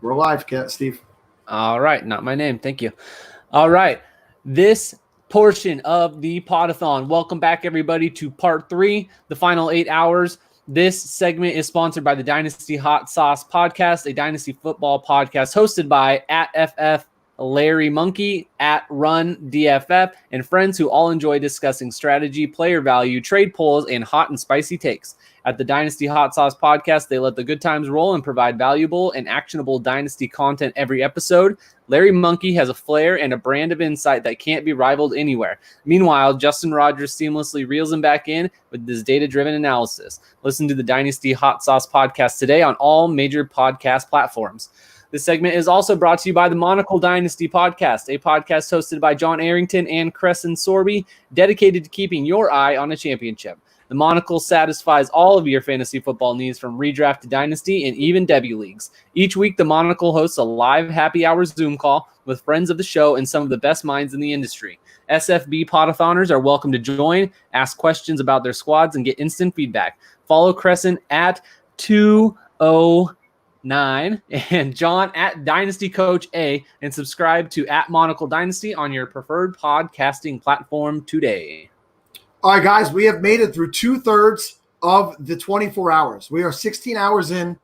We're live, Steve. All right. Not my name. Thank you. All right. This portion of the Podathon. Welcome back, everybody, to part 3, the final 8 hours. This segment is sponsored by the Dynasty Hot Sauce Podcast, a Dynasty football podcast hosted by @FF Larry Monkey, @RunDFF, and friends who all enjoy discussing strategy, player value, trade polls, and hot and spicy takes. At the Dynasty Hot Sauce Podcast, they let the good times roll and provide valuable and actionable Dynasty content every episode. Larry Monkey has a flair and a brand of insight that can't be rivaled anywhere. Meanwhile, Justin Rogers seamlessly reels him back in with his data-driven analysis. Listen to the Dynasty Hot Sauce Podcast today on all major podcast platforms. This segment is also brought to you by the Monocle Dynasty Podcast, a podcast hosted by John Arrington and Crescent Sorby, dedicated to keeping your eye on a championship. The Monocle satisfies all of your fantasy football needs from redraft to dynasty and even debut leagues. Each week, the Monocle hosts a live happy hour Zoom call with friends of the show and some of the best minds in the industry. SFB Podathoners are welcome to join, ask questions about their squads, and get instant feedback. Follow Crescent at 209 and John at Dynasty Coach A, and subscribe to @Monocle Dynasty on your preferred podcasting platform today. All right, guys, we have made it through 2/3 of the 24 hours. We are 16 hours in,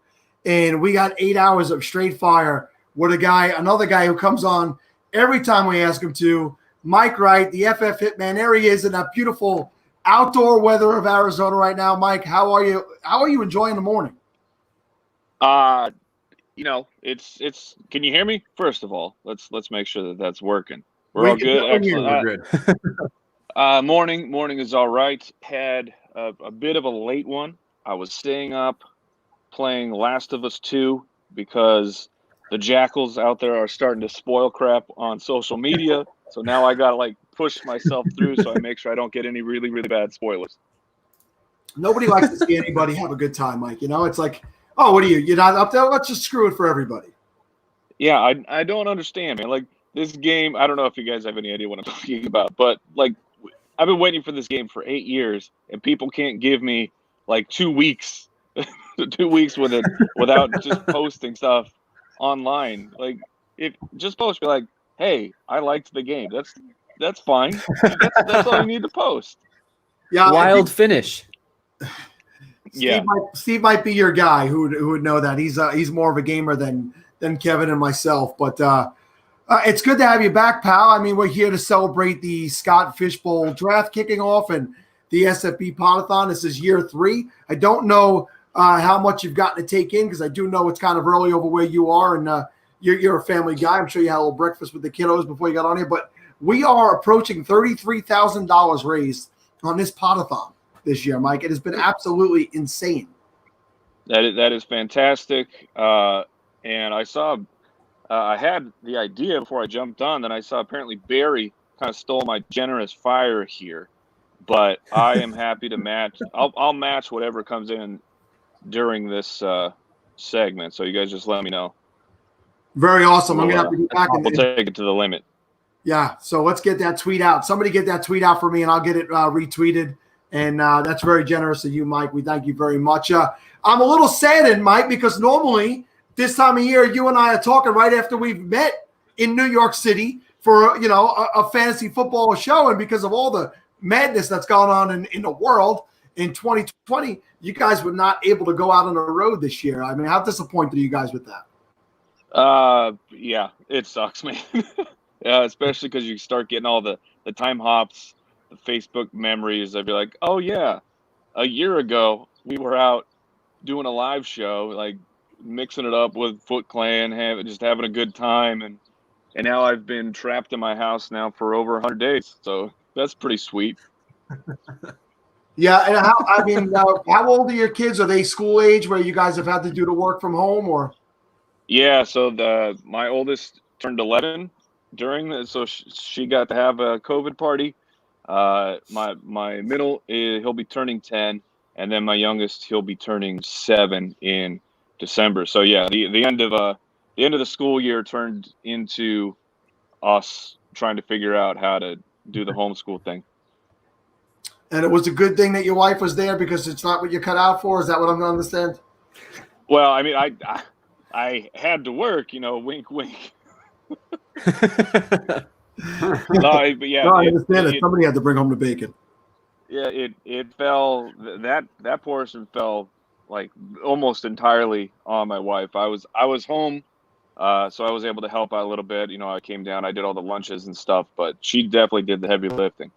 and we got 8 hours of straight fire with another guy who comes on every time we ask him to, Mike Wright, the FF Hitman. There he is in that beautiful outdoor weather of Arizona right now. Mike, how are you? How are you enjoying the morning? It's. Can you hear me? First of all, let's make sure that that's working. We're all good. Excellent. We're good. Morning is all right. Had a bit of a late one. I was staying up playing Last of Us 2 because the jackals out there are starting to spoil crap on social media. So now I got to push myself through so I make sure I don't get any really, really bad spoilers. Nobody likes to see anybody have a good time, Mike. It's like, oh, what are you? You're not up there? Let's just screw it for everybody. Yeah, I don't understand, man. This game, I don't know if you guys have any idea what I'm talking about, but I've been waiting for this game for 8 years, and people can't give me 2 weeks, 2 weeks with it without just posting stuff online. If just post, be like, "Hey, I liked the game." That's fine. That's all you need to post. Yeah, Wild finish. Steve might be your guy who would know that. He's more of a gamer than Kevin and myself, but. It's good to have you back, pal. I mean, we're here to celebrate the Scott Fishbowl draft kicking off and the SFB Podathon. This is year 3. I don't know how much you've gotten to take in because I do know it's kind of early over where you are, and you're a family guy. I'm sure you had a little breakfast with the kiddos before you got on here. But we are approaching $33,000 raised on this Podathon this year, Mike. It has been absolutely insane. That is fantastic. And I saw. I had the idea before I jumped on, then I saw apparently Barry kind of stole my generous fire here, but I am happy to match. I'll match whatever comes in during this segment. So you guys just let me know. Very awesome. I'm gonna have to be back. We'll take it to the limit. Yeah. So let's get that tweet out. Somebody get that tweet out for me, and I'll get it retweeted. And that's very generous of you, Mike. We thank you very much. I'm a little saddened, Mike, because normally this time of year, you and I are talking right after we've met in New York City for, a fantasy football show. And because of all the madness that's gone on in the world in 2020, you guys were not able to go out on the road this year. I mean, how disappointed are you guys with that? Yeah, it sucks, man. Yeah, especially because you start getting all the time hops, the Facebook memories. I'd be like, oh, yeah, a year ago, we were out doing a live show, mixing it up with Foot Clan, having a good time, and now I've been trapped in my house now for over 100 days. So that's pretty sweet. Yeah, and how old are your kids? Are they school age where you guys have had to do the work from home, or? Yeah, so my oldest turned 11 during this, so she got to have a COVID party. My middle he'll be turning 10, and then my youngest he'll be turning 7 in December. So yeah, the end of the school year turned into us trying to figure out how to do the homeschool thing. And it was a good thing that your wife was there because it's not what you cut out for. Is that what I'm going to understand? Well, I mean, I I had to work, wink, wink. No, But yeah, I understand it. Somebody had to bring home the bacon. yeah, it fell. That portion fell like almost entirely on my wife. I was home, so I was able to help out a little bit. I came down, I did all the lunches and stuff, but she definitely did the heavy lifting.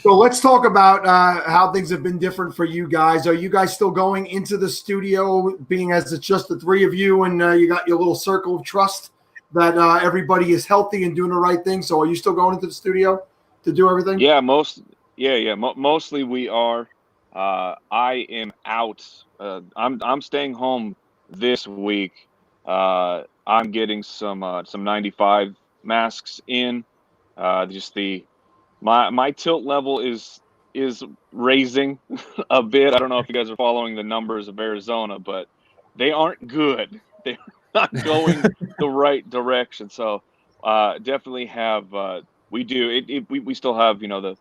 So let's talk about how things have been different for you guys. Are you guys still going into the studio, being as it's just the three of you, and you got your little circle of trust that everybody is healthy and doing the right thing? So are you still going into the studio to do everything? Yeah, mostly we are. I am out. I'm staying home this week. I'm getting some 95 masks in. Just my tilt level is raising a bit. I don't know if you guys are following the numbers of Arizona, but they aren't good. They're not going the right direction. So definitely have we do. We still have the.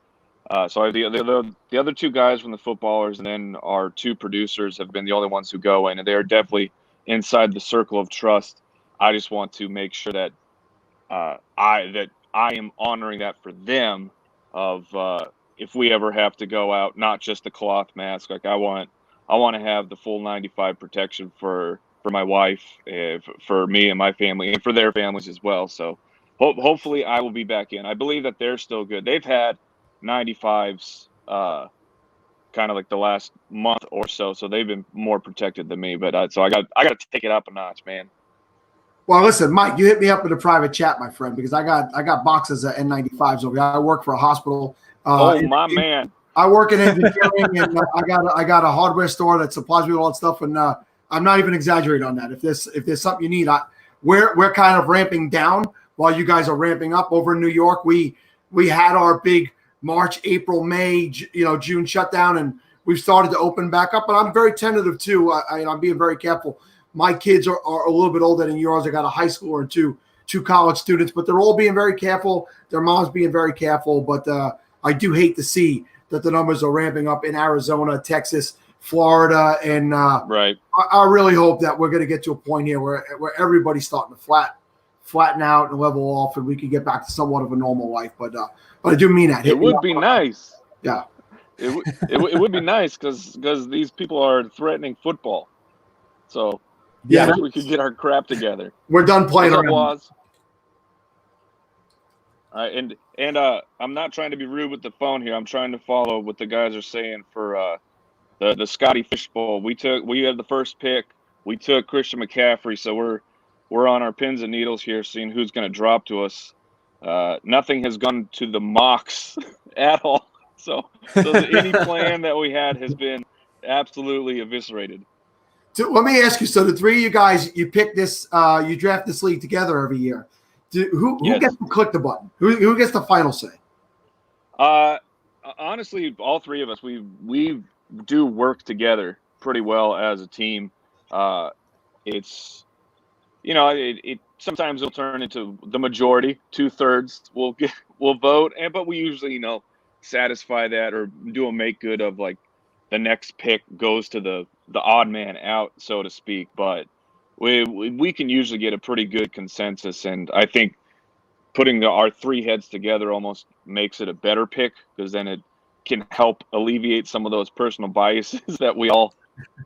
So I have the other two guys from the footballers, and then our two producers have been the only ones who go in, and they are definitely inside the circle of trust. I just want to make sure that I am honoring that for them. Of if we ever have to go out, not just the cloth mask. Like I want to have the full 95 protection for my wife, for me and my family, and for their families as well. So hopefully I will be back in. I believe that they're still good. They've had 95s kind of like the last month or so, so they've been more protected than me. But so I got to take it up a notch, man. Well, listen, Mike, you hit me up in a private chat, my friend, because I got boxes of N95s over here. I work for a hospital. Man. I work in engineering, and I got a hardware store that supplies me with all that stuff. And I'm not even exaggerating on that. If there's something you need, we're kind of ramping down while you guys are ramping up. Over in New York, we had our big March, April, May, June shutdown, and we've started to open back up. But I'm very tentative too. I'm being very careful. My kids are a little bit older than yours. I got a high schooler and two college students, but they're all being very careful. Their mom's being very careful. But I do hate to see that the numbers are ramping up in Arizona, Texas, Florida, and right. I really hope that we're going to get to a point here where everybody's starting to flatten out and level off, and we can get back to somewhat of a normal life. But I do mean that. It would be nice. Yeah. It would be nice because these people are threatening football. So. Yeah, we could get our crap together. We're done playing around. All right, and I'm not trying to be rude with the phone here. I'm trying to follow what the guys are saying for the Scotty Fish Bowl. We had the first pick. We took Christian McCaffrey, so we're on our pins and needles here, seeing who's going to drop to us. Nothing has gone to the mocks at all. So any plan that we had has been absolutely eviscerated. So let me ask you. So the three of you guys, you pick this, you draft this league together every year. Who gets to click the button? Who gets the final say? Honestly, all three of us, we do work together pretty well as a team. It's it sometimes it'll turn into the majority, 2/3 will vote, but we usually satisfy that or do a make good of like the next pick goes to the odd man out, so to speak. But we can usually get a pretty good consensus, and I think putting our three heads together almost makes it a better pick, because then it can help alleviate some of those personal biases that we all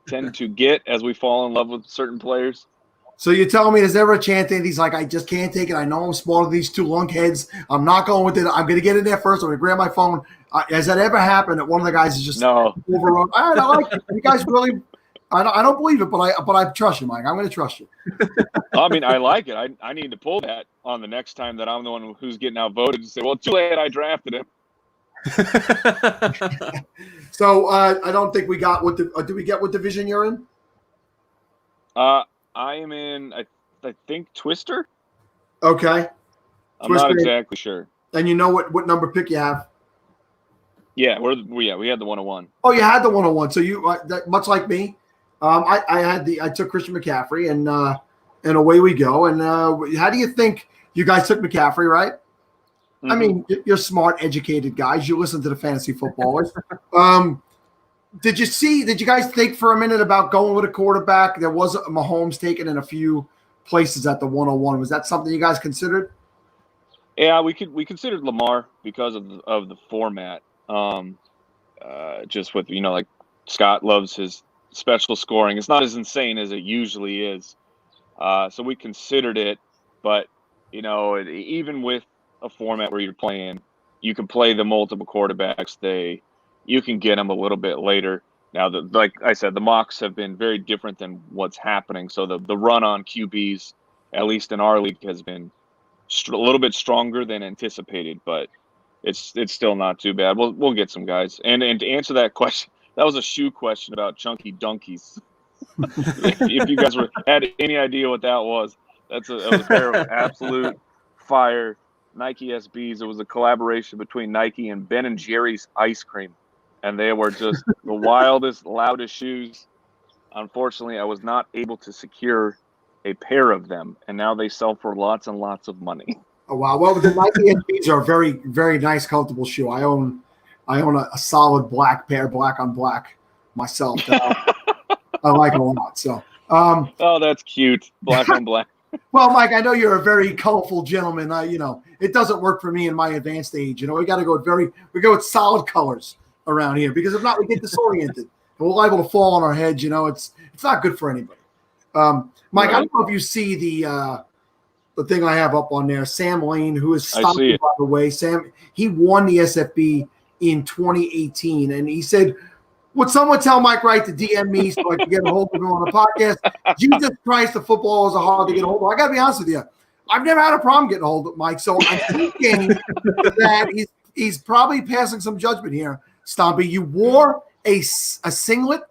tend to get as we fall in love with certain players. So you're telling me there's ever a chance that he's like, I just can't take it. I know I'm smarter than these two lunkheads. I'm not going with it. I'm going to get in there first. I'm going to grab my phone. Has that ever happened that one of the guys is just overrun? I like it. You guys really – I don't believe it, but I trust you, Mike. I'm going to trust you. I mean, I like it. I need to pull that on the next time that I'm the one who's getting outvoted to say, well, too late, I drafted him. So I don't think we got what – did we get what division you're in? I am in, I think, Twister. Okay. I'm not exactly sure. And you know what number pick you have? Yeah, we had the 101. Oh, you had the 101. So you much like me, I took Christian McCaffrey, and away we go. And how do you think you guys took McCaffrey, right? Mm-hmm. I mean, you're smart, educated guys. You listen to the fantasy footballers. Did you guys think for a minute about going with a quarterback? There was Mahomes taken in a few places at the 101. Was that something you guys considered? Yeah, we considered Lamar because of the format. Just with like Scott loves his special scoring. It's not as insane as it usually is. So we considered it, but even with a format where you're playing, you can play the multiple quarterbacks. You can get them a little bit later. Now, like I said, the mocks have been very different than what's happening. So the run on QBs, at least in our league, has been a little bit stronger than anticipated, but it's still not too bad. We'll get some guys. And to answer that question, that was a shoe question about chunky donkeys. if you guys had any idea what that was, that was a pair of absolute fire Nike SBs. It was a collaboration between Nike and Ben & Jerry's ice cream, and they were just the wildest, loudest shoes. Unfortunately, I was not able to secure a pair of them, and now they sell for lots and lots of money. Oh wow! Well, the Nike SBs are a very, very nice, comfortable shoe. I own a solid black pair, black on black myself. I like it a lot. So, oh, that's cute, black on black. Well, Mike, I know you're a very colorful gentleman. It doesn't work for me in my advanced age. We got to we go with solid colors around here, because if not, we get disoriented and we're liable to fall on our heads. It's not good for anybody. Mike, right. I don't know if you see the thing I have up on there. Sam Lane, who is stopped, by the way. Sam, he won the SFB in 2018, and he said, would someone tell Mike Wright to DM me so I can get a hold of him on the podcast? Jesus Christ, the footballers are hard to get a hold of. I got to be honest with you. I've never had a problem getting a hold of Mike, so I'm thinking that he's probably passing some judgment here. Stompy, you wore a singlet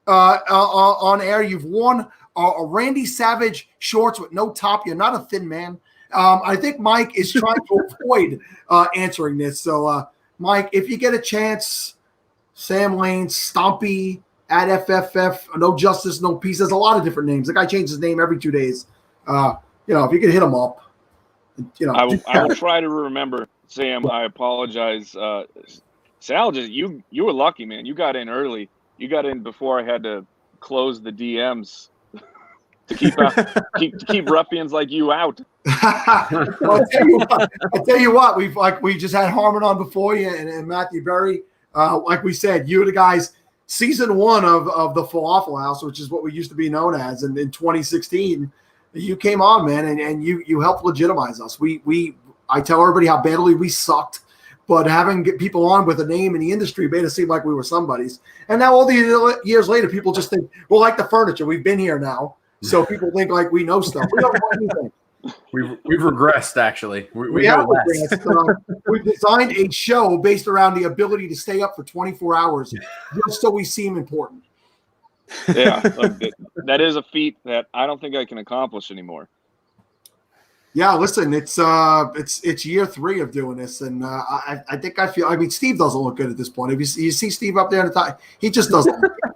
on air. You've worn a Randy Savage shorts with no top. You're not a thin man. I think Mike is trying to avoid answering this. So, Mike, if you get a chance, Sam Lane, Stompy, at FFF, No Justice, No Peace. There's a lot of different names. The guy changes his name every 2 days. If you could hit him up, I will try to remember. Sam, I apologize. Sal, you were lucky, man. You got in early. You got in before I had to close the DMs to keep ruffians like you out. Well, I'll tell you what. We just had Harmon on before you and Matthew Berry. Like we said, you were the guys, season 1 of the Falafel House, which is what we used to be known as. And in 2016, you came on, man, and you helped legitimize us. I tell everybody how badly we sucked, but having people on with a name in the industry made us seem like we were somebody's. And now all the years later, people just think, we're like the furniture. We've been here now. So people think like we know stuff. We don't know anything. We've regressed, actually. We have regressed. We've designed a show based around the ability to stay up for 24 hours just so we seem important. Yeah, that is a feat that I don't think I can accomplish anymore. Yeah, listen, it's year 3 of doing this, and I think Steve doesn't look good at this point. If you see Steve up there at the top, he just doesn't look good.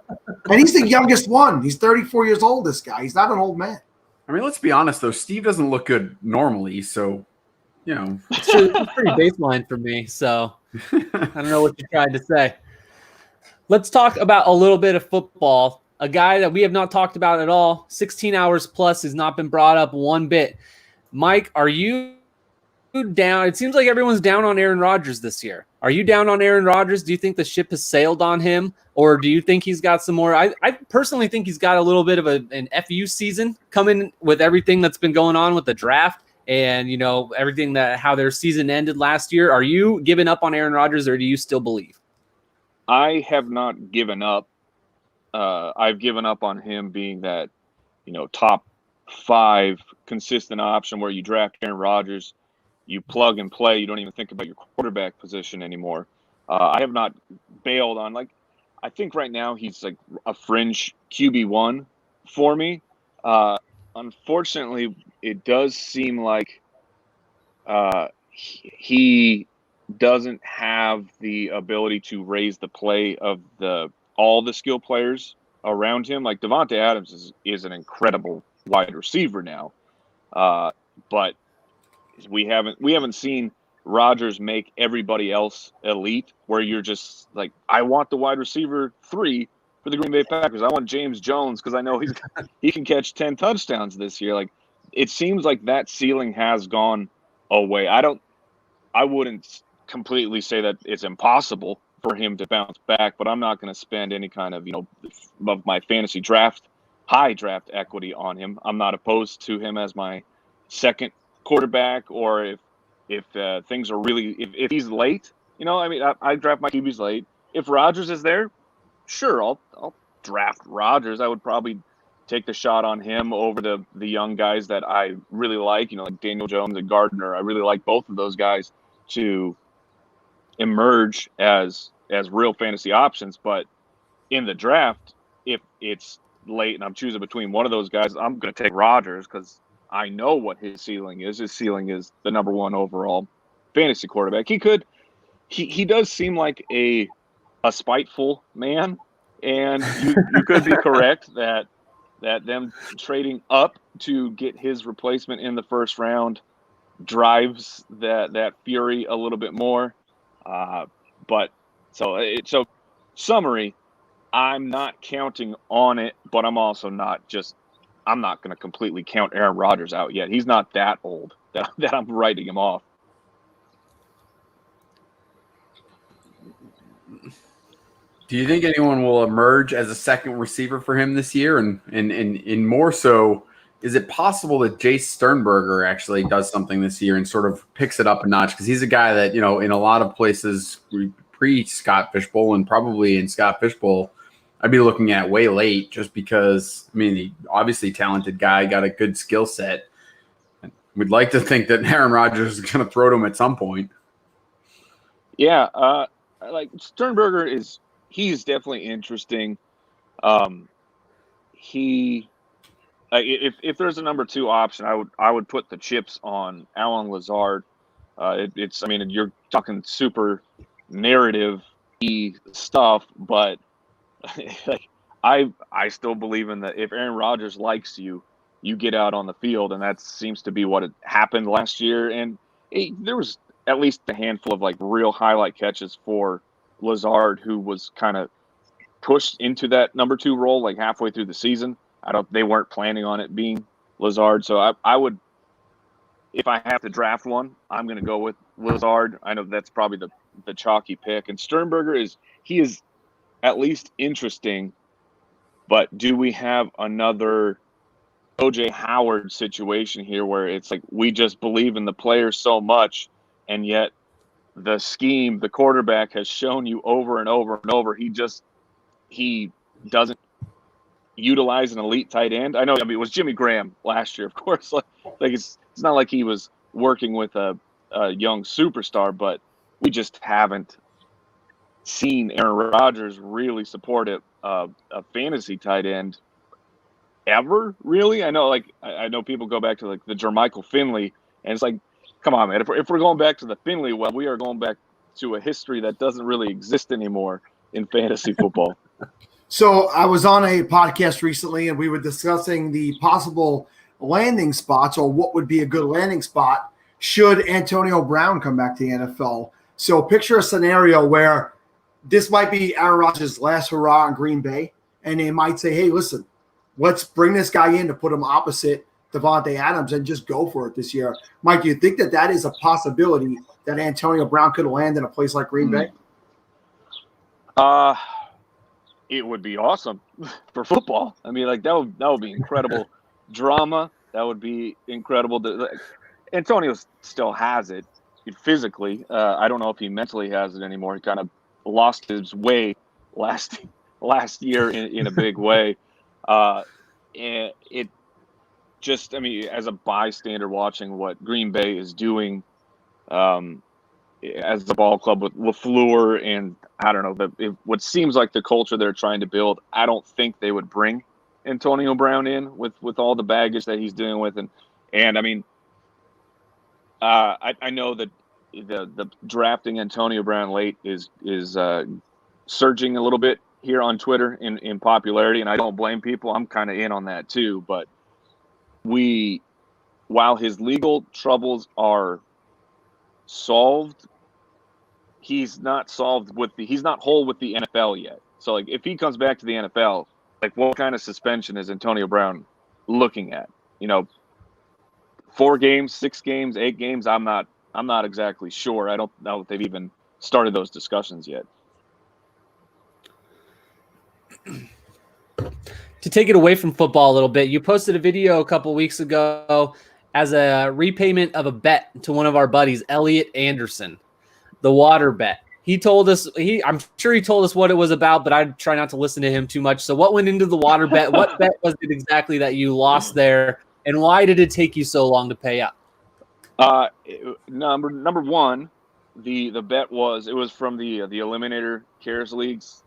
And he's the youngest one. He's 34 years old, this guy. He's not an old man. I mean, let's be honest, though. Steve doesn't look good normally, so, It's pretty baseline for me, so I don't know what you're trying to say. Let's talk about a little bit of football. A guy that we have not talked about at all, 16 hours plus, has not been brought up one bit. Mike, are you down? It seems like everyone's down on Aaron Rodgers this year. Are you down on Aaron Rodgers? Do you think the ship has sailed on him, or do you think he's got some more? I personally think he's got a little bit of an FU season coming with everything that's been going on with the draft and, everything how their season ended last year. Are you giving up on Aaron Rodgers, or do you still believe? I have not given up. I've given up on him being that, top 5 consistent option where you draft Aaron Rodgers, you plug and play. You don't even think about your quarterback position anymore. I have not bailed on, I think right now he's like a fringe QB1 for me. Unfortunately, it does seem like he doesn't have the ability to raise the play of all the skill players around him. Like Devontae Adams is an incredible wide receiver now, but we haven't seen Rodgers make everybody else elite, where you're just like, I want the wide receiver 3 for the Green Bay Packers. I want James Jones because I know he can catch 10 touchdowns this year. Like, it seems like that ceiling has gone away. I wouldn't completely say that it's impossible for him to bounce back, but I'm not going to spend any kind of, of my fantasy high draft equity on him. I'm not opposed to him as my second quarterback, or if things are really, if he's late, I draft my QBs late. If Rodgers is there, sure, I'll draft Rodgers. I would probably take the shot on him over the young guys that I really like, like Daniel Jones and Gardner. I really like both of those guys to emerge as real fantasy options. But in the draft, if it's late and I'm choosing between one of those guys, I'm going to take Rodgers because I know what his ceiling is. His ceiling is the number 1 overall fantasy quarterback. He does seem like a spiteful man, and you could be correct that them trading up to get his replacement in the first round drives that fury a little bit more. But so summary, I'm not counting on it, but I'm also I'm not going to completely count Aaron Rodgers out yet. He's not that old that I'm writing him off. Do you think anyone will emerge as a second receiver for him this year? And more so, is it possible that Jace Sternberger actually does something this year and sort of picks it up a notch? Because he's a guy that, in a lot of places pre-Scott Fishbowl and probably in Scott Fishbowl, I'd be looking at way late just because, he obviously talented guy, got a good skill set. We'd like to think that Aaron Rodgers is going to throw to him at some point. Yeah, like Sternberger he's definitely interesting. If there's a number 2 option, I would put the chips on Allen Lazard. You're talking super narrative-y stuff, but like I still believe in that. If Aaron Rodgers likes you, you get out on the field, and that seems to be what had happened last year. And there was at least a handful of like real highlight catches for Lazard, who was kind of pushed into that number 2 role like halfway through the season. They weren't planning on it being Lazard. So I would, if I have to draft one, I'm going to go with Lazard. I know that's probably the chalky pick. And Sternberger is at least interesting, but do we have another OJ Howard situation here where it's like we just believe in the player so much, and yet the scheme, the quarterback has shown you over and over and over, he doesn't utilize an elite tight end. It was Jimmy Graham last year, of course. Like it's not like he was working with a young superstar, but we just haven't seen Aaron Rodgers really support a fantasy tight end ever, really. I know people go back to like the Jermichael Finley, and it's like, come on, man. If we're going back to the Finley, well, we are going back to a history that doesn't really exist anymore in fantasy football. So I was on a podcast recently, and we were discussing the possible landing spots, or what would be a good landing spot should Antonio Brown come back to the NFL. So picture a scenario where this might be Aaron Rodgers' last hurrah in Green Bay, and they might say, hey, listen, let's bring this guy in to put him opposite Davante Adams and just go for it this year. Mike, do you think that is a possibility that Antonio Brown could land in a place like Green Bay? It would be awesome for football. That would be incredible drama. That would be incredible. Antonio still has it physically. I don't know if he mentally has it anymore. He kind of lost his way last year in a big way. And it just, as a bystander watching what Green Bay is doing as the ball club with LaFleur, and I don't know, what seems like the culture they're trying to build, I don't think they would bring Antonio Brown in with all the baggage that he's dealing with. I know that the drafting Antonio Brown late is surging a little bit here on Twitter in popularity, and I don't blame people. I'm kind of in on that too. But while his legal troubles are solved. He's not solved with he's not whole with the NFL yet. So like if he comes back to the NFL, like what kind of suspension is Antonio Brown looking at? 4 games, 6 games, 8 games. I'm not exactly sure. I don't know if they've even started those discussions yet. To take it away from football a little bit, you posted a video a couple weeks ago as a repayment of a bet to one of our buddies, Elliot Anderson, the water bet. He told us, I'm sure he told us what it was about, but I try not to listen to him too much. So what went into the water bet? What bet was it exactly that you lost there? And why did it take you so long to pay up? Number one, the bet was from the Eliminator Cares Leagues.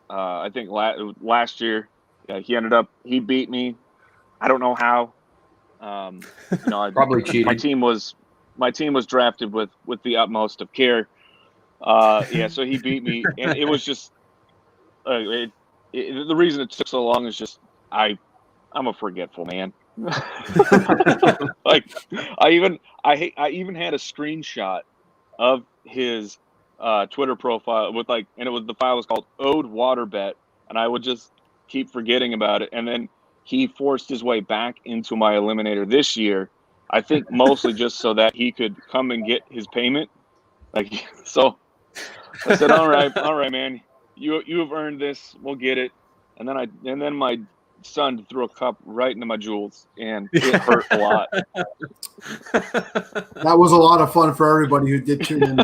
I think last year, he beat me. I don't know how. Probably cheating. My team was drafted with the utmost of care. So he beat me, and it was just the reason it took so long is just I'm a forgetful man. Like I even had a screenshot of his Twitter profile with and the file was called Ode Water Bet, and I would just keep forgetting about it, and then he forced his way back into my Eliminator this year. I think mostly just so that he could come and get his payment. So I said, all right, man, you have earned this. We'll get it. And then my son threw a cup right into my jewels, and it hurt a lot. That was a lot of fun for everybody who did tune in.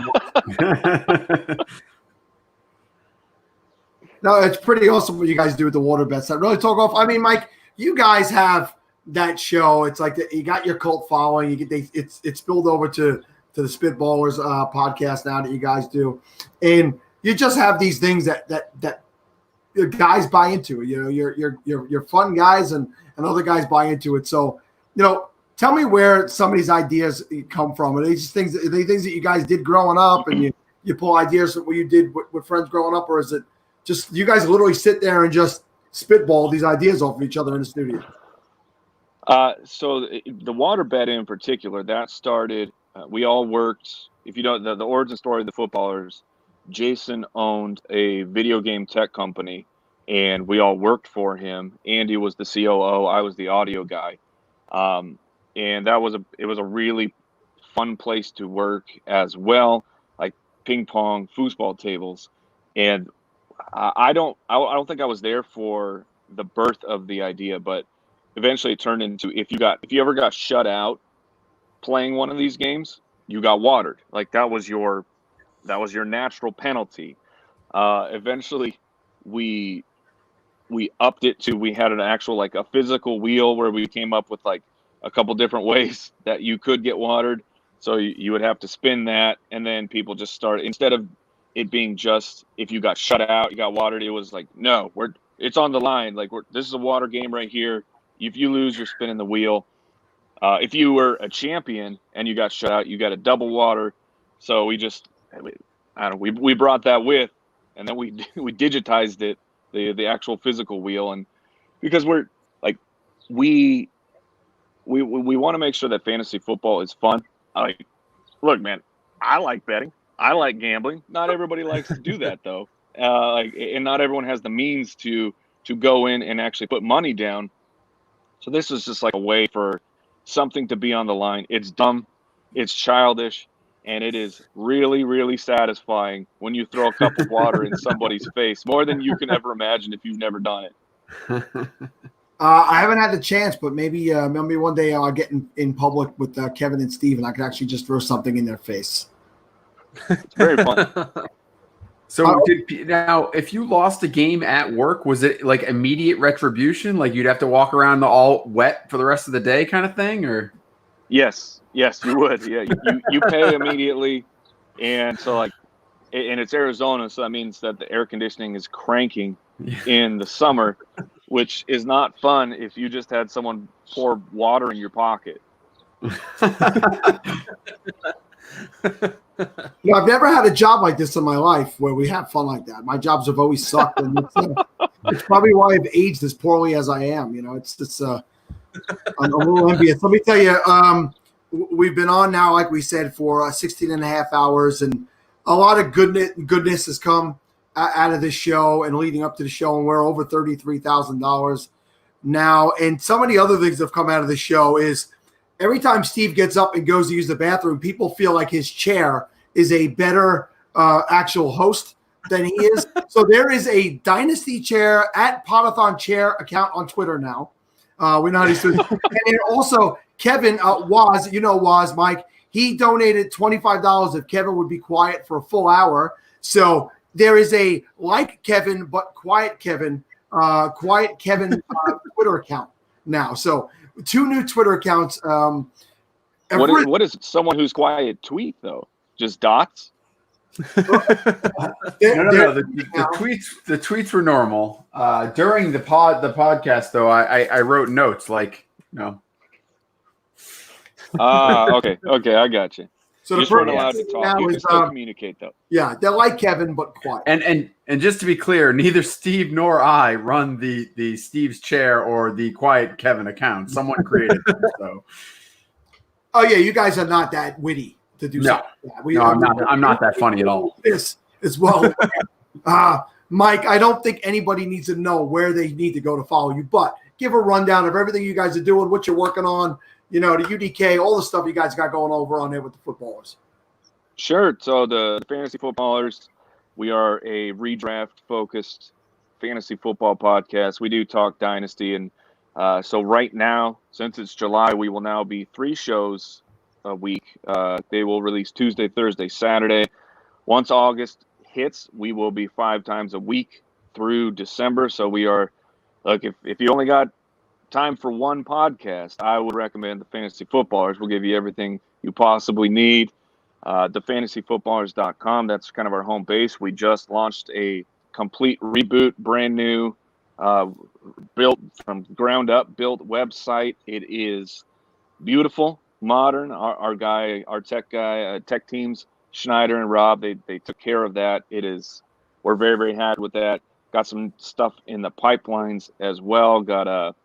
No, it's pretty awesome what you guys do with the water bets. That really took off. I mean, Mike, you guys have that show. It's like you got your cult following. It's spilled over to the Spitballers podcast now that you guys do, and you just have these things that your guys buy into. You're fun guys, and other guys buy into it. So, tell me where some of these ideas come from. Are they just things? Are they things that you guys did growing up, and you pull ideas from what you did with friends growing up, or is it just you guys literally sit there and just spitball these ideas off of each other in the studio? So the water bet in particular, that started. We all worked. If you know the origin story of the Footballers, Jason owned a video game tech company, and we all worked for him. Andy was the COO. I was the audio guy, and it was a really fun place to work as well, like ping pong, foosball tables, and I don't think I was there for the birth of the idea, but eventually it turned into if you ever got shut out playing one of these games, you got watered. Like that was your natural penalty. Eventually we upped it to we had an actual a physical wheel where we came up with a couple different ways that you could get watered. So you would have to spin that, and then people just started, instead of it being just if you got shut out, you got watered, it was no, it's on the line. This is a water game right here. If you lose, you're spinning the wheel. If you were a champion and you got shut out, you got a double water. So we brought that with, and then we digitized it, the actual physical wheel, and because we want to make sure that fantasy football is fun. Look, man, I like betting. I like gambling. Not everybody likes to do that though. And not everyone has the means to go in and actually put money down. So this is just a way for something to be on the line. It's dumb, it's childish, and it is really, really satisfying when you throw a cup of water in somebody's face, more than you can ever imagine if you've never done it. I haven't had the chance, but maybe one day I'll get in public with Kevin and Steve, and I can actually just throw something in their face. It's very fun. So now, if you lost a game at work, was it immediate retribution? You'd have to walk around all wet for the rest of the day kind of thing, or? Yes, you would. Yeah, you pay immediately, and so and it's Arizona, so that means that the air conditioning is cranking in the summer, which is not fun if you just had someone pour water in your pocket. I've never had a job like this in my life where we have fun like that. My jobs have always sucked, and it's probably why I've aged as poorly as I am. I'm a little envious. Let me tell you, we've been on now, like we said, for 16 and a half hours, and a lot of goodness has come out of this show and leading up to the show, and we're over $33,000 now. And so many other things that have come out of the show is every time Steve gets up and goes to use the bathroom, people feel like his chair is a better actual host than he is. So there is a Dynasty Chair at Podathon Chair account on Twitter now. We know how he's doing. And then also Kevin Waz, Waz, Mike, he donated $25 if Kevin would be quiet for a full hour. So there is a like Kevin but quiet Kevin Twitter account now. So 2 new Twitter accounts. What is someone who's quiet tweet though? Just dots? No. The tweets were normal. During the podcast though, I wrote notes like, Okay, I got you. So you weren't allowed to talk. You can still communicate though. Yeah, they're like Kevin but quiet. And just to be clear, neither Steve nor I run the Steve's Chair or the Quiet Kevin account. Someone created them, so. Oh yeah, you guys are not that witty to do something. Yeah, I'm not that funny at all. This as well. Mike, I don't think anybody needs to know where they need to go to follow you, but give a rundown of everything you guys are doing, what you're working on, the UDK, all the stuff you guys got going over on there with the footballers. Sure. So the Fantasy Footballers, we are a redraft-focused fantasy football podcast. We do talk Dynasty, and so right now, since it's July, we will now be 3 shows a week. They will release Tuesday, Thursday, Saturday. Once August hits, we will be 5 times a week through December. So we are, if you only got time for one podcast, I would recommend the Fantasy Footballers. We'll give you everything you possibly need. TheFantasyFootballers.com, that's kind of our home base. We just launched a complete reboot, brand new, built from ground up, built website. It is beautiful, modern. Our tech teams, Schneider and Rob, they took care of that. We're very, very happy with that. Got some stuff in the pipelines as well. Got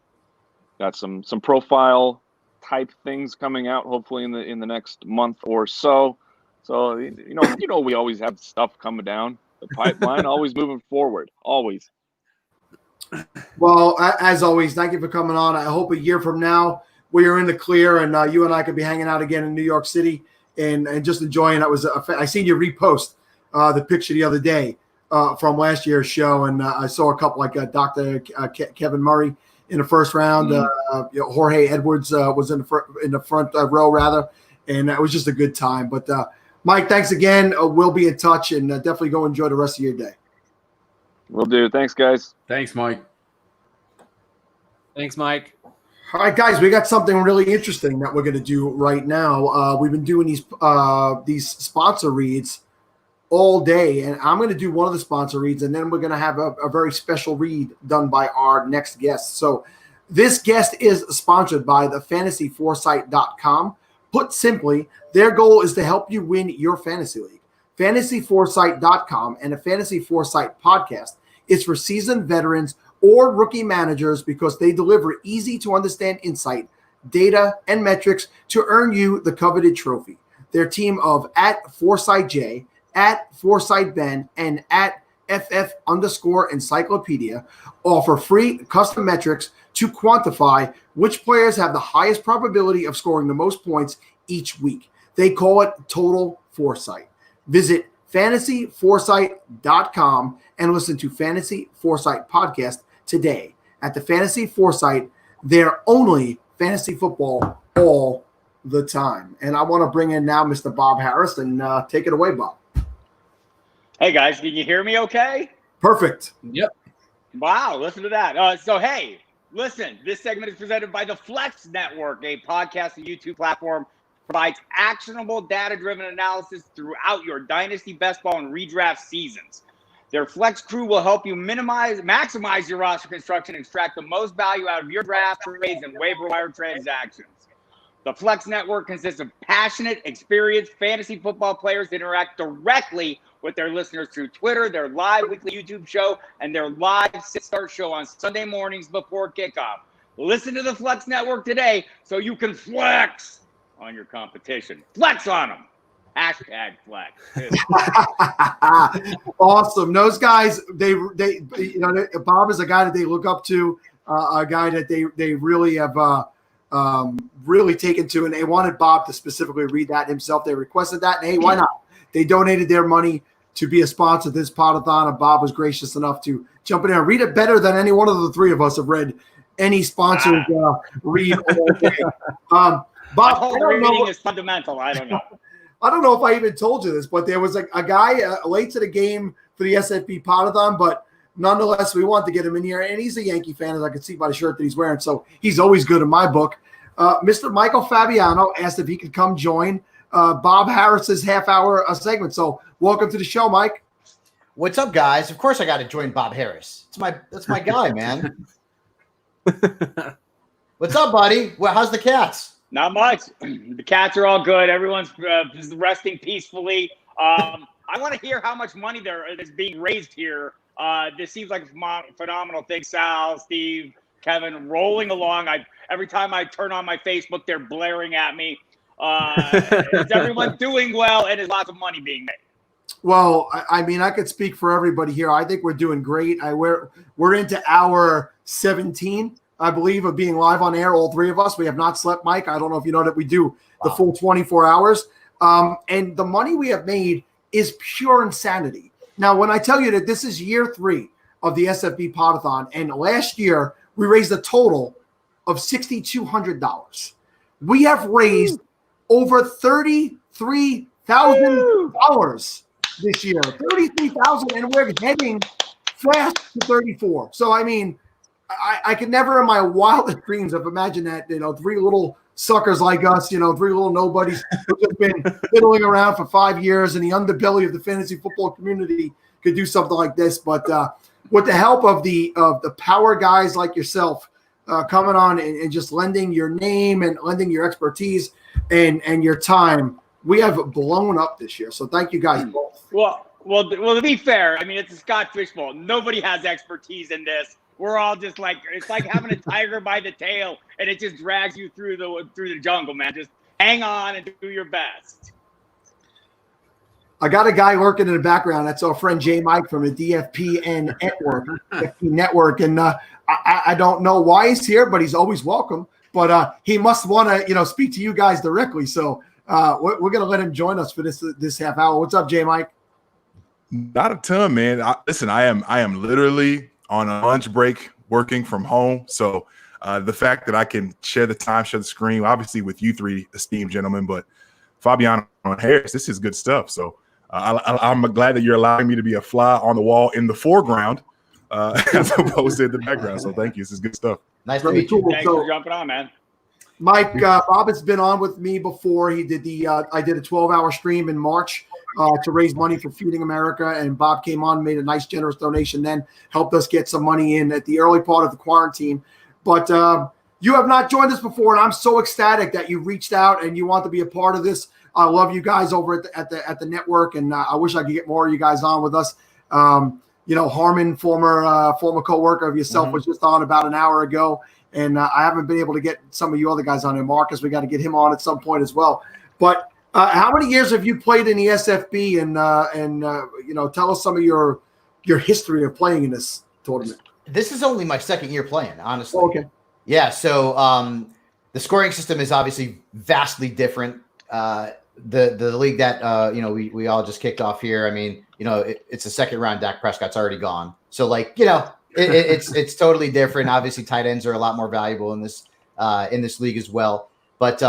some profile type things coming out hopefully in the next month or so. So we always have stuff coming down the pipeline, always moving forward, always. Well, as always, thank you for coming on. I hope a year from now we are in the clear and you and I could be hanging out again in New York City and just enjoying. I seen you repost the picture the other day from last year's show, and I saw a couple like Dr. Kevin Murray in the first round. Jorge Edwards was in the front row rather, and it was just a good time. But Mike, thanks again. We'll be in touch, and definitely go enjoy the rest of your day. Will do. Thanks, guys. Thanks, Mike. Thanks, Mike. All right, guys, we got something really interesting that we're going to do right now. We've been doing these sponsor reads all day, and I'm going to do one of the sponsor reads, and then we're going to have a very special read done by our next guest. So this guest is sponsored by thefantasyforesight.com. Put simply, their goal is to help you win your fantasy league. Fantasyforesight.com and the Fantasy Foresight podcast is for seasoned veterans or rookie managers because they deliver easy-to-understand insight, data, and metrics to earn you the coveted trophy. Their team of @ForesightJ, @ForesightBen, and @FF_encyclopedia offer free custom metrics to quantify which players have the highest probability of scoring the most points each week. They call it Total Foresight. Visit fantasyforesight.com and listen to Fantasy Foresight podcast today. At the Fantasy Foresight, they're only fantasy football all the time. And I want to bring in now Mr. Bob Harris, and take it away, Bob. Hey, guys, can you hear me okay? Perfect. Yep. Wow, listen to that. So, hey, listen, this segment is presented by the Flex Network, a podcast and YouTube platform provides actionable data-driven analysis throughout your dynasty, best ball, and redraft seasons. Their Flex crew will help you maximize your roster construction and extract the most value out of your draft trades and waiver wire transactions. The Flex Network consists of passionate, experienced fantasy football players that interact directly with their listeners through Twitter, their live weekly YouTube show, and their live sit-start show on Sunday mornings before kickoff. Listen to the Flex Network today so you can flex on your competition. Flex on them. Hashtag flex. Awesome. Those guys, they Bob is a guy that they look up to, a guy that they really have really taken to, and they wanted Bob to specifically read that himself. They requested that, and hey, why not? They donated their money to be a sponsor of this podathon, and Bob was gracious enough to jump in there and read it better than any one of the three of us have read any sponsored read all day. Bob, reading is fundamental. I don't know. I don't know if I even told you this, but there was a guy late to the game for the SFB Podathon, but nonetheless, we wanted to get him in here, and he's a Yankee fan, as I could see by the shirt that he's wearing, so he's always good in my book. Mr. Michael Fabiano asked if he could come join Bob Harris's half-hour segment. So welcome to the show, Mike. What's up, guys? Of course I got to join Bob Harris. That's my guy, man. What's up, buddy? Well, how's the cats? Not much. The cats are all good. Everyone's resting peacefully. I want to hear how much money there is being raised here. This seems like a phenomenal thing. Sal, Steve, Kevin, rolling along. Every time I turn on my Facebook, they're blaring at me. Is everyone doing well? And is lots of money being made? Well, I mean, I could speak for everybody here. I think we're doing great. We're into hour 17. I believe, of being live on air, all three of us. We have not slept, Mike. I don't know if you know that we do the full 24 hours. And the money we have made is pure insanity. Now, when I tell you that this is year 3 of the SFB Podathon, and last year we raised a total of $6,200. We have raised over $33,000 this year. $33,000, and we're heading fast to 34. So, I mean, I could never in my wildest dreams have imagined that, three little suckers like us, three little nobodies who've just been fiddling around for 5 years in the underbelly of the fantasy football community could do something like this. But with the help of the power guys like yourself coming on and just lending your name and lending your expertise and your time, we have blown up this year. So thank you guys both. Well, to be fair, I mean, it's a Scott Fishbowl. Nobody has expertise in this. We're all just like, it's like having a tiger by the tail, and it just drags you through the jungle, man. Just hang on and do your best. I got a guy lurking in the background. That's our friend J Mike from the DFPN network. And I don't know why he's here, but he's always welcome. But he must want to, speak to you guys directly. So we're going to let him join us for this half hour. What's up, J Mike? Not a ton, man. Listen, I am literally on a lunch break working from home. So the fact that I can share the time, share the screen, obviously with you three esteemed gentlemen, but Fabiano and Harris, this is good stuff. So I'm glad that you're allowing me to be a fly on the wall in the foreground as opposed to in the background. So thank you. This is good stuff. Nice to meet you. Thanks for jumping on, man. Mike, Bob has been on with me before. He did I did a 12-hour stream in March to raise money for Feeding America, and Bob came on, made a nice, generous donation, then helped us get some money in at the early part of the quarantine. But you have not joined us before, and I'm so ecstatic that you reached out and you want to be a part of this. I love you guys over at the network, and I wish I could get more of you guys on with us. Harmon, former coworker of yourself, was just on about an hour ago. And I haven't been able to get some of you other guys on there. Marcus, we got to get him on at some point as well. But how many years have you played in the SFB? And tell us some of your history of playing in this tournament. This is only my second year playing, honestly. Oh, okay. Yeah. So the scoring system is obviously vastly different. The league that we all just kicked off here. I mean, it's a second round. Dak Prescott's already gone. So it's totally different. Obviously, tight ends are a lot more valuable in this league as well. But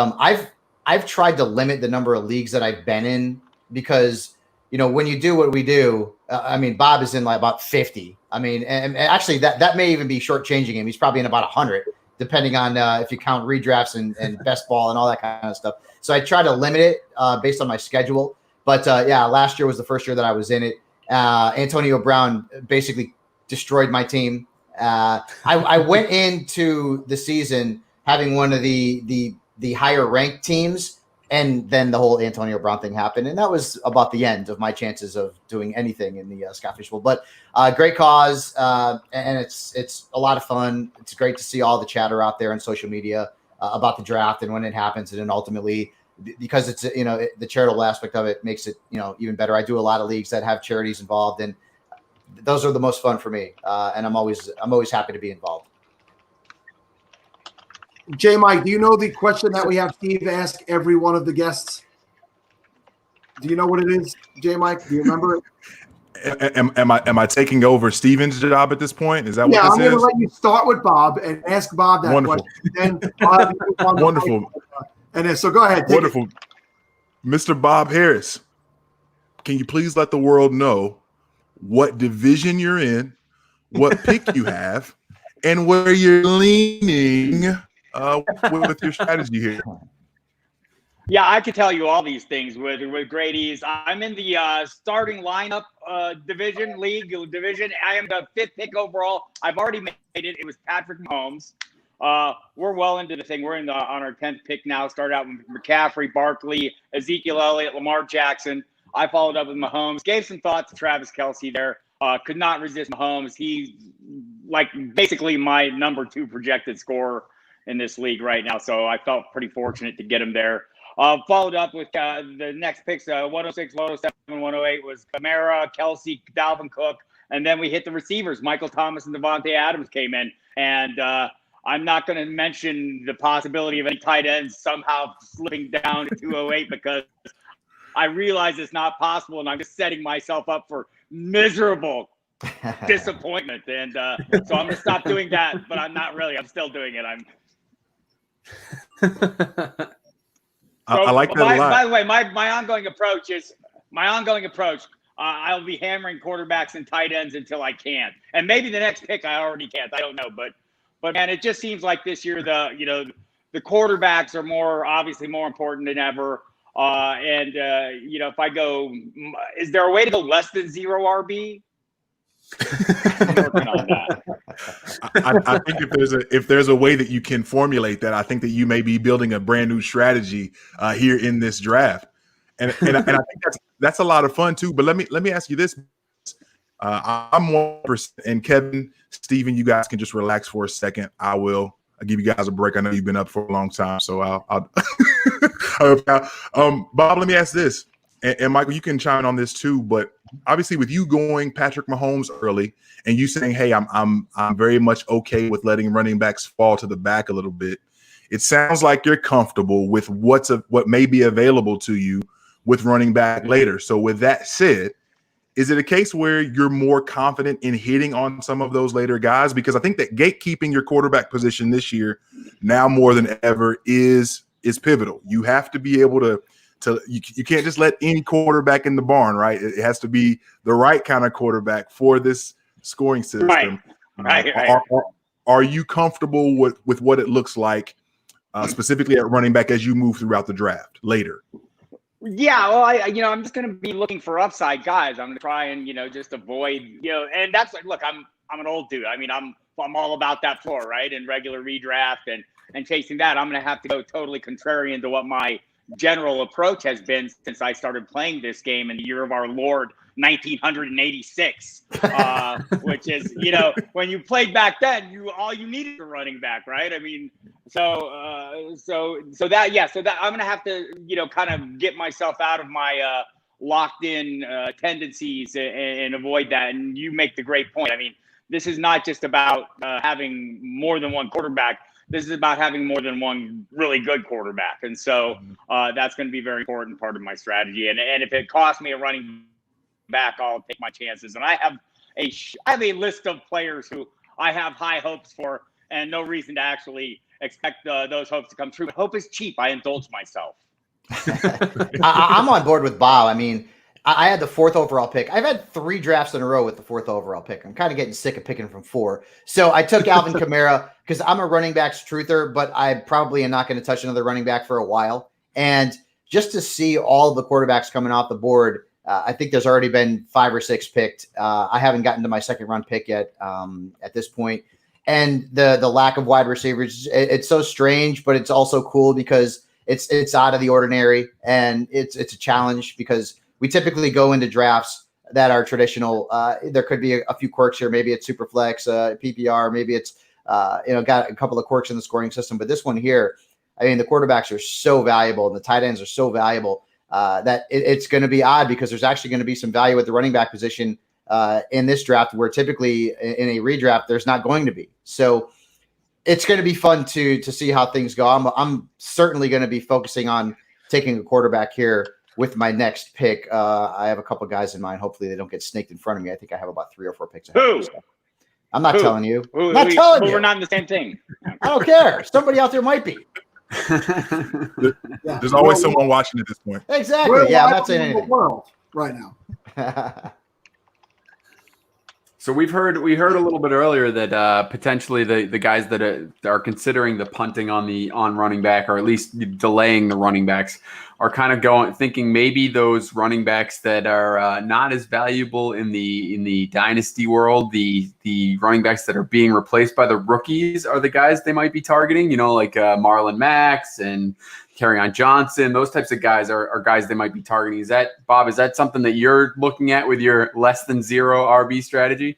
I've tried to limit the number of leagues that I've been in because when you do what we do, Bob is in like about 50. And actually that may even be shortchanging him. He's probably in about 100, depending on if you count redrafts and best ball and all that kind of stuff. So I try to limit it based on my schedule. But last year was the first year that I was in it. Antonio Brown basically destroyed my team. I went into the season having one of the higher ranked teams, and then the whole Antonio Brown thing happened, and that was about the end of my chances of doing anything in the Scott Fish Bowl. But great cause, and it's a lot of fun. It's great to see all the chatter out there on social media about the draft and when it happens, and then ultimately because it's the charitable aspect of it makes it even better. I do a lot of leagues that have charities involved, and those are the most fun for me. And I'm always happy to be involved. J. Mike, do you know the question that we have Steve ask every one of the guests? Do you know what it is, J. Mike? Do you remember it? Am I taking over Steven's job at this point? Is that what this I'm going to is? let you start with Bob and ask Bob that Wonderful. question. Then I'll have you on the Wonderful. mic. And then, so go ahead. Take Wonderful. Mr. Bob Harris, can you please let the world know what division you're in, what pick you have, and where you're leaning with your strategy here? Yeah, I could tell you all these things with great ease. I'm in the starting lineup division. I am the 5th pick overall. I've already made it. It was Patrick Mahomes. We're well into the thing. We're on our 10th pick now. Started out with McCaffrey, Barkley, Ezekiel Elliott, Lamar Jackson. I followed up with Mahomes. Gave some thought to Travis Kelce there. Could not resist Mahomes. He's basically my number 2 projected scorer in this league right now. So I felt pretty fortunate to get him there. Followed up with the next picks, 106, 107, 108 was Kamara, Kelce, Dalvin Cook. And then we hit the receivers. Michael Thomas and Devontae Adams came in. And I'm not going to mention the possibility of any tight ends somehow slipping down to 208 because I realize it's not possible. And I'm just setting myself up for miserable disappointment. And so I'm going to stop doing that. But I'm not really. I'm still doing it. I like that a lot. By the way, my ongoing approach is I'll be hammering quarterbacks and tight ends until I can't, and maybe the next pick I already can't. I don't know, but man, it just seems like this year the quarterbacks are obviously more important than ever. If I go, is there a way to go less than 0 RB? I'm working on that. I think if there's a way that you can formulate that, I think that you may be building a brand new strategy here in this draft, and I think that's a lot of fun too. But let me ask you this: I'm 1%, and Kevin, Steven, you guys can just relax for a second. I'll give you guys a break. I know you've been up for a long time, so I'll Bob, let me ask this, and Michael, you can chime in on this too. But obviously, with you going Patrick Mahomes early, and you saying, "Hey, I'm very much okay with letting running backs fall to the back a little bit," it sounds like you're comfortable with what may be available to you with running back later. So, with that said, is it a case where you're more confident in hitting on some of those later guys? Because I think that gatekeeping your quarterback position this year, now more than ever, is pivotal. You have to be able to you can't just let any quarterback in the barn, right? It has to be the right kind of quarterback for this scoring system. Right. Are you comfortable with what it looks like, specifically at running back as you move throughout the draft later? Yeah, well, I'm just going to be looking for upside guys. I'm going to try and just avoid and that's look, I'm an old dude. I mean, I'm all about that floor, right? And regular redraft and chasing that. I'm going to have to go totally contrarian to what my general approach has been since I started playing this game in the year of our Lord 1986, which is when you played back then, all you needed a running back, right? I mean, so that I'm gonna have to kind of get myself out of my locked in tendencies and avoid that. And you make the great point. I mean, this is not just about having more than one quarterback. This is about having more than one really good quarterback. And so that's going to be a very important part of my strategy. And if it costs me a running back, I'll take my chances. And I have a list of players who I have high hopes for and no reason to actually expect those hopes to come true. But hope is cheap. I indulge myself. I'm on board with Bob. I mean, I had the 4th overall pick. I've had 3 drafts in a row with the 4th overall pick. I'm kind of getting sick of picking from 4. So I took Alvin Kamara because I'm a running backs truther, but I probably am not going to touch another running back for a while. And just to see all the quarterbacks coming off the board, I think there's already been 5 or 6 picked. I haven't gotten to my 2nd round pick yet at this point. And the lack of wide receivers, it's so strange, but it's also cool because it's out of the ordinary and it's a challenge because we typically go into drafts that are traditional. There could be a few quirks here. Maybe it's Superflex, PPR. Maybe it's got a couple of quirks in the scoring system. But this one here, I mean, the quarterbacks are so valuable and the tight ends are so valuable that it's going to be odd because there's actually going to be some value at the running back position in this draft where typically in a redraft there's not going to be. So it's going to be fun to see how things go. I'm certainly going to be focusing on taking a quarterback here with my next pick. I have a couple guys in mind. Hopefully they don't get snaked in front of me. I think I have about 3 or 4 picks. Who? I'm not telling you. Who? Not telling you. We're not in the same thing. I don't care. Somebody out there might be. There's always someone watching at this point. Exactly. We're Yeah, I'm wild not saying in the anything. world right now. So we heard a little bit earlier that potentially the guys that are considering the punting on running back, or at least delaying the running backs, are kind of thinking maybe those running backs that are not as valuable in the dynasty world, the running backs that are being replaced by the rookies, are the guys they might be targeting. You know, like Marlon Max and Kerryon Johnson. Those types of guys are guys they might be targeting. Is that, Bob, is that something that you're looking at with your less than 0 RB strategy?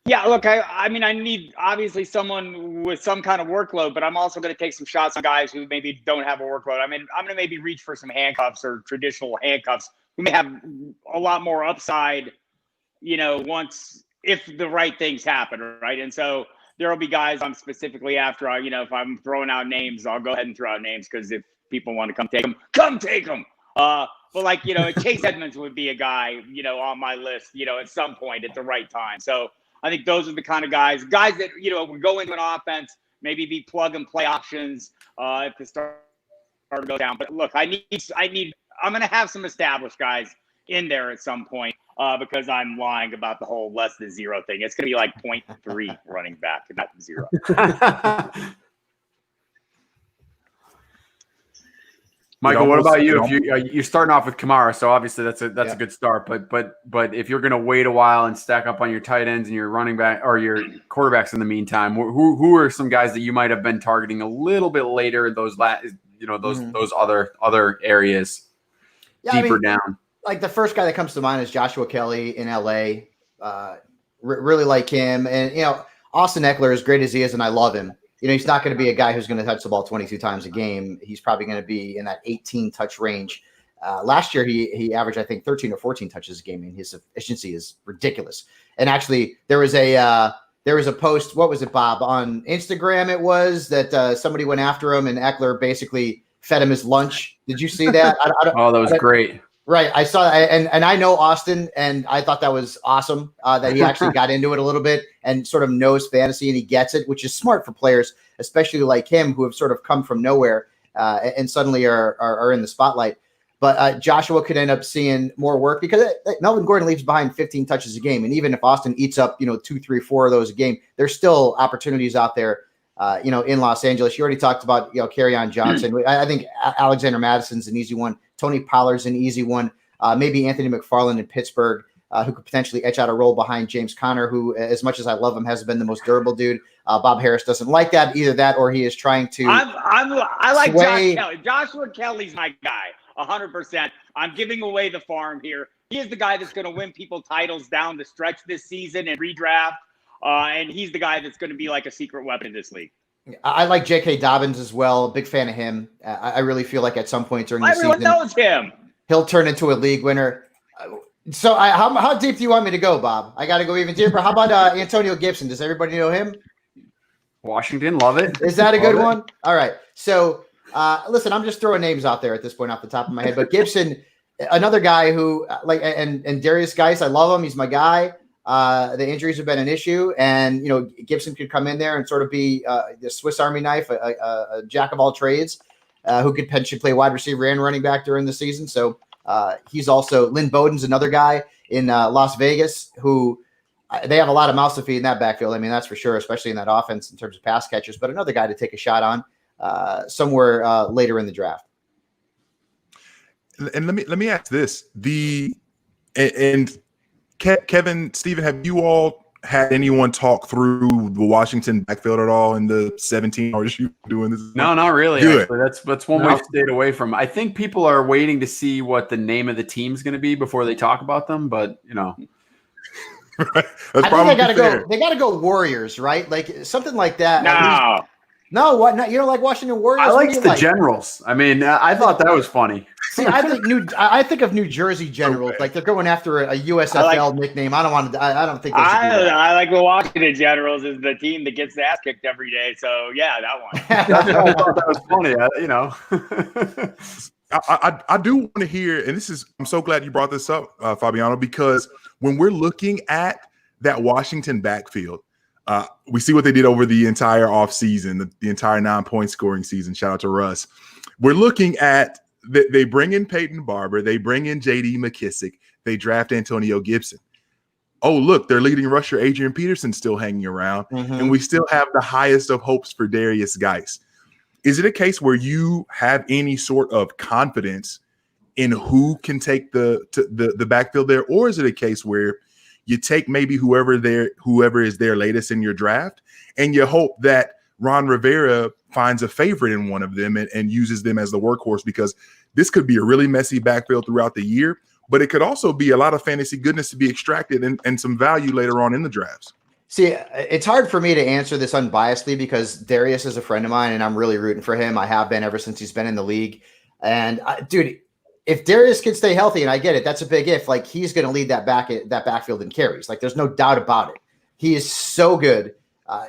Yeah, look, I mean, I need obviously someone with some kind of workload, but I'm also going to take some shots on guys who maybe don't have a workload. I mean, I'm going to maybe reach for some handcuffs or traditional handcuffs who may have a lot more upside, you know, if the right things happen, right? And so there will be guys I'm specifically after. You know, if I'm throwing out names, I'll go ahead and throw out names because if people want to come take them. But like, you know, Chase Edmonds would be a guy, you know, on my list, you know, at some point at the right time. So I think those are the kind of guys that, you know, would go into an offense, maybe be plug and play options if the start to go down. But look, I'm going to have some established guys in there at some point because I'm lying about the whole less than 0 thing. It's going to be like 0.3 running back, not 0. Michael, what about you? If you're starting off with Kamara, so obviously that's a good start. But if you're going to wait a while and stack up on your tight ends and your running back or your quarterbacks in the meantime, who are some guys that you might have been targeting a little bit later? Those other areas deeper down. Like the first guy that comes to mind is Joshua Kelly in LA. Really like him, and you know Austin Eckler, as great as he is, and I love him. You know, he's not going to be a guy who's going to touch the ball 22 times a game. He's probably going to be in that 18 touch range. Last year, he averaged, I think, 13 or 14 touches a game, and his efficiency is ridiculous. And actually, there was a post. What was it, Bob? On Instagram, it was that somebody went after him, and Eckler basically fed him his lunch. Did you see that? That was great. Right. I saw that. And I know Austin, and I thought that was awesome that he actually got into it a little bit and sort of knows fantasy and he gets it, which is smart for players, especially like him who have sort of come from nowhere and suddenly are in the spotlight. But Joshua could end up seeing more work because Melvin Gordon leaves behind 15 touches a game. And even if Austin eats up, 2, 3, 4 of those a game, there's still opportunities out there, in Los Angeles. You already talked about, Kerryon Johnson. I think Alexander Madison's an easy one. Tony Pollard's an easy one. Maybe Anthony McFarland in Pittsburgh, who could potentially etch out a role behind James Conner, who, as much as I love him, hasn't been the most durable dude. Bob Harris doesn't like that. Either that or he is trying to. I like Josh Kelly. Joshua Kelly's my guy, 100%. I'm giving away the farm here. He is the guy that's going to win people titles down the stretch this season and redraft. And he's the guy that's going to be like a secret weapon in this league. I like J.K. Dobbins as well. Big fan of him. I really feel like at some point during the season, everyone knows him. He'll turn into a league winner. So how deep do you want me to go, Bob? I got to go even deeper. How about Antonio Gibson? Does everybody know him? Washington, love it. Is that a good one? All right. So listen, I'm just throwing names out there at this point off the top of my head. But Gibson, another guy who and Darius Geis, I love him. He's my guy. The injuries have been an issue, and Gibson could come in there and sort of be the Swiss Army knife, a jack of all trades, who could potentially play wide receiver and running back during the season. So he's also Lynn Bowden's another guy in Las Vegas who they have a lot of mouths to feed in that backfield. I mean, that's for sure, especially in that offense in terms of pass catchers. But another guy to take a shot on somewhere later in the draft. And let me ask this: Kevin, Steven, have you all had anyone talk through the Washington backfield at all in the 17 hours you've been doing this? No, not really. Good. Actually. That's one we've stayed away from. I think people are waiting to see what the name of the team's going to be before they talk about them. But That's I think probably they gotta fair. go. They gotta go Warriors, right? Like something like that. No. No, what? No, you don't like Washington Warriors? I What like do the you Generals. I mean, I thought that was funny. See, I think of New Jersey Generals like they're going after a USFL nickname. I don't want to. I don't think they should do that. I like the Washington Generals is the team that gets the ass kicked every day. So yeah, that one. That's why I thought that was funny. I do want to hear, and I'm so glad you brought this up, Fabiano, because when we're looking at that Washington backfield, we see what they did over the entire offseason, the entire 9-point scoring season. Shout out to Russ. We're looking at they bring in Peyton Barber, they bring in J.D. McKissick, they draft Antonio Gibson. Oh, look, their leading rusher Adrian Peterson still hanging around, and we still have the highest of hopes for Darius Geis. Is it a case where you have any sort of confidence in who can take the backfield there, or is it a case where you take maybe whoever is there latest in your draft, and you hope that Ron Rivera finds a favorite in one of them and uses them as the workhorse? Because this could be a really messy backfield throughout the year, but it could also be a lot of fantasy goodness to be extracted and some value later on in the drafts. See, it's hard for me to answer this unbiasedly because Darius is a friend of mine and I'm really rooting for him. I have been ever since he's been in the league. And dude, if Darius can stay healthy, and I get it, that's a big if, like he's going to lead that backfield in carries. Like there's no doubt about it. He is so good.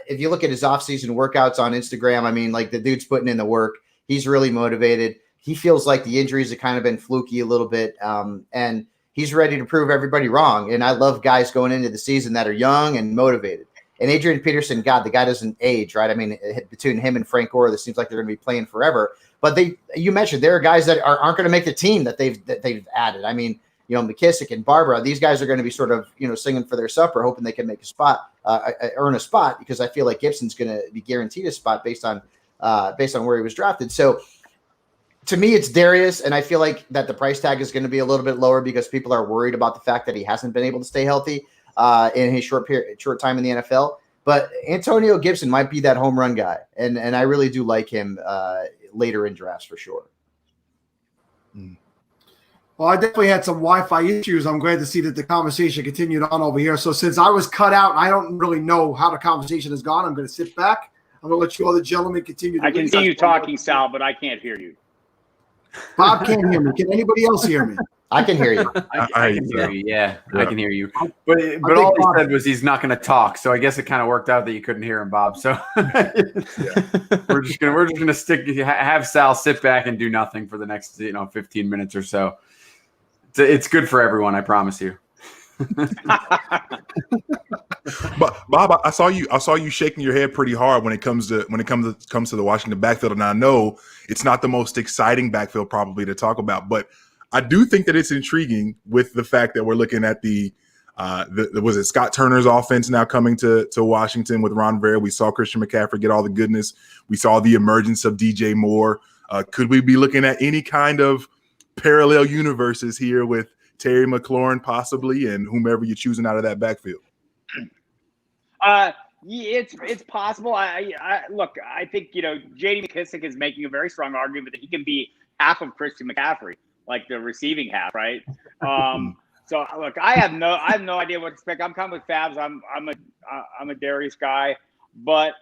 If you look at his offseason workouts on Instagram, I mean, like the dude's putting in the work. He's really motivated. He feels like the injuries have kind of been fluky a little bit. And he's ready to prove everybody wrong. And I love guys going into the season that are young and motivated. And Adrian Peterson, God, the guy doesn't age, right? I mean, between him and Frank Gore, this seems like they're going to be playing forever. But you mentioned there are guys that aren't going to make the team that they've added. I mean, McKissick and Barbara, these guys are going to be sort of, singing for their supper, hoping they can make a spot, earn a spot, because I feel like Gibson's going to be guaranteed a spot based on where he was drafted. So to me, it's Darius, and I feel like that the price tag is going to be a little bit lower because people are worried about the fact that he hasn't been able to stay healthy in his short time in the NFL. But Antonio Gibson might be that home run guy, and I really do like him later in drafts for sure. Well, I definitely had some Wi-Fi issues. I'm glad to see that the conversation continued on over here. So since I was cut out and I don't really know how the conversation has gone, I'm going to sit back. I'm going to let you other gentlemen continue. I can see you talking, Sal, but I can't hear you. Bob can't hear me. Can anybody else hear me? I can hear you. I can hear you. Yeah, I can hear you. But all he said was he's not going to talk. So I guess it kind of worked out that you couldn't hear him, Bob. So we're just gonna have Sal sit back and do nothing for the next 15 minutes or so. It's good for everyone, I promise you. But Bob, I saw you shaking your head pretty hard when it comes to the Washington backfield, and I know it's not the most exciting backfield probably to talk about, but I do think that it's intriguing with the fact that we're looking at the was it Scott Turner's offense now coming to Washington with Ron Rivera. We saw Christian McCaffrey get all the goodness. We saw the emergence of DJ Moore. Could we be looking at any kind of parallel universes here with Terry McLaurin possibly and whomever you're choosing out of that backfield? It's possible. Look, I think J.D. McKissick is making a very strong argument that he can be half of Christian McCaffrey, like the receiving half, right? So look, I have no idea what to expect. I'm kind of with Fabs. I'm a Darius guy, but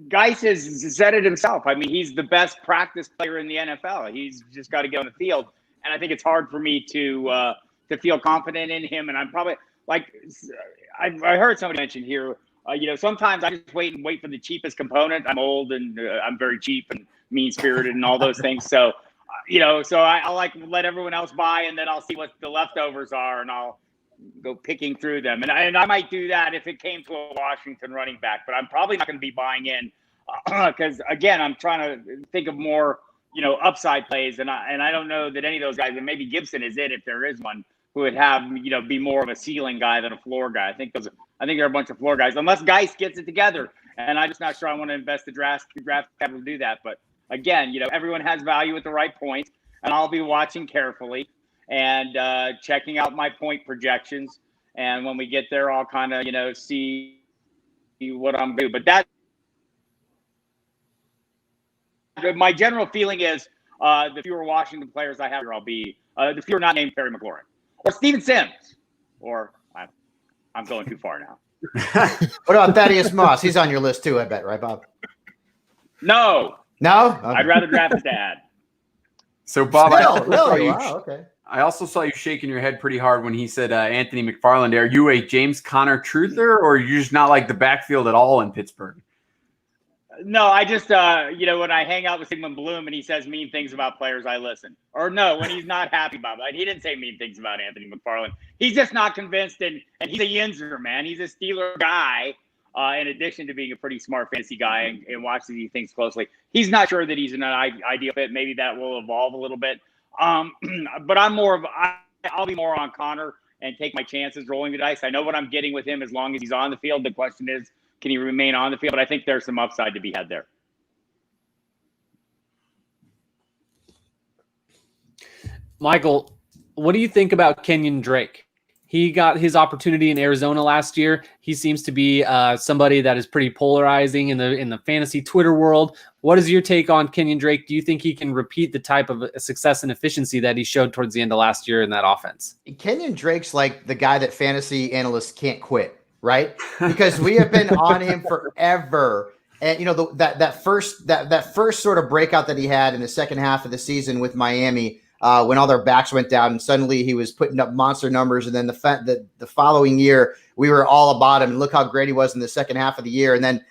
Geis has said it himself. I mean, he's the best practice player in the NFL. He's just got to get on the field, and I think it's hard for me to feel confident in him. And I'm probably like I heard somebody mention here. Sometimes I just wait for the cheapest component. I'm old and I'm very cheap and mean-spirited and all those things. So, so I'll like let everyone else buy, and then I'll see what the leftovers are, and I'll go picking through them. And I might do that if it came to a Washington running back, but I'm probably not going to be buying in because, again, I'm trying to think of more, upside plays. And I don't know that any of those guys, and maybe Gibson is it if there is one, who would have, be more of a ceiling guy than a floor guy. I think they're a bunch of floor guys, unless Geis gets it together. And I'm just not sure I want to invest the draft capital to do that. But again, everyone has value at the right point, and I'll be watching carefully and checking out my point projections. And when we get there, I'll kind of, see what I'm doing. But my general feeling is the fewer Washington players I have here, I'll be the fewer not named Terry McLaurin or Steven Sims, or I'm going too far now. What about Thaddeus Moss? He's on your list too, I bet, right, Bob? No, No, I'd rather draft his dad. So, Bob, Still, really? Wow, okay. I also saw you shaking your head pretty hard when he said Anthony McFarland. Are you a James Conner truther, or are you just not like the backfield at all in Pittsburgh? No, I just, when I hang out with Sigmund Bloom and he says mean things about players, I listen. Or no, when he's not happy about it. He didn't say mean things about Anthony McFarland. He's just not convinced, and he's a Yinzer, man. He's a Steeler guy, in addition to being a pretty smart fantasy guy and watches these things closely. He's not sure that he's an ideal fit. Maybe that will evolve a little bit. But I'll be more on Connor and take my chances rolling the dice. I know what I'm getting with him as long as he's on the field. The question is, can he remain on the field? But I think there's some upside to be had there. Michael, what do you think about Kenyon Drake? He got his opportunity in Arizona last year. He seems to be somebody that is pretty polarizing in the fantasy Twitter world. What is your take on Kenyon Drake? Do you think he can repeat the type of success and efficiency that he showed towards the end of last year in that offense? Kenyon Drake's like the guy that fantasy analysts can't quit, right? Because we have been on him forever. And that first sort of breakout that he had in the second half of the season with Miami, when all their backs went down and suddenly he was putting up monster numbers. And then the following year, we were all about him. And look how great he was in the second half of the year. And then,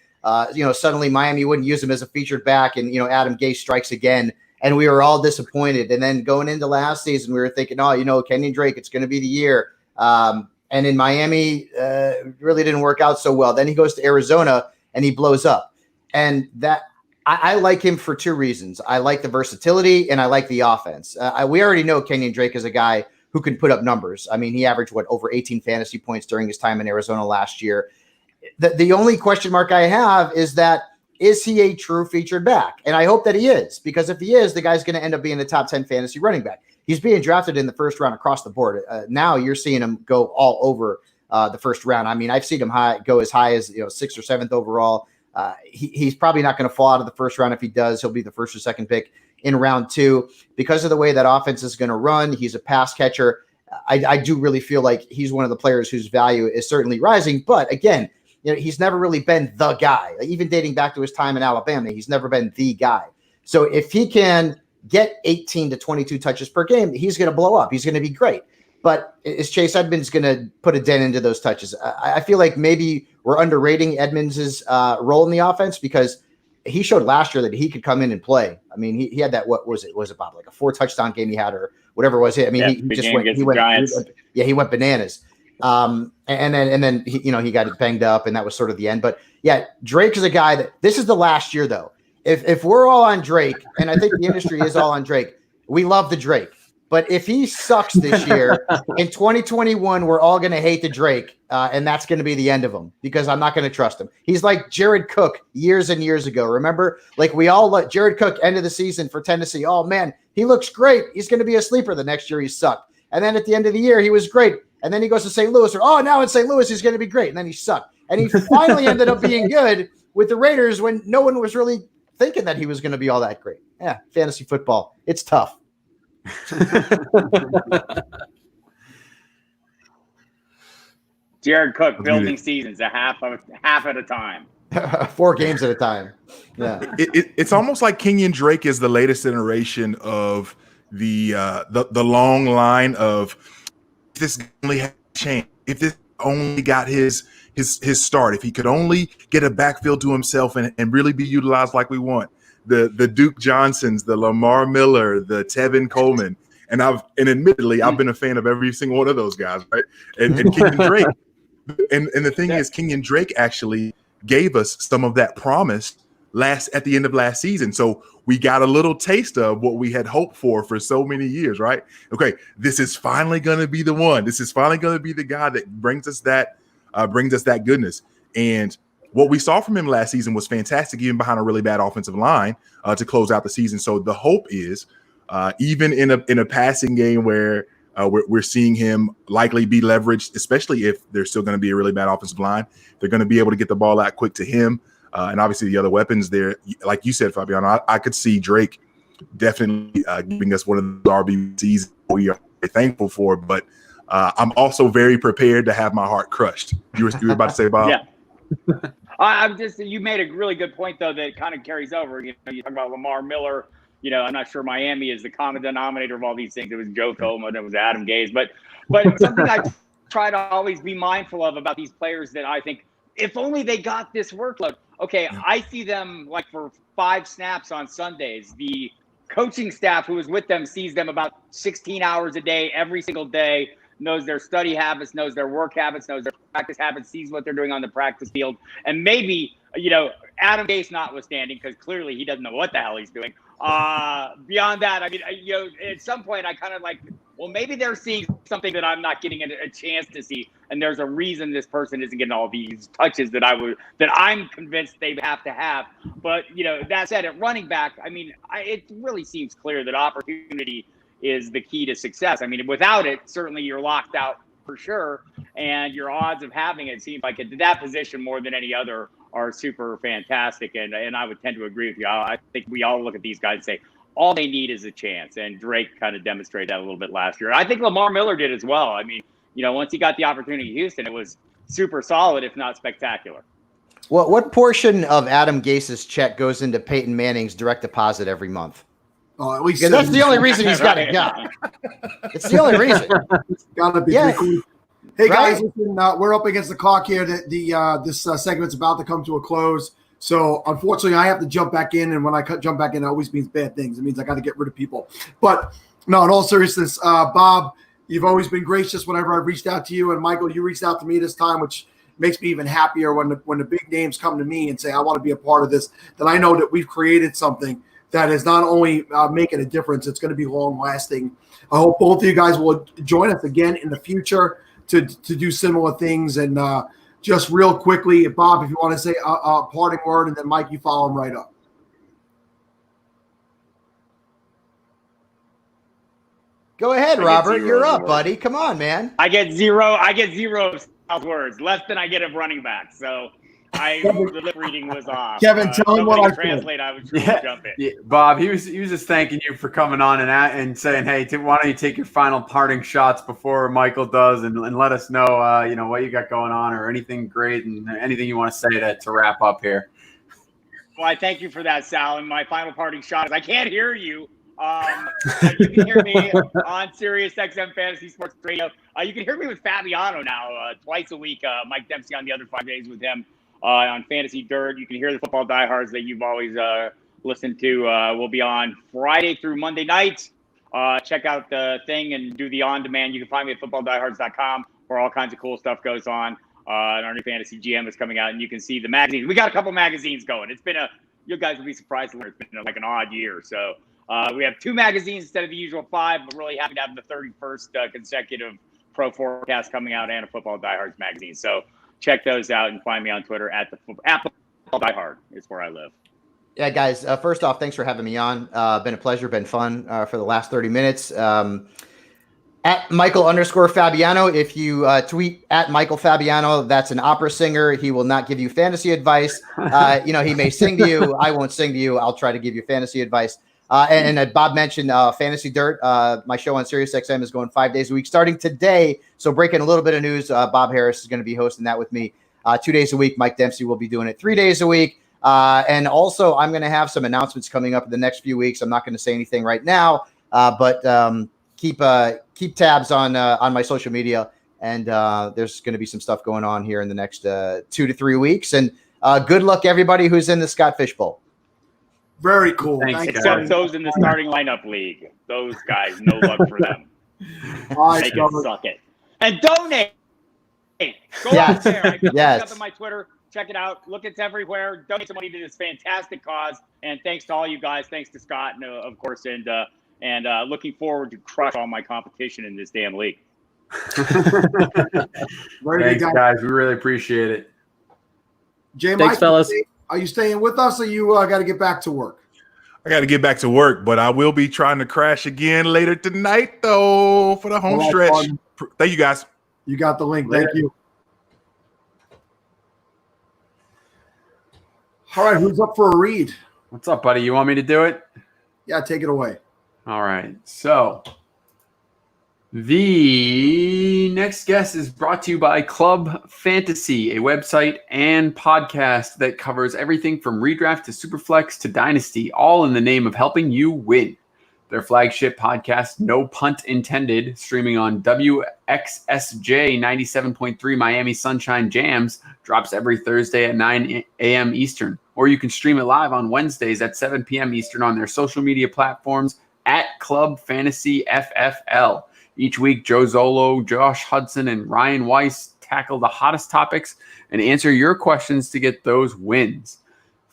suddenly Miami wouldn't use him as a featured back. And, Adam Gase strikes again. And we were all disappointed. And then going into last season, we were thinking, Kenyon Drake, it's going to be the year. And in Miami, really didn't work out so well. Then he goes to Arizona and he blows up. And that I like him for two reasons. I like the versatility and I like the offense. We already know Kenyon Drake is a guy who can put up numbers. I mean, he averaged over 18 fantasy points during his time in Arizona last year. The only question mark I have is he a true featured back? And I hope that he is, because if he is, the guy's going to end up being the top 10 fantasy running back. He's being drafted in the first round across the board. Now you're seeing him go all over the first round. I mean, I've seen him go as high as 6th or 7th overall. He's probably not going to fall out of the first round. If he does, he'll be the first or second pick in round 2 because of the way that offense is going to run. He's a pass catcher. I do really feel like he's one of the players whose value is certainly rising. But again, he's never really been the guy. Even dating back to his time in Alabama, he's never been the guy. So if he can get 18 to 22 touches per game, he's going to blow up. He's going to be great. But is Chase Edmonds going to put a dent into those touches? I feel like maybe we're underrating Edmonds' role in the offense because he showed last year that he could come in and play. I mean, he had that, what was it, Bob? Like a 4-touchdown game he had or whatever it was. I mean, he went bananas. And then he got banged up and that was sort of the end. But yeah, Drake is a guy that this is the last year though. If we're all on Drake, and I think the industry is all on Drake, we love the Drake. But if he sucks this year, in 2021, we're all going to hate the Drake, and that's going to be the end of him because I'm not going to trust him. He's like Jared Cook years and years ago. Remember? Like we all let Jared Cook end of the season for Tennessee. Oh, man, he looks great. He's going to be a sleeper the next year. He sucked. And then at the end of the year, he was great. And then he goes to St. Louis. Now in St. Louis, he's going to be great. And then he sucked. And he finally ended up being good with the Raiders when no one was really thinking that he was going to be all that great. Yeah, fantasy football. It's tough. Jared Cook building seasons a half at a time. 4 games at a time. Yeah. It's almost like Kenyon Drake is the latest iteration of the long line of if this only had a chance, if this only got his start, if he could only get a backfield to himself and really be utilized like we want. The Duke Johnsons, the Lamar Miller, the Tevin Coleman, and admittedly I've been a fan of every single one of those guys, right? And Kenyon Drake, and the thing is, Kenyon Drake actually gave us some of that promise at the end of last season. So we got a little taste of what we had hoped for so many years, right? Okay, this is finally going to be the one. This is finally going to be the guy that brings us that goodness. And what we saw from him last season was fantastic, even behind a really bad offensive line to close out the season. So the hope is, even in a passing game where we're seeing him likely be leveraged, especially if there's still going to be a really bad offensive line, they're going to be able to get the ball out quick to him. And obviously the other weapons there, like you said, Fabiano, I could see Drake definitely giving us one of the RBCs we are thankful for. But I'm also very prepared to have my heart crushed. You were about to say, Bob? Yeah. I'm just, you made a really good point though that kind of carries over. You know, you talk about Lamar Miller. You know, I'm not sure Miami is the common denominator of all these things. It was Joe Thoma, it was Adam Gase, but something I try to always be mindful of about these players that I think if only they got this workload. Okay, I see them like for 5 snaps on Sundays. The coaching staff who is with them sees them about 16 hours a day, every single day, knows their study habits, knows their work habits, knows their practice habits, sees what they're doing on the practice field. And maybe, you know, Adam Gase notwithstanding, because clearly he doesn't know what the hell he's doing. Beyond that, I mean, you know, at some point I kind of like, well, maybe they're seeing something that I'm not getting a chance to see. And there's a reason this person isn't getting all these touches that I'm convinced they have to have. But, you know, that said, at running back, I mean, it really seems clear that opportunity is the key to success. I mean, without it, certainly you're locked out for sure. And your odds of having it seems like at that position more than any other are super fantastic. And I would tend to agree with you. I think we all look at these guys and say, all they need is a chance. And Drake kind of demonstrated that a little bit last year. I think Lamar Miller did as well. I mean, you know, once he got the opportunity in Houston, it was super solid, if not spectacular. What portion of Adam Gase's check goes into Peyton Manning's direct deposit every month? Oh, at least That's the only reason he's got a gun. It's the only reason. Gotta be. Yeah. Cool. Hey guys, Right? listen, we're up against the clock here. This segment's about to come to a close. So unfortunately, I have to jump back in, and when I jump back in, it always means bad things. It means I got to get rid of people. But no, in all seriousness, Bob, you've always been gracious whenever I've reached out to you, and Michael, you reached out to me this time, which makes me even happier when the big names come to me and say I want to be a part of this. That I know that we've created something that is not only making a difference, it's going to be long lasting. I hope both of you guys will join us again in the future to do similar things. And just real quickly, Bob, if you want to say a parting word, and then Mike, you follow him right up. Go ahead, Robert. You're up, buddy. Come on, man. I get zero words, less than I get of running back. So the lip reading was off. Kevin, tell him what I translate. I would jump in. Yeah, Bob, he was just thanking you for coming on and saying, hey, why don't you take your final parting shots before Michael does, and let us know, you know, what you got going on or anything great and anything you want to say to wrap up here. Well, I thank you for that, Sal. And my final parting shot is I can't hear you. You can hear me on Sirius XM Fantasy Sports Radio. You can hear me with Fabiano now twice a week. Mike Dempsey on the other 5 days with him on Fantasy Dirt. You can hear the football diehards that you've always listened to. We'll be on Friday through Monday night. Check out the thing and do the on-demand. You can find me at footballdiehards.com where all kinds of cool stuff goes on. And our new Fantasy GM is coming out, and you can see the magazines. We got a couple magazines going. It's been you guys will be surprised to learn it's been like an odd year. So we have 2 magazines instead of the usual 5, but really happy to have the 31st consecutive Pro Forecast coming out and a Football Diehards magazine. So check those out and find me on Twitter at Football Diehard is where I live. Yeah, guys, first off, thanks for having me on. Been a pleasure, been fun for the last 30 minutes. At Michael_Fabiano, if you tweet at Michael Fabiano, that's an opera singer. He will not give you fantasy advice. You know, he may sing to you. I won't sing to you. I'll try to give you fantasy advice. And Bob mentioned Fantasy Dirt. My show on Sirius XM is going 5 days a week starting today. So breaking a little bit of news, Bob Harris is going to be hosting that with me 2 days a week. Mike Dempsey will be doing it 3 days a week. And also I'm going to have some announcements coming up in the next few weeks. I'm not going to say anything right now, but keep tabs on my social media. And there's going to be some stuff going on here in the next 2 to 3 weeks. And good luck, everybody who's in the Scott Fish Bowl. Very cool. Thanks, Except those in the starting lineup league. Those guys, no luck for them. All right, They can suck it. And donate. Go Yes. out there. I put Yes. up on my Twitter. Check it out. Look, it's everywhere. Donate some money to this fantastic cause. And thanks to all you guys. Thanks to Scott, of course, and looking forward to crush all my competition in this damn league. Thanks, guys. We really appreciate it. J. Thanks, Mike, fellas. Are you staying with us, or you got to get back to work? I got to get back to work, but I will be trying to crash again later tonight, though, for the home Well, stretch. fun. Thank you, guys. You got the link. Thank you. All right, who's up for a read? What's up, buddy? You want me to do it? Yeah, take it away. All right. So The next guest is brought to you by Club Fantasy, a website and podcast that covers everything from redraft to superflex to dynasty, all in the name of helping you win. Their flagship podcast, No Punt Intended, streaming on WXSJ 97.3 Miami Sunshine Jams, drops every Thursday at 9 a.m. Eastern. Or you can stream it live on Wednesdays at 7 p.m. Eastern on their social media platforms at Club Fantasy FFL. Each week, Joe Zolo, Josh Hudson, and Ryan Weiss tackle the hottest topics and answer your questions to get those wins.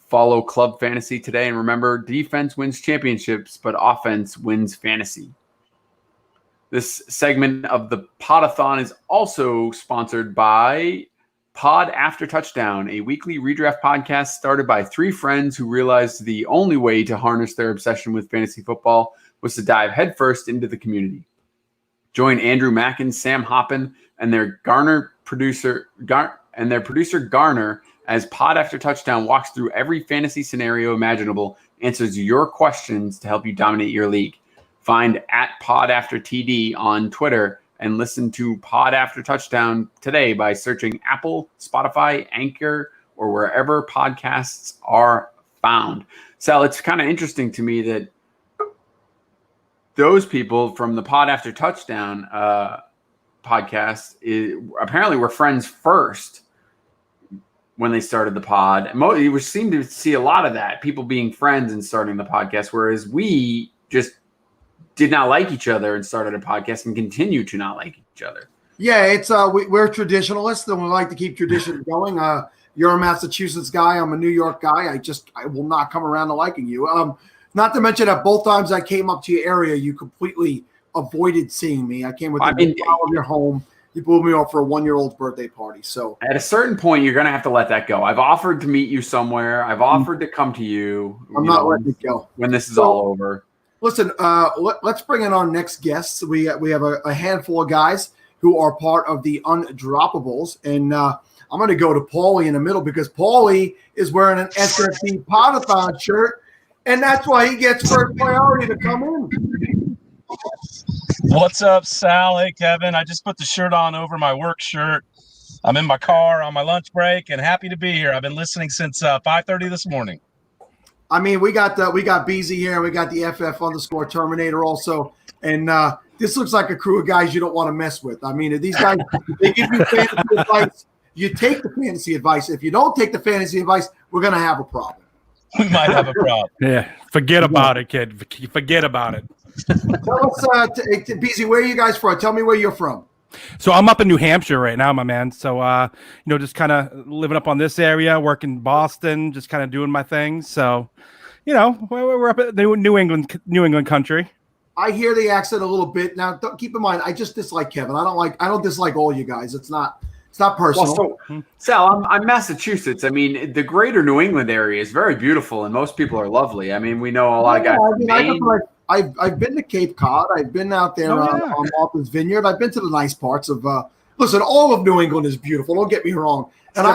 Follow Club Fantasy today, and remember, defense wins championships, but offense wins fantasy. This segment of the Podathon is also sponsored by Pod After Touchdown, a weekly redraft podcast started by three friends who realized the only way to harness their obsession with fantasy football was to dive headfirst into the community. Join Andrew Mackin, Sam Hoppin, and their producer Garner as Pod After Touchdown walks through every fantasy scenario imaginable, answers your questions to help you dominate your league. Find at Pod After TD on Twitter and listen to Pod After Touchdown today by searching Apple, Spotify, Anchor, or wherever podcasts are found. Sal, it's kind of interesting to me that those people from the Pod After Touchdown podcast apparently were friends first when they started the pod. You seem to see a lot of that, people being friends and starting the podcast, whereas we just did not like each other and started a podcast and continue to not like each other. Yeah, it's we're traditionalists and we like to keep tradition going. You're a Massachusetts guy. I'm a New York guy. I will not come around to liking you. Not to mention that both times I came up to your area, you completely avoided seeing me. I came with the file of your home. You blew me off for a 1-year-old's birthday party. So at a certain point, you're going to have to let that go. I've offered to meet you somewhere. I've offered to come to you. I'm not letting it go when this is all over. Listen, let's bring in our next guests. We have a handful of guys who are part of the Undroppables, and I'm going to go to Paulie in the middle because Paulie is wearing an SFC Podathon shirt. And that's why he gets first priority to come in. What's up, Sal? Hey, Kevin. I just put the shirt on over my work shirt. I'm in my car on my lunch break and happy to be here. I've been listening since 5:30 this morning. I mean, we got Beezy here, and we got the FF_ Terminator also. And this looks like a crew of guys you don't want to mess with. I mean, these guys, they give you fantasy advice. You take the fantasy advice. If you don't take the fantasy advice, we're going to have a problem. We might have a problem. Yeah, forget about it, kid. Forget about it. Tell us, Beezy, where are you guys from? Tell me where you're from. So I'm up in New Hampshire right now, my man. So, just kind of living up on this area, working in Boston, just kind of doing my thing. So, we're up at New England country. I hear the accent a little bit. Now, keep in mind, I just dislike Kevin. I don't dislike all you guys. It's not personal. Well, Sal, I'm Massachusetts. I mean, the greater New England area is very beautiful, and most people are lovely. I mean, we know a lot of guys. I've been to Cape Cod. I've been out there on Martha's Vineyard. I've been to the nice parts of. Listen, all of New England is beautiful. Don't get me wrong. And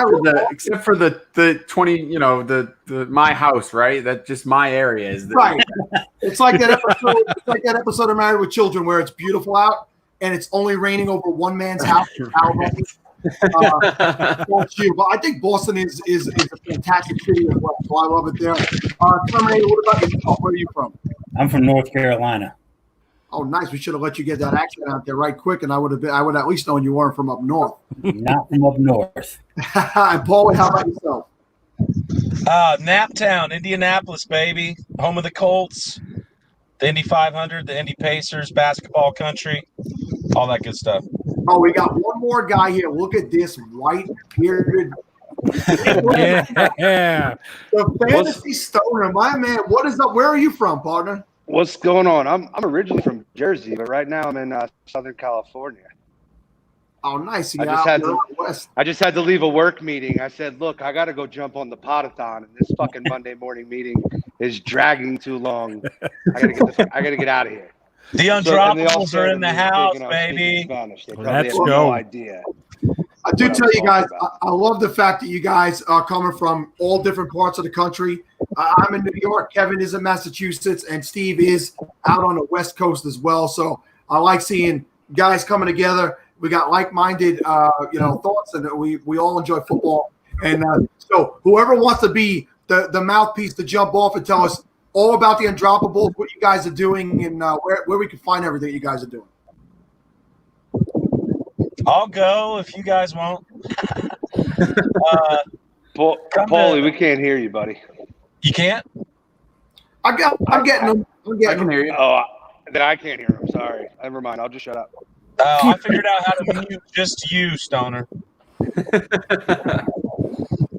except for the 20, the my house, right? That just my area is right. It's like that episode. It's like that episode of Married with Children where it's beautiful out and it's only raining over one man's house. That's you. But I think Boston is a fantastic city as well. So I love it there. Terminator, what about you? Where are you from? I'm from North Carolina. Oh, nice. We should have let you get that accent out there right quick, and I would at least known you weren't from up north. Not from up north. And Paul, how about yourself? Naptown, Indianapolis, baby. Home of the Colts, the Indy 500, the Indy Pacers, basketball country, all that good stuff. Oh, we got one more guy here. Look at this white bearded. Yeah. The fantasy stoner, my man. What is up? Where are you from, partner? What's going on? I'm originally from Jersey, but right now I'm in Southern California. Oh, nice. I just had to leave a work meeting. I said, look, I got to go jump on the Podathon, and this fucking Monday morning meeting is dragging too long. I gotta get out of here. The Undroppables are in the house, baby. Let's go. No idea. I do tell you guys, I love the fact that you guys are coming from all different parts of the country. I'm in New York. Kevin is in Massachusetts, and Steve is out on the West Coast as well. So I like seeing guys coming together. We got like-minded, thoughts, and we all enjoy football. And so whoever wants to be the mouthpiece to jump off and tell us all about the Undroppables, what you guys are doing, and where we can find everything you guys are doing. I'll go if you guys won't. Paulie, we can't hear you, buddy. You can't? I'm getting them. I can hear you. Oh, then I can't hear him. Sorry. Never mind. I'll just shut up. I figured out how to mute just you, Stoner.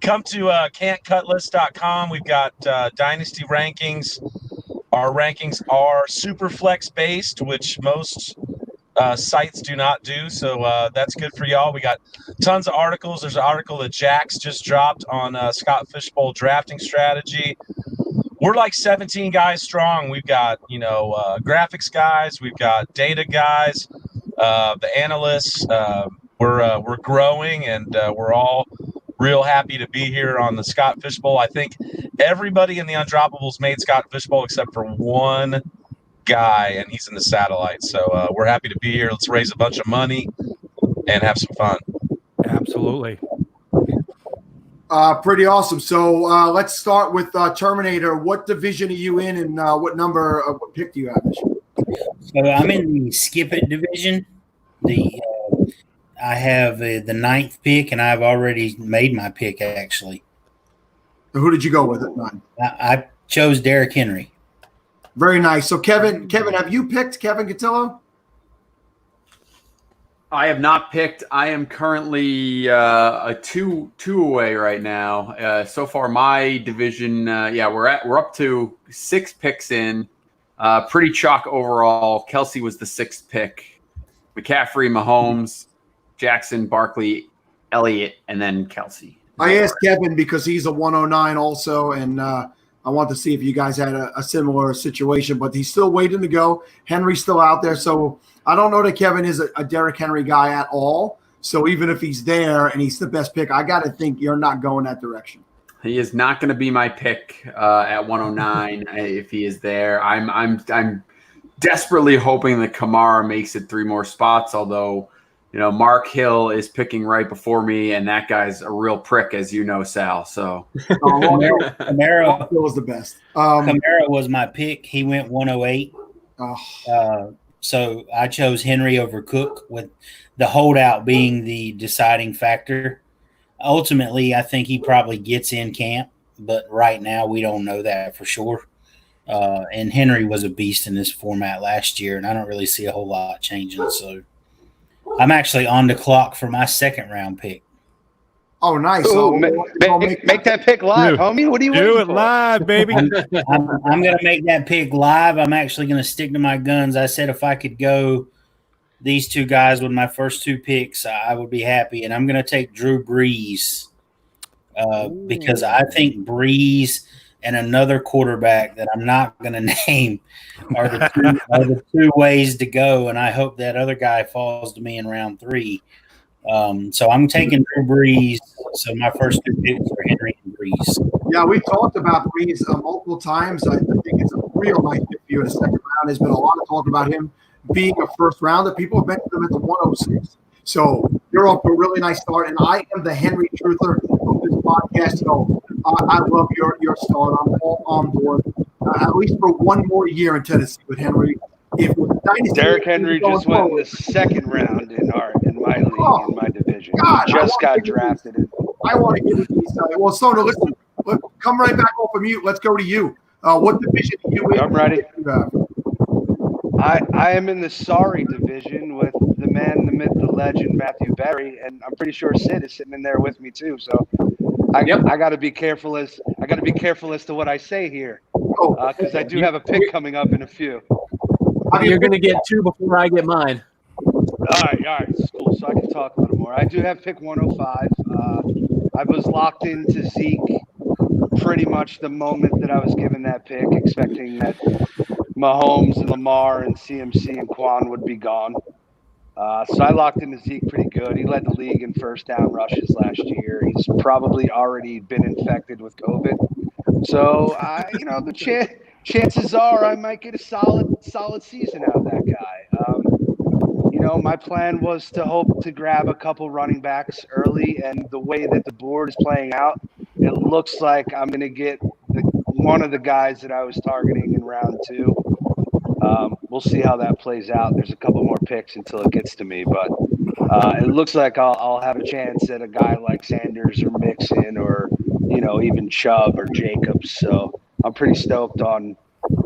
Come to can'tcutlist.com. We've got dynasty rankings. Our rankings are super flex based, which most sites do not do. So that's good for y'all. We got tons of articles. There's an article that Jax just dropped on Scott Fishbowl drafting strategy. We're like 17 guys strong. We've got, graphics guys. We've got data guys, the analysts. We're growing, and we're all real happy to be here on the Scott Fishbowl. I think everybody in the Undroppables made Scott Fishbowl except for one guy, and he's in the satellite. So we're happy to be here. Let's raise a bunch of money and have some fun. Absolutely. Pretty awesome. So let's start with Terminator. What division are you in, and what pick do you have this year? So I'm in the Skip It division. I have the 9th pick, and I've already made my pick, actually. So who did you go with at 9? I chose Derrick Henry. Very nice. So Kevin, have you picked Kevin Cotillo? I have not picked. I am currently a two away right now. So far, my division, we're up to 6 picks in. Pretty chalk overall. Kelsey was the 6th pick. McCaffrey, Mahomes, Jackson, Barkley, Elliott, and then Kelsey. I asked Kevin because he's a 109 also, and I want to see if you guys had a similar situation, but he's still waiting to go. Henry's still out there, so I don't know that Kevin is a Derrick Henry guy at all. So even if he's there and he's the best pick, I got to think you're not going that direction. He is not going to be my pick at 109 if he is there. I'm desperately hoping that Kamara makes it 3 more spots, although Mark Hill is picking right before me, and that guy's a real prick, as you know, Sal. So Kamara was the best. Kamara was my pick. He went 108. So I chose Henry over Cook, with the holdout being the deciding factor. Ultimately, I think he probably gets in camp, but right now we don't know that for sure. And Henry was a beast in this format last year, and I don't really see a whole lot changing. So I'm actually on the clock for my 2nd round pick. Oh, nice. Ooh, make that pick live, homie. What are you do waiting it for? live, baby? I'm going to make that pick live. I'm actually going to stick to my guns. I said if I could go these 2 guys with my first 2 picks, I would be happy. And I'm going to take Drew Brees because I think Brees and another quarterback that I'm not going to name are the two ways to go. And I hope that other guy falls to me in round 3. So I'm taking Drew Brees. So my first 2 picks are Henry and Brees. Yeah, we talked about Brees multiple times. I think it's a real nice pick for you in the 2nd round. There's been a lot of talk about him being a 1st rounder. People have mentioned him at the 106. So you're off to a really nice start. And I am the Henry truther of this podcast. So I love your start. I'm all on board, at least for 1 more year in Tennessee with Henry. If Derrick Henry just went in the 2nd round in my league, in my division. God, He just got drafted. I want to give it these. Well, Sono, listen, come right back off of mute. Let's go to you. What division are you in? I'm ready. I am in the sorry division with the man, the myth, the legend, Matthew Berry, and I'm pretty sure Sid is sitting in there with me too. So I got to be careful as to what I say here, because I do have a pick coming up in a few. You're going to get 2 before I get mine. All right, it's cool. So I can talk a little more. I do have pick 105. I was locked into Zeke pretty much the moment that I was given that pick, expecting that Mahomes and Lamar and CMC and Quan would be gone. So I locked into Zeke pretty good. He led the league in 1st down rushes last year. He's probably already been infected with COVID. So, the chances are I might get a solid season out of that guy. my plan was to hope to grab a couple running backs early, and the way that the board is playing out, it looks like I'm going to get one of the guys that I was targeting in round 2. We'll see how that plays out. There's a couple more picks until it gets to me, but it looks like I'll have a chance at a guy like Sanders or Mixon or, even Chubb or Jacobs. So I'm pretty stoked on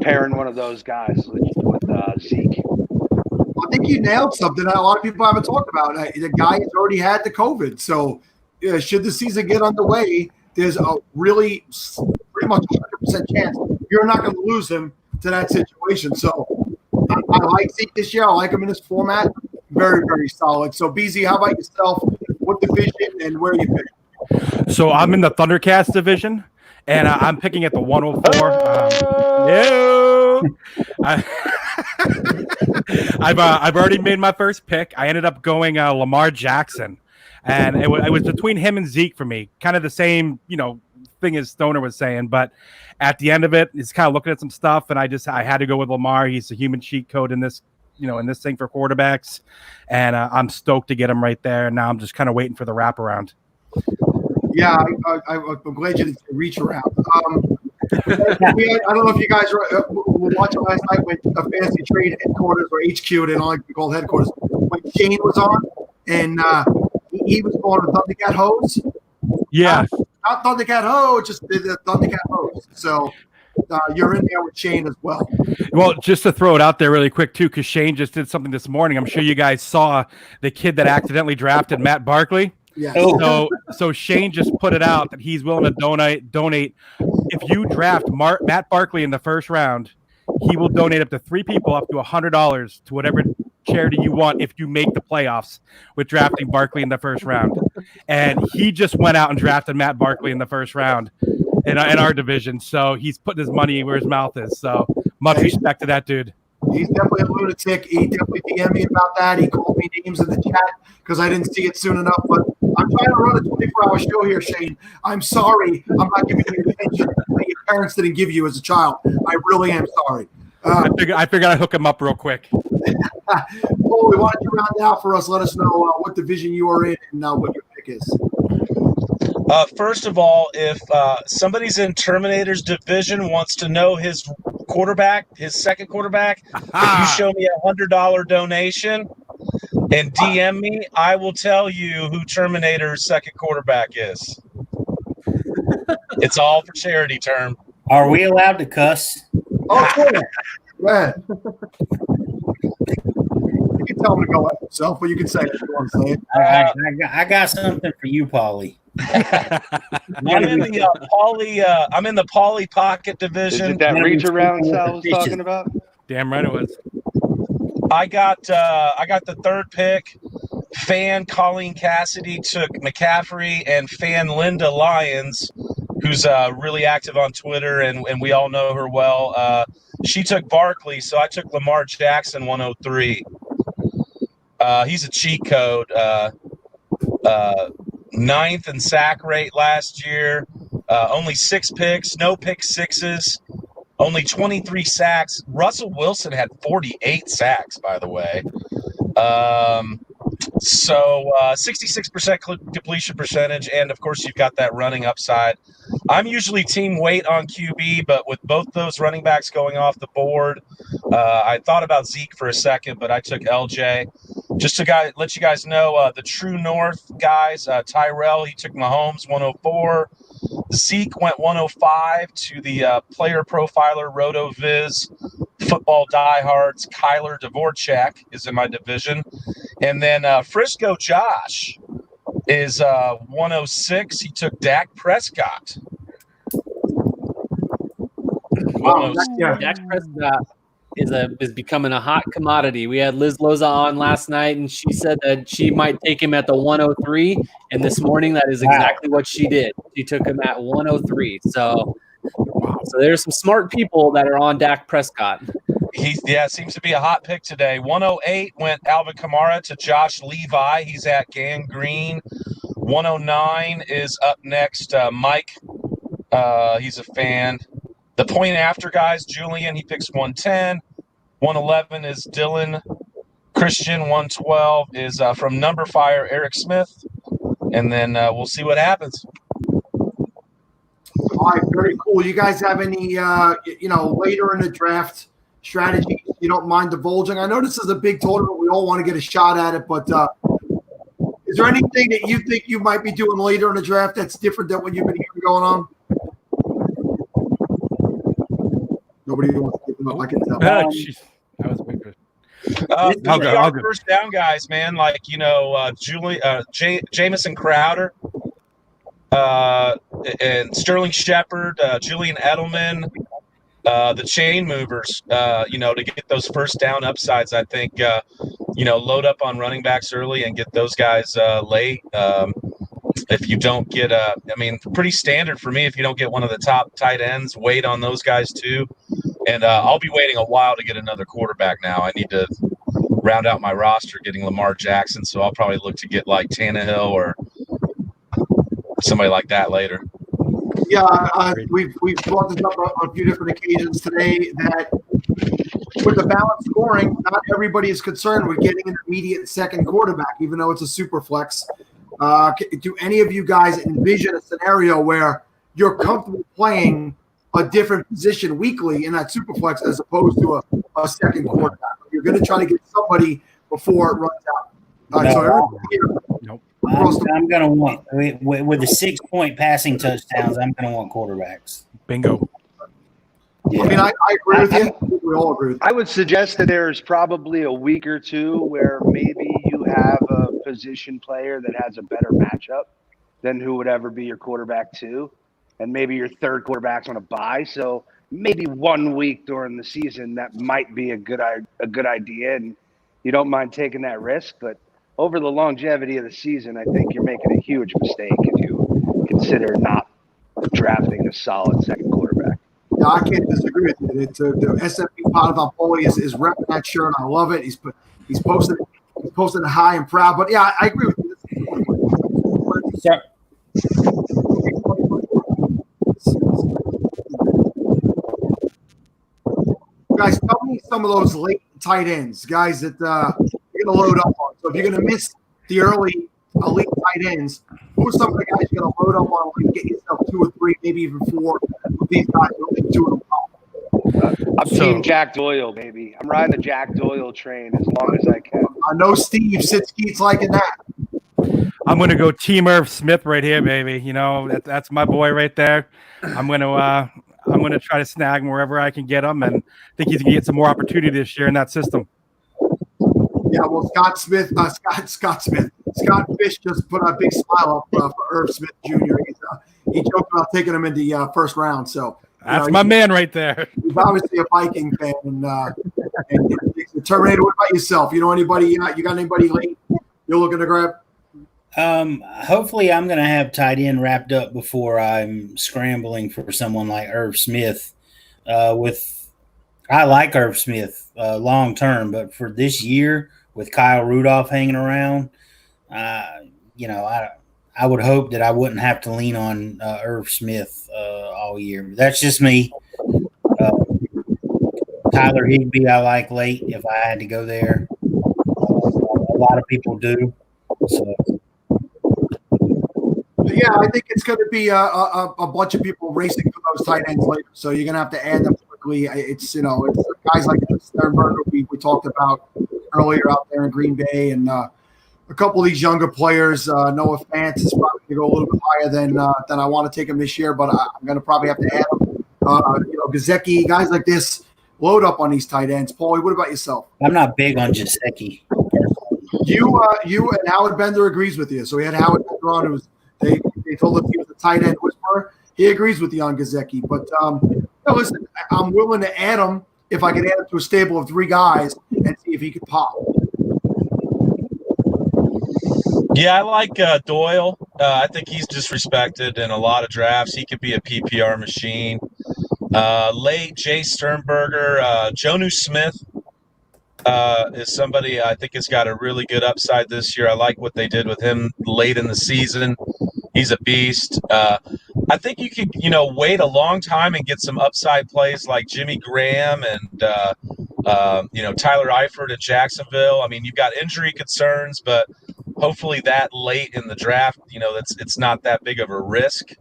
pairing one of those guys with Zeke. I think you nailed something that a lot of people haven't talked about. The guy has already had the COVID. So should the season get underway, there's a really pretty much 100% chance you're not going to lose him to that situation. So I like Zeke this year. I like him in this format. Very, very solid. So, BZ, how about yourself? What division and where are you picking? So I'm in the Thundercats division, and I'm picking at the 104. I've already made my first pick. I ended up going Lamar Jackson, and it was between him and Zeke for me. Kind of the same, thing as Stoner was saying, but at the end of it, it's kind of looking at some stuff, and I had to go with Lamar. He's a human cheat code in this. In this thing for quarterbacks, and I'm stoked to get him right there. And now I'm just kind of waiting for the wraparound. Yeah, I'm glad you didn't reach around. I don't know if you guys were watching last night when a Fantasy Trade headquarters or HQ, they don't like to be called headquarters, when Shane was on, and he was calling the Thundercat hose. Yeah. Not Thundercat hose, just the Thundercat hose. So you're in there with Shane as well. Well, just to throw it out there really quick, too, because Shane just did something this morning. I'm sure you guys saw the kid that accidentally drafted Matt Barkley. Yeah. So Shane just put it out that he's willing to donate. If you draft Matt Barkley in the first round, he will donate up to 3 people up to $100 to whatever charity you want if you make the playoffs with drafting Barkley in the first round. And he just went out and drafted Matt Barkley in the first round in our division. So he's putting his money where his mouth is. So much respect to that dude. He's definitely a lunatic. He definitely DM'd me about that. He called me names in the chat because I didn't see it soon enough. But I'm trying to run a 24-hour show here, Shane. I'm sorry I'm not giving you the attention that your parents didn't give you as a child. I really am sorry. I figured I'd hook him up real quick. Paul, we wanted you round out for us. Let us know what division you are in and what your pick is. First of all, if somebody's in Terminator's division wants to know his quarterback, his second quarterback, if you show me a $100 donation and DM me, I will tell you who Terminator's second quarterback is. It's all for charity, term. Are we allowed to cuss? Oh, cool. Go ahead. You can tell him to go at himself, but you can say it if you want to say it. I got something for you, Paulie. I'm in the Paulie Pocket division. Is it that reach around Sal was talking about? Damn right it was. I got the third pick. Fan Colleen Cassidy took McCaffrey, and fan Linda Lyons, who's really active on Twitter, and we all know her well. She took Barkley, so I took Lamar Jackson 103. He's a cheat code. 9th in sack rate last year. Only 6 picks, no pick sixes, only 23 sacks. Russell Wilson had 48 sacks, by the way. So 66% completion percentage, and of course you've got that running upside. I'm usually team weight on QB, but with both those running backs going off the board, I thought about Zeke for a second, but I took LJ. Just to let you guys know, the True North guys, Tyrell, he took Mahomes 104. Zeke went 105 to the player profiler RotoViz football diehards. Kyler Dvorak is in my division. And then Frisco Josh is 106. He took Dak Prescott. Wow, Dak Prescott is becoming a hot commodity. We had Liz Loza on last night, and she said that she might take him at the 103. And this morning, that is exactly what she did. She took him at 103. So there's some smart people that are on Dak Prescott. Seems to be a hot pick today. 108 went Alvin Kamara to Josh Levi. He's at Gang Green. 109 is up next. Mike, he's a fan. The point after guys, Julian, he picks 110. 111 is Dylan Christian 112 is from Number Fire Eric Smith, and then we'll see what happens. All right, very cool. You guys have any, later in the draft strategy you don't mind divulging? I know this is a big tournament. We all want to get a shot at it, but is there anything that you think you might be doing later in the draft that's different than what you've been hearing going on? Nobody wants to give them up. I can tell. That was big. I'll go. First down guys, man, like Jamison Crowder, and Sterling Shepard, Julian Edelman, the chain movers. To get those first down upsides, I think load up on running backs early and get those guys late. If you don't get pretty standard for me. If you don't get one of the top tight ends, wait on those guys too. And I'll be waiting a while to get another quarterback now. I need to round out my roster getting Lamar Jackson, so I'll probably look to get like Tannehill or somebody like that later. Yeah, we've brought this up on a few different occasions today that with the balanced scoring, not everybody is concerned with getting an immediate second quarterback, even though it's a super flex. Do any of you guys envision a scenario where you're comfortable playing a different position weekly in that super flex as opposed to a second quarterback? You're going to try to get somebody before it runs out. Nope. I'm going to want with the 6-point passing touchdowns. I'm going to want quarterbacks. Bingo. Yeah. I mean, I agree with you. We all agree with you. I would suggest that there's probably a week or two where maybe you have a position player that has a better matchup than who would ever be your quarterback too. And maybe your third quarterback's on a bye. So maybe 1 week during the season, that might be a good idea. And you don't mind taking that risk. But over the longevity of the season, I think you're making a huge mistake if you consider not drafting a solid second quarterback. Yeah, I can't disagree with you. The SMP Potiphon Poli is repping that shirt. I love it. He's posted it high and proud. But yeah, I agree with you. Sure. Guys, tell me some of those late tight ends, guys, that you're going to load up on. So if you're going to miss the early elite tight ends, who are some of the guys you're going to load up on and get yourself 2 or 3, maybe even 4 of these guys? I'm team Jack Doyle, baby. I'm riding the Jack Doyle train as long as I can. I know Steve Sitske's liking that. I'm going to go Team Irv Smith right here, baby. That's my boy right there. I'm going to try to snag him wherever I can get him, and I think he's going to get some more opportunity this year in that system. Yeah, well, Scott Fish just put a big smile up for Irv Smith Jr. He joked about taking him in the first round. So that's my man right there. He's obviously a Viking fan, and Terminator. What about yourself? You know anybody? You got anybody late you're looking to grab? Hopefully I'm going to have tight end wrapped up before I'm scrambling for someone like Irv Smith. I like Irv Smith long term, but for this year with Kyle Rudolph hanging around, I would hope that I wouldn't have to lean on Irv Smith all year. That's just me. Tyler Higbee I like late if I had to go there. A lot of people do. So. Yeah, I think it's going to be a bunch of people racing for those tight ends later. So you're going to have to add them quickly. It's guys like Sternberger we talked about earlier out there in Green Bay, and a couple of these younger players. Noah Fant is probably going to go a little bit higher than I want to take him this year, but I'm going to probably have to add him. Gesicki, guys like this, load up on these tight ends. Paulie, what about yourself? I'm not big on Gesicki. You and Howard Bender agrees with you. So we had Howard Bender on. They told him he was a tight end whisperer. He agrees with you on Gesicki. But listen, I'm willing to add him if I can add him to a stable of 3 guys and see if he could pop. Yeah, I like Doyle. I think he's disrespected in a lot of drafts. He could be a PPR machine. Late, Jay Sternberger. Jonnu Smith is somebody I think has got a really good upside this year. I like what they did with him late in the season. He's a beast. I think you could, wait a long time and get some upside plays like Jimmy Graham and Tyler Eifert at Jacksonville. I mean, you've got injury concerns, but hopefully that late in the draft, it's not that big of a risk.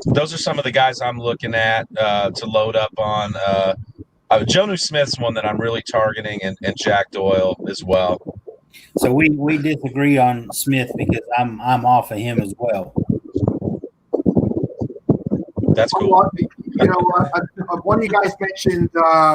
Those are some of the guys I'm looking at to load up on. Jonnu Smith's one that I'm really targeting, and Jack Doyle as well. So we disagree on Smith because I'm off of him as well. That's cool. One of you guys mentioned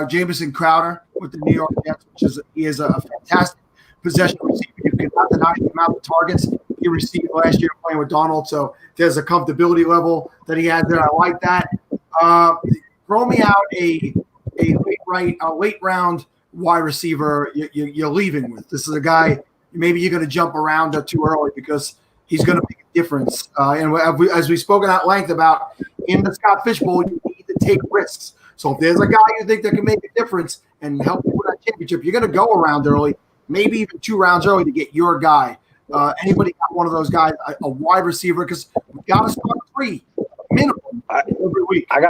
Jamison Crowder with the New York Jets, he is a fantastic possession receiver. You cannot deny the amount of targets he received last year playing with Donald. So there's a comfortability level that he has there. I like that. Throw me out a late round wide receiver you're leaving with. This is a guy maybe you're going to jump around too early because he's going to make a difference. And as we've spoken at length about in the Scott Fishbowl, you need to take risks. So if there's a guy you think that can make a difference and help you win that championship, you're going to go around early, maybe even 2 rounds early to get your guy. Anybody got one of those guys, a wide receiver? Because we got to start 3 minimum every week. I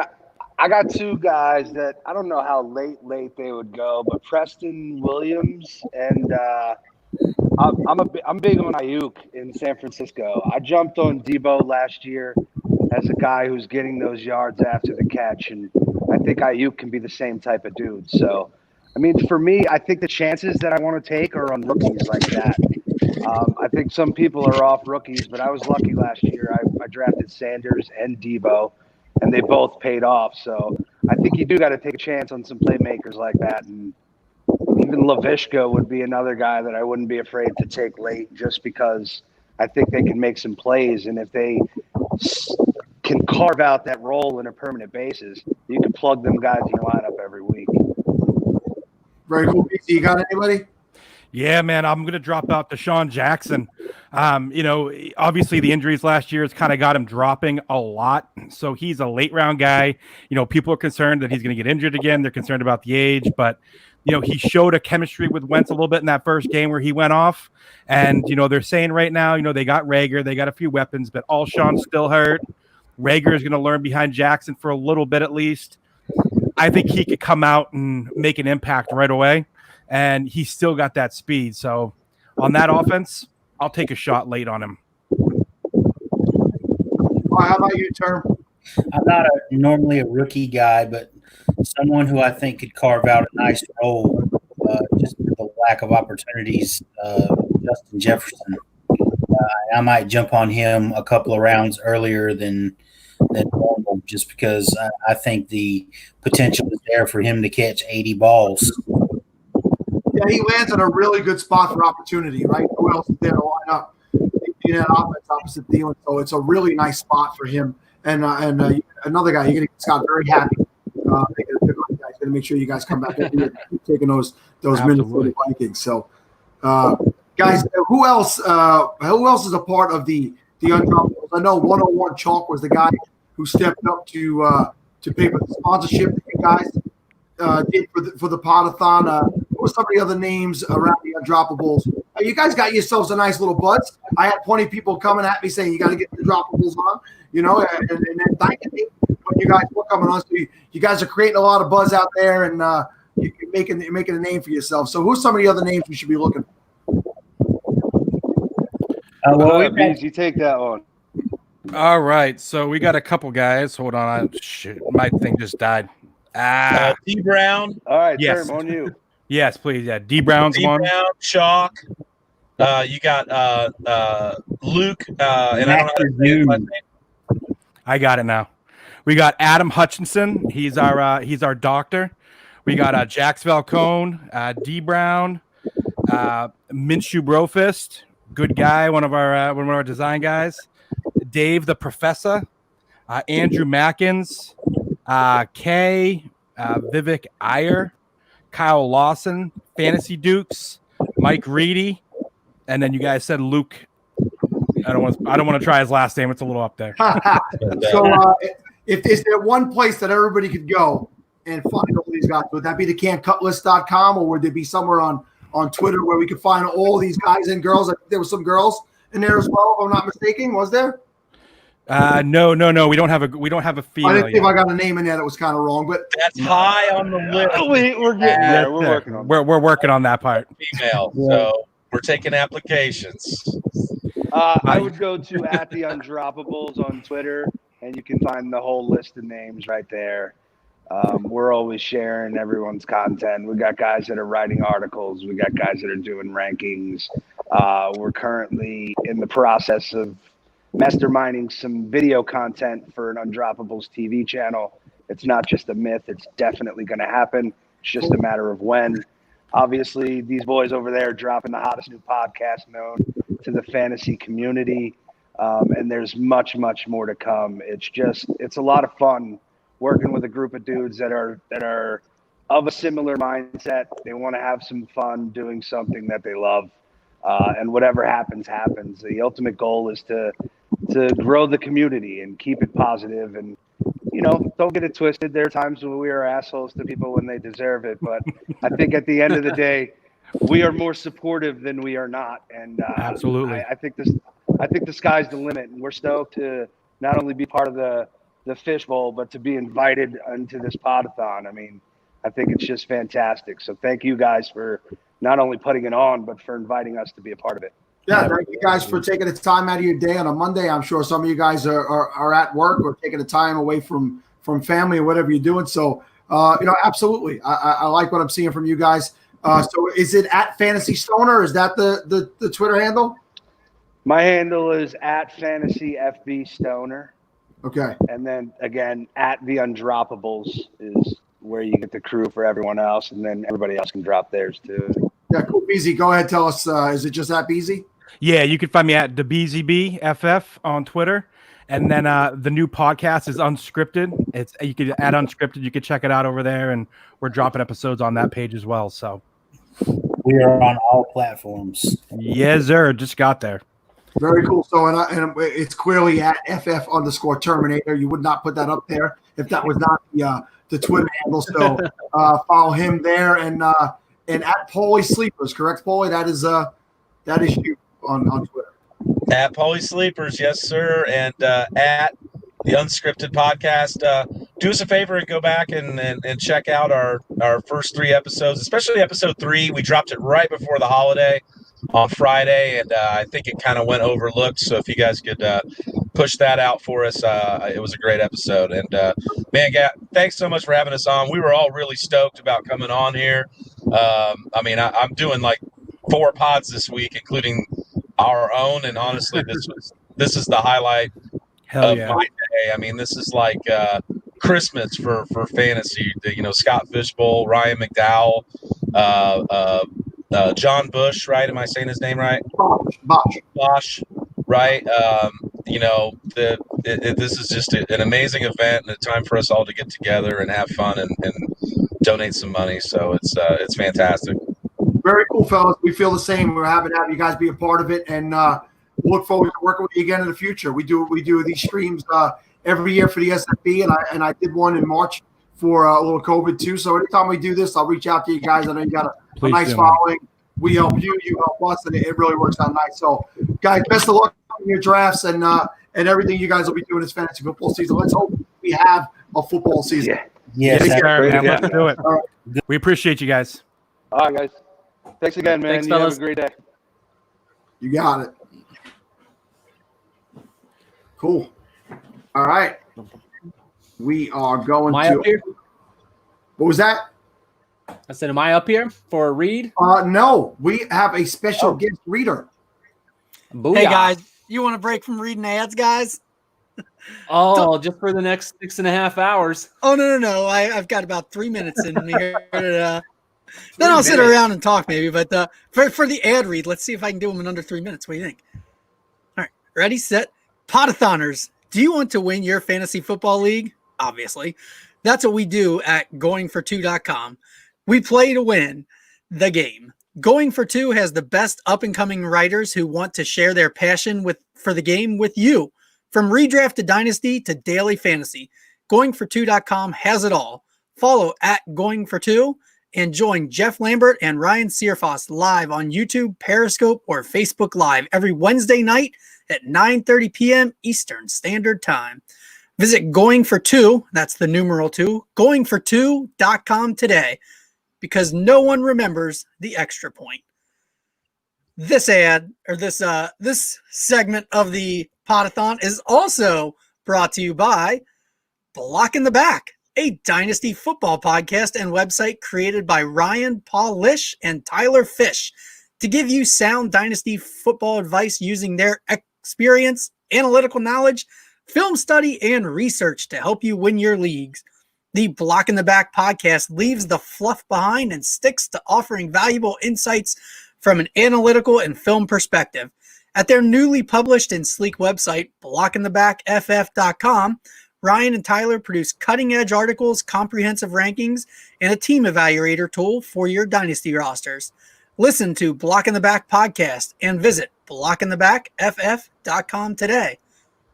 got 2 guys that I don't know how late they would go, but Preston Williams and I'm big on Ayuk in San Francisco. I jumped on Debo last year as a guy who's getting those yards after the catch, and I think Ayuk can be the same type of dude. So, I mean, for me, I think the chances that I want to take are on rookies like that. I think some people are off rookies, but I was lucky last year. I drafted Sanders and Debo, and they both paid off. So I think you do got to take a chance on some playmakers like that. And even Laviska would be another guy that I wouldn't be afraid to take late just because I think they can make some plays. And if they can carve out that role in a permanent basis, you can plug them guys in your lineup every week. Very cool. BC, you got anybody? Yeah, man, I'm going to drop out Deshaun Jackson. Obviously the injuries last year has kind of got him dropping a lot. So he's a late round guy. People are concerned that he's going to get injured again. They're concerned about the age, but he showed a chemistry with Wentz a little bit in that first game where he went off. And, they're saying right now, they got Rager, they got a few weapons, but Alshon's still hurt. Rager is going to learn behind Jackson for a little bit at least. I think he could come out and make an impact right away. And he's still got that speed. So on that offense, I'll take a shot late on him. How about you, Term? I'm not normally a rookie guy, but someone who I think could carve out a nice role just for the lack of opportunities, Justin Jefferson. I might jump on him a couple of rounds earlier than normal just because I think the potential is there for him to catch 80 balls. Yeah, he lands in a really good spot for opportunity, right? Who else is there to line up in that offense opposite Thielen? So it's a really nice spot for him. And another guy, you're going to get Scott very happy. He's going to make sure you guys come back and keep taking those minutes for the Vikings. So, guys, who else is a part of the undroppables? I know 101 Chalk was the guy who stepped up to pay for the sponsorship that you guys did for the Podathon. What were some of the other names around the undroppables? You guys got yourselves a nice little buzz. I had plenty of people coming at me saying you got to get the undroppables on, and then thanking me when you guys were coming on. So you guys are creating a lot of buzz out there, and you're making a name for yourself. So who's some of the other names we should be looking for? You take that one. All right, so we got a couple guys. Hold on, my thing just died. D Brown. All right, yes. Term, on you. Yes, please. Yeah, D Brown's one. D Brown, Chalk. You got Luke, and I don't know how to say his last name. I got it now. We got Adam Hutchinson. He's our doctor. We got Jax Falcone, D Brown, Minshew Brofist, good guy, one of our design guys. Dave the Professor, Andrew Mackins, Kay, Vivek Iyer, Kyle Lawson, Fantasy Dukes, Mike Reedy, and then you guys said Luke. I don't want to try his last name. It's a little up there. So if is there one place that everybody could go and find all these guys, would that be the can'tcutlist.com, or would there be somewhere on Twitter where we could find all these guys and girls? I think there were some girls in there as well, if I'm not mistaken. Was there? No. We don't have a female. I didn't see if yet. I got a name in there that was kind of wrong, but That's high on the list. We're getting there. We're Yes, sir. working on We're working on that part. Female. So we're taking applications. I would go to at the Undroppables on Twitter, and you can find the whole list of names right there. We're always sharing everyone's content. We got guys that are writing articles. We got guys that are doing rankings. We're currently in the process of masterminding some video content for an Undroppables TV channel. It's not just a myth. It's definitely going to happen. It's just a matter of when. Obviously, these boys over there are dropping the hottest new podcast known to the fantasy community. And there's much, much more to come. It's a lot of fun working with a group of dudes that are of a similar mindset. They want to have some fun doing something that they love. And whatever happens, happens. The ultimate goal is to grow the community and keep it positive. And, don't get it twisted. There are times when we are assholes to people when they deserve it. But I think at the end of the day, we are more supportive than we are not. And Absolutely. I think the sky's the limit. And we're stoked to not only be part of the fishbowl, but to be invited into this podathon. I mean, I think it's just fantastic. So thank you guys for not only putting it on, but for inviting us to be a part of it. yeah, thank you guys for taking the time out of your day on a Monday. I'm sure some of you guys are at work or taking the time away from family or whatever you're doing. So, absolutely. I like what I'm seeing from you guys. So is it at Fantasy Stoner? Is that the Twitter handle? My handle is at Fantasy FB Stoner. Okay. And then again, at the Undroppables is where you get the crew for everyone else. And then everybody else can drop theirs too. Yeah, cool. Beezy, go ahead. Tell us, is it just at Beezy? Yeah, you can find me at TheBZBFF on Twitter. And then the new podcast is Unscripted. You could add Unscripted. You could check it out over there, and we're dropping episodes on that page as well. So We are on all platforms. yes, sir. Just got there. Very cool. So, and it's clearly at FF_Terminator. You would not put that up there if that was not the Twitter handle. So follow him there, and at Paulie Sleepers, correct, Paulie? That is you on Twitter. At Paulie Sleepers, yes, sir. And at the Unscripted Podcast. Do us a favor and go back and check out our first 3 episodes, especially episode 3. We dropped it right before the holiday on Friday, and I think it kind of went overlooked. So if you guys could push that out for us, it was a great episode. And man, thanks so much for having us on. We were all really stoked about coming on here. I'm doing like 4 pods this week, including our own, and honestly, this is the highlight of my day. I mean, this is like Christmas for fantasy. Scott Fishbowl, Ryan McDowell, John Bush, right? Am I saying his name right? Bosch, right? This is just an amazing event and a time for us all to get together and have fun and donate some money. So it's fantastic. Very cool, fellas. We feel the same. We're happy to have you guys be a part of it, and we'll look forward to working with you again in the future. We do these streams every year for the SFB, and I did one in March for a little COVID too. So anytime we do this, I'll reach out to you guys. I know you got a nice following. We help you, you help us, and it really works out nice. So, guys, best of luck in your drafts and everything you guys will be doing this fantasy football season. Let's hope we have a football season. Yes, sir. Man, Yeah. let's do it. All right. We appreciate you guys. All right, guys. Thanks again, man. Thanks, you have fellas. a great day. You got it. Cool. All right. We are going Am I to. up here? What was that? I said, am I up here for a read? No, we have a special guest reader. Booyah. Hey guys, you want a break from reading ads, guys? Oh, just for the next 6.5 hours. Oh no! I've got about 3 minutes in here. Then I'll sit around and talk maybe. But for the ad read, let's see if I can do them in under 3 minutes. What do you think? All right, ready, set, Podathoners. Do you want to win your fantasy football league? Obviously, that's what we do at GoingFor2.com. We play to win the game. Going for Two has the best up-and-coming writers who want to share their passion for the game with you. From redraft to dynasty to daily fantasy, GoingFor2.com has it all. Follow at Going for Two and join Jeff Lambert and Ryan Searfoss live on YouTube, Periscope, or Facebook Live every Wednesday night at 9:30 p.m. Eastern Standard Time. Visit Going for Two, that's the numeral 2, goingfor2.com today, because no one remembers the extra point. This ad, or this segment of the Podathon is also brought to you by Block in the Back, a Dynasty football podcast and website created by Ryan Paul Lish and Tyler Fish to give you sound Dynasty football advice using their experience, analytical knowledge, film study, and research to help you win your leagues. The Block in the Back podcast leaves the fluff behind and sticks to offering valuable insights from an analytical and film perspective. At their newly published and sleek website, blockinthebackff.com, Ryan and Tyler produce cutting-edge articles, comprehensive rankings, and a team evaluator tool for your Dynasty rosters. Listen to Block in the Back podcast and visit blockinthebackff.com today.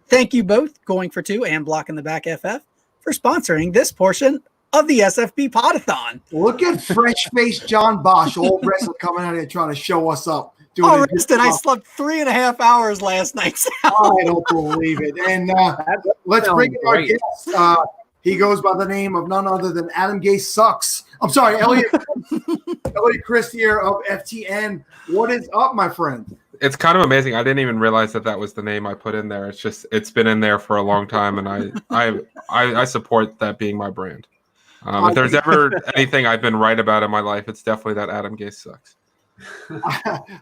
Thank you both, Going for Two and Block in the Back FF, for sponsoring this portion of the SFB Podathon. Look at fresh-faced John Bosch, old wrestler, coming out here trying to show us up. Oh, Reston, I slept 3.5 hours last night. I don't believe it. And let's bring in our guest. He goes by the name of none other than Adam Gase Sucks. I'm sorry, Elliot Chris here of FTN. What is up, my friend? It's kind of amazing. I didn't even realize that was the name I put in there. It's been in there for a long time, and I support that being my brand. If there's ever anything I've been right about in my life, it's definitely that Adam Gase Sucks.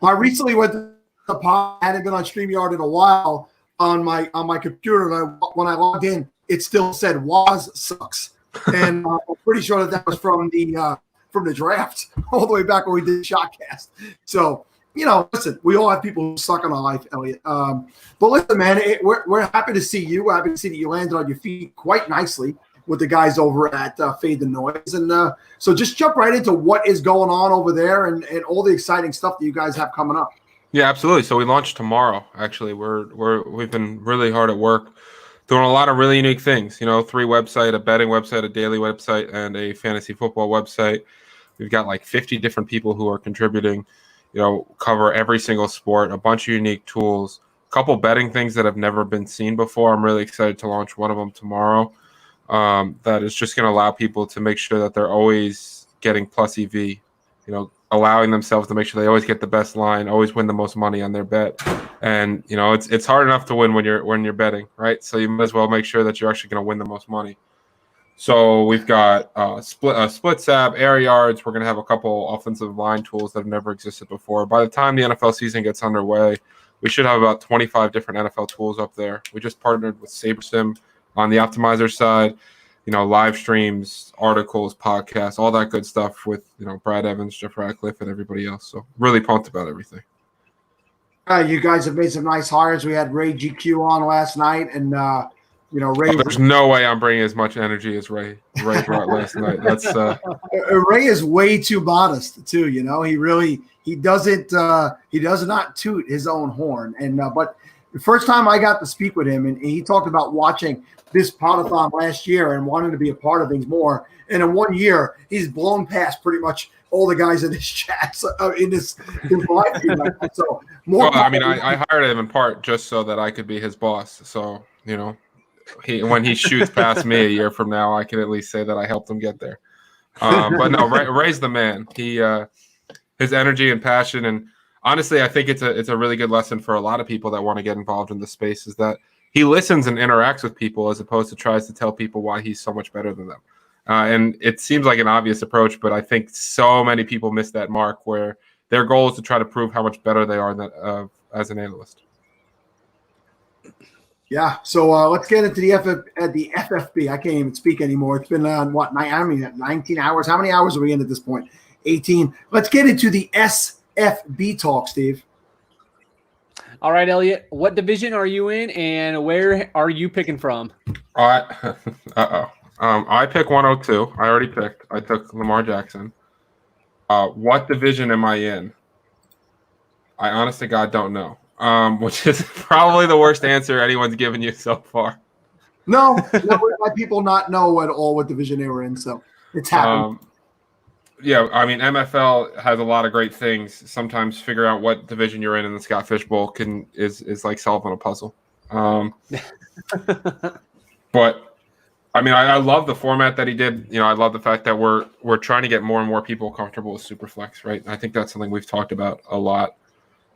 I recently went to the pod. I hadn't been on StreamYard in a while on my computer, and when I logged in, it still said "Waz Sucks," and I'm pretty sure that was from the draft all the way back when we did Shotcast. So listen, we all have people who suck in our life, Elliot. But listen, man, we're happy to see you. We're happy to see that you landed on your feet quite nicely with the guys over at Fade the Noise. And so just jump right into what is going on over there and all the exciting stuff that you guys have coming up. Yeah, absolutely. So we launch tomorrow. Actually, we've been really hard at work doing a lot of really unique things. 3 websites, a betting website, a daily website, and a fantasy football website. We've got like 50 different people who are contributing, cover every single sport, a bunch of unique tools, a couple betting things that have never been seen before. I'm really excited to launch one of them tomorrow. That is just going to allow people to make sure that they're always getting plus EV, allowing themselves to make sure they always get the best line, always win the most money on their bet. And, it's hard enough to win when you're betting, right? So you might as well make sure that you're actually going to win the most money. So we've got split sab, air yards. We're going to have a couple offensive line tools that have never existed before. By the time the NFL season gets underway, we should have about 25 different NFL tools up there. We just partnered with SaberSim on the optimizer side, live streams, articles, podcasts, all that good stuff with, Brad Evans, Jeff Ratcliffe, and everybody else. So really pumped about everything. You guys have made some nice hires. We had Ray GQ on last night, and Ray. There's no way I'm bringing as much energy as Ray brought last night. That's Ray is way too modest too. He does not toot his own horn. And but the first time I got to speak with him, and he talked about watching this Podathon last year and wanting to be a part of things more. And in 1 year, he's blown past pretty much all the guys in his chats in his live feed. So more. Well, I hired him in part just so that I could be his boss. So when he shoots past me a year from now, I can at least say that I helped him get there. But no, Ray's the man. He his energy and passion, and honestly, I think it's a really good lesson for a lot of people that want to get involved in the space, is that he listens and interacts with people as opposed to tries to tell people why he's so much better than them. And it seems like an obvious approach, but I think so many people miss that mark where their goal is to try to prove how much better they are as an analyst. Yeah, so let's get into the FFB. I can't even speak anymore. It's been 19 hours. How many hours are we in at this point? 18. Let's get into the SFB talk, Steve. All right, Elliot, what division are you in, and where are you picking from? All right. I pick 102. I already picked. I took Lamar Jackson. What division am I in? I honest to God don't know, which is probably the worst answer anyone's given you so far. No, let people not know at all what division they were in, so it's happened. Yeah, I mean, MFL has a lot of great things. Sometimes figure out what division you're in the Scott Fish Bowl is like solving a puzzle. But I mean, I love the format that he did. You know, I love the fact that we're trying to get more and more people comfortable with Superflex, right? I think that's something we've talked about a lot,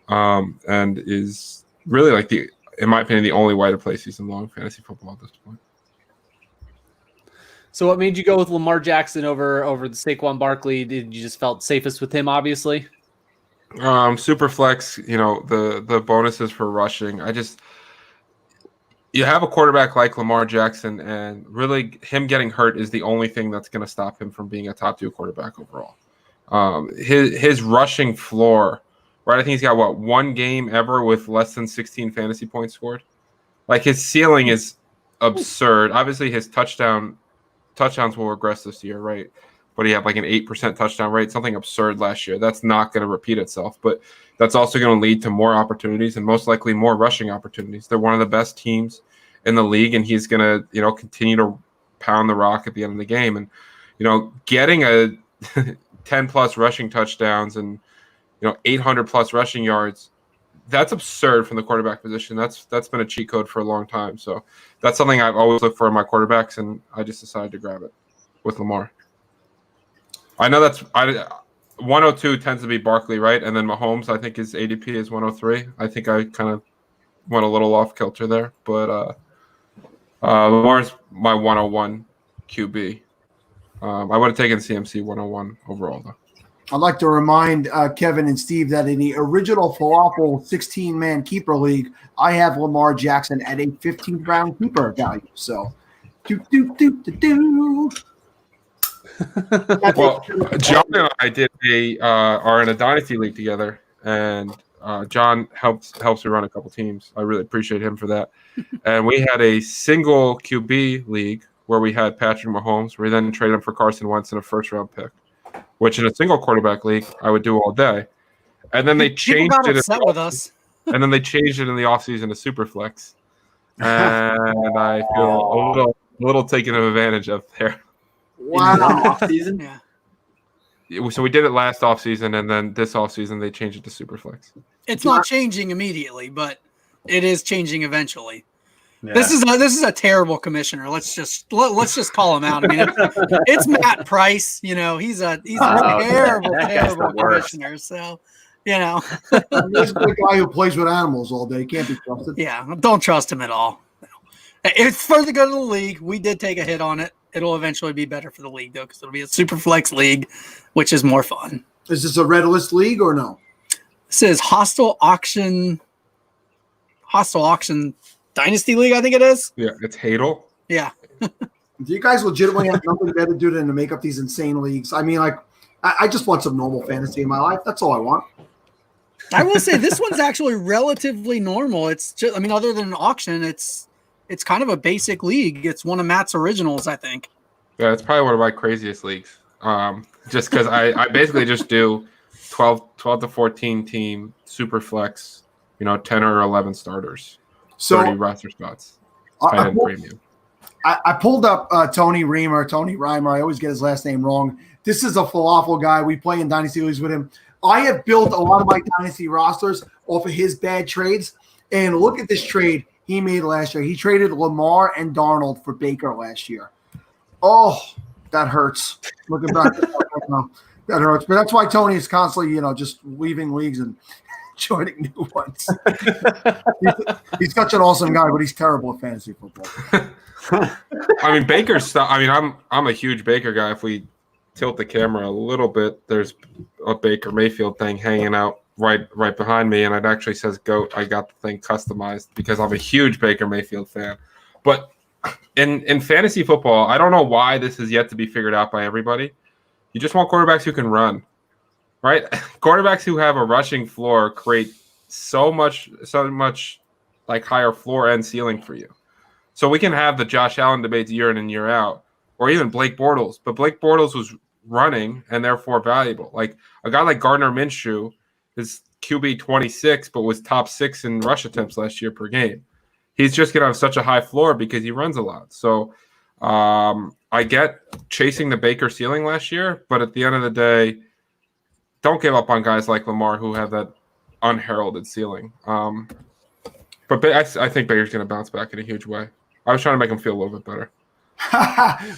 and is really like in my opinion, the only way to play season long fantasy football at this point. So what made you go with Lamar Jackson over the Saquon Barkley? Did you just felt safest with him, obviously? Superflex, you know, the bonuses for rushing. You have a quarterback like Lamar Jackson, and really him getting hurt is the only thing that's going to stop him from being a top 2 quarterback overall. His rushing floor, right? I think he's got one game ever with less than 16 fantasy points scored. Like his ceiling is absurd. Obviously his touchdowns will regress this year, right? But he had like an 8% touchdown rate, something absurd last year. That's not going to repeat itself, but that's also going to lead to more opportunities and most likely more rushing opportunities. They're one of the best teams in the league, and he's going to, you know, continue to pound the rock at the end of the game. And, you know, getting a 10 plus rushing touchdowns and, you know, 800 plus rushing yards, that's absurd from the quarterback position. That's been a cheat code for a long time. So that's something I've always looked for in my quarterbacks, and I just decided to grab it with Lamar. I know 102 tends to be Barkley, right? And then Mahomes, I think his ADP is 103. I think I kind of went a little off kilter there, but Lamar's my 101 QB. I would have taken CMC 101 overall, though. I'd like to remind Kevin and Steve that in the original Falafel 16-man keeper league, I have Lamar Jackson at a 15th round keeper value. So, Well, John and I are in a dynasty league together, and John helps me run a couple teams. I really appreciate him for that. And we had a single QB league where we had Patrick Mahomes. We then traded him for Carson Wentz in a first-round pick, which in a single quarterback league I would do all day. And then they changed it. With us. And then they changed it in the offseason to Superflex, and I feel a little taken advantage of there. Wow. Season? Yeah. So we did it last offseason, and then this offseason they changed it to Superflex. It's not changing immediately, but it is changing eventually. Yeah. This is a terrible commissioner. Let's just call him out. I mean, it's Matt Price. You know, he's a terrible commissioner. So, you know, this is the guy who plays with animals all day. Can't be trusted. Yeah, don't trust him at all. No. It's for the good of the league. We did take a hit on it. It'll eventually be better for the league, though, because it'll be a super flex league, which is more fun. Is this a red list league or no? This is Hostile Auction Dynasty League, I think it is. Yeah, it's Hadel. Yeah. Do you guys legitimately have nothing better to do than to make up these insane leagues? I mean, like, I just want some normal fantasy in my life. That's all I want. I will say this one's actually relatively normal. It's just, I mean, other than an auction, it's kind of a basic league. It's one of Matt's originals, I think. Yeah, it's probably one of my craziest leagues. Just because I basically just do 12 to 14 team super flex, you know, 10 or 11 starters, So 30 roster spots. Premium. I pulled up Tony Reimer. I always get his last name wrong. This is a falafel guy. We play in Dynasty Leagues with him. I have built a lot of my Dynasty rosters off of his bad trades. And look at this trade he made last year. He traded Lamar and Darnold for Baker last year. Oh, that hurts. Looking back, that hurts. But that's why Tony is constantly, you know, just leaving leagues and joining new ones. He's such an awesome guy, but he's terrible at fantasy football. I mean, Baker's. I mean, I'm a huge Baker guy. If we tilt the camera a little bit, there's a Baker Mayfield thing hanging out right behind me, and it actually says GOAT. I got the thing customized because I'm a huge Baker Mayfield fan. But in fantasy football, I don't know why this is yet to be figured out by everybody. You just want quarterbacks who can run, right? Quarterbacks who have a rushing floor create so much like higher floor and ceiling for you. So we can have the Josh Allen debates year in and year out, or even Blake Bortles. But Blake Bortles was running and therefore valuable. Like a guy like Gardner Minshew is QB 26, but was top 6 in rush attempts last year per game. He's just going to have such a high floor because he runs a lot. So I get chasing the Baker ceiling last year, but at the end of the day, don't give up on guys like Lamar who have that unheralded ceiling. But I think Baker's going to bounce back in a huge way. I was trying to make him feel a little bit better.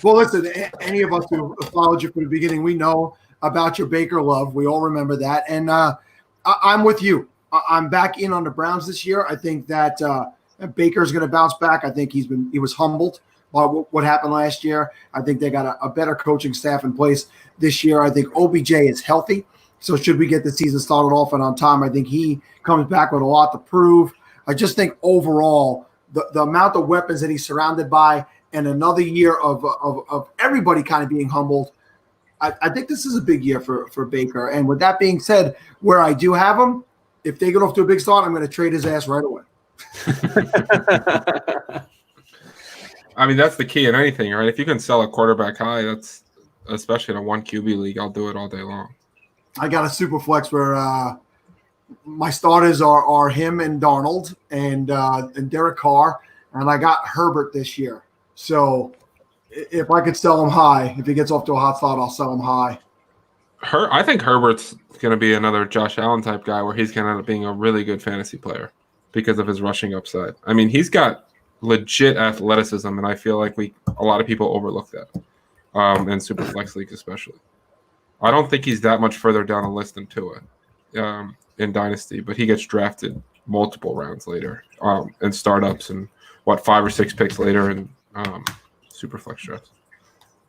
Well, listen, any of us who followed you from the beginning, we know about your Baker love. We all remember that. And I'm with you. I'm back in on the Browns this year. I think that Baker's going to bounce back. I think he was humbled by what happened last year. I think they got a better coaching staff in place this year. I think OBJ is healthy. So should we get the season started off and on time, I think he comes back with a lot to prove. I just think overall the amount of weapons that he's surrounded by and another year of everybody kind of being humbled, I think this is a big year for Baker. And with that being said, where I do have him, if they get off to a big start, I'm going to trade his ass right away. I mean, that's the key in anything, right? If you can sell a quarterback high, that's especially in a 1 QB league, I'll do it all day long. I got a super flex where my starters are him and Darnold and Derek Carr, and I got Herbert this year. So if I could sell him high, if he gets off to a hot start, I'll sell him high. I think Herbert's going to be another Josh Allen type guy where he's going to end up being a really good fantasy player because of his rushing upside. I mean, he's got legit athleticism, and I feel like a lot of people overlook that, in super flex leagues especially. I don't think he's that much further down the list than Tua in Dynasty, but he gets drafted multiple rounds later in startups and 5 or 6 picks later in super flex drafts.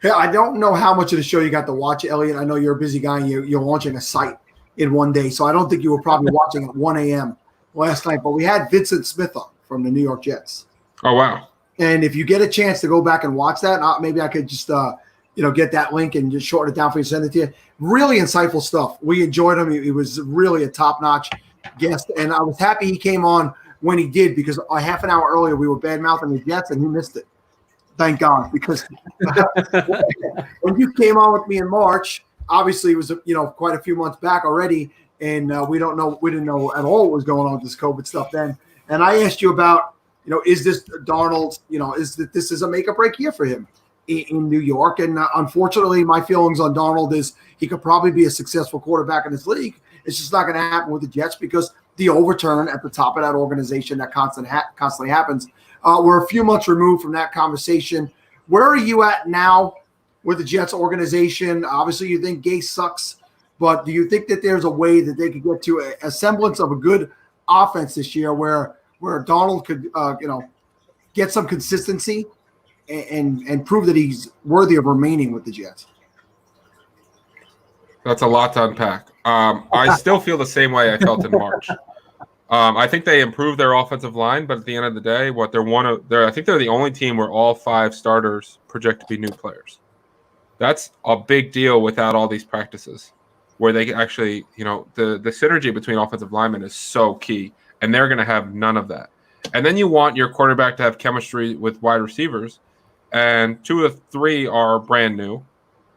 Hey, I don't know how much of the show you got to watch, Elliot. I know you're a busy guy and you're launching a site in one day, so I don't think you were probably watching at 1 a.m. last night, but we had Vincent Smith on from the New York Jets. Oh, wow. And if you get a chance to go back and watch that, maybe I could just get that link and just shorten it down for you, send it to you. Really insightful stuff. We enjoyed him. He was really a top-notch guest, and I was happy he came on when he did because a half an hour earlier we were bad-mouthing the Jets, and he missed it. Thank God, because when you came on with me in March, obviously it was quite a few months back already, and we didn't know at all what was going on with this COVID stuff then. And I asked you about, is this Darnold? This is a make or break year for him in New York? And unfortunately, my feelings on Darnold is he could probably be a successful quarterback in this league. It's just not going to happen with the Jets because the overturn at the top of that organization that constantly happens. We're a few months removed from that conversation. Where are you at now with the Jets organization? Obviously, you think Gase sucks, but do you think that there's a way that they could get to a semblance of a good offense this year where Darnold could, get some consistency and prove that he's worthy of remaining with the Jets? That's a lot to unpack. I still feel the same way I felt in March. I think they improved their offensive line, but at the end of the day, I think they're the only team where all 5 starters project to be new players. That's a big deal without all these practices, where they can actually, the synergy between offensive linemen is so key, and they're going to have none of that. And then you want your quarterback to have chemistry with wide receivers, and 2 of 3 are brand new.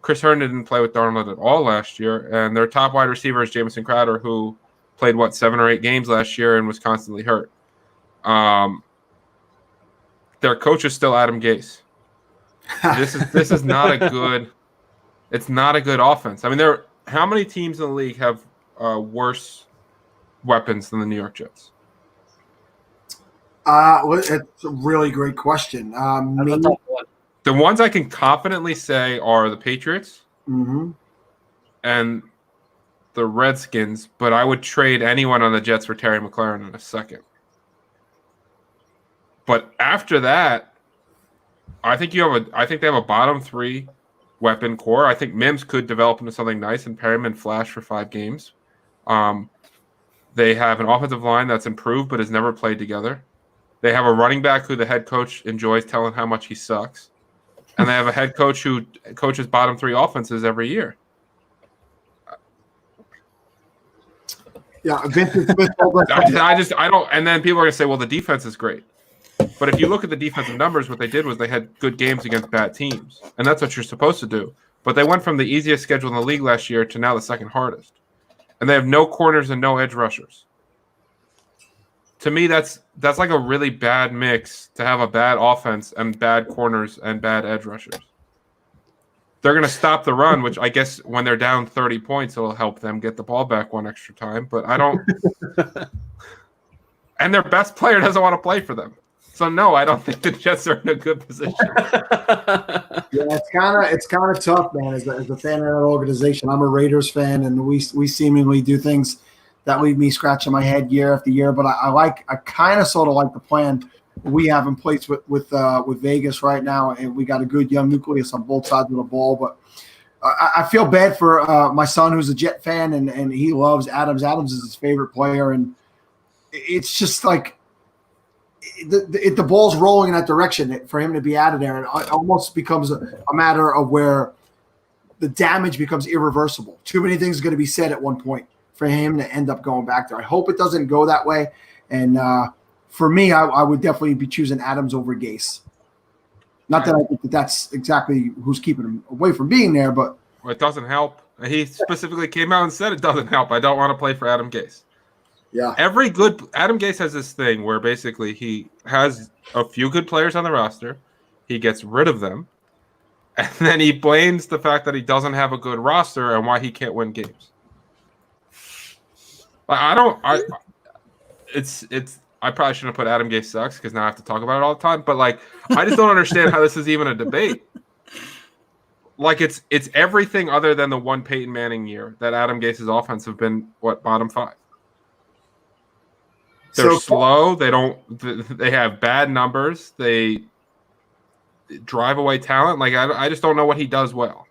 Chris Herndon didn't play with Darnold at all last year, and their top wide receiver is Jamison Crowder, who played 7 or 8 games last year and was constantly hurt. Their coach is still Adam Gase. This is not a good. It's not a good offense. I mean, how many teams in the league have worse weapons than the New York Jets? It's a really great question. The ones I can confidently say are the Patriots and the Redskins, but I would trade anyone on the Jets for Terry McLaurin in a second. But after that, I think they have a bottom 3 weapon core. I think Mims could develop into something nice and Perryman flash for 5 games. They have an offensive line that's improved but has never played together. They have a running back who the head coach enjoys telling how much he sucks. And they have a head coach who coaches bottom 3 offenses every year. Yeah, Vincent Smith. I don't. And then people are going to say, well, the defense is great. But if you look at the defensive numbers, what they did was they had good games against bad teams. And that's what you're supposed to do. But they went from the easiest schedule in the league last year to now the second hardest. And they have no corners and no edge rushers. To me, that's like a really bad mix to have a bad offense and bad corners and bad edge rushers. they're going to stop the run, which I guess when they're down 30 points, it'll help them get the ball back one extra time. But I don't. And their best player doesn't want to play for them. So no, I don't think the Jets are in a good position. Yeah, it's kind of tough, man. As a fan of that organization, I'm a Raiders fan, and we seemingly do things that leave me scratching my head year after year. But I kind of sort of like the plan we have in place with Vegas right now, and we got a good young nucleus on both sides of the ball. But I feel bad for my son, who's a Jet fan, and he loves Adams. Adams is his favorite player, and it's just like the ball's rolling in that direction for him to be out of there. And it almost becomes a matter of where the damage becomes irreversible. Too many things are going to be said at one point for him to end up going back there. I hope it doesn't go that way. And for me, I would definitely be choosing Adams over Gase. Not that I think that's exactly who's keeping him away from being there, but Well, it doesn't help. He specifically came out and said it doesn't help. I don't want to play for Adam Gase. Yeah. Adam Gase has this thing where basically he has a few good players on the roster. He gets rid of them. And then he blames the fact that he doesn't have a good roster and why he can't win games. I probably shouldn't have put Adam Gase sucks because now I have to talk about it all the time. But like, I just don't understand how this is even a debate. Like it's everything other than the one Peyton Manning year that Adam Gase's offense have been bottom 5. They're slow. They have bad numbers. They drive away talent. Like I just don't know what he does well.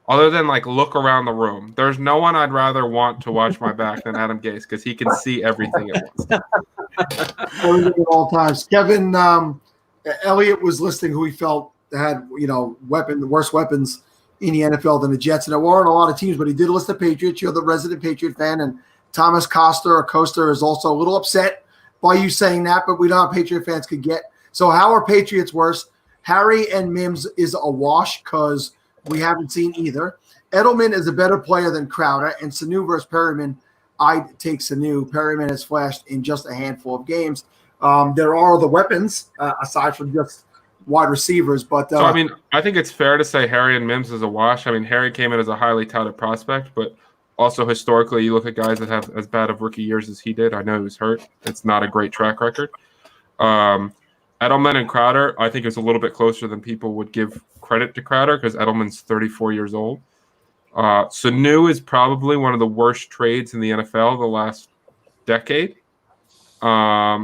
Other than like look around the room. There's no one I'd rather want to watch my back than Adam Gase because he can see everything at once. At all times. Kevin Elliott was listing who he felt had the worst weapons in the NFL than the Jets, and there weren't a lot of teams, but he did list the Patriots. You're the resident Patriot fan, and Thomas Coaster is also a little upset by you saying that, but we know how Patriot fans could get. So how are Patriots worse? Harry and Mims is a wash because we haven't seen either. Edelman is a better player than Crowder, and Sanu versus Perryman, I'd take Sanu. Perryman has flashed in just a handful of games. There are the weapons aside from just wide receivers, but so I mean, I think it's fair to say Harry and Mims is a wash. I mean, Harry came in as a highly touted prospect, but also historically, you look at guys that have as bad of rookie years as he did. I know he was hurt. It's not a great track record. Edelman and Crowder, I think, is a little bit closer than people would give credit to Crowder because Edelman's 34 years old. Sanu is probably one of the worst trades in the NFL the last decade. I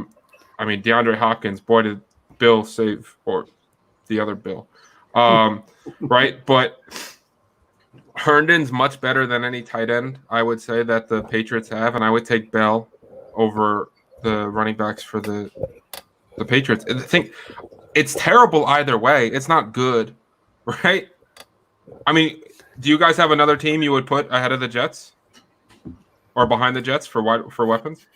mean, DeAndre Hopkins, boy, did Bill save, or the other Bill, right? But Herndon's much better than any tight end, I would say, that the Patriots have, and I would take Bell over the running backs for the Patriots. I think it's terrible either way. It's not good, right? I mean, do you guys have another team you would put ahead of the Jets or behind the Jets for weapons?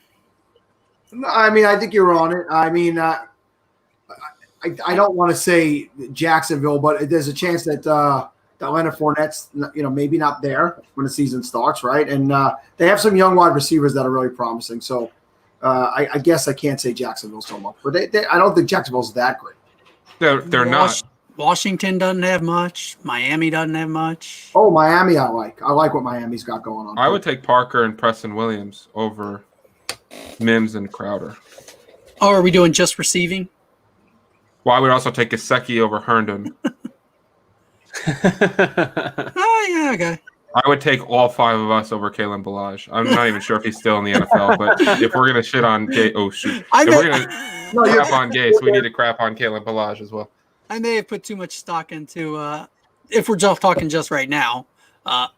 I mean, I think you're on it. I mean, I don't want to say Jacksonville, but there's a chance that Leonard Fournette's maybe not there when the season starts, right? And they have some young wide receivers that are really promising. So I guess I can't say Jacksonville so much, but I don't think Jacksonville's that great. They're not. Washington doesn't have much. Miami doesn't have much. Oh, Miami, I like. I like what Miami's got going on. I would take Parker and Preston Williams over Mims and Crowder. Oh, are we doing just receiving? Well, I would also take Gesicki over Herndon. Oh, yeah, okay. I would take all 5 of us over Kalen Ballage. I'm not even sure if he's still in the NFL, but if we're going to shit on Gase, if we're going to crap on Gase, we need to crap on Kalen Ballage as well. I may have put too much stock into, if we're just talking just right now,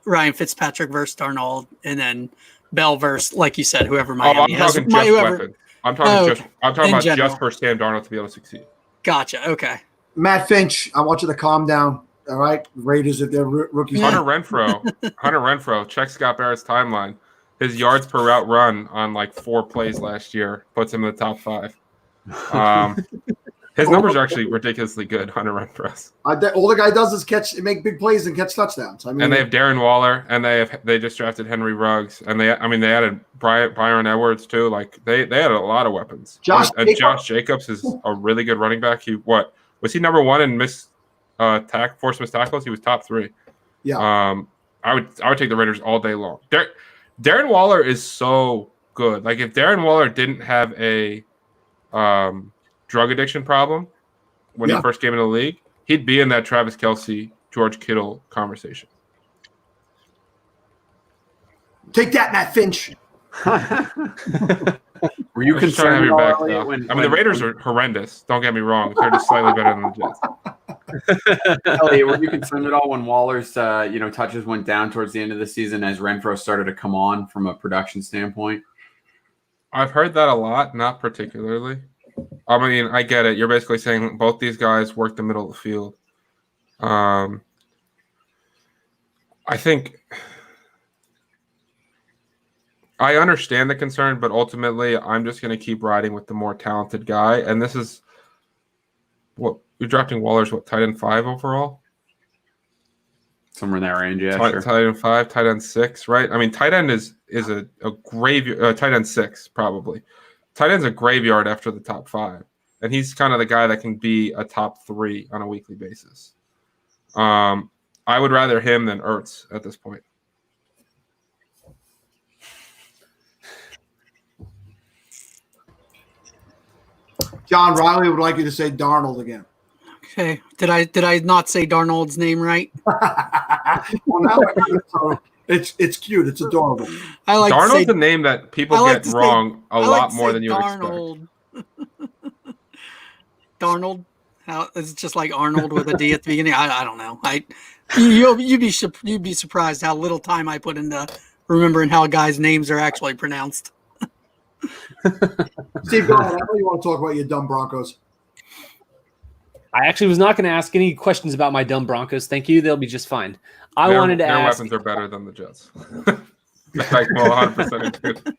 Ryan Fitzpatrick versus Darnold, and then Bell versus, like you said, whoever Miami has. I'm talking just weapons. I'm talking about general. just for Sam Darnold to be able to succeed. Gotcha. Okay. Matt Finch, I want you to calm down. All right, Raiders, if they're rookies. Hunter Renfrow. Check Scott Barrett's timeline. His yards per route run on like 4 plays last year puts him in the top 5. His numbers are actually ridiculously good. Hunter Renfrow. All the guy does is make big plays and catch touchdowns. I mean, and they have Darren Waller, and they just drafted Henry Ruggs, and they added Byron Edwards too. Like they had a lot of weapons. Josh Jacobs is a really good running back. Was he number 1 in forced missed tackles, he was top 3. Yeah. I would take the Raiders all day long. Darren Waller is so good. Like if Darren Waller didn't have a drug addiction problem when he first came into the league, he'd be in that Travis Kelce, George Kittle conversation. Take that, Matt Finch. Were you just trying to have concerned your back? Elliot, The Raiders are horrendous. Don't get me wrong; they're just slightly better than the Jets. Elliot, were you concerned at all when Waller's touches went down towards the end of the season as Renfro started to come on from a production standpoint? I've heard that a lot, not particularly. I mean, I get it. You're basically saying both these guys work the middle of the field. I think I understand the concern, but ultimately I'm just going to keep riding with the more talented guy. And this is what you're drafting Waller's tight end 5 overall? Somewhere in that range, yeah. Tight end 5, tight end 6, right? I mean, tight end is a graveyard, tight end 6, probably. Tight end's a graveyard after the top 5. And he's kind of the guy that can be a top 3 on a weekly basis. I would rather him than Ertz at this point. John Riley would like you to say Darnold again. Okay. Did I not say Darnold's name right? Well, now it's cute. It's adorable. I like Darnold's a name that people get wrong a lot more than you Darnold. Expect. Darnold. It's just like Arnold with a D at the beginning. I don't know. You'd be surprised how little time I put into remembering how guys' names are actually pronounced. Steve, go ahead. I know you want to talk about your dumb Broncos. I actually was not going to ask any questions about my dumb Broncos. Thank you. They'll be just fine. I wanted to ask. Their weapons are better than the Jets. Like, well, 100% good.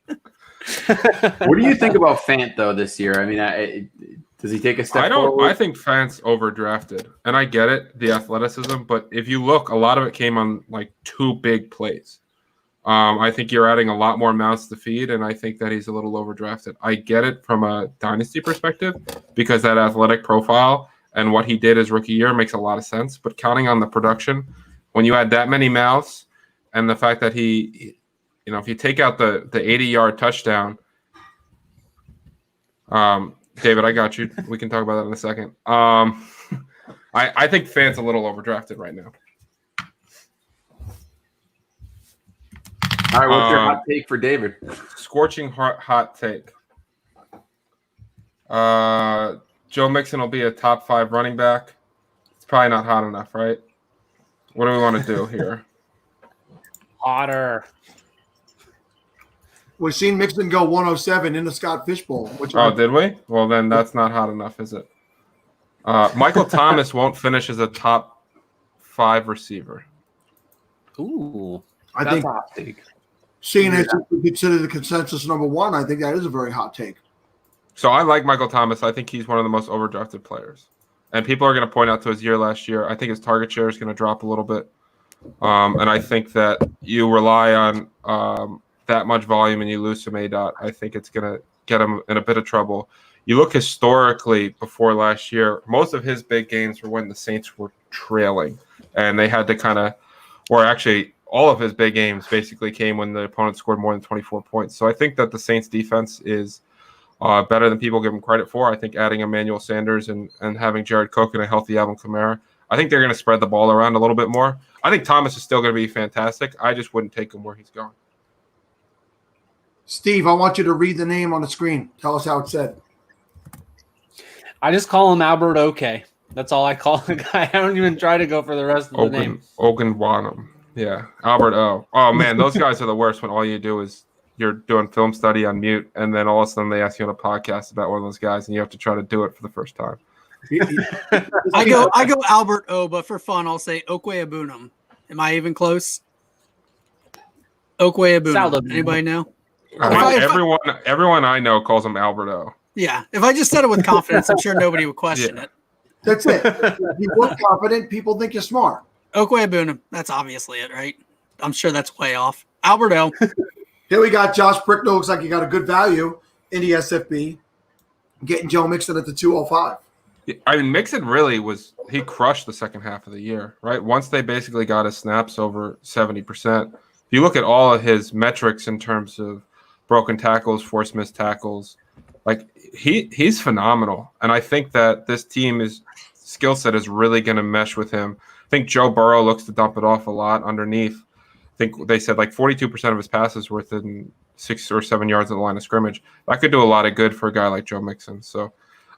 What do you think about Fant, though, this year? I mean, does he take a step forward? I think Fant's overdrafted. And I get it, the athleticism. But if you look, a lot of it came on, 2 big plays. I think you're adding a lot more mouths to feed, and I think that he's a little overdrafted. I get it from a dynasty perspective because that athletic profile and what he did his rookie year makes a lot of sense. But counting on the production, when you add that many mouths and the fact that he if you take out the 80-yard touchdown, David, I got you. We can talk about that in a second. I think Fant's a little overdrafted right now. All right, what's your hot take for David? Scorching hot take. Joe Mixon will be a top 5 running back. It's probably not hot enough, right? What do we want to do here? Hotter. We've seen Mixon go 107 in the Scott Fishbowl. Did we? Well, then that's not hot enough, is it? Michael Thomas won't finish as a top 5 receiver. Ooh. I think a hot take. Seeing as we consider the consensus number 1, I think that is a very hot take. So I like Michael Thomas. I think he's one of the most overdrafted players. And people are going to point out to his year last year. I think his target share is going to drop a little bit. And I think that you rely on that much volume and you lose some ADOT. I think it's going to get him in a bit of trouble. You look historically before last year, most of his big games were when the Saints were trailing. And they had to all of his big games basically came when the opponent scored more than 24 points. So I think that the Saints defense is better than people give him credit for. I think adding Emmanuel Sanders and having Jared Cook and a healthy Alvin Kamara, I think they're going to spread the ball around a little bit more. I think Thomas is still going to be fantastic. I just wouldn't take him where he's going. Steve, I want you to read the name on the screen. Tell us how it's said. I just call him Albert OK. That's all I call the guy. I don't even try to go for the rest of the name. Ogunwanam. Yeah, Albert O. Oh, man, those guys are the worst when all you do is you're doing film study on mute, and then all of a sudden they ask you on a podcast about one of those guys, and you have to try to do it for the first time. I go Albert O, but for fun, I'll say Okwe-Abunam. Am I even close? Okwe-Abunam. Anybody know? Everyone I know calls him Albert O. Yeah, if I just said it with confidence, I'm sure nobody would question it. That's it. If you look confident, people think you're smart. Okwe-Abunam. That's obviously it, right? I'm sure that's way off. Albert O. Here we got Josh Bricknell. Looks like he got a good value in the SFB. Getting Joe Mixon at the 205. I mean, Mixon really he crushed the second half of the year, right? Once they basically got his snaps over 70%. If you look at all of his metrics in terms of broken tackles, forced missed tackles, like he's phenomenal. And I think that this team's skill set is really going to mesh with him. I think Joe Burrow looks to dump it off a lot underneath. I think they said like 42% of his passes were within 6 or 7 yards of the line of scrimmage. That could do a lot of good for a guy like Joe Mixon. So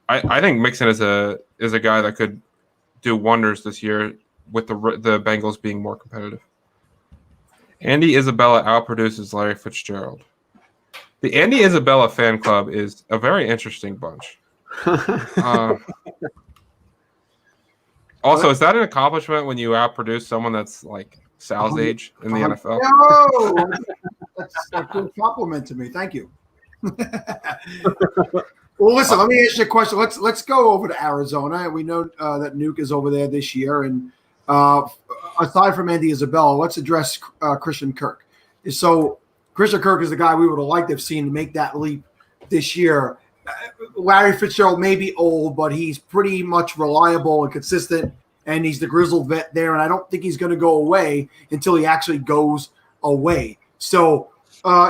I think Mixon is a guy that could do wonders this year with the Bengals being more competitive. Andy Isabella outproduces Larry Fitzgerald. The Andy Isabella fan club is a very interesting bunch. Also, is that an accomplishment when you outproduce someone that's like Sal's age in the NFL? No, that's a good compliment to me. Thank you. Well, listen, let me ask you a question. Let's go over to Arizona. We know that Nuke is over there this year, and aside from Andy Isabella, let's address Christian Kirk. So Christian Kirk is the guy we would have liked to have seen make that leap this year. Larry Fitzgerald may be old, but he's pretty much reliable and consistent, and he's the grizzled vet there, and I don't think he's going to go away until he actually goes away. So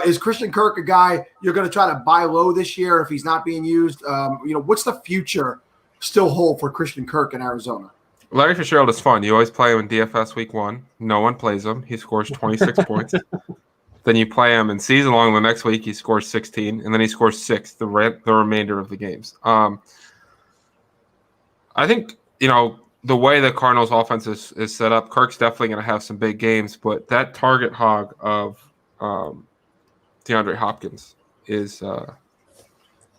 is Christian Kirk a guy you're going to try to buy low this year if he's not being used? What's the future still hold for Christian Kirk in Arizona? Larry Fitzgerald is fun. You always play him in DFS week 1. No one plays him. He scores 26 points. Then you play him in season long the next week. He scores 16, and then he scores 6 the remainder of the games. I think, the way the Cardinals offense is set up, Kirk's definitely going to have some big games, but that target hog of DeAndre Hopkins is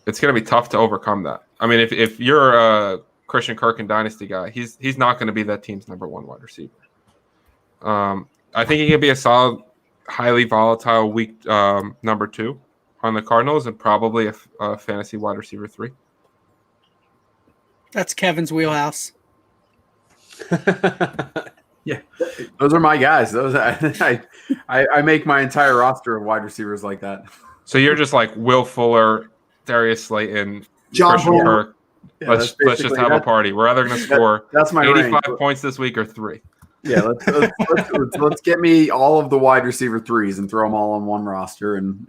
it's going to be tough to overcome that. I mean, if you're a Christian Kirk and Dynasty guy, he's not going to be that team's number 1 wide receiver. I think he can be a solid, highly volatile week number 2 on the Cardinals and probably a fantasy wide receiver 3. That's Kevin's wheelhouse. Yeah, those are my guys. Those I make my entire roster of wide receivers like that. So you're just like Will Fuller, Darius Slayton, John Christian Kirk. Yeah, let's just have a party. We're either going to score that's my 85 range. points this week or 3. Yeah, let's get me all of the wide receiver 3s and throw them all on one roster, and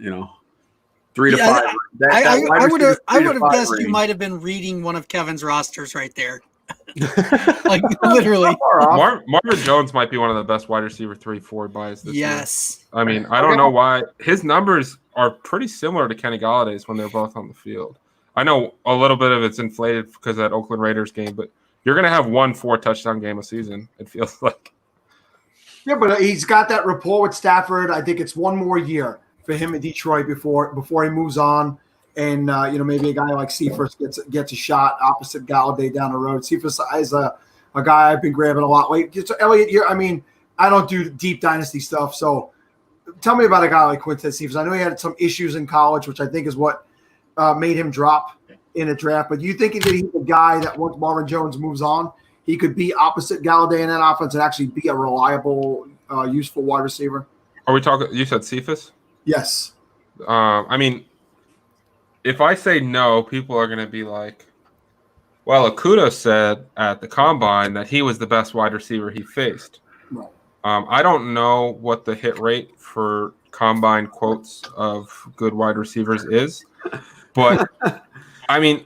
3 to 5. I would have guessed you might have been reading one of Kevin's rosters right there. Like literally. Marvin Jones might be one of the best wide receiver 3-4 buys this year. I mean, I don't know why. His numbers are pretty similar to Kenny Galladay's when they're both on the field. I know a little bit of it's inflated because of that Oakland Raiders game, but you're going to have 1 4-touchdown game a season, it feels like. Yeah, but he's got that rapport with Stafford. I think it's one more year for him in Detroit before he moves on. And, maybe a guy like Cephas gets a shot opposite Galladay down the road. Cephas is a guy I've been grabbing a lot. Wait, so Elliot, I don't do deep dynasty stuff. So tell me about a guy like Quintez Cephas. I know he had some issues in college, which I think is what made him drop in a draft. But do you think that he's a guy that once Marvin Jones moves on, he could be opposite Galladay in that offense and actually be a reliable, useful wide receiver? Are we talking – you said Cephas? Yes. If I say no, people are going to be like, well, Okudah said at the Combine that he was the best wide receiver he faced. Right. I don't know what the hit rate for Combine quotes of good wide receivers is, but I mean,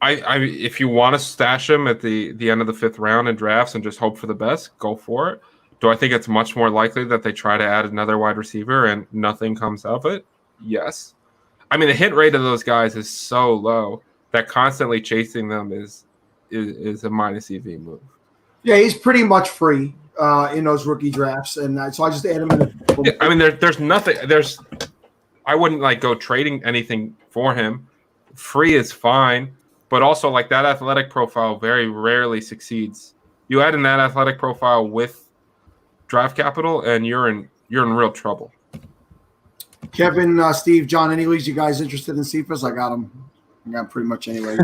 if you want to stash him at the end of the 5th round in drafts and just hope for the best, go for it. Do I think it's much more likely that they try to add another wide receiver and nothing comes of it? Yes. I mean, the hit rate of those guys is so low that constantly chasing them is a minus EV move. Yeah, he's pretty much free in those rookie drafts, and so I just add him in. I mean, there's nothing. I wouldn't go trading anything for him. Free is fine, but also that athletic profile very rarely succeeds. You add in that athletic profile with draft capital, and you're in real trouble. Kevin, Steve, John, any leagues you guys interested in Cephas? I got him. I got him pretty much anyway.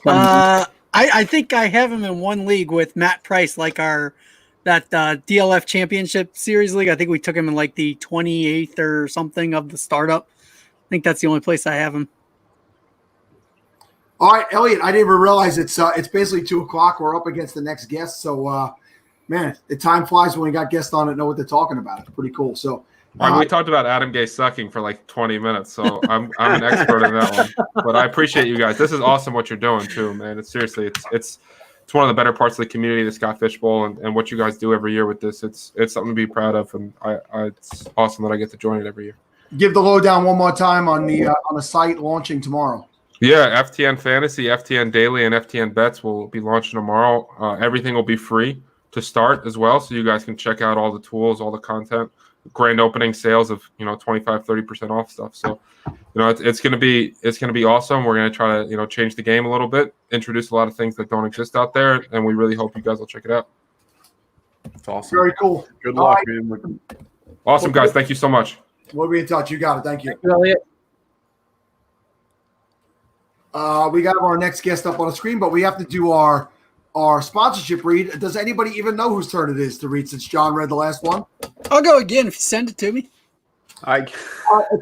I think I have him in one league with Matt Price, that DLF Championship Series league. I think we took him in the 28th or something of the startup. I think that's the only place I have him. All right, Elliot. I didn't even realize it's basically 2:00. We're up against the next guest, so man, the time flies when we got guests on and know what they're talking about. It's pretty cool. So. We talked about Adam Gay sucking for like 20 minutes, so I'm an expert in that one. But I appreciate you guys. This is awesome what you're doing too, man. It's seriously, it's one of the better parts of the community, the Scott Fishbowl, and what you guys do every year with this. It's something to be proud of, and it's awesome that I get to join it every year. Give the lowdown one more time on the site launching tomorrow. Yeah, FTN Fantasy, FTN Daily, and FTN Bets will be launching tomorrow. Everything will be free to start as well, so you guys can check out all the tools, all the content. Grand opening sales of 25-30% off stuff. So it's gonna be awesome. We're gonna try to change the game a little bit, introduce a lot of things that don't exist out there, and we really hope you guys will check it out. It's awesome. Very cool. Good luck, man. Awesome, guys. Thank you so much. We'll be in touch. You got it. Thank you. Thank you, Elliot. We got our next guest up on the screen, but we have to do our sponsorship read. Does anybody even know whose turn it is to read since John read the last one? I'll go again if you send it to me. It's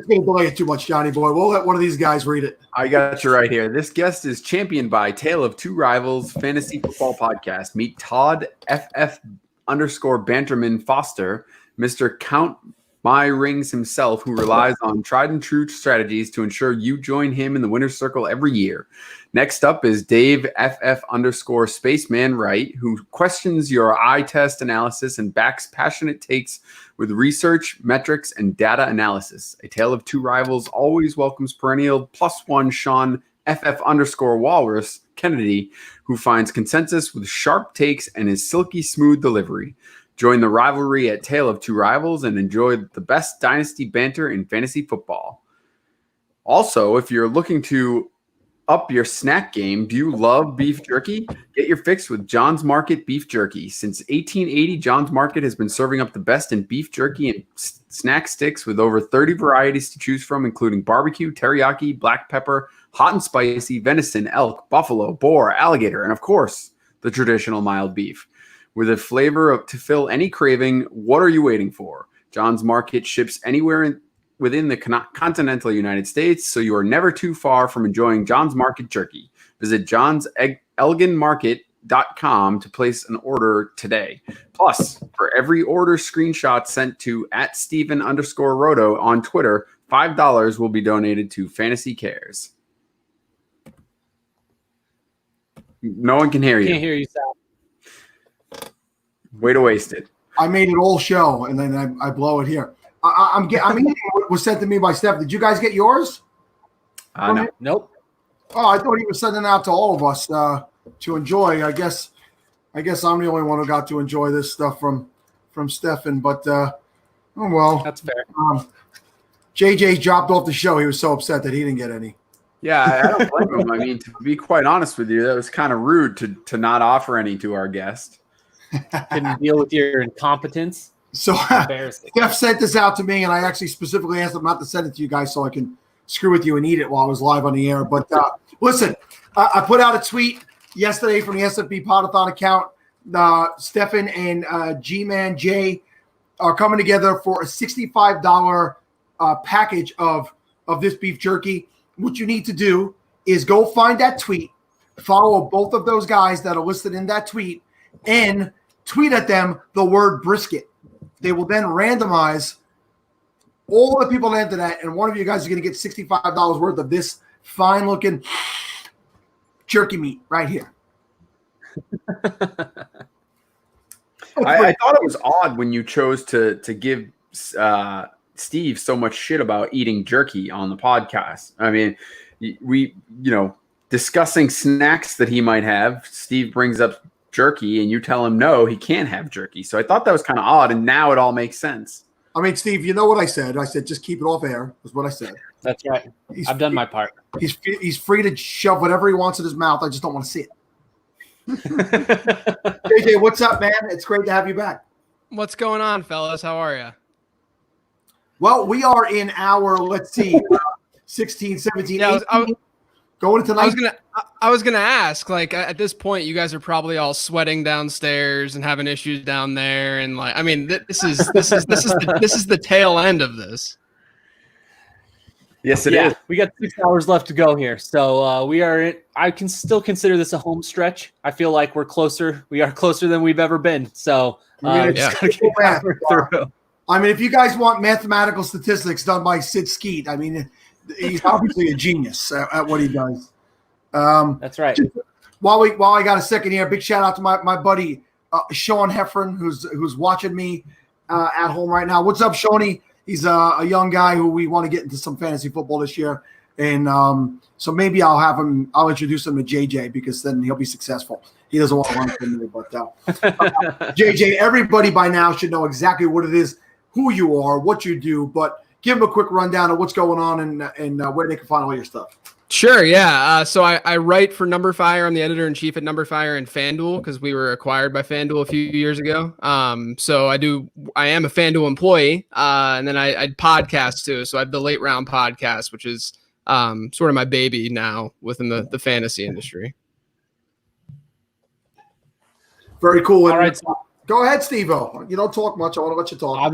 going to delay it too much, Johnny boy. We'll let one of these guys read it. I got you right here. This guest is championed by Tale of Two Rivals Fantasy Football Podcast. Meet Todd FF_Banterman Foster, Mr. Count My Rings himself, who relies on tried and true strategies to ensure you join him in the winner's circle every year. Next up is Dave FF_Spaceman Wright, who questions your eye test analysis and backs passionate takes with research, metrics, and data analysis. A Tale of Two Rivals always welcomes perennial +1 Sean FF_Walrus Kennedy, who finds consensus with sharp takes and his silky smooth delivery. Join the rivalry at Tale of Two Rivals and enjoy the best dynasty banter in fantasy football. Also, if you're looking to up your snack game, do you love beef jerky? Get your fix with John's Market Beef Jerky. Since 1880, John's Market has been serving up the best in beef jerky and snack sticks with over 30 varieties to choose from, including barbecue, teriyaki, black pepper, hot and spicy, venison, elk, buffalo, boar, alligator, and of course, the traditional mild beef. With a flavor to fill any craving, what are you waiting for? John's Market ships anywhere within the continental United States, so you are never too far from enjoying John's Market jerky. Visit johnselginmarket.com to place an order today. Plus, for every order screenshot sent to @Steven_Roto on Twitter, $5 will be donated to Fantasy Cares. No one can hear you. Can't hear you, Sal. Way to waste it. I made it all show, and then I blow it here. I'm eating what was sent to me by Steph. Did you guys get yours? No. Nope. Oh, I thought he was sending it out to all of us to enjoy. I guess I'm the only one who got to enjoy this stuff from Stefan. But oh well. That's fair. JJ dropped off the show. He was so upset that he didn't get any. Yeah, I don't blame him. I mean, to be quite honest with you, that was kind of rude to not offer any to our guest. Couldn't deal with your incompetence. So Steph sent this out to me, and I actually specifically asked him not to send it to you guys so I can screw with you and eat it while I was live on the air. But listen, I put out a tweet yesterday from the SFB Podathon account. Stefan and G-Man Jay are coming together for a $65 package of this beef jerky. What you need to do is go find that tweet, follow both of those guys that are listed in that tweet, and tweet at them the word brisket. They will then randomize all the people that enter that, and one of you guys is going to get $65 worth of this fine-looking jerky meat right here. I thought it was odd when you chose to give Steve so much shit about eating jerky on the podcast. I mean, we discussing snacks that he might have. Steve brings up jerky and you tell him no, he can't have jerky. So I thought that was kind of odd, and now it all makes sense. I mean, Steve, you know what I said. I said just keep it off air. That's what I said. That's right. I've done my part. He's free to shove whatever he wants in his mouth. I just don't want to see it. JJ, what's up, man? It's great to have you back. What's going on, fellas? How are you? Well, we are in our, let's see, 16, 17, 18. Going into I was gonna ask, like, at this point, you guys are probably all sweating downstairs and having issues down there, and like, I mean, this is the tail end of this. Yes, it is. We got 6 hours left to go here. So we are I can still consider this a home stretch. I feel like we're closer. We are closer than we've ever been. So just gotta get powered through. I mean, if you guys want mathematical statistics done by Sid Skeet, I mean, he's obviously a genius at what he does. That's right. While I got a second here, big shout out to my buddy Sean Heffern, who's watching me at home right now. What's up, Shawnee? He's a young guy who we want to get into some fantasy football this year, and so maybe I'll introduce him to JJ because then he'll be successful. He doesn't want to run from me, but JJ, everybody by now should know exactly what it is, who you are, what you do, but give them a quick rundown of what's going on and where they can find all your stuff. Sure, yeah. So I write for Numberfire. I'm the editor-in-chief at Numberfire and FanDuel because we were acquired by FanDuel a few years ago. So I am a FanDuel employee, and then I podcast too. So I have the Late Round podcast, which is sort of my baby now within the fantasy industry. Very cool. All right. Go ahead, Steve-O. You don't talk much. I want to let you talk.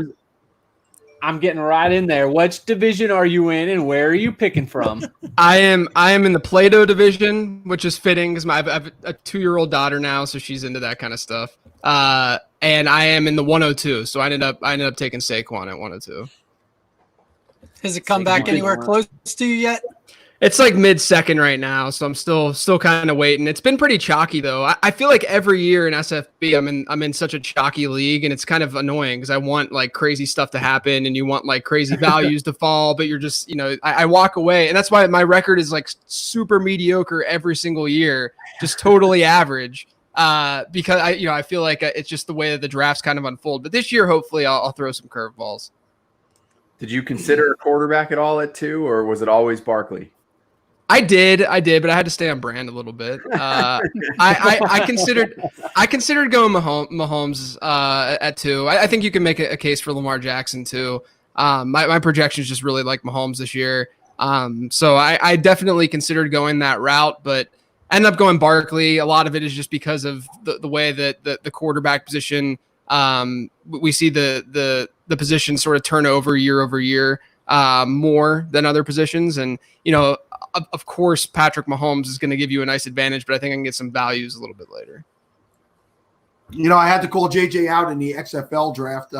I'm getting right in there. Which division are you in, and where are you picking from? I am in the Play-Doh division, which is fitting because I have a 2-year-old daughter now, so she's into that kind of stuff. And I am in the 102, so I ended up taking Saquon at 102. Has it come back anywhere close to you yet? It's like mid-second right now, so I'm still kind of waiting. It's been pretty chalky though. I feel like every year in SFB, I'm in such a chalky league, and it's kind of annoying because I want like crazy stuff to happen, and you want like crazy values to fall, but you're just I walk away, and that's why my record is like super mediocre every single year, just totally average. Because I feel like it's just the way that the drafts kind of unfold. But this year, hopefully, I'll throw some curveballs. Did you consider a quarterback at all at 2, or was it always Barkley? I did, but I had to stay on brand a little bit. I considered going Mahomes at 2. I think you can make a case for Lamar Jackson too. My projections just really like Mahomes this year. So I definitely considered going that route, but I ended up going Barkley. A lot of it is just because of the way that the quarterback position, we see the position sort of turn over year over year more than other positions. And, of course, Patrick Mahomes is going to give you a nice advantage, but I think I can get some values a little bit later. I had to call JJ out in the XFL draft.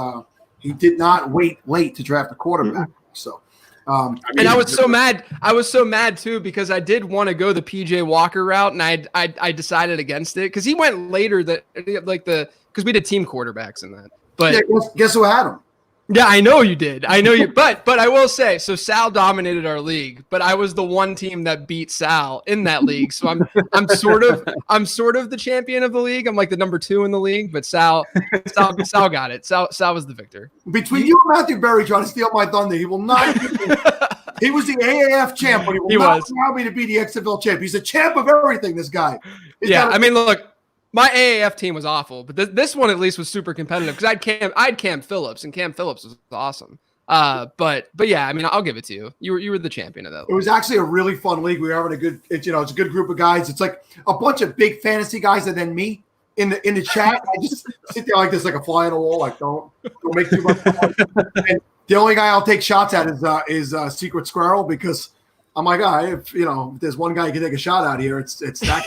He did not wait late to draft a quarterback. Mm-hmm. So, and I was so mad. I was so mad too because I did want to go the PJ Walker route, and I decided against it because he went later. Because we did team quarterbacks in that. But yeah, guess who had him? Yeah, I know you did. I know you. But I will say, so Sal dominated our league, but I was the one team that beat Sal in that league. So I'm sort of the champion of the league. I'm like the number 2 in the league, but Sal got it. Sal was the victor. Between you and Matthew Berry trying to steal my thunder, he will not. He was the AAF champ, but he will not allow me to be the XFL champ. He's a champ of everything. This guy. I mean, look. My AAF team was awful, but this one at least was super competitive because I'd Cam Phillips, and Cam Phillips was awesome. But yeah, I mean, I'll give it to you. You were the champion of that league. It was actually a really fun league. We were having it's a good group of guys. It's like a bunch of big fantasy guys, and then me in the chat. I just sit there like this, like a fly on the wall. Like don't make too much. And the only guy I'll take shots at is Secret Squirrel because. I'm like, if there's one guy who can take a shot out here, it's that.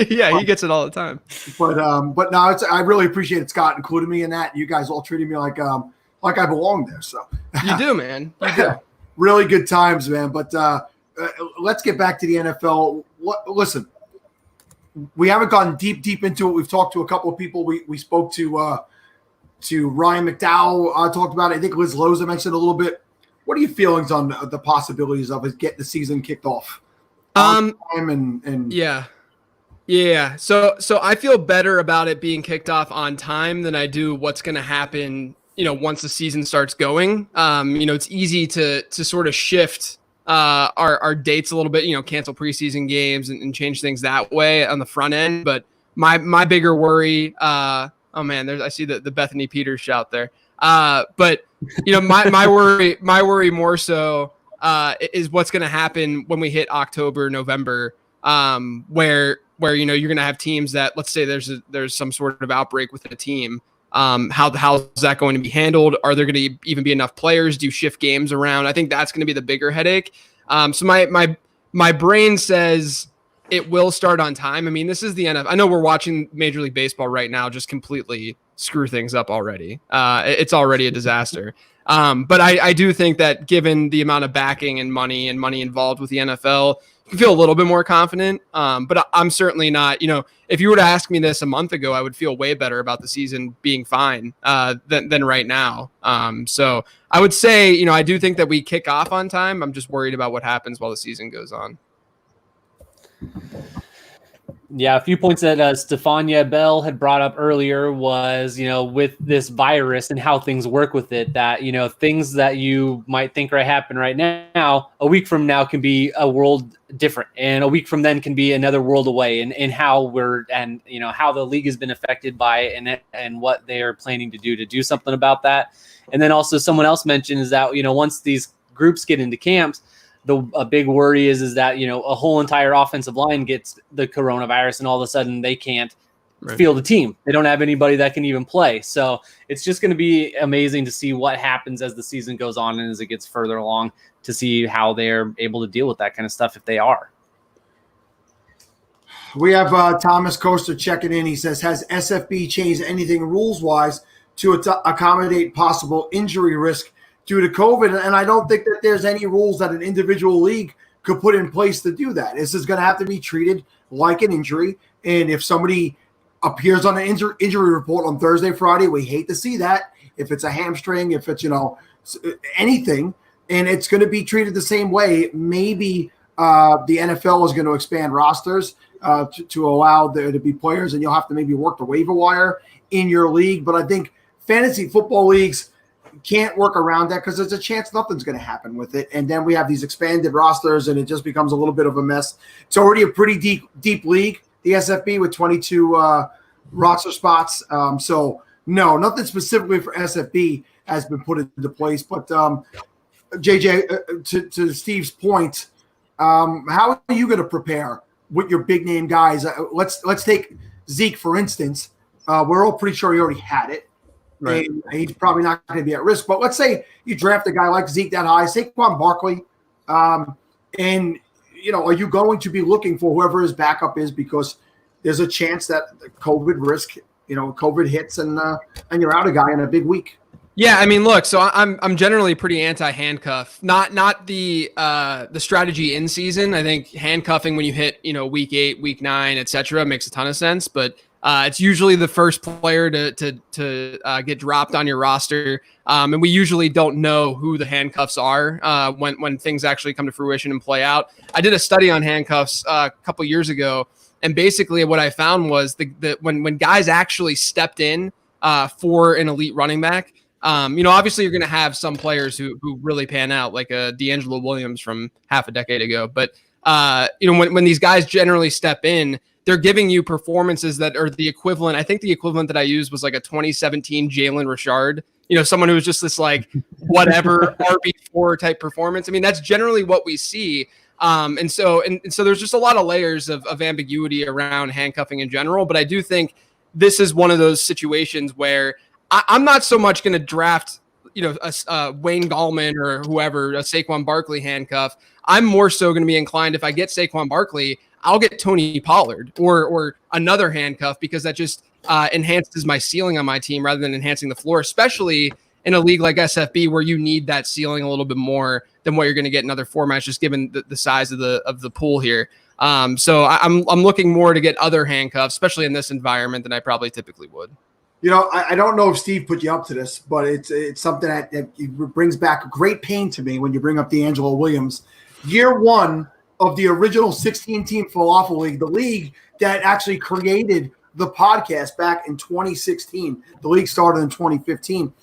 yeah, he gets it all the time. But no, I really appreciate it. Scott included me in that. You guys all treated me like I belong there. So you do, man. You do. Really good times, man. But let's get back to the NFL. Listen, we haven't gone deep into it. We've talked to a couple of people. We spoke to Ryan McDowell. Talked about it. I think Liz Loza mentioned a little bit. What are your feelings on the possibilities of it getting the season kicked off? Yeah. So I feel better about it being kicked off on time than I do what's going to happen, once the season starts going. It's easy to sort of shift our dates a little bit, cancel preseason games and change things that way on the front end. But my bigger worry, I see the Bethany Peters shout there. But my worry more so is what's going to happen when we hit October, November, where you're going to have teams that, let's say there's some sort of outbreak within a team, How's that going to be handled? Are there going to even be enough players? Do you shift games around? I think that's going to be the bigger headache. So my brain says it will start on time. I mean, this is the NFL. I know we're watching Major League Baseball right now just completely screw things up already. It's already a disaster. But I do think that given the amount of backing and money involved with the NFL, you can feel a little bit more confident. But I'm certainly not, if you were to ask me this a month ago, I would feel way better about the season being fine than right now. So I would say, I do think that we kick off on time. I'm just worried about what happens while the season goes on. Yeah, a few points that Stefania Bell had brought up earlier was, with this virus and how things work with it, that, things that you might think are happening right now, a week from now can be a world different. And a week from then can be another world away, and how how the league has been affected by it and what they are planning to do something about that. And then also someone else mentioned is that, once these groups get into camps, a big worry is that, a whole entire offensive line gets the coronavirus and all of a sudden they can't field a team. They don't have anybody that can even play. So it's just going to be amazing to see what happens as the season goes on and as it gets further along, to see how they're able to deal with that kind of stuff if they are. We have Thomas Coaster checking in. He says, has SFB changed anything rules-wise to accommodate possible injury risk due to COVID? And I don't think that there's any rules that an individual league could put in place to do that. This is going to have to be treated like an injury. And if somebody appears on an injury report on Thursday, Friday, we hate to see that. If it's a hamstring, if it's, anything, and it's going to be treated the same way. Maybe the NFL is going to expand rosters to allow there to be players, and you'll have to maybe work the waiver wire in your league. But I think fantasy football leagues can't work around that because there's a chance nothing's going to happen with it. And then we have these expanded rosters and it just becomes a little bit of a mess. It's already a pretty deep league, the SFB, with 22 roster spots. So no, nothing specifically for SFB has been put into place. But JJ, to Steve's point, how are you going to prepare with your big name guys? Let's take Zeke, for instance. We're all pretty sure he already had it. Right. And he's probably not going to be at risk. But let's say you draft a guy like Zeke that high, Saquon Barkley, and are you going to be looking for whoever his backup is, because there's a chance that the COVID risk, COVID hits and you're out a guy in a big week. Yeah, I mean, look, so I'm generally pretty anti-handcuff. Not the strategy in season. I think handcuffing when you hit week 8, week 9, etc. makes a ton of sense, but it's usually the first player to get dropped on your roster, and we usually don't know who the handcuffs are when things actually come to fruition and play out. I did a study on handcuffs a couple years ago, and basically what I found was when guys actually stepped in for an elite running back, obviously you're going to have some players who really pan out, like D'Angelo Williams from half a decade ago, but when these guys generally step in, they're giving you performances that are the equivalent. I think the equivalent that I used was like a 2017 Jalen Richard, someone who was just this like whatever RB4 type performance. I mean, that's generally what we see. And so there's just a lot of layers of ambiguity around handcuffing in general. But I do think this is one of those situations where I'm not so much going to draft, a Wayne Gallman or whoever, a Saquon Barkley handcuff. I'm more so going to be inclined, if I get Saquon Barkley, I'll get Tony Pollard or another handcuff, because that just enhances my ceiling on my team rather than enhancing the floor, especially in a league like SFB where you need that ceiling a little bit more than what you're going to get in other formats, just given the size of the pool here. So I'm looking more to get other handcuffs, especially in this environment, than I probably typically would. I don't know if Steve put you up to this, but it's something that brings back great pain to me when you bring up D'Angelo Williams. Year one of the original 16-team Falafel League, the league that actually created the podcast back in 2016. The league started in 2015.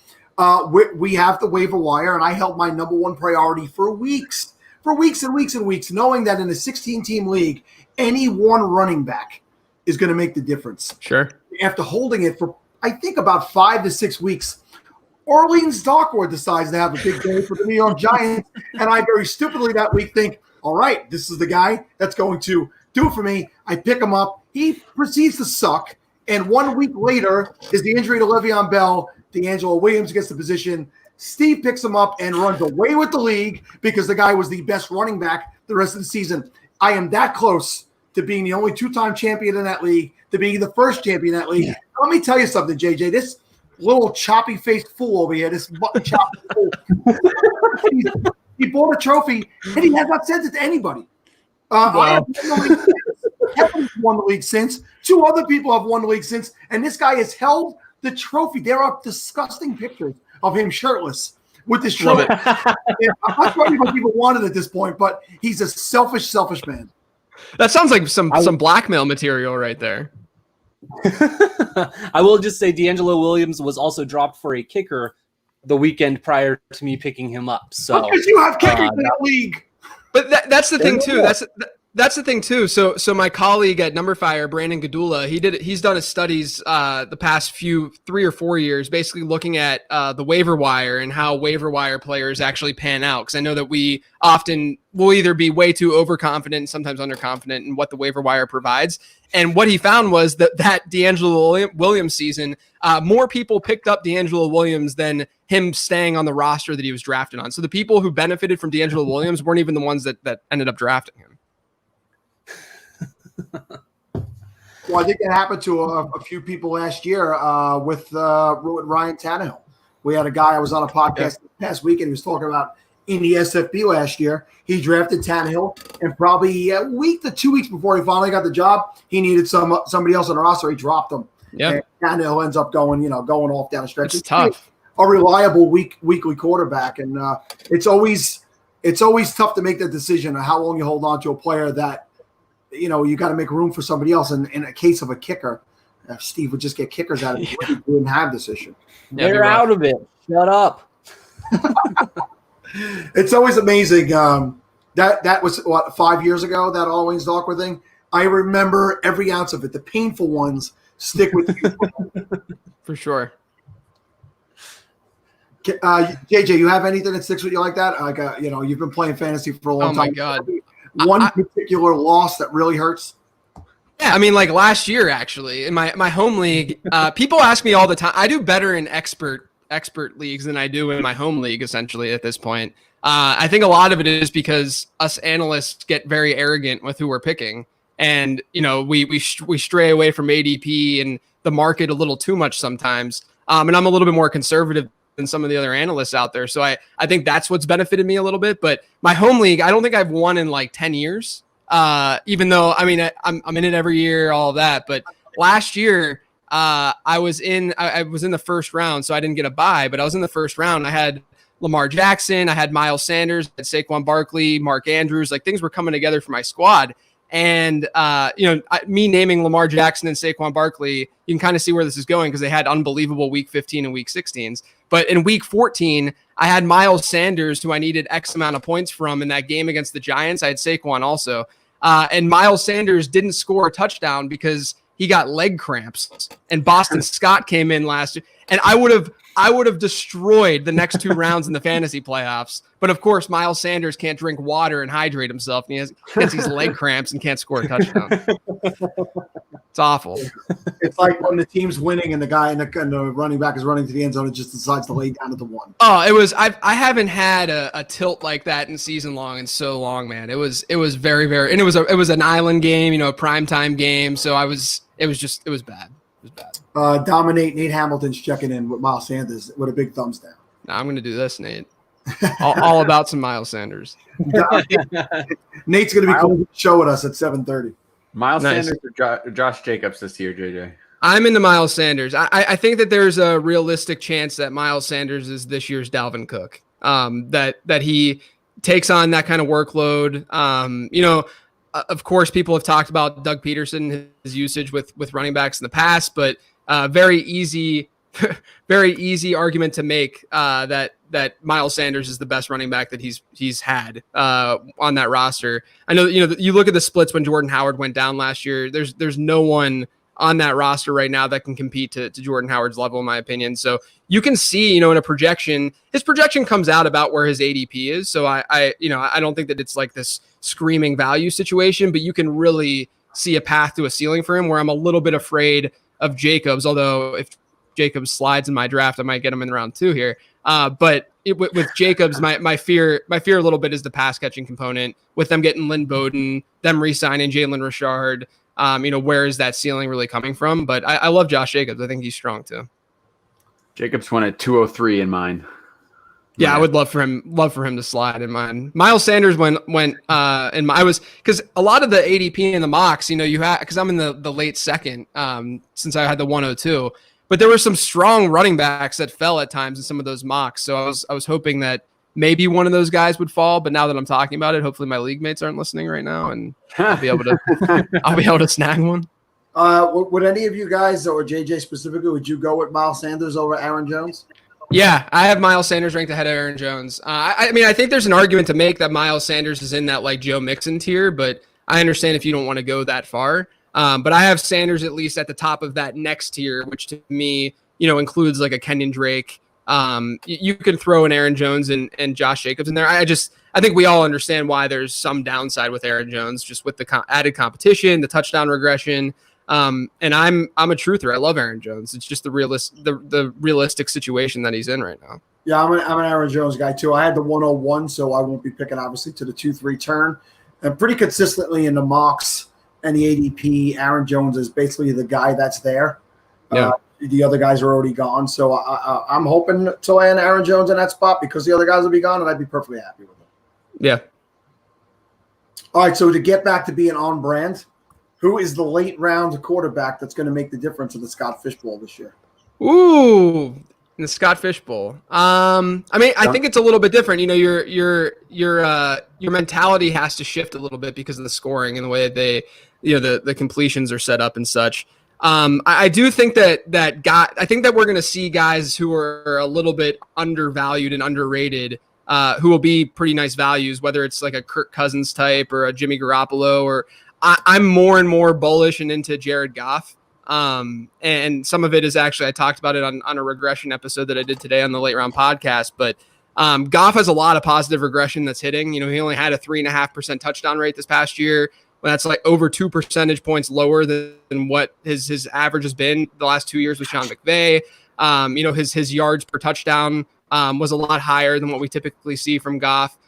We have the waiver wire, and I held my number one priority for weeks and weeks and weeks, knowing that in a 16-team league, any one running back is going to make the difference. Sure. After holding it for, I think, about 5 to 6 weeks, Orleans Darkwood decides to have a big day for the New York Giants, and I very stupidly that week think, all right, this is the guy that's going to do it for me. I pick him up. He proceeds to suck, And 1 week later is the injury to Le'Veon Bell. D'Angelo Williams gets the position. Steve picks him up and runs away with the league because the guy was the best running back the rest of the season. I am that close to being the only two-time champion in that league, to being the first champion in that league. Let me tell you something, JJ. This little choppy-faced fool over here, this button choppy fool, he bought a trophy, and he has not sent it to anybody. I haven't won the league since. 2 other people have won the league since, and this guy has held the trophy. There are disgusting pictures of him shirtless with this trophy. I'm sorry what people wanted at this point, but he's a selfish man. That sounds like some blackmail material right there. I will just say D'Angelo Williams was also dropped for a kicker the weekend prior to me picking him up. So because you have kickers in that league. But that's the thing too. That's the thing too. So my colleague at Numberfire, Brandon Gadula, he's done his studies the past 3 or 4 years, basically looking at the waiver wire and how waiver wire players actually pan out. Because I know that we often will either be way too overconfident and sometimes underconfident in what the waiver wire provides. And what he found was that D'Angelo Williams season, more people picked up D'Angelo Williams than him staying on the roster that he was drafted on. So the people who benefited from D'Angelo Williams weren't even the ones that ended up drafting him. Well, I think that happened to a few people last year with Ryan Tannehill. We had a guy, I was on a podcast this past week, and he was talking about in the SFB last year, he drafted Tannehill, and probably a week to 2 weeks before he finally got the job, he needed somebody else on the roster. He dropped him. Yeah, Tannehill ends up going off down the stretch. It's tough. A reliable weekly quarterback, and it's always tough to make that decision of how long you hold on to a player that you got to make room for somebody else. And in a case of a kicker, if Steve would just get kickers out of it, we wouldn't have this issue. They're out of it. Shut up. It's always amazing. That was 5 years ago, that All Wings Awkward thing. I remember every ounce of it. The painful ones stick with you. For sure. JJ, you have anything that sticks with you like that? Like, you've been playing fantasy for a long time. Oh my God. One particular loss that really hurts? Yeah, I mean, like last year, actually, in my home league, people ask me all the time. I do better in expert leagues than I do in my home league, essentially, at this point. I think a lot of it is because us analysts get very arrogant with who we're picking. And, we stray away from ADP and the market a little too much sometimes. And I'm a little bit more conservative than some of the other analysts out there. So I think that's what's benefited me a little bit. But my home league, I don't think I've won in like 10 years. Even though, I mean, I'm in it every year, all of that. But last year, I was in the first round, so I didn't get a bye, but I was in the first round. I had Lamar Jackson, I had Miles Sanders, I had Saquon Barkley, Mark Andrews, like things were coming together for my squad. And, me naming Lamar Jackson and Saquon Barkley, you can kind of see where this is going because they had unbelievable week 15 and week 16s. But in week 14, I had Miles Sanders, who I needed X amount of points from in that game against the Giants. I had Saquon also. And Miles Sanders didn't score a touchdown because he got leg cramps. And Boston Scott came in last year. And I would have destroyed the next 2 rounds in the fantasy playoffs. But of course, Miles Sanders can't drink water and hydrate himself. And he gets these leg cramps and can't score a touchdown. It's awful. It's like when the team's winning and the guy and the running back is running to the end zone and just decides to lay down at the 1. Oh, it was. I haven't had a tilt like that in season long in so long, man. It was very, very, and it was an island game, a primetime game. So it was bad. It was bad. Dominate Nate Hamilton's checking in with Miles Sanders with a big thumbs down. Now I'm going to do this, Nate. all about some Miles Sanders. Nate's going to be coming to the show with us at 7:30. Miles Nice. Sanders or Josh Jacobs this year, JJ? I'm into Miles Sanders. I think that there's a realistic chance that Miles Sanders is this year's Dalvin Cook. That he takes on that kind of workload. Of course, people have talked about Doug Peterson, his usage with running backs in the past, but very easy argument to make that Miles Sanders is the best running back that he's had on that roster. I know you look at the splits when Jordan Howard went down last year. There's no one on that roster right now that can compete to Jordan Howard's level, in my opinion. So you can see, in a projection, his projection comes out about where his ADP is. So I don't think that it's like this screaming value situation, but you can really see a path to a ceiling for him where I'm a little bit afraid of Jacobs. Although if Jacobs slides in my draft, I might get him in round 2 here. But with Jacobs, my fear a little bit is the pass catching component. With them getting Lynn Bowden, them re-signing Jalen Richard, where is that ceiling really coming from? But I love Josh Jacobs. I think he's strong too. Jacobs went at 203 in mine. Yeah, I would love for him to slide in mine. Miles Sanders went in I was, because a lot of the ADP in the mocks, you had, because I'm in the late second, since I had the 102. But there were some strong running backs that fell at times in some of those mocks. So I was hoping that maybe one of those guys would fall. But now that I'm talking about it, hopefully my league mates aren't listening right now, and I'll be able to snag one. Would any of you guys, or JJ specifically, would you go with Miles Sanders over Aaron Jones? Yeah, I have Miles Sanders ranked ahead of Aaron Jones. I think there's an argument to make that Miles Sanders is in that like Joe Mixon tier, but I understand if you don't want to go that far. But I have Sanders at least at the top of that next tier, which to me, includes like a Kenyon Drake. You can throw an Aaron Jones and Josh Jacobs in there. I think we all understand why there's some downside with Aaron Jones, just with the added competition, the touchdown regression. And I'm a truther. I love Aaron Jones. It's just the realistic situation that he's in right now. Yeah, I'm an Aaron Jones guy too. I had the 101, so I won't be picking obviously to the 2-3 turn. And pretty consistently in the mocks and the ADP, Aaron Jones is basically the guy that's there. Yeah. The other guys are already gone, so I'm hoping to land Aaron Jones in that spot because the other guys will be gone, and I'd be perfectly happy with it. Yeah. All right, so to get back to being on brand, who is the late round quarterback that's going to make the difference in the Scott Fish Bowl this year? Ooh, in the Scott Fish Bowl. I think it's a little bit different. Your mentality has to shift a little bit because of the scoring and the way that they, the completions are set up and such. I do think that we're going to see guys who are a little bit undervalued and underrated, who will be pretty nice values, whether it's like a Kirk Cousins type or a Jimmy Garoppolo, or I'm more and more bullish and into Jared Goff. And some of it is actually, I talked about it on a regression episode that I did today on the Late Round podcast, but Goff has a lot of positive regression that's hitting. He only had a 3.5% touchdown rate this past year. That's like over 2 percentage points lower than what his average has been the last 2 years with Sean McVay. His yards per touchdown was a lot higher than what we typically see from Goff.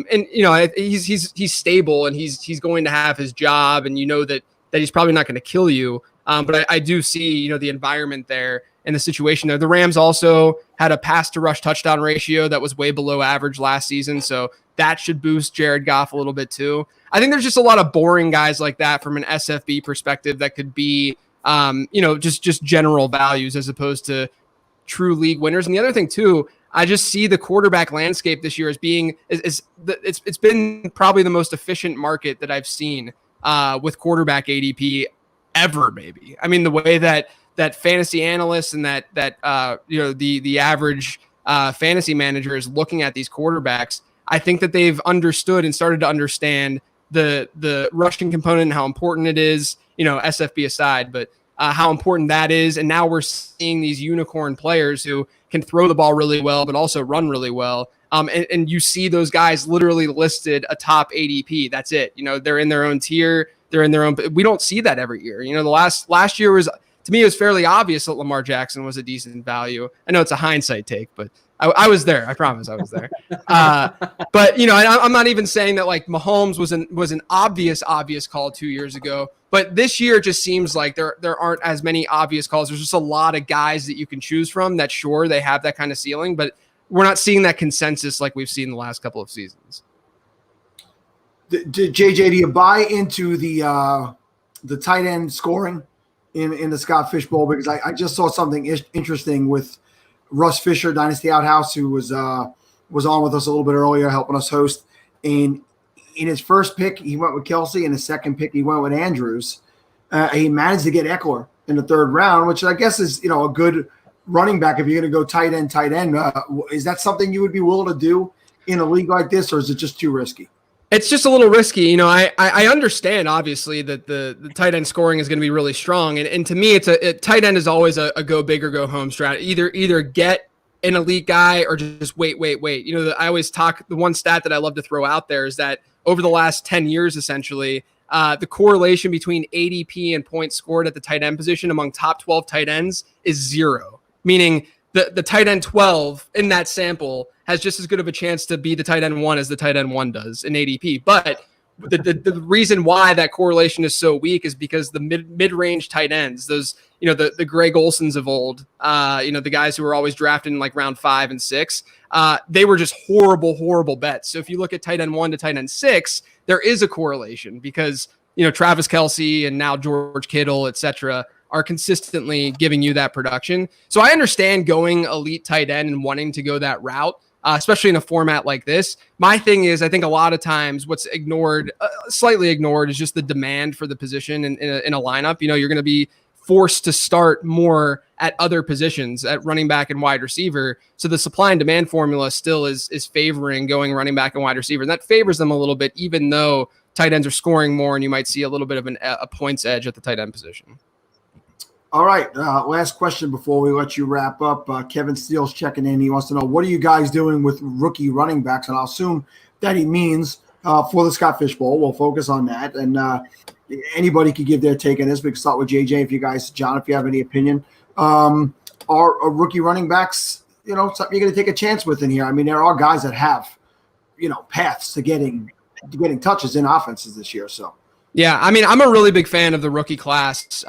He's stable and he's going to have his job, and that he's probably not going to kill you. But I do see, the environment there and the situation there. The Rams also had a pass to rush touchdown ratio that was way below average last season. So that should boost Jared Goff a little bit too. I think there's just a lot of boring guys like that from an SFB perspective that could be, just general values as opposed to true league winners. And the other thing too, I just see the quarterback landscape this year as being it's been probably the most efficient market that I've seen with quarterback ADP ever. Maybe. I mean, the way that fantasy analysts and that the average fantasy manager is looking at these quarterbacks, I think that they've understood and started to understand the rushing component and how important it is, SFB aside, but how important that is. And now we're seeing these unicorn players who can throw the ball really well, but also run really well. And you see those guys literally listed atop ADP. That's it. They're in their own tier. They're in their own. We don't see that every year. The last year was, to me, it was fairly obvious that Lamar Jackson was a decent value. I know it's a hindsight take, but I was there. I promise I was there. But I'm not even saying that like Mahomes was an obvious call 2 years ago. But this year it just seems like there aren't as many obvious calls. There's just a lot of guys that you can choose from that, sure, they have that kind of ceiling, but we're not seeing that consensus like we've seen the last couple of seasons. JJ, do you buy into the tight end scoring in the Scott Fish Bowl? Because I just saw something interesting with Russ Fisher, Dynasty Outhouse, who was on with us a little bit earlier, helping us host. And in his first pick, he went with Kelsey. In his second pick, he went with Andrews. He managed to get Eckler in the third round, which I guess is a good running back if you're going to go tight end. Is that something you would be willing to do in a league like this, or is it just too risky? It's just a little risky. I understand, obviously, that the tight end scoring is going to be really strong. And to me, tight end is always a go big or go home strategy. Either get an elite guy or just wait. I always talk, the one stat that I love to throw out there is that over the last 10 years, essentially, the correlation between ADP and points scored at the tight end position among top 12 tight ends is 0, meaning the tight end 12 in that sample has just as good of a chance to be the tight end 1 as the tight end 1 does in ADP. But the reason why that correlation is so weak is because the mid-range tight ends, those, the Greg Olsons of old, the guys who were always drafted in like round 5 and 6, they were just horrible bets. So if you look at tight end 1 to tight end 6, there is a correlation because, Travis Kelce and now George Kittle, et cetera, are consistently giving you that production. So I understand going elite tight end and wanting to go that route, especially in a format like this. My thing is, I think a lot of times what's ignored, slightly ignored, is just the demand for the position in a lineup. You're going to be forced to start more at other positions, at running back and wide receiver. So the supply and demand formula still is favoring going running back and wide receiver. And that favors them a little bit, even though tight ends are scoring more and you might see a little bit of a points edge at the tight end position. All right. Last question before we let you wrap up. Kevin Steele's checking in. He wants to know, what are you guys doing with rookie running backs? And I'll assume that he means for the Scott Fish Bowl. We'll focus on that. And anybody could give their take on this. We can start with JJ. If you guys, John, if you have any opinion. Are rookie running backs, something you're going to take a chance with in here? I mean, there are guys that have, paths to getting touches in offenses this year. So. Yeah, I mean, I'm a really big fan of the rookie class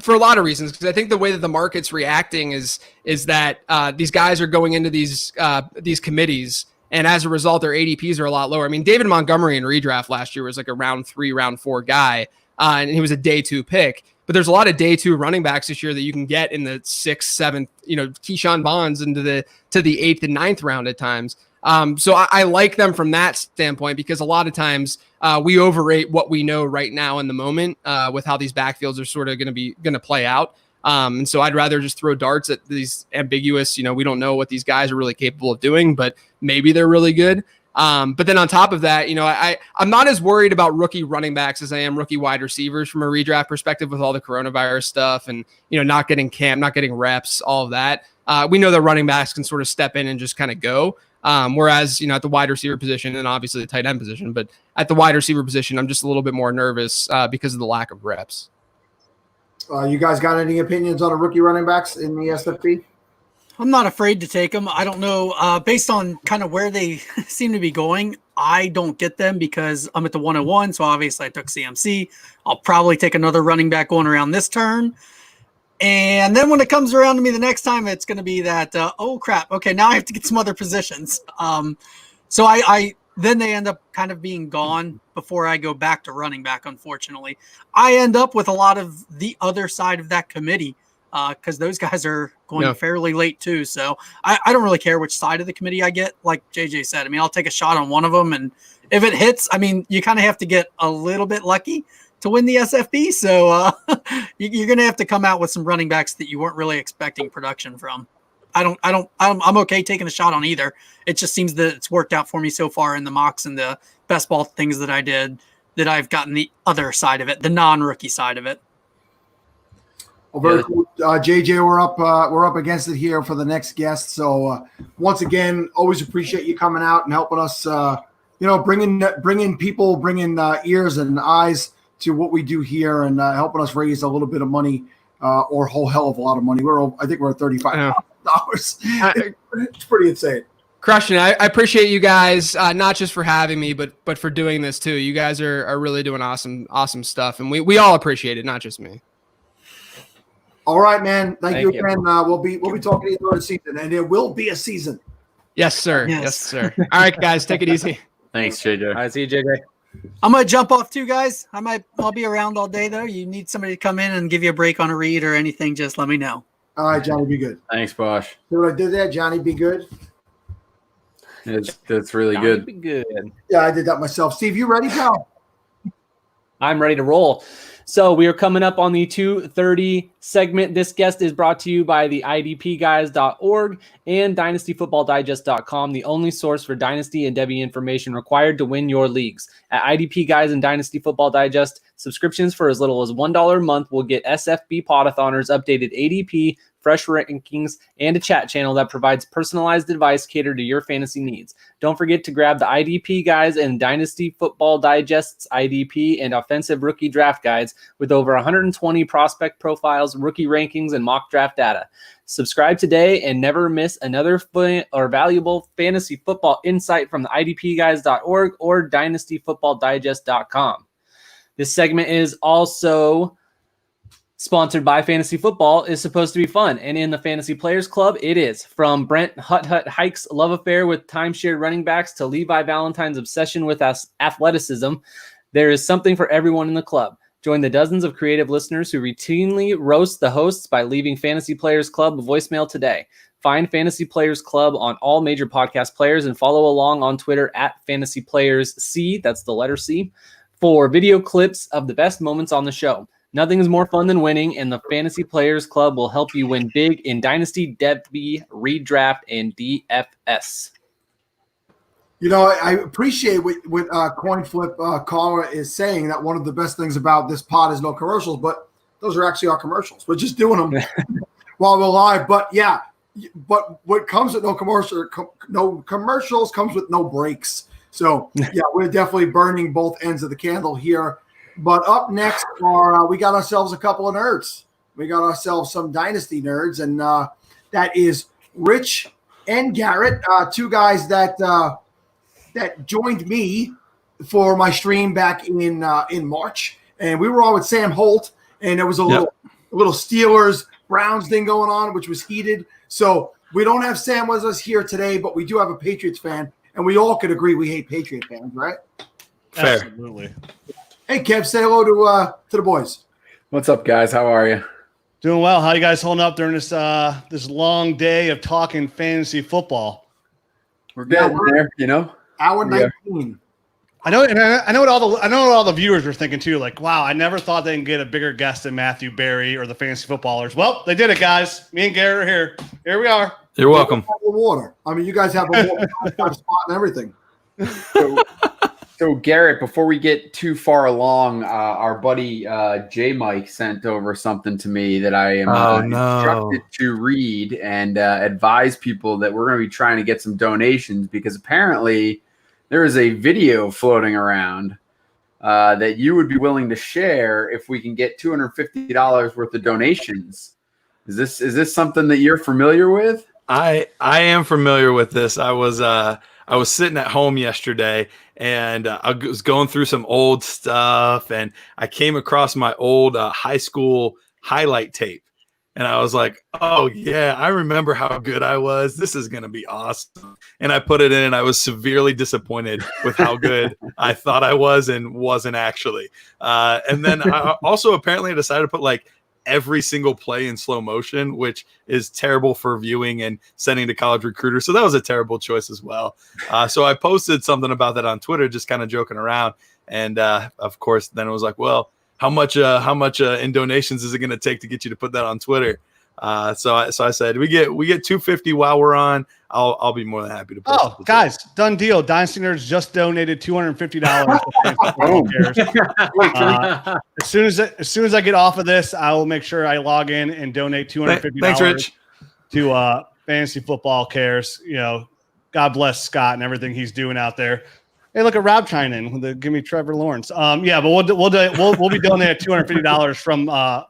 for a lot of reasons, because I think the way that the market's reacting is that these guys are going into these committees, and as a result, their ADPs are a lot lower. I mean, David Montgomery in redraft last year was like a round 3, round 4 guy, and he was a day 2 pick. But there's a lot of day 2 running backs this year that you can get in the 6th, 7th, Keyshawn Bonds into the 8th and 9th round at times. So I like them from that standpoint, because a lot of times we overrate what we know right now in the moment with how these backfields are sort of going to play out. And so I'd rather just throw darts at these ambiguous, we don't know what these guys are really capable of doing, but maybe they're really good. But then on top of that, I'm not as worried about rookie running backs as I am rookie wide receivers from a redraft perspective with all the coronavirus stuff and, not getting camp, not getting reps, all of that. We know that running backs can sort of step in and just kind of go. Whereas, at the wide receiver position and obviously the tight end position, but at the wide receiver position, I'm just a little bit more nervous because of the lack of reps. You guys got any opinions on the rookie running backs in the SFP? I'm not afraid to take them. I don't know. Based on kind of where they seem to be going, I don't get them because I'm at the 101. So obviously I took CMC. I'll probably take another running back going around this turn. And then when it comes around to me the next time, it's going to be that, oh, crap. Okay, now I have to get some other positions. So I then they end up kind of being gone before I go back to running back, unfortunately. I end up with a lot of the other side of that committee because those guys are going fairly late too. So I don't really care which side of the committee I get. Like JJ said, I mean, I'll take a shot on one of them. And if it hits, I mean, you kind of have to get a little bit lucky to win the SFP. So you're going to have to come out with some running backs that you weren't really expecting production from. I'm okay taking a shot on either. It just seems that it's worked out for me so far in the mocks and the best ball things that I did, that I've gotten the other side of it, the non-rookie side of it. Well, very cool. JJ, we're up against it here for the next guest. So once again, always appreciate you coming out and helping us, bringing people, bringing ears and eyes to what we do here and helping us raise a little bit of money or a whole hell of a lot of money. I think we're at $35,000. It's pretty insane. Crushing it. I appreciate you guys, not just for having me, but for doing this too. You guys are really doing awesome stuff, and we all appreciate it, not just me. All right, man. Thank you again. We'll be talking to you during the season, and there will be a season. Yes, sir. Yes, sir. All right, guys, take it easy. Thanks, JJ. All right, see you, JJ. I'm gonna jump off too, guys. I'll be around all day though. You need somebody to come in and give you a break on a read or anything, just let me know. All right, Johnny, be good. Thanks, Bosh. See what I did there, Johnny? Be good. That's really good. Be good. Yeah, I did that myself. Steve, you ready, pal? I'm ready to roll. So we are coming up on the 2:30 segment. This guest is brought to you by the idpguys.org and dynastyfootballdigest.com, the only source for Dynasty and Devy information required to win your leagues. At IDP Guys and Dynasty Football Digest, subscriptions for as little as $1 a month will get SFB Podathoners updated ADP, fresh rankings, and a chat channel that provides personalized advice catered to your fantasy needs. Don't forget to grab the IDP guides and Dynasty Football Digest's IDP and offensive rookie draft guides with over 120 prospect profiles, rookie rankings, and mock draft data. Subscribe today and never miss another valuable fantasy football insight from the IDPguys.org or DynastyFootballDigest.com. This segment is also sponsored by Fantasy Football. Is supposed to be fun, and in the Fantasy Players Club, it is. From Brent Hut Hike's love affair with timeshare running backs to Levi Valentine's obsession with athleticism, there is something for everyone in the club. Join the dozens of creative listeners who routinely roast the hosts by leaving Fantasy Players Club a voicemail today. Find Fantasy Players Club on all major podcast players and follow along on Twitter at Fantasy Players C, that's the letter C, for video clips of the best moments on the show. Nothing is more fun than winning, and the Fantasy Players Club will help you win big in Dynasty, Devy, Redraft, and DFS. You know, I appreciate what Coin Flip caller is saying, that one of the best things about this pod is no commercials, but those are actually our commercials. We're just doing them while we're live. But yeah, but what comes with no commercials comes with no breaks. So yeah, we're definitely burning both ends of the candle here. But up next are we got ourselves a couple of nerds. We got ourselves some Dynasty nerds, and that is Rich and Garrett, two guys that joined me for my stream back in March, and we were on with Sam Holt, and there was a little Steelers Browns thing going on, which was heated. So we don't have Sam with us here today, but we do have a Patriots fan, and we all could agree we hate Patriot fans, right? Fair. Absolutely. Hey, Kev, say hello to the boys. What's up, guys? How are you? Doing well. How you guys holding up during this this long day of talking fantasy football? We're getting there, you know. Hour 19. I know, and I know what all the viewers were thinking too. Like, wow, I never thought they'd get a bigger guest than Matthew Berry or the fantasy footballers. Well, they did it, guys. Me and Garrett are here. Here we are. You're welcome. Water. I mean, you guys have a water spot and everything. So Garrett, before we get too far along, our buddy J Mike sent over something to me that I am instructed to read and advise people that we're going to be trying to get some donations, because apparently there is a video floating around that you would be willing to share if we can get $250 worth of donations. Is this something that you're familiar with? I am familiar with this. I was sitting at home yesterday, and I was going through some old stuff, and I came across my old high school highlight tape, and I was like, oh yeah, I remember how good I was. This is going to be awesome. And I put it in, and I was severely disappointed with how good I thought I was and wasn't actually. And then I also apparently decided to put like every single play in slow motion, which is terrible for viewing and sending to College Recruiter. So that was a terrible choice as well. So I posted something about that on Twitter, just kind of joking around. And of course, then it was like, well, how much in donations is it going to take to get you to put that on Twitter? So I said, we get $250 while we're on. I'll be more than happy to post it. Guys, done deal. Dynasty Nerds just donated $250. As soon as I get off of this, I will make sure I log in and donate $250. Thanks, Rich. To Fantasy Football Cares. You know, God bless Scott and everything he's doing out there. Hey, look at Rob chiming in. Give me Trevor Lawrence. Yeah, but we'll be donating $250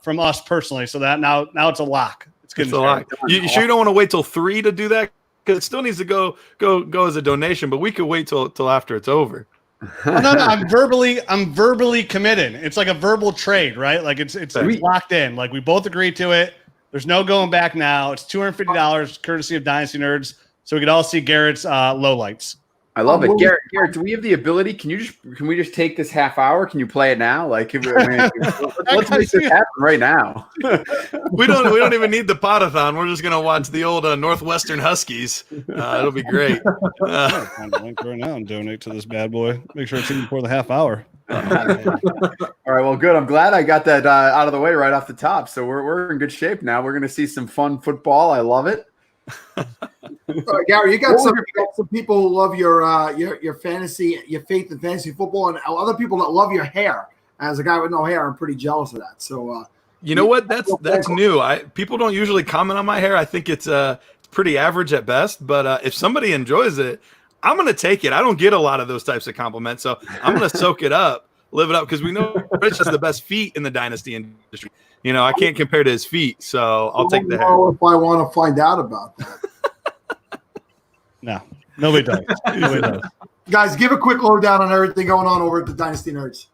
from us personally. So that now it's a lock. It's a lock. You sure you don't want to wait till 3 to do that? Because it still needs to go as a donation, but we could wait till after it's over. No, I'm verbally committed. It's like a verbal trade, right? Like it's locked in. Like we both agreed to it. There's no going back now. It's $250 courtesy of Dynasty Nerds, so we could all see Garrett's lowlights. I love it. Garrett, do we have the ability? Can we just take this half hour? Can you play it now? Like, let's make this happen right now. We don't even need the potathon. We're just gonna watch the old Northwestern Huskies. It'll be great. Find the link right now and donate to this bad boy. Make sure it's in before the half hour. All right. Well, good. I'm glad I got that out of the way right off the top. So we're in good shape now. We're gonna see some fun football. I love it. Gary, you got some people who love your fantasy, your faith in fantasy football, and other people that love your hair. As a guy with no hair, I'm pretty jealous of that. So You know what? That's new. People don't usually comment on my hair. I think it's pretty average at best. But if somebody enjoys it, I'm gonna take it. I don't get a lot of those types of compliments, so I'm gonna soak it up, live it up, because we know Rich has the best feet in the dynasty industry. You know, I can't compare to his feet, so I'll take the hair. If I want to find out about that. No, nobody does. Nobody does. Guys, give a quick lowdown on everything going on over at the Dynasty Nerds.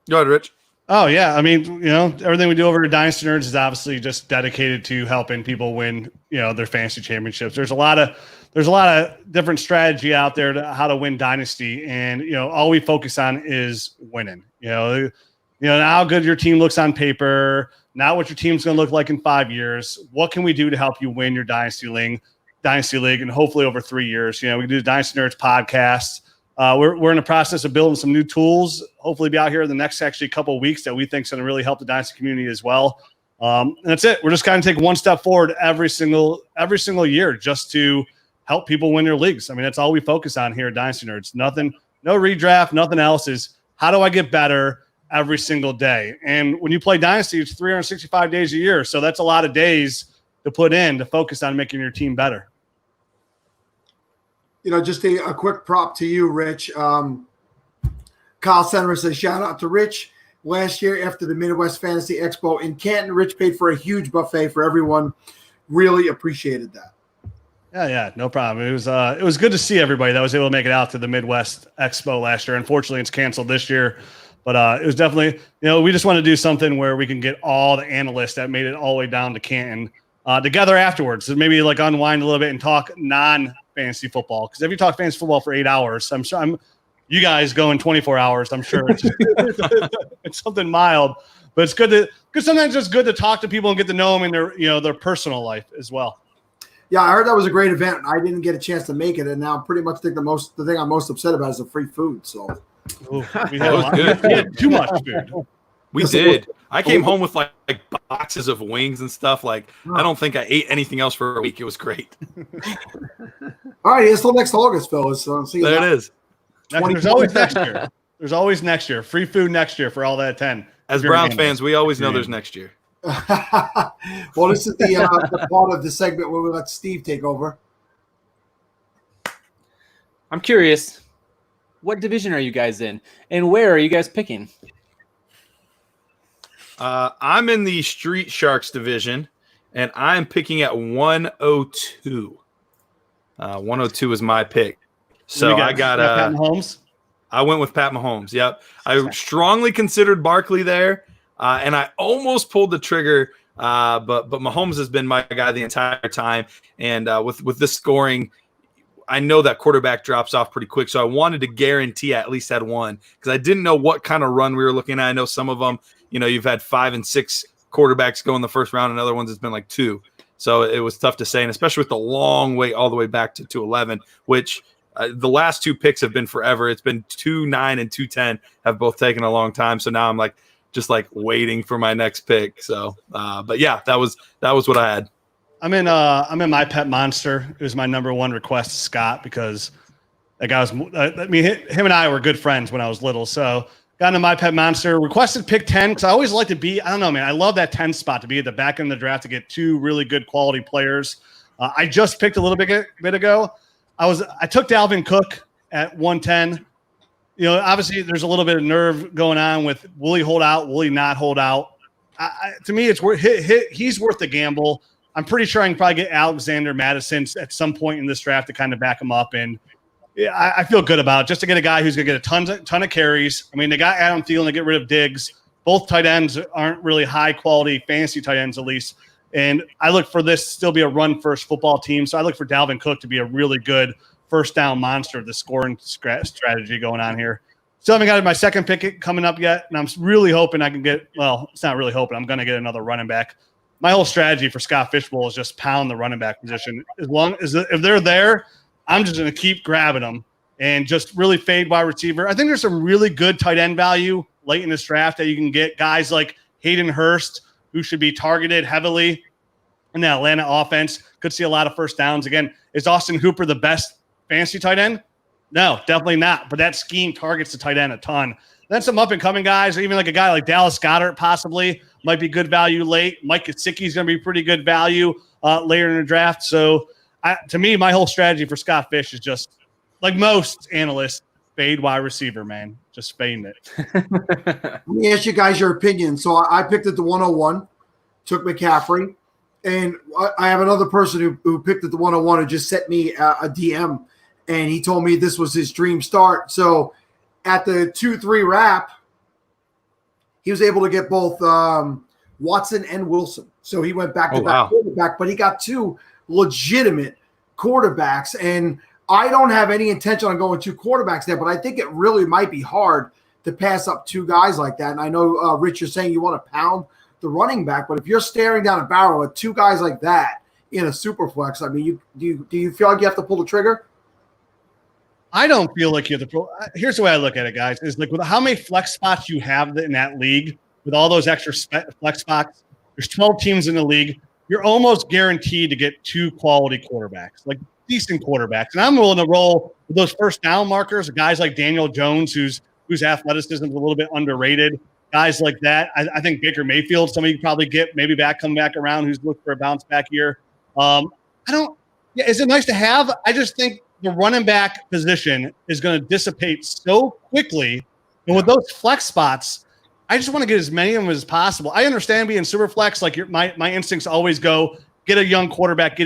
Go ahead, Rich. Oh yeah, I mean, everything we do over at Dynasty Nerds is obviously just dedicated to helping people win, their fantasy championships. There's a lot of different strategy out there to how to win Dynasty, and all we focus on is winning. Not how good your team looks on paper, not what your team's going to look like in 5 years. What can we do to help you win your Dynasty League, and hopefully over 3 years? We do the Dynasty Nerds podcast. We're in the process of building some new tools. Hopefully, be out here in the next couple of weeks that we think is going to really help the Dynasty community as well. And that's it. We're just going to take one step forward every single year just to help people win their leagues. I mean, that's all we focus on here at Dynasty Nerds. Nothing, no redraft, nothing else. Is how do I get better every single day? And when you play Dynasty, it's 365 days a year, so that's a lot of days to put in to focus on making your team better. Just a quick prop to you, Rich. Kyle Senator says, shout out to Rich. Last year after the Midwest Fantasy Expo in Canton, Rich paid for a huge buffet for everyone. Really appreciated that. Yeah, no problem. It was good to see everybody that was able to make it out to the Midwest Expo last year. Unfortunately, it's canceled this year, but it was definitely, we just want to do something where we can get all the analysts that made it all the way down to Canton together afterwards. So maybe unwind a little bit and talk non-fantasy football. Because if you talk fantasy football for 8 hours, I'm sure you guys going 24 hours. I'm sure it's something mild, but it's because sometimes it's good to talk to people and get to know them in their personal life as well. Yeah, I heard that was a great event. I didn't get a chance to make it, and now pretty much think the thing I'm most upset about is the free food. So we had too much food. We did. I came home with like boxes of wings and stuff. I don't think I ate anything else for a week. It was great. All right, it's till next August, fellas. So see you there it is. There's always next year. There's always next year. Free food next year for all that attend. As Browns fans, we always know there's next year. Well, this is the part of the segment where we let Steve take over. I'm curious, what division are you guys in, and where are you guys picking? I'm in the Street Sharks division, and I'm picking at 102. 102 is my pick. So I got Pat Mahomes. I went with Pat Mahomes. Yep. I strongly considered Barkley there, and I almost pulled the trigger, but Mahomes has been my guy the entire time. And with this scoring, I know that quarterback drops off pretty quick. So I wanted to guarantee I at least had one because I didn't know what kind of run we were looking at. I know some of them, you've had 5 and 6 quarterbacks go in the first round, and other ones it's been like 2. So it was tough to say, and especially with the long wait all the way back to 11, which the last 2 picks have been forever. It's been 2-9 and 2-10 have both taken a long time. So now I'm just waiting for my next pick. So, but yeah, that was what I had. I'm in my pet monster. It was my number one request to Scott because that guy was. Him and I were good friends when I was little. So got into my pet monster. Requested pick 10 because I always like to be. I don't know, man. I love that 10 spot to be at the back end of the draft to get 2 really good quality players. I just picked a little bit ago. I took Dalvin Cook at 110. Obviously there's a little bit of nerve going on with will he hold out? Will he not hold out? To me, it's worth. He's worth the gamble. I'm pretty sure I can probably get Alexander Madison at some point in this draft to kind of back him up. And I feel good about it, just to get a guy who's going to get a ton of carries. I mean, they got Adam Thielen to get rid of Diggs. Both tight ends aren't really high quality fantasy tight ends, at least. And I look for this to still be a run first football team. So I look for Dalvin Cook to be a really good first down monster of the scoring strategy going on here. Still haven't got my second pick coming up yet. And I'm really hoping I can get, well, it's not really hoping. I'm going to get another running back. My whole strategy for Scott Fishbowl is just pound the running back position. As long as if they're there, I'm just going to keep grabbing them and just really fade wide receiver. I think there's some really good tight end value late in this draft that you can get guys like Hayden Hurst, who should be targeted heavily in the Atlanta offense. Could see a lot of first downs. Again, is Austin Hooper the best fantasy tight end? No, definitely not. But that scheme targets the tight end a ton. Then some up-and-coming guys, even like a guy like Dallas Goedert possibly might be good value late. Mike Gesicki is going to be pretty good value later in the draft. So to me, my whole strategy for Scott Fish is just, like most analysts, fade wide receiver, man. Just fading it. Let me ask you guys your opinion. So I picked at the 101, took McCaffrey, and I have another person who picked at the 101 and just sent me a DM, and he told me this was his dream start. So at the 2-3 wrap, he was able to get both Watson and Wilson. So he went back to back quarterback, but he got two legitimate quarterbacks. And I don't have any intention on going two quarterbacks there, but I think it really might be hard to pass up two guys like that. And I know, Rich, you're saying you want to pound the running back, but if you're staring down a barrel at two guys like that in a super flex, I mean, do you feel like you have to pull the trigger? I don't feel like you have to pull. Here's the way I look at it, guys, is like with how many flex spots you have in that league, with all those extra flex spots, there's 12 teams in the league. You're almost guaranteed to get two quality quarterbacks, like decent quarterbacks. And I'm willing to roll with those first down markers, guys like Daniel Jones, whose athleticism is a little bit underrated. Guys like that. I think Baker Mayfield, somebody you could probably get maybe come back around who's looking for a bounce back year. Is it nice to have? I just think the running back position is going to dissipate so quickly. And with those flex spots, I just want to get as many of them as possible. I understand being super flex, like my instincts always go, get a young quarterback.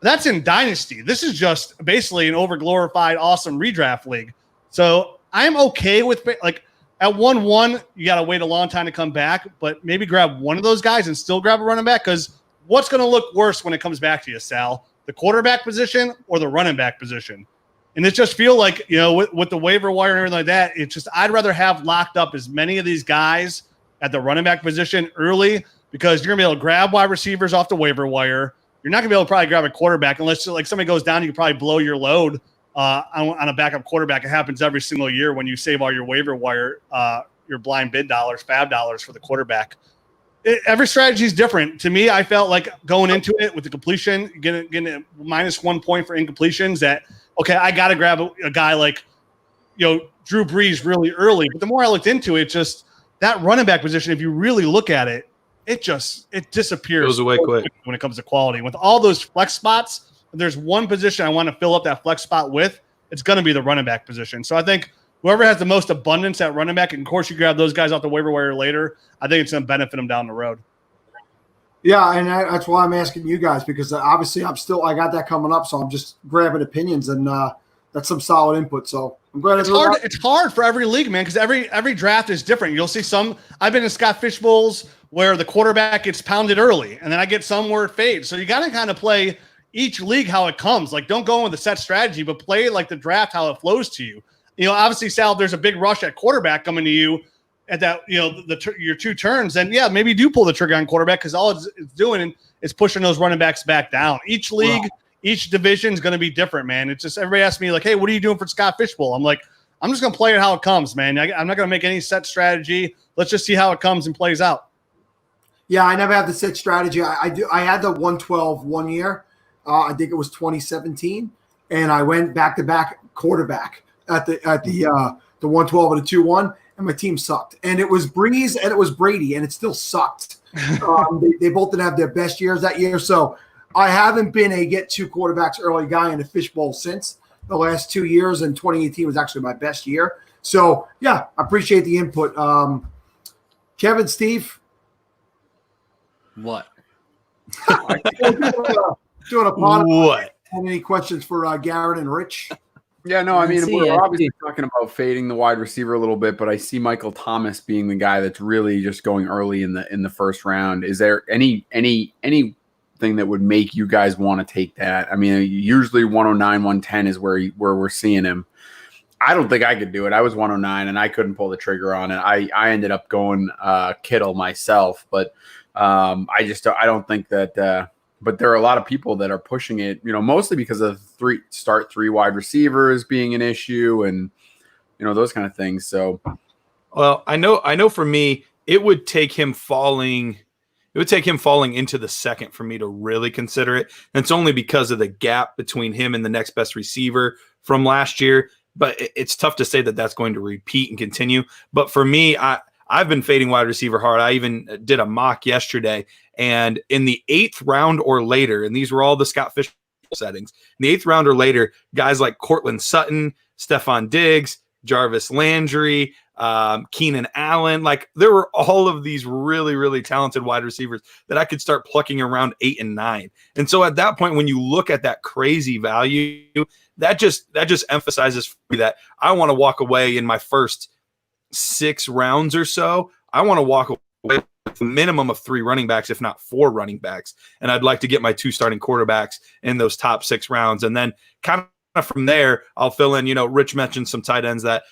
That's in Dynasty. This is just basically an overglorified, awesome redraft league. So I'm okay with, like, at 1-1, you got to wait a long time to come back, but maybe grab one of those guys and still grab a running back, because what's going to look worse when it comes back to you, Sal? The quarterback position or the running back position? And it just feel like, with the waiver wire and everything like that, it's just I'd rather have locked up as many of these guys at the running back position early, because you're going to be able to grab wide receivers off the waiver wire. You're not going to be able to probably grab a quarterback unless like somebody goes down. You can probably blow your load on a backup quarterback. It happens every single year when you save all your waiver wire, your blind bid dollars, fab dollars for the quarterback. Every strategy is different. To me, I felt like going into it with the completion, getting a -1 point for incompletions, that, okay, I got to grab a guy like, Drew Brees really early. But the more I looked into it, just that running back position, if you really look at it, it disappears. Goes away quick when it comes to quality. With all those flex spots, if there's one position I want to fill up that flex spot with, it's going to be the running back position. So I think whoever has the most abundance at running back, and of course you grab those guys off the waiver wire later, I think it's going to benefit them down the road. Yeah, and that's why I'm asking you guys, because obviously I got that coming up, so I'm just grabbing opinions, and that's some solid input. So I'm glad it's hard for every league, man, because every draft is different. You'll see some. I've been in Scott Fish Bowls where the quarterback gets pounded early, and then I get some where it fades. So you got to kind of play each league how it comes. Like, don't go in with a set strategy, but play like the draft how it flows to you. Obviously, Sal, there's a big rush at quarterback coming to you at that, your two turns, and yeah, maybe do pull the trigger on quarterback, because all it's doing is pushing those running backs back down. Each league, each division is going to be different, man. It's just, everybody asks me like, hey, what are you doing for Scott Fish Bowl? I'm like, I'm just going to play it how it comes, man. I'm not going to make any set strategy. Let's just see how it comes and plays out. Yeah, I never had the set strategy. I had the 112 1 year. I think it was 2017, and I went back-to-back quarterback at the 112 and the 2-1, and my team sucked. And it was Breeze and it was Brady, and it still sucked. They both didn't have their best years that year. So I haven't been a get two quarterbacks early guy in the fishbowl since the last 2 years, and 2018 was actually my best year. So, yeah, I appreciate the input. Kevin, Steve? What? Doing a pod. What? Any questions for Garrett and Rich? Yeah, no, I mean, we're obviously talking about fading the wide receiver a little bit, but I see Michael Thomas being the guy that's really just going early in the first round. Is there anything that would make you guys want to take that? I mean, usually 109, 110 is where we're seeing him. I don't think I could do it. I was 109 and I couldn't pull the trigger on it. I ended up going Kittle myself, but I don't think that. But there are a lot of people that are pushing it, mostly because of three wide receivers being an issue, and those kind of things. So, well, I know for me, it would take him falling. It It would take him falling into the second for me to really consider it. And it's only because of the gap between him and the next best receiver from last year. But it's tough to say that that's going to repeat and continue. But for me, I've been fading wide receiver hard. I even did a mock yesterday. And in the 8th round or later, and these were all the Scott Fish settings, in the 8th round or later, guys like Cortland Sutton, Stephon Diggs, Jarvis Landry, Keenan Allen, like there were all of these really, really talented wide receivers that I could start plucking around 8 and 9. And so at that point, when you look at that crazy value, that just emphasizes for me that I want to walk away in my first 6 rounds or so. I want to walk away with a minimum of 3 running backs, if not 4 running backs. And I'd like to get my 2 starting quarterbacks in those top 6 rounds. And then kind of from there, I'll fill in, Rich mentioned some tight ends that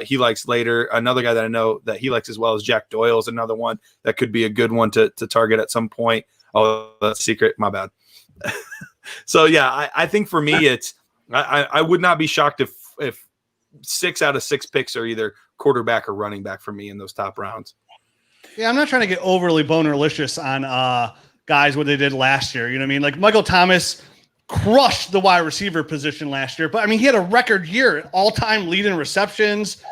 he likes later. Another guy that I know that he likes as well is Jack Doyle is another one that could be a good one to target at some point. Oh, that's a secret. My bad. So, yeah, I think for me, it's I would not be shocked if 6 out of 6 picks are either quarterback or running back for me in those top rounds. Yeah, I'm not trying to get overly bonerlicious on guys what they did last year. You know what I mean? Like Michael Thomas crushed the wide receiver position last year, but I mean, he had a record year, all-time lead in receptions,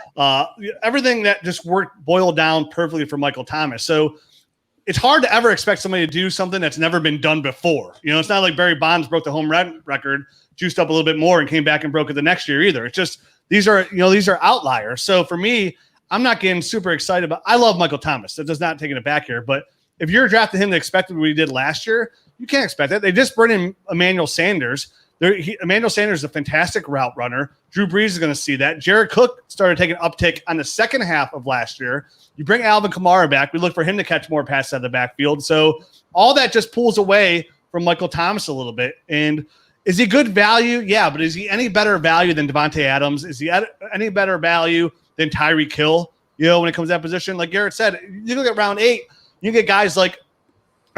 everything that just boiled down perfectly for Michael Thomas. So it's hard to ever expect somebody to do something that's never been done before. It's not like Barry Bonds broke the home run record, juiced up a little bit more and came back and broke it the next year either. It's just, these are outliers. So for me, I'm not getting super excited, but I love Michael Thomas. That does not take it back here. But if you're drafting him to expect what he did last year, you can't expect that. They just brought in Emmanuel Sanders. Emmanuel Sanders is a fantastic route runner. Drew Brees is going to see that. Jared Cook started taking an uptick on the second half of last year. You bring Alvin Kamara back. We look for him to catch more passes out of the backfield. So all that just pulls away from Michael Thomas a little bit. And is he good value? Yeah, but is he any better value than Devontae Adams? Is he any better value than Tyreek Hill? When it comes to that position, like Garrett said, you look at round 8, you get guys like,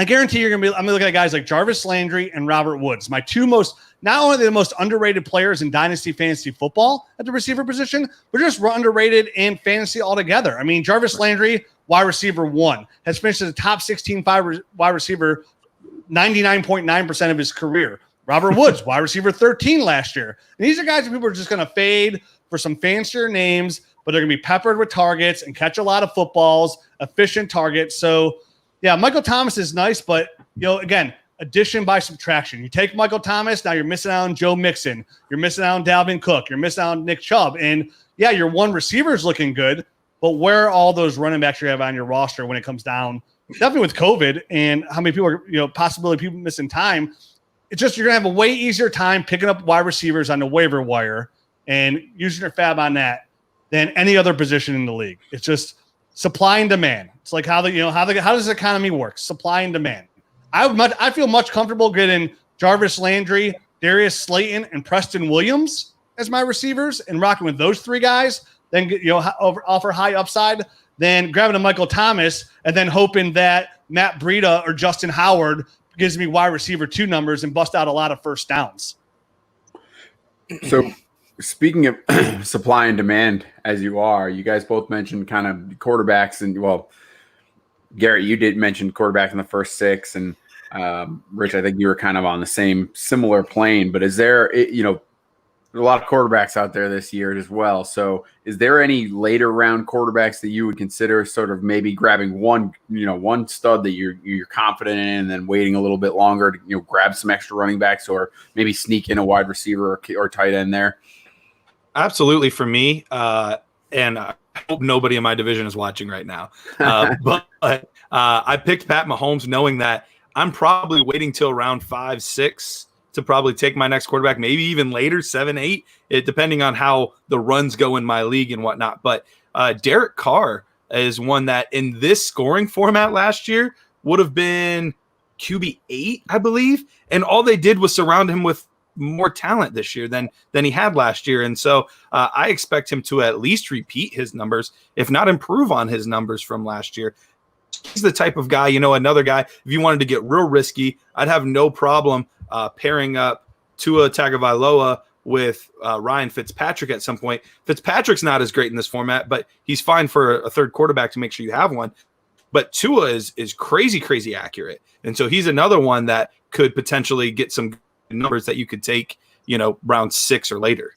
I guarantee I'm going to look at guys like Jarvis Landry and Robert Woods, my 2 most, not only the most underrated players in Dynasty Fantasy Football at the receiver position, but just underrated in fantasy altogether. I mean, Jarvis Landry, wide receiver 1, has finished as a top 16 wide receiver 99.9% of his career. Robert Woods, wide receiver 13 last year. And these are guys that people are just going to fade for some fancier names, but they're going to be peppered with targets and catch a lot of footballs, efficient targets. So, yeah, Michael Thomas is nice, but, again, addition by subtraction. You take Michael Thomas, now you're missing out on Joe Mixon. You're missing out on Dalvin Cook. You're missing out on Nick Chubb. And, yeah, your one receiver is looking good, but where are all those running backs you have on your roster when it comes down, definitely with COVID and how many people are, possibility people missing time, it's just you're going to have a way easier time picking up wide receivers on the waiver wire and using your fab on that than any other position in the league. It's just supply and demand. It's like how does the economy work? Supply and demand. I feel much comfortable getting Jarvis Landry, Darius Slayton, and Preston Williams as my receivers and rocking with those 3 guys, then offer high upside, than grabbing a Michael Thomas and then hoping that Matt Breida or Justin Howard gives me wide receiver 2 numbers and bust out a lot of first downs. So speaking of supply and demand, as you guys both mentioned kind of quarterbacks, and Garrett, you did mention quarterback in the first 6, and Rich, I think you were kind of on the same similar plane. But is there, a lot of quarterbacks out there this year as well. So is there any later round quarterbacks that you would consider sort of maybe grabbing one stud that you're confident in, and then waiting a little bit longer to grab some extra running backs, or maybe sneak in a wide receiver or tight end there? Absolutely, for me, and I hope nobody in my division is watching right now. But I picked Pat Mahomes knowing that I'm probably waiting till round 5, 6 to probably take my next quarterback, maybe even later, 7, 8, depending on how the runs go in my league and whatnot. But Derek Carr is one that in this scoring format last year would have been QB 8, I believe. And all they did was surround him with more talent this year than he had last year. And so I expect him to at least repeat his numbers, if not improve on his numbers from last year. He's the type of guy, another guy, if you wanted to get real risky, I'd have no problem pairing up Tua Tagovailoa with Ryan Fitzpatrick at some point. Fitzpatrick's not as great in this format, but he's fine for a third quarterback to make sure you have one. But Tua is crazy accurate. And so he's another one that could potentially get some numbers that you could take, round 6 or later.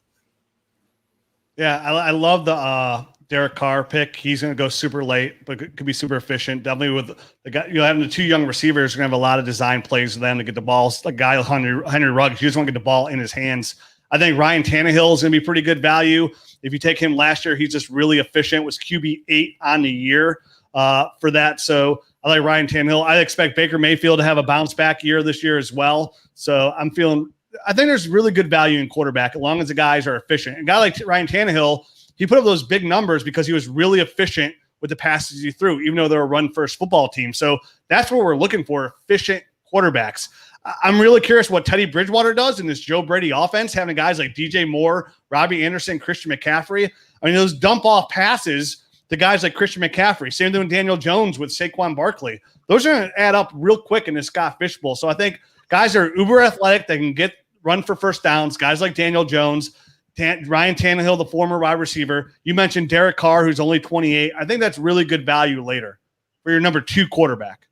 Yeah, I love the Derek Carr pick. He's going to go super late, but could be super efficient. Definitely with the guy, having the 2 young receivers, you're going to have a lot of design plays for them to get the balls. Like guy Henry Ruggs, you just want to get the ball in his hands. I think Ryan Tannehill is going to be pretty good value. If you take him last year, he's just really efficient. Was QB 8 on the year for that. So I like Ryan Tannehill. I expect Baker Mayfield to have a bounce back year this year as well. So I think there's really good value in quarterback as long as the guys are efficient. A guy like Ryan Tannehill, he put up those big numbers because he was really efficient with the passes he threw, even though they're a run-first football team. So that's what we're looking for, efficient quarterbacks. I'm really curious what Teddy Bridgewater does in this Joe Brady offense, having guys like DJ Moore, Robbie Anderson, Christian McCaffrey. I mean, those dump-off passes to guys like Christian McCaffrey, same thing with Daniel Jones with Saquon Barkley. Those are going to add up real quick in this Scott Fishbowl. So I think guys are uber athletic. They can run for first downs. Guys like Daniel Jones, Ryan Tannehill, the former wide receiver. You mentioned Derek Carr, who's only 28. I think that's really good value later for your number 2 quarterback.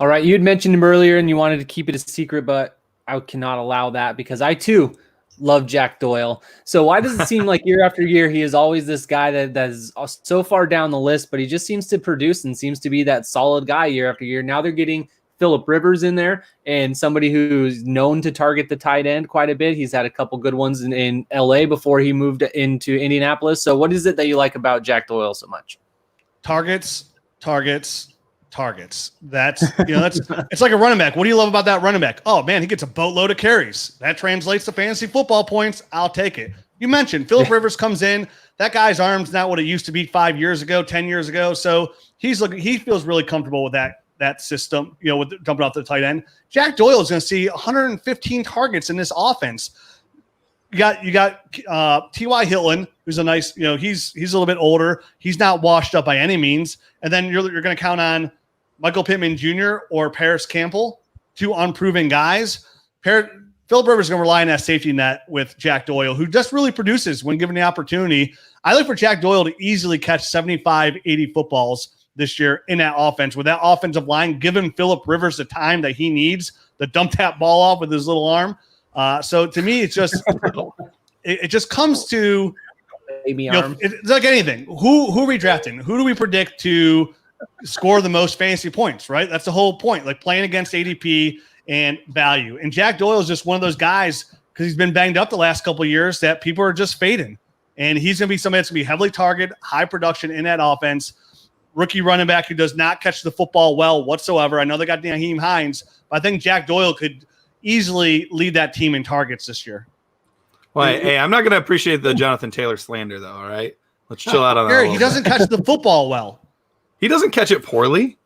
All right. You had mentioned him earlier and you wanted to keep it a secret, but I cannot allow that because I too love Jack Doyle. So why does it seem like year after year, he is always this guy that is so far down the list, but he just seems to produce and seems to be that solid guy year after year. Now they're getting Phillip Rivers in there and somebody who's known to target the tight end quite a bit. He's had a couple good ones in LA before he moved into Indianapolis. So what is it that you like about Jack Doyle so much? Targets. That's it's like a running back. What do you love about that running back? Oh man, he gets a boatload of carries. That translates to fantasy football points. I'll take it. You mentioned Phillip Rivers comes in. That guy's arm's not what it used to be 5 years ago, 10 years ago. So he feels really comfortable with that system, with dumping off the tight end. Jack Doyle is going to see 115 targets in this offense. You got T.Y. Hilton, who's a nice, he's a little bit older. He's not washed up by any means. And then you're going to count on Michael Pittman Jr. or Paris Campbell, 2 unproven guys. Phillip Rivers is going to rely on that safety net with Jack Doyle, who just really produces when given the opportunity. I look for Jack Doyle to easily catch 75, 80 footballs this year in that offense with that offensive line, giving Phillip Rivers the time that he needs to dump that ball off with his little arm. So to me, it's just it just comes to it's like anything. Who are we drafting? Who do we predict to score the most fantasy points? Right, that's the whole point. Like playing against ADP and value. And Jack Doyle is just one of those guys because he's been banged up the last couple of years that people are just fading. And he's going to be somebody that's going to be heavily targeted, high production in that offense. Rookie running back who does not catch the football well whatsoever. I know they got Nyheim Hines, but I think Jack Doyle could easily lead that team in targets this year. Well, hey, I'm not going to appreciate the Jonathan Taylor slander, though, all right? Let's chill out on that. He doesn't catch the football well. He doesn't catch it poorly.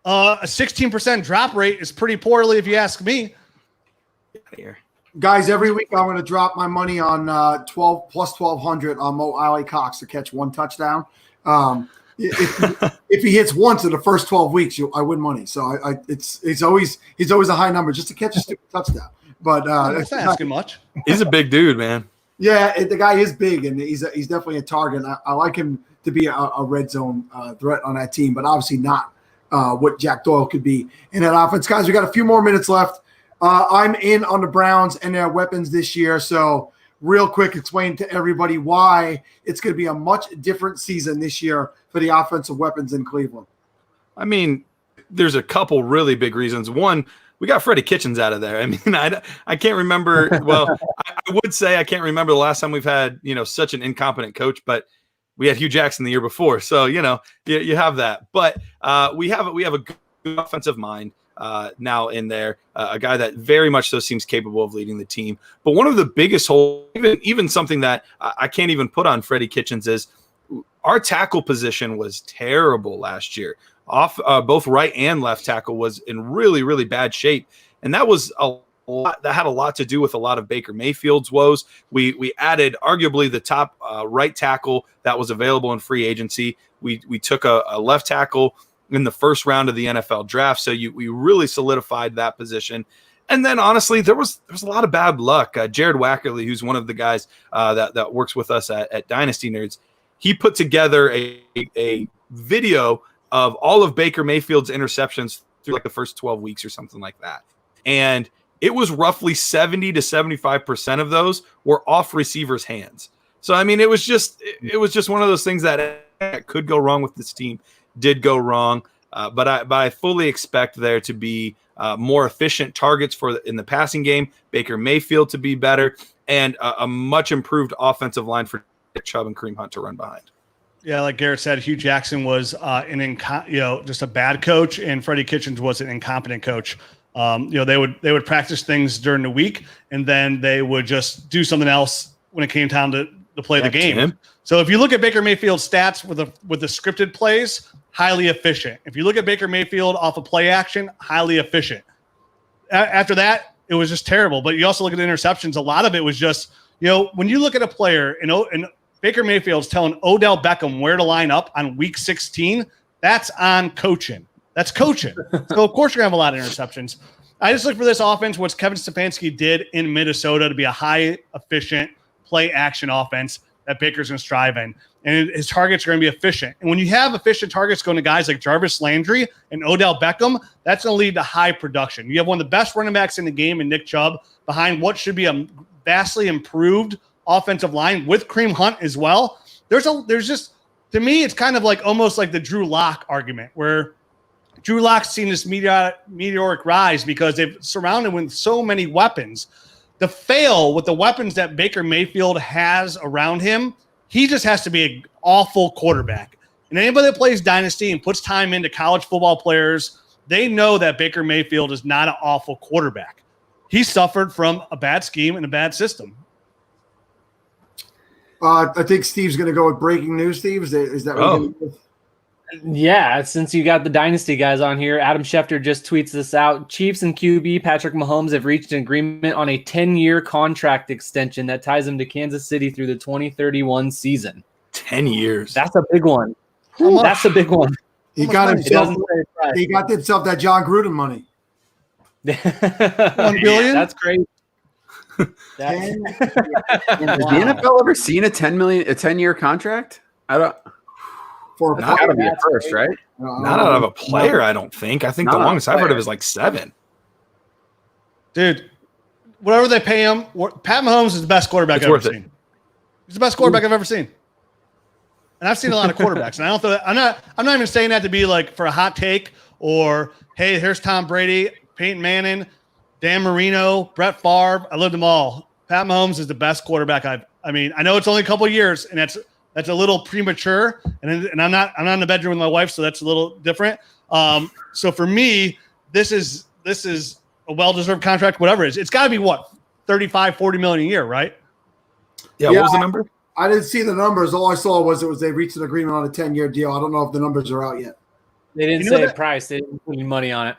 A 16% drop rate is pretty poorly, if you ask me. Here. Guys, every week I'm going to drop my money on 12 plus 1,200 on Mo Alley Cox to catch 1 touchdown. If he hits once in the first 12 weeks, I win money. So he's always a high number just to catch a stupid touchdown. But that's not asking much. He's a big dude, man. Yeah, the guy is big, and he's definitely a target. I like him to be a red zone threat on that team, but obviously not what Jack Doyle could be in that offense. Guys, we got a few more minutes left. I'm in on the Browns and their weapons this year, so real quick, explain to everybody why it's going to be a much different season this year for the offensive weapons in Cleveland. I mean, there's a couple really big reasons. One, we got Freddie Kitchens out of there. I mean, I can't remember. Well, I would say I can't remember the last time we've had, such an incompetent coach, but we had Hugh Jackson the year before. So, you have that. But we have a good offensive mind now in there, a guy that very much so seems capable of leading the team. But one of the biggest holes, even something that I can't even put on Freddie Kitchens is our tackle position was terrible last year. Off both right and left tackle was in really, really bad shape. And that was that had a lot to do with a lot of Baker Mayfield's woes. We added arguably the top right tackle that was available in free agency. We took a left tackle in the first round of the NFL draft. So we really solidified that position. And then honestly, there was a lot of bad luck. Jared Wackerly, who's one of the guys that works with us at Dynasty Nerds, he put together a video of all of Baker Mayfield's interceptions through like the first 12 weeks or something like that. And it was roughly 70 to 75% of those were off receivers' hands. So, I mean, it was just one of those things that could go wrong with this team, did go wrong. But I fully expect there to be more efficient targets in the passing game, Baker Mayfield to be better, and a much improved offensive line for Nick Chubb and Kareem Hunt to run behind. Yeah, like Garrett said, Hugh Jackson was just a bad coach, and Freddie Kitchens was an incompetent coach. They would practice things during the week, and then they would just do something else when it came time to play the game. Tim. So if you look at Baker Mayfield's stats with the scripted plays, highly efficient. If you look at Baker Mayfield off of play action, highly efficient. After that, it was just terrible. But you also look at the interceptions. A lot of it was just, when you look at a player and Baker Mayfield's telling Odell Beckham where to line up on week 16, that's on coaching. That's coaching. So, of course, you're going to have a lot of interceptions. I just look for this offense, what Kevin Stefanski did in Minnesota, to be a high, efficient play-action offense that Baker's going to strive in. And his targets are going to be efficient. And when you have efficient targets going to guys like Jarvis Landry and Odell Beckham, that's going to lead to high production. You have one of the best running backs in the game in Nick Chubb behind what should be a vastly improved offensive line with Kareem Hunt as well. There's just, to me, it's kind of like almost like the Drew Lock argument, where Drew Lock's seen this meteoric rise because they've surrounded him with so many weapons. To fail with the weapons that Baker Mayfield has around him, he just has to be an awful quarterback. And anybody that plays Dynasty and puts time into college football players, they know that Baker Mayfield is not an awful quarterback. He suffered from a bad scheme and a bad system. I think Steve's going to go with breaking news, Steve. Is that what you're going to Yeah, since you got the Dynasty guys on here, Adam Schefter just tweets this out. Chiefs and QB Patrick Mahomes have reached an agreement on a 10-year contract extension that ties him to Kansas City through the 2031 season. 10 years. That's a big one. That's a big one. He got himself that John Gruden money. $1 billion? That's crazy. Has the NFL ever seen a 10-year contract? I don't. For that's got to be a first, right? Not out of a player, I don't think. I think the longest I've heard of is like 7. Dude, whatever they pay him, Pat Mahomes is the best quarterback I've ever seen. He's the best quarterback I've ever seen. And I've seen a lot of quarterbacks. And I'm not even saying that to be like for a hot take or, hey, here's Tom Brady, Peyton Manning, Dan Marino, Brett Favre. I lived them all. Pat Mahomes is the best quarterback I know it's only a couple of years, and that's a little premature, and I'm not in the bedroom with my wife, so that's a little different. So for me, this is a well-deserved contract, whatever it is. It's got to be what, 35, 40 million a year, right? Yeah, what was the number? I didn't see the numbers. All I saw was they reached an agreement on a 10-year deal. I don't know if the numbers are out yet. They didn't say a price. They didn't put any money on it.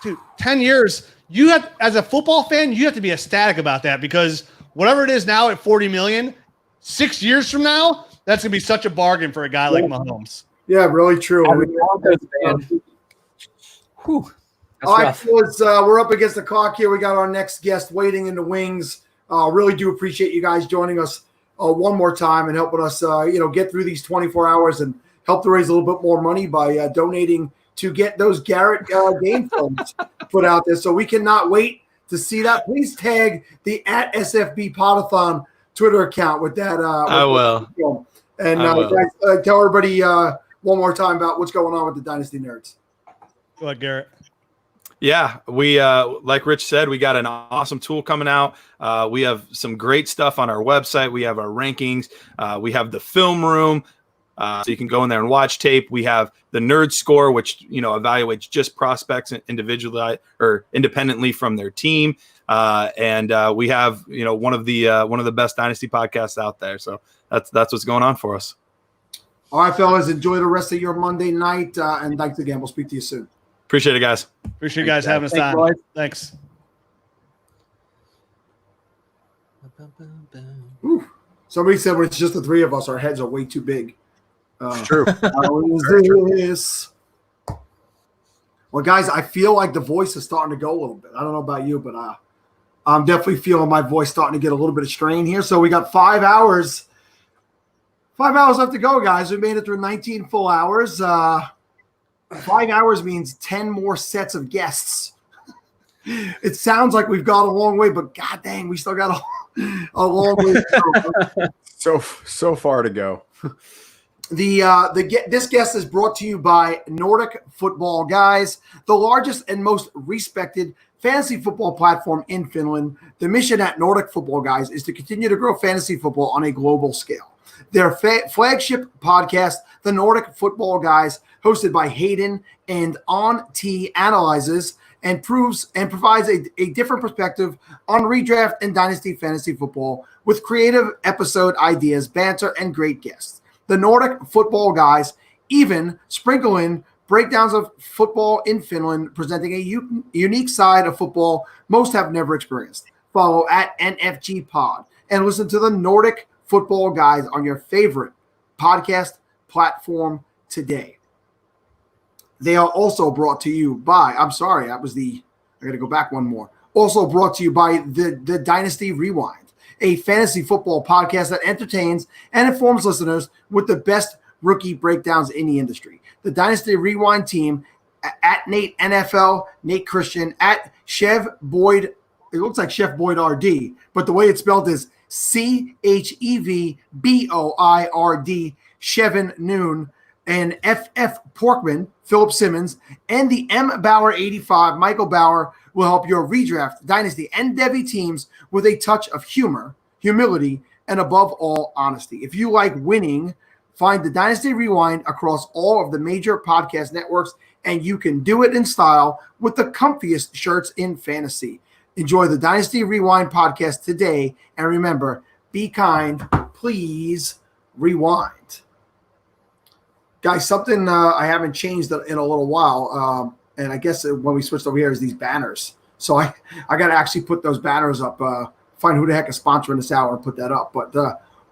Dude, 10 years. You have, as a football fan, you have to be ecstatic about that, because whatever it is now at 40 million, 6 years from now, that's going to be such a bargain for a guy like Mahomes. Yeah, really true. All right, fellas, we're up against the clock here. We got our next guest waiting in the wings. Really do appreciate you guys joining us one more time and helping us, get through these 24 hours and help to raise a little bit more money by donating to get those Garrett game films put out there. So we cannot wait to see that. Please tag the @SFB Podathon Twitter account with that. I will. And guys, tell everybody one more time about what's going on with the Dynasty Nerds. Go ahead, Garrett. Yeah, we like Rich said, we got an awesome tool coming out. We have some great stuff on our website. We have our rankings. We have the film room, so you can go in there and watch tape. We have the Nerd Score, which evaluates just prospects individually or independently from their team. And we have one of the best Dynasty podcasts out there. So that's what's going on for us. All right, fellas, enjoy the rest of your Monday night, and thanks again. We'll speak to you soon. Appreciate it, guys. Appreciate you guys having us on. Thanks. Whew. Somebody said when it's just the three of us, our heads are way too big. True. How is this? Well, guys, I feel like the voice is starting to go a little bit. I don't know about you, but I'm definitely feeling my voice starting to get a little bit of strain here. So we got 5 hours 5 hours left to go, guys. We made it through 19 full hours. 5 hours means 10 more sets of guests. It sounds like we've gone a long way, but god dang, we still got a long way to go. So far to go. This guest is brought to you by Nordic Football Guys, the largest and most respected fantasy football platform in Finland. The mission at Nordic Football Guys is to continue to grow fantasy football on a global scale. Their flagship podcast, The Nordic Football Guys, hosted by Hayden and On T, analyzes and provides a different perspective on redraft and dynasty fantasy football with creative episode ideas, banter, and great guests. The Nordic Football Guys even sprinkle in breakdowns of football in Finland, presenting a unique side of football most have never experienced. Follow at NFG Pod and listen to the Nordic Football Guys on your favorite podcast platform today. They are also brought to you by, I got to go back one more. Also brought to you by the Dynasty Rewind, a fantasy football podcast that entertains and informs listeners with the best rookie breakdowns in the industry. The Dynasty Rewind team at Nate NFL, Nate Christian, at Chev Boyd. It looks like Chef Boyd RD, but the way it's spelled is ChevBoyd, Chevin Noon, and FF Porkman, Philip Simmons, and the M Bauer 85, Michael Bauer, will help your redraft, dynasty, and Devy teams with a touch of humor, humility, and above all, honesty. If you like winning, find the Dynasty Rewind across all of the major podcast networks, and you can do it in style with the comfiest shirts in fantasy. Enjoy the Dynasty Rewind podcast today, and remember, be kind, please rewind. Guys, something I haven't changed in a little while, and I guess when we switched over here is these banners. So I got to actually put those banners up, find who the heck is sponsoring this hour and put that up. But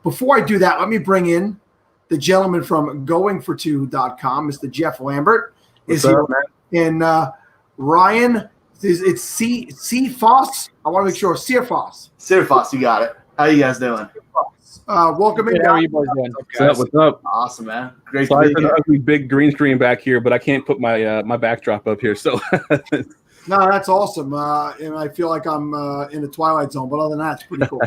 before I do that, let me bring in the gentleman from goingfor2.com, Mr. Jeff Lambert. What's up, man? And Ryan, it's C. Foss. I want to make sure. Sear Foss. Sear Foss, you got it. How you guys doing? Welcome in. How are you boys doing? What's up? What's up? Awesome, man. Great Sorry to for be the here. ugly big green screen back here, but I can't put my my backdrop up here. So No, that's awesome. And I feel like I'm in the Twilight Zone, but other than that, it's pretty cool.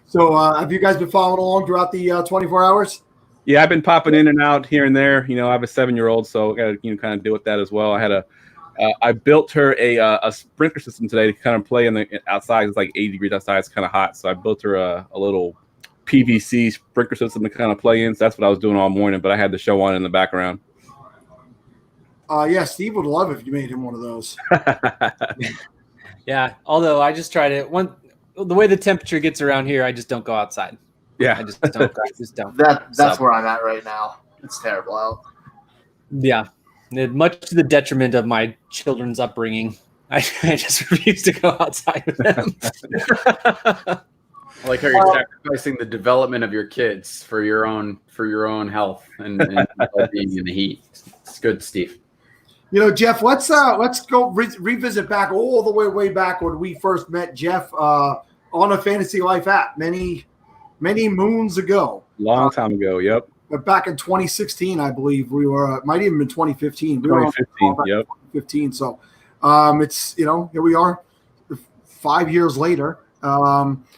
So have you guys been following along throughout the 24 hours? yeah, I've been popping in and out here and there. You know, I have a 7-year-old, so I got to kind of deal with that as well. I had I built her a sprinkler system today to kind of play in the outside. It's like 80 degrees outside. It's kind of hot, so I built her a little PVC sprinkler system to kind of play in. So that's what I was doing all morning, but I had the show on in the background. Yeah, Steve would love if you made him one of those. Yeah, although I just try to the way the temperature gets around here, I just don't go outside. Yeah, I just don't. That's So, where I'm at right now. It's terrible out. yeah, much to the detriment of my children's upbringing. I just refuse to go outside with them. I like how you're sacrificing the development of your kids for your own health and well-being in the heat. It's good, Steve. You know, Jeff, let's go revisit back all the way back when we first met Jeff on a Fantasy Life app many moons ago. Long time ago, yep. But back in 2016, I believe we were. Might even been 2015. We were on 2015, yep. 2015. So it's here we are, 5 years later.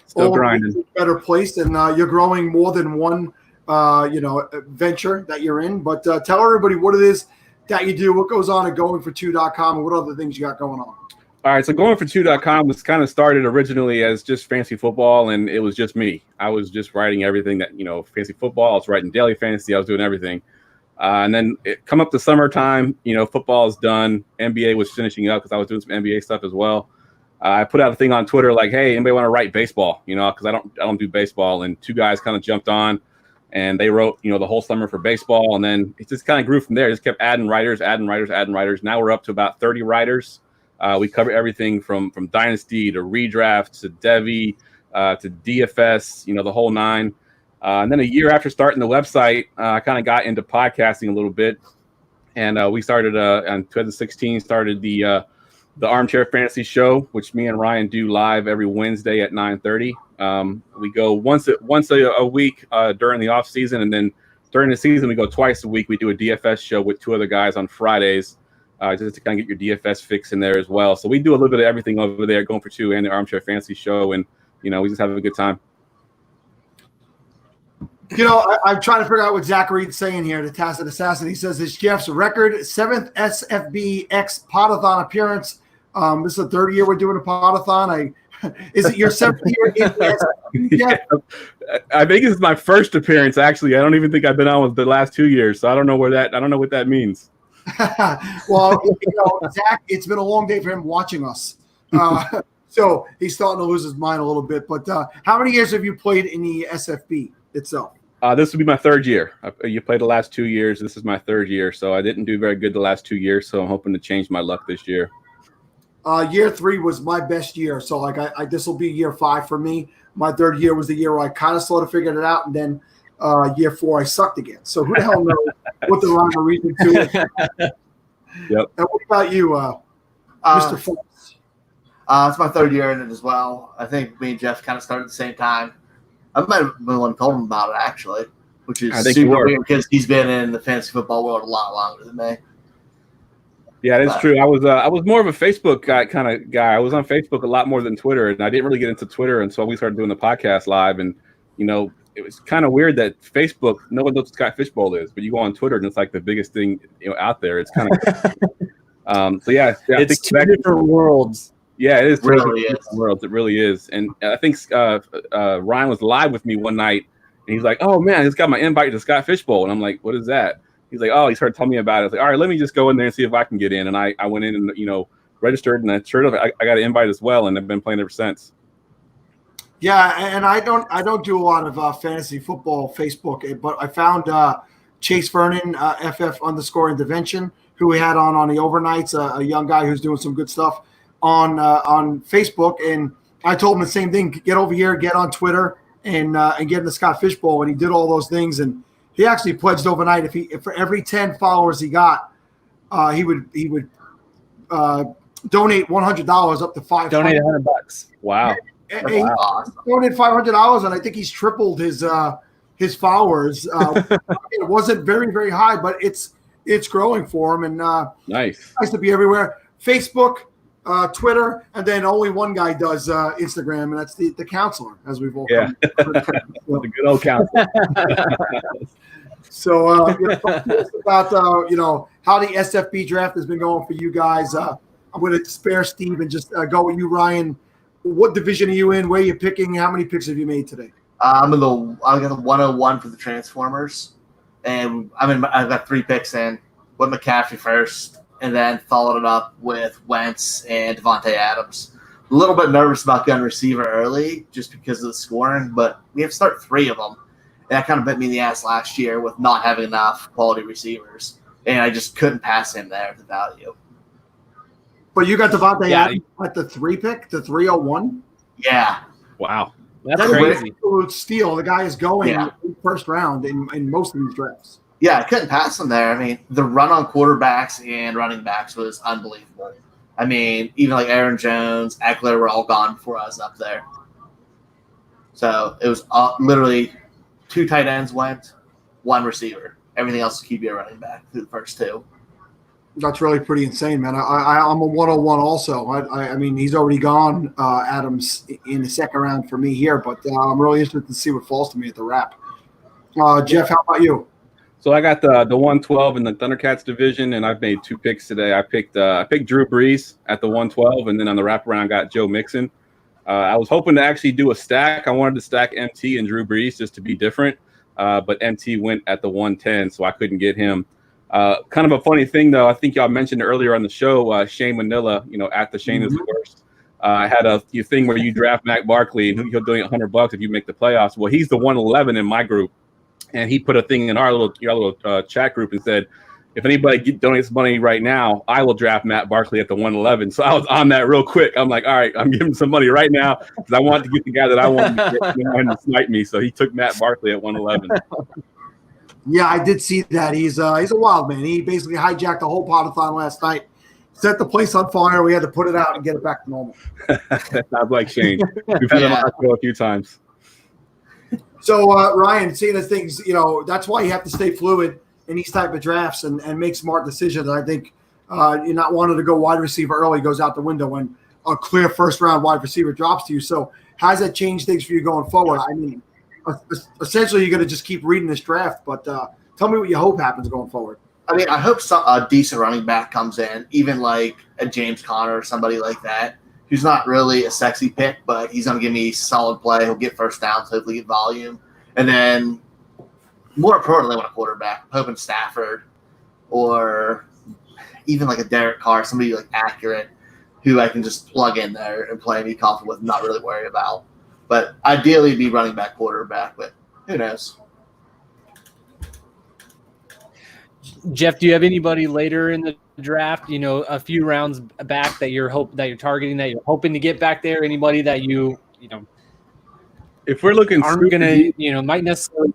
Still grinding. Better place, and you're growing more than one venture that you're in. But tell everybody what it is that you do, what goes on at goingfor2.com, and what other things you got going on. All right, so goingfor2.com was kind of started originally as just fantasy football, and it was just me. I was just writing everything that, fantasy football. I was writing daily fantasy. I was doing everything. And then it come up to summertime, football is done. NBA was finishing up because I was doing some NBA stuff as well. I put out a thing on Twitter like, hey, anybody want to write baseball? Because I don't do baseball. And two guys kind of jumped on, and they wrote, the whole summer for baseball. And then it just kind of grew from there. Just kept adding writers. Now we're up to about 30 writers. We cover everything from Dynasty to redraft to Devy to DFS, the whole nine. And then a year after starting the website, I kind of got into podcasting a little bit. And we started in 2016, started the the Armchair Fantasy Show, which me and Ryan do live every Wednesday at 9:30. We go once a week during the off season, and then during the season we go twice a week. We do a DFS show with 2 other guys on Fridays, just to kind of get your DFS fix in there as well. So we do a little bit of everything over there, Going for Two and the Armchair Fantasy Show, and we just have a good time. I'm trying to figure out what Zachary's saying here, the Tacit Assassin. He says it's Jeff's record 7th SFBX Podathon appearance. This is the 3rd year we're doing a Podathon. Is it your 7th year in the SFB? I think this is my first appearance, actually. I don't even think I've been on with the last 2 years, so I don't know what that means. Well, Zach, it's been a long day for him watching us. So he's starting to lose his mind a little bit. But how many years have you played in the SFB itself? This will be my 3rd year. You played the last 2 years. This is my 3rd year, so I didn't do very good the last 2 years, so I'm hoping to change my luck this year. Year 3 was my best year, so this will be year 5 for me. My 3rd year was the year where I kind of sort of figured it out, and then year 4 I sucked again. So who the hell knows what the rhyme or reason to is? Yep. And what about you, Mr. Fox? It's my 3rd year in it as well. I think me and Jeff kind of started at the same time. I might have been the one who told him about it, actually, which is super weird because he's been in the fantasy football world a lot longer than me. Yeah, that's true. I was more of a Facebook kind of guy. I was on Facebook a lot more than Twitter, and I didn't really get into Twitter until we started doing the podcast live. And it was kind of weird that Facebook, no one knows what Scott Fishbowl is, but you go on Twitter and it's like the biggest thing out there. It's kind of so yeah, it's 2 different worlds. Yeah, it is. It really is. Worlds. It really is. And I think Ryan was live with me one night, and he's like, "Oh man, I just got my invite to Scott Fishbowl," and I'm like, "What is that?" He's like, "Oh," he started telling me about it. I was like, "All right, let me just go in there and see if I can get in." And I went in and registered, and I got an invite as well, and I've been playing ever since. Yeah, and I don't do a lot of fantasy football Facebook, but I found Chase Vernon, FF_intervention, who we had on the overnights, a young guy who's doing some good stuff on Facebook, and I told him the same thing: get over here, get on Twitter, and get in the Scott Fishbowl. And he did all those things, and he actually pledged overnight if for every 10 followers he got, he would donate $100 up to $500. Donate $100. Wow. He donated $500, and I think he's tripled his followers. It wasn't very, very high, but it's growing for him, and nice to be everywhere. Facebook, Twitter, and then only one guy does Instagram, and that's the counselor, as we've all come the good old counselor. So about how the SFB draft has been going for you guys. I'm going to spare Steve and just go with you, Ryan. What division are you in? Where are you picking? How many picks have you made today? I got the 101 for the Transformers, and I've got 3 picks in with McCaffrey first, and then followed it up with Wentz and Devontae Adams. A little bit nervous about gun receiver early just because of the scoring, but we have to start 3 of them. And that kind of bit me in the ass last year with not having enough quality receivers, and I just couldn't pass him there at the value. But you got Devontae Adams at the 3 pick, the 301? Yeah. Wow. That's crazy. Absolute steal. The guy is going in the first round in most of these drafts. Yeah, I couldn't pass him there. I mean, the run on quarterbacks and running backs was unbelievable. I mean, even like Aaron Jones, Eckler were all gone before I was up there. So it was literally 2 tight ends went, 1 receiver. Everything else was QB running back through the first 2. That's really pretty insane, man. I'm a 101 also. I mean, he's already gone, Adams, in the second round for me here, but I'm really interested to see what falls to me at the wrap. Jeff, how about you? So I got the 112 in the Thundercats division, and I've made 2 picks today. I picked Drew Brees at the 112, and then on the wraparound got Joe Mixon. I was hoping to actually do a stack. I wanted to stack MT and Drew Brees just to be different, but MT went at the 110, so I couldn't get him. Kind of a funny thing, though. I think y'all mentioned earlier on the show, Shane Manila, at the Shane is the worst. I had a thing where you draft Matt Barkley and he'll donate $100 if you make the playoffs. Well, he's the 111 in my group, and he put a thing in our little chat group and said, if anybody donates money right now, I will draft Matt Barkley at the 111. So I was on that real quick. I'm like, all right, I'm giving some money right now because I want to get the guy that I want to get to snipe me. So he took Matt Barkley at 111. Yeah, I did see that. He's a wild man. He basically hijacked the whole Podathon last night. set the place on fire. We had to put it out and get it back to normal. Not like Shane. We've had him on our show a few times. So, Ryan, seeing as things, that's why you have to stay fluid in these type of drafts and make smart decisions. I think you're not wanting to go wide receiver early goes out the window when a clear first-round wide receiver drops to you. So how does that change things for you going forward? I mean, essentially you're going to just keep reading this draft, but tell me what you hope happens going forward. I mean, I hope a decent running back comes in, even like a James Conner or somebody like that, who's not really a sexy pick, but he's going to give me solid play. He'll get first downs, hopefully get volume. And then, more importantly, when a quarterback, I'm hoping Stafford or even like a Derek Carr, somebody like accurate, who I can just plug in there and play and be confident with, not really worry about. But ideally, be running back, quarterback, but who knows? Jeff, do you have anybody later in the draft, a few rounds back that you're targeting, that you're hoping to get back there? Anybody that if we're looking aren't going to, might necessarily.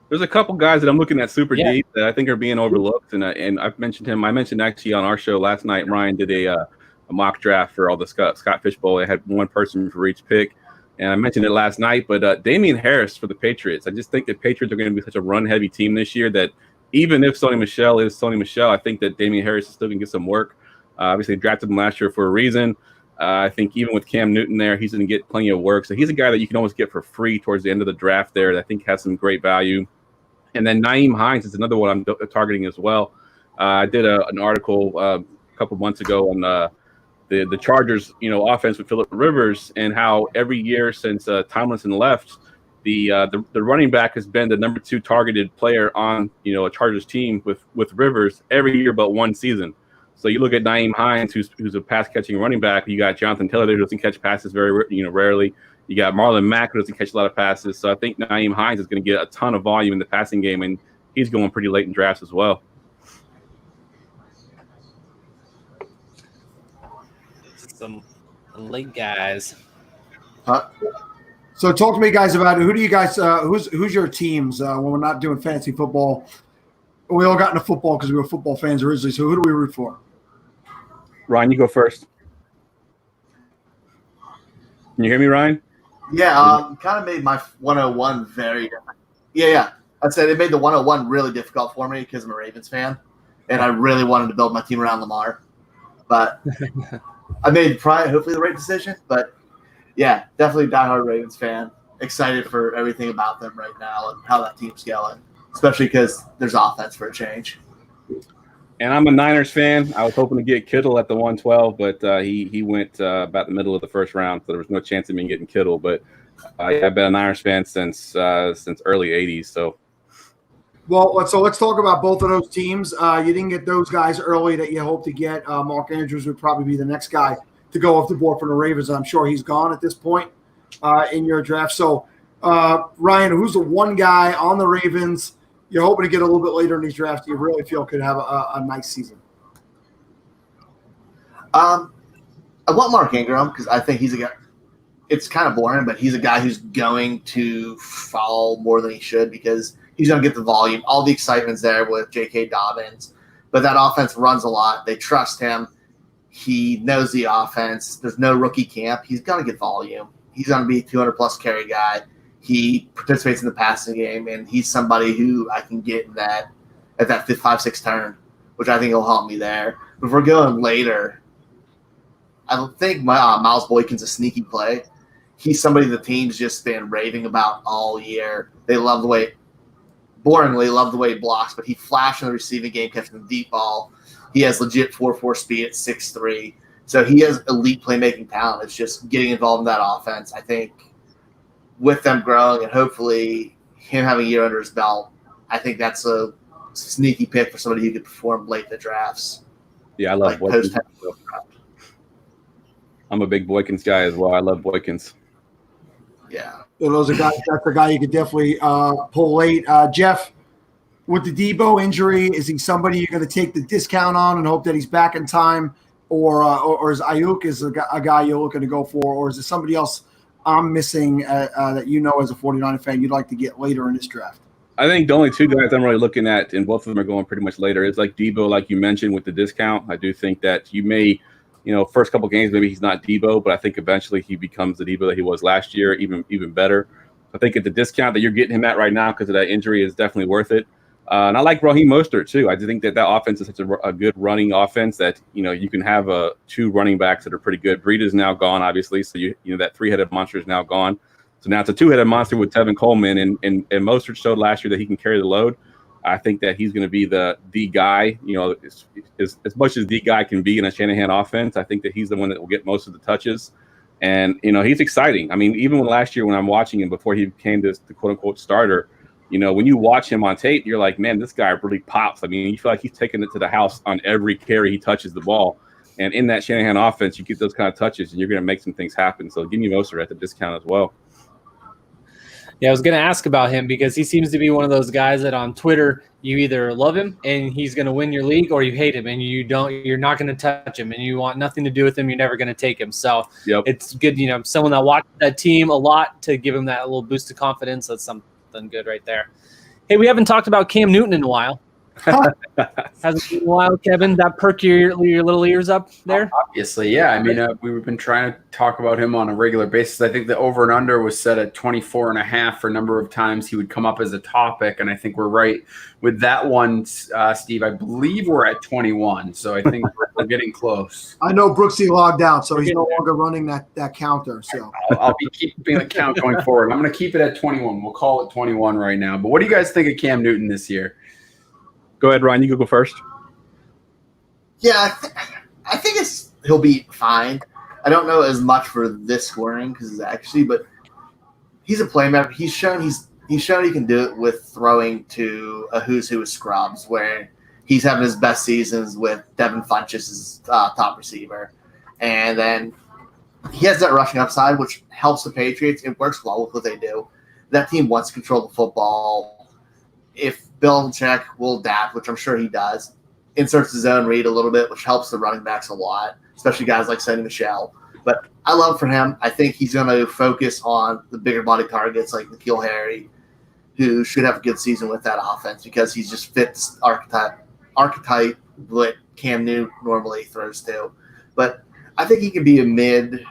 There's a couple guys that I'm looking at super deep that I think are being overlooked, and I've mentioned him. I mentioned actually on our show last night. Ryan did a mock draft for all the Scott Fishbowl. They had one person for each pick, and I mentioned it last night. But Damian Harris for the Patriots. I just think the Patriots are going to be such a run-heavy team this year that even if Sony Michel is Sony Michel, I think that Damian Harris is still going to get some work. Obviously, drafted him last year for a reason. I think even with Cam Newton there, he's going to get plenty of work. So he's a guy that you can always get for free towards the end of the draft there that I think has some great value. And then Nyheim Hines is another one I'm targeting as well. I did an article a couple months ago on the Chargers, offense with Phillip Rivers and how every year since Tomlinson left, the running back has been the number 2 targeted player on a Chargers team with Rivers every year but one season. So you look at Nyheim Hines, who's a pass catching running back. You got Jonathan Taylor there who doesn't catch passes very rarely. You got Marlon Mack, who doesn't catch a lot of passes. So I think Nyheim Hines is going to get a ton of volume in the passing game, and he's going pretty late in drafts as well. Some late guys. So talk to me, guys, about who do you guys who's your teams when we're not doing fantasy football? We all got into football because we were football fans originally. So who do we root for? Ryan, you go first. Can you hear me, Ryan? Yeah, kind of made my 101 very different. Yeah. I said it made the 101 really difficult for me because I'm a Ravens fan, and I really wanted to build my team around Lamar. But I made probably hopefully the right decision. But yeah, definitely diehard Ravens fan. Excited for everything about them right now and how that team's going, especially because there's offense for a change. And I'm a Niners fan. I was hoping to get Kittle at the 112, but he went about the middle of the first round, so there was no chance of me getting Kittle. But I've been a Niners fan since early 80s. So, let's talk about both of those teams. You didn't get those guys early that you hoped to get. Mark Andrews would probably be the next guy to go off the board for the Ravens. I'm sure he's gone at this point in your draft. So, Ryan, who's the one guy on the Ravens you're hoping to get a little bit later in these drafts you really feel could have a nice season? I want Mark Ingram because I think he's a guy. It's kind of boring, but he's a guy who's going to fall more than he should because he's going to get the volume. All the excitement's there with J.K. Dobbins, but that offense runs a lot. They trust him. He knows the offense. There's no rookie camp. He's going to get volume. He's going to be a 200-plus carry guy. He participates in the passing game, and he's somebody who I can get in at that 5-6 turn, which I think will help me there. But if we're going later, I don't think Miles Boykin's a sneaky play. He's somebody the team's just been raving about all year. They love the way – boringly love the way he blocks, but he flashed in the receiving game, catching the deep ball. He has legit 4.4 speed at 6'3". So he has elite playmaking talent. It's just getting involved in that offense. I think with them growing and hopefully him having a year under his belt, I think that's a sneaky pick for somebody who could perform late in the drafts. Yeah, I love Boykins. I'm a big Boykins guy as well. I love Boykins. Yeah. Those are guys. That's a guy you could definitely pull late. Jeff, with the Debo injury, is he somebody you're going to take the discount on and hope that he's back in time, or is Ayuk a guy you're looking to go for, or is it somebody else I'm missing that as a 49er fan you'd like to get later in this draft? I think the only two guys I'm really looking at, and both of them are going pretty much later, is like Debo, like you mentioned, with the discount. I do think that you may, first couple games, maybe he's not Debo, but I think eventually he becomes the Debo that he was last year, even better. I think at the discount that you're getting him at right now because of that injury is definitely worth it. And I like Raheem Mostert too. I think that offense is such a good running offense that you can have two running backs that are pretty good. Breida's now gone, obviously, so that three-headed monster is now gone. So now it's a two-headed monster with Tevin Coleman, and Mostert showed last year that he can carry the load. I think that he's going to be the guy. As much as the guy can be in a Shanahan offense, I think that he's the one that will get most of the touches. And he's exciting. I mean, even last year when I'm watching him before he became the quote-unquote starter. When you watch him on tape, you're like, man, this guy really pops. I mean, you feel like he's taking it to the house on every carry he touches the ball. And in that Shanahan offense, you get those kind of touches, and you're going to make some things happen. So give me Mostert at the discount as well. Yeah, I was going to ask about him because he seems to be one of those guys that on Twitter, you either love him and he's going to win your league, or you hate him and you're not going to touch him and you want nothing to do with him. You're never going to take him. So It's good, someone that watched that team a lot to give him that little boost of confidence. That's something good right there. Hey, we haven't talked about Cam Newton in a while. Hasn't been a while, Kevin. That perk your little ears up there? Obviously, yeah. I mean, we've been trying to talk about him on a regular basis. I think the over and under was set at 24.5 for a number of times he would come up as a topic, and I think we're right with that one, Steve. I believe we're at 21, so I think we're getting close. I know Brooksy logged out, so he's no longer running that counter. So I'll be keeping the count going forward. I'm going to keep it at 21. We'll call it 21 right now. But what do you guys think of Cam Newton this year? Go ahead, Ryan. You can go first. Yeah, I think he'll be fine. I don't know as much for this scoring but he's a playmaker. He's shown he can do it with throwing to a who's who of scrubs, where he's having his best seasons with Devin Funchess as top receiver, and then he has that rushing upside, which helps the Patriots. It works well with what they do. That team wants to control the football. If Bill Belichick will adapt, which I'm sure he does, inserts his own read a little bit, which helps the running backs a lot, especially guys like Sonny Michel. But I love for him. I think he's going to focus on the bigger body targets like N'Keal Harry, who should have a good season with that offense because he just fits archetype what Cam Newton normally throws to. But I think he can be a mid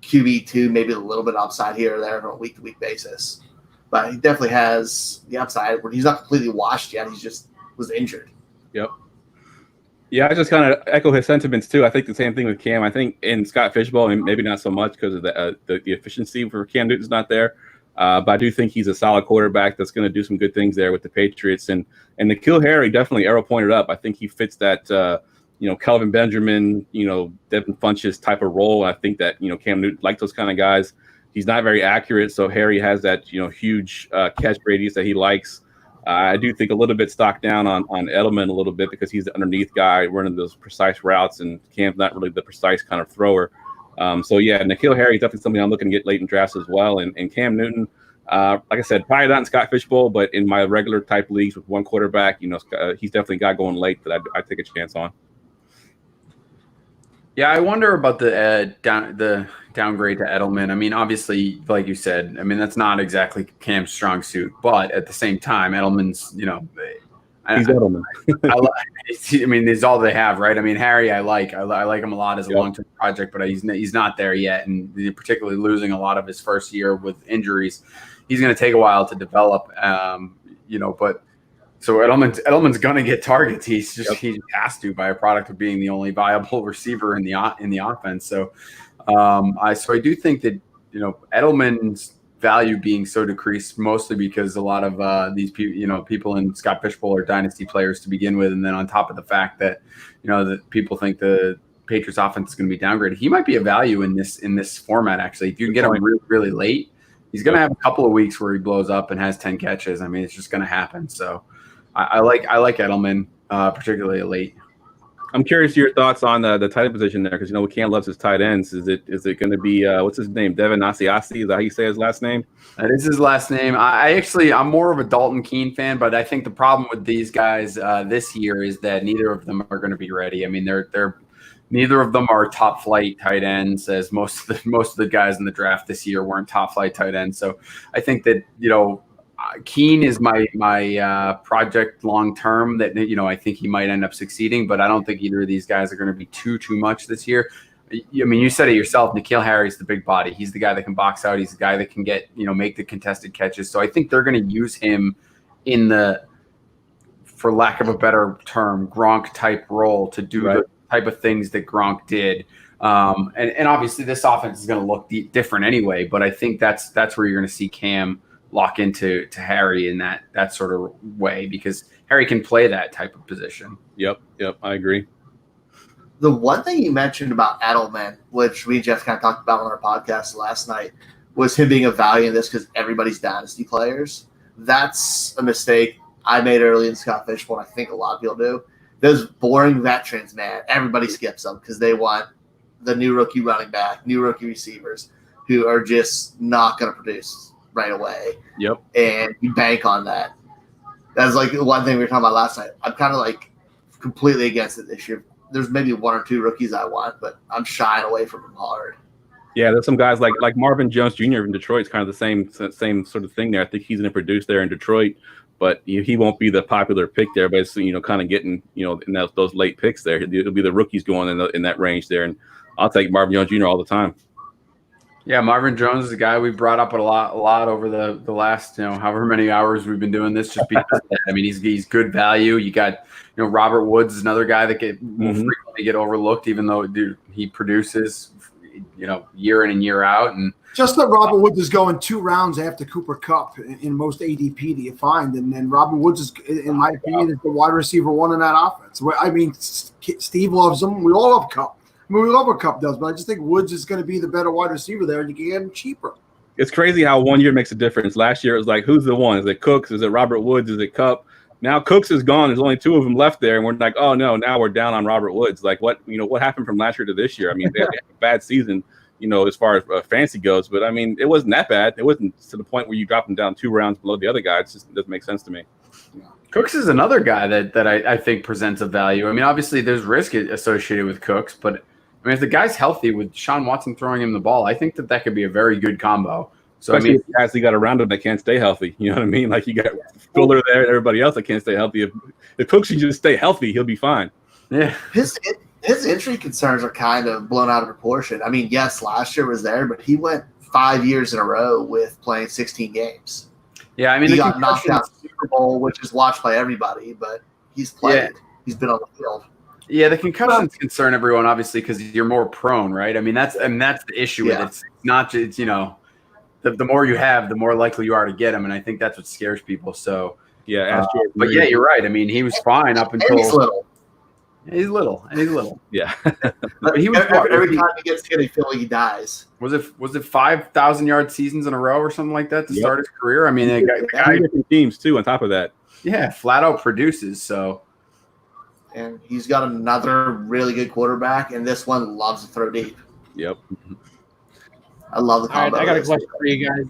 QB2, maybe a little bit upside here or there on a week-to-week basis. But he definitely has the upside where he's not completely washed yet. He just was injured. Yep. Yeah, I just kind of echo his sentiments too. I think the same thing with Cam. I think in Scott Fishbowl, and maybe not so much because of the efficiency for Cam Newton's not there. But I do think he's a solid quarterback that's going to do some good things there with the Patriots. And N'Keal Harry, definitely Arrow pointed up. I think he fits that Kelvin Benjamin, Devin Funchess type of role. I think that Cam Newton like those kind of guys. He's not very accurate, so Harry has that huge catch radius that he likes. I do think a little bit stock down on Edelman a little bit because he's the underneath guy running those precise routes, and Cam's not really the precise kind of thrower. So yeah, N'Keal Harry is definitely something I'm looking to get late in drafts as well. And Cam Newton, like I said, probably not in Scott Fishbowl, but in my regular type leagues with one quarterback, he's definitely a guy going late that I take a chance on. Yeah, I wonder about the downgrade to Edelman. I mean, obviously, like you said, that's not exactly Cam's strong suit, but at the same time, Edelman's, he's Edelman. It's all they have, right? Harry, I like him a lot as a long-term project, but he's not there yet, and particularly losing a lot of his first year with injuries, he's going to take a while to develop. But. So Edelman's gonna get targets. He has to by a product of being the only viable receiver in the offense. So I do think that Edelman's value being so decreased mostly because a lot of these people in Scott Fishbowl are dynasty players to begin with, and then on top of the fact that that people think the Patriots offense is going to be downgraded, he might be a value in this format. Actually, if you can get him really, really late, he's going to have a couple of weeks where he blows up and has 10 catches. It's just going to happen. So. I like Edelman, particularly late. I'm curious to your thoughts on the tight end position there, because Cam loves his tight ends. Is it going to be what's his name? Devin Asiasi? Is that how you say his last name? That is his last name. I'm more of a Dalton Keene fan, but I think the problem with these guys this year is that neither of them are going to be ready. They're neither of them are top flight tight ends, as most of the guys in the draft this year weren't top flight tight ends. So I think that Keene is my project long term. That I think he might end up succeeding, but I don't think either of these guys are going to be too much this year. I mean, you said it yourself. N'Keal Harry's the big body. He's the guy that can box out. He's the guy that can get make the contested catches. So I think they're going to use him in the, for lack of a better term, Gronk type role to do the type of things that Gronk did. And obviously this offense is going to look different anyway. But I think that's where you're going to see Cam lock into Harry in that sort of way, because Harry can play that type of position. Yep, I agree. The one thing you mentioned about Edelman, which we and Jeff kind of talked about on our podcast last night, was him being a value in this because everybody's dynasty players. That's a mistake I made early in Scott Fishbowl, and I think a lot of people do. Those boring veterans, man, everybody skips them because they want the new rookie running back, new rookie receivers who are just not going to produce right away. Yep. And you bank on that. That's like the one thing we were talking about last night. I'm kind of like completely against it this year. There's maybe one or two rookies I want, but I'm shying away from them hard. Yeah, there's some guys like Marvin Jones Jr. in Detroit. It's kind of the same sort of thing there. I think he's going to produce there in Detroit, but he won't be the popular pick there. But it's kind of getting in those late picks there. It'll be the rookies going in that range there, and I'll take Marvin Jones Jr. all the time. Yeah, Marvin Jones is a guy we brought up a lot over the last however many hours we've been doing this. Just because I mean he's good value. You got Robert Woods is another guy that will frequently get overlooked, even though he produces year in and year out. And just that Robert Woods is going 2 rounds after Cooper Kupp in most ADP do you find, and then Robert Woods is, in my opinion, is the wide receiver 1 in that offense. I mean, Steve loves him. We all love Kupp. I mean, we love what Kupp does, but I just think Woods is going to be the better wide receiver there, and you can get him cheaper. It's crazy how 1 year makes a difference. Last year it was like, who's the one? Is it Cooks? Is it Robert Woods? Is it Kupp? Now Cooks is gone. There's only 2 of them left there, and we're like, oh no, now we're down on Robert Woods. Like what happened from last year to this year? I mean, they had a bad season, as far as fantasy goes, but I mean, it wasn't that bad. It wasn't to the point where you drop them down 2 rounds below the other guy. It just doesn't make sense to me. Cooks is another guy that I think presents a value. I mean, obviously there's risk associated with Cooks, but I mean, if the guy's healthy with Sean Watson throwing him the ball, I think that could be a very good combo. So especially if guys you got around him that can't stay healthy. You know what I mean? Like you got Fuller there, everybody else that can't stay healthy. If Cooks can just stay healthy, he'll be fine. Yeah. His injury concerns are kind of blown out of proportion. I mean, yes, last year was there, but he went 5 years in a row with playing 16 games. Yeah, I mean, he got knocked out in the Super Bowl, which is watched by everybody, but he's played. Yeah. He's been on the field. Yeah, the concussions concern everyone, obviously, because you're more prone, right? I mean, that's the issue with it. It's not just, the more you have, the more likely you are to get them, and I think that's what scares people. So, yeah, but yeah, you're right. I mean, he was fine up until he's little. He's little. Yeah, but he was every time he gets hit, he feels like he dies. Was it 5,000-yard seasons in a row or something like that to start his career? I mean, the guy different teams too. On top of that, yeah, flat out produces. So. And he's got another really good quarterback, and this one loves to throw deep. Yep. I love the combo. All right, I got a question for you guys.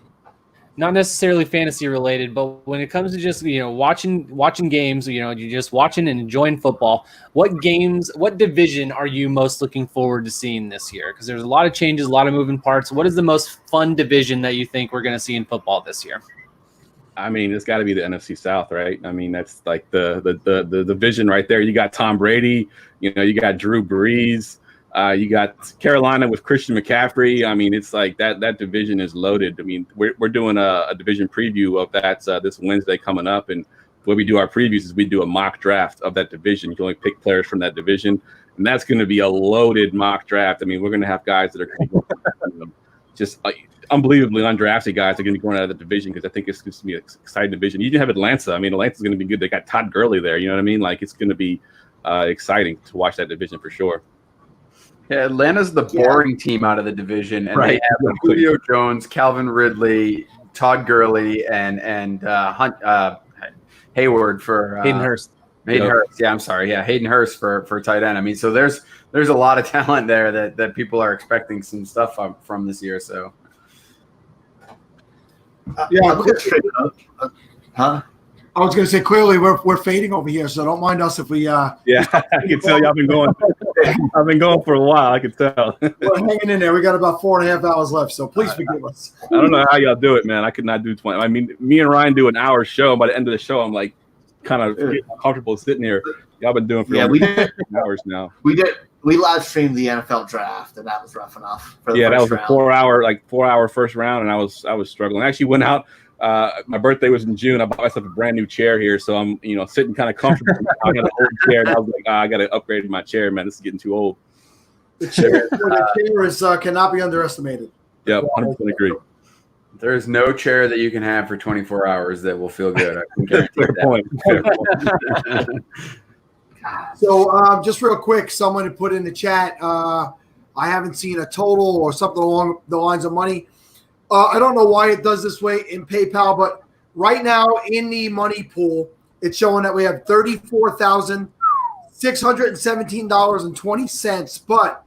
Not necessarily fantasy related, but when it comes to just watching games, you're just watching and enjoying football. What division are you most looking forward to seeing this year? Because there's a lot of changes, a lot of moving parts. What is the most fun division that you think we're going to see in football this year? I mean, it's got to be the NFC South, right? I mean, that's like the division right there. You got Tom Brady, you got Drew Brees, you got Carolina with Christian McCaffrey. I mean, it's like that division is loaded. I mean, we're doing a division preview of that this Wednesday coming up, and what we do our previews is we do a mock draft of that division. You can only pick players from that division, and that's going to be a loaded mock draft. I mean, we're going to have guys that are just unbelievably undrafted guys are going to be going out of the division because I think it's going to be an exciting division. You even have Atlanta. I mean, Atlanta's going to be good. They got Todd Gurley there. You know what I mean? Like, it's going to be exciting to watch that division for sure. Yeah, Atlanta's the boring team out of the division, and right. They have Julio Jones, Calvin Ridley, Todd Gurley, and Hayward for Hayden Hurst. Hurst. Yeah, I'm sorry. Yeah, Hayden Hurst for tight end. I mean, so there's a lot of talent there that people are expecting some stuff from this year. So. Huh? I was going to say, clearly we're fading over here, so don't mind us if we. Yeah, I can tell y'all been going. I've been going for a while. I can tell. We're hanging in there. We got about 4.5 hours left, so please forgive us. I don't know how y'all do it, man. I could not do 20. I mean, me and Ryan do an hour show, and by the end of the show, I'm like kind of comfortable sitting here. Y'all been doing for Yeah, we did. hours now. We live streamed the NFL draft, and that was rough enough. For the Yeah, that first was round. a 4 hour first round, and I was struggling. I actually went out. My birthday was in June. I bought myself a brand new chair here, so I'm sitting kind of comfortable. I got an old chair, and I was like, I got to upgrade my chair, man. This is getting too old. The chair is cannot be underestimated. Yeah, 100% agree. There's no chair that you can have for 24 hours that will feel good. I can guarantee that. Fair point. So just real quick, someone had put in the chat, I haven't seen a total or something along the lines of money. I don't know why it does this way in PayPal, but right now in the money pool, it's showing that we have $34,617.20, but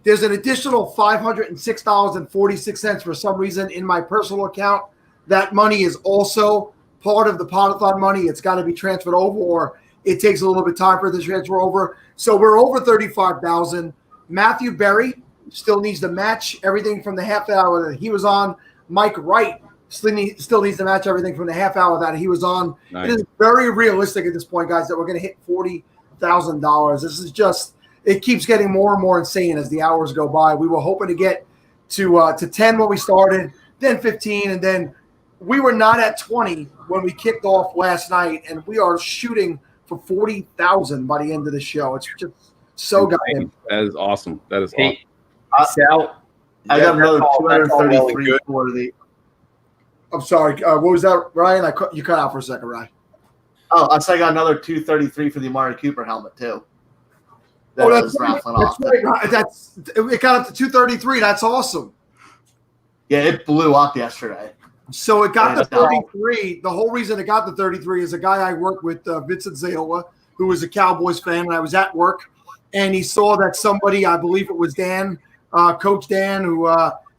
there's an additional $506.46 for some reason in my personal account. That money is also part of the Podathon money. It's got to be transferred over, or it takes a little bit of time for the transfer over. So we're over 35,000. Matthew Berry still needs to match everything from the half hour that he was on. Mike Wright still needs to match everything from the half hour that he was on. Nice. It is very realistic at this point, guys, that we're going to hit $40,000. This is just, it keeps getting more and more insane as the hours go by. We were hoping to get to 10 when we started, then 15, and then we were not at 20 when we kicked off last night, and we are shooting for 40,000 by the end of the show. It's just so goddamn. That is awesome. That is Hey, awesome. Sal, I got another that's all well and 233 good. for the. I'm sorry. What was that, Ryan? You cut out for a second, Ryan. Oh, I got another 233 for the Amari Cooper helmet too. That was raffling off. Right. It got up to 233. That's awesome. Yeah, it blew up yesterday. So it got Yeah, to 33. The whole reason it got to 33 is a guy I work with, Vincent Zayola, who was a Cowboys fan, and I was at work, and he saw that somebody, I believe it was Dan, Coach Dan, who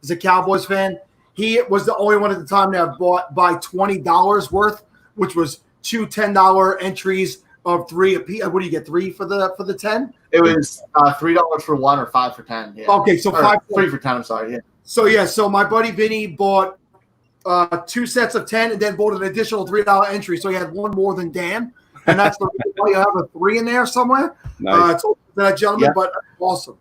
is a Cowboys fan. He was the only one at the time to have bought by $20 worth, which was two $10 entries of three. What do you get? 3 for the 10? It was $3 for 1 or 5 for 10. Yeah. Okay, so Or 3 for 10. I'm sorry. Yeah. So my buddy Vinny bought 2 sets of 10 and then bought an additional $3 entry. So he had one more than Dan, and that's the reason why you have a 3 in there somewhere. Nice. It's that gentleman, Yeah. but awesome.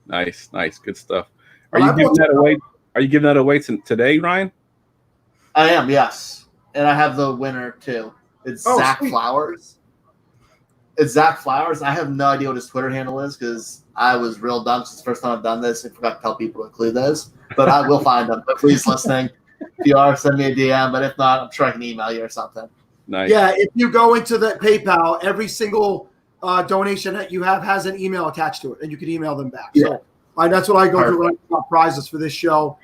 Nice, good stuff. Well, Are I you giving bought- that away? Are you giving that away today, Ryan? I am, yes. And I have the winner too. It's Oh, Zach sweet. Flowers. It's Zach Flowers. I have no idea what his Twitter handle is because I was real dumb since the first time I've done this. I forgot to tell people to include those. But I will find them. But please, listening, if you are, send me a DM. But if not, I'm sure I can email you or something. Nice. Yeah, if you go into the PayPal, every single donation that you have has an email attached to it, and you can email them back. So that's what I go through when I got prizes for this show.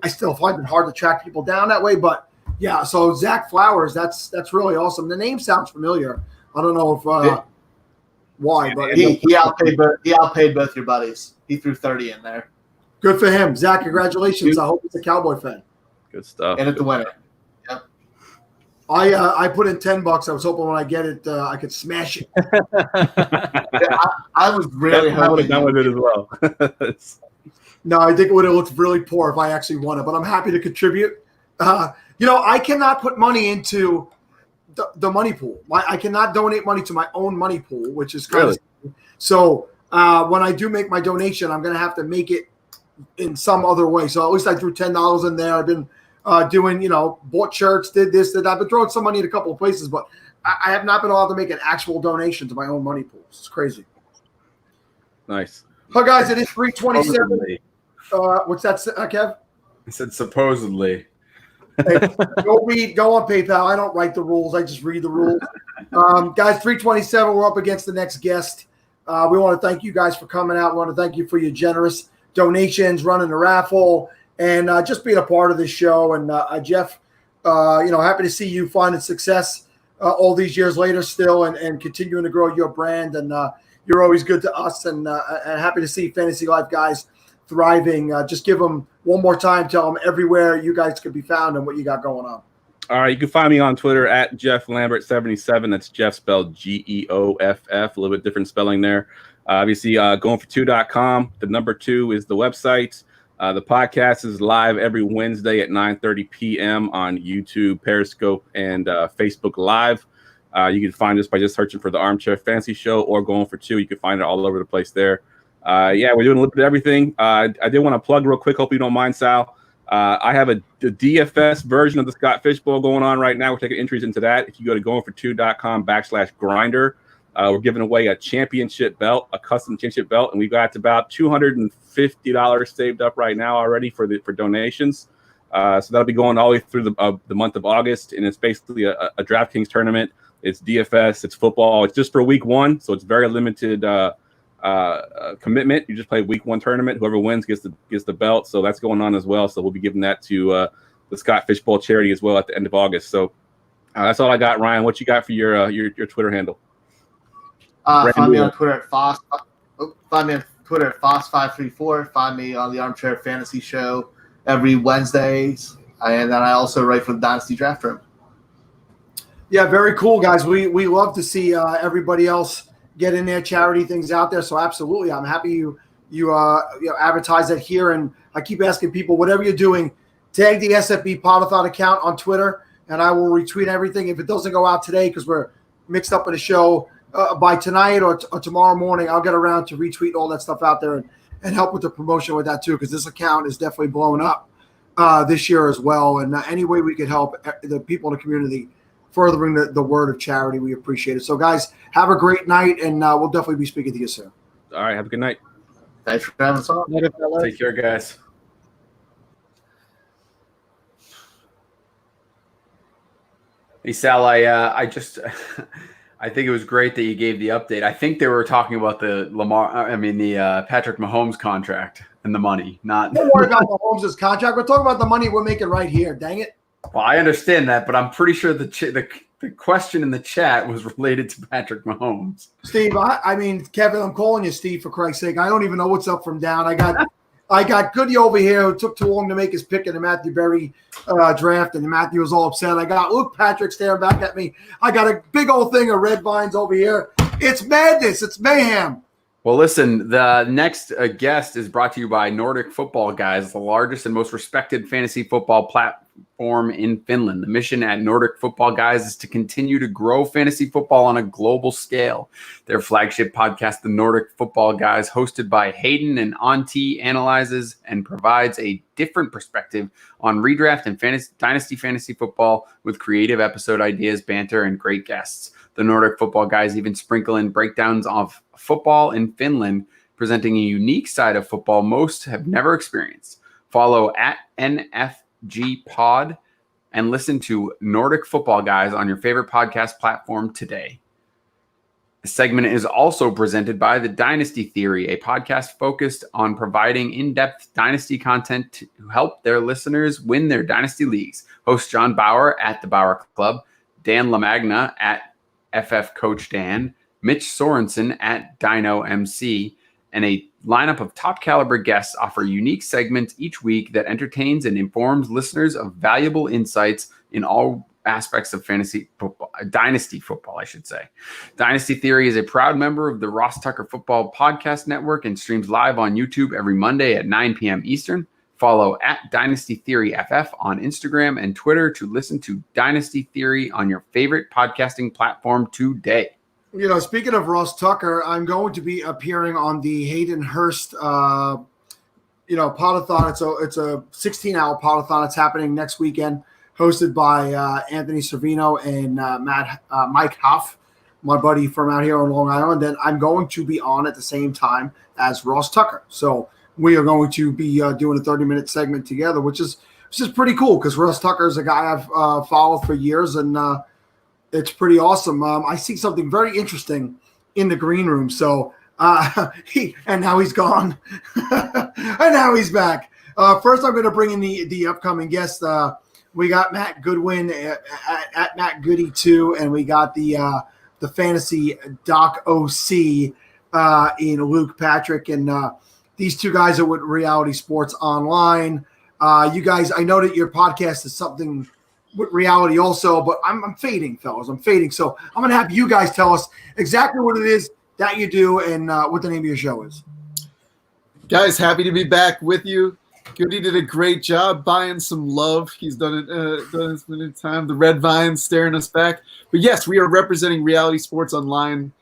I still find it hard to track people down that way, but yeah. So Zach Flowers, that's really awesome. The name sounds familiar. I don't know if why, but He outpaid both your buddies. He threw 30 in there. good for him. Zach, congratulations. I hope he's a Cowboy fan. Good stuff. And it's the winner. Yep. I put in $10. I was hoping when I get it, I could smash it. I was really I would have hoping. done with it as well. No, I think it would have looked really poor if I actually won it, but I'm happy to contribute. I cannot put money into the money pool. I cannot donate money to my own money pool, which is kind of so. When I do make my donation, I'm going to have to make it in some other way. So at least I threw $10 in there. I've been doing, bought shirts, did this, did that. I've been throwing some money in a couple of places, but I have not been allowed to make an actual donation to my own money pool. It's crazy. Nice. Oh, guys, it is 3:27. Supposedly. What's that, Kev? I said supposedly. Hey, go on PayPal. I don't write the rules. I just read the rules. Guys, 3:27. We're up against the next guest. We want to thank you guys for coming out. We want to thank you for your generous donations, running the raffle, and just being a part of this show. And Jeff, happy to see you finding success all these years later still and continuing to grow your brand. And you're always good to us, and happy to see Fantasy Life guys thriving. Just give them one more time. Tell them everywhere you guys could be found and what you got going on. All right, you can find me on Twitter at Jeff Lambert 77. That's Jeff spelled Geoff. A little bit different spelling there. Obviously, goingfor2.com. The number 2 is the website. The podcast is live every Wednesday at 9:30 p.m. on YouTube, Periscope, and Facebook Live. You can find us by just searching for the Armchair Fantasy Show or Going for Two. You can find it all over the place there. Yeah, we're doing a little bit of everything. I did want to plug real quick. Hope you don't mind, Sal. I have the DFS version of the Scott Fishbowl going on right now. We're taking entries into that. If you go to goingfor2.com/grinder, we're giving away a championship belt, a custom championship belt, and we've got about $250 saved up right now already for donations. So that'll be going all the way through the month of August, and it's basically a DraftKings tournament. It's DFS, it's football. It's just for week 1, so it's very limited commitment. You just play week 1 tournament. Whoever wins gets the belt. So that's going on as well. So we'll be giving that to the Scott Fishbowl charity as well at the end of August. So that's all I got, Ryan. What you got for your Twitter handle? Find me on Twitter at Foss. Find me on Twitter at Foss534. Find me on the Armchair Fantasy Show every Wednesdays, and then I also write for the Dynasty Draft Room. Yeah, very cool, guys. We love to see everybody else get in their charity things out there. So absolutely, I'm happy you advertise that here. And I keep asking people, whatever you're doing, tag the SFB Podathon account on Twitter, and I will retweet everything. If it doesn't go out today because we're mixed up in a show, by tonight or tomorrow morning, I'll get around to retweet all that stuff out there and help with the promotion with that too, because this account is definitely blowing up this year as well. And any way we could help the people in the community furthering the word of charity, we appreciate it. So, guys, have a great night, and we'll definitely be speaking to you soon. All right, have a good night. Thanks for having us on. Take care, guys. Hey, Sal, I just I think it was great that you gave the update. I think they were talking about the Patrick Mahomes contract and the money. Not Don't worry about Mahomes' contract. We're talking about the money we're making right here. Dang it. Well, I understand that, but I'm pretty sure the question in the chat was related to Patrick Mahomes. Steve, I mean, Kevin, I'm calling you Steve for Christ's sake. I don't even know what's up from down. I got Goody over here who took too long to make his pick in the Matthew Berry draft, and Matthew was all upset. I got Luke Patrick staring back at me. I got a big old thing of red vines over here. It's madness. It's mayhem. Well, listen, the next guest is brought to you by Nordic Football Guys, the largest and most respected fantasy football platform in Finland. The mission at Nordic Football Guys is to continue to grow fantasy football on a global scale. Their flagship podcast, The Nordic Football Guys, hosted by Hayden and Auntie, analyzes and provides a different perspective on redraft and dynasty fantasy football with creative episode ideas, banter, and great guests. The Nordic Football Guys even sprinkle in breakdowns of football in Finland, presenting a unique side of football most have never experienced. Follow at NFG Pod and listen to Nordic Football Guys on your favorite podcast platform today. The segment is also presented by The Dynasty Theory, a podcast focused on providing in-depth dynasty content to help their listeners win their dynasty leagues. Host John Bauer at The Bauer Club, Dan LaMagna at FF Coach Dan, Mitch Sorensen at Dino MC, and a lineup of top caliber guests offer unique segments each week that entertains and informs listeners of valuable insights in all aspects of fantasy football, dynasty football, I should say. Dynasty Theory is a proud member of the Ross Tucker Football Podcast Network and streams live on YouTube every Monday at 9 p.m. Eastern. Follow at Dynasty Theory FF on Instagram and Twitter to listen to Dynasty Theory on your favorite podcasting platform today. You know, speaking of Ross Tucker, I'm going to be appearing on the Hayden Hurst, Podathon. It's a 16-hour Podathon. It's happening next weekend, hosted by Anthony Servino and Mike Huff, my buddy from out here on Long Island. And I'm going to be on at the same time as Ross Tucker. So we are going to be doing a 30-minute segment together, which is pretty cool because Ross Tucker is a guy I've followed for years, and it's pretty awesome. I see something very interesting in the green room. So and now he's gone, and now he's back. First, I'm going to bring in the upcoming guest. We got Matt Goodwin at Matt Goody 2, and we got the fantasy Doc OC in Luke Patrick, and these two guys are with Reality Sports Online. You guys, I know that your podcast is something with reality also, but I'm fading, fellas. I'm fading. So I'm going to have you guys tell us exactly what it is that you do and what the name of your show is. Guys, happy to be back with you. Goody did a great job buying some love. He's done it many times. The red vine staring us back. But yes, we are representing Reality Sports Online.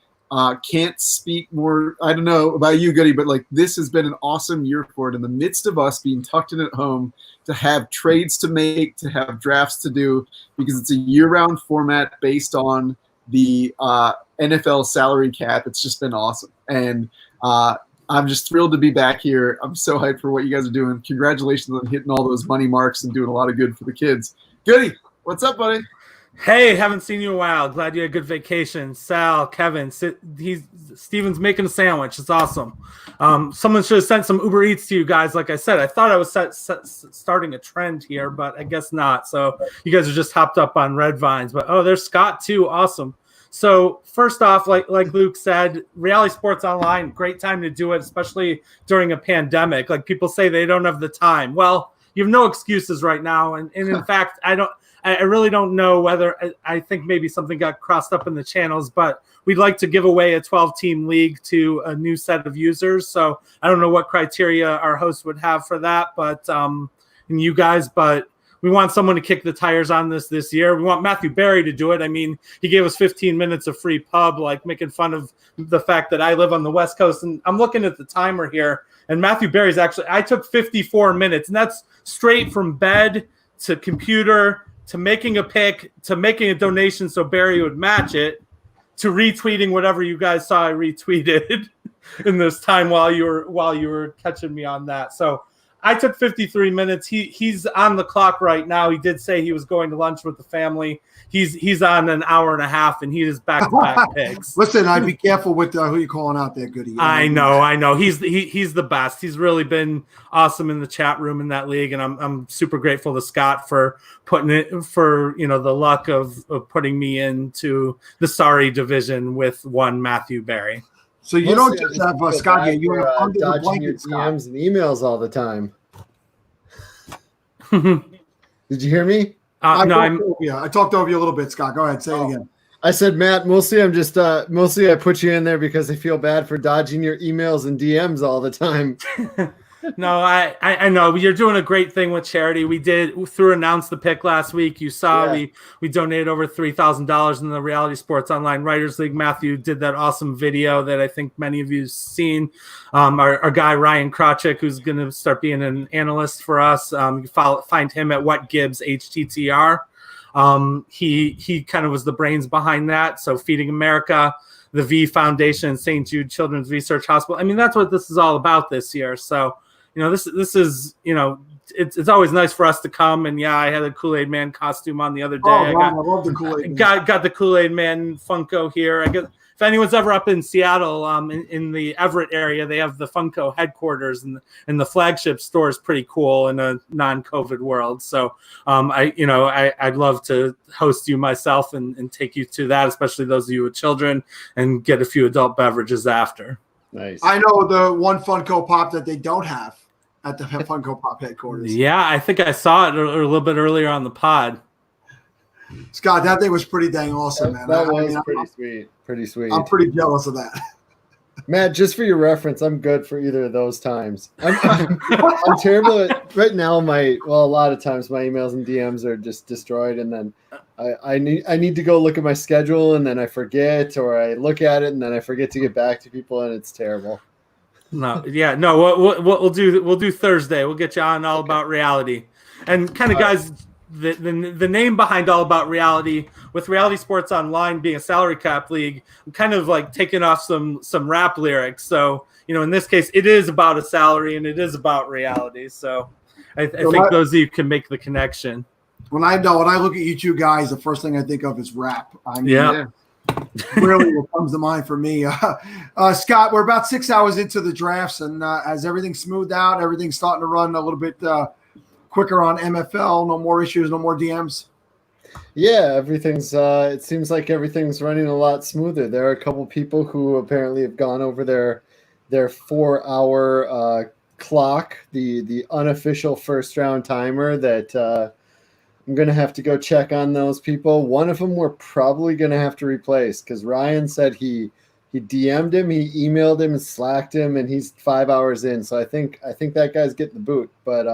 Can't speak more. I don't know about you, Goody, but like this has been an awesome year for it. In the midst of us being tucked in at home, to have trades to make, to have drafts to do, because it's a year-round format based on the NFL salary cap. It's just been awesome. And I'm just thrilled to be back here. I'm so hyped for what you guys are doing. Congratulations on hitting all those money marks and doing a lot of good for the kids. Goody, what's up, buddy? Hey, haven't seen you in a while. Glad you had a good vacation. Sal, Kevin, Steven's making a sandwich. It's awesome. Someone should have sent some Uber Eats to you guys. Like I said, I thought I was starting a trend here, but I guess not. So you guys are just hopped up on red vines. But there's Scott too. Awesome. So first off, like Luke said, Reality Sports Online, great time to do it, especially during a pandemic. Like people say they don't have the time. Well, you have no excuses right now. And in fact, I really don't know whether I think maybe something got crossed up in the channels, but we'd like to give away a 12-team league to a new set of users. So I don't know what criteria our host would have for that, but we want someone to kick the tires on this year. We want Matthew Berry to do it. I mean, he gave us 15 minutes of free pub, like making fun of the fact that I live on the West Coast. And I'm looking at the timer here, and Matthew Berry's I took 54 minutes, and that's straight from bed to computer to making a pick to making a donation so Berry would match it to retweeting whatever you guys saw I retweeted in this time while you were catching me on that. So I took 53 minutes. He's on the clock right now. He did say he was going to lunch with the family. He's on an hour and a half, and he is back-to-back picks. Listen, I'd be careful with who you're calling out there, Goody. I know. He's the best. He's really been awesome in the chat room in that league, and I'm super grateful to Scott for putting it for the luck of putting me into the sorry division with one Matthew Berry. So you don't just have Scott here. You have under the dodging your blanket, Scott. DMs and emails all the time. Did you hear me? I talked over you a little bit, Scott. Go ahead, say it again. I said, Matt, mostly I'm just mostly I put you in there because I feel bad for dodging your emails and DMs all the time. No, I know you're doing a great thing with charity. We announced the pick last week. You saw we donated over $3,000 in the Reality Sports Online Writers League. Matthew did that awesome video that I think many of you've seen. Our guy Ryan Krawczyk, who's going to start being an analyst for us. You can find him at WhatGibbsHTTR. He kind of was the brains behind that. So Feeding America, the V Foundation, St. Jude Children's Research Hospital. I mean, that's what this is all about this year. So, this is, it's always nice for us to come. And I had a Kool-Aid Man costume on the other day. I love the Kool-Aid Man. Got the Kool-Aid Man Funko here. I guess if anyone's ever up in Seattle, in the Everett area, they have the Funko headquarters, and the flagship store is pretty cool in a non-COVID world. So, I'd love to host you myself and take you to that, especially those of you with children, and get a few adult beverages after. Nice. I know the one Funko Pop that they don't have at the Funko Pop headquarters. Yeah, I think I saw it a little bit earlier on the pod. Scott, that thing was pretty dang awesome, man. That was pretty sweet. Pretty sweet. I'm pretty jealous of that. Matt, just for your reference, I'm good for either of those times. I'm terrible at, right now. A lot of times my emails and DMs are just destroyed, and then I need to go look at my schedule, and then I forget, or I look at it and then I forget to get back to people, and it's terrible. No. What we'll do Thursday. We'll get you on All About Reality, and kind of guys. The name behind All About Reality, with Reality Sports Online being a salary cap league, I'm kind of like taking off some rap lyrics. So, in this case, it is about a salary and it is about reality. So I think those of you can make the connection. When I look at you two guys, the first thing I think of is rap. Really what comes to mind for me. Scott, we're about 6 hours into the drafts, and as everything smoothed out, everything's starting to run a little bit quicker on MFL, no more issues, no more DMs. Yeah, everything's it seems like everything's running a lot smoother. There are a couple people who apparently have gone over their 4-hour clock, the unofficial first round timer that I'm going to have to go check on those people. One of them we're probably going to have to replace because Ryan said he He DM'd him, he emailed him, and slacked him, and he's 5 hours in. So I think that guy's getting the boot. But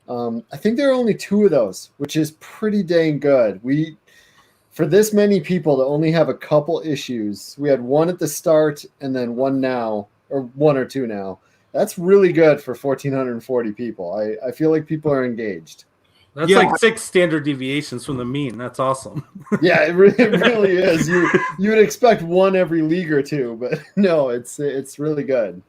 I think there are only 2 of those, which is pretty dang good. For this many people to only have a couple issues, we had 1 at the start and then 1 now, or 1 or 2 now. That's really good for 1,440 people. I feel like people are engaged. That's like 6 standard deviations from the mean. That's awesome. Yeah, it really is. You would expect 1 every league or 2, but no, it's really good.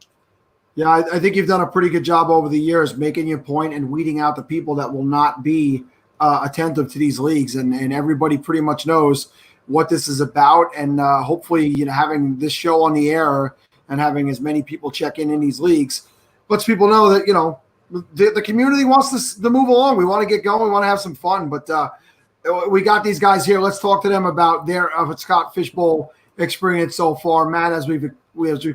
Yeah, I think you've done a pretty good job over the years making your point and weeding out the people that will not be attentive to these leagues, and everybody pretty much knows what this is about. And hopefully, having this show on the air and having as many people check in these leagues lets people know that the community wants to move along. We want to get going. We want to have some fun. But we got these guys here. Let's talk to them about their Scott Fishbowl experience so far. Matt, as we've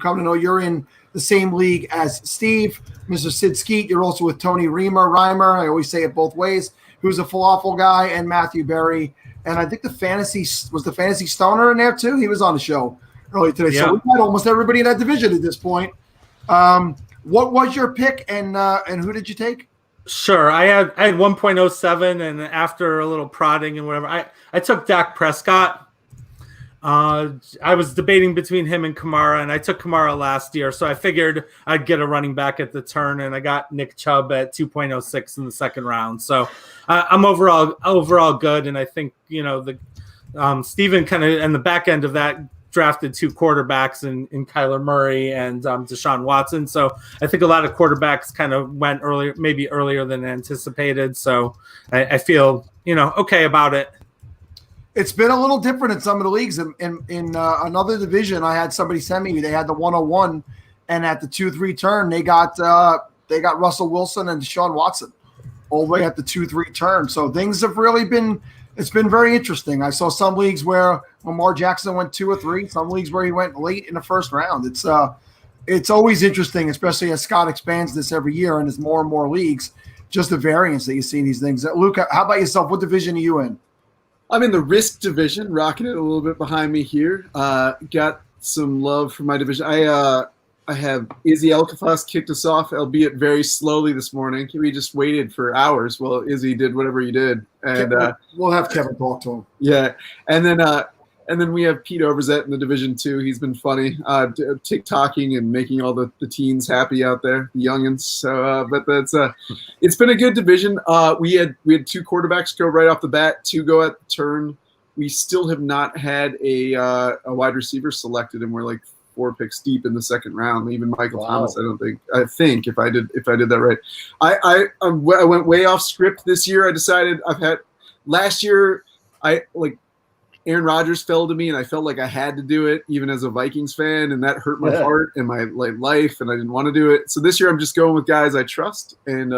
come to know, you're in the same league as Steve, Mr. Sid Skeet. You're also with Tony Reimer. I always say it both ways. Who's a falafel guy, and Matthew Berry. And I think the fantasy stoner in there too. He was on the show earlier today. Yeah. So we've had almost everybody in that division at this point. What was your pick, and who did you take? Sure. I had 1.07, and after a little prodding and whatever, I took Dak Prescott. I was debating between him and Kamara, and I took Kamara last year, so I figured I'd get a running back at the turn, and I got Nick Chubb at 2.06 in the second round. So I'm overall good, and I think the Steven kind of in the back end of that drafted 2 quarterbacks in Kyler Murray and Deshaun Watson. So I think a lot of quarterbacks kind of went earlier than anticipated. So I feel okay about it. It's been a little different in some of the leagues. In another division, I had somebody send me. They had the 101, and at the 2-3 turn, they got Russell Wilson and Deshaun Watson all the way at the 2-3 turn. So things have really been. It's been very interesting. I saw some leagues where Lamar Jackson went 2 or 3. Some leagues where he went late in the first round. It's always interesting, especially as Scott expands this every year and there's more and more leagues. Just the variance that you see in these things. Luke, how about yourself? What division are you in? I'm in the risk division, rocking it a little bit behind me here. Got some love for my division. I have Izzy Elkafas kicked us off, albeit very slowly this morning. We just waited for hours while Izzy did whatever he did, and we'll have Kevin talk to him. Yeah, and then we have Pete Overzet in the division too. He's been funny, TikToking and making all the teens happy out there, the youngins. So, but that's it's been a good division. We had 2 quarterbacks go right off the bat, 2 go at the turn. We still have not had a wide receiver selected, and we're like 4 picks deep in the second round. Even Michael Thomas, I think if I did that right. I went way off script this year. I decided last year Aaron Rodgers fell to me, and I felt like I had to do it, even as a Vikings fan, and that hurt my heart and my life, and I didn't want to do it. So this year I'm just going with guys I trust, and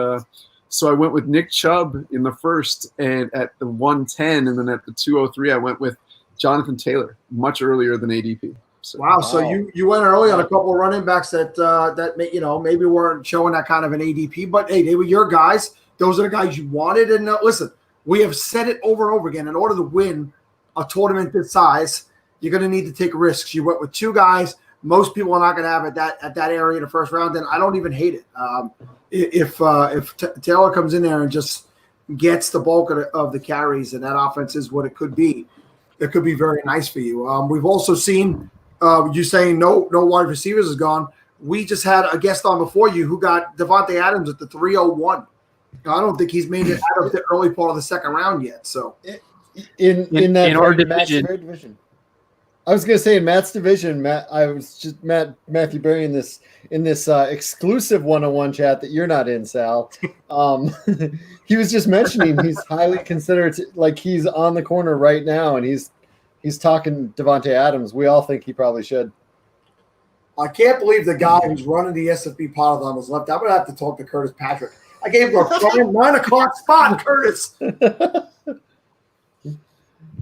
so I went with Nick Chubb in the first, and at the 110, and then at the 203 I went with Jonathan Taylor, much earlier than ADP. So, wow. So you went early on a couple of running backs that maybe weren't showing that kind of an ADP, but hey, they were your guys. Those are the guys you wanted. And listen, we have said it over and over again. In order to win a tournament this size, you're going to need to take risks. You went with 2 guys. Most people are not going to have at that area in the first round. Then I don't even hate it. If Taylor comes in there and just gets the bulk of the carries, and that offense is what it could be, it could be very nice for you. We've also seen. You saying no wide receivers is gone. We just had a guest on before you who got Devontae Adams at the 301. I don't think he's made it out of the early part of the second round yet. So in our division. I was going to say in Matt's division, Matthew Berry in this exclusive 101 chat that you're not in, Sal. He was just mentioning he's highly considered, like he's on the corner right now, and he's talking Devontae Adams. We all think he probably should. I can't believe the guy who's running the SFB Podathon was left. I'm going to have to talk to Curtis Patrick. I gave him a 9 o'clock spot, Curtis.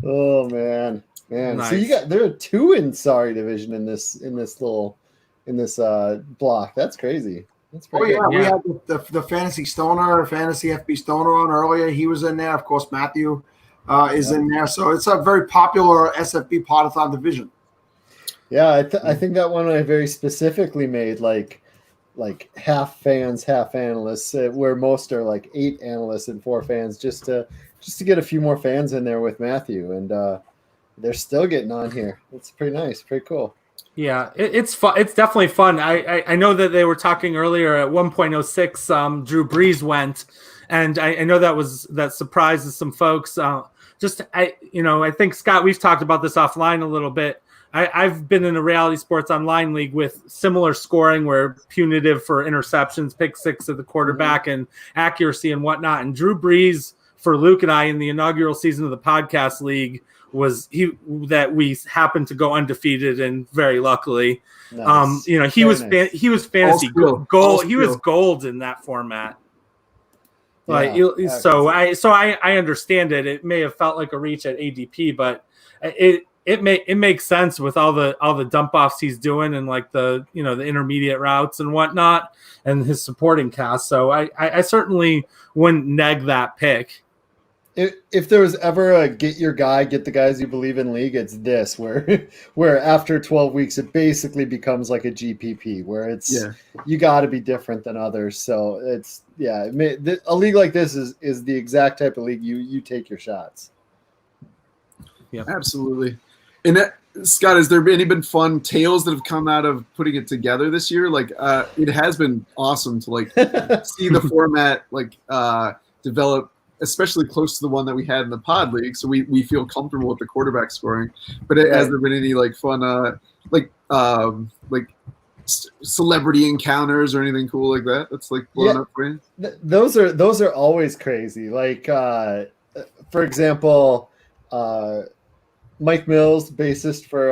Oh, man. Nice. So there are 2 in Sorry division in this block. That's crazy. That's pretty good. We had the Fantasy Stoner, Fantasy FB Stoner on earlier. He was in there. Of course, Matthew is in there. So it's a very popular SFB Podathon division. Yeah, I think that one I very specifically made like half fans, half analysts, where most are like 8 analysts and 4 fans, just to get a few more fans in there with Matthew, and they're still getting on here. It's pretty nice, pretty cool. Yeah, it's fun. It's definitely fun. I know that they were talking earlier at 1.06. Drew Brees went, and I know that surprises some folks. I think Scott, we've talked about this offline a little bit. I've been in a Reality Sports Online league with similar scoring, where punitive for interceptions, pick six of the quarterback, and accuracy and whatnot. And Drew Brees for Luke and I in the inaugural season of the podcast league was that we happened to go undefeated, and very luckily, Nice. he Very was nice. he was fantasy All skill. gold. All He was skill. gold in that format. Like Yeah, so I understand it. It may have felt like a reach at ADP, but it makes sense with all the dump offs he's doing, and like the intermediate routes and whatnot, and his supporting cast. So I certainly wouldn't neg that pick. If there was ever a get the guys you believe in league, it's this, where after 12 weeks it basically becomes like a GPP, where you got to be different than others. So a league like this is the exact type of league you take your shots. Yeah, absolutely. And Scott, has there been fun tales that have come out of putting it together this year? Like it has been awesome to like see the format develop, especially close to the one that we had in the pod league. So we feel comfortable with the quarterback scoring. But has there been any like fun celebrity encounters or anything cool like that? That's like blown up for you? Those are always crazy. Like for example, Mike Mills, bassist for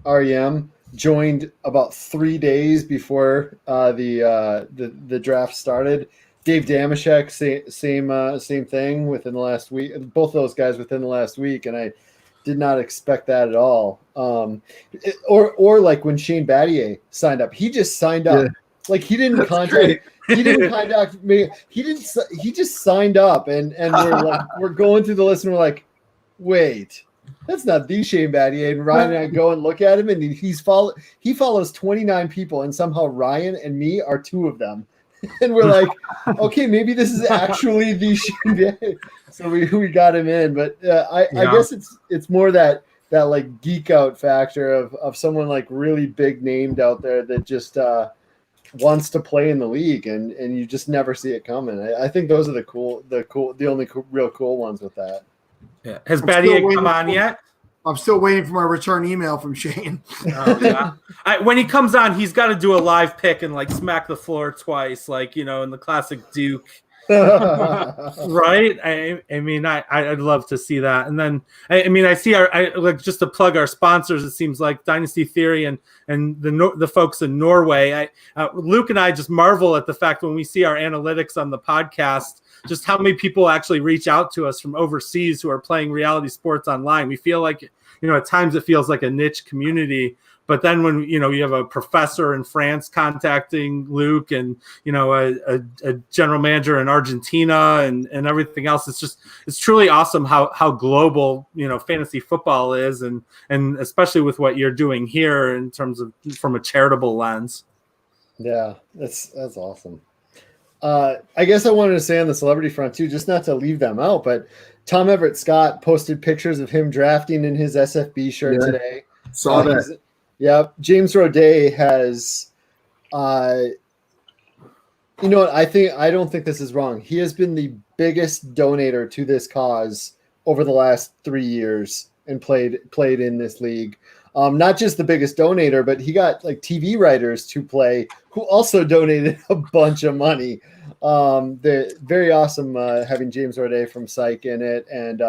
REM, joined about 3 days before the draft started. Dave Damashek, same thing within the last week. Both those guys within the last week, and I did not expect that at all. Or like when Shane Battier signed up, he just signed up. Yeah. Like he didn't contact me. He just signed up, and we're going through the list, and we're like, wait. That's not the Shane Battier. And Ryan and I go and look at him, and he follows 29 people, and somehow Ryan and me are 2 of them. And we're like, okay, maybe this is actually the Shane Battier. So we got him in. But I guess it's more that like geek out factor of someone like really big named out there that just wants to play in the league, and you just never see it coming. I think those are the only real cool ones with that. Yeah. Has Battier come on yet? I'm still waiting for my return email from Shane. Oh, yeah. When he comes on, he's got to do a live pick and like smack the floor twice, like in the classic Duke. Right? I mean, I'd love to see that. And then I see like just to plug our sponsors. It seems like Dynasty Theory and the folks in Norway. Luke and I just marvel at the fact when we see our analytics on the podcast, just how many people actually reach out to us from overseas who are playing Reality Sports Online. We feel like, at times it feels like a niche community, but then when, you have a professor in France contacting Luke and, a general manager in Argentina and everything else, it's truly awesome how global, fantasy football is. And especially with what you're doing here in terms of from a charitable lens. Yeah, that's awesome. I guess I wanted to say on the celebrity front too, just not to leave them out, but Tom Everett Scott posted pictures of him drafting in his SFB shirt today. Saw that. Yeah, James Roday has, I don't think this is wrong. He has been the biggest donator to this cause over the last 3 years and played in this league. Not just the biggest donator, but he got like TV writers to play who also donated a bunch of money. They're very awesome having James Roday from Psych in it. And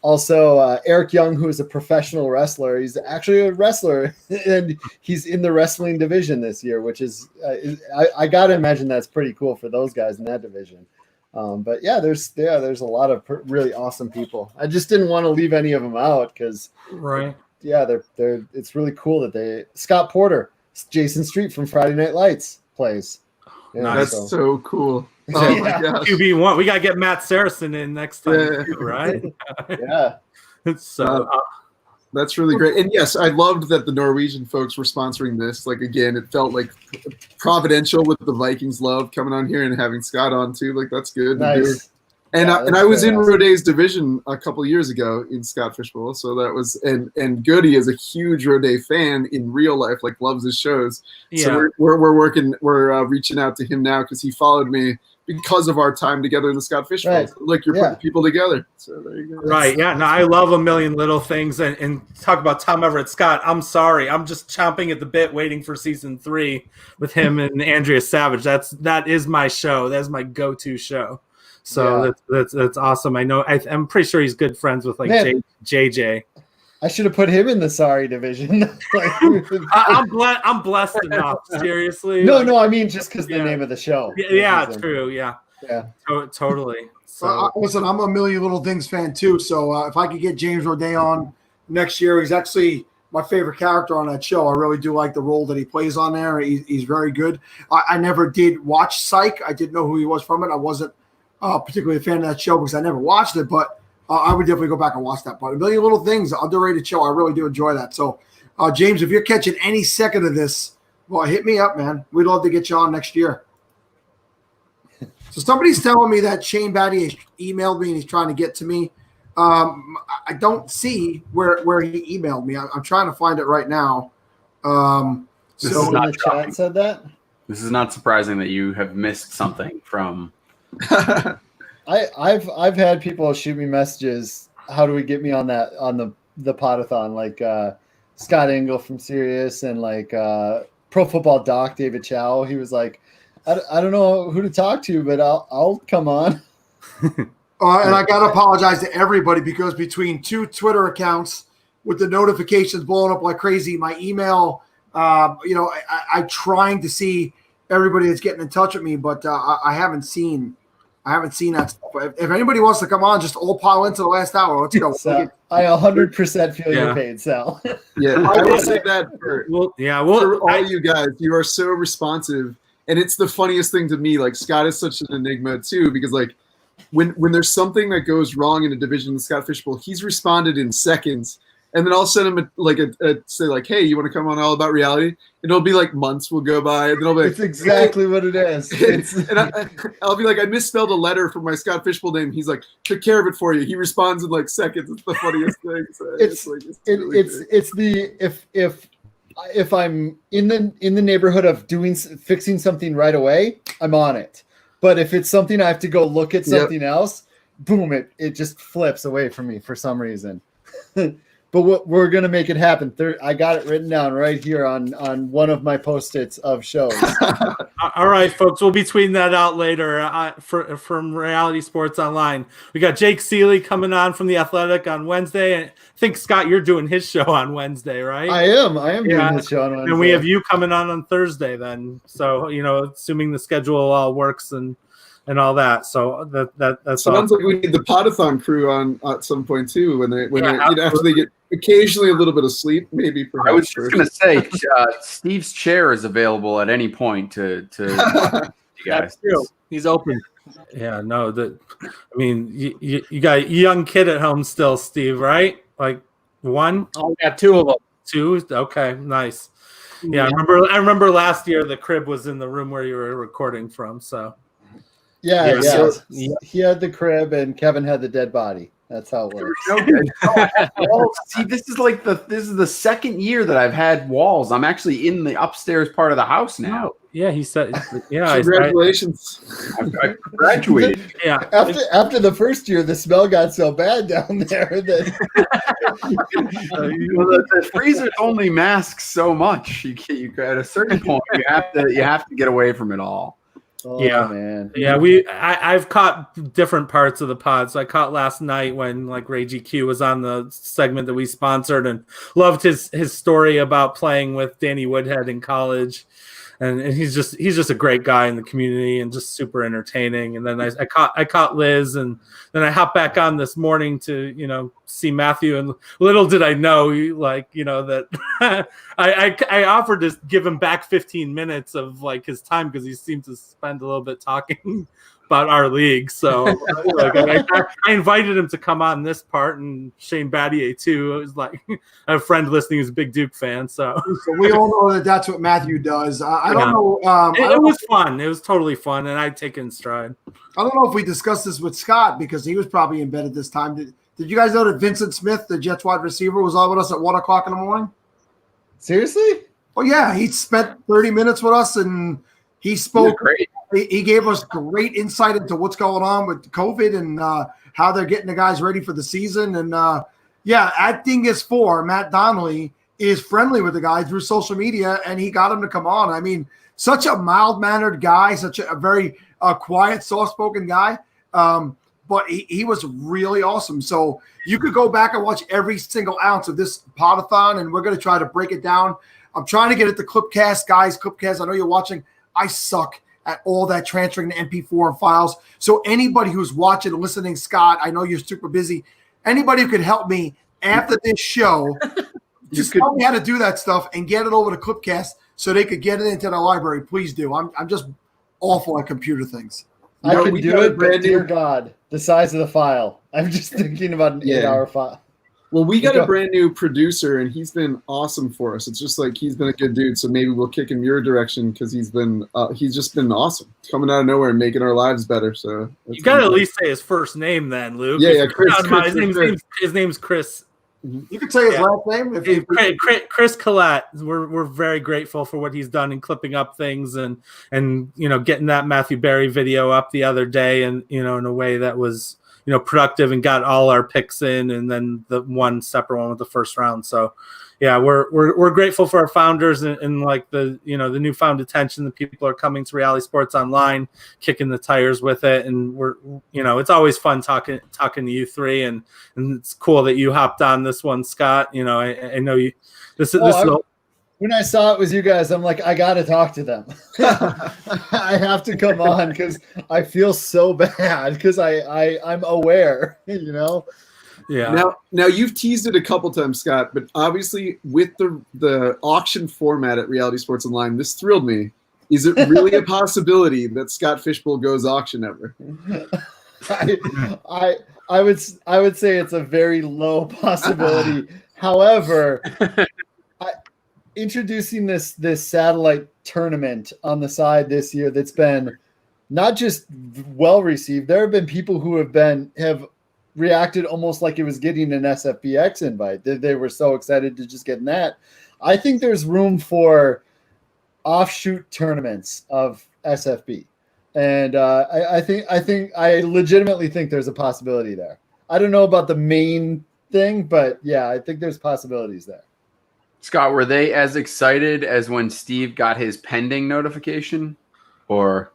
also Eric Young, who is a professional wrestler. He's actually a wrestler, and he's in the wrestling division this year, which is I got to imagine that's pretty cool for those guys in that division. But there's a lot of really awesome people. I just didn't want to leave any of them out because right. Yeah, they're it's really cool that Scott Porter, Jason Street from Friday Night Lights plays. Yeah, that's so cool. Oh my gosh. QB1. We gotta get Matt Saracen in next time, too, right? Yeah. So That's really great. And yes, I loved that the Norwegian folks were sponsoring this. Like, again, it felt like providential with the Vikings love coming on here and having Scott on too. Like, that's good. Nice. And Yeah, I was that's in very Roday's division a couple of years ago in Scott Fishbowl. So that was, and Goody is a huge Roday fan in real life, like loves his shows. Yeah. So we're reaching out to him now because he followed me because of our time together in the Scott Fishbowl. Right. Like, you're Yeah. putting people together. So there you go. Right. Yeah. No, I love A Million Little Things. And talk about Tom Everett Scott. I'm sorry. I'm just chomping at the bit waiting for season 3 with him and Andrea Savage. That is my show. That is my go-to show. So Yeah. that's awesome. I know. I'm pretty sure he's good friends with like Man. JJ. I should have put him in the sorry division. I'm blessed enough. Seriously. No, I mean just because the name of the show. Yeah, true. Yeah. Yeah. Totally. So Listen, I'm a Million Little Things fan too. So if I could get James Roday on next year, he's actually my favorite character on that show. I really do like the role that he plays on there. He's very good. I never did watch Psych. I didn't know who he was from it. I wasn't particularly a fan of that show because I never watched it, but I would definitely go back and watch that. But A Million Little Things, underrated show. I really do enjoy that. So, James, if you're catching any second of this, well, hit me up, man. We'd love to get you on next year. So somebody's telling me that Shane Batty emailed me and he's trying to get to me. I don't see where he emailed me. I'm trying to find it right now. This is not the chat said that. This is not surprising that you have missed something from. I've had people shoot me messages. How do we get me on the podathon? Like Scott Engel from Sirius and like Pro Football Doc David Chow. He was like, I don't know who to talk to, but I'll come on. And I got to apologize to everybody because between 2 Twitter accounts with the notifications blowing up like crazy, my email, I'm trying to see everybody that's getting in touch with me, but I haven't seen that stuff. If anybody wants to come on, just all pile into the last hour. Let's go. So, I 100% feel your pain, Sal. Yeah, I will say that for all you guys, you are so responsive, and it's the funniest thing to me. Like, Scott is such an enigma too, because like when there's something that goes wrong in a division in the Scott Fishbowl, he's responded in seconds, and then I'll send him say like, hey, you want to come on All About Reality? And it'll be like months will go by, and then I'll be like, it's exactly what it is. and I'll be like, I misspelled a letter from my Scott Fishbowl name. He's like, took care of it for you. He responds in like seconds. It's the funniest thing. So if I'm in the neighborhood of fixing something right away, I'm on it. But if it's something I have to go look at something else, boom, it just flips away from me for some reason. But we're gonna make it happen. I got it written down right here on one of my post-its of shows. All right, folks, we'll be tweeting that out later from Reality Sports Online. We got Jake Seeley coming on from The Athletic on Wednesday. And I think, Scott, you're doing his show on Wednesday, right? I am doing his show on Wednesday. And we have you coming on Thursday then. So, assuming the schedule all works and all that. So that's sounds like we need the Podathon crew on at some point too. After they get occasionally a little bit of sleep, maybe. Perhaps I was just going to say, Steve's chair is available at any point to you guys. That's true. He's open. Yeah, no, you got a young kid at home still, Steve, right? Like one? Oh, got 2 of them. 2? Okay, nice. Yeah, I remember last year the crib was in the room where you were recording from, so. Yeah. He had the crib and Kevin had the dead body. That's how it works. Well, see, this is the second year that I've had walls. I'm actually in the upstairs part of the house now. Yeah, he said. Yeah, congratulations. I graduated. Yeah. After the first year, the smell got so bad down there that the freezer only masks so much. You at a certain point you have to get away from it all. Oh, yeah, man. Yeah, I've caught different parts of the pod. So I caught last night when like Ray GQ was on the segment that we sponsored and loved his story about playing with Danny Woodhead in college. And he's just a great guy in the community and just super entertaining. And then I caught Liz, and then I hopped back on this morning to see Matthew. And little did I know, that I offered to give him back 15 minutes of like his time because he seemed to spend a little bit talking about our league. So like, I invited him to come on this part, and Shane Battier too. It was like I have a friend listening who's a big Duke fan. So we all know that that's what Matthew does. I don't know. It was fun. It was totally fun, and I take it in stride. I don't know if we discussed this with Scott because he was probably in bed at this time. Did you guys know that Vincent Smith, the Jets wide receiver, was on with us at 1 o'clock in the morning? Seriously? Oh yeah, he spent 30 minutes with us, and he spoke. Great. He gave us great insight into what's going on with COVID and how they're getting the guys ready for the season. And at Dingus 4, Matt Donnelly is friendly with the guy through social media, and he got him to come on. I mean, such a mild-mannered guy, such a very quiet, soft-spoken guy. But he was really awesome. So you could go back and watch every single ounce of this podathon, and we're going to try to break it down. I'm trying to get it to Clipcast, guys. Clipcast, I know you're watching. I suck at all that transferring to MP4 files. So anybody who's watching and listening, Scott, I know you're super busy. Anybody who could help me after this show, just tell me how to do that stuff and get it over to Clipcast so they could get it into the library. Please do. I'm just awful at computer things. I can do it, but dear God, the size of the file. I'm just thinking about an 8-hour file. Well, we got a brand new producer, and he's been awesome for us. It's just like he's been a good dude, so maybe we'll kick him your direction because he's just been awesome, coming out of nowhere and making our lives better. So you got to at least say his first name, then, Luke. Yeah, His name's Chris. You could say his last name. Chris Collette. We're very grateful for what he's done in clipping up things and getting that Matthew Berry video up the other day, and in a way that was productive and got all our picks in, and then the one separate one with the first round. So yeah, we're grateful for our founders and like the the newfound attention that people are coming to Reality Sports Online, kicking the tires with it, and we're it's always fun talking to you three, and it's cool that you hopped on this one, Scott. I know you. When I saw it was you guys, I'm like, I got to talk to them. I have to come on because I feel so bad because I'm aware, Yeah. Now you've teased it a couple times, Scott, but obviously with the auction format at Reality Sports Online, this thrilled me. Is it really a possibility that Scott Fishbowl goes auction ever? I would say it's a very low possibility. However, introducing this satellite tournament on the side this year that's been not just well received. There have been people who have reacted almost like it was getting an SFBX invite. They were so excited to just get in that. I think there's room for offshoot tournaments of SFB. And I legitimately think there's a possibility there. I don't know about the main thing, but yeah, I think there's possibilities there. Scott, were they as excited as when Steve got his pending notification? Or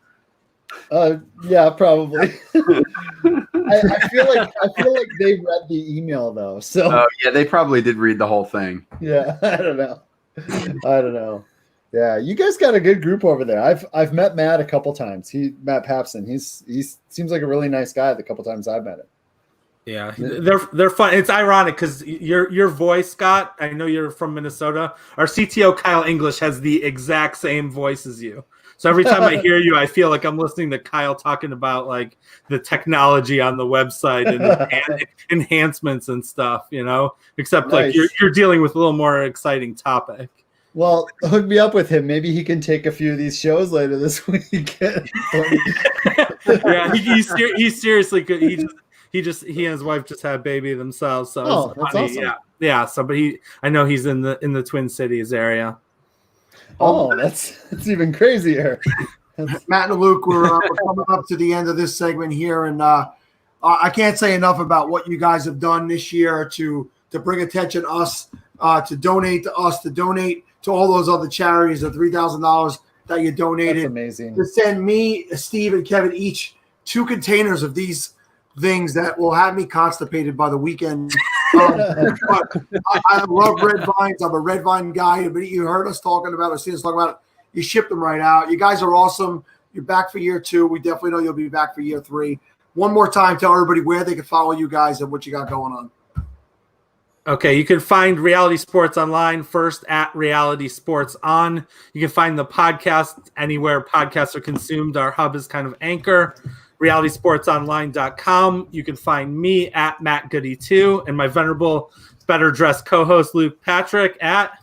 yeah, probably. I feel like they read the email though. So yeah, they probably did read the whole thing. Yeah, I don't know. Yeah, you guys got a good group over there. I've met Matt a couple times. Matt Papson. He seems like a really nice guy the couple times I've met him. Yeah, they're fun. It's ironic because your voice, Scott. I know you're from Minnesota. Our CTO Kyle English has the exact same voice as you. So every time I hear you, I feel like I'm listening to Kyle talking about like the technology on the website and enhancements and stuff. Except nice. Like you're dealing with a little more exciting topic. Well, hook me up with him. Maybe he can take a few of these shows later this week. Yeah, he seriously could. He and his wife just had a baby themselves. So that's awesome. Yeah. So, but I know he's in the Twin Cities area. Oh, that's even crazier. Matt and Luke, we're coming up to the end of this segment here, and I can't say enough about what you guys have done this year to bring attention to us, to donate to us, to donate to all those other charities. The $3,000 that you donated, that's amazing. To send me, Steve, and Kevin each 2 containers of these things that will have me constipated by the weekend. But I love red vines. I'm a red vine guy. But you heard us talking about it, seen us talking about it. You shipped them right out. You guys are awesome. You're back for year 2. We definitely know you'll be back for year 3. One more time, tell everybody where they can follow you guys and what you got going on. Okay, you can find Reality Sports Online first at Reality Sports On. You can find the podcast anywhere podcasts are consumed. Our hub is kind of Anchor. realitysportsonline.com. You can find me at Matt Goody 2 and my venerable, better dressed co-host Luke Patrick at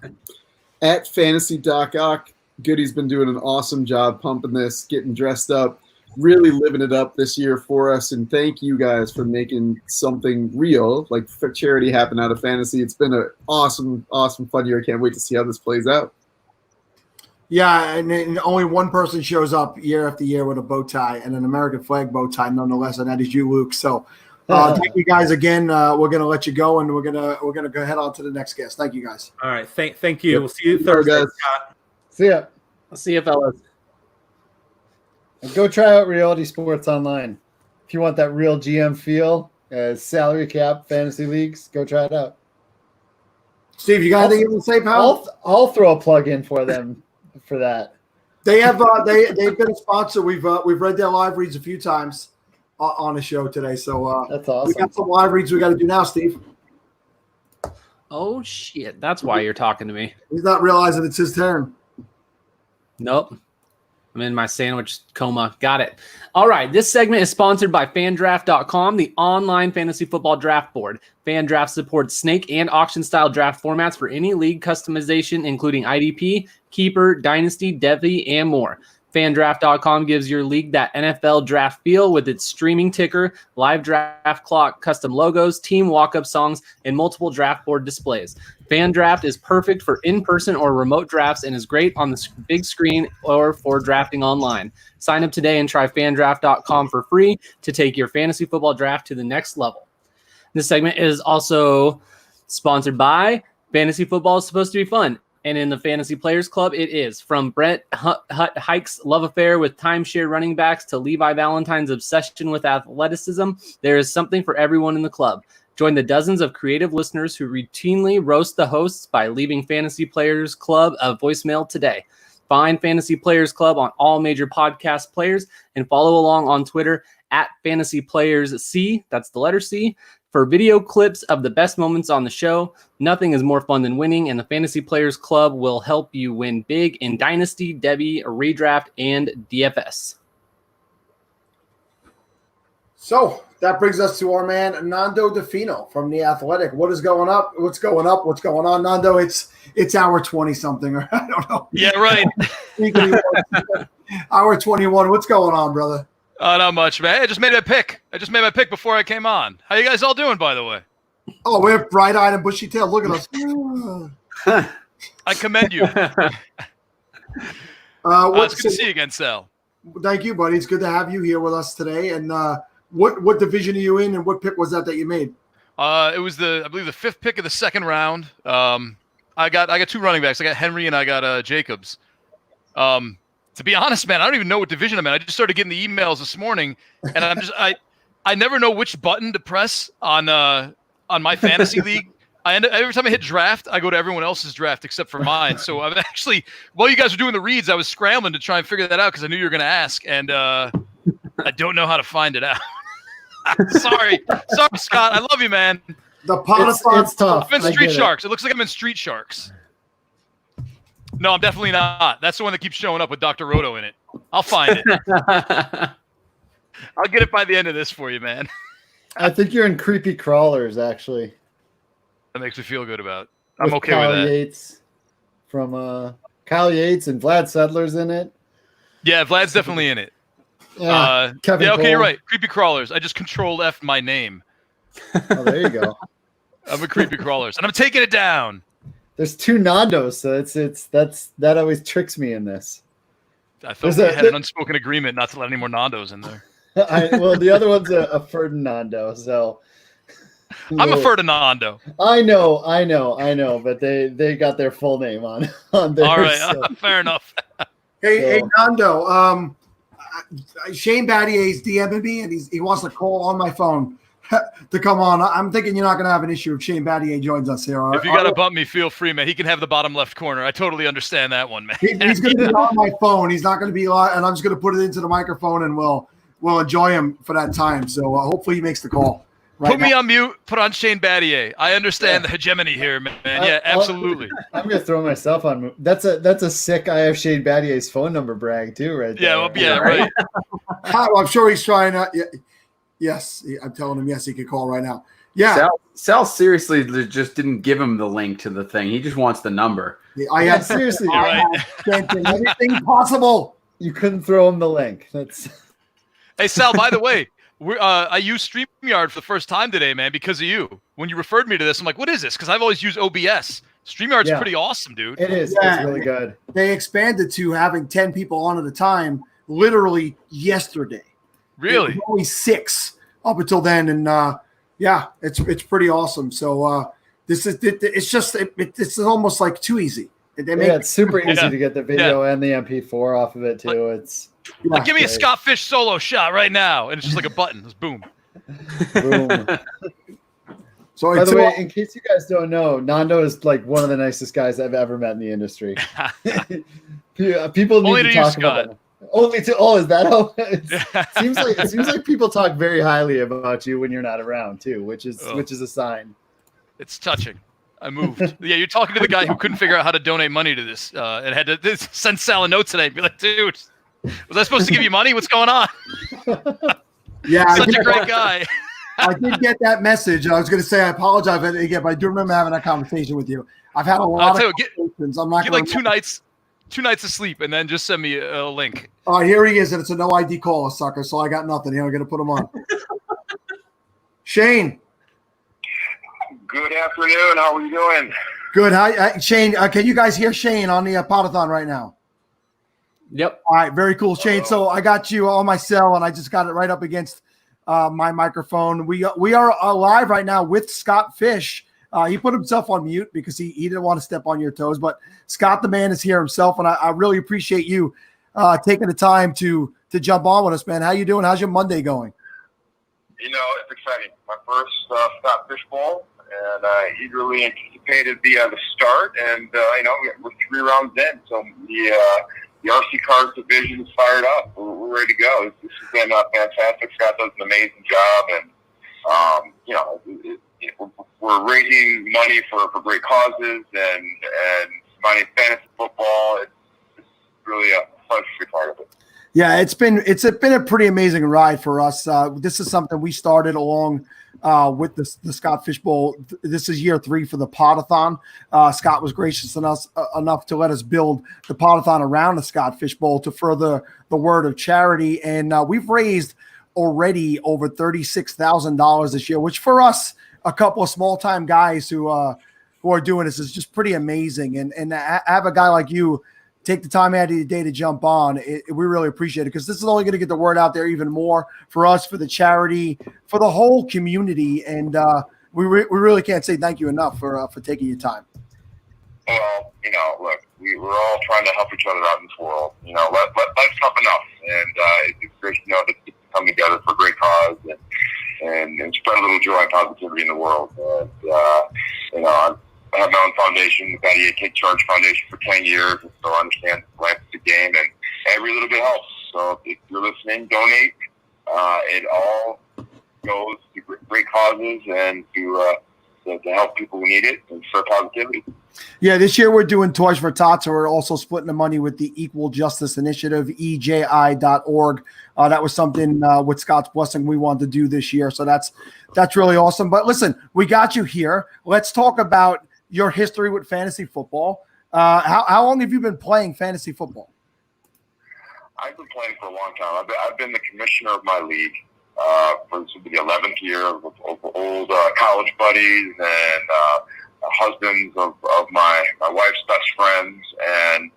Fantasy Doc Ock. Goody's been doing an awesome job pumping this, getting dressed up, really living it up this year for us. And thank you guys for making something real, like charity, happen out of fantasy. It's been an awesome, fun year. I can't wait to see how this plays out. Yeah, and only one person shows up year after year with a bow tie and an American flag bow tie, nonetheless, and that is you, Luke. So thank you guys again. We're gonna let you go, and we're gonna go head on to the next guest. Thank you guys. All right, thank you. We'll see you Thursday, Scott. See ya. I'll see you, fellas. And go try out Reality Sports Online. If you want that real GM feel, salary cap, fantasy leagues, go try it out. Steve, you got anything you want to say, pal? I'll throw a plug in for them for that. They have they've been a sponsor. We've read their live reads a few times on the show today. So that's awesome. We got some live reads we got to do now, Steve. Oh shit! That's why you're talking to me. He's not realizing it's his turn. Nope. I'm in my sandwich coma. Got it. All right. This segment is sponsored by FanDraft.com, the online fantasy football draft board. FanDraft supports snake and auction-style draft formats for any league customization, including IDP, Keeper, Dynasty, Devy, and more. FanDraft.com gives your league that NFL draft feel with its streaming ticker, live draft clock, custom logos, team walk-up songs, and multiple draft board displays. FanDraft is perfect for in-person or remote drafts and is great on the big screen or for drafting online. Sign up today and try FanDraft.com for free to take your fantasy football draft to the next level. This segment is also sponsored by Fantasy Football is supposed to be fun. And in the Fantasy Players Club, it is. From Brett Hike's love affair with timeshare running backs to Levi Valentine's obsession with athleticism, there is something for everyone in the club. Join the dozens of creative listeners who routinely roast the hosts by leaving Fantasy Players Club a voicemail today. Find Fantasy Players Club on all major podcast players and follow along on Twitter at Fantasy Players C. That's the letter C. For video clips of the best moments on the show. Nothing is more fun than winning, and the Fantasy Players Club will help you win big in Dynasty, Devy, Redraft, and DFS. So that brings us to our man Nando DeFino from The Athletic. What is going up? What's going up? What's going on, Nando? It's hour 20-something, or I don't know. Yeah, right. Hour 21. What's going on, brother? Not much, man. I just made my pick. Before I came on. How you guys all doing, by the way? Oh, we're bright-eyed and bushy-tailed. Look at us. I commend you. It's good to see you again, Sal. Thank you, buddy. It's good to have you here with us today. And what division are you in, and what pick was that you made? It was I believe the 5th pick of the 2nd round. I got 2 running backs. I got Henry and I got Jacobs. To be honest, man, I don't even know what division I'm in. I just started getting the emails this morning, and I never know which button to press on my fantasy league. Every time I hit draft, I go to everyone else's draft except for mine. So I'm actually, while you guys were doing the reads, I was scrambling to try and figure that out because I knew you were going to ask, and I don't know how to find it out. Sorry, Scott. I love you, man. It's tough. I'm in Street Sharks. It looks like I'm in Street Sharks. No, I'm definitely not. That's the one that keeps showing up with Dr. Roto in it. I'll find it. I'll get it by the end of this for you, man. I think you're in Creepy Crawlers, actually. That makes me feel good about it. I'm okay Kyle with that. Yates from Kyle Yates and Vlad Sedler's in it. Yeah, Vlad's definitely in it. Kevin yeah, okay, Cole. you're right. Creepy Crawlers. I just Control F my name. Oh, there you go. I'm a Creepy Crawlers, and I'm taking it down. There's 2 Nandos, so that always tricks me in this. I thought we had an unspoken agreement not to let any more Nandos in there. Well, the other one's a Ferdinando, so I'm a Ferdinando. I know, but they got their full name on there. All right, so. fair enough. Hey, Nando. Shane Battier's DMing me, and he wants to call on my phone to come on. I'm thinking you're not going to have an issue if Shane Battier joins us here. If you got to bump me, feel free, man. He can have the bottom left corner. I totally understand that one, man. He's going to be on my phone. He's not going to be on, and I'm just going to put it into the microphone, and we'll enjoy him for that time. So hopefully he makes the call. Put me on mute. Put on Shane Battier. I understand the hegemony here, man. Yeah, absolutely. I'm gonna throw myself on. That's a sick. I have Shane Battier's phone number brag too, right there. Yeah, well, yeah, right. I'm sure he's trying to. Yes, I'm telling him yes, he could call right now. Yeah, Sal seriously just didn't give him the link to the thing. He just wants the number. I had seriously. I had everything possible. You couldn't throw him the link. That's. Hey Sal, by the way, I used StreamYard for the first time today, man, because of you. When you referred me to this, I'm like, what is this? Because I've always used OBS. StreamYard's pretty awesome, dude. It is. Yeah. It's really good. They expanded to having 10 people on at a time literally yesterday. Really? It was only 6 up until then. And yeah, it's pretty awesome. So it's almost like too easy. It's super easy to get the video and the MP4 off of it too. It's like, give me a Scott Fish solo shot right now, and it's just like a button. It's boom. Boom. So by the way, in case you guys don't know, Nando is like one of the nicest guys I've ever met in the industry. People need to talk about him. Only to is that how it seems like people talk very highly about you when you're not around too, which is a sign. It's touching. I moved. Yeah, you're talking to the guy who couldn't figure out how to donate money to this, and had to send Sal a note today and be like, dude, was I supposed to give you money? What's going on? Yeah, such a great guy. I did get that message. I was going to say I apologize again, but I do remember having that conversation with you. I've had a lot of conversations. I'm not get gonna like 2 nights of sleep, and then just send me a link. Oh, here he is, and it's a no ID call, sucker. So I got nothing. Here, I'm going to put him on. Shane. Good afternoon. How are you doing? Good. Hi, Shane. Can you guys hear Shane on the Podathon right now? Yep. All right. Very cool, Shane. So I got you on my cell, and I just got it right up against my microphone. We are live right now with Scott Fish. He put himself on mute because he didn't want to step on your toes. But Scott, the man, is here himself, and I really appreciate you taking the time to jump on with us, man. How you doing? How's your Monday going? You know, it's exciting. My first Scott Fish Bowl, and I eagerly anticipated the start. And you know, we're 3 rounds in, so the RC Cars division is fired up. We're ready to go. This has been fantastic. Scott does an amazing job, and you know, we're raising money for great causes and money in fantasy football. It's really a pleasure to be part of it. Yeah, it's been a pretty amazing ride for us. This is something we started along with the Scott Fish Bowl. This is year 3 for the Podathon. Scott was gracious enough to let us build the Podathon around the Scott Fish Bowl to further the word of charity. And we've raised already over $36,000 this year, which for us, a couple of small-time guys who are doing this is just pretty amazing. And have a guy like you take the time out of your day to jump on. We really appreciate it because this is only going to get the word out there even more for us, for the charity, for the whole community. And we really can't say thank you enough for taking your time. Well, you know, look, we're all trying to help each other out in this world. You know, life's tough enough, and it's great to know that people come together for a great cause and spread a little joy and positivity in the world. And you know, I have my own foundation, the Battier Take Charge Foundation, for 10 years, and so I understand the philanthropy game, and every little bit helps. So if you're listening, donate. It all goes to great causes and to help people who need it and spread positivity. Yeah, this year we're doing Toys for Tots, so we're also splitting the money with the Equal Justice Initiative, EJI.org. That was something with Scott's blessing we wanted to do this year, so that's really awesome. But listen, we got you here. Let's talk about your history with fantasy football. How long have you been playing fantasy football? I've been playing for a long time. I've been the commissioner of my league for this will be the 11th year with old college buddies and husbands of my wife's best friends. And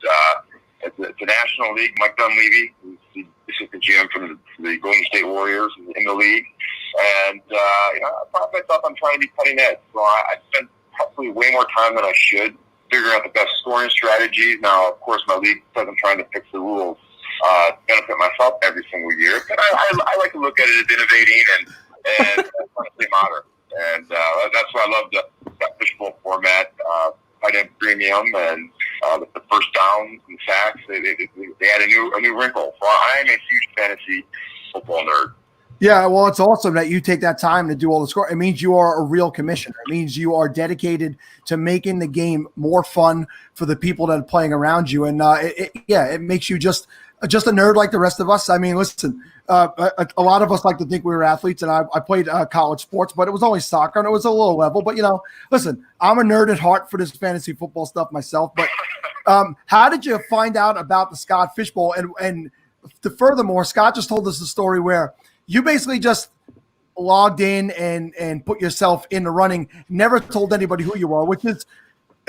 it's a national league. Mike Dunleavy, who's the assistant GM for the Golden State Warriors in the league. And you know, I thought myself I'm trying to be cutting edge. So I spent probably way more time than I should figuring out the best scoring strategies. Now, of course, my league says I'm trying to fix the rules to benefit myself every single year. But I like to look at it as innovating and honestly modern. And that's why I love the fishbowl format, tight end premium, and the first downs and sacks. They add a new wrinkle. So I am a huge fantasy football nerd. Yeah, well, it's awesome that you take that time to do all the score. It means you are a real commissioner. It means you are dedicated to making the game more fun for the people that are playing around you. And it makes you just a nerd like the rest of us. I mean, listen, a lot of us like to think we were athletes, and I played college sports, but it was only soccer, and it was a low level. But, listen, I'm a nerd at heart for this fantasy football stuff myself. But how did you find out about the Scott Fishbowl? And furthermore, Scott just told us a story where you basically just logged in and put yourself in the running, never told anybody who you are, which is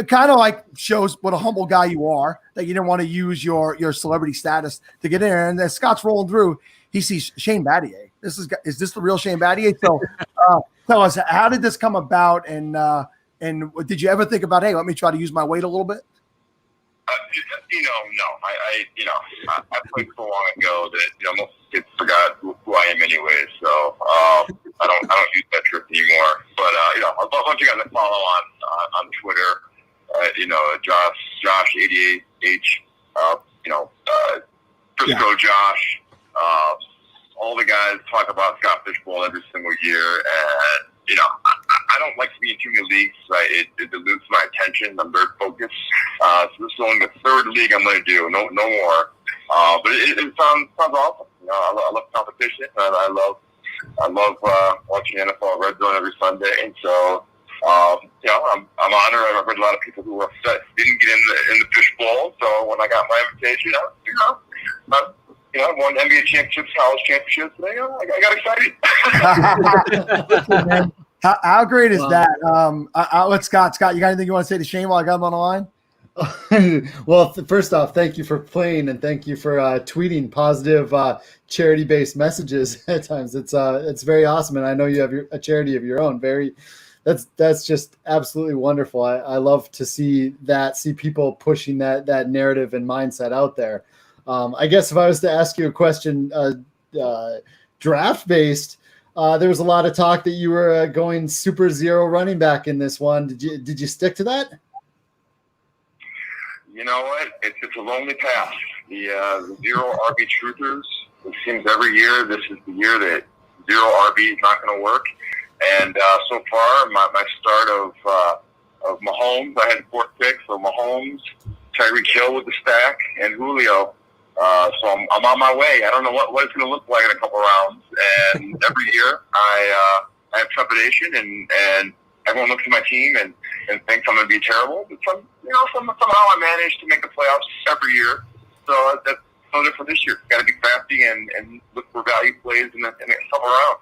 kind of like shows what a humble guy you are, that you didn't want to use your celebrity status to get in there. And as Scott's rolling through, he sees Shane Battier. Is this the real Shane Battier? So tell us, how did this come about? And did you ever think about, hey, let me try to use my weight a little bit? No. I played so long ago that most kids forgot who I am anyway. So I don't use that trick anymore. But a bunch of guys I follow on Twitter. Josh 88H. Frisco Josh. All the guys talk about Scott Fishbowl every single year, and I don't like to be in too many leagues. Right? It dilutes my attention. I'm very focused. So this is only the third league I'm going to do. No more. But it sounds awesome. I love competition, and I love watching NFL Red Zone every Sunday. And so, I'm honored. I've heard a lot of people who were upset didn't get in the fishbowl. So when I got my invitation, I won NBA championships, college championships. I got excited. How great is that? I'll let Scott. Scott, you got anything you want to say to Shane while I got him on the line? Well, first off, thank you for playing, and thank you for tweeting positive charity-based messages at times. It's very awesome, and I know you have a charity of your own. That's just absolutely wonderful. I love to see people pushing that narrative and mindset out there. I guess if I was to ask you a question, draft-based, there was a lot of talk that you were going super zero running back in this one. Did you stick to that? You know what? It's a lonely path. The zero RB truthers. It seems every year this is the year that zero RB is not going to work. And so far, my start of Mahomes, I had 4 picks. So Mahomes, Tyreek Hill with the stack, and Julio. So I'm on my way. I don't know what it's going to look like in a couple rounds. And every year I have trepidation, and everyone looks at my team and thinks I'm going to be terrible. But somehow I manage to make the playoffs every year. So that's no different this year. Got to be crafty and look for value plays in a couple rounds.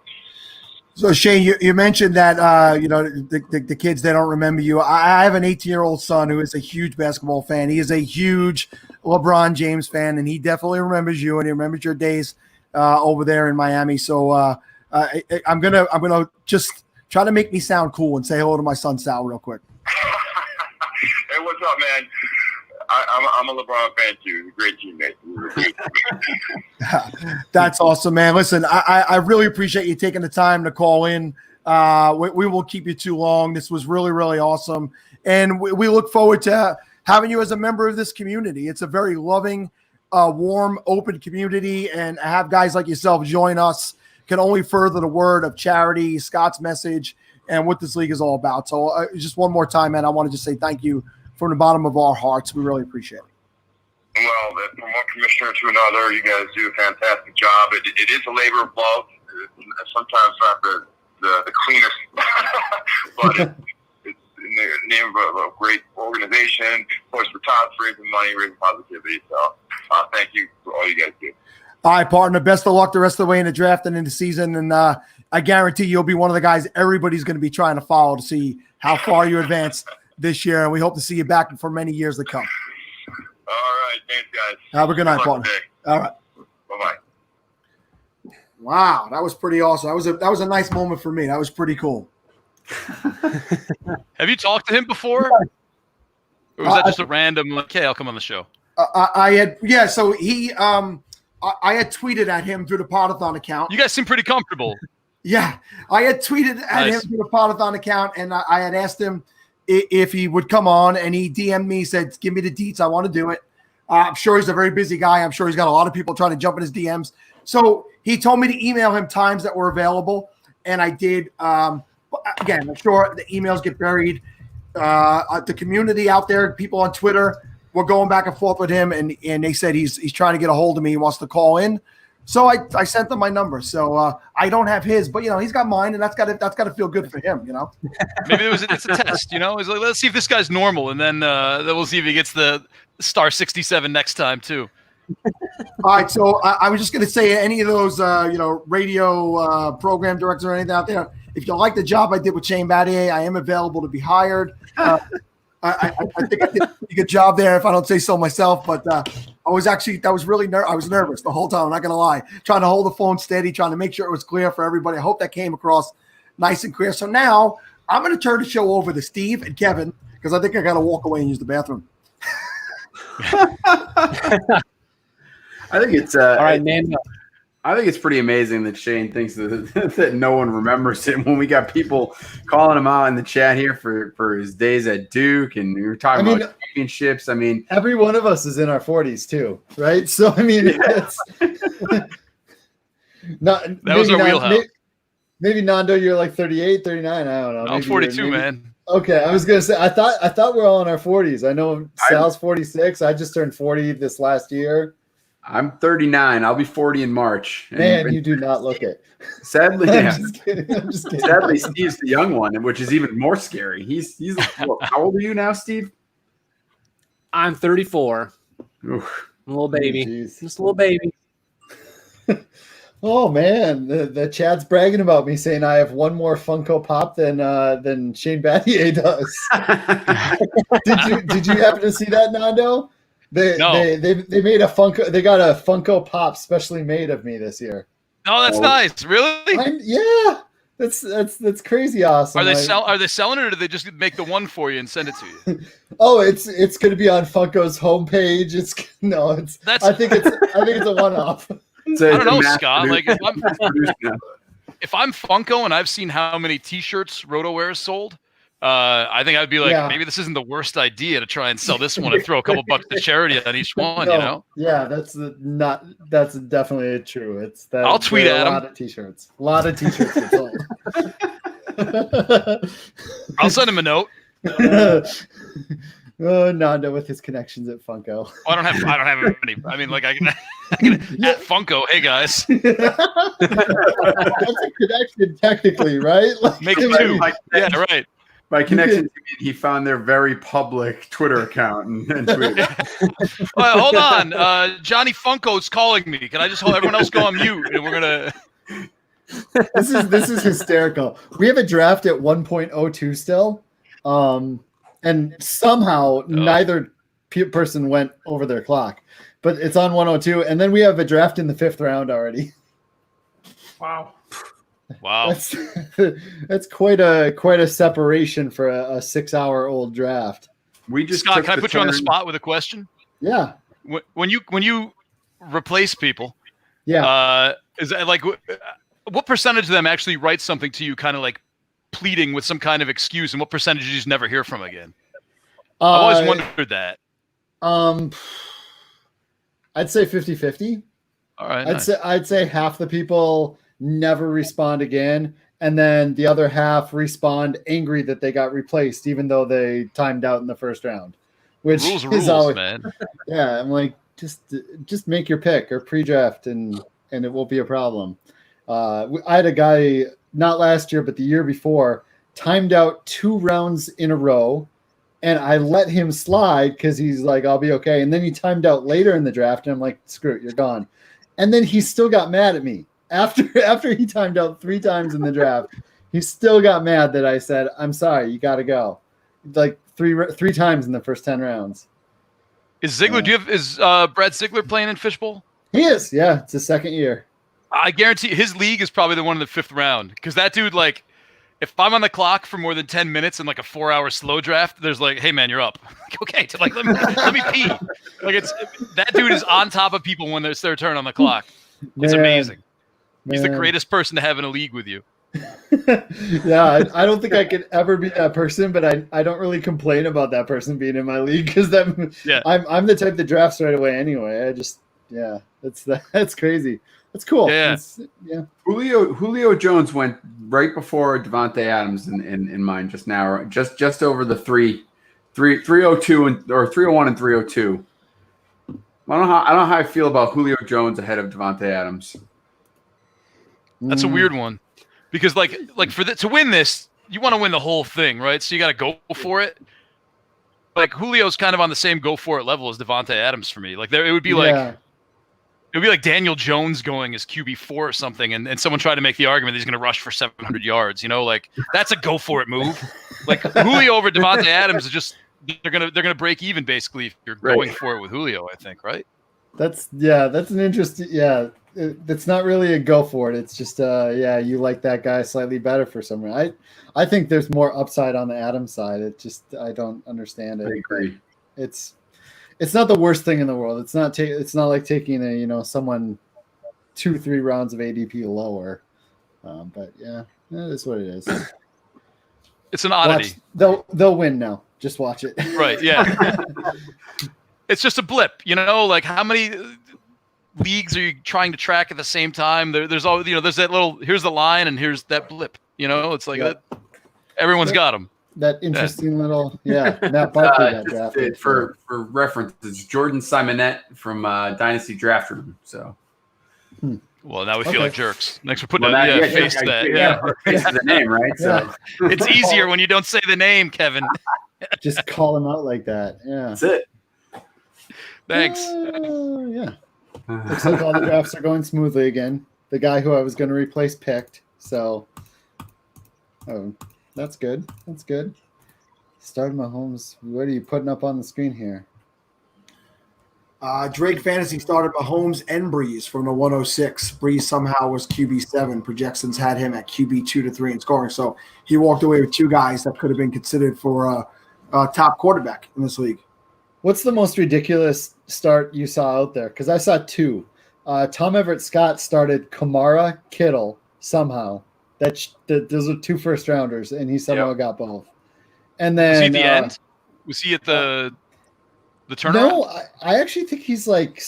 So Shane, you mentioned that the kids, they don't remember you. I have an 18-year-old son who is a huge basketball fan. He is a huge LeBron James fan, and he definitely remembers you, and he remembers your days over there in Miami. So I'm gonna just try to make me sound cool and say hello to my son Sal real quick. Hey, what's up, man? I'm a LeBron fan too. He's a great teammate. That's awesome, man. Listen, I really appreciate you taking the time to call in. We won't keep you too long. This was really, really awesome. And we look forward to having you as a member of this community. It's a very loving, warm, open community. And have guys like yourself join us can only further the word of charity, Scott's message, and what this league is all about. So just one more time, man, I want to just say thank you from the bottom of our hearts. We really appreciate it. Well, from one commissioner to another, you guys do a fantastic job. It is a labor of love. It's sometimes not the cleanest, but it's in the name of a great organization. Of course, for Todd's raising money, raising positivity. So thank you for all you guys do. All right, partner, best of luck the rest of the way in the draft and in the season. And I guarantee you'll be one of the guys everybody's going to be trying to follow to see how far you advance this year. And we hope to see you back for many years to come. All right. Thanks, guys. Have a good night, partner. All right. Bye-bye. Wow, that was pretty awesome. That was a nice moment for me. That was pretty cool. Have you talked to him before? Or was that just a random, like, hey, I'll come on the show? I had tweeted at him through the Podathon account. You guys seem pretty comfortable. Yeah, I had tweeted at him through the Podathon account, and I had asked him if he would come on, and he DM'd me, said, give me the deets. I want to do it. I'm sure he's a very busy guy. I'm sure he's got a lot of people trying to jump in his DMs. So he told me to email him times that were available, and I did. Again, I'm sure the emails get buried. The community out there, people on Twitter, we're going back and forth with him, and they said he's trying to get a hold of me. He wants to call in. So I sent them my number. So I don't have his, but he's got mine, and that's got to feel good for him. Maybe it's a test. It's like, let's see if this guy's normal, and then we'll see if he gets the star 67 next time too. All right. So I was just going to say, any of those radio program directors or anything out there, if you like the job I did with Shane Battier, I am available to be hired. I think I did a pretty good job there, if I don't say so myself. But I was nervous the whole time. I'm not going to lie, trying to hold the phone steady, trying to make sure it was clear for everybody. I hope that came across nice and clear. So now I'm going to turn the show over to Steve and Kevin, because I think I got to walk away and use the bathroom. I think it's all right, man. I think it's pretty amazing that Shane thinks that no one remembers him when we got people calling him out in the chat here for his days at Duke, and we were talking about championships. I mean, every one of us is in our 40s too, right? So I mean, it's not that was our wheelhouse. Maybe Nando, you're like 38, 39. I don't know. I'm 42, man. Okay, I was gonna say I thought we're all in our 40s. I know Sal's 46. I just turned 40 this last year. I'm 39. I'll be 40 in March. Man, you do not look it. Sadly, yeah. I'm just kidding. Sadly, Steve's the young one, which is even more scary. He's how old are you now, Steve? I'm 34. Oof. I'm a little baby. Just a little baby. Oh man, the chat's bragging about me, saying I have one more Funko Pop than Shane Battier does. Did you happen to see that, Nando? They made a Funko. They got a Funko Pop specially made of me this year. Oh, that's nice. Really? Yeah, that's crazy awesome. Are they selling it, or do they just make the one for you and send it to you? Oh, it's going to be on Funko's homepage. I think it's a one-off. I don't know, Scott. Like if I'm Funko and I've seen how many T-shirts RotoWare sold, I think I'd be like, maybe this isn't the worst idea to try and sell this one and throw a couple bucks to charity on each one. No, yeah, that's definitely true. I'll tweet at him. A lot of T-shirts are sold. I'll send him a note. Oh, Nando with his connections at Funko. Oh, I don't have any. I mean, like I can at Funko. Hey guys, that's a connection technically, right? Like, make two. Yeah, right. By connection, he found their very public Twitter account and tweeted. Hold on, Johnny Funko's calling me. Can I just hold everyone else go on mute? And we're gonna. This is hysterical. We have a draft at 1.02 still, and somehow neither person went over their clock, but it's on 102, and then we have a draft in the 5th round already. Wow. That's quite a separation for a 6-hour-old draft. We just Scott, can I put you on the spot with a question? Yeah. When you replace people, is that like what percentage of them actually write something to you, kind of like pleading with some kind of excuse, and what percentage you just never hear from again? I've always wondered that. I'd say 50-50. All right. I'd say half the people never respond again, and then the other half respond angry that they got replaced, even though they timed out in the 1st round. Which rules, always, man. Yeah, I'm like, just make your pick or pre-draft, and it won't be a problem. I had a guy not last year, but the year before, timed out 2 rounds in a row, and I let him slide because he's like, I'll be okay. And then he timed out later in the draft, and I'm like, screw it, you're gone. And then he still got mad at me. After he timed out 3 times in the draft, he still got mad that I said, I'm sorry, you got to go. Like three times in the first 10 rounds. Is Ziegler, is Brad Ziegler playing in Fishbowl? He is. Yeah. It's his 2nd year. I guarantee his league is probably the one in the 5th round. Cause that dude, like, if I'm on the clock for more than 10 minutes in like a 4-hour slow draft, there's like, hey man, you're up. Like, okay. Like, let me pee. Like that dude is on top of people when it's their turn on the clock. It's amazing. He's the greatest person to have in a league with you. Yeah, I don't think I could ever be that person, but I don't really complain about that person being in my league because I'm the type that drafts right away anyway. Yeah, that's crazy. That's cool. Yeah. Yeah. Julio Jones went right before Devontae Adams in mine just now, just over the 302 or 301 and 302. I don't know how I feel about Julio Jones ahead of Devontae Adams. That's a weird one, because like to win this, you want to win the whole thing, right? So you got to go for it. Like Julio's kind of on the same go for it level as Devontae Adams for me. Like it would be like Daniel Jones going as QB4 or something, and someone tried to make the argument that he's going to rush for 700 yards. Like that's a go for it move. Like Julio over Devontae Adams is just they're gonna break even basically if you're going for it with Julio. I think, right? That's an interesting. Yeah, it's not really a go for it. It's just you like that guy slightly better for some reason. I think there's more upside on the Adams side. It just I don't understand it. I agree. It's not the worst thing in the world. It's not like taking someone 2-3 rounds of ADP lower. But yeah, that is what it is. It's an oddity. They'll win now. Just watch it. Right. Yeah. It's just a blip, like how many leagues are you trying to track at the same time? There's always, there's that little, here's the line and here's that blip, it's like that. Everyone's got them. That interesting little, Matt Barkley got drafted. For reference, it's Jordan Simonette from Dynasty Draft Room. So, well, now we feel like jerks. Next, we're putting face to that. Face to the name, right? So it's easier when you don't say the name, Kevin. Just call him out like that. Yeah, that's it. Thanks. Yeah. Looks like all the drafts are going smoothly again. The guy who I was going to replace picked. So, that's good. That's good. Starting Mahomes. What are you putting up on the screen here? Drake Fantasy started Mahomes and Breeze from the 106. Breeze somehow was QB7. Projections had him at QB 2 to 3 in scoring. So he walked away with two guys that could have been considered for a top quarterback in this league. What's the most ridiculous start you saw out there? Because I saw two. Tom Everett Scott started Kamara, Kittle somehow. Those are 2 first rounders, and he somehow got both. And then was he at the end? Was he at the turnaround? No, I actually think he's like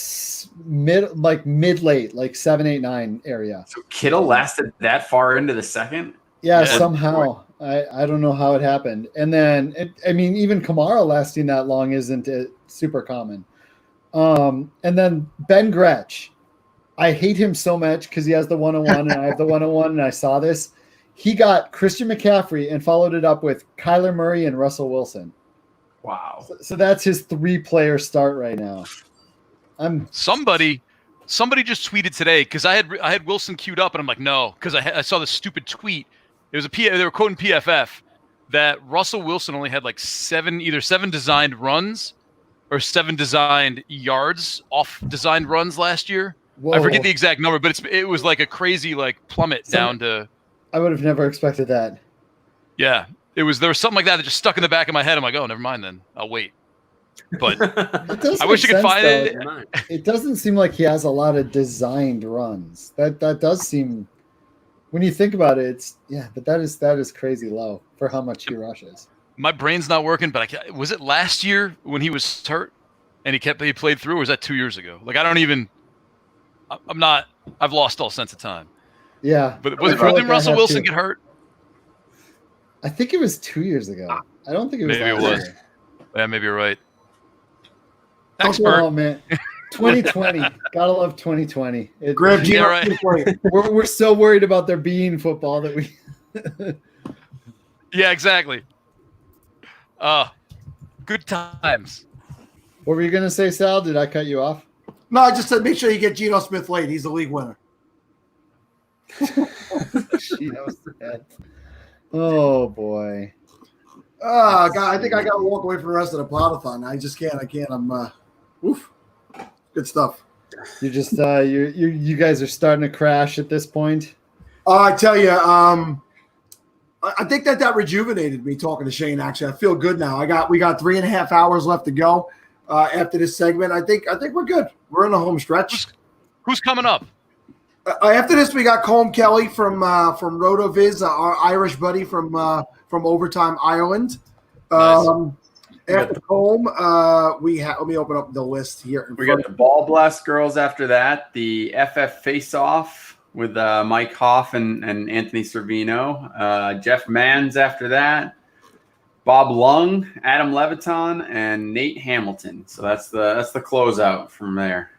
mid late, like 7, 8, 9 area. So Kittle lasted that far into the second? Yeah, somehow. I don't know how it happened. And then, even Kamara lasting that long isn't super common. And then Ben Gretsch. I hate him so much because he has the 101 and I have the 101, and I saw this. He got Christian McCaffrey and followed it up with Kyler Murray and Russell Wilson. Wow. So that's his 3-player start right now. Somebody just tweeted today, because I had Wilson queued up, and I'm like, no, because I saw this stupid tweet. It was they were quoting PFF that Russell Wilson only had like either 7 designed runs or 7 designed yards off designed runs last year. Whoa. I forget the exact number, but it was like a crazy plummet down to. I would have never expected that. Yeah, there was something like that just stuck in the back of my head. I'm like, oh, never mind then. I'll wait. But I wish I could find it. It doesn't seem like he has a lot of designed runs. That does seem, when you think about it, but that is crazy low for how much he rushes. My brain's not working, but was it last year when he was hurt and he played through, or was that 2 years ago? I've lost all sense of time. Yeah. But didn't Russell Wilson get hurt? I think it was 2 years ago. I don't think it was maybe last year. Yeah, maybe you're right. Oh, man. 2020. Gotta love 2020. Right. We're so worried about there being football that we. Yeah, exactly. Good times. What were you going to say, Sal? Did I cut you off? No, I just said make sure you get Geno Smith late. He's the league winner. Oh, boy. God, I think I got to walk away from the rest of the podathon. I just can't. I'm good stuff. You just you guys are starting to crash at this point. I tell you, I think that rejuvenated me talking to Shane. Actually, I feel good now. We got 3.5 hours left to go after this segment. I think we're good. We're in the home stretch. Who's coming up? After this, we got Colm Kelly from RotoViz, our Irish buddy from Overtime Ireland. Nice. After home, we have. Let me open up the list here. We got the Ball Blast girls after that. The FF Face Off with Mike Hoff and Anthony Servino. Jeff Manns after that. Bob Lung, Adam Leviton, and Nate Hamilton. So that's the closeout from there.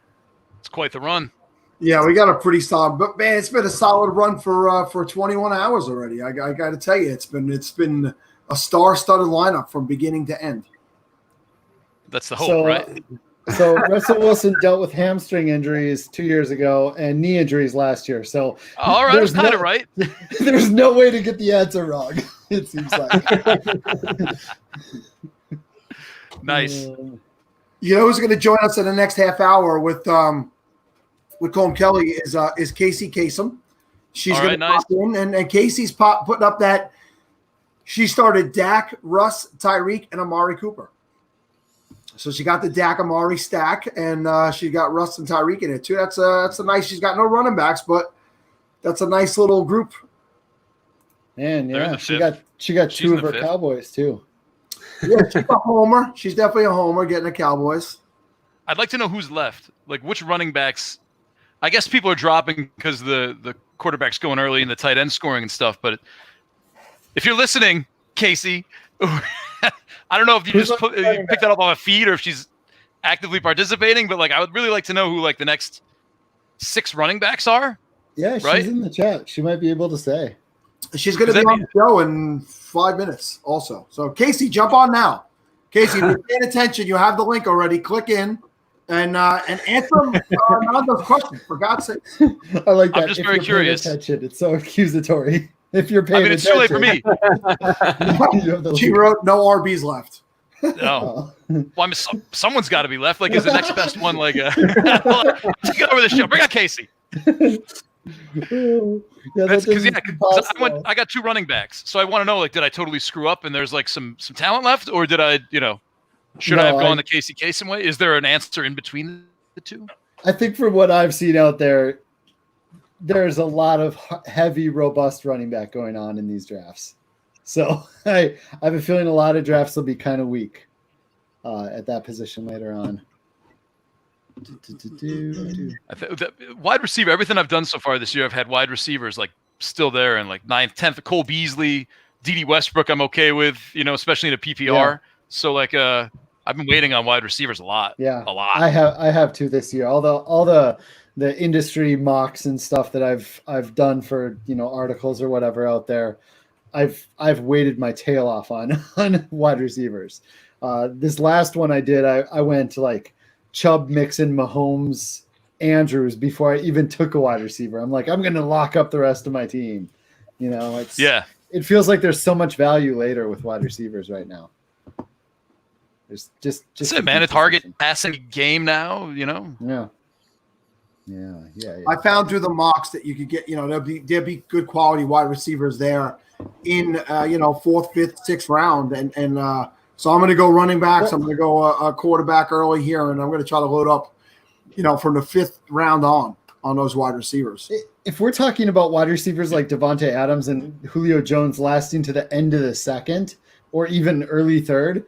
It's quite the run. Yeah, we got a pretty solid, but man, it's been a solid run for 21 hours already. I got to tell you, it's been a star-studded lineup from beginning to end. That's the hope, right? So Russell Wilson dealt with hamstring injuries 2 years ago and knee injuries last year. So all right, that's kind of right. There's no way to get the answer wrong. It seems like. Nice. You know who's going to join us in the next half hour with Colm Kelly is Casey Kasem. She's going to pop in, and Casey's putting up that she started Dak, Russ, Tyreek, and Amari Cooper. So she got the Dak Amari stack, and she got Russ and Tyreek in it too. That's a nice. She's got no running backs, but that's a nice little group. And yeah, she got two of her Cowboys too. Yeah, she's a homer. She's definitely a homer getting the Cowboys. I'd like to know who's left. Like which running backs. I guess people are dropping because the quarterback's going early and the tight end scoring and stuff. But if you're listening, Casey. I don't know if you just picked that up on a feed or if she's actively participating, but like I would really like to know who like the next 6 running backs are. Yeah, she's in the chat. She might be able to say. She's going to be on the show in 5 minutes also. So Casey, jump on now. Casey, if you're paying attention, you have the link already. Click in and answer those questions, for God's sake. I like that. I'm just very curious. It's so accusatory. If you're paying it's too late for me. She wrote no RBs left. No. Well, I mean, someone's got to be left. Like, is the next best one like take over the show? Bring out Casey. I got 2 running backs, so I want to know, like, did I totally screw up and there's like some talent left, or did I, should I have gone the Casey Kasem way? Is there an answer in between the two? I think from what I've seen out there, there's a lot of heavy, robust running back going on in these drafts. So I have a feeling a lot of drafts will be kind of weak at that position later on. Wide receiver, everything I've done so far this year, I've had wide receivers like still there and like 9th, 10th. Cole Beasley, D.D. Westbrook, I'm okay with, especially in a PPR. Yeah. So like I've been waiting on wide receivers a lot. Yeah, a lot. I have too this year. Although all the industry mocks and stuff that I've done for articles or whatever out there, I've waited my tail off on wide receivers. This last one I did, I went to like Chubb, Mixon, Mahomes, Andrews before I even took a wide receiver. I'm like, I'm going to lock up the rest of my team. It feels like there's so much value later with wide receivers right now. There's just that's it, man. A target passing game now, Yeah. I found through the mocks that you could get, there'll be good quality wide receivers there in 4th, 5th, 6th round, and so I'm going to go running backs. I'm going to go a quarterback early here, and I'm going to try to load up, from the 5th round on those wide receivers. If we're talking about wide receivers like Devontae Adams and Julio Jones lasting to the end of the 2nd or even early 3rd,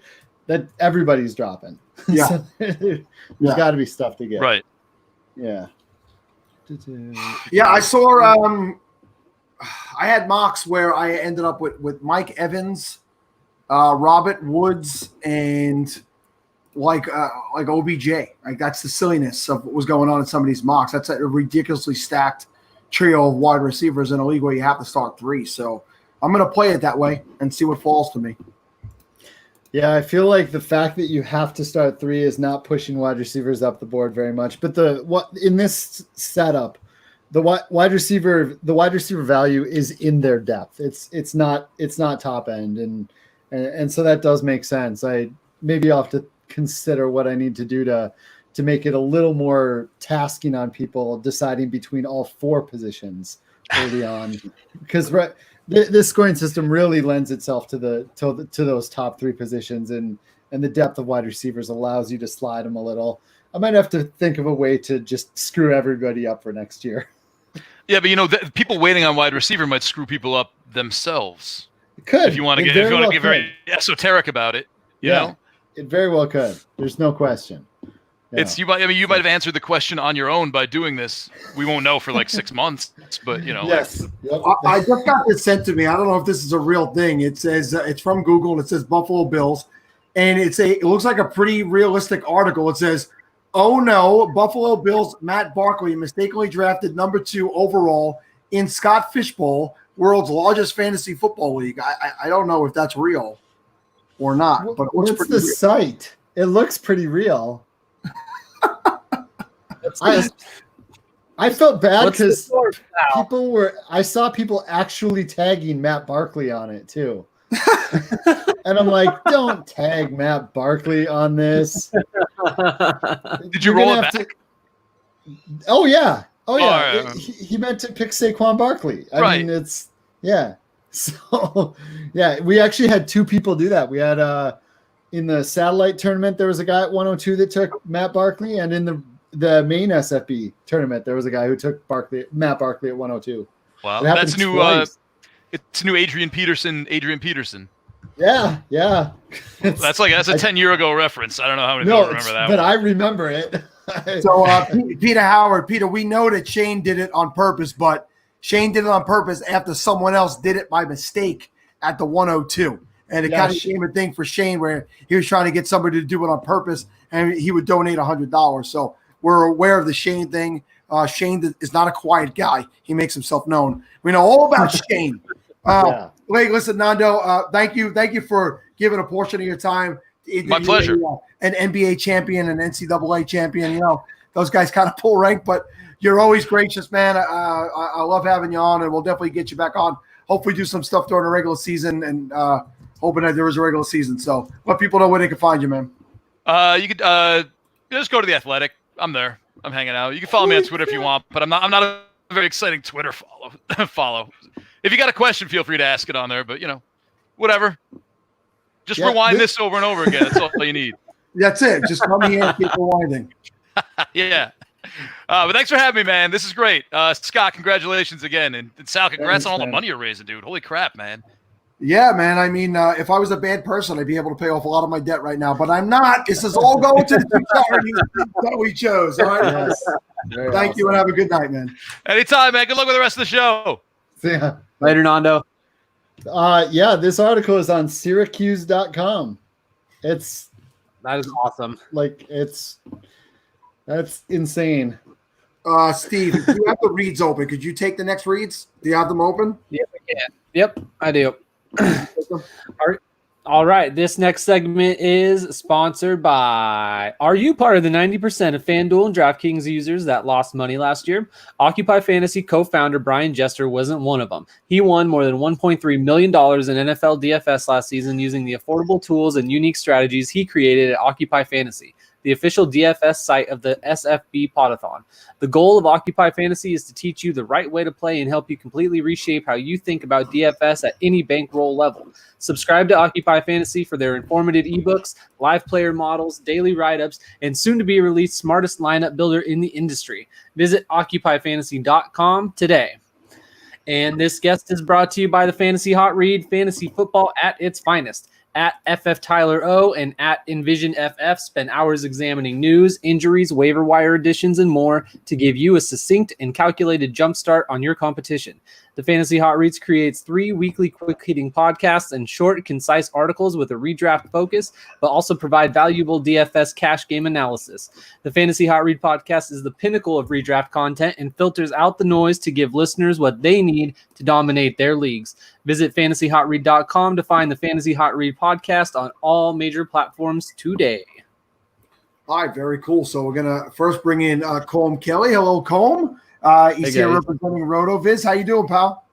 that everybody's dropping. Yeah, so there's got to be stuff to get. Right. Yeah. Yeah, I saw. I had mocks where I ended up with Mike Evans, Robert Woods, and like OBJ. Like that's the silliness of what was going on in some of these mocks. That's a ridiculously stacked trio of wide receivers in a league where you have to start 3. So I'm going to play it that way and see what falls to me. Yeah, I feel like the fact that you have to start 3 is not pushing wide receivers up the board very much. But in this setup, the wide receiver value is in their depth. It's not top end, and so that does make sense. Maybe I'll have to consider what I need to do to make it a little more tasking on people deciding between all 4 positions early on, because this scoring system really lends itself to those top 3 positions, and the depth of wide receivers allows you to slide them a little. I might have to think of a way to just screw everybody up for next year. Yeah, but people waiting on wide receiver might screw people up themselves. It could. If you want to get very esoteric about it, you know. It very well could. There's no question. It's you might have answered the question on your own by doing this. We won't know for like 6 months, but Yes. I just got this sent to me. I don't know if this is a real thing. It says it's from Google. And it says Buffalo Bills, and it looks like a pretty realistic article. It says, "Oh no, Buffalo Bills Matt Barkley mistakenly drafted number 2 overall in Scott Fishbowl, world's largest fantasy football league." I don't know if that's real or not, but it looks What's pretty the real. site? It looks pretty real. I felt bad What's the because source, Al? I saw people actually tagging Matt Barkley on it too. And I'm like, don't tag Matt Barkley on this. Did you roll it back? Oh yeah. Oh, yeah. He meant to pick Saquon Barkley. I mean, Right. yeah. So yeah, we actually had 2 people do that. We had in the satellite tournament, there was a guy at 102 that took Matt Barkley, and in the main SFB tournament, there was a guy who took Matt Barkley at 102. Wow, It happened that's new. twice. It's new. Adrian Peterson. Yeah. That's a 10-year ago reference. I don't know how many No, people remember that. but one. I remember it. So, Peter Howard, we know that Shane did it on purpose, but Shane did it on purpose after someone else did it by mistake at the 102. And it Yeah, kind of became a thing for Shane where he was trying to get somebody to do it on purpose, and he would donate $100. So we're aware of the Shane thing. Shane is not a quiet guy. He makes himself known. We know all about Shane. Yeah. Wait, listen, Nando, thank you for giving a portion of your time. My pleasure. An NBA champion, an NCAA champion. Those guys kind of pull rank, but you're always gracious, man. I love having you on, and we'll definitely get you back on. Hopefully do some stuff during the regular season, and hoping that there was a regular season. So let people know where they can find you, man. You could just go to The Athletic. I'm there. I'm hanging out. You can follow me on Twitter if you want, but I'm not a very exciting Twitter follow. If you got a question, feel free to ask it on there, but whatever. Just rewind this over and over again. That's all you need. That's it. Just come here and keep rewinding. Yeah. But thanks for having me, man. This is great. Scott, congratulations again. And Sal, congrats on all the money you're raising, dude. Holy crap, man. Yeah, man. I mean, if I was a bad person, I'd be able to pay off a lot of my debt right now, but I'm not. This is all going to the charities that we chose. All right. Yes. Thank you and have a good night, man. Anytime, man. Good luck with the rest of the show. Yeah. Later, Nando. Yeah, this article is on Syracuse.com. That is awesome. That's insane. Steve, if you have the reads open, could you take the next reads? Do you have them open? Yep, I can. Yep, I do. All right. This next segment is sponsored by. Are you part of the 90% of FanDuel and DraftKings users that lost money last year? Occupy Fantasy co-founder Brian Jester wasn't one of them. He won more than $1.3 million in NFL DFS last season using the affordable tools and unique strategies he created at Occupy Fantasy, the official DFS site of the SFB Podathon. The goal of Occupy Fantasy is to teach you the right way to play and help you completely reshape how you think about DFS at any bankroll level. Subscribe to Occupy Fantasy for their informative ebooks, live player models, daily write-ups, and soon-to-be-released smartest lineup builder in the industry. Visit OccupyFantasy.com today. And this guest is brought to you by the Fantasy Hot Read, fantasy football at its finest. At FF Tyler O and at Envision FF spend hours examining news, injuries, waiver wire additions, and more to give you a succinct and calculated jumpstart on your competition. The Fantasy Hot Reads creates 3 weekly quick-hitting podcasts and short, concise articles with a redraft focus, but also provide valuable DFS cash game analysis. The Fantasy Hot Read podcast is the pinnacle of redraft content and filters out the noise to give listeners what they need to dominate their leagues. Visit fantasyhotread.com to find the Fantasy Hot Read podcast on all major platforms today. All right, very cool. So we're going to first bring in Colm Kelly. Hello, Colm. He's here guys. representing RotoViz. How you doing, pal?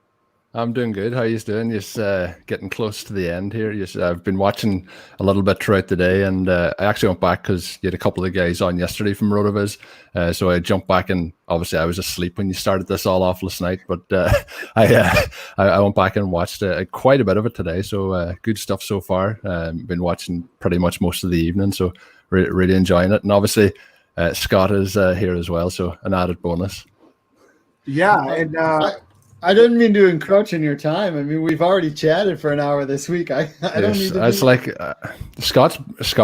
I'm doing good. How you doing? Just getting close to the end here. I've been watching a little bit throughout the day, and I actually went back because you had a couple of guys on yesterday from RotoViz. So I jumped back, and obviously I was asleep when you started this all off last night. But I went back and watched quite a bit of it today. So good stuff so far. Been watching pretty much most of the evening, so really enjoying it. And obviously Scott is here as well, so an added bonus. Yeah, and I didn't mean to encroach on your time. I mean, we've already chatted for an hour this week. I don't need to. It's like Scott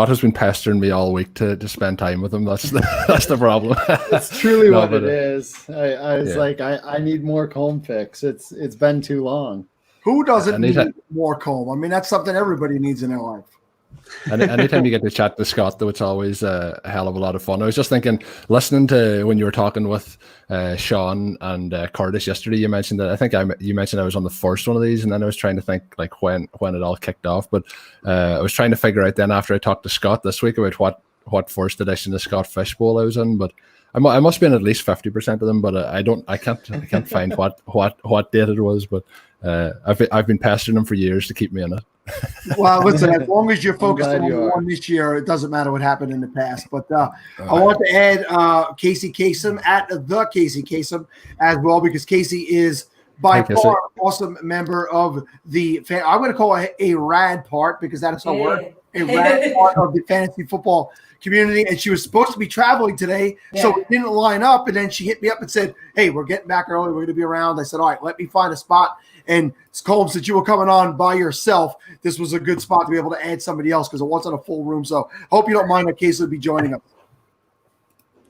has been pestering me all week to spend time with him. That's the problem. It's truly No, what but, it is. I was like, I need more comb fix. It's been too long. Who doesn't need more comb? I mean, that's something everybody needs in their life. And anytime you get to chat to Scott, though, it's always a hell of a lot of fun. I was just thinking, listening to when you were talking with Sean and Curtis yesterday, you mentioned that you mentioned I was on the first one of these, and then I was trying to think like when it all kicked off. But I was trying to figure out then after I talked to Scott this week about what first edition of Scott Fishbowl I was in, but I must be in at least 50% of them, but I can't find what date it was. But I've been pestering them for years to keep me in it. Well, listen, as long as you're focused on the one this year, it doesn't matter what happened in the past. But I want to add Casey Kasem at the Casey Kasem as well, because Casey is by far an awesome member of the fan. I'm going to call it a rad part, because that is her word, a rad part of the fantasy football community. And she was supposed to be traveling today, so it didn't line up. And then she hit me up and said, "Hey, we're getting back early. We're going to be around." I said, "All right, let me find a spot." And Colm, since you were coming on by yourself, this was a good spot to be able to add somebody else, because it wasn't a full room. So hope you don't mind that Casey will be joining us.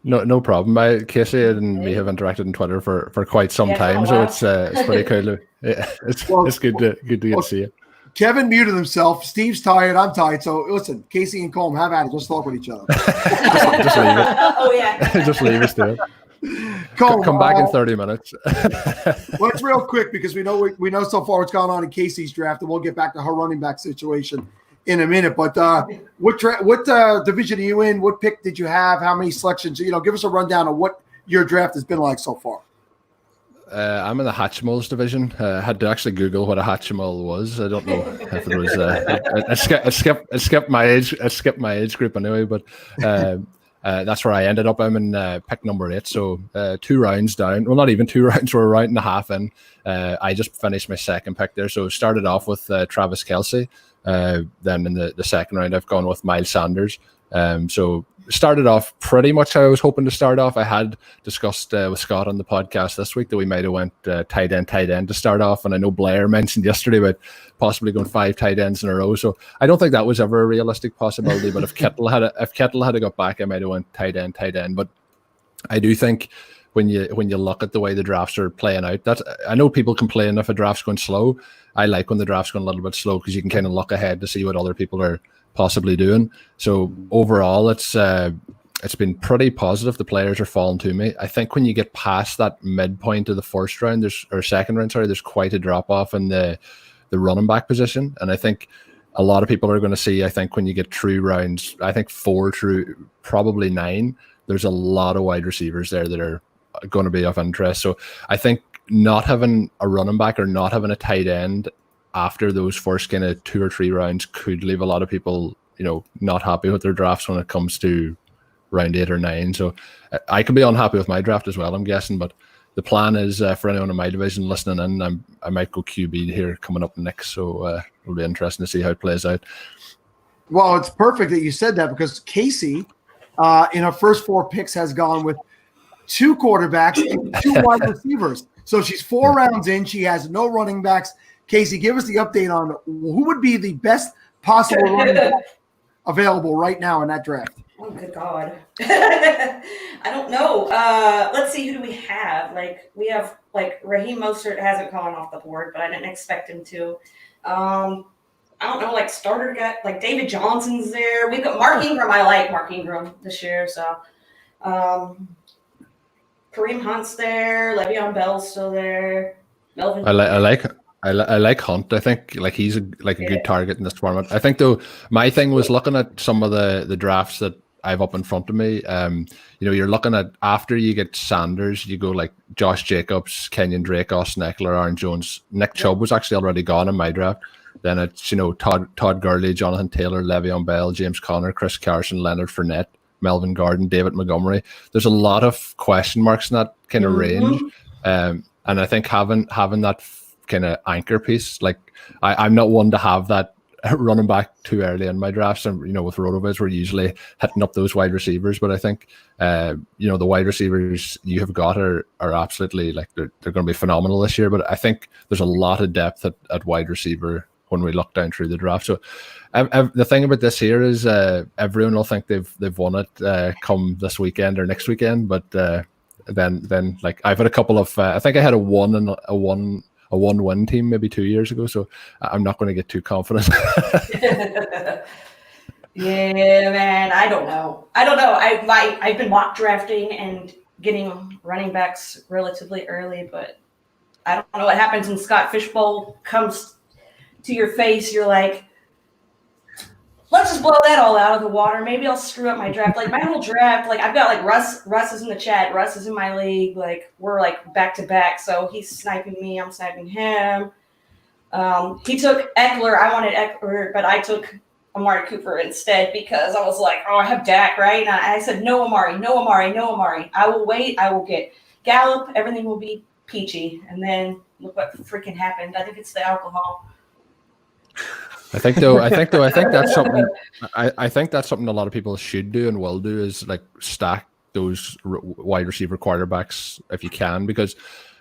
No problem. Casey and me have interacted on Twitter for quite some time, so it's pretty cool. It's good to get to see you. Kevin muted himself. Steve's tired. I'm tired. So listen, Casey and Colm, have at it. Just talk with each other. just leave it. Oh yeah. Just leave us there. Come back in 30 minutes. Well, it's real quick, because we know so far what's going on in Casey's draft, and we'll get back to her running back situation in a minute. But what division are you in? What pick did you have? How many selections? Give us a rundown of what your draft has been like so far. I'm in the Hatchimals division. I had to actually Google what a Hatchimal was. I don't know if it was. I skipped my age. I skipped my age group anyway, but. That's where I ended up. I'm in pick number 8, so 2 rounds down. Well, not even 2 rounds. We're a round and a half in. I just finished my second pick there. So started off with Travis Kelce. Then in the second round, I've gone with Miles Sanders. So started off pretty much how I was hoping to start off. I had discussed with Scott on the podcast this week that we might have went tight end to start off. And I know Blair mentioned yesterday about possibly going 5 tight ends in a row. So I don't think that was ever a realistic possibility. But if Kettle had got back, I might have went tight end. But I do think when you look at the way the drafts are playing out, I know people complain if a draft's going slow. I like when the draft's going a little bit slow, because you can kind of look ahead to see what other people are possibly doing. So overall, it's been pretty positive. The players are falling to me. I think when you get past that midpoint of the first round, second round, there's quite a drop off in the running back position. And I think a lot of people are going to see, I think when you get through rounds, I think 4 through probably 9, there's a lot of wide receivers there that are going to be of interest. So I think not having a running back or not having a tight end after those first kind of 2 or 3 rounds could leave a lot of people, not happy with their drafts when it comes to round 8 or 9. So I could be unhappy with my draft as well, I'm guessing. But the plan is for anyone in my division listening in, I might go QB here coming up next. So it'll be interesting to see how it plays out. Well, it's perfect that you said that, because Casey, in her first 4 picks, has gone with 2 quarterbacks and 2 wide receivers. So she's 4 rounds in. She has no running backs. Casey, give us the update on who would be the best possible running back available right now in that draft. Oh, good God. I don't know. Let's see. Who do we have? We have Raheem Mostert hasn't gone off the board, but I didn't expect him to. I don't know, starter guy, David Johnson's there. We've got Mark Ingram. I like Mark Ingram this year. So Kareem Hunt's there. Le'Veon Bell's still there. Melvin. I like Hunt. I think he's a good target in this format. I think though, my thing was looking at some of the drafts that I've up in front of me. You're looking at, after you get Sanders, you go like Josh Jacobs, Kenyon Drake, Austin Eckler, Aaron Jones. Nick Chubb was actually already gone in my draft. Then it's Todd Gurley, Jonathan Taylor, Le'Veon Bell, James Conner, Chris Carson, Leonard Fournette, Melvin Gordon, David Montgomery. There's a lot of question marks in that kind of range, and I think having that kind of anchor piece, I'm not one to have that running back too early in my drafts. And, with RotoViz, we're usually hitting up those wide receivers. But I think, the wide receivers you have got are absolutely, like, they're going to be phenomenal this year. But I think there's a lot of depth at wide receiver when we look down through the draft. So the thing about this here is everyone will think they've won it come this weekend or next weekend. But then like I've had a couple of, I think I had a one-win team maybe 2 years ago, so I'm not going to get too confident. Yeah, man, I don't know. I've been mock drafting and getting running backs relatively early, but I don't know what happens when Scott Fishbowl comes to your face. You're like, let's just blow that all out of the water. Maybe I'll screw up my draft. Like my whole draft, like I've got like Russ is in the chat. Russ is in my league. Like we're like back to back. So he's sniping me. I'm sniping him. He took Eckler. I wanted Eckler, but I took Amari Cooper instead because I was like, I have Dak, right? And I said, no Amari. I will wait. I will get Gallup. Everything will be peachy. And then look what freaking happened. I think it's the alcohol. I think that's something. I think that's something a lot of people should do and will do is like stack those wide receiver quarterbacks if you can, because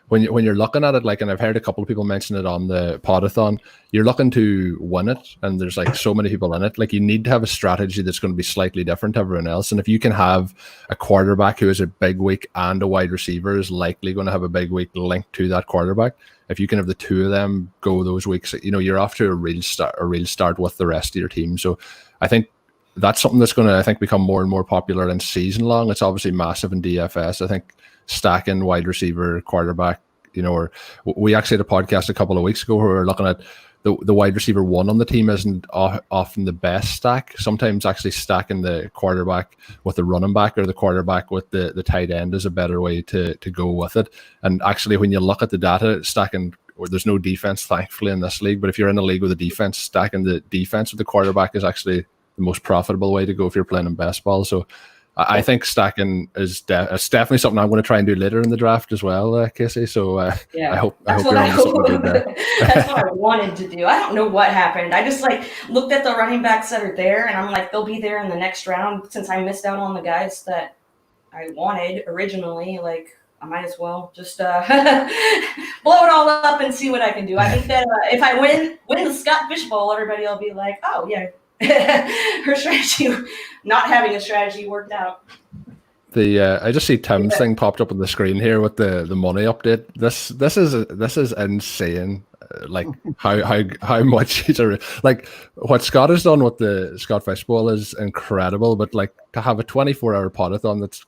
when you're looking at it, like, and I've heard a couple of people mention it on the podathon, you're looking to win it, and there's like so many people in it. Like you need to have a strategy that's going to be slightly different to everyone else. And if you can have a quarterback who has a big week and a wide receiver is likely going to have a big week linked to that quarterback, if you can have the two of them go those weeks, you're off to a real start with the rest of your team. So I think that's something that's going to, I think, become more and more popular in season long. It's obviously massive in DFS. I think stacking wide receiver, quarterback, or we actually had a podcast a couple of weeks ago where we were looking at the wide receiver one on the team isn't often the best stack. Sometimes actually stacking the quarterback with the running back or the quarterback with the tight end is a better way to go with it. And actually, when you look at the data, stacking, or there's no defense, thankfully, in this league, but if you're in a league with a defense, stacking the defense with the quarterback is actually the most profitable way to go if you're playing in best ball. So I think stacking is definitely something I'm going to try and do later in the draft as well, Casey. So I hope you're on something good there. That's what I wanted to do. I don't know what happened. I just like looked at the running backs that are there, and I'm like, they'll be there in the next round. Since I missed out on the guys that I wanted originally, like I might as well just blow it all up and see what I can do. I think that if I win the Scott Fish Bowl, everybody will be like, oh yeah. Her strategy, not having a strategy, worked out. I just see Tim's thing popped up on the screen here with the money update. This is insane. Like how much he's like what Scott has done with the Scott Fish Bowl is incredible. But like to have a 24-hour podathon that's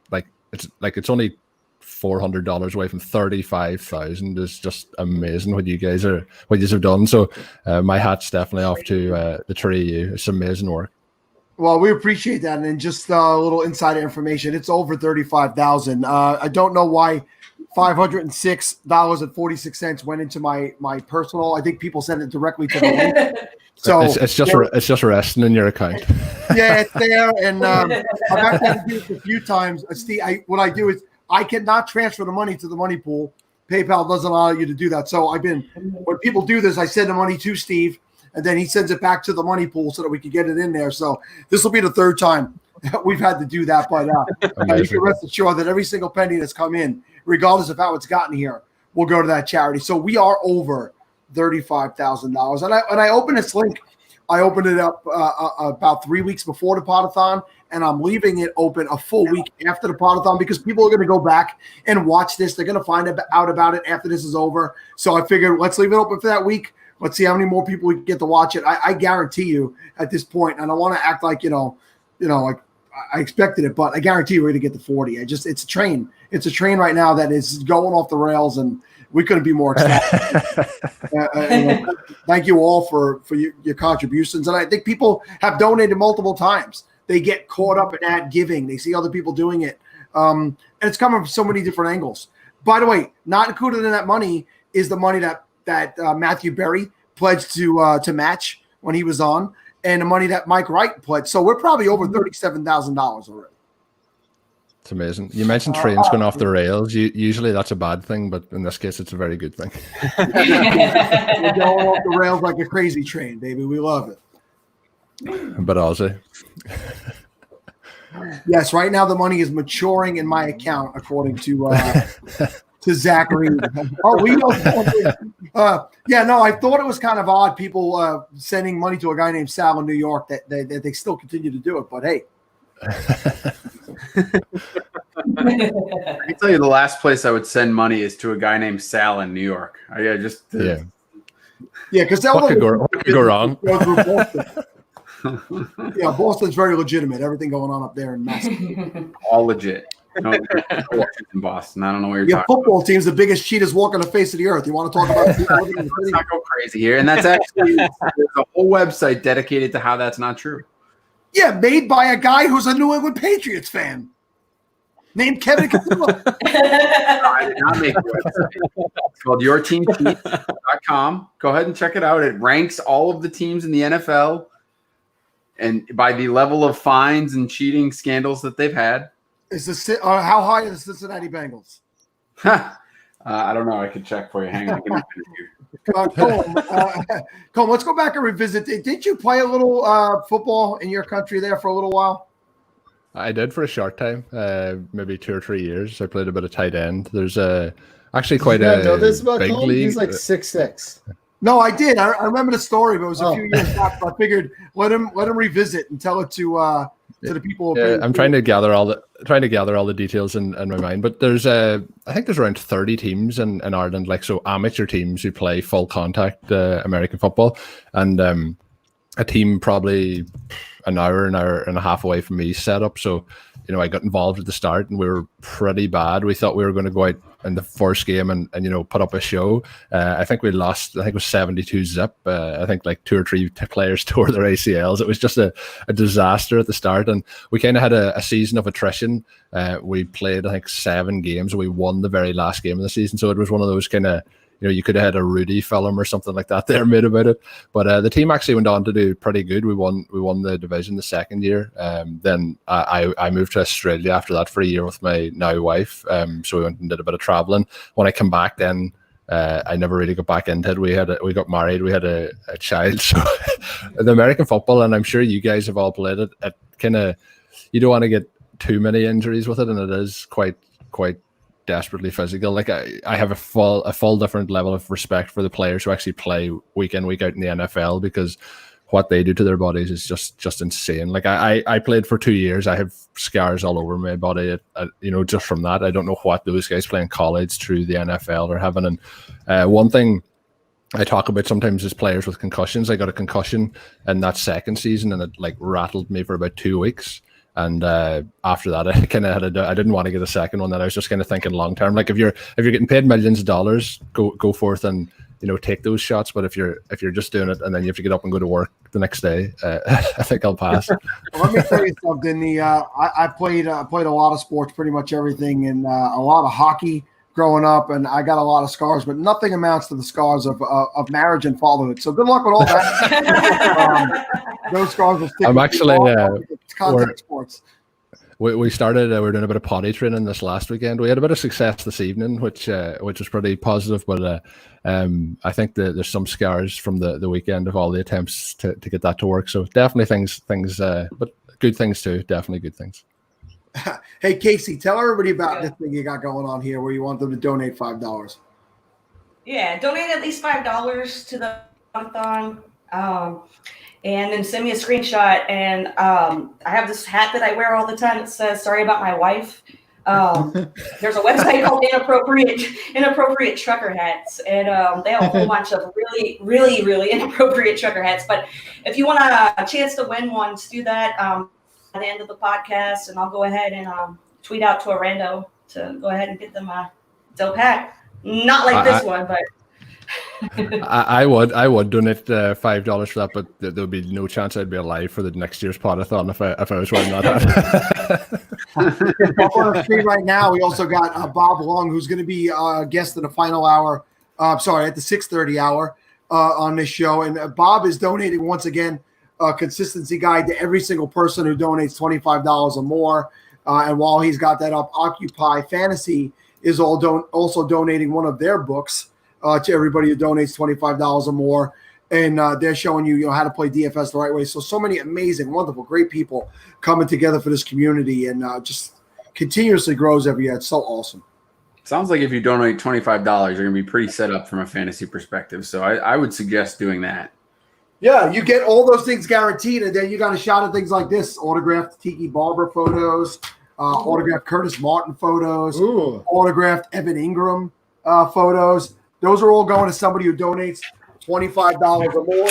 it's only $400 away from 35,000 is just amazing what you guys have done. So my hat's definitely off to the three of you. It's amazing work. Well, we appreciate that. And just a little insider information, it's over 35,000. I don't know why $506.46 went into my personal. I think people sent it directly to the link. So it's just resting in your account. Yeah, it's there. And I've actually to do this a few times. Steve, what I do is I cannot transfer the money to the money pool. PayPal doesn't allow you to do that. So when people do this, I send the money to Steve, and then he sends it back to the money pool so that we can get it in there. So this will be the third time we've had to do that. But you can rest assured that every single penny that's come in, regardless of how it's gotten here, will go to that charity. So we are over $35,000. And I opened this link. I opened it up about 3 weeks before the podathon, and I'm leaving it open a full week after the podathon because people are going to go back and watch this. They're going to find out about it after this is over. So I figured let's leave it open for that week. Let's see how many more people we can get to watch it. I guarantee you at this point, and I want to act like, like I expected it, but I guarantee you we're going to get to 40. It's a train. It's a train right now that is going off the rails, and we couldn't be more excited. Thank you all for your contributions. And I think people have donated multiple times. They get caught up in that giving. They see other people doing it. And it's coming from so many different angles. By the way, not included in that money is the money that Matthew Berry pledged to match when he was on, and the money that Mike Wright pledged. So we're probably over $37,000 already. It's amazing. You mentioned trains going off the rails. Usually that's a bad thing, but in this case, it's a very good thing. We're going off the rails like a crazy train, baby. We love it. But also, Yes, right now the money is maturing in my account, according to Zachary. Oh, we don't. Yeah, no, I thought it was kind of odd. People sending money to a guy named Sal in New York that they still continue to do it. But hey, I can tell you the last place I would send money is to a guy named Sal in New York. yeah, because what could go wrong? Yeah, Boston's very legitimate. Everything going on up there in Massachusetts. All legit. No, in Boston. I don't know what you're Your talking football team's the biggest cheaters walking the face of the earth. You want to talk about? Let's not go crazy here. And that's actually there's a whole website dedicated to how that's not true. Yeah, made by a guy who's a New England Patriots fan named Kevin Castillo. I did not make a website. It's called yourteamcheats.com. Go ahead and check it out. It ranks all of the teams in the NFL and by the level of fines and cheating scandals that they've had. Is how high are the Cincinnati Bengals? I don't know. I could check for you. Hang on. Give me a minute here. Colm, let's go back and revisit. Did you play a little football in your country there for a little while? I did for a short time, maybe 2 or 3 years. I played a bit of tight end. There's actually quite a know this about big Colm? league. He's like 6'6". No, I did. I remember the story, but it was a few years back. So I figured let him revisit and tell it to the people. Yeah, I'm trying to gather all the details in my mind. But there's I think there's around 30 teams in Ireland, like so amateur teams who play full contact American football, and a team probably an hour and a half away from me set up. So I got involved at the start, and we were pretty bad. We thought we were going to go out in the first game and put up a show. I think we lost. I think it was 72-zip. I think like 2 or 3 players tore their ACLs. It was just a disaster at the start, and we kind of had a season of attrition. We played I think 7 games. We won the very last game of the season, so it was one of those kind of you could have had a Rudy film or something like that there made about it. But the team actually went on to do pretty good. We won the division the second year. Then I moved to Australia after that for a year with my now wife. So we went and did a bit of traveling. When I come back, then I never really got back into it. We got married. We had a child. So the American football, and I'm sure you guys have all played it. It kind of you don't want to get too many injuries with it, and it is quite desperately physical. Like I have a full different level of respect for the players who actually play week in, week out in the NFL, because what they do to their bodies is just insane. Like I played for 2 years. I have scars all over my body, just from that. I don't know what those guys playing college through the NFL are having. And one thing I talk about sometimes is players with concussions. I got a concussion in that second season, and it like rattled me for about 2 weeks. And after that, I kind of I didn't want to get a second one. That I was just kind of thinking long term. Like if you're getting paid millions of dollars, go forth and take those shots. But if you're just doing it and then you have to get up and go to work the next day, I think I'll pass. Well, let me tell you something. I played a lot of sports, pretty much everything, and a lot of hockey growing up, and I got a lot of scars, but nothing amounts to the scars of marriage and fatherhood. So good luck with all that. Those scars will stick. I'm actually contact sports. We started. We're doing a bit of potty training this last weekend. We had a bit of success this evening, which was pretty positive. But I think that there's some scars from the weekend of all the attempts to get that to work. So definitely things, but good things too. Definitely good things. Hey Casey, tell everybody about this thing you got going on here, where you want them to donate $5. Yeah, donate at least $5 to the marathon. And then send me a screenshot. And I have this hat that I wear all the time that says "Sorry about my wife." There's a website called Inappropriate Trucker Hats, and they have a whole bunch of really, really, really inappropriate trucker hats. But if you want a chance to win one, just do that at the end of the podcast, and I'll go ahead and tweet out to a rando to go ahead and get them a dope hat. Not like this one, but. I would donate $5 for that, but there would be no chance I'd be alive for the next year's podathon if I was wearing that hat. Up on the screen right now, we also got Bob Long, who's going to be a guest in the final hour. At the 6:30 hour on this show, and Bob is donating once again a consistency guide to every single person who donates $25 or more. And while he's got that up, Occupy Fantasy is also donating one of their books. To everybody who donates $25 or more. and they're showing you, how to play DFS the right way. So many amazing, wonderful, great people coming together for this community, and just continuously grows every year. It's so awesome. Sounds like if you donate $25, you're going to be pretty set up from a fantasy perspective. So I would suggest doing that. Yeah, you get all those things guaranteed, and then you got a shot at things like this: autographed Tiki Barber photos, autographed Curtis Martin photos, autographed Evan Ingram photos. Those are all going to somebody who donates $25 or more.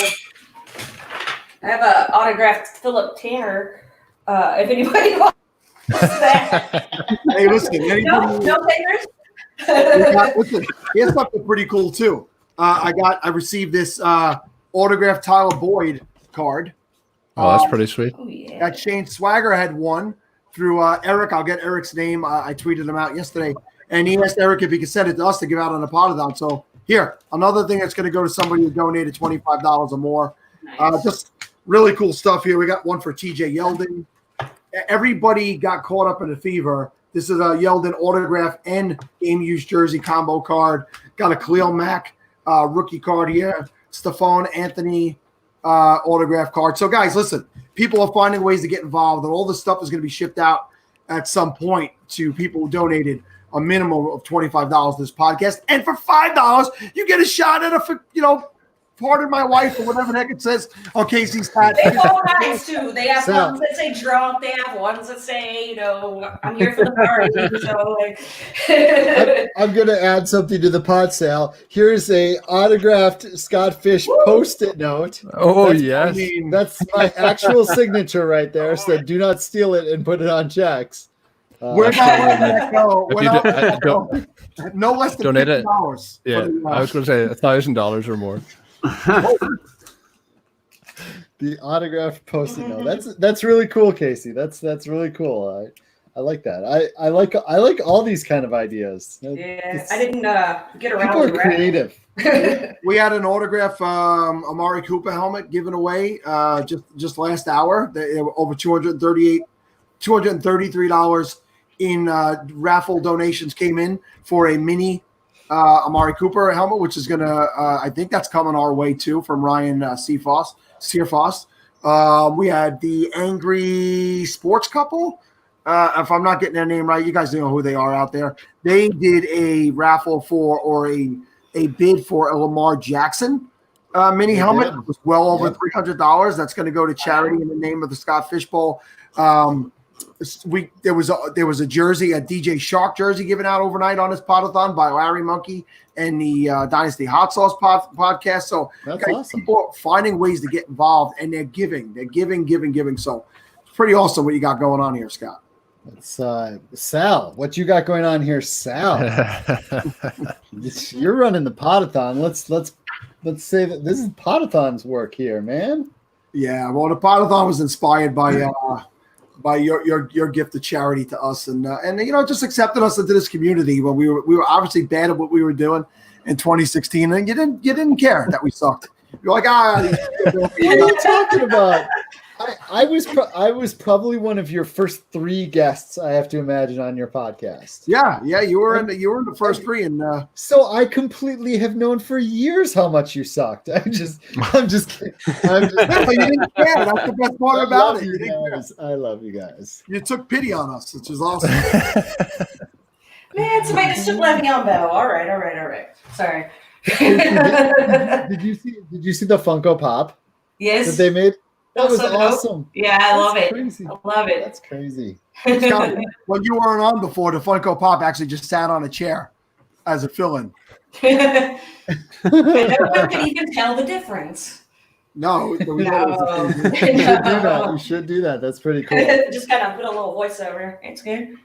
I have a autographed Philip Tanner. If anybody wants that. Hey, listen, anybody, no takers. listen, here's something pretty cool too. I received this autographed Tyler Boyd card. Oh, that's pretty sweet. That Shane Swagger had won through Eric. I'll get Eric's name. I tweeted him out yesterday, and he asked Eric if he could send it to us to give out on the Podathon. So here, another thing that's going to go to somebody who donated $25 or more. Just really cool stuff here. We got one for TJ Yeldon. Everybody got caught up in a fever. This is a Yeldon autograph and game used jersey combo card. Got a Khalil Mack rookie card here. Stephon Anthony autograph card. So, guys, listen, people are finding ways to get involved, and all this stuff is going to be shipped out at some point to people who donated a minimum of $25 to this podcast. And for $5, you get a shot at pardon my wife or whatever the heck it says on Casey's hat. They have all kinds too. They have ones that say drunk. They have ones that say, I'm here for the party. So I'm going to add something to the pot, Sal. Here's a autographed Scott Fish Post-it note. Oh, yes. That's my actual signature right there. So do not steal it and put it on checks. We're not letting that go. No less than donate it. $50. Yeah, I was going to say $1,000 or more. The autographed Post-it note. That's really cool, Casey. That's really cool. I like that. I like all these kind of ideas. Yeah, I didn't get around. People are creative. We had an autograph Amari Cooper helmet given away just last hour. They were over $233 in raffle donations came in for a mini Amari Cooper helmet, which is gonna I think that's coming our way too from Ryan Searfoss. We had the Angry Sports Couple. If I'm not getting their name right, you guys know who they are out there. They did a raffle for or a bid for a Lamar Jackson mini helmet. It was well over $300. That's going to go to charity in the name of the Scott Fish Bowl. There was a jersey, a DJ Shark jersey given out overnight on this Podathon by Larry Monkey and the Dynasty Hot Sauce podcast. So that's guys, awesome. People are finding ways to get involved, and they're giving. So it's pretty awesome what you got going on here, Scott. It's Sal. What you got going on here, Sal? You're running the Podathon. Let's say that this is Podathon's work here, man. Yeah, well, the Podathon was inspired by your gift of charity to us, and just accepting us into this community when we were obviously bad at what we were doing in 2016, and you didn't care that we sucked. You're like, what are you talking about? I was probably one of your first 3 guests, I have to imagine, on your podcast. Yeah, you were in the first 3, and so I completely have known for years how much you sucked. I'm just kidding. But you didn't care. That's the best part about it. I love you guys. You took pity on us, which is awesome. Man, somebody just took Le'Veon Bell. All right. Sorry. Did you see the Funko Pop? Yes. That they made? That was so awesome. Yeah, I love it. Crazy. I love it. That's crazy. Scott, when you weren't on before, the Funko Pop actually just sat on a chair as a fill-in. No one can even tell the difference. No. You should do that. That's pretty cool. Just kind of put a little voiceover. It's good.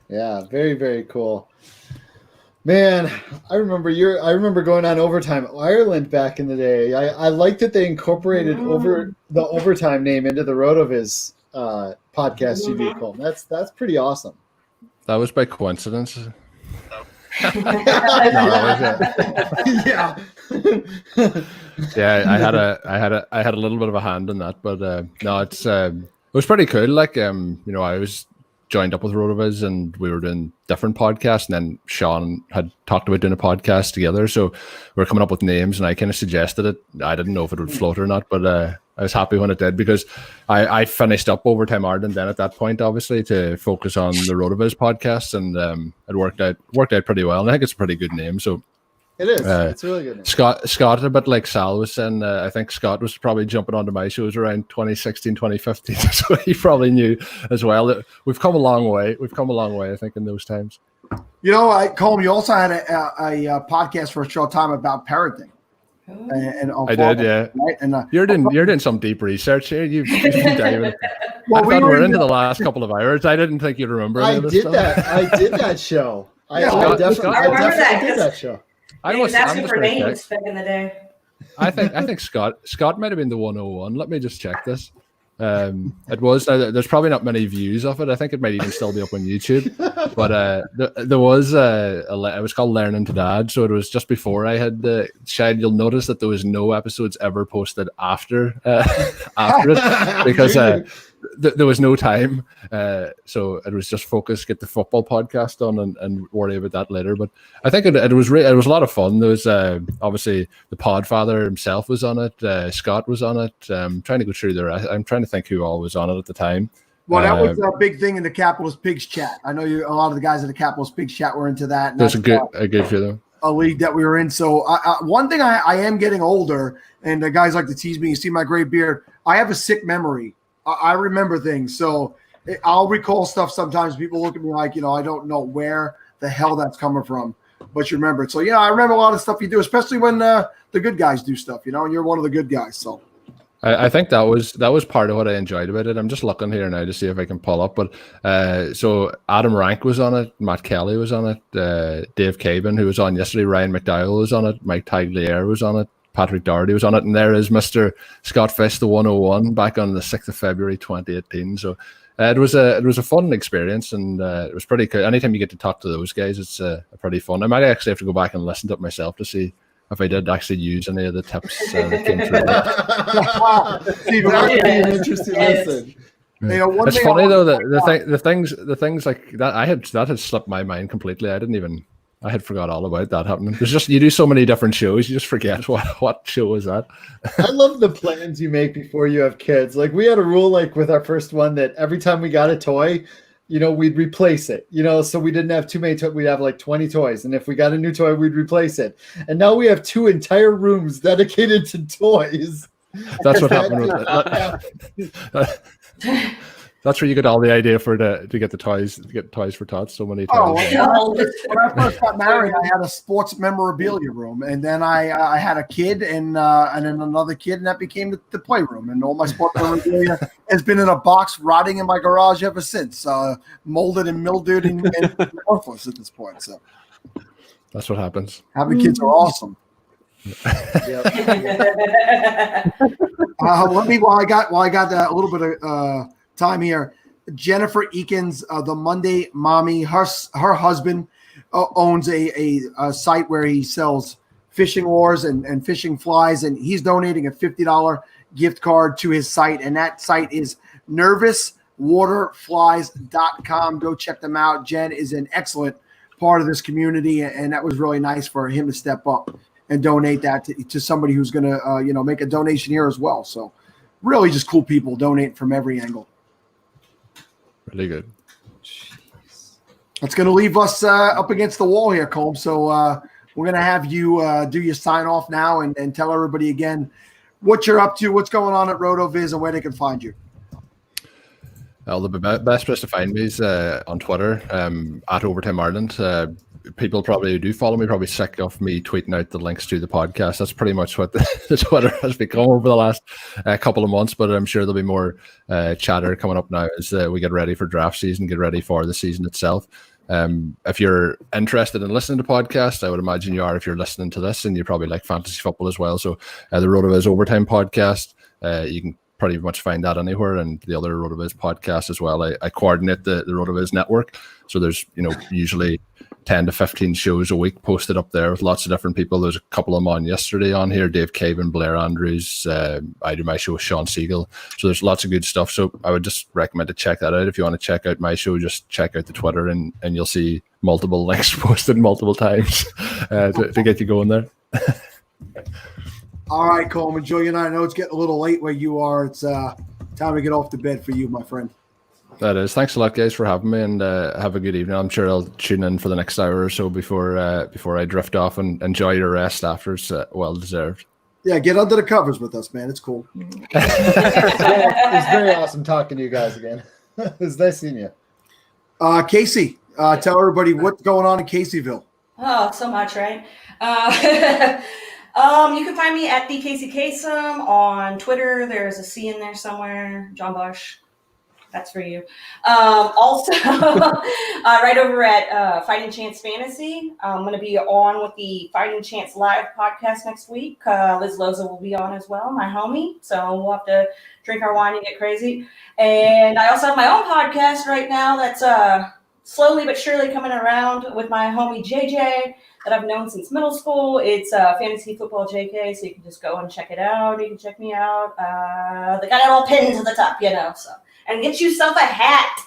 Yeah, very, very cool. Man, I remember going on Overtime Ireland back in the day. I like that they incorporated the Overtime name into the RotoViz podcast you do, Cole. That's pretty awesome. That was by coincidence. Yeah. Yeah, I had a little bit of a hand in that, but no, it was pretty cool. Like I was joined up with RotoViz and we were doing different podcasts, and then Sean had talked about doing a podcast together. So we were coming up with names, and I kind of suggested it. I didn't know if it would float or not, but I was happy when it did, because I finished up Overtime Ireland then at that point, obviously, to focus on the RotoViz podcast, and it worked out pretty well. And I think it's a pretty good name. So It is. It's a really good name. Scott, a bit like Sal was saying, I think Scott was probably jumping onto my shows around 2016, 2015. So he probably knew as well. We've come a long way. I think, in those times. You know, Colm, you also had a podcast for a short time about parenting. And I did, yeah. Right? And you're doing some deep research here. You've been diving. Well, I thought we're into the last couple of hours. I didn't think you'd remember. I did that show. I definitely did that show. He was asking for names back in the day. I think Scott might have been the 101. Let me just check this. It was. There's probably not many views of it. I think it might even still be up on YouTube. But there was it was called Learning to Dad. So it was just before I had the child. You'll notice that there was no episodes ever posted after it because there was no time. So it was just focus, get the football podcast done, and worry about that later. But I think it was a lot of fun. There was obviously the Podfather himself was on it. Scott was on it. Trying to go through there. I'm trying to think who all was on it at the time. Well, that was a big thing in the Capitalist Pigs chat. I know a lot of the guys in the Capitalist Pigs chat were into that. There's a good few though. A league that we were in. So one thing I am getting older, and the guys like to tease me. You see my gray beard. I have a sick memory. I remember things. So I'll recall stuff sometimes. People look at me like, I don't know where the hell that's coming from, but you remember it. So I remember a lot of stuff you do, especially when the good guys do stuff, and you're one of the good guys. So I think that was part of what I enjoyed about it. I'm just looking here now to see if I can pull up. But so Adam Rank was on it, Matt Kelly was on it, Dave Cabin, who was on yesterday, Ryan McDowell was on it, Mike Tagliere was on it, Patrick Doherty was on it, and there is Mr. Scott Fish, the 101, back on the 6th of February 2018. So it was a fun experience, and it was pretty cool. Anytime you get to talk to those guys, it's pretty fun. I might actually have to go back and listen to it myself to see if I did actually use any of the tips that came through. That would be an interesting listen. It's funny though that the things like that that had slipped my mind completely. I had forgot all about that happening. There's just, you do so many different shows, you just forget what show was that. I love the plans you make before you have kids. Like we had a rule, like with our first one, that every time we got a toy, we'd replace it. So we didn't have too many toys. We'd have like 20 toys, and if we got a new toy, we'd replace it. And now we have 2 entire rooms dedicated to toys. That's what happened with it. That's where you get all the idea to get the toys, to get toys for tots. So many toys. When I first got married, I had a sports memorabilia room, and then I had a kid, and then another kid, and that became the playroom. And all my sports memorabilia has been in a box, rotting in my garage ever since, molded and mildewed and worthless at this point. So that's what happens. Having kids are awesome. While I got a little bit of time here, Jennifer Eakins, the Monday Mommy, her husband owns a site where he sells fishing lures and fishing flies, and he's donating a $50 gift card to his site, and that site is nervouswaterflies.com. Go check them out. Jen is an excellent part of this community, and that was really nice for him to step up and donate that to somebody who's going to make a donation here as well. So really just cool people donating from every angle. Really good. That's going to leave us up against the wall here, Colm. So we're going to have you do your sign off now and tell everybody again what you're up to, what's going on at RotoViz, and where they can find you. Well, the best place to find me is on Twitter at Overtime Ireland. People probably who do follow me probably sick of me tweeting out the links to the podcast. That's pretty much what the Twitter has become over the last couple of months, but I'm sure there'll be more chatter coming up now as we get ready for draft season, get ready for the season itself. If you're interested in listening to podcasts, I would imagine you are if you're listening to this, and you probably like fantasy football as well. So the RotoViz Overtime podcast, you can pretty much find that anywhere, and the other RotoViz podcast as well. I coordinate the RotoViz network, so there's usually 10 to 15 shows a week posted up there with lots of different people. There's a couple of them on yesterday on here, Dave Caven, Blair Andrews. I do my show with Sean Siegel. So there's lots of good stuff. So I would just recommend to check that out. If you want to check out my show, just check out the Twitter and you'll see multiple links posted multiple times to get you going there. All right, Coleman, Julian, I know it's getting a little late where you are. It's time to get off to bed for you, my friend. That is. Thanks a lot, guys, for having me, and have a good evening. I'm sure I'll tune in for the next hour or so before I drift off, and enjoy your rest after. It's well deserved. Yeah, get under the covers with us, man. It's cool. It's very awesome talking to you guys again. It's nice seeing you. Casey, tell everybody what's going on in Caseyville. Oh, so much, right? You can find me at the Casey Kasem on Twitter. There's a C in there somewhere. John Bush. That's for you. Also, right over at Fighting Chance Fantasy, I'm going to be on with the Fighting Chance Live podcast next week. Liz Loza will be on as well, my homie. So we'll have to drink our wine and get crazy. And I also have my own podcast right now that's slowly but surely coming around with my homie JJ that I've known since middle school. It's Fantasy Football JK, so you can just go and check it out. You can check me out. They got it all pinned to the top, so. And get yourself a hat.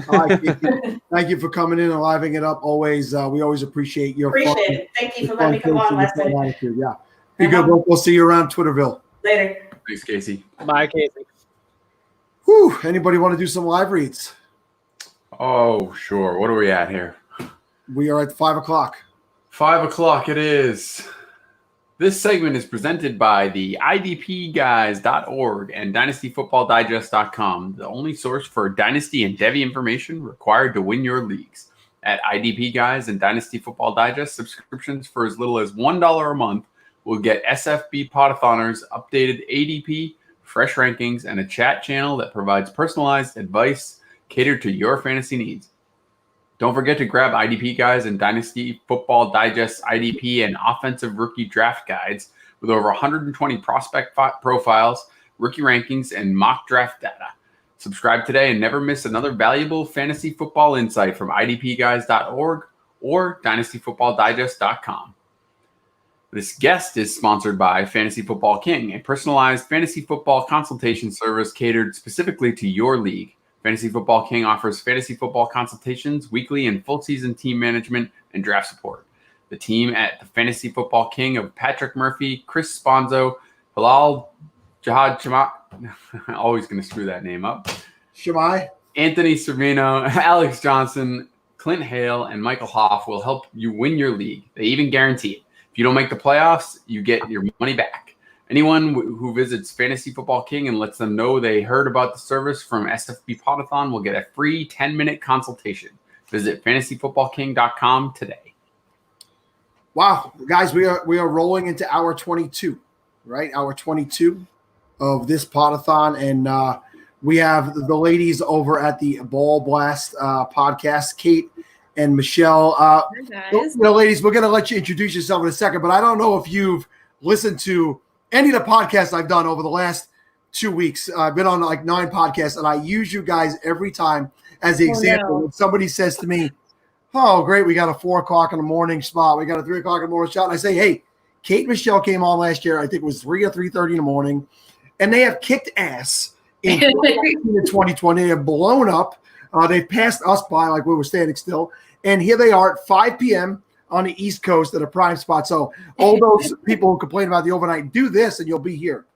All right, thank you for coming in and living it up. Always, we always appreciate your Appreciate it. Thank you for letting me come on last night. Yeah, be good. We'll see you around Twitterville. Later. Thanks, Casey. Bye, Casey. Whew, anybody want to do some live reads? Oh, sure. What are we at here? We are at 5 o'clock. 5 o'clock it is. This segment is presented by the IDPguys.org and DynastyFootballDigest.com, the only source for Dynasty and Devy information required to win your leagues. At IDP Guys and Dynasty Football Digest, subscriptions for as little as $1 a month will get SFB Podathoners updated ADP, fresh rankings, and a chat channel that provides personalized advice catered to your fantasy needs. Don't forget to grab IDP Guys and Dynasty Football Digest IDP and offensive rookie draft guides with over 120 prospect profiles, rookie rankings, and mock draft data. Subscribe today and never miss another valuable fantasy football insight from IDPguys.org or DynastyFootballDigest.com. This guest is sponsored by Fantasy Football King, a personalized fantasy football consultation service catered specifically to your league. Fantasy Football King offers fantasy football consultations, weekly and full season team management, and draft support. The team at the Fantasy Football King of Patrick Murphy, Chris Sponzo, Bilal Jihad Shema, always going to screw that name up. Shemai, Anthony Servino, Alex Johnson, Clint Hale, and Michael Hoff will help you win your league. They even guarantee it. If you don't make the playoffs, you get your money back. Anyone who visits Fantasy Football King and lets them know they heard about the service from SFB Podathon will get a free 10-minute consultation. Visit fantasyfootballking.com today. Wow, guys, we are rolling into hour 22, right? Hour 22 of this Podathon, and we have the ladies over at the Ball Blast podcast, Kate and Michelle. Hi, guys. Ladies, we're going to let you introduce yourself in a second, but I don't know if you've listened to any of the podcasts I've done over the last 2 weeks. I've been on like 9 podcasts, and I use you guys every time as the example. No. When somebody says to me, oh, great, we got a 4 o'clock in the morning spot. We got a 3 o'clock in the morning shot. And I say, hey, Kate and Michelle came on last year. I think it was 3 or 3:30 in the morning. And they have kicked ass in 2020. They have blown up. They've passed us by like we were standing still. And here they are at 5 p.m. on the East Coast at a prime spot. So all those people who complain about the overnight, do this and you'll be here.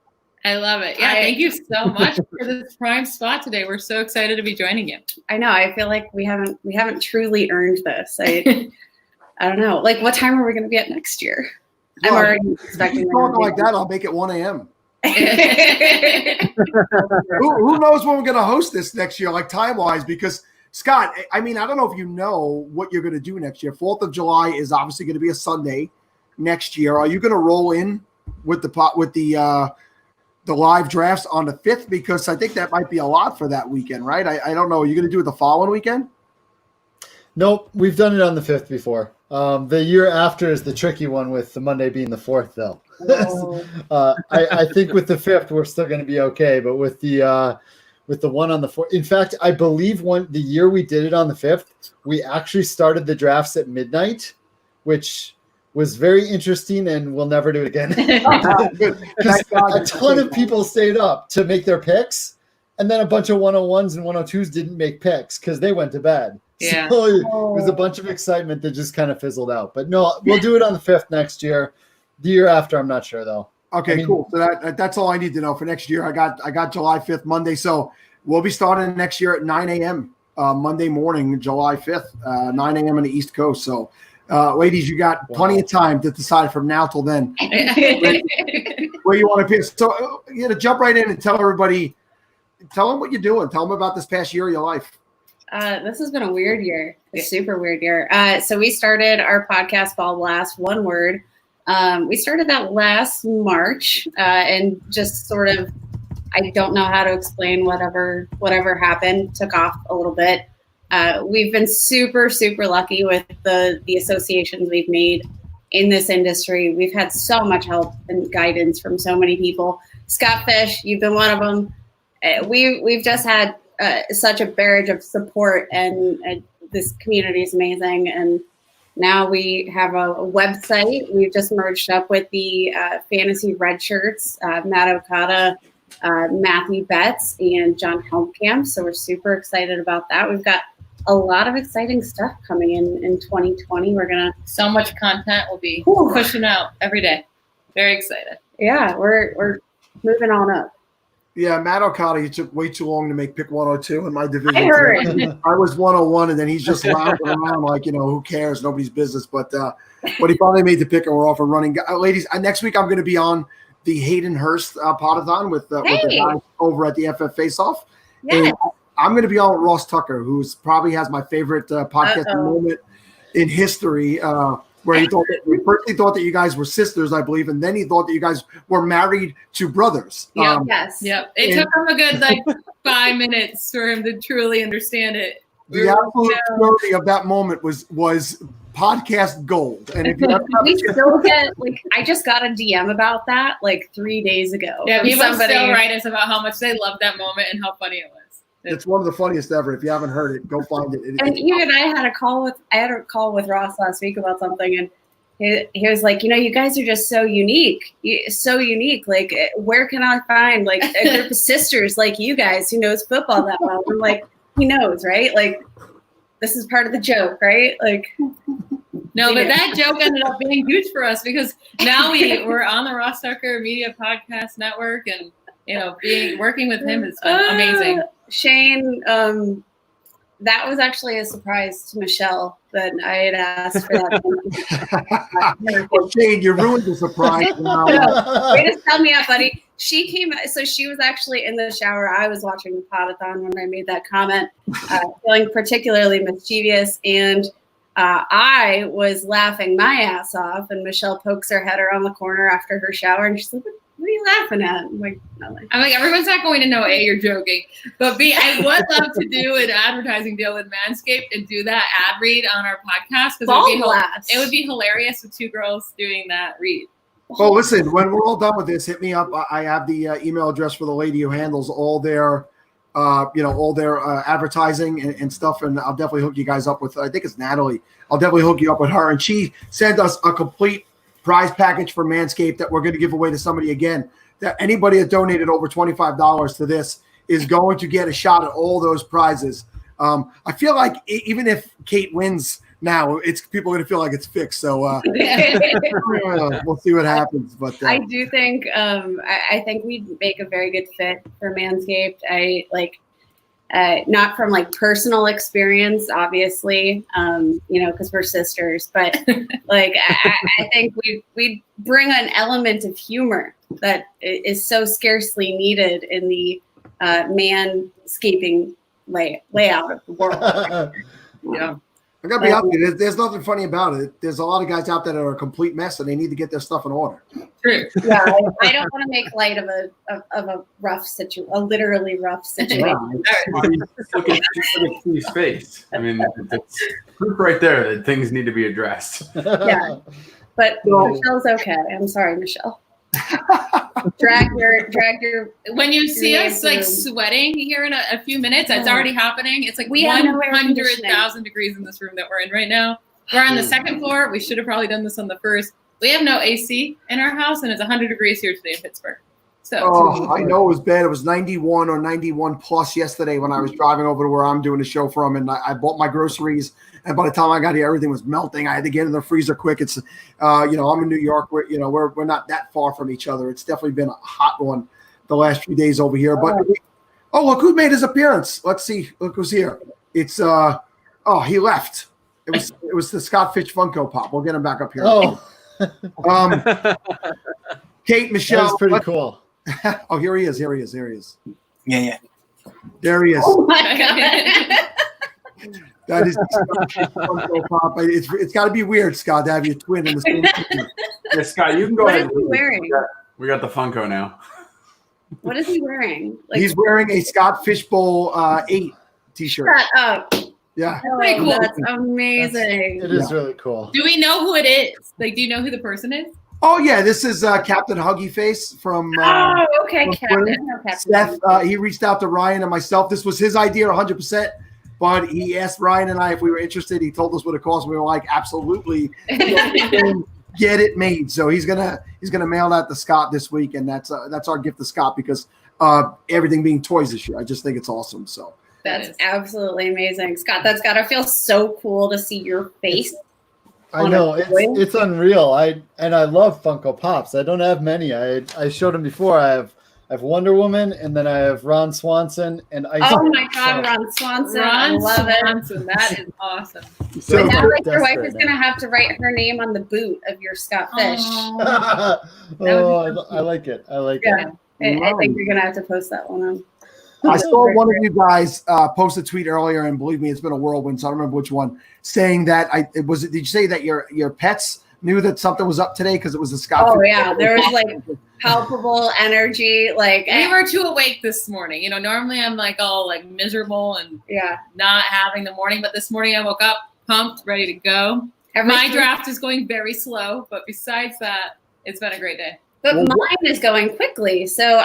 I love it. Yeah, thank you so much for this prime spot today. We're so excited to be joining you. I know. I feel like we haven't truly earned this. I don't know. Like, what time are we going to be at next year? I'm already expecting talking like that. I'll make it 1 a.m. who knows when we're going to host this next year, like time-wise? Because Scott, I mean, I don't know if you know what you're going to do next year. 4th of July is obviously going to be a Sunday next year. Are you going to roll in with the live drafts on the 5th? Because I think that might be a lot for that weekend, right? I don't know. Are you going to do it the following weekend? Nope, we've done it on the 5th before. The year after is the tricky one with the Monday being the 4th, though. I think with the 5th we're still going to be okay, but with the one on the 4th, in fact, I believe the year we did it on the 5th, we actually started the drafts at midnight, which was very interesting, and we'll never do it again. A ton of people stayed up to make their picks, and then a bunch of 101s and 102s didn't make picks because they went to bed. Yeah. So it was a bunch of excitement that just kind of fizzled out. But no, we'll do it on the 5th next year. The year after, I'm not sure though. Okay, cool. So that's all I need to know for next year. I got July 5th, Monday. So we'll be starting next year at 9 a.m. Monday morning, July 5th, 9 a.m. on the East Coast. So, ladies, you got plenty of time to decide from now till then where you want to pick. So, to jump right in and tell everybody, tell them what you're doing. Tell them about this past year of your life. This has been a weird year, a super weird year. So we started our podcast, Ball Blast, one word. We started that last March, and just sort of, I don't know how to explain whatever happened, took off a little bit. We've been super, super lucky with the associations we've made in this industry. We've had so much help and guidance from so many people. Scott Fish, you've been one of them. We've just had such a barrage of support, and this community is amazing. And now we have a website. We've just merged up with the Fantasy Red Shirts, Matt Okada, Matthew Betts, and John Helmkamp. So we're super excited about that. We've got a lot of exciting stuff coming in 2020. We're gonna so much content will be pushing out every day. Very excited. Yeah, we're moving on up. Yeah, Matt Okada, he took way too long to make pick 102 in my division. I heard. I was 101, and then he's just lounging around like, who cares? Nobody's business. But he finally made the pick, and we're off and running. Ladies, next week I'm going to be on the Hayden Hurst Podathon with the guys over at the FF Faceoff. Yes. And I'm going to be on with Ross Tucker, who's probably has my favorite podcast moment in history, where he first thought that you guys were sisters, I believe, and then he thought that you guys were married to brothers. Yes. Yep. It took him a good 5 minutes for him to truly understand it. The absolute story of that moment was podcast gold. And if you we still get I just got a DM about that 3 days ago. Yeah, from people somebody. still write us about how much they loved that moment and how funny it was. It's one of the funniest ever. If you haven't heard it, go find it. And even I had a call with Ross last week about something, and he was like, you guys are just so unique. So unique. Where can I find a group of sisters like you guys who knows football that well? I'm like, he knows, right? This is part of the joke, right? No, but that joke ended up being huge for us because now we're on the Ross Tucker Media Podcast Network, and working with him has been amazing. Shane, that was actually a surprise to Michelle that I had asked for that. Well, Shane, you ruined the surprise. Way to tell me up, buddy. She came, so she was actually in the shower. I was watching the Podathon when I made that comment, feeling particularly mischievous, and I was laughing my ass off. And Michelle pokes her head around the corner after her shower, and she's like, "What are you laughing at?" I'm like, everyone's not going to know A, you're joking, but B, I would love to do an advertising deal with Manscaped and do that ad read on our podcast because it would be hilarious with two girls doing that read. Well, listen, when we're all done with this, hit me up. I have the email address for the lady who handles all their, advertising and stuff, and I'll definitely hook you guys up with. I think it's Natalie. I'll definitely hook you up with her, and she sent us a complete prize package for Manscaped that we're going to give away to somebody again. That anybody that donated over $25 to this is going to get a shot at all those prizes. I feel like even if Kate wins now, people are going to feel like it's fixed. So we'll see what happens. But I do think I think we'd make a very good fit for Manscaped. Not from personal experience, obviously, because we're sisters, but I think we'd bring an element of humor that is so scarcely needed in the manscaping layout of the world. Yeah. I gotta be honest, there's nothing funny about it. There's a lot of guys out there that are a complete mess, and they need to get their stuff in order. True. Yeah, I don't want to make light of a rough situation, a literally rough situation. Look at Steve's face. I mean, it's proof right there that things need to be addressed. Yeah, but Michelle's okay. I'm sorry, Michelle. drag your. When you see your us like room. sweating here in a few minutes, it's already happening. It's like We have no air 100,000 degrees in this room that we're in right now. We're on the second floor. We should have probably done this on the first. We have no AC in our house, and it's 100 degrees here today in Pittsburgh. So I know it was bad. It was 91 or 91 plus yesterday when I was driving over to where I'm doing the show from, and I bought my groceries. And by the time I got here, everything was melting. I had to get in the freezer quick. It's, I'm in New York. We're not that far from each other. It's definitely been a hot one the last few days over here. But look who made his appearance. Let's see. Look who's here. It's he left. It was the Scott Fish Funko Pop. We'll get him back up here. Oh. Kate, Michelle. That's pretty cool. Oh, here he is. Yeah. There he is. Oh my god. That is the Scott Funko Pop. It's got to be weird, Scott, to have your twin in the same thing. Yeah, Scott, you can go What ahead. is he wearing? We got the Funko now. What is he wearing? He's wearing a Scott Fishbowl 8 t-shirt. Shut up. Yeah. Oh, cool. That's amazing. It is really cool. do we know who it is? Like, do you know who the person is? Oh yeah, this is Captain Huggy Face from. Oh, okay, from Captain. Twitter. I know Captain. Seth, he reached out to Ryan and myself. This was his idea, 100%. But he asked Ryan and I if we were interested. He told us what it cost. We were like, absolutely, get it made. So he's gonna mail that to Scott this week, and that's our gift to Scott because everything being toys this year. I just think it's awesome. So That's absolutely amazing, Scott. That's gotta feel so cool to see your face. I know it's unreal. I love Funko Pops. I don't have many. I showed them before. I have Wonder Woman, and then I have Ron Swanson and Ice. Oh my God, Ron Swanson! I love Swanson, that is awesome. So now, like, your wife is gonna have to write her name on the boot of your Scott Fish. I like it. I like Yeah, it. I think you're gonna have to post that one on. I saw one of you guys post a tweet earlier, and believe me, it's been a whirlwind. So I don't remember which one, saying that did you say that your pets knew that something was up today because it was a Scott? Oh yeah, there was like palpable energy. Like We were too awake this morning. You know, normally I'm like all like miserable and not having the morning, but this morning I woke up pumped, ready to go. My draft is going very slow, but besides that, it's been a great day. But mine is going quickly. So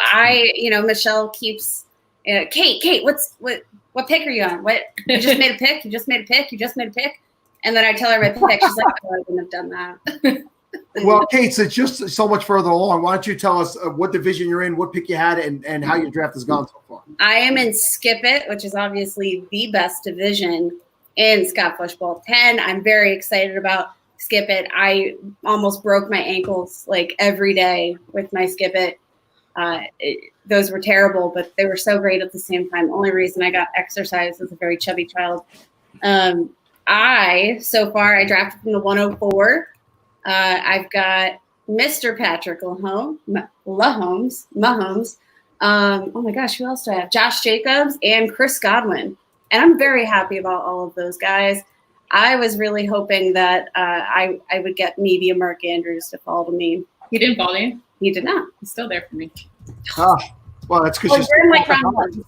Michelle keeps Kate, what pick are you on? What you just made a pick? You just made a pick? You just made a pick? And then I tell her my pick. She's like, oh, I wouldn't have done that. Well, Kate, it's just so much further along. Why don't you tell us what division you're in, what pick you had, and how your draft has gone so far? I am in Skip It, which is obviously the best division in Scott Fishbowl 10. I'm very excited about Skip It. I almost broke my ankles like every day with my Skip It. Those were terrible, but they were so great at the same time. The only reason I got exercise as a very chubby child. I drafted from the 104. I've got Mr. Patrick Mahomes. Oh my gosh, who else do I have? Josh Jacobs and Chris Godwin. And I'm very happy about all of those guys. I was really hoping that I would get maybe a Mark Andrews to fall to me. He didn't fall to you? He did not. He's still there for me. Well, that's because we're in like round one.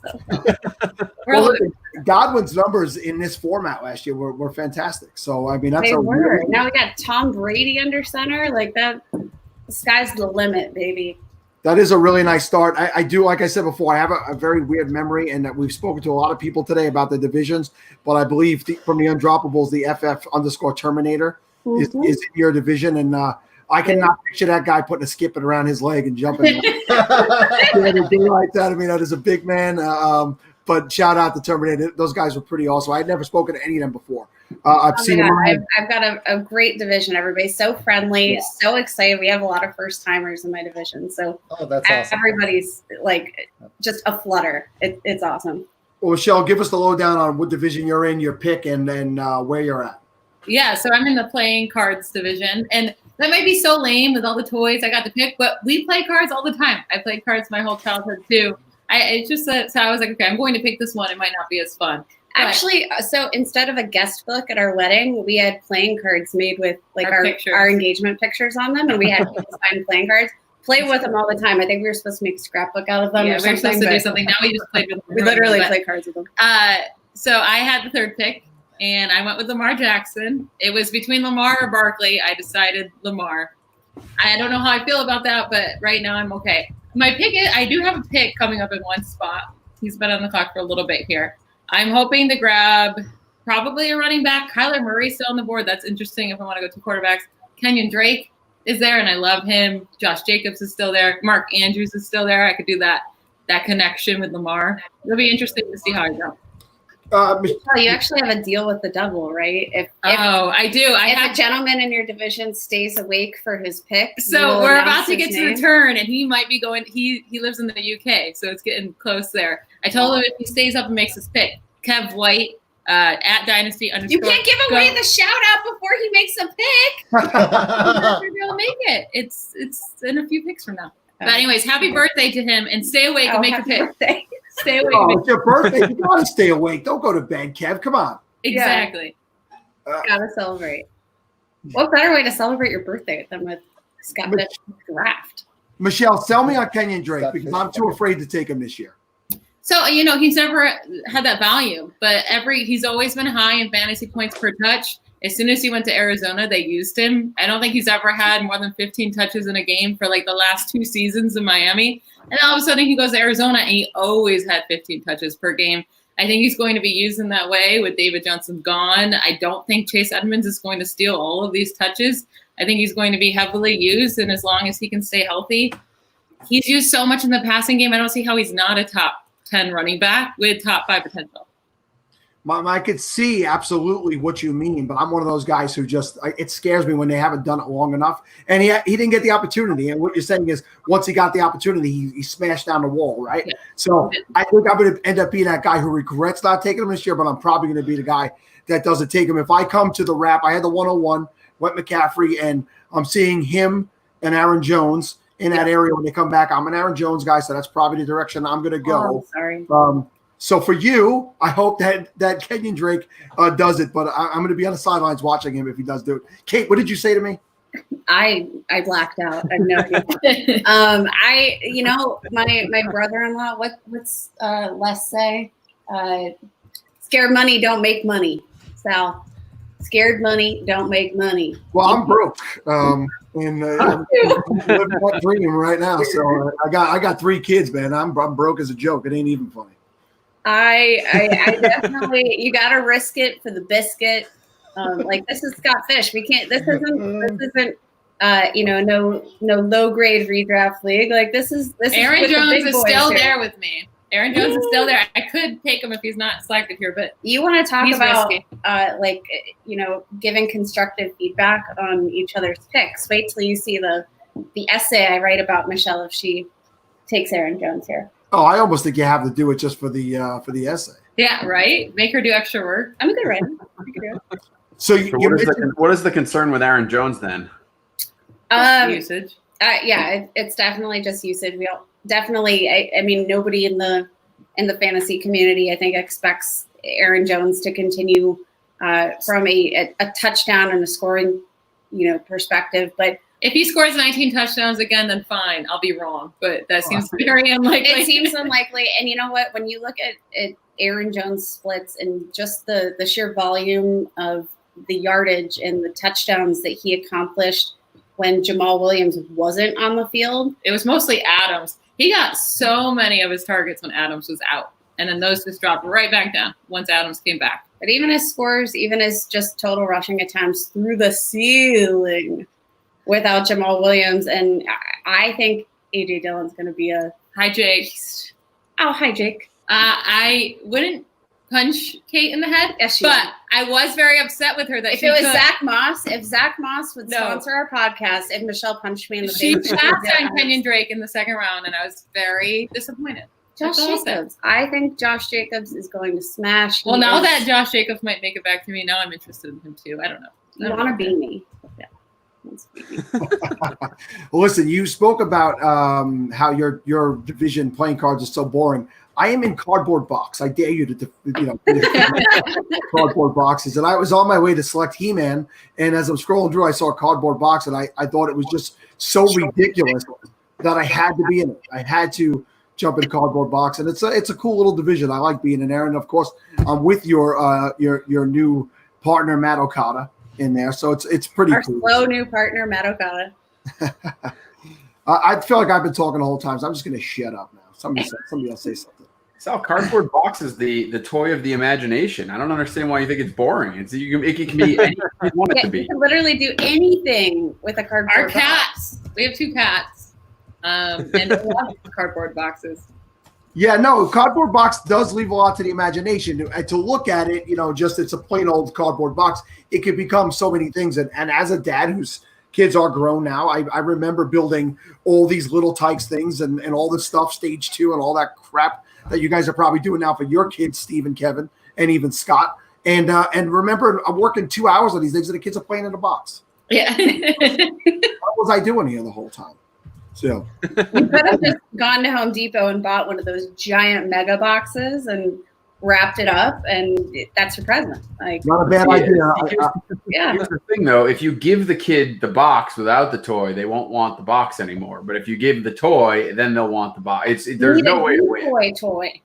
Well, Godwin's numbers in this format last year were fantastic. So I mean, that's They a were. really, Now we got Tom Brady under center. Like that, the sky's the limit, baby. that is a really nice start. I do, like I said before, I have a very weird memory, and that we've spoken to a lot of people today about the divisions. But I believe from the Undroppables, the FF_Terminator is in your division, and I cannot picture that guy putting a skip it around his leg and jumping. Like that. I mean, that is a big man. But shout out to Terminator. Those guys were pretty awesome. I had never spoken to any of them before. I've seen them. I've got a great division. Everybody's so friendly, so excited. We have a lot of first timers in my division. So that's awesome. Everybody's like just a flutter. It's awesome. Well, Michelle, give us the lowdown on what division you're in, your pick, and then where you're at. Yeah, so I'm in the playing cards division, and that might be so lame with all the toys I got to pick, but we play cards all the time. I played cards my whole childhood too. It's just that, so I was like, okay, I'm going to pick this one. It might not be as fun. Actually, so instead of a guest book at our wedding, we had playing cards made with like our engagement pictures on them, and we had people sign playing cards. Play with them all the time. I think we were supposed to make a scrapbook out of them. Yeah, or we were supposed to do but something. Now we just played with them. We literally play cards with them. So I had the third pick, and I went with Lamar Jackson. It was between Lamar or Barkley. I decided Lamar. I don't know how I feel about that, but right now I'm okay. My pick is, I do have a pick coming up in one spot. He's been on the clock for a little bit here. I'm hoping to grab probably a running back. Kyler Murray's still on the board. That's interesting if I want to go to quarterbacks. Kenyon Drake is there, and I love him. Josh Jacobs is still there. Mark Andrews is still there. I could do that connection with Lamar. It'll be interesting to see how I go. You actually have a deal with the devil, right? I do. If a gentleman in your division stays awake for his pick, so we're about to get to the turn, and he might be going. He lives in the UK, so it's getting close there. I told him if he stays up and makes his pick, Kev White at Dynasty. You can't give away the shout out before he makes a pick. He'll make it. It's in a few picks from now. But anyways, happy birthday to him, and stay awake and make a pick. Birthday. Stay awake. Oh, it's your birthday. You gotta stay awake. Don't go to bed, Kev. Come on. Exactly. Gotta celebrate. What better way to celebrate your birthday than with Scott Fish draft? Michelle, sell me on Kenyon Drake because I'm too afraid to take him this year. So, he's never had that volume, but he's always been high in fantasy points per touch. As soon as he went to Arizona, they used him. I don't think he's ever had more than 15 touches in a game for like the last 2 seasons in Miami. And all of a sudden he goes to Arizona and he always had 15 touches per game. I think he's going to be used in that way with David Johnson gone. I don't think Chase Edmonds is going to steal all of these touches. I think he's going to be heavily used, and as long as he can stay healthy, he's used so much in the passing game. I don't see how he's not a top 10 running back with top 5 potential. I could see absolutely what you mean, but I'm one of those guys who it scares me when they haven't done it long enough. And he didn't get the opportunity. And what you're saying is once he got the opportunity, he smashed down the wall, right? Yeah. So I think I'm going to end up being that guy who regrets not taking him this year, but I'm probably going to be the guy that doesn't take him. If I come to the wrap, I had the 101, went McCaffrey, and I'm seeing him and Aaron Jones in that area when they come back. I'm an Aaron Jones guy, so that's probably the direction I'm going to go. Oh, sorry. So for you, I hope that Kenyon Drake does it, but I'm going to be on the sidelines watching him if he does do it. Kate, what did you say to me? I blacked out. I have no idea. My brother-in-law. What's Les say? Scared money don't make money. Sal, scared money don't make money. Well, I'm broke, and I'm living that dream right now. So I got 3 kids, man. I'm broke as a joke. It ain't even funny. I definitely, you got to risk it for the biscuit. This is Scott Fish. We can't. This isn't. No low grade redraft league. This is Aaron Jones is still there with me. Aaron Jones is still there. I could take him if he's not selected here, but you want to talk about giving constructive feedback on each other's picks. Wait till you see the essay I write about Michelle if she takes Aaron Jones here. Oh, I almost think you have to do it just for the essay. Yeah, right. Make her do extra work. I'm a good writer. So what is the concern with Aaron Jones then? Usage. It's definitely just usage. We all, definitely. I mean, nobody in the fantasy community, I think, expects Aaron Jones to continue from a touchdown and a scoring, perspective, but. If he scores 19 touchdowns again, then fine. I'll be wrong, but that seems very unlikely. It seems unlikely. And you know what? When you look at Aaron Jones splits and just the sheer volume of the yardage and the touchdowns that he accomplished when Jamal Williams wasn't on the field. It was mostly Adams. He got so many of his targets when Adams was out. And then those just dropped right back down once Adams came back. But even his scores, even his just total rushing attempts through the ceiling without Jamal Williams. And I think A.J. Dillon's going to be a hi, Jake. Oh, hi, Jake. I wouldn't punch Kate in the head, but I was very upset with her that if it was Zach Moss would sponsor our podcast, if Michelle punched me in the face. She passed on Kenyon Drake in the second round, and I was very disappointed. Josh Jacobs. I think Josh Jacobs is going to smash. Well, now that Josh Jacobs might make it back to me, now I'm interested in him too. I don't know. You want to be me. Yeah. Well, listen, you spoke about how your division playing cards is so boring. I am in cardboard box. I dare you to cardboard boxes. And I was on my way to select He-Man, and as I'm scrolling through, I saw a cardboard box, and I thought it was just so ridiculous that I had to be in it. I had to jump in a cardboard box, and it's a cool little division. I like being in there, and of course, I'm with your new partner Matt Okada in there, so it's pretty cool. Our slow new partner Matt Okada. I feel like I've been talking the whole time, so I'm just going to shut up now. Somebody else say something. Sal, cardboard box is the toy of the imagination. I don't understand why you think it's boring. It can be anything you want it to You be. can literally do anything with a cardboard Our box. cats. We have 2 cats. And we love cardboard boxes. Yeah, no, cardboard box does leave a lot to the imagination. And to look at it, just it's a plain old cardboard box. It could become so many things. And as a dad whose kids are grown now, I remember building all these little Tykes things and all this stuff, stage 2 and all that crap that you guys are probably doing now for your kids, Steve and Kevin, and even Scott. And remember, I'm working 2 hours on these things, and the kids are playing in a box. Yeah. What was I doing here the whole time? So You could have just gone to Home Depot and bought one of those giant mega boxes and wrapped it up, and that's your present. Like, not a bad idea. Yeah. Here's the thing, though. If you give the kid the box without the toy, they won't want the box anymore. But if you give the toy, then they'll want the box. There's no way to win. Toy.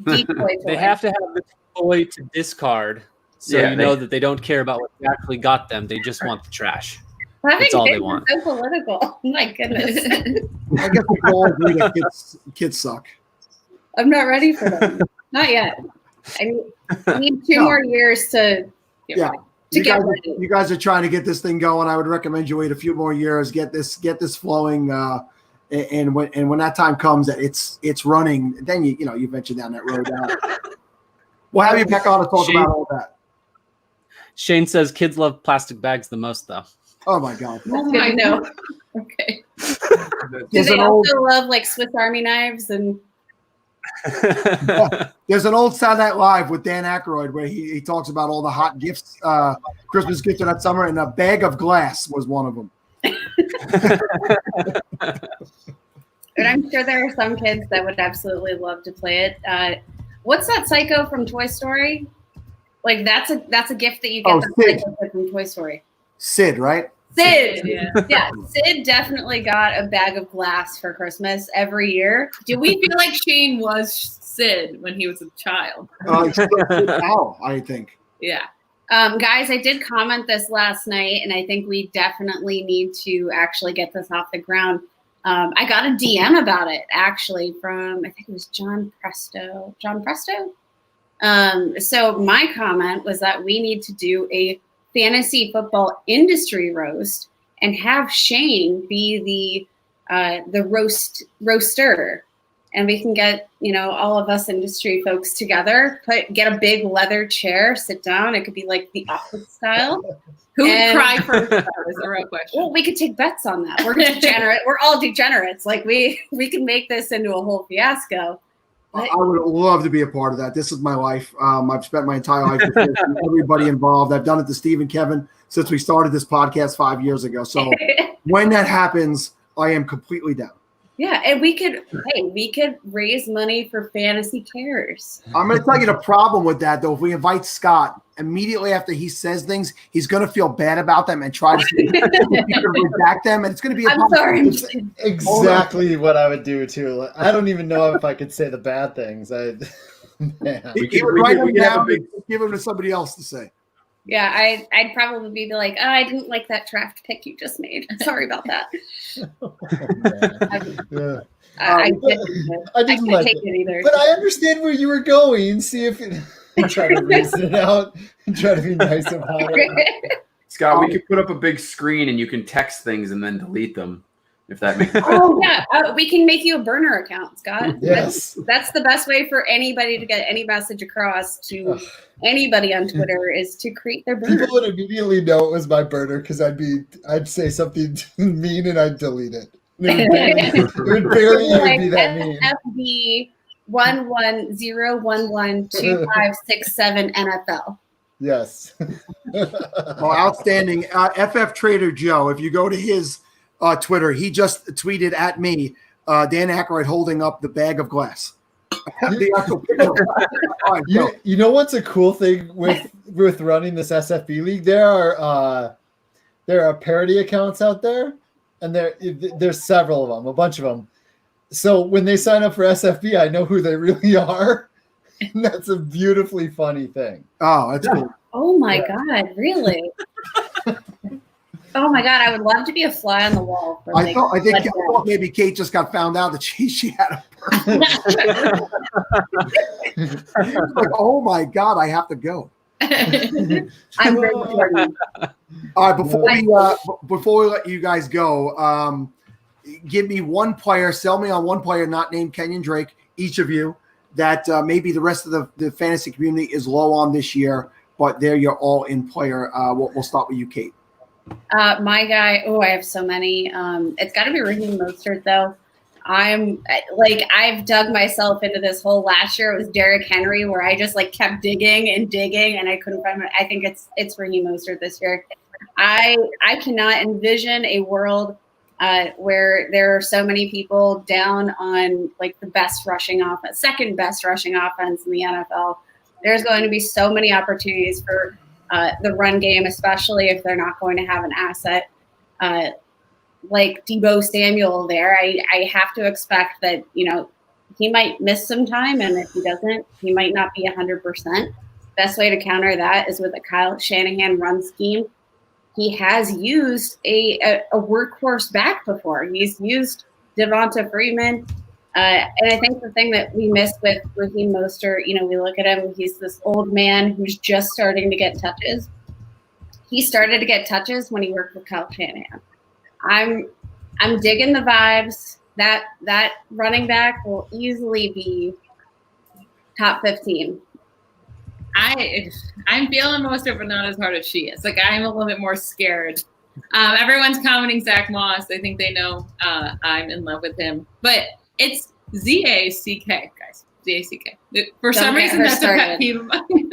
Decoy toy. They have to have the toy to discard, so Yeah, you know that they don't care about what you actually got them. They just want the trash. Having That's all they kids is want. so political. Oh my goodness. I guess we can all agree that kids suck. I'm not ready for them. Not yet. I need 2 more years to Yeah. to get ready. You guys are trying to get this thing going. I would recommend you wait a few more years, get this flowing, and when that time comes that it's running, then you venture down that road. We'll have you back on to talk about all that. Shane says kids love plastic bags the most, though. Oh my God! Oh, I know. Okay. Do There's they an old- also love like Swiss Army knives and? There's an old Saturday Night Live with Dan Aykroyd where he talks about all the hot gifts, Christmas gifts of that summer, and a bag of glass was one of them. And I'm sure there are some kids that would absolutely love to play it. What's that Psycho from Toy Story? Like that's a gift that you get Sid. from Toy Story. Sid, right? Sid, yeah. Sid definitely got a bag of glass for Christmas every year. Do we feel like Shane was Sid when he was a child? Now, I think. Yeah. Guys, I did comment this last night, and I think we definitely need to actually get this off the ground. I got a DM about it, actually, from, I think it was John Presto. John Presto? So my comment was that we need to do a fantasy football industry roast and have Shane be the roaster. And we can get, all of us industry folks together, get a big leather chair, sit down. It could be like the Office style. Who would cry first? That was the real question. Well, we could take bets on that. We're degenerate. We're all degenerates. Like we can make this into a whole fiasco. I would love to be a part of that. This is my life. I've spent my entire life with everybody involved. I've done it to Steve and Kevin since we started this podcast 5 years ago. So when that happens, I am completely down. Yeah, and we could raise money for Fantasy Cares. I'm going to tell you the problem with that, though. If we invite Scott, immediately after he says things, he's going to feel bad about them and try to redact them, and it's going to be I'm sorry. It's exactly what I would do too. I don't even know if I could say the bad things. Man. He would write them down and give them to somebody else to say. Yeah, I'd probably be like, oh, I didn't like that draft pick you just made. Sorry about that. I didn't can't like take it. it either. But I understand where you were going. See if it try to reason it out and try to be nice about it. Scott, we could put up a big screen and you can text things and then delete them, if that makes sense. Oh yeah, we can make you a burner account, Scott. Yes. That's the best way for anybody to get any message across to anybody on Twitter is to create their burner. People would immediately know it was my burner because I'd say something mean and I'd delete it. It would barely even be that mean. FB 110112567 NFL. Yes. Oh, outstanding. FF Trader Joe, if you go to his Twitter, he just tweeted at me, Dan Aykroyd holding up the bag of glass. You know what's a cool thing with running this SFB league? There are parody accounts out there, and there's several of them, a bunch of them. So when they sign up for SFB, I know who they really are. And that's a beautifully funny thing. Oh, that's cool. Oh my God, really? Oh my God, I would love to be a fly on the wall. For I thought maybe Kate just got found out that she had a like, oh my God, I have to go. I'm very important. All right, before we let you guys go, give me one player, sell me on one player not named Kenyon Drake, each of you, that maybe the rest of the fantasy community is low on this year, but they're your all-in player. We'll start with you, Kate. My guy, I have so many. It's got to be Raheem Mostert, though. I've dug myself into this whole last year. It was Derrick Henry, where I just kept digging, and I couldn't find it. I think it's Raheem Mostert this year. I cannot envision a world where there are so many people down on the best rushing offense, second best rushing offense in the NFL. There's going to be so many opportunities for the run game, especially if they're not going to have an asset like Deebo Samuel there. I have to expect that, he might miss some time, and if he doesn't, he might not be 100%. Best way to counter that is with a Kyle Shanahan run scheme. He has used a workhorse back before. He's used Devonta Freeman. And I think the thing that we miss with Raheem Mostert, we look at him, he's this old man who's just starting to get touches. He started to get touches when he worked with Kyle Shanahan. I'm digging the vibes. That running back will easily be top 15. I'm feeling Mostert, but not as hard as she is. I'm a little bit more scared. Everyone's commenting Zach Moss. I think they know I'm in love with him. But it's Z-A-C-K, guys. Z-A-C-K. For some reason, that's a pet peeve of mine.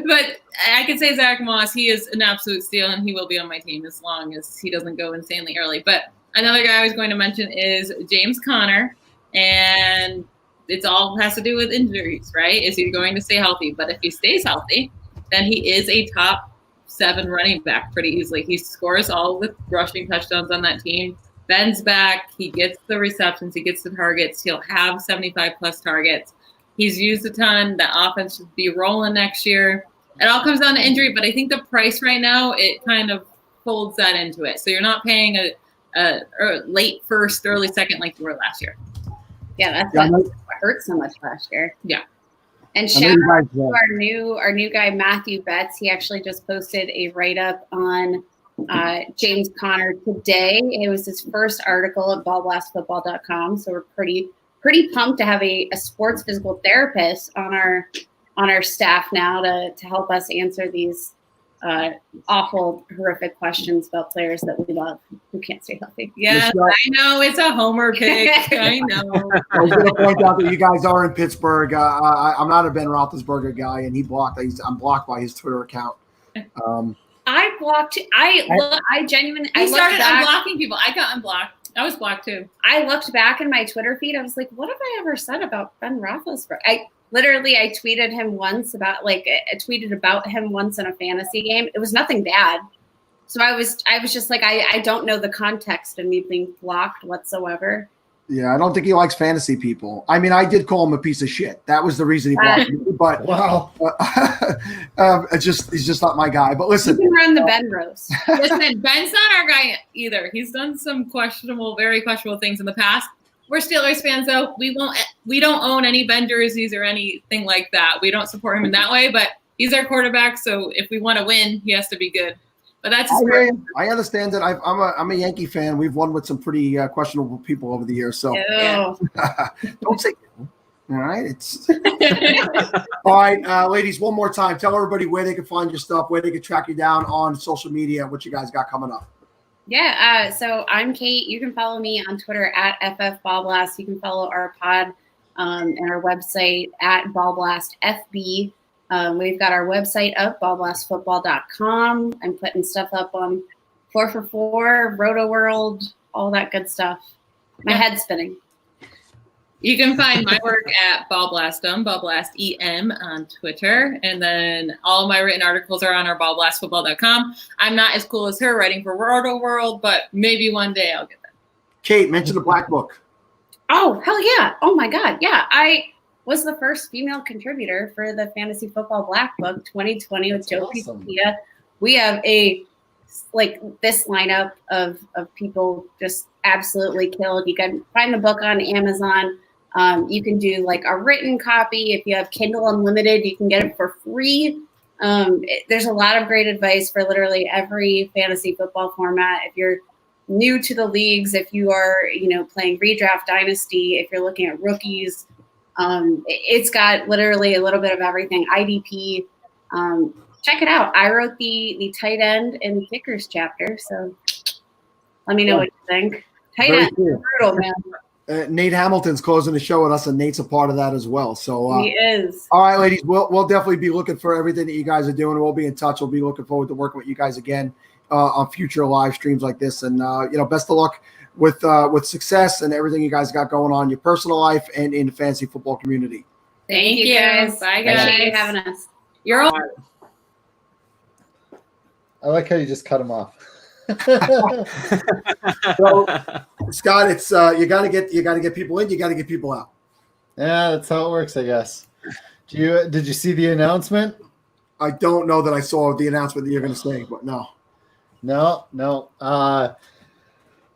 But I could say Zach Moss. He is an absolute steal, and he will be on my team as long as he doesn't go insanely early. But another guy I was going to mention is James Conner. And it's all has to do with injuries, right? Is he going to stay healthy? But if he stays healthy, then he is a top 7 running back pretty easily. He scores all the rushing touchdowns on that team. Ben's back. He gets the receptions. He gets the targets. He'll have 75-plus targets. He's used a ton. The offense should be rolling next year. It all comes down to injury, but I think the price right now, it kind of folds that into it. So you're not paying a late first, early second like you were last year. Yeah, that's what hurt so much last year. Yeah. And shout out to our new guy, Matthew Betts. He actually just posted a write-up on James Conner today. It was his first article at ballblastfootball.com. So we're pretty pumped to have a sports physical therapist on our staff now to help us answer these awful, horrific questions about players that we love who can't stay healthy. Yeah, I know it's a homer pick. I know. I was going to point out that you guys are in Pittsburgh. I'm not a Ben Roethlisberger guy, and I'm blocked by his Twitter account. I blocked. I genuinely. I started unblocking people. I got unblocked. I was blocked too. I looked back in my Twitter feed. I was like, what have I ever said about Ben Roethlisberger? I tweeted him once about I tweeted about him once in a fantasy game. It was nothing bad. So I was just like, I don't know the context of me being blocked whatsoever. Yeah, I don't think he likes fantasy people. I mean, I did call him a piece of shit. That was the reason he blocked me. But wow, he's just not my guy. But listen, you can run the Ben roast. Listen, Ben's not our guy either. He's done some very questionable things in the past. We're Steelers fans, though. We don't own any Ben jerseys or anything like that. We don't support him in that way. But he's our quarterback, so if we want to win, he has to be good. But that's I understand that. I'm a Yankee fan. We've won with some pretty questionable people over the years. So don't say. All right, all right, ladies. One more time, tell everybody where they can find your stuff, where they can track you down on social media, what you guys got coming up. Yeah, so I'm Kate. You can follow me on Twitter at FFBallblast. You can follow our pod and our website at BallblastFB. We've got our website up, ballblastfootball.com. I'm putting stuff up on 4for4, Roto World, all that good stuff. My head's spinning. You can find my work at BallBlastem, BallBlastEM on Twitter. And then all of my written articles are on our ballblastfootball.com. I'm not as cool as her writing for Roto World, but maybe one day I'll get there. Kate, mention the Black Book. Oh, hell yeah. Oh, my God. Yeah, I was the first female contributor for the Fantasy Football Black Book 2020 with Joe Pisapia. We have a like this lineup of people just absolutely killed. You can find the book on Amazon. You can do like a written copy. If you have Kindle Unlimited, you can get it for free. There's a lot of great advice for literally every fantasy football format. If you're new to the leagues, if you are, playing redraft dynasty, if you're looking at rookies, it's got literally a little bit of everything. IDP, check it out. I wrote the tight end and kickers chapter, so let me know what you think. Tight Very end, cool. brutal, man. Nate Hamilton's closing the show with us, and Nate's a part of that as well. So He is. All right, ladies, we'll definitely be looking for everything that you guys are doing. We'll be in touch. We'll be looking forward to working with you guys again on future live streams like this. And best of luck with success and everything you guys got going on in your personal life and in the fantasy football community. Thank you guys. Bye, guys. Appreciate you having us. You're all. I like how you just cut him off. So, Scott, it's you got to get people in. You got to get people out. Yeah, that's how it works, I guess. Did you see the announcement? I don't know that I saw the announcement that you're going to say, but no.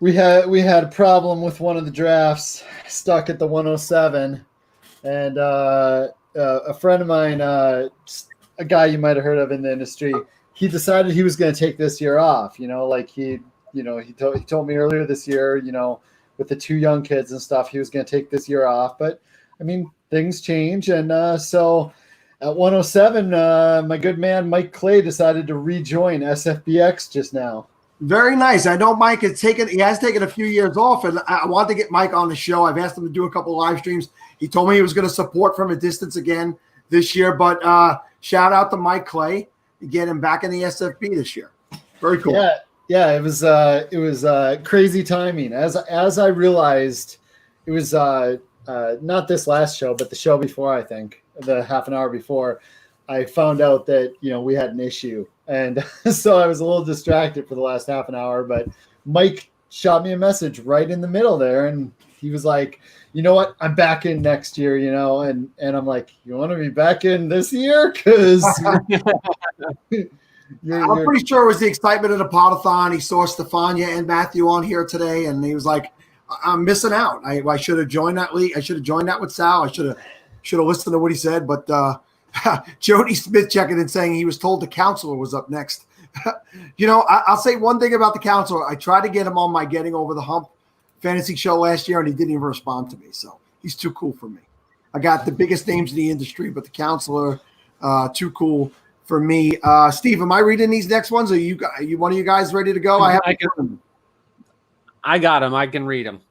We had a problem with one of the drafts, stuck at the 107, and a friend of mine, a guy you might have heard of in the industry, he decided he was going to take this year off. He told me earlier this year, with the 2 young kids and stuff, he was going to take this year off. But I mean, things change, and so at 107, my good man Mike Clay decided to rejoin SFBX just now. Very nice. I know Mike has taken a few years off, and I want to get Mike on the show. I've asked him to do a couple live streams. He told me he was going to support from a distance again this year, but shout out to Mike Clay to get him back in the SFB this year. Very cool. Yeah, it was crazy timing. As I realized, it was not this last show, but the show before, I think, the half an hour before, I found out that, we had an issue. And so I was a little distracted for the last half an hour, but Mike shot me a message right in the middle there. And he was like, you know what? I'm back in next year, and I'm like, you want to be back in this year? Because I'm pretty sure it was the excitement of the Podathon. He saw Stefania and Matthew on here today, and he was like, I'm missing out. I should have joined that league. I should have joined that with Sal. I should have listened to what he said, but Jody Smith checking in saying he was told the counselor was up next. I'll say one thing about the counselor. I tried to get him on my Getting Over the Hump fantasy show last year, and he didn't even respond to me. So he's too cool for me. I got the biggest names in the industry, but the counselor, too cool for me. Steve, am I reading these next ones? Are you one of you guys ready to go? I got them. I can read them.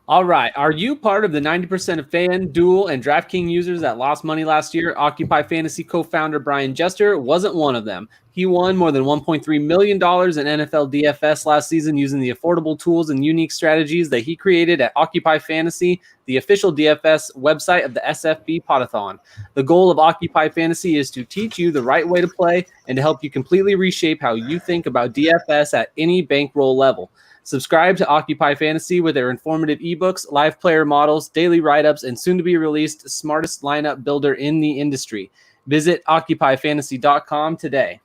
All right. Are you part of the 90% of FanDuel and DraftKings users that lost money last year? Occupy Fantasy co-founder Brian Jester wasn't one of them. He won more than $1.3 million in NFL DFS last season using the affordable tools and unique strategies that he created at Occupy Fantasy, the official DFS website of the SFB Podathon. The goal of Occupy Fantasy is to teach you the right way to play and to help you completely reshape how you think about DFS at any bankroll level. Subscribe to Occupy Fantasy with their informative ebooks, live player models, daily write-ups, and soon-to-be-released smartest lineup builder in the industry. Visit OccupyFantasy.com today.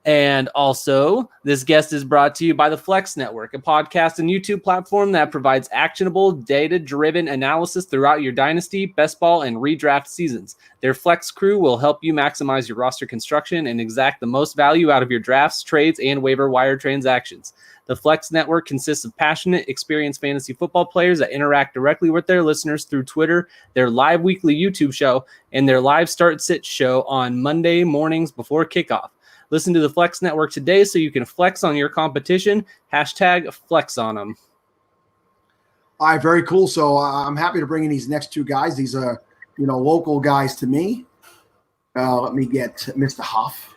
And also, this guest is brought to you by the Flex Network, a podcast and YouTube platform that provides actionable, data-driven analysis throughout your dynasty, best ball, and redraft seasons. Their Flex crew will help you maximize your roster construction and exact the most value out of your drafts, trades, and waiver wire transactions. The Flex Network consists of passionate, experienced fantasy football players that interact directly with their listeners through Twitter, their live weekly YouTube show, and their live start-sit show on Monday mornings before kickoff. Listen to the Flex Network today so you can flex on your competition. # flex on them. All right, very cool. So I'm happy to bring in these next 2 guys. These are, local guys to me. Let me get Mr. Huff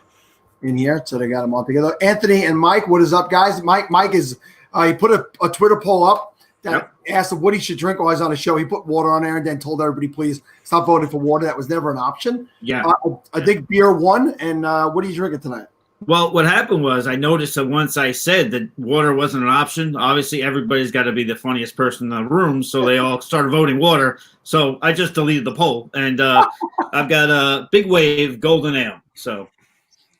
in here. So they got them all together. Anthony and Mike, what is up, guys? Mike is he put a Twitter poll up that asked him what he should drink while he's on the show. He put water on there and then told everybody, please stop voting for water. That was never an option. Yeah. I think beer won. And what are you drinking tonight? Well, what happened was I noticed that once I said that water wasn't an option, obviously everybody's got to be the funniest person in the room, so they all started voting water. So I just deleted the poll, and I've got a Big Wave Golden Ale. So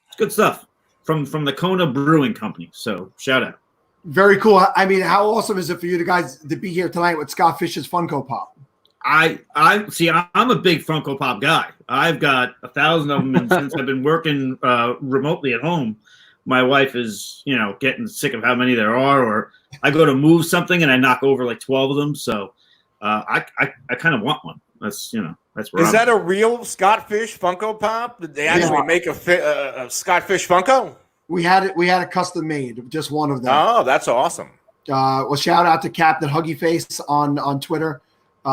it's good stuff. from the Kona Brewing Company. So shout out. Very cool. I mean, how awesome is it for you guys to be here tonight with Scott Fish's Funko Pop? I see. I'm a big Funko Pop guy. I've got 1,000 of them, and since I've been working remotely at home, my wife is, getting sick of how many there are. Or I go to move something and I knock over like 12 of them. So I kind of want one. That's that's where. Is that a real Scott Fish Funko Pop? Did they actually make a Scott Fish Funko? We had it custom made, just one of them. Oh, that's awesome. Well, shout out to Captain Huggy Face on Twitter.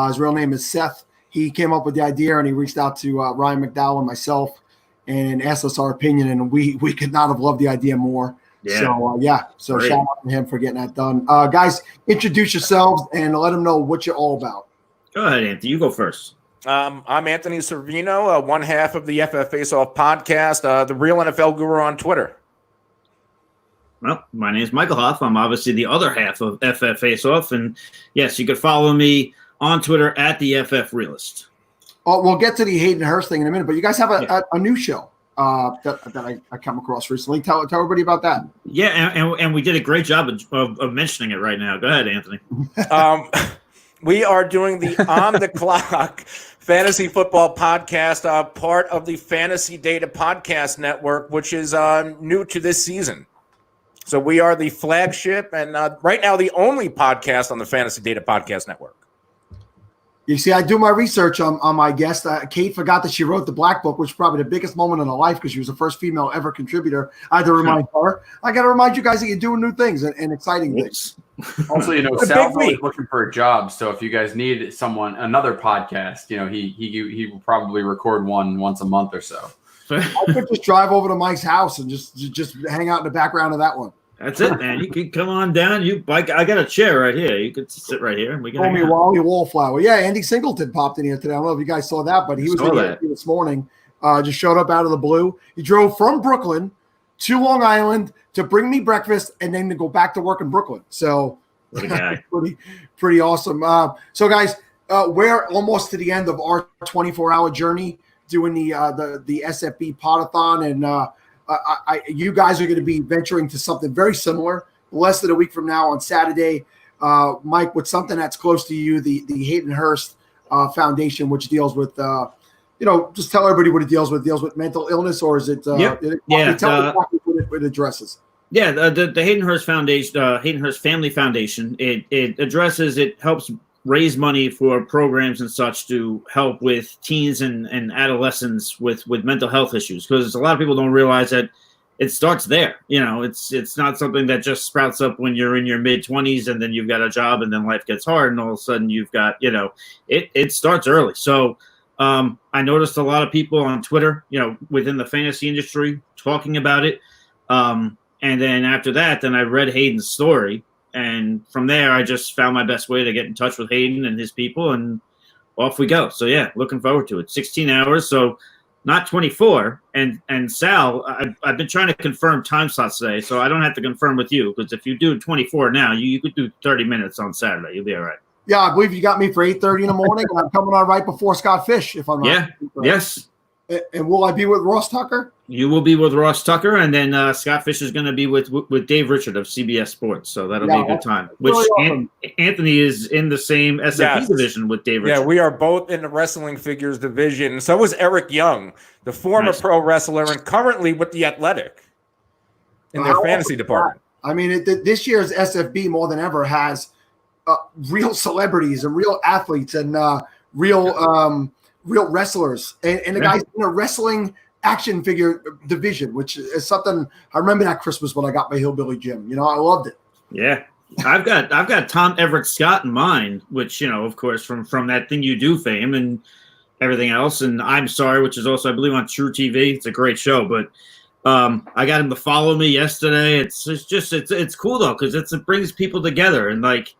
His real name is Seth. He came up with the idea and he reached out to Ryan McDowell and myself and asked us our opinion, and we could not have loved the idea more. Yeah. So Great. shout out to him for getting that done. Guys, introduce yourselves and let them know what you're all about. Go ahead, Anthony. You go first. I'm Anthony Servino, one half of the FF Face Off podcast, the real NFL guru on Twitter. Well, my name is Michael Hoff. I'm obviously the other half of FF Face Off, and yes, you could follow me on Twitter at the FF Realist. Oh, we'll get to the Hayden Hurst thing in a minute, but you guys have a new show that I come across recently. Tell everybody about that. Yeah, and we did a great job of mentioning it right now. Go ahead, Anthony. We are doing the On the Clock Fantasy Football Podcast, part of the Fantasy Data Podcast Network, which is new to this season. So we are the flagship and right now the only podcast on the Fantasy Data Podcast Network. You see, I do my research on my guest. Kate forgot that she wrote the Black Book, which is probably the biggest moment in her life because she was the first female ever contributor. I had to remind her. I got to remind you guys that you're doing new things and exciting things. Also, Sal's always looking for a job. So if you guys need another podcast, he will probably record one once a month or so. I could just drive over to Mike's house and just hang out in the background of that one. That's it, man. You can come on down. I got a chair right here. You could sit right here. And we can. Call me Wally Wallflower. Yeah, Andy Singleton popped in here today. I don't know if you guys saw that, but he was in here this morning. Just showed up out of the blue. He drove from Brooklyn to Long Island to bring me breakfast and then to go back to work in Brooklyn. So pretty awesome. So guys, we're almost to the end of our 24-hour journey doing the SFB Podathon, and you guys are going to be venturing to something very similar less than a week from now on Saturday. Mike, with something that's close to you, the Hayden Hurst Foundation, which deals with, just tell everybody what it deals with mental illness, or is it? Tell me what it addresses. Yeah, the Hayden Hurst Foundation, Hayden Hurst Family Foundation, it helps raise money for programs and such to help with teens and adolescents with mental health issues, because a lot of people don't realize that it starts there. It's not something that just sprouts up when you're in your mid-20s and then you've got a job and then life gets hard and all of a sudden you've got, it starts early. So I noticed a lot of people on Twitter, within the fantasy industry talking about it. And then after that, then I read Hayden's story. And from there, I just found my best way to get in touch with Hayden and his people, and off we go. So, yeah, looking forward to it. 16 hours, so not 24. And Sal, I've been trying to confirm time slots today, so I don't have to confirm with you, because if you do 24 now, you could do 30 minutes on Saturday. You'll be all right. Yeah, I believe you got me for 8:30 in the morning, and I'm coming on right before Scott Fish, if I'm not. Yeah, yes. And will I be with Ross Tucker? You will be with Ross Tucker, and then Scott Fish is going to be with Dave Richard of CBS Sports, so that'll be a good time. Which really awesome. Anthony is in the same SFP division with Dave Richard. Yeah, we are both in the wrestling figures division. So was Eric Young, the former pro wrestler and currently with the Athletic in their fantasy department. I mean, this year's SFB more than ever has real celebrities and real athletes and real wrestlers, and the guys in a wrestling action figure division, which is something I remember that Christmas when I got my Hillbilly Jim. I loved it. Yeah, I've got Tom Everett Scott in mind, which of course from that Thing You Do fame and everything else, and I'm Sorry, which is also I believe on True TV. It's a great show, but I got him to follow me yesterday. It's cool though because it brings people together and like.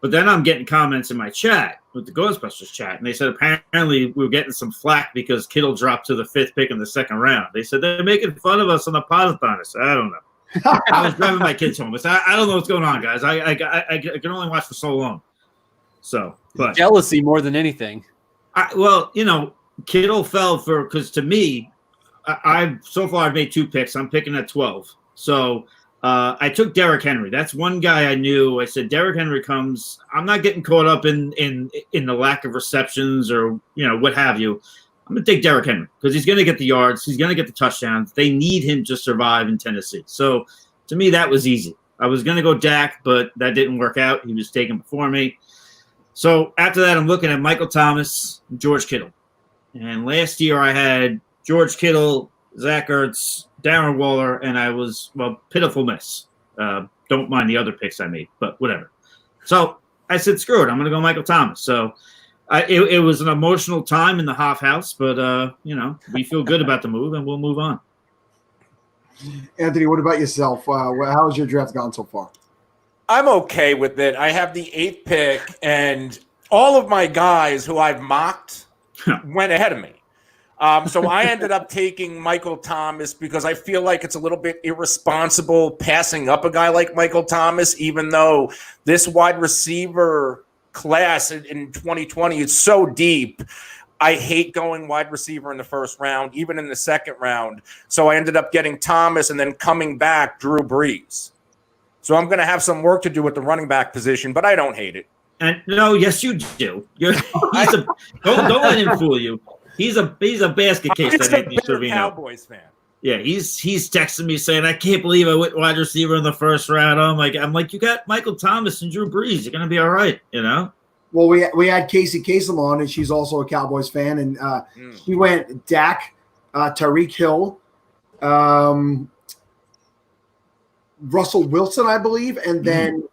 But then I'm getting comments in my chat with the Ghostbusters chat, and they said apparently we were getting some flack because Kittle dropped to the 5th pick in the 2nd round. They said they're making fun of us on the Podathon. I don't know. I was driving my kids home. I don't know what's going on, guys. I can only watch for so long. So, but jealousy more than anything. Kittle fell because to me, I've made 2 picks. I'm picking at 12. So I took Derrick Henry. That's one guy I knew. I said Derrick Henry comes. I'm not getting caught up in the lack of receptions or what have you. I'm going to take Derrick Henry because he's going to get the yards. He's going to get the touchdowns. They need him to survive in Tennessee. So to me, that was easy. I was going to go Dak, but that didn't work out. He was taken before me. So after that, I'm looking at Michael Thomas, George Kittle. And last year I had George Kittle, Zach Ertz, Darren Waller, and I was, pitiful mess. Don't mind the other picks I made, but whatever. So I said, screw it. I'm going to go Michael Thomas. So it was an emotional time in the Hoff house, but, we feel good about the move, and we'll move on. Anthony, what about yourself? How has your draft gone so far? I'm okay with it. I have the 8th pick, and all of my guys who I've mocked went ahead of me. So I ended up taking Michael Thomas because I feel like it's a little bit irresponsible passing up a guy like Michael Thomas, even though this wide receiver class in 2020 is so deep. I hate going wide receiver in the first round, even in the second round. So I ended up getting Thomas and then coming back, Drew Brees. So I'm going to have some work to do with the running back position, but I don't hate it. And no, yes, you do. Don't let him fool you. He's a basket case. He's a bitter Cowboys fan. Yeah, he's texting me saying, "I can't believe I went wide receiver in the first round." I'm like, you got Michael Thomas and Drew Brees. You're going to be all right, Well, we had Casey Kasem on, and she's also a Cowboys fan, and she went Dak, Tyreek Hill, Russell Wilson, I believe, and then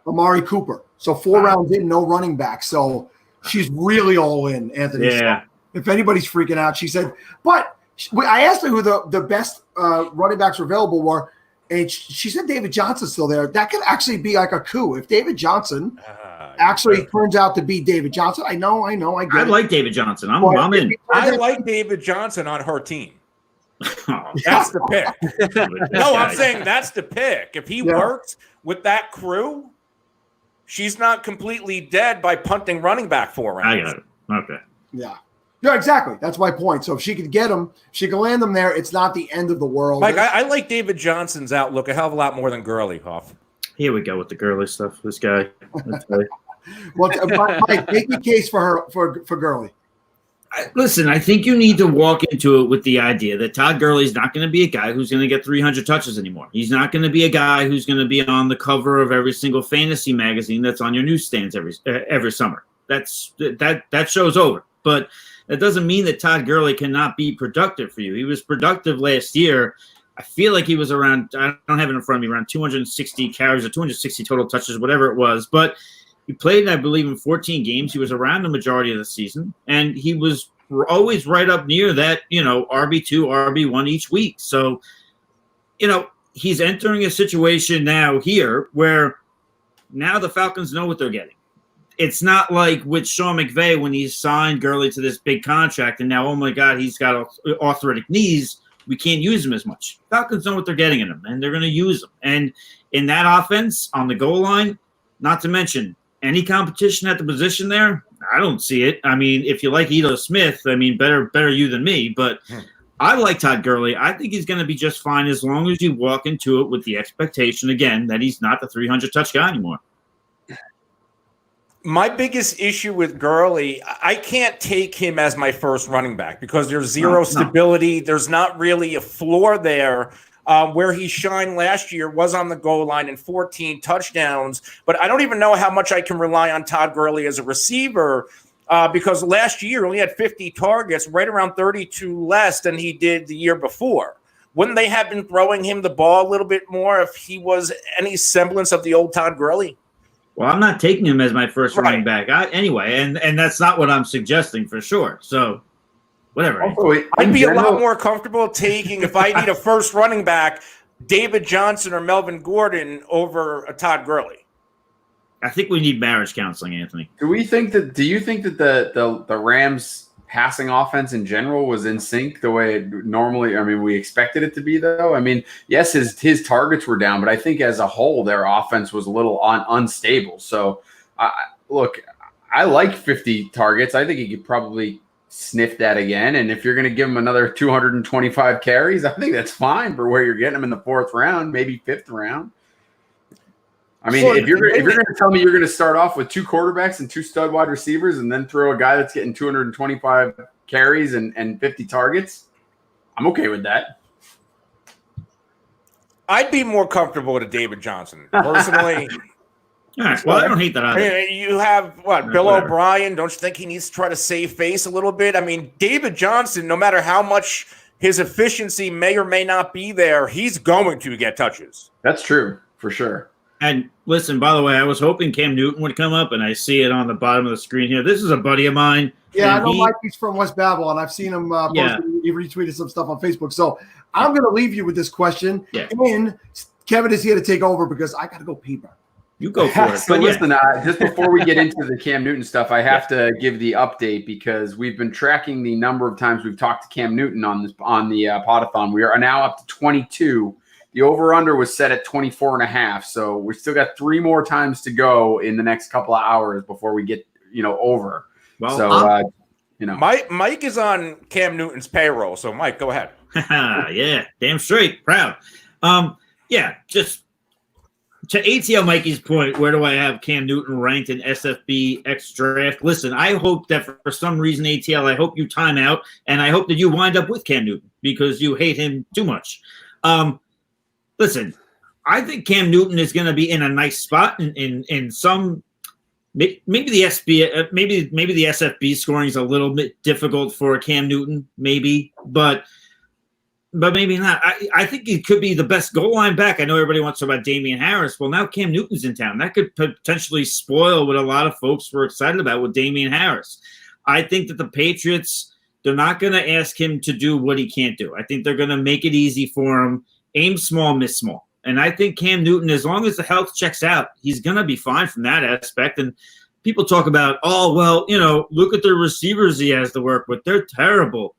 Amari Cooper. So 4 rounds in, no running back. So she's really all in, Anthony. Yeah. So if anybody's freaking out, she said. But I asked her who the best running backs were available were, and she said David Johnson's still there. That could actually be like a coup if David Johnson actually turns out to be David Johnson. I know. I get I it. like David Johnson. I'm in. I like David Johnson on her team. That's the pick. No, I'm saying that's the pick. If he works with that crew, she's not completely dead by punting running back 4 rounds. I got it. Okay. Yeah. Yeah, exactly. That's my point. So if she could get him, she can land them there. It's not the end of the world. Mike, I like David Johnson's outlook a hell of a lot more than Gurley, Hoff. Here we go with the Gurley stuff. This guy. Well, Mike, make the case for her for Gurley. Listen, I think you need to walk into it with the idea that Todd Gurley is not going to be a guy who's going to get 300 touches anymore. He's not going to be a guy who's going to be on the cover of every single fantasy magazine that's on your newsstands every summer. That show's over. But that doesn't mean that Todd Gurley cannot be productive for you. He was productive last year. I feel like he was around, I don't have it in front of me, around 260 carries or 260 total touches, whatever it was. But he played, I believe, in 14 games. He was around the majority of the season, and he was always right up near that, RB2, RB1 each week. So, he's entering a situation now here where now the Falcons know what they're getting. It's not like with Sean McVay when he signed Gurley to this big contract, and now, oh my God, he's got arthritic knees. We can't use him as much. Falcons know what they're getting in him, and they're going to use him. And in that offense, on the goal line, not to mention any competition at the position there, I don't see it. I mean, if you like Ito Smith, better you than me. But I like Todd Gurley. I think he's going to be just fine as long as you walk into it with the expectation, again, that he's not the 300-touch guy anymore. My biggest issue with Gurley, I can't take him as my first running back because there's zero stability. There's not really a floor there. Where he shined last year was on the goal line and 14 touchdowns. But I don't even know how much I can rely on Todd Gurley as a receiver because last year he only had 50 targets, right around 32 less than he did the year before. Wouldn't they have been throwing him the ball a little bit more if he was any semblance of the old Todd Gurley? Well, I'm not taking him as my first running back anyway, and that's not what I'm suggesting for sure. So, whatever. Also, I'd be a lot more comfortable taking, if I need a first running back, David Johnson or Melvin Gordon over a Todd Gurley. I think we need marriage counseling, Anthony. Do you think that the Rams passing offense in general was in sync the way it normally, we expected it to be, though? Yes, his targets were down, but I think as a whole, their offense was a little unstable. So, look, I like 50 targets. I think he could probably sniff that again. And if you're going to give him another 225 carries, I think that's fine for where you're getting him in the 4th round, maybe 5th round. I mean, if you're going to tell me you're going to start off with 2 quarterbacks and 2 stud wide receivers and then throw a guy that's getting 225 carries and 50 targets, I'm okay with that. I'd be more comfortable with a David Johnson personally. All right. Well, I don't hate that either. You have Bill O'Brien. Don't you think he needs to try to save face a little bit? I mean, David Johnson, no matter how much his efficiency may or may not be there, he's going to get touches. That's true, for sure. And listen, by the way, I was hoping Cam Newton would come up, and I see it on the bottom of the screen here. This is a buddy of mine. Yeah, I know Mikey's from West Babylon. I've seen him he retweeted some stuff on Facebook. So I'm going to leave you with this question. Yeah. And Kevin is here to take over because I got to go pee. You go for it. So listen, just before we get into the Cam Newton stuff, I have to give the update because we've been tracking the number of times we've talked to Cam Newton on the Podathon. We are now up to 22. The over-under was set at 24.5, so we still got 3 more times to go in the next couple of hours before we get, over. Well, so, Mike is on Cam Newton's payroll, so Mike, go ahead. Yeah, damn straight, proud. Just to ATL Mikey's point, where do I have Cam Newton ranked in SFB X draft? Listen, I hope that for some reason, ATL, I hope you time out, and I hope that you wind up with Cam Newton because you hate him too much. Listen, I think Cam Newton is going to be in a nice spot in some. Maybe the SB, maybe the SFB scoring is a little bit difficult for Cam Newton, but maybe not. I think he could be the best goal line back. I know everybody wants to talk about Damian Harris. Well, now Cam Newton's in town. That could potentially spoil what a lot of folks were excited about with Damian Harris. I think that the Patriots, they're not going to ask him to do what he can't do. I think they're going to make it easy for him. Aim small, miss small. And I think Cam Newton, as long as the health checks out, he's going to be fine from that aspect. And people talk about, look at the receivers he has to work with. They're terrible.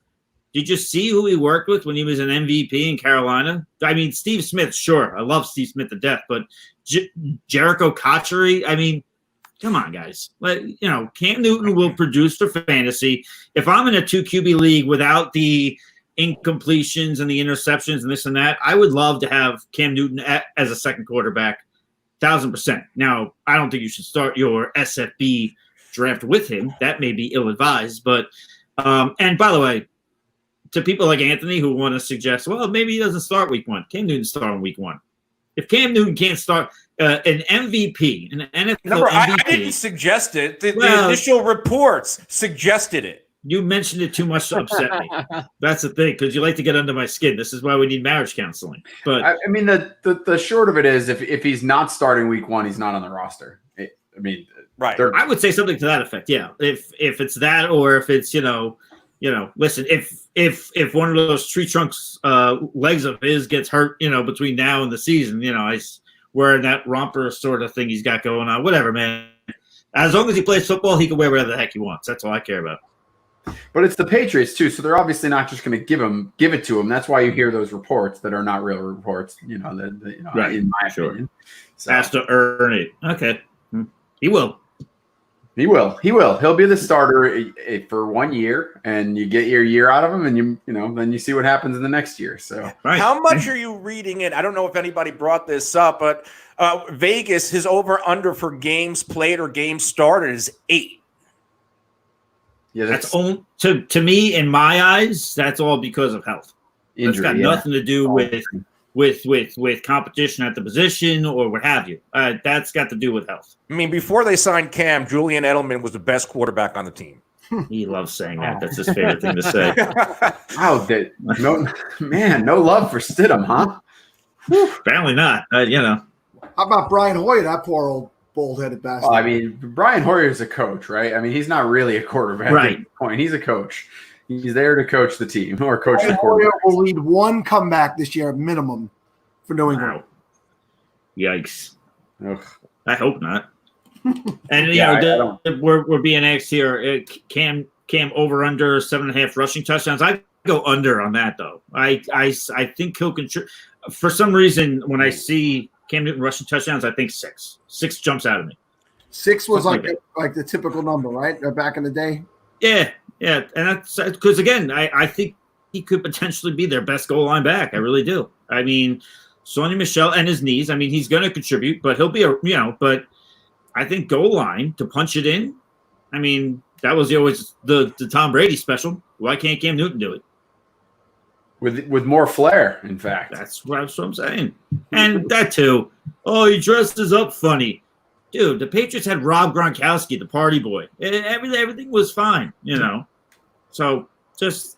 Did you see who he worked with when he was an MVP in Carolina? I mean, Steve Smith, sure. I love Steve Smith to death. But Jericho Cotchery, I mean, come on, guys. Cam Newton will produce for fantasy. If I'm in a 2 QB league without the incompletions and the interceptions and this and that, I would love to have Cam Newton as a second quarterback, 1,000%. Now, I don't think you should start your SFB draft with him. That may be ill-advised. But, and by the way, to people like Anthony who want to suggest, well, maybe he doesn't start week 1. Cam Newton start on week 1. If Cam Newton can't start an MVP, an NFL MVP. I didn't suggest it. The initial reports suggested it. You mentioned it too much to upset me. That's the thing, because you like to get under my skin. This is why we need marriage counseling. But I mean, the short of it is, if he's not starting week 1, he's not on the roster. Right. I would say something to that effect. Yeah. If it's that, or if it's listen, if one of those tree trunks legs of his gets hurt, between now and the season, I wearing that romper sort of thing he's got going on. Whatever, man. As long as he plays football, he can wear whatever the heck he wants. That's all I care about. But it's the Patriots too, so they're obviously not just going to give it to him. That's why you hear those reports that are not real reports. Right. In my opinion, so. Has to earn it. Okay, he will. He will. He'll be the starter for 1 year, and you get your year out of him, and then you see what happens in the next year. So, How much are you reading it? I don't know if anybody brought this up, but Vegas, his over under for games played or games started is 8. Yeah, that's all to me, in my eyes, that's all because of health. It's got nothing to do with competition at the position or what have you. That's got to do with health. I mean, before they signed Cam, Julian Edelman was the best quarterback on the team. He loves saying that. That's his favorite thing to say. Wow, no love for Stidham, huh? Apparently not. How about Brian Hoyer, that poor old bold-headed bastard? Well, I mean, Brian Hoyer is a coach, right? I mean, he's not really a quarterback at this point. He's a coach. He's there to coach the team or coach the quarterback. Hoyer will lead 1 comeback this year minimum for New England. Yikes. Ugh. I hope not. And we're being asked here, Cam over under 7.5 rushing touchdowns. I go under on that though. I think he'll contribute. For some reason, when I see Cam Newton rushing touchdowns, I think 6. 6 jumps out of me. 6 was like the typical number, right? Back in the day. Yeah, Yeah, and that's because again, I think he could potentially be their best goal line back. I really do. I mean, Sonny Michel and his knees. I mean, he's going to contribute, but he'll be but I think goal line to punch it in. I mean, that was always the Tom Brady special. Why can't Cam Newton do it? With more flair, in fact. That's what I'm saying. And that too. Oh, he dresses up funny. Dude, the Patriots had Rob Gronkowski, the party boy. Everything was fine, you know. So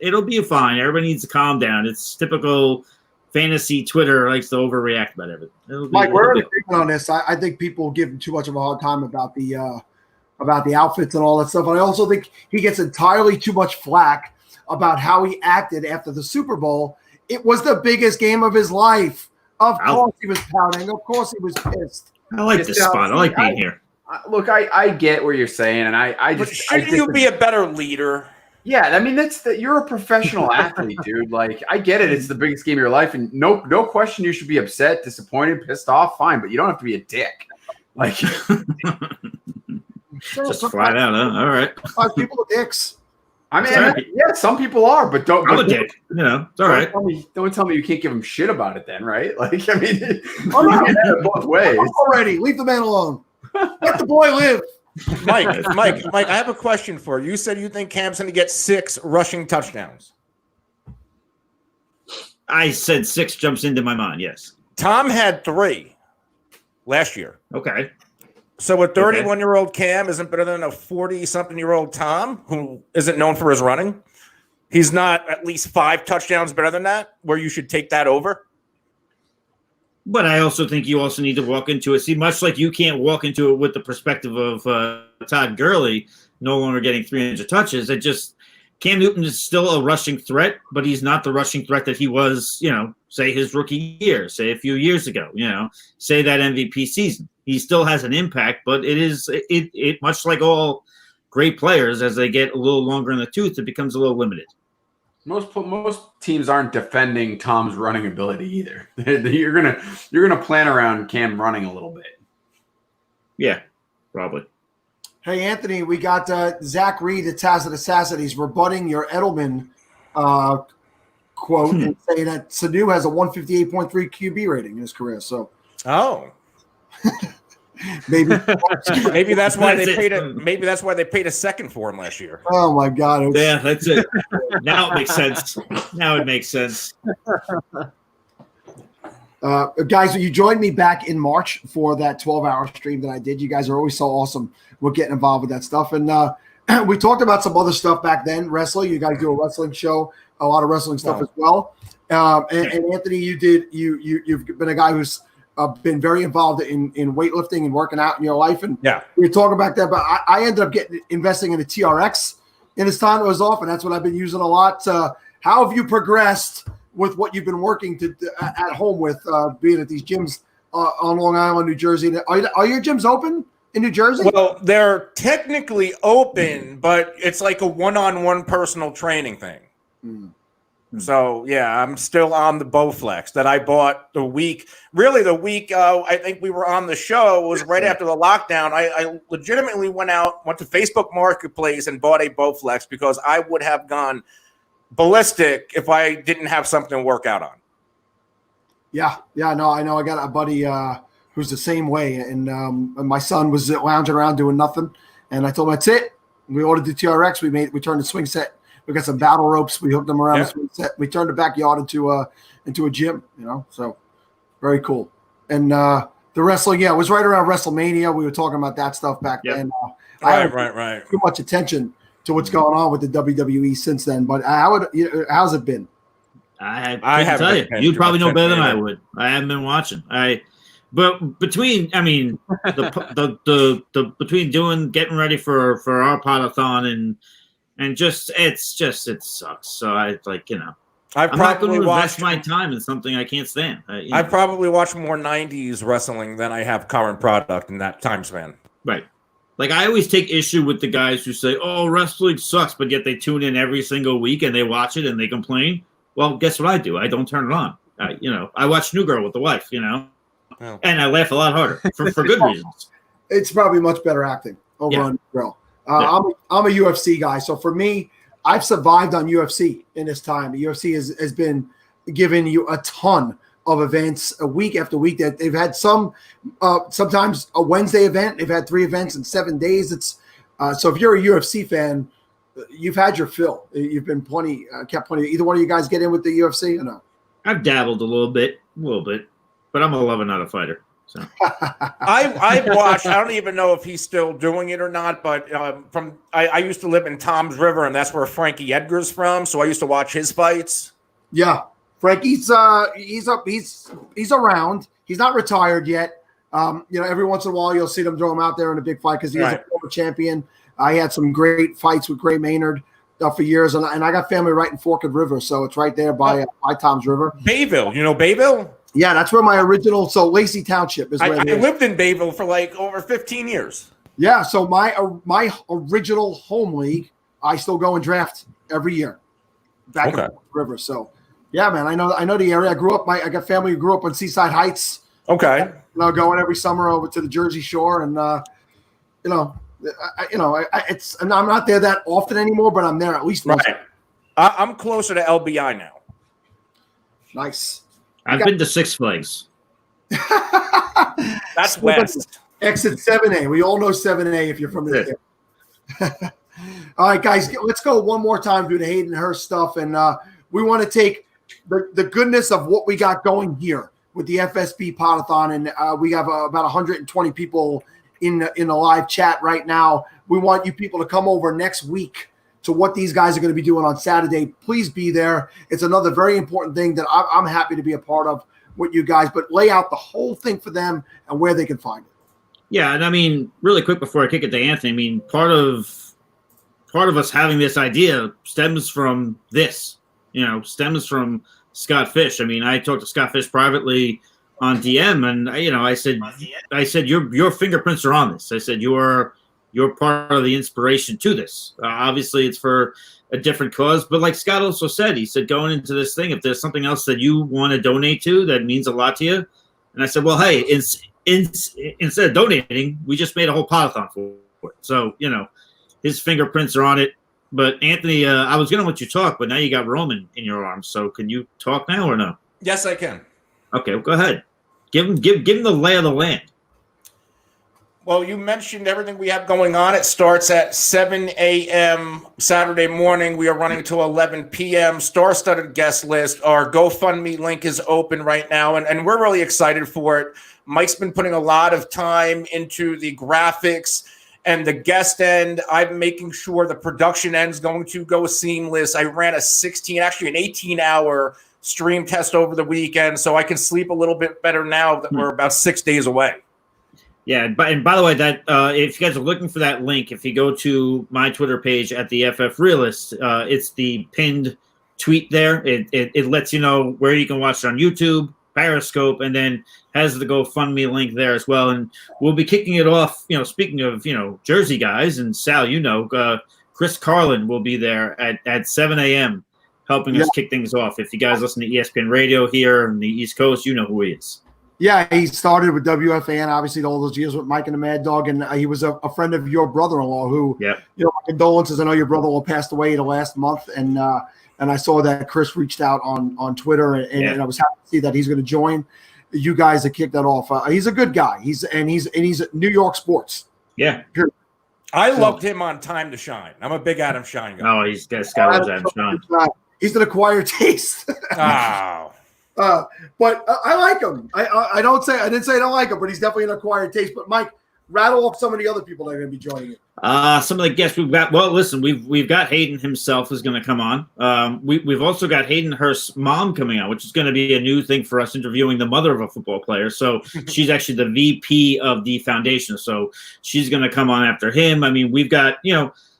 it'll be fine. Everybody needs to calm down. It's typical fantasy Twitter likes to overreact about everything. Mike, we're in agreement on this. I think people give him too much of a hard time about the outfits and all that stuff. And I also think he gets entirely too much flack about how he acted after the Super Bowl. It was the biggest game of his life. Of course he was pouting. Of course he was pissed. I like this spot. I like being here. Look, I get what you're saying, and I just shouldn't you be a better leader? Yeah, I mean you're a professional athlete, dude. Like I get it; it's the biggest game of your life, and no question you should be upset, disappointed, pissed off. Fine, but you don't have to be a dick. Like just flat out, huh? All right. People are dicks. I mean, yeah, some people are, but don't. I'm a dick. You know, it's all right. Don't tell me you can't give them shit about it, then, right? Like, I mean, you can get it both ways. Already, leave the man alone. Let the boy live. Mike, I have a question for you. You said you think Cam's going to get 6 rushing touchdowns. I said 6 jumps into my mind. Yes. Tom had 3 last year. Okay. So a 31-year-old Cam isn't better than a 40-something-year-old Tom who isn't known for his running? He's not at least 5 touchdowns better than that, where you should take that over? But I also think you also need to walk into it. See, much like you can't walk into it with the perspective of Todd Gurley no longer getting 300 touches. Cam Newton is still a rushing threat, but he's not the rushing threat that he was, say his rookie year, say a few years ago, say that MVP season. He still has an impact, but it much like all great players, as they get a little longer in the tooth, it becomes a little limited. Most teams aren't defending Tom's running ability either. You're gonna plan around Cam running a little bit. Yeah, probably. Hey Anthony, we got Zach Reed at Tazit Assassin. He's rebutting your Edelman quote and saying that Sanu has a 158.3 QB rating in his career. So, maybe that's why they paid it. Maybe that's why they paid a second for him last year. Oh my God! Yeah, that's it. Now it makes sense. Guys, you joined me back in March for that 12-hour stream that I did. You guys are always so awesome. We're getting involved with that stuff, and we talked about some other stuff back then. Wrestling, you guys do a wrestling show, a lot of wrestling stuff as well. And Anthony, you've been a guy who's been very involved in weightlifting and working out in your life, and we were talking about that. But I ended up investing in a TRX in this time it was off, and that's what I've been using a lot. How have you progressed with what you've been working at home with, being at these gyms on Long Island, New Jersey? Are your gyms open in New Jersey? Well, they're technically open, but it's like a one-on-one personal training thing. So, yeah, I'm still on the Bowflex that I bought the week I think we were on the show. It was right after the lockdown. I legitimately went to Facebook Marketplace and bought a Bowflex because I would have gone ballistic if I didn't have something to work out on. Yeah, no, I know. I got a buddy who's the same way, and my son was lounging around doing nothing, and I told him, that's it. We ordered the TRX. We turned the swing set. We got some battle ropes. We hooked them around the swing set. We turned the backyard into a gym. So very cool. And the wrestling, it was right around WrestleMania. We were talking about that stuff back then. I haven't too much attention to what's going on with the WWE since then. But how's it been? I haven't tell you. You probably know better than I would. I haven't been watching. But between getting getting ready for our podathon and it sucks. So I'm not going to invest my time in something I can't stand. I probably watch more 90s wrestling than I have current product in that time span. Right. Like, I always take issue with the guys who say, oh, wrestling sucks, but yet they tune in every single week and they watch it and they complain. Well, guess what I do? I don't turn it on. I watch New Girl with the wife, and I laugh a lot harder for good reasons. It's probably much better acting over on New Girl. I'm a UFC guy, so for me, I've survived on UFC in this time. The UFC has been giving you a ton of events a week after week. That they've had some, sometimes a Wednesday event. They've had 3 events in 7 days. It's so if you're a UFC fan, you've had your fill. You've been kept plenty. Either one of you guys get in with the UFC or no? I've dabbled a little bit, but I'm a lover, not a fighter. So I watched. I don't even know if he's still doing it or not. But I used to live in Tom's River, and that's where Frankie Edgar's from. So I used to watch his fights. Yeah, Frankie's he's around. He's not retired yet. Every once in a while you'll see them throw him out there in a big fight because he is a former champion. I had some great fights with Gray Maynard for years, and I got family right in Forked River, so it's right there by Tom's River. Bayville, you know Bayville? Yeah, that's where my original. So Lacey Township is where I lived in Bayville for like over 15 years. Yeah, so my original home league, I still go and draft every year back in Forked River. So yeah, man, I know the area. I got family who grew up on Seaside Heights. Okay, going every summer over to the Jersey Shore, and I'm not there that often anymore, but I'm there at least once. Right. I'm closer to LBI now. Nice. I've been to Six Flags. That's west. Exit 7A. We all know 7A if you're from this area. All right, guys, let's go one more time through the Hayden Hurst stuff, and we want to take the goodness of what we got going here with the FSB Podathon, and we have about 120 people in the live chat right now. We want you people to come over next week to what these guys are going to be doing on Saturday. Please be there. It's another very important thing that I'm happy to be a part of with you guys, but lay out the whole thing for them and where they can find it. Yeah, and I mean, really quick before I kick it to Anthony, I mean, part of us having this idea stems from this, stems from Scott Fish. I mean, I talked to Scott Fish privately on DM, and I said your fingerprints are on this. I said you're part of the inspiration to this. Obviously, it's for a different cause, but like Scott also said, he said going into this thing, if there's something else that you want to donate to that means a lot to you, and I said, well, hey, instead of donating, we just made a whole podathon for it. So his fingerprints are on it. But Anthony, I was going to let you talk, but now you got Roman in your arms. So can you talk now or no? Yes, I can. Okay, well, go ahead. Give him the lay of the land. Well, you mentioned everything we have going on. It starts at 7 a.m. Saturday morning. We are running till 11 p.m. Star-studded guest list. Our GoFundMe link is open right now, and we're really excited for it. Mike's been putting a lot of time into the graphics and the guest end. I'm making sure the production end is going to go seamless. I ran an 18-hour stream test over the weekend, so I can sleep a little bit better now that we're about 6 days away. Yeah, and by the way, that if you guys are looking for that link, if you go to my Twitter page at the FF Realist, it's the pinned tweet there. It lets you know where you can watch it on YouTube, Periscope, and then has the GoFundMe link there as well. And we'll be kicking it off. Speaking of Jersey guys, and Sal, Chris Carlin will be there at 7 a.m. helping us kick things off. If you guys listen to ESPN Radio here on the East Coast, you know who he is. Yeah, he started with WFAN, obviously, all those years with Mike and the Mad Dog, and he was a friend of your brother-in-law who, condolences. I know your brother-in-law passed away the last month, and I saw that Chris reached out on Twitter, and I was happy to see that he's going to join you guys to kick that off. He's a good guy. He's New York sports. Yeah. I loved him on Time to Shine. I'm a big Adam Shine guy. Oh, he's got Adam Shine. He's an acquired taste. Oh. But I like him. I didn't say I don't like him, but he's definitely an acquired taste. But Mike, rattle off some of the other people that are going to be joining you. Some of the guests we've got. Well, listen, we've got Hayden himself is going to come on. We've also got Hayden Hurst's mom coming on, which is going to be a new thing for us, interviewing the mother of a football player. So she's actually the VP of the foundation. So she's going to come on after him. I mean, we've got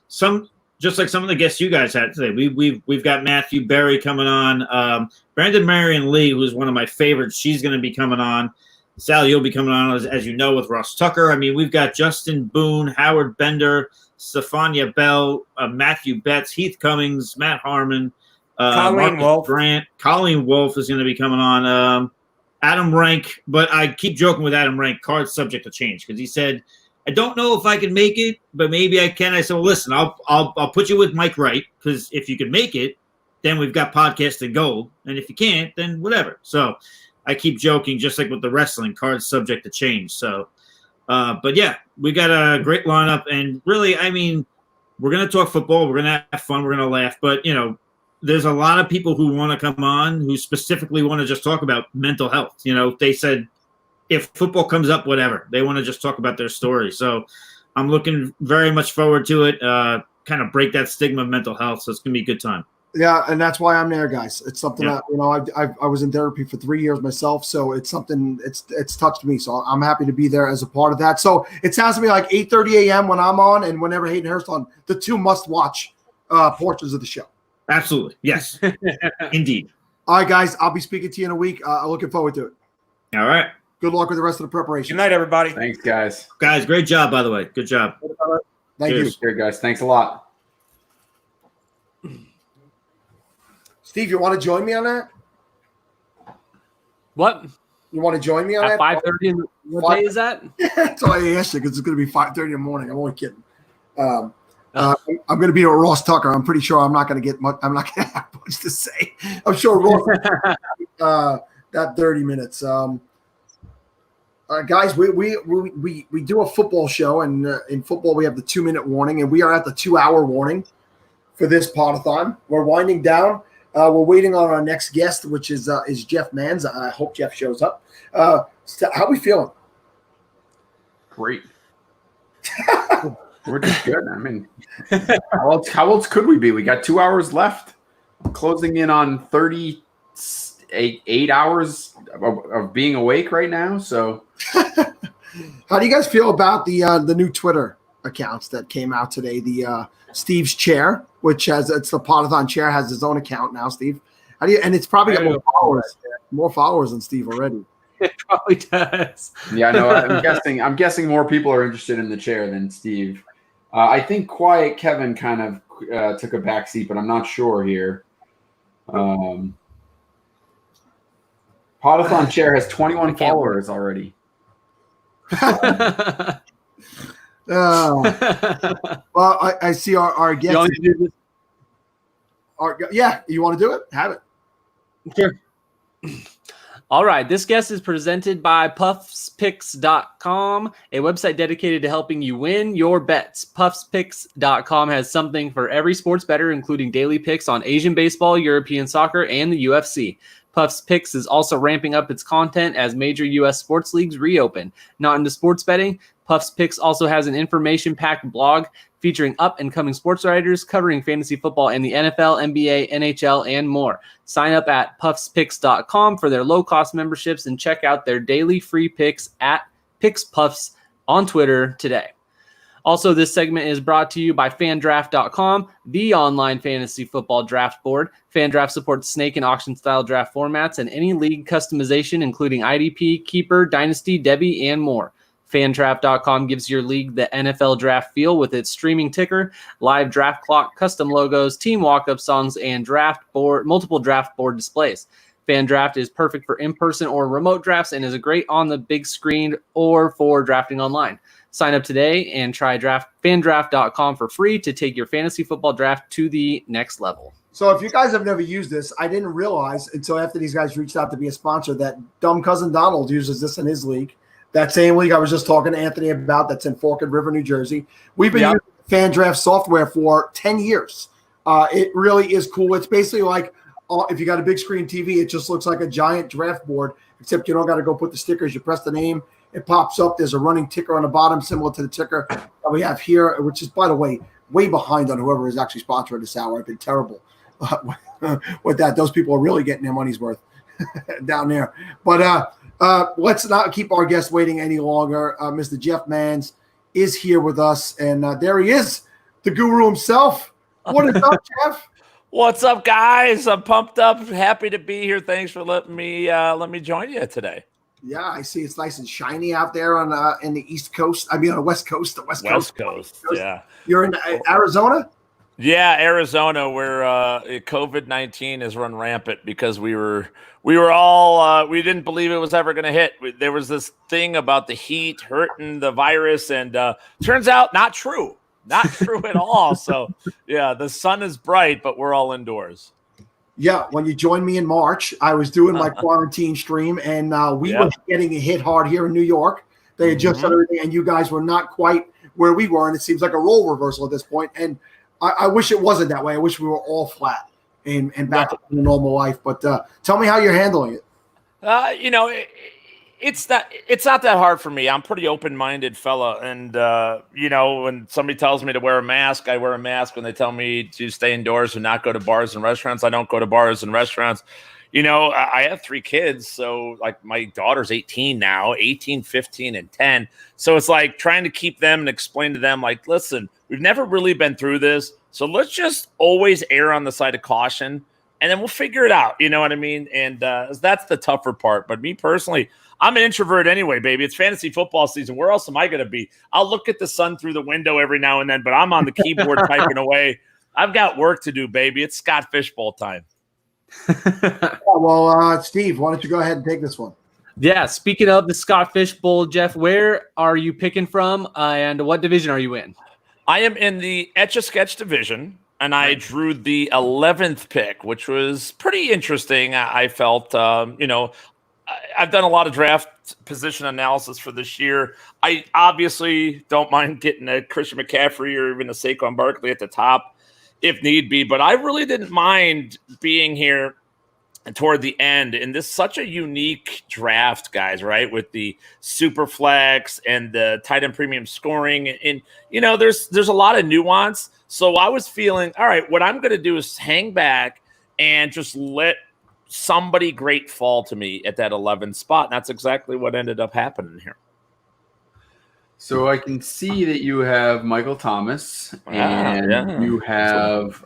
some. Just like some of the guests you guys had today, we've got Matthew Berry coming on, Brandon Marion Lee, who's one of my favorites. She's going to be coming on. Sal, you'll be coming on as you know with Ross Tucker. I mean, we've got Justin Boone, Howard Bender, Stefania Bell, Matthew Betts, Heath Cummings, Matt Harmon, Colleen Wolf. Grant. Colleen Wolf is going to be coming on. Adam Rank, but I keep joking with Adam Rank. Card's subject to change because he said I don't know if I can make it, but maybe I can. I said, well, listen, I'll put you with Mike Wright, because if you can make it, then we've got podcasting gold. And if you can't, then whatever. So I keep joking, just like with the wrestling, cards subject to change. So, but yeah, we got a great lineup. And really, I mean, we're going to talk football. We're going to have fun. We're going to laugh. But, you know, there's a lot of people who want to come on who specifically want to just talk about mental health. You know, they said if football comes up, whatever, they want to just talk about their story. So I'm looking very much forward to it, kind of break that stigma of mental health. So it's going to be a good time. Yeah, and that's why I'm there, guys. It's something that, you know, I was in therapy for 3 years myself, so it's something it's touched me. So I'm happy to be there as a part of that. So it sounds to me like 8:30 a.m. when I'm on, and whenever Hayden Hurst on, the two must-watch portions of the show. Absolutely, yes, indeed. All right, guys, I'll be speaking to you in a week. Looking forward to it. All right. Good luck with the rest of the preparation. Good night, everybody. Thanks, guys. Guys, great job, by the way. Good job. Thank you. Here, guys. Thanks a lot. Steve, you want to join me on that? What? You want to join me on At that? 5:30. What day is that? That's why I asked you, because it's going to be 5:30 in the morning. I'm only kidding. I'm going to be with Ross Tucker. I'm pretty sure I'm not going to get much. I'm not going to have much to say. I'm sure Ross that 30 minutes. Guys, we do a football show, and in football we have the 2-minute warning, and we are at the 2-hour warning for this podathon. We're winding down. We're waiting on our next guest, which is Jeff Mans. I hope Jeff shows up. So how are we feeling? Great. We're just good. I mean, how else could we be? We got 2 hours left, closing in on 38 hours of being awake right now. So, how do you guys feel about the new Twitter accounts that came out today? The Steve's Chair, which it's the Podathon Chair, has his own account now. Steve, how do you? And it's probably got more followers than Steve already. It probably does. Yeah, no, I'm guessing more people are interested in the chair than Steve. I think Quiet Kevin kind of took a back seat, but I'm not sure here. Podathon Chair has 21 followers already. Well, I see our guest. Yeah, you want to do it? Have it. Sure. All right. This guest is presented by puffspicks.com, a website dedicated to helping you win your bets. Puffspicks.com has something for every sports bettor, including daily picks on Asian baseball, European soccer, and the UFC. Puffs Picks is also ramping up its content as major U.S. sports leagues reopen. Not into sports betting, Puffs Picks also has an information-packed blog featuring up-and-coming sports writers covering fantasy football and the NFL, NBA, NHL, and more. Sign up at puffspicks.com for their low-cost memberships and check out their daily free picks at PicksPuffs on Twitter today. Also, this segment is brought to you by FanDraft.com, the online fantasy football draft board. FanDraft supports snake and auction-style draft formats and any league customization, including IDP, Keeper, Dynasty, Devy, and more. FanDraft.com gives your league the NFL draft feel with its streaming ticker, live draft clock, custom logos, team walk-up songs, and multiple draft board displays. FanDraft is perfect for in-person or remote drafts and is great on the big screen or for drafting online. Sign up today and try FanDraft.com for free to take your fantasy football draft to the next level. So if you guys have never used this, I didn't realize until after these guys reached out to be a sponsor that Dumb Cousin Donald uses this in his league. That same league I was just talking to Anthony about, that's in Forked River, New Jersey. We've been using FanDraft software for 10 years. It really is cool. It's basically like if you got a big screen TV, it just looks like a giant draft board, except you don't got to go put the stickers. You press the name, it pops up. There's a running ticker on the bottom, similar to the ticker that we have here, which is, by the way, way behind on whoever is actually sponsoring this hour. I've been terrible with that. Those people are really getting their money's worth down there. But let's not keep our guests waiting any longer. Mr. Jeff Mans is here with us, and there he is, the guru himself. What is up, Jeff? What's up, guys? I'm pumped up. Happy to be here. Thanks for letting me join you today. Yeah, I see it's nice and shiny out there on in the East Coast. I mean, on the West Coast, West Coast. Yeah. You're in Arizona? Yeah, Arizona, where COVID-19 has run rampant because we were all we didn't believe it was ever going to hit. There was this thing about the heat hurting the virus, and turns out not true at all. So yeah, the sun is bright, but we're all indoors. Yeah, when you joined me in March, I was doing my quarantine stream, and we were getting hit hard here in New York. They had just done everything, and you guys were not quite where we were, and it seems like a role reversal at this point. And I wish it wasn't that way. I wish we were all flat and back to normal life. But tell me how you're handling it. It's not that hard for me. I'm a pretty open-minded fella, and when somebody tells me to wear a mask, I wear a mask. When they tell me to stay indoors and not go to bars and restaurants, I don't go to bars and restaurants. I have 3 kids, so like my daughter's 18 now, 18, 15, and 10. So it's like trying to keep them and explain to them, like, listen, we've never really been through this, so let's just always err on the side of caution, and then we'll figure it out. You know what I mean? And that's the tougher part. But me personally, I'm an introvert anyway, baby. It's fantasy football season. Where else am I going to be? I'll look at the sun through the window every now and then, but I'm on the keyboard typing away. I've got work to do, baby. It's Scott Fishbowl time. Well, Steve, why don't you go ahead and take this one? Yeah, speaking of the Scott Fishbowl, Jeff, where are you picking from, and what division are you in? I am in the Etch-a-Sketch division, and I drew the 11th pick, which was pretty interesting. I felt, I've done a lot of draft position analysis for this year. I obviously don't mind getting a Christian McCaffrey or even a Saquon Barkley at the top if need be, but I really didn't mind being here toward the end. And this is such a unique draft, guys, right? With the super flex and the tight end premium scoring. And there's a lot of nuance. So I was feeling, all right, what I'm going to do is hang back and just let somebody great fall to me at that 11th spot. And that's exactly what ended up happening here. So I can see that you have Michael Thomas and you have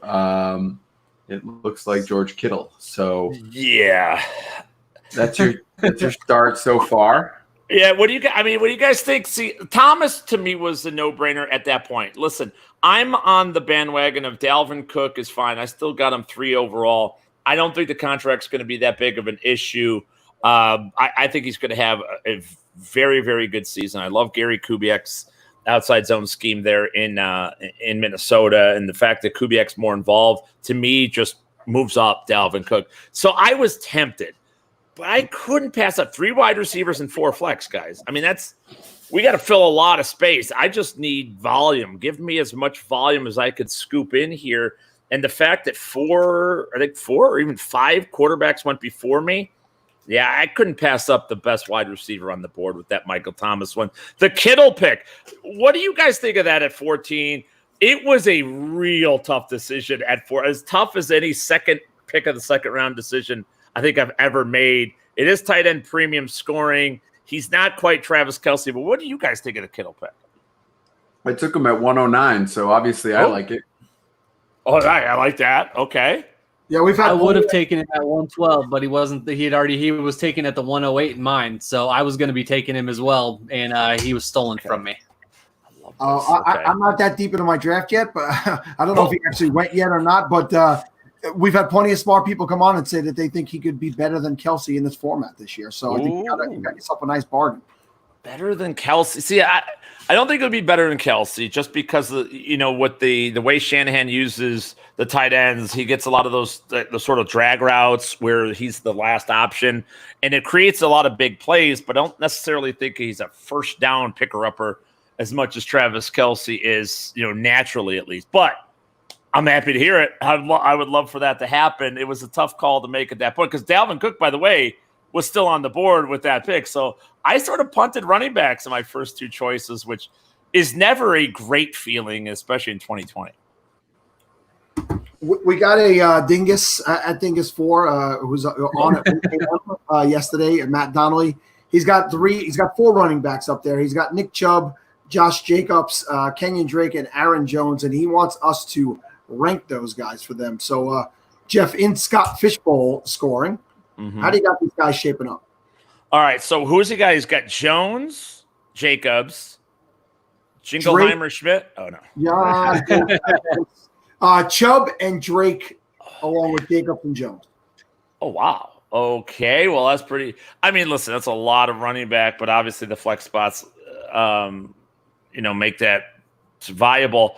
it looks like George Kittle. So yeah, that's your start so far. Yeah, what do you guys think? See, Thomas to me was a no-brainer at that point. Listen, I'm on the bandwagon of Dalvin Cook is fine. I still got him 3 overall. I don't think the contract's going to be that big of an issue. I think he's going to have a very, very good season. I love Gary Kubiak's outside zone scheme there in Minnesota, and the fact that Kubiak's more involved to me just moves up Dalvin Cook. So I was tempted, but I couldn't pass up 3 wide receivers and 4 flex guys. I mean, we got to fill a lot of space. I just need volume. Give me as much volume as I could scoop in here. And the fact that 4 or even 5 quarterbacks went before me, yeah, I couldn't pass up the best wide receiver on the board with that Michael Thomas one. The Kittle pick, what do you guys think of that at 14? It was a real tough decision at 4, as tough as any second pick of the second round decision I think I've ever made. It is tight end premium scoring. He's not quite Travis Kelce, but what do you guys think of the Kittle pick? I took him at 109, so obviously I like it. Oh, I like that. Okay. Yeah, I would have taken it at 112, but he wasn't. He was taken at the 108 in mine, so I was going to be taking him as well, and he was stolen from me. I'm not that deep into my draft yet, but I don't know if he actually went yet or not. But we've had plenty of smart people come on and say that they think he could be better than Kelce in this format this year. So I think you got yourself a nice bargain. Better than Kelce. See, I don't think it would be better than Kelce just because what the way Shanahan uses the tight ends, he gets a lot of those the sort of drag routes where he's the last option, and it creates a lot of big plays. But I don't necessarily think he's a first down picker upper as much as Travis Kelce is, naturally at least. But I'm happy to hear it. I would love for that to happen. It was a tough call to make at that point because Dalvin Cook, by the way, was still on the board with that pick. So I sort of punted running backs in my first 2 choices, which is never a great feeling, especially in 2020. We got a Dingus at Dingus 4 who's on it yesterday, Matt Donnelly. He's got 4 running backs up there. He's got Nick Chubb, Josh Jacobs, Kenyon Drake, and Aaron Jones, and he wants us to rank those guys for them. So, Jeff, in Scott Fishbowl scoring, how do you got these guys shaping up? All right, so who's he got? He's got Jones, Jacobs, Jingleheimer, Schmidt. Oh, no. Yeah. Chubb and Drake, along with Jacobs and Jones. Oh, wow. Okay, well, that's pretty. I mean, listen, that's a lot of running back, but obviously the flex spots, make that viable.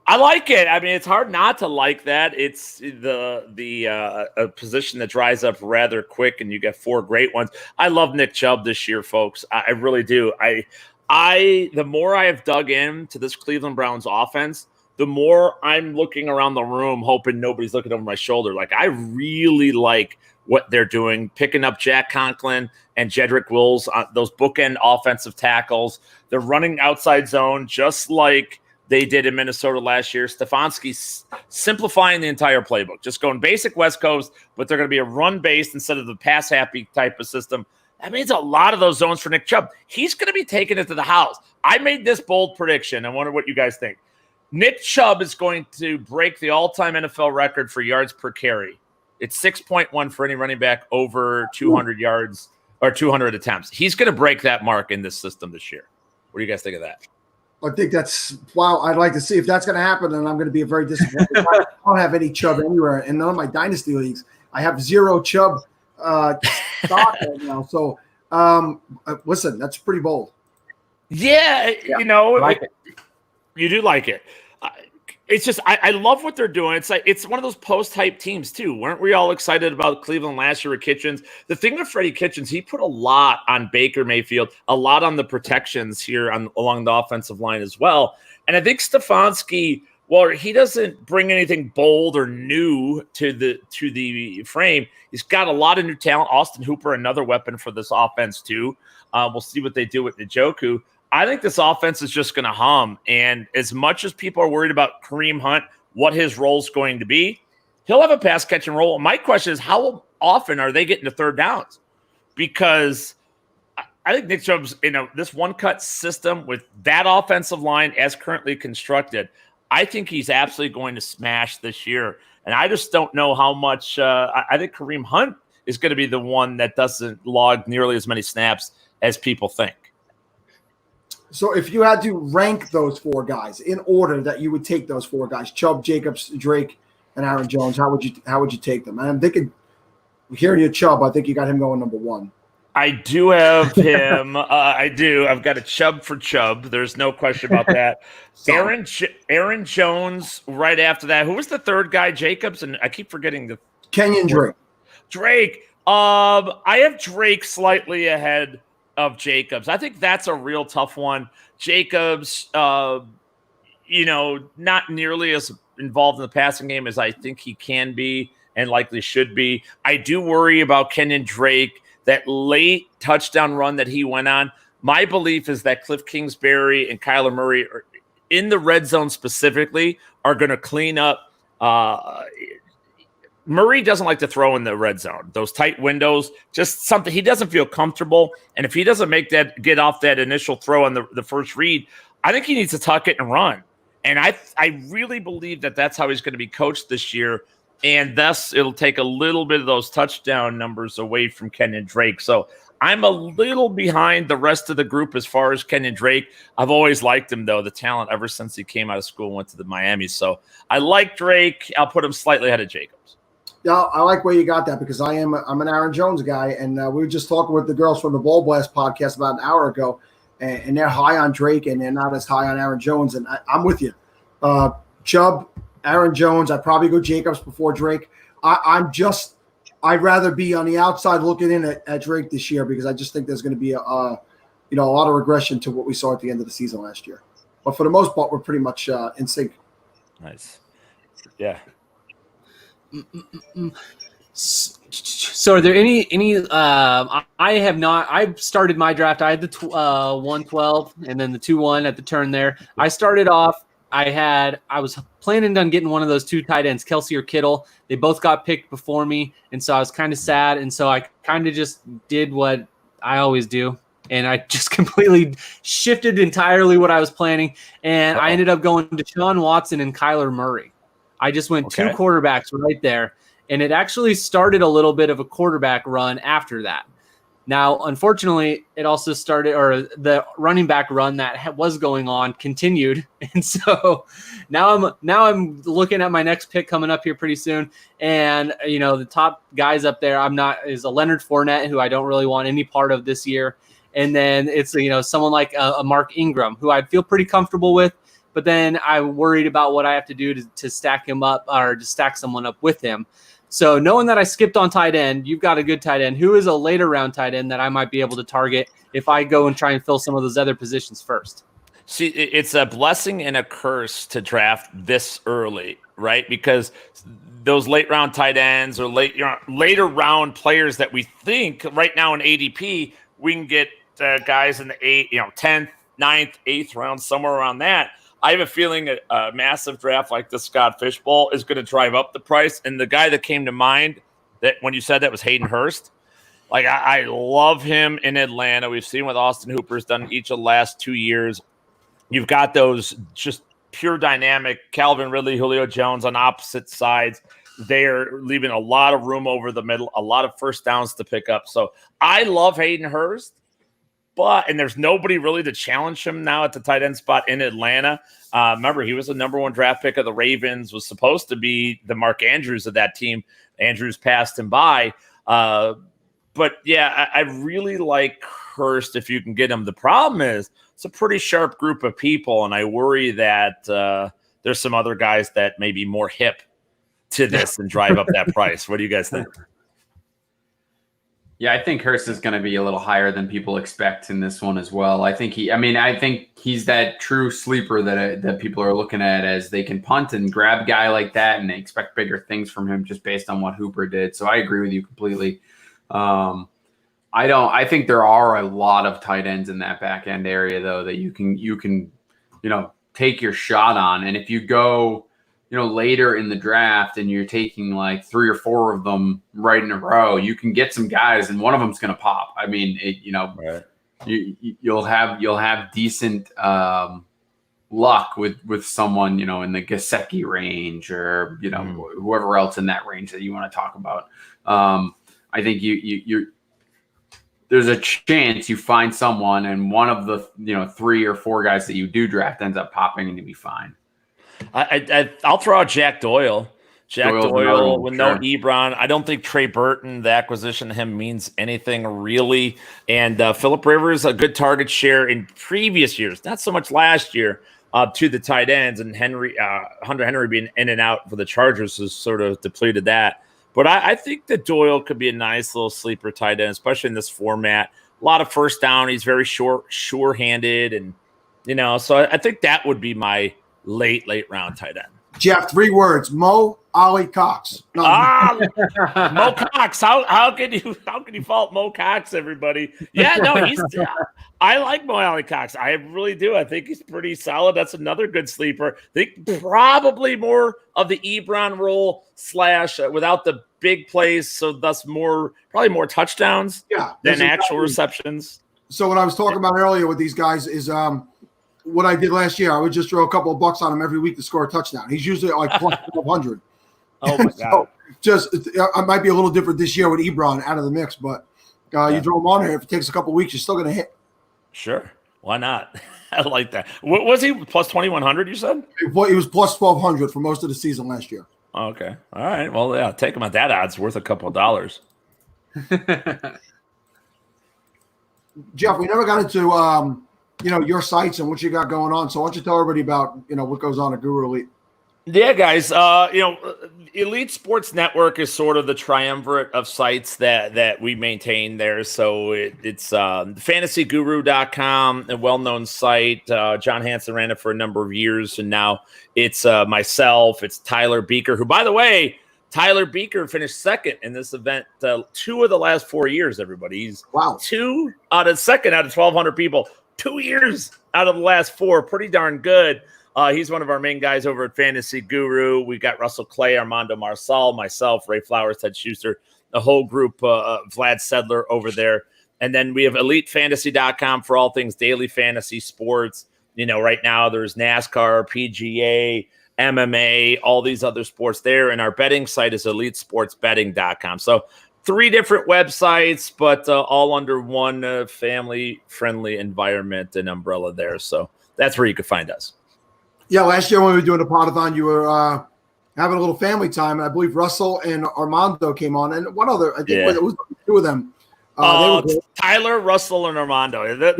I like it. I mean, it's hard not to like that. It's a position that dries up rather quick, and you get 4 great ones. I love Nick Chubb this year, folks. I really do. The more I have dug into this Cleveland Browns offense, the more I'm looking around the room, hoping nobody's looking over my shoulder. Like, I really like what they're doing, picking up Jack Conklin and Jedrick Wills, those bookend offensive tackles. They're running outside zone just like they did in Minnesota last year. Stefanski's simplifying the entire playbook, just going basic West Coast, but they're going to be a run-based instead of the pass-happy type of system. That means a lot of those zones for Nick Chubb. He's going to be taking it to the house. I made this bold prediction. I wonder what you guys think. Nick Chubb is going to break the all-time NFL record for yards per carry. It's 6.1 for any running back over 200 yards or 200 attempts. He's going to break that mark in this system this year. What do you guys think of that? I think that's wow. I'd like to see if that's going to happen, and I'm going to be very disappointed. I don't have any Chubb anywhere in none of my dynasty leagues. I have 0 Chubb stock right now. So, listen, that's pretty bold. Yeah. You do like it. It's just I love what they're doing. It's like it's one of those post-hype teams too. Weren't we all excited about Cleveland last year with Kitchens? The thing with Freddie Kitchens, he put a lot on Baker Mayfield, a lot on the protections here along the offensive line as well. And I think Stefanski, well, he doesn't bring anything bold or new to the frame. He's got a lot of new talent. Austin Hooper, another weapon for this offense too. We'll see what they do with Njoku. I think this offense is just going to hum. And as much as people are worried about Kareem Hunt, what his role is going to be, he'll have a pass catching role. My question is, how often are they getting to third downs? Because I think Nick Chubb's in this one-cut system with that offensive line as currently constructed, I think he's absolutely going to smash this year. And I just don't know how much I think Kareem Hunt is going to be the one that doesn't log nearly as many snaps as people think. So if you had to rank those 4 guys in order that you would take those 4 guys, Chubb, Jacobs, Drake, and Aaron Jones, how would you take them? And I'm thinking, hearing you Chubb, I think you got him going number 1. I do have him. I do. I've got a Chubb for Chubb. There's no question about that. Aaron Jones right after that. Who was the third guy? Jacobs, and I keep forgetting the Kenyon Drake. Drake. I have Drake slightly ahead of Jacobs. I think that's a real tough one. Jacobs, not nearly as involved in the passing game as I think he can be and likely should be. I do worry about Kenyon Drake, that late touchdown run that he went on. My belief is that Cliff Kingsbury and Kyler Murray are, in the red zone specifically, are going to clean up. Murray doesn't like to throw in the red zone. Those tight windows, just something he doesn't feel comfortable. And if he doesn't get off that initial throw on the first read, I think he needs to tuck it and run. And I really believe that that's how he's going to be coached this year. And thus it'll take a little bit of those touchdown numbers away from Kenyon Drake. So I'm a little behind the rest of the group as far as Kenyon Drake. I've always liked him, though, the talent ever since he came out of school and went to the Miami. So I like Drake. I'll put him slightly ahead of Jacobs. Yeah, I like where you got that because I'm an Aaron Jones guy, and we were just talking with the girls from the Ball Blast podcast about an hour ago, and they're high on Drake, and they're not as high on Aaron Jones, and I'm with you. Chubb, Aaron Jones, I'd probably go Jacobs before Drake. I'd rather be on the outside looking in at Drake this year because I just think there's going to be a lot of regression to what we saw at the end of the season last year. But for the most part, we're pretty much in sync. Nice. Yeah. So are there any I have not. I've started my draft. I had the 112 and then the 2-1 at the turn there. I started off. I was planning on getting one of those 2 tight ends, Kelsey or Kittle. They both got picked before me, and so I was kind of sad. And so I kind of just did what I always do, and I just completely shifted entirely what I was planning. And I ended up going to Deshaun Watson and Kyler Murray. I just went 2 quarterbacks right there, and it actually started a little bit of a quarterback run after that. Now, unfortunately, it also started, or the running back run that was going on continued, and so now I'm looking at my next pick coming up here pretty soon, and the top guys up there is a Leonard Fournette, who I don't really want any part of this year, and then it's someone like a Mark Ingram, who I'd feel pretty comfortable with, but then I'm worried about what I have to do to stack him up or to stack someone up with him. So knowing that I skipped on tight end, you've got a good tight end. Who is a later round tight end that I might be able to target if I go and try and fill some of those other positions first? See, it's a blessing and a curse to draft this early, right? Because those late round tight ends or later round players that we think right now in ADP, we can get guys in the 10th, 9th, 8th round, somewhere around that. I have a feeling a massive draft like the Scott Fishbowl is going to drive up the price. And the guy that came to mind that when you said that was Hayden Hurst. Like, I love him in Atlanta. We've seen what Austin Hooper's done each of the last 2 years. You've got those just pure dynamic Calvin Ridley, Julio Jones on opposite sides. They're leaving a lot of room over the middle, a lot of first downs to pick up. So I love Hayden Hurst. And there's nobody really to challenge him now at the tight end spot in Atlanta. Remember, he was the number 1 draft pick of the Ravens, was supposed to be the Mark Andrews of that team. Andrews passed him by. But, yeah, I really like Hurst if you can get him. The problem is it's a pretty sharp group of people, and I worry that there's some other guys that may be more hip to this and drive up that price. What do you guys think? Yeah, I think Hurst is going to be a little higher than people expect in this one as well. I think he's that true sleeper that people are looking at as they can punt and grab a guy like that, and they expect bigger things from him just based on what Hooper did. So I agree with you completely. I think there are a lot of tight ends in that back end area though that you can take your shot on, and if you go later in the draft and you're taking like 3 or 4 of them right in a row, you can get some guys and one of them's going to pop. I mean, right. You'll have decent luck with someone, in the Gesicki range or, whoever else in that range that you want to talk about. I think there's a chance you find someone and one of the, 3 or 4 guys that you do draft ends up popping and you'll be fine. I'll throw out Jack Doyle. Doyle with no Ebron. I don't think Trey Burton, the acquisition of him, means anything really. And Phillip Rivers, a good target share in previous years, not so much last year, to the tight ends. And Hunter Henry being in and out for the Chargers has sort of depleted that. But I think that Doyle could be a nice little sleeper tight end, especially in this format. A lot of first down. He's very sure-handed. And, so I think that would be my late round tight end. Jeff, 3 words: Mo Alie-Cox. No. Mo Cox. How can you fault Mo Cox, everybody? Yeah, no, I like Mo Alie-Cox. I really do. I think he's pretty solid. That's another good sleeper. I think probably more of the Ebron role / without the big plays, so thus probably more touchdowns than actual receptions. So what I was talking about earlier with these guys is what I did last year. I would just throw a couple of bucks on him every week to score a touchdown. He's usually at like plus 1,200. Oh my God! So it might be a little different this year with Ebron out of the mix, but you throw him on here. If it takes a couple of weeks, you're still going to hit. Sure, why not? I like that. What was he, plus 2,100? You said he was plus 1,200 for most of the season last year. Okay, all right. Well, yeah, take him at that odds, worth a couple of dollars. Jeff, we never got into your sites and what you got going on. So why don't you tell everybody about, what goes on at Guru Elite? Yeah, guys, Elite Sports Network is sort of the triumvirate of sites that we maintain there. So it's fantasyguru.com, a well-known site. John Hansen ran it for a number of years, and now it's myself, it's Tyler Beaker, who, by the way, Tyler Beaker finished second in this event 2 of the last 4 years, everybody. He's 2 out of 1,200 people. 2 years out of the last 4. Pretty darn good. He's one of our main guys over at Fantasy Guru. We got Russell Clay, Armando Marsal, myself, Ray Flowers, Ted Schuster, the whole group, Vlad Sedler over there. And then we have EliteFantasy.com for all things daily fantasy sports. Right now there's NASCAR, PGA, MMA, all these other sports there. And our betting site is EliteSportsBetting.com. So 3 different websites, but all under one family-friendly environment and umbrella there. So that's where you could find us. Yeah, last year when we were doing the Podathon, you were having a little family time, and I believe Russell and Armando came on, and one other, I think it was 2 of them. Tyler, Russell, and Armando. They're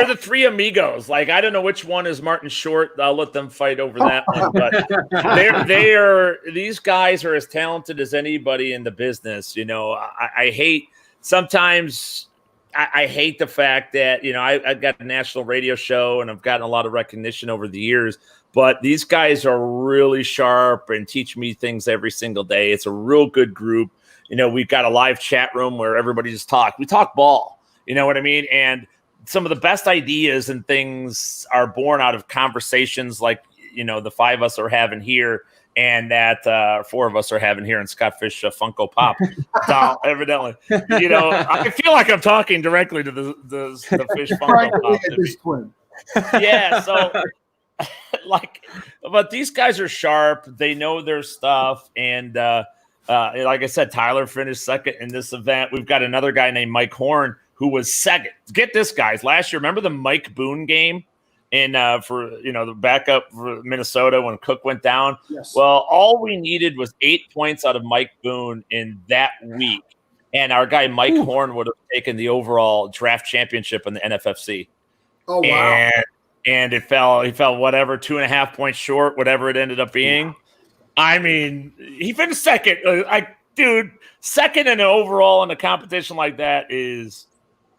the 3 amigos. Like, I don't know which one is Martin Short. I'll let them fight over that one. But these guys are as talented as anybody in the business. You know, I hate sometimes. I hate the fact that, you know, I've got a national radio show and I've gotten a lot of recognition over the years, but these guys are really sharp and teach me things every single day. It's a real good group. You know, we've got a live chat room where everybody just talks. We talk ball, you know what I mean? And some of the best ideas and things are born out of conversations like, you know, the 5 of us are having here and that 4 of us are having here in Scott Fish Funko Pop doll, evidently. You know, I feel like I'm talking directly to the Fish Funko Pop. Yeah, so like, but these guys are sharp. They know their stuff, and like I said, Tyler finished second in this event. We've got another guy named Mike Horn who was second. Get this, guys. Last year, remember the Mike Boone game? For, you know, the backup for Minnesota when Cook went down. Yes. Well, all we needed was 8 points out of Mike Boone in that week. And our guy Mike Horn would have taken the overall draft championship in the NFFC. Oh, wow. And he fell whatever, 2.5 points short, whatever it ended up being. Yeah. I mean, he finished second. Second in an overall in a competition like that is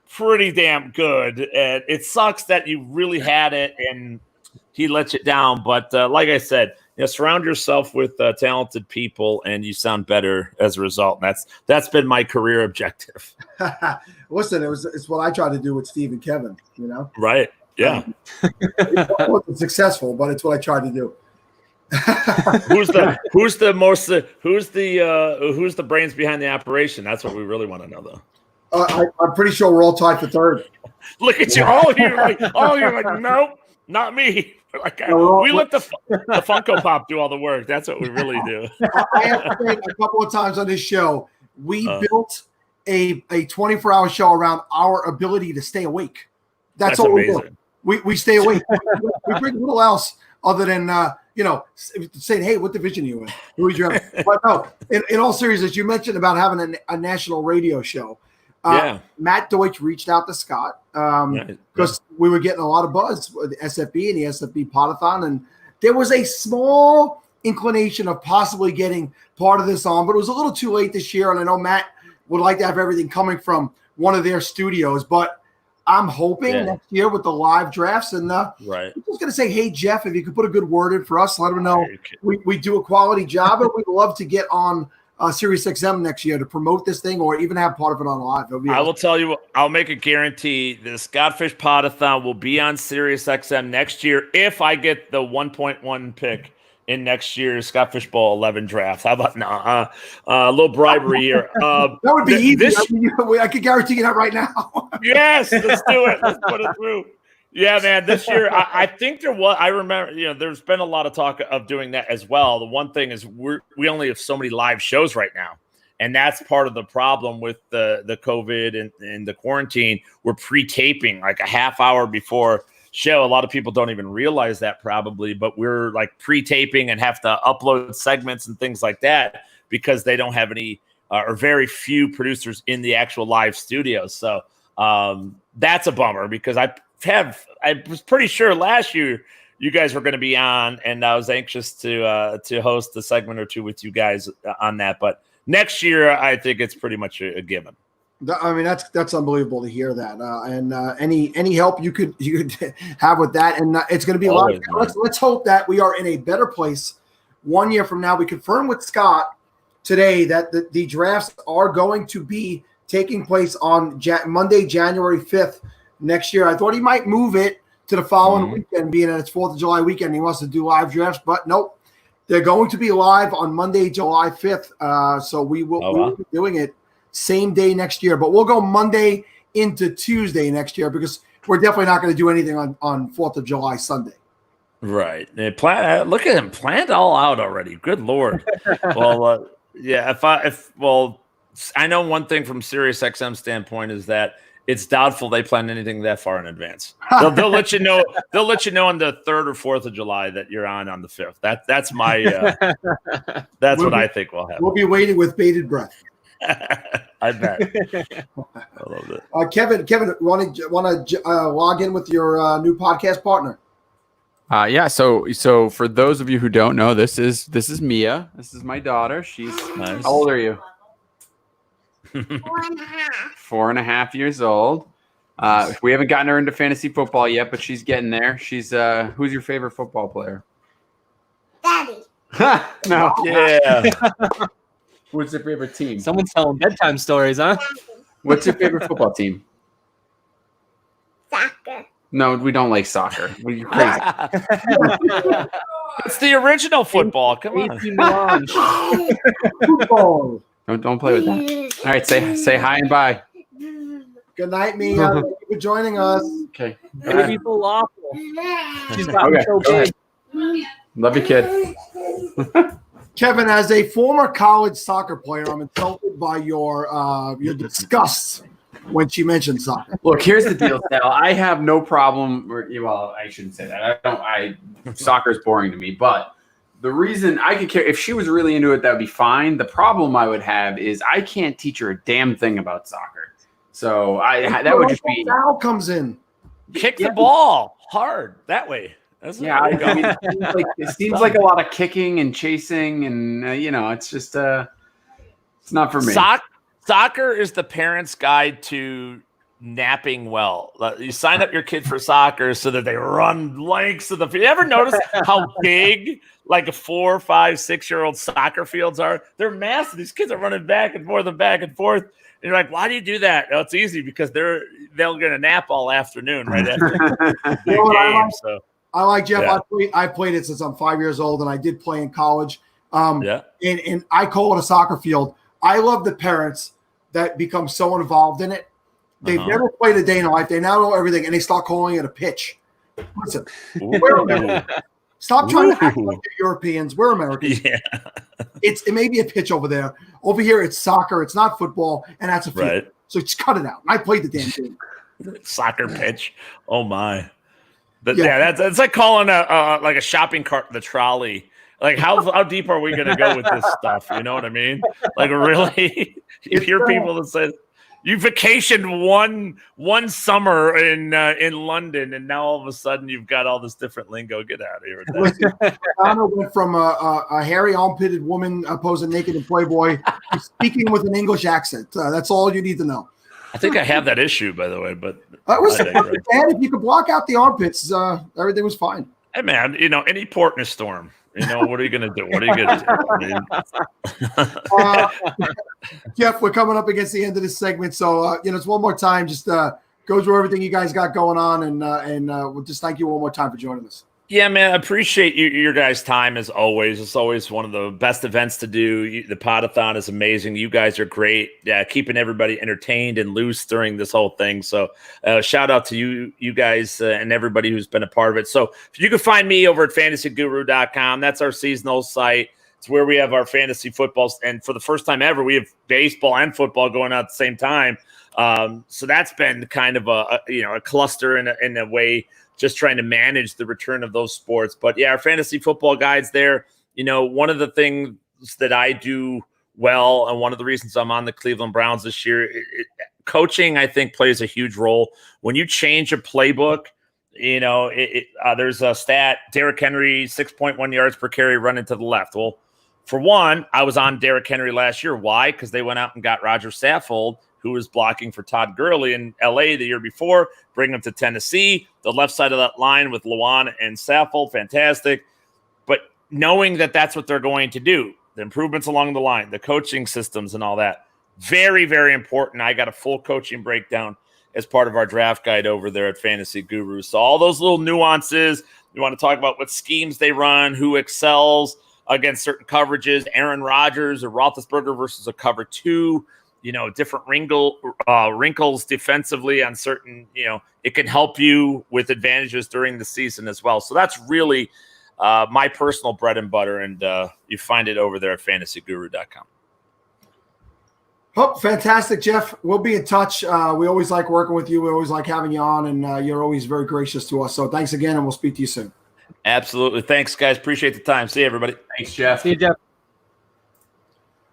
pretty damn good. And it sucks that you really had it and he lets you down. But like I said, you know, surround yourself with talented people and you sound better as a result. And that's been my career objective. Listen, it's what I try to do with Steve and Kevin, you know? Right. Yeah. It wasn't successful, but it's what I tried to do. Who's the brains behind the operation? That's what we really want to know, though. I'm pretty sure we're all tied for third. Look at you, all of you like, nope, not me. Like, we let the Funko Pop do all the work. That's what we really do. I have to say a couple of times on this show, we built a 24-hour show around our ability to stay awake. That's all amazing. We stay awake. We bring little else other than saying, hey, what division are you in? Who is your? But no, in all seriousness, you mentioned about having a national radio show. Matt Deutsch reached out to Scott because we were getting a lot of buzz with the SFB and the SFB Podathon, and there was a small inclination of possibly getting part of this on, but it was a little too late this year, and I know Matt would like to have everything coming from one of their studios, but I'm hoping next year with the live drafts, and I'm just going to say, hey, Jeff, if you could put a good word in for us, let him know we do a quality job, and we'd love to get on Sirius XM next year to promote this thing or even have part of it on live. I will tell you, I'll make a guarantee the Scott Fish Podathon will be on Sirius XM next year if I get the 1.1 pick in next year's Scott Fish Bowl 11 draft. How about a little bribery here? That would be easy. I could guarantee you that right now. Yes, let's do it. Let's put it through. Yeah, man. This year, I think there was. I remember, there's been a lot of talk of doing that as well. The one thing is we only have so many live shows right now, and that's part of the problem with the COVID and the quarantine. We're pre-taping like a half hour before show. A lot of people don't even realize that probably, but we're like pre-taping and have to upload segments and things like that because they don't have any or very few producers in the actual live studio. So that's a bummer because I was pretty sure last year you guys were going to be on, and I was anxious to host a segment or two with you guys on that. But next year, I think it's pretty much a given. I mean, that's unbelievable to hear that. And any help you could have with that, and it's going to be a lot. Let's hope that we are in a better place 1 year from now. We confirmed with Scott today that the drafts are going to be taking place on Monday, January 5th next year. I thought he might move it to the following weekend, being that it's 4th of July weekend. He wants to do live drafts, but nope. They're going to be live on Monday, July 5th. So we will be doing it same day next year, but we'll go Monday into Tuesday next year because we're definitely not going to do anything on 4th of July Sunday. Right. Look at him planned all out already. Good Lord. Well, I know one thing from SiriusXM standpoint is that it's doubtful they plan anything that far in advance. They'll let you know. They'll let you know on the 3rd or 4th of July that you're on the 5th. That's my. That's what I think will happen. We'll be waiting with bated breath. I bet. I love it. Kevin, want to log in with your new podcast partner? Yeah. So for those of you who don't know, this is Mia. This is my daughter. She's nice. How old are you? 4.5 years old. We haven't gotten her into fantasy football yet, but she's getting there. She's who's your favorite football player? Daddy. No. Yeah. What's your favorite team? Someone's telling bedtime stories, huh? What's your favorite football team? Soccer. No, we don't like soccer. You're crazy. It's the original football. Come on. Football. Don't play with that. All right, say hi and bye. Good night, Mia. Thank you for joining us. Okay. Baby falafel. She's gotten Okay, so go ahead. big. Love you, kid. Kevin, as a former college soccer player, I'm insulted by your disgust when she mentioned soccer. Look, here's the deal, Sal. I have no problem. Well, I shouldn't say that. Soccer is boring to me, but the reason I could care if she was really into it, that would be fine. The problem I would have is I can't teach her a damn thing about soccer. So that would just be Sal comes in. Kick the ball hard that way. It seems like a lot of kicking and chasing, and it's just it's not for me. Soccer is the parent's guide to napping well. You sign up your kid for soccer so that they run lengths of the field. You ever notice how big like a 4, 5, 6-year-old soccer fields are? They're massive. These kids are running back and forth and back and forth. And you're like, why do you do that? Oh, it's easy because they'll get a nap all afternoon right after the big game. So I like Jeff. Yeah. I played it since I'm 5 years old, and I did play in college. Yeah. And I call it a soccer field. I love the parents that become so involved in it. They've never played a day in their life. They now know everything, and they start calling it a pitch. Listen, we're Americans. Stop trying to act like you're Europeans. We're Americans. Yeah. It may be a pitch over there. Over here, it's soccer. It's not football, and that's a field. Right. So just cut it out. And I played the damn thing. Soccer pitch. Oh my. But yeah, that's like calling a shopping cart the trolley. Like how deep are we going to go with this stuff? You know what I mean? Like really, you hear people that say you vacationed one summer in London, and now all of a sudden you've got all this different lingo. Get out of here with that. Anna went from a hairy, armpitted woman posing naked in Playboy to speaking with an English accent. That's all you need to know. I think I have that issue, by the way, but if you could block out the armpits, everything was fine. Hey man, any port in a storm. What are you going to do? What are you going to do? Jeff, we're coming up against the end of this segment, so it's one more time. Just go through everything you guys got going on, and we'll just thank you one more time for joining us. Yeah, man, I appreciate your guys' time as always. It's always one of the best events to do. The Podathon is amazing. You guys are great, keeping everybody entertained and loose during this whole thing. So shout out to you guys and everybody who's been a part of it. So you can find me over at fantasyguru.com. That's our seasonal site. It's where we have our fantasy football. And for the first time ever, we have baseball and football going on at the same time. So that's been kind of a cluster in a way, just trying to manage the return of those sports. But yeah, our fantasy football guides there. One of the things that I do well, and one of the reasons I'm on the Cleveland Browns this year, coaching, I think, plays a huge role. When you change a playbook, there's a stat, Derrick Henry, 6.1 yards per carry running to the left. Well, for one, I was on Derrick Henry last year. Why? Because they went out and got Roger Saffold, who was blocking for Todd Gurley in L.A. the year before, bring him to Tennessee. The left side of that line with Lewan and Saffold, fantastic. But knowing that that's what they're going to do, the improvements along the line, the coaching systems and all that, very, very important. I got a full coaching breakdown as part of our draft guide over there at Fantasy Guru. So all those little nuances, you want to talk about what schemes they run, who excels against certain coverages, Aaron Rodgers or Roethlisberger versus a cover 2, different wrinkles defensively on certain, it can help you with advantages during the season as well. So that's really my personal bread and butter, and you find it over there at fantasyguru.com. Oh, fantastic, Jeff. We'll be in touch. We always like working with you. We always like having you on, and you're always very gracious to us. So thanks again, and we'll speak to you soon. Absolutely. Thanks, guys. Appreciate the time. See you, everybody. Thanks, Jeff. See you, Jeff.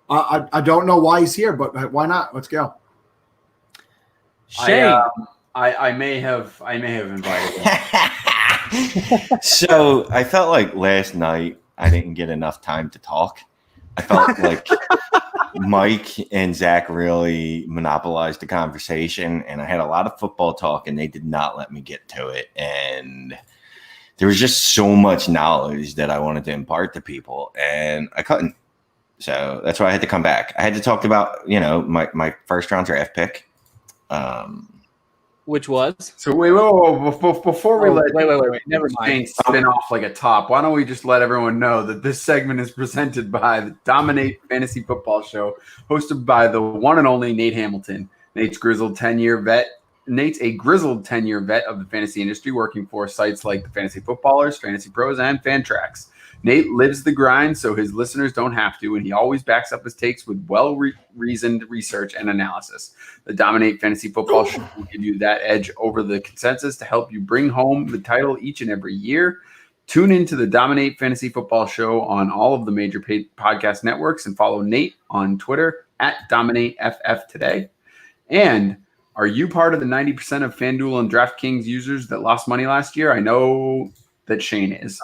I don't know why he's here, but why not? Let's go. Shane. I may have invited him. So I felt like last night I didn't get enough time to talk. I felt like Mike and Zach really monopolized the conversation, and I had a lot of football talk, and they did not let me get to it. And there was just so much knowledge that I wanted to impart to people, and I couldn't. So that's why I had to come back. I had to talk about, my first round draft pick. Which was? So wait, before we wait, never mind. Spin off like a top, why don't we just let everyone know that this segment is presented by the Dominate Fantasy Football Show, hosted by the one and only Nate Hamilton. Nate's a grizzled 10-year vet of the fantasy industry, working for sites like the Fantasy Footballers, Fantasy Pros, and Fantrax. Nate lives the grind so his listeners don't have to, and he always backs up his takes with well-reasoned research and analysis. The Dominate Fantasy Football Show will give you that edge over the consensus to help you bring home the title each and every year. Tune into the Dominate Fantasy Football Show on all of the major podcast networks and follow Nate on Twitter at DominateFF today. And are you part of the 90% of FanDuel and DraftKings users that lost money last year? I know that Shane is.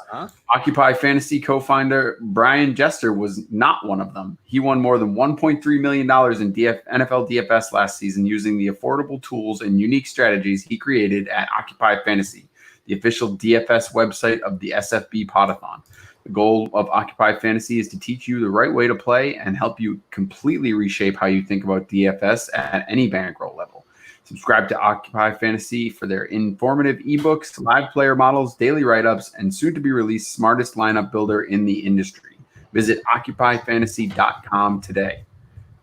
Occupy Fantasy co-founder Brian Jester was not one of them. He won more than $1.3 million in NFL DFS last season using the affordable tools and unique strategies he created at Occupy Fantasy, the official DFS website of the SFB Podathon. The goal of Occupy Fantasy is to teach you the right way to play and help you completely reshape how you think about DFS at any bankroll level. Subscribe to Occupy Fantasy for their informative ebooks, live player models, daily write-ups, and soon-to-be-released smartest lineup builder in the industry. Visit OccupyFantasy.com today.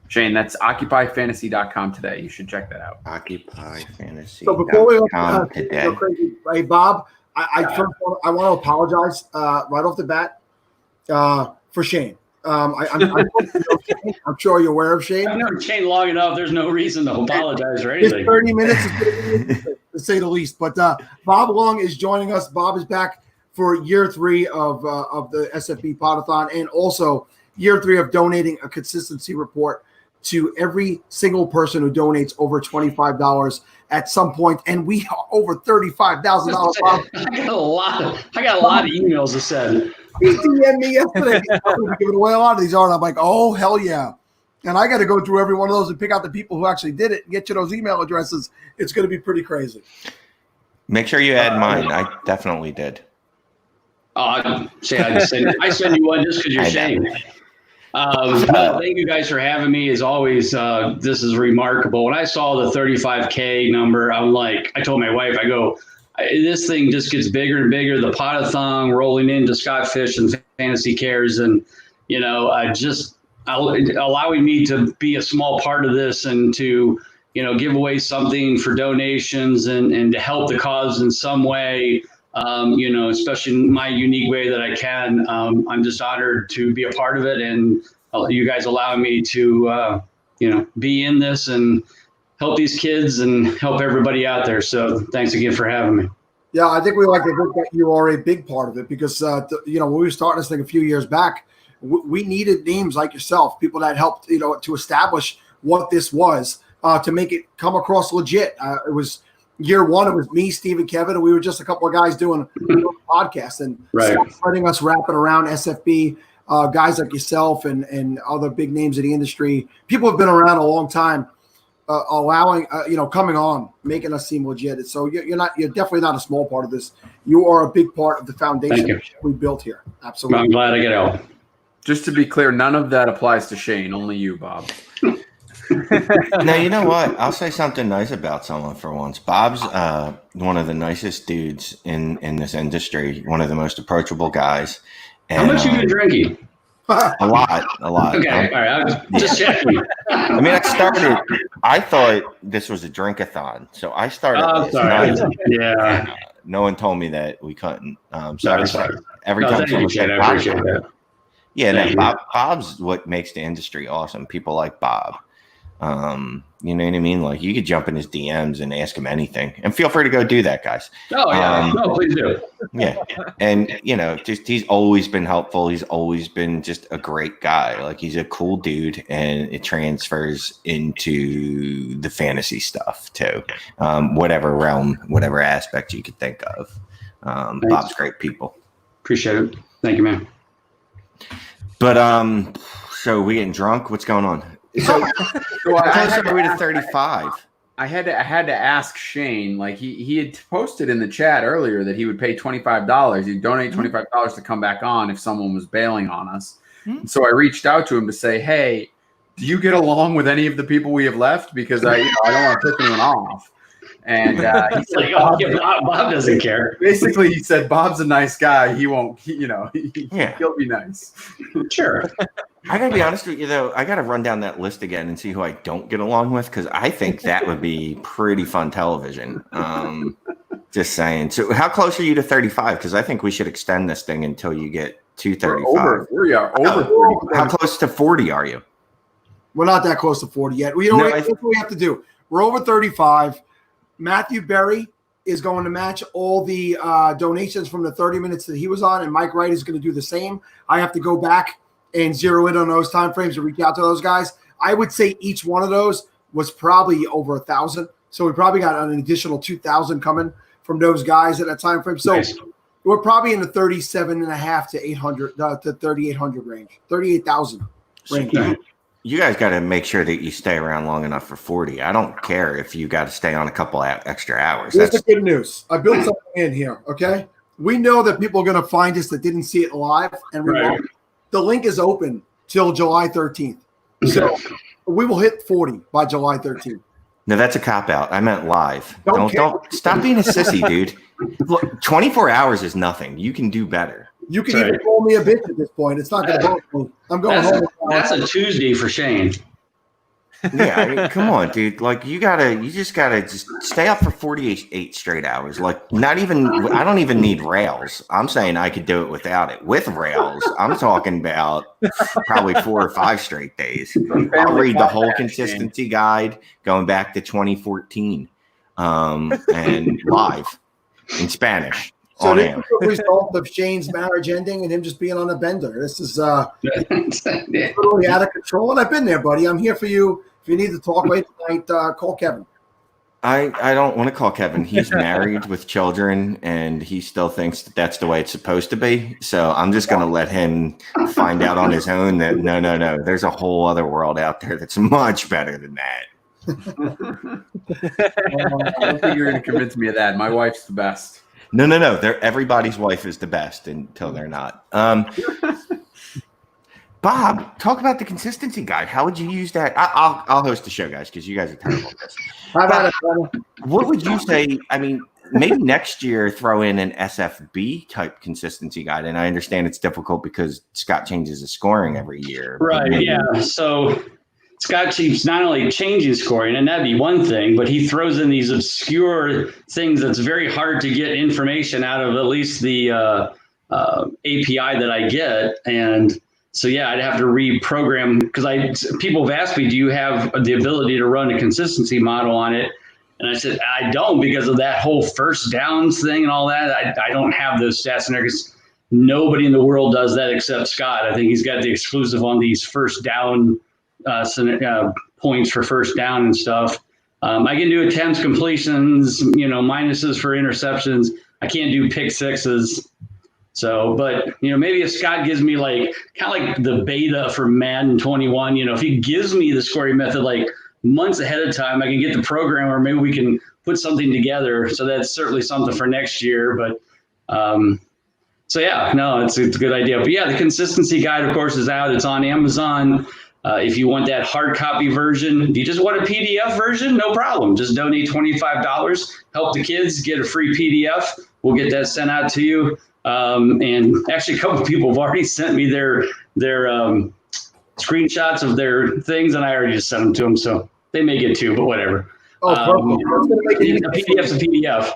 Shane, that's OccupyFantasy.com today. You should check that out. OccupyFantasy.com So before we today. go crazy, hey, Bob, I want to apologize right off the bat for Shane. I'm sure you're aware of Shane. I've known Shane long enough. There's no reason to apologize or anything. This 30 minutes is to say the least. But Bob Long is joining us. Bob is back for year 3 of the SFB Podathon, and also year 3 of donating a consistency report to every single person who donates over $25 at some point, and we are over $35,000. I got a lot of emails to send. He DM'd me yesterday. I'm giving away a lot of these art. I'm like, oh, hell yeah. And I got to go through every one of those and pick out the people who actually did it and get you those email addresses. It's going to be pretty crazy. Make sure you add mine. I definitely did. I send you one just because you're Shane. Thank you guys for having me. As always, this is remarkable. When I saw the 35K number, I told my wife, I go, this thing just gets bigger and bigger. The Podathon rolling into Scott Fish and Fantasy Cares, and allowing me to be a small part of this and to give away something for donations and to help the cause in some way. Especially in my unique way that I can. I'm just honored to be a part of it, and you guys allowing me to be in this and help these kids and help everybody out there. So thanks again for having me. Yeah, I think we like to think that you are a big part of it because, when we were starting this thing a few years back, we needed names like yourself, people that helped, to establish what this was, to make it come across legit. It was year 1, it was me, Steve, and Kevin, and we were just a couple of guys doing a podcast and letting us wrapping around SFB, guys like yourself and other big names in the industry. People have been around a long time. Allowing coming on, making us seem legit. So you're definitely not a small part of this. You are a big part of the foundation we built here. Absolutely. I'm glad I get out. Just to be clear, none of that applies to Shane. Only you, Bob. Now, you know what? I'll say something nice about someone for once. Bob's one of the nicest dudes in this industry. One of the most approachable guys. And, how much you been drinking? A lot. Okay, all right. I was just checking. I mean, I thought this was a drink-a-thon, so I started. Oh, sorry. Yeah. No one told me that we couldn't. So every No, time thank you, someone Shane. said I appreciate that. Yeah, Thank no, you. Bob's what makes the industry awesome. People like Bob. You know what I mean? Like you could jump in his DMs and ask him anything, and feel free to go do that, guys. Oh yeah, no, please do. Yeah, and just he's always been helpful. He's always been just a great guy. Like he's a cool dude, and it transfers into the fantasy stuff too. Whatever realm, whatever aspect you could think of. Bob's great people. Appreciate it. Thank you, man. But so we getting drunk? What's going on? So I had to 35. I had to ask Shane. Like he had posted in the chat earlier that he would pay $25. He'd donate $25 to come back on if someone was bailing on us. So I reached out to him to say, "Hey, do you get along with any of the people we have left? Because I don't want to pick anyone off." And he said, Bob doesn't care. Basically, he said, "Bob's a nice guy. He won't. He'll be nice." Sure. I gotta be honest with you though. I gotta run down that list again and see who I don't get along with, because I think that would be pretty fun television. Just saying. So, how close are you to 35? Because I think we should extend this thing until you get to 35. We are over 30. How close to 40 are you? We're not that close to 40 yet. What we have to do. We're over 35. Matthew Berry is going to match all the donations from the 30 minutes that he was on, and Mike Wright is going to do the same. I have to go back and zero in on those time frames and reach out to those guys. I would say each one of those was probably over 1,000. So we probably got an additional 2,000 coming from those guys at that time frame. So we're probably in the 37.5 to 800 to 3,800 range, 38,000 range. You guys got to make sure that you stay around long enough for 40. I don't care if you got to stay on a couple extra hours. Here's the good news. I built something in here, okay? We know that people are going to find us that didn't see it live, and we won't. The link is open till July 13th. So we will hit 40 by July 13th. No, that's a cop-out. I meant live. Don't stop being a sissy, dude. Look, 24 hours is nothing. You can do better. You can even call me a bitch at this point. It's not going to bother me. I'm going home. That's a Tuesday for Shane. Yeah, I mean, come on, dude. Like you just gotta stay up for 48 straight hours. Like I don't even need rails. I'm saying I could do it without it. With rails, I'm talking about probably 4 or 5 straight days. I'll read the whole consistency guide going back to 2014, and live in Spanish. So this is the result of Shane's marriage ending and him just being on a bender. This is totally out of control. And I've been there, buddy. I'm here for you. If you need to talk late tonight, call Kevin. I don't want to call Kevin. He's married with children, and he still thinks that that's the way it's supposed to be. So I'm just going to let him find out on his own that no. There's a whole other world out there that's much better than that. I don't think you're going to convince me of that. My wife's the best. No. Everybody's wife is the best until they're not. Bob, talk about the consistency guide. How would you use that? I'll host the show, guys, because you guys are terrible at this. How about it, brother? What would you say? I mean, maybe next year throw in an SFB type consistency guide. And I understand it's difficult because Scott changes his scoring every year. Right. Yeah. So Scott keeps not only changing scoring, and that'd be one thing, but he throws in these obscure things that's very hard to get information out of, at least the API that I get. And so, yeah, I'd have to reprogram, because people have asked me, do you have the ability to run a consistency model on it? And I said, I don't, because of that whole first downs thing and all that. I don't have those stats in there, because nobody in the world does that except Scott. I think he's got the exclusive on these first down points for first down and stuff. I can do attempts, completions, minuses for interceptions. I can't do pick sixes. So, but, maybe if Scott gives me kind of like the beta for Madden 21, if he gives me the scoring method months ahead of time, I can get the program, or maybe we can put something together. So that's certainly something for next year. But so, yeah, no, it's a good idea. But yeah, the consistency guide, of course, is out. It's on Amazon. If you want that hard copy version, if you just want a PDF version, no problem. Just donate $25, help the kids get a free PDF. We'll get that sent out to you. And actually, a couple of people have already sent me their screenshots of their things, and I already just sent them to them. So they may get 2, but whatever. A PDF's a PDF,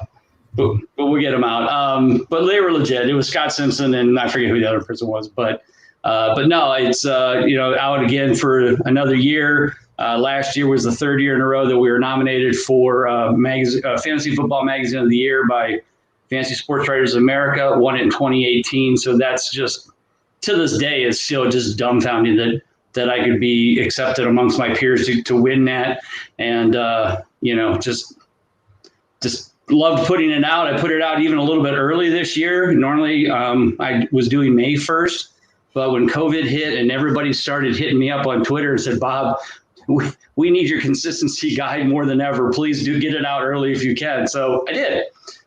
but we'll get them out. But they were legit. It was Scott Simpson, and I forget who the other person was, but no, it's out again for another year. Last year was the third year in a row that we were nominated for Fantasy Football Magazine of the Year by Fantasy Sports Writers of America. Won it in 2018. So that's just, to this day, it's still just dumbfounding that I could be accepted amongst my peers to win that. And, just loved putting it out. I put it out even a little bit early this year. Normally, I was doing May 1st. But when COVID hit and everybody started hitting me up on Twitter and said, Bob, we need your consistency guide more than ever. Please do get it out early if you can. So I did.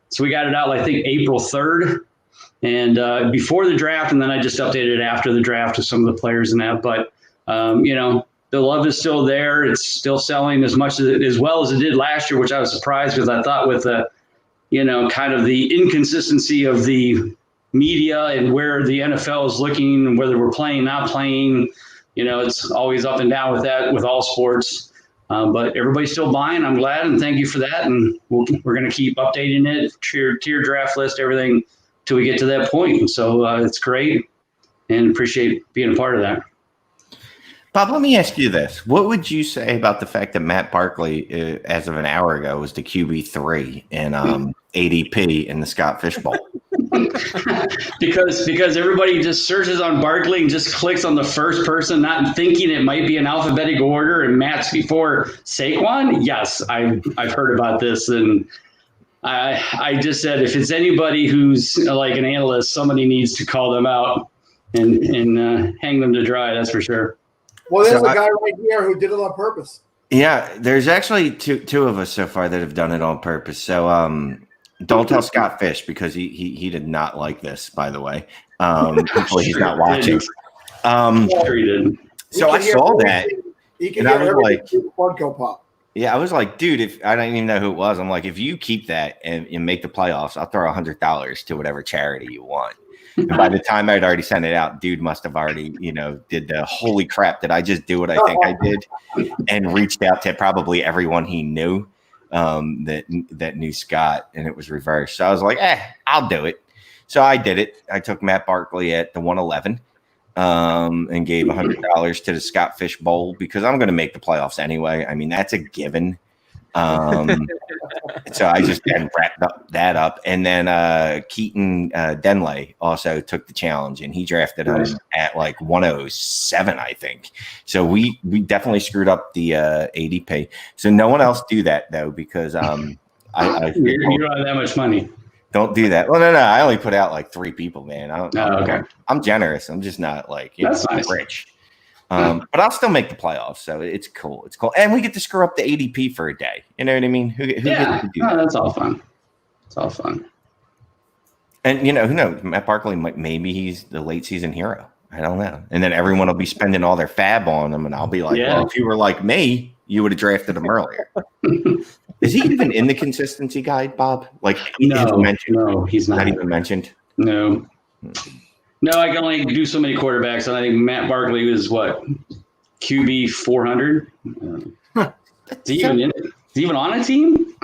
So we got it out, I think, April 3rd. And before the draft, and then I just updated it after the draft with some of the players and that. But, the love is still there. It's still selling as well as it did last year, which I was surprised because I thought with the, kind of the inconsistency of the media and where the NFL is looking and whether we're playing, not playing, it's always up and down with that, with all sports. But everybody's still buying. I'm glad, and thank you for that. And we're going to keep updating it, tier draft list, everything, till we get to that point. And so it's great, and appreciate being a part of that. Bob, let me ask you this. What would you say about the fact that Matt Barkley, as of an hour ago, was the QB3 in ADP in the Scott Fish Bowl? because everybody just searches on Barkley and just clicks on the first person, not thinking it might be an alphabetical order, and Matt's before Saquon. Yes, I've heard about this, and I just said if it's anybody who's like an analyst, somebody needs to call them out and hang them to dry. That's for sure. Well, there's a guy right here who did it on purpose. Yeah, there's actually two of us so far that have done it on purpose. So don't tell Scott Fish because he did not like this, by the way. Hopefully he's not watching. Sure he did. So I saw that. He can hear everything through the Funko Pop. Yeah, I was like, dude, if I don't even know who it was, I'm like, if you keep that and make the playoffs, I'll throw $100 to whatever charity you want. And by the time I'd already sent it out, dude must have already, did the holy crap. Did I just do what I think I did? And reached out to probably everyone he knew that knew Scott, and it was reversed. So I was like, I'll do it. So I did it. I took Matt Barkley at the 111 and gave $100 to the Scott Fish Bowl because I'm going to make the playoffs anyway. I mean, that's a given. So I just then wrapped that up. And then Keaton Denley also took the challenge, and he drafted him at like 107, I think. So we definitely screwed up the ADP. So no one else do that, though, because you don't have that much money. Don't do that. Well, no. I only put out like 3 people, man. Okay. I'm generous. I'm just not like That's nice. Rich. But I'll still make the playoffs, so it's cool. It's cool, and we get to screw up the ADP for a day. You know what I mean? Who gets to do that? That's all fun. It's all fun. And who knows? Matt Barkley, maybe he's the late season hero. I don't know. And then everyone will be spending all their fab on him, and I'll be like, well, if you were like me, you would have drafted him earlier. Is he even in the consistency guide, Bob? Like, no, he's not even mentioned. No. No, I can only do so many quarterbacks, and I think Matt Barkley was what, QB 400. Is he even on a team?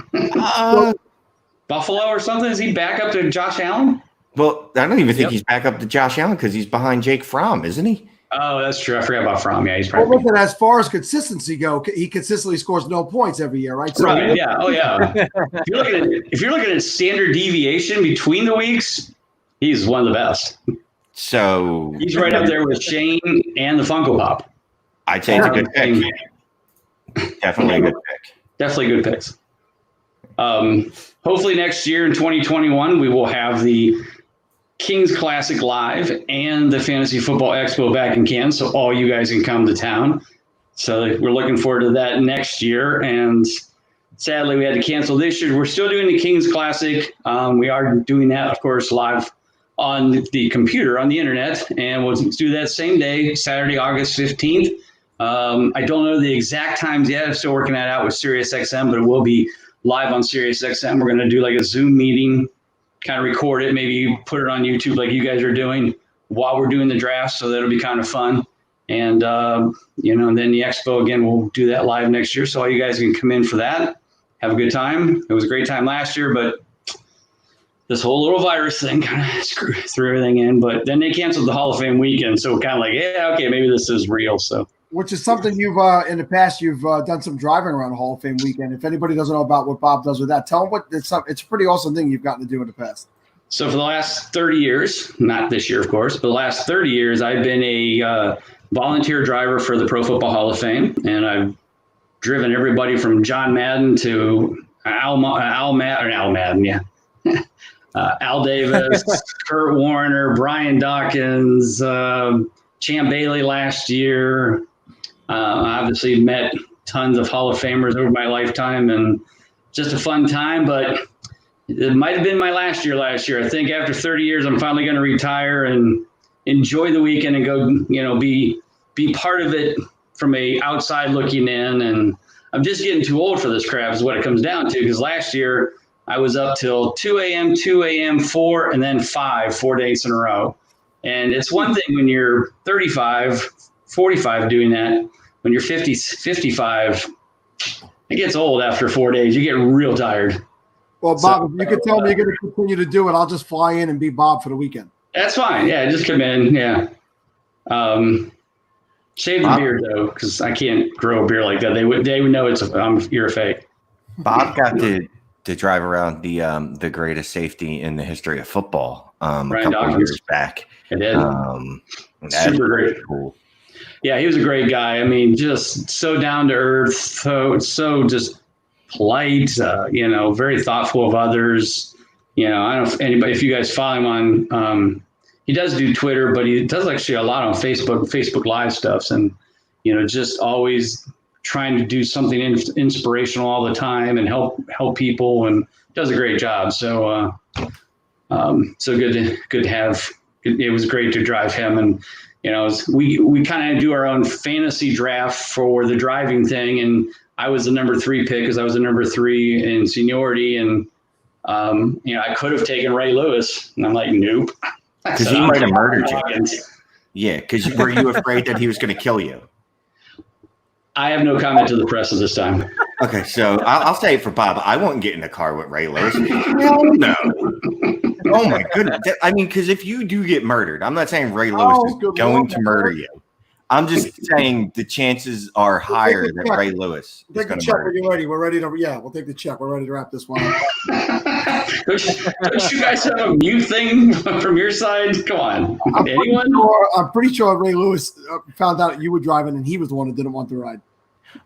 Buffalo or something? Is he back up to Josh Allen? Well, I don't even think he's back up to Josh Allen because he's behind Jake Fromm, isn't he? Oh, that's true. I forgot about Fromm. Yeah, he's probably. Well, listen, as far as consistency go, he consistently scores no points every year, right? So right. Yeah. Oh, yeah. if you're looking at standard deviation between the weeks, he's one of the best. So he's right up there with Shane and the Funko Pop. I'd say it's a good pick. Definitely a good pick. Definitely good picks. Hopefully next year in 2021, we will have the Kings Classic Live and the Fantasy Football Expo back in Kansas, so all you guys can come to town. So we're looking forward to that next year. And sadly, we had to cancel this year. We're still doing the Kings Classic. We are doing that, of course, live on the computer, on the internet, and we'll do that same day, Saturday, August 15th. I don't know the exact times yet. I'm still working that out with SiriusXM, but it will be live on SiriusXM. We're going to do like a Zoom meeting, kind of record it, maybe put it on YouTube like you guys are doing while we're doing the draft, so that'll be kind of fun. And, and then the Expo, again, we'll do that live next year, so all you guys can come in for that, have a good time. It was a great time last year, but this whole little virus thing kind of threw everything in. But then they canceled the Hall of Fame weekend, so kind of like, yeah, okay, maybe this is real. So which is something you've in the past you've done some driving around the Hall of Fame weekend. If anybody doesn't know about what Bob does with that, tell them what it's a pretty awesome thing you've gotten to do in the past. So for the last 30 years, not this year, of course, but the last 30 years, I've been a volunteer driver for the Pro Football Hall of Fame, and I've driven everybody from John Madden to Al Madden, yeah. Al Davis, Kurt Warner, Brian Dawkins, Champ Bailey last year. Obviously met tons of Hall of Famers over my lifetime, and just a fun time, but it might have been my last year. I think after 30 years, I'm finally going to retire and enjoy the weekend and go, be part of it from a outside looking in. And I'm just getting too old for this crap is what it comes down to. Because last year I was up till 2 a.m., 4, and then 5, 4 days in a row. And it's one thing when you're 35, 45 doing that. When you're 50, 55, it gets old after 4 days. You get real tired. Well, Bob, if you could tell me you're going to continue to do it, I'll just fly in and be Bob for the weekend. That's fine. Yeah, just come in. Yeah. Shave the beard though, because I can't grow a beard like that. They would know you're a fake. Bob got to drive around the greatest safety in the history of football a couple of years back. It did. Super great. Cool. Yeah, he was a great guy. I mean, just so down to earth, so just polite. Very thoughtful of others. I don't know if you guys follow him on. He does do Twitter, but he does actually a lot on Facebook Live stuff, and just always trying to do something inspirational all the time and help people, and does a great job. So so good to have. It was great to drive him, and we kind of do our own fantasy draft for the driving thing, and I was the number 3 pick because I was the number 3 in seniority, and I could have taken Ray Lewis, and I'm like, nope. Because he might have murdered you. Yeah, because were you afraid that he was going to kill you? I have no comment to the press at this time. Okay, so I'll say it for Bob. I won't get in the car with Ray Lewis. No. Oh, my goodness. I mean, because if you do get murdered, I'm not saying Ray Lewis is going to murder you. I'm just saying the chances are higher that Ray Lewis is going to murder you. We're ready to, we'll take the check. We're ready to wrap this one up. Don't you guys have a mute thing from your side? Come on. Anyone? I'm pretty sure Ray Lewis found out you were driving and he was the one that didn't want to ride.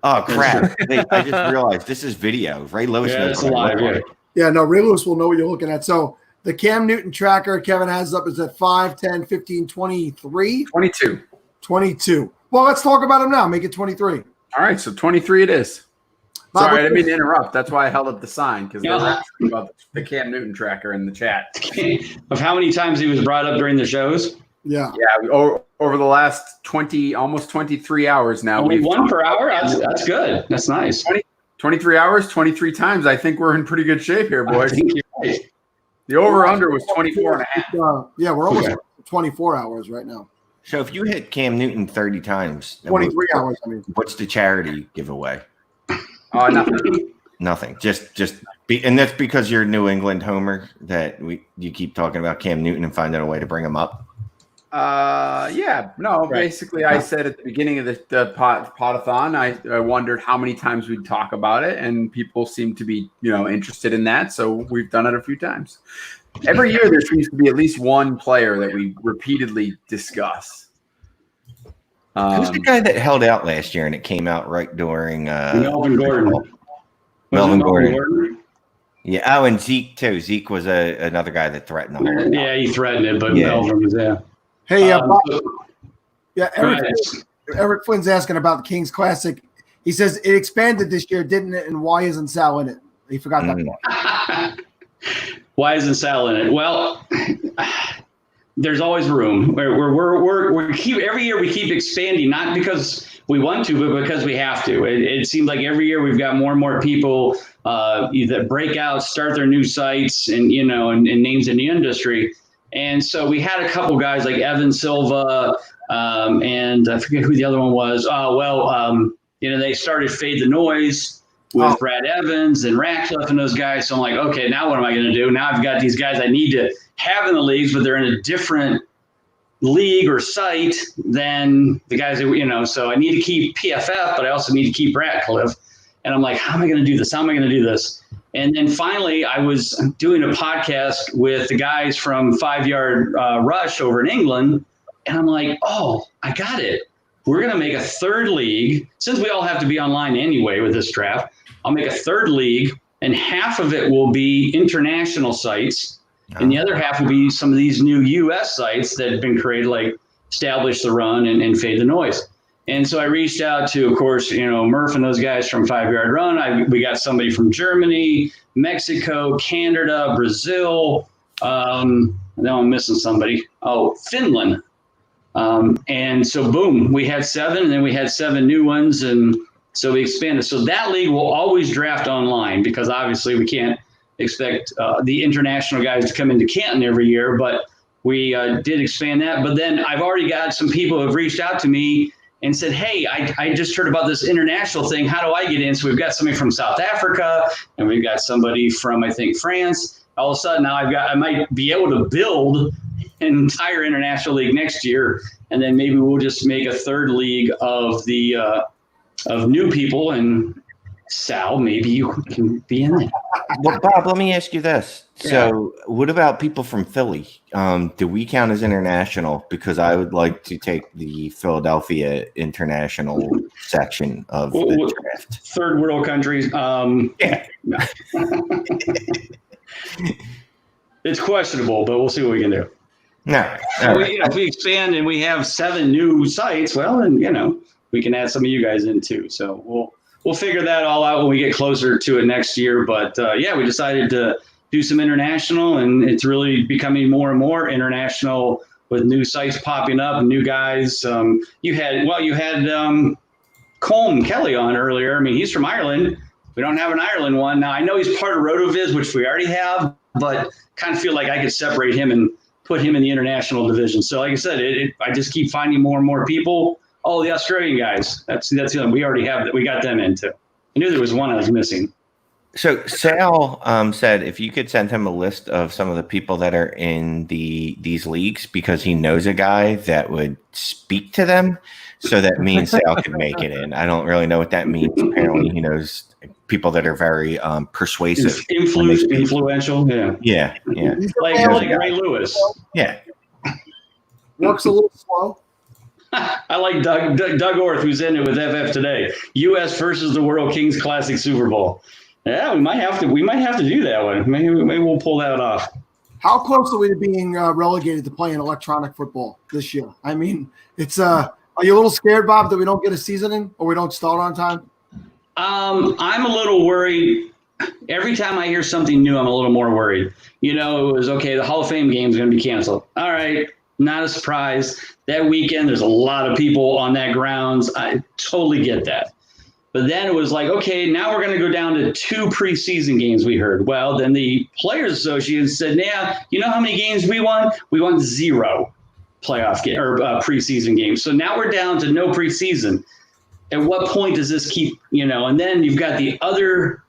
Oh, crap. I just realized this is video. Ray Lewis knows what I look like. Yeah, no, Ray Lewis will know what you're looking at. So the Cam Newton tracker Kevin has up is at 5, 10, 15, 23? 22. Well, let's talk about him now. Make it 23. All right, so 23 it is. Sorry, I didn't mean to interrupt. That's why I held up the sign, because they're asking about the Cam Newton tracker in the chat. Of how many times he was brought up during the shows? Yeah. Yeah, over the last almost 23 hours now. Only one per hour? That's good. That's nice. 23 hours, 23 times. I think we're in pretty good shape here, boys. I think you're right. The over-under was 24 and a half. Yeah, we're almost 24 hours right now. So if you hit Cam Newton 30 times, 23 hours, I mean. What's the charity giveaway? Nothing. Nothing. And that's because you're a New England homer that you keep talking about Cam Newton and finding a way to bring him up. Basically I said at the beginning of the podathon, I wondered how many times we'd talk about it, and people seem to be interested in that, so we've done it a few times. Every year there seems to be at least one player that we repeatedly discuss. Who's the guy that held out last year and it came out right during Melvin Gordon? Melvin Gordon. Yeah. Oh, and Zeke too. Zeke was another guy that threatened them. Yeah, he threatened it, but Melvin was there. Hey, Eric Flynn's asking about the Kings Classic. He says it expanded this year, didn't it? And why isn't Sal in it? He forgot that part. Why isn't Sal in it? Well, there's always room. We keep every year we keep expanding, not because we want to, but because we have to. It seems like every year we've got more and more people that break out, start their new sites, and and names in the industry. And so we had a couple guys like Evan Silva, and I forget who the other one was. They started Fade the Noise with Brad Evans and Ratcliffe and those guys. So I'm like, okay, now what am I going to do? Now I've got these guys I need to have in the leagues, but they're in a different league or site than the guys that, so I need to keep PFF, but I also need to keep Ratcliffe. And I'm like, how am I going to do this? How am I going to do this? And then finally, I was doing a podcast with the guys from 5 Yard Rush over in England. And I'm like, oh, I got it. We're going to make a third league. Since we all have to be online anyway with this draft, I'll make a third league, and half of it will be international sites. And the other half will be some of these new U.S. sites that have been created, like Establish the Run and Fade the Noise. And so I reached out to, of course, Murph and those guys from 5 Yard Run. We got somebody from Germany, Mexico, Canada, Brazil. Now I'm missing somebody. Oh, Finland. And so, boom, we had 7, and then we had 7 new ones. And so we expanded. So that league will always draft online because obviously we can't expect the international guys to come into Canton every year. But we did expand that. But then I've already got some people who have reached out to me and said, hey, I just heard about this international thing. How do I get in? So we've got somebody from South Africa, and we've got somebody from, I think, France. All of a sudden now I might be able to build an entire international league next year. And then maybe we'll just make a third league of the of new people. And Sal, maybe you can be in it. Well, Bob, let me ask you this. So what about people from Philly? Do we count as international? Because I would like to take the Philadelphia international section of the draft. Third world countries. Yeah. No. It's questionable, but we'll see what we can do. No. So if we expand and we have 7 new sites, well, then, we can add some of you guys in too. So we'll figure that all out when we get closer to it next year. But we decided to do some international, and it's really becoming more and more international with new sites popping up and new guys. You had Colm Kelly on earlier. I mean, he's from Ireland. We don't have an Ireland one. Now, I know he's part of RotoViz, which we already have, but kind of feel like I could separate him and put him in the international division. So like I said, I just keep finding more and more people. Oh, the Australian guys. That's the other one. We already have that. We got them in too. I knew there was one I was missing. So Sal said if you could send him a list of some of the people that are in these leagues, because he knows a guy that would speak to them, so that means Sal could make it in. I don't really know what that means. Apparently, he knows people that are very persuasive, influential. Yeah. Like Ray Lewis. Yeah, works a little slow. I like Doug Orth, who's in it with FF today. U.S. versus the World Kings Classic Super Bowl. Yeah, we might have to do that one. Maybe we'll pull that off. How close are we to being relegated to playing electronic football this year? I mean, it's are you a little scared, Bob, that we don't get a season in or we don't start on time? I'm a little worried. Every time I hear something new, I'm a little more worried. It was okay. The Hall of Fame game is going to be canceled. All right. Not a surprise. That weekend, there's a lot of people on that grounds. I totally get that. But then it was like, okay, now we're going to go down to 2 preseason games, we heard. Well, then the Players Association said, you know how many games we won? We won 0 playoff game or preseason games. So now we're down to no preseason. At what point does this keep, and then you've got the other,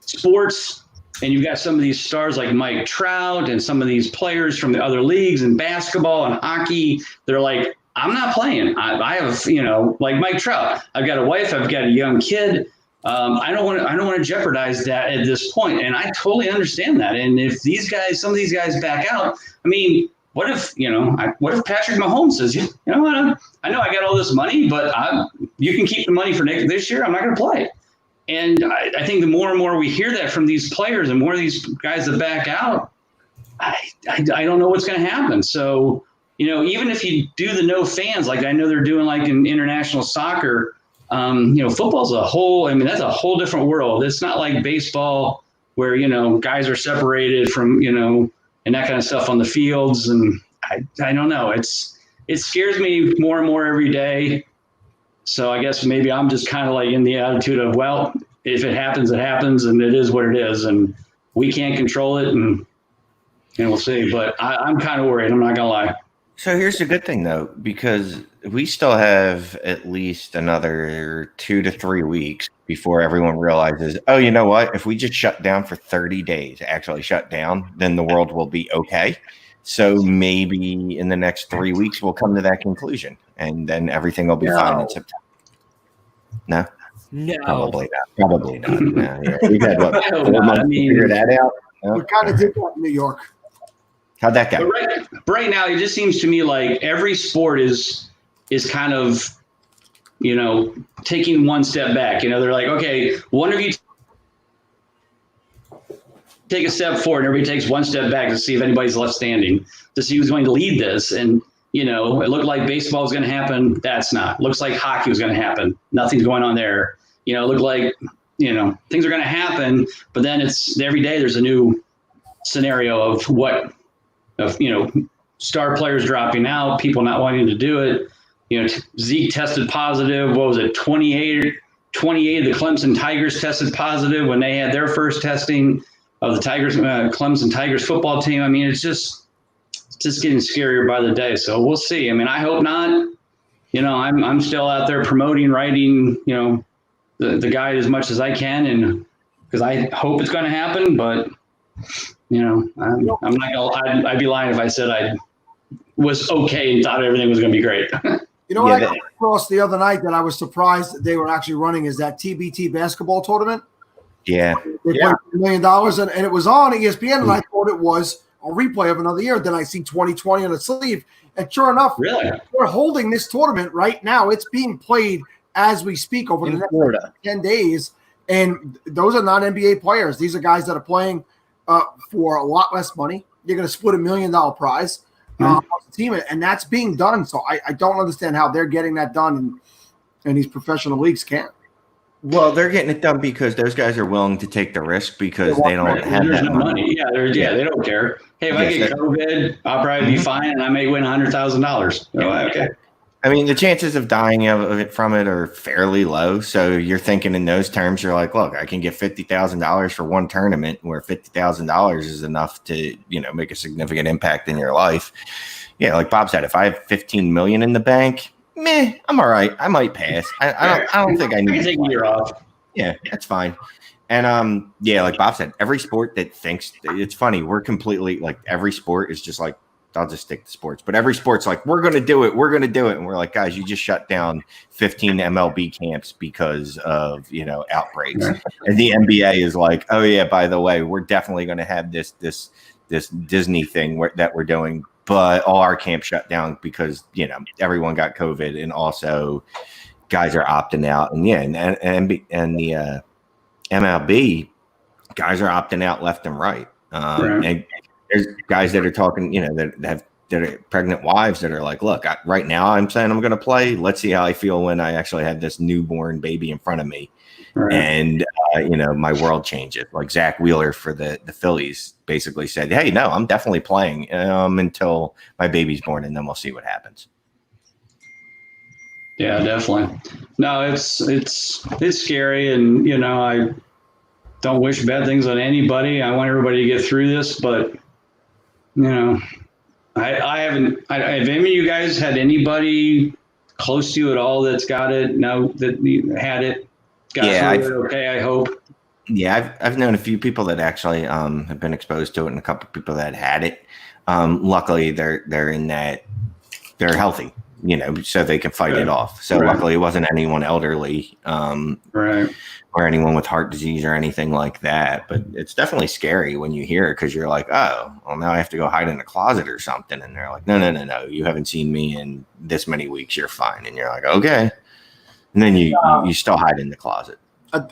sports, and you've got some of these stars like Mike Trout and some of these players from the other leagues in basketball and hockey. They're like, I'm not playing. I have, like Mike Trout. I've got a wife. I've got a young kid. I don't want to jeopardize that at this point. And I totally understand that. And if some of these guys back out, I mean, what if Patrick Mahomes says, you know what? I know I got all this money, but you can keep the money for this year. I'm not going to play. And I think the more and more we hear that from these players and more of these guys that back out, I don't know what's going to happen. So, even if you do the no fans, like I know they're doing like in international soccer, football's that's a whole different world. It's not like baseball where, guys are separated from, and that kind of stuff on the fields. And I don't know. It scares me more and more every day. So I guess maybe I'm just kind of like in the attitude of, well, if it happens, it happens, and it is what it is, and we can't control it, and we'll see. But I'm kind of worried. I'm not gonna lie. So here's the good thing, though, because we still have at least another 2 to 3 weeks before everyone realizes, oh, you know what? If we just shut down for 30 days, actually shut down, then the world will be okay. So maybe in the next 3 weeks we'll come to that conclusion, and then everything will be fine in September. No. No, probably not. No, yeah. We've had what, I hope 4 not. months I to mean- figure that out. No? We kind of did that in New York. How'd that go? But right now, it just seems to me like every sport is kind of, taking one step back. They're like, okay, one of you take a step forward, and everybody takes one step back to see if anybody's left standing, to see who's going to lead this. And it looked like baseball was going to happen. That's not. Looks like hockey was going to happen. Nothing's going on there. It looked like things are going to happen, but then it's every day there's a new scenario of star players dropping out, people not wanting to do it. Zeke tested positive. What was it? 28 of the Clemson Tigers tested positive when they had their first testing of the Tigers, Clemson Tigers football team. I mean, it's just getting scarier by the day. So we'll see. I mean, I hope not. I'm still out there promoting, writing, the guide as much as I can, and because I hope it's going to happen. But I'm not gonna. I'd be lying if I said I was okay and thought everything was going to be great. What I got across the other night that I was surprised that they were actually running is that TBT basketball tournament. Yeah. They played $1 million, and it was on ESPN, and I thought it was a replay of another year. Then I see 2020 on the sleeve, and sure enough, we're holding this tournament right now. It's being played as we speak over the next Florida. 10 days, and those are not NBA players. These are guys that are playing for a lot less money. You're going to split $1 million prize team, and that's being done. So I don't understand how they're getting that done, and these professional leagues can't. Well, they're getting it done because those guys are willing to take the risk because they don't have There's that no money. Yeah, they don't care. Hey, if I get COVID, I'll probably be fine, and I may win $100,000. Okay. I mean, the chances of dying from it are fairly low. So you're thinking in those terms. You're like, look, I can get $50,000 for one tournament, where $50,000 is enough to make a significant impact in your life. Yeah, like Bob said, if I have $15 million in the bank, I'm all right. I might pass. I don't think I need to take a year off. Yeah, that's fine. And like Bob said, every sport that thinks it's funny, we're completely like every sport is just like, I'll just stick to sports, but every sport's like, we're going to do it. We're going to do it. And we're like, guys, you just shut down 15 MLB camps because of, outbreaks. And the NBA is like, oh yeah, by the way, we're definitely going to have this Disney thing that we're doing, but all our camps shut down because, everyone got COVID, and also guys are opting out. And the MLB guys are opting out left and right. And there's guys that are talking, that are pregnant wives that are like, look, right now I'm saying I'm going to play. Let's see how I feel when I actually have this newborn baby in front of me. Right. And, my world changes. Like Zach Wheeler for the Phillies basically said, hey, no, I'm definitely playing until my baby's born, and then we'll see what happens. Yeah, definitely. No, it's scary, and, I don't wish bad things on anybody. I want everybody to get through this, but I haven't. Have any of you guys had anybody close to you at all that's got it? No, that had it. Got through it okay, I hope. Yeah, I've known a few people that actually have been exposed to it, and a couple of people that had it. Luckily, they're in that they're healthy, so they can fight it off. So luckily, it wasn't anyone elderly, or anyone with heart disease or anything like that. But it's definitely scary when you hear it, because you're like, oh, well, now I have to go hide in a closet or something. And they're like, no, you haven't seen me in this many weeks. You're fine. And you're like, okay. And then you still hide in the closet.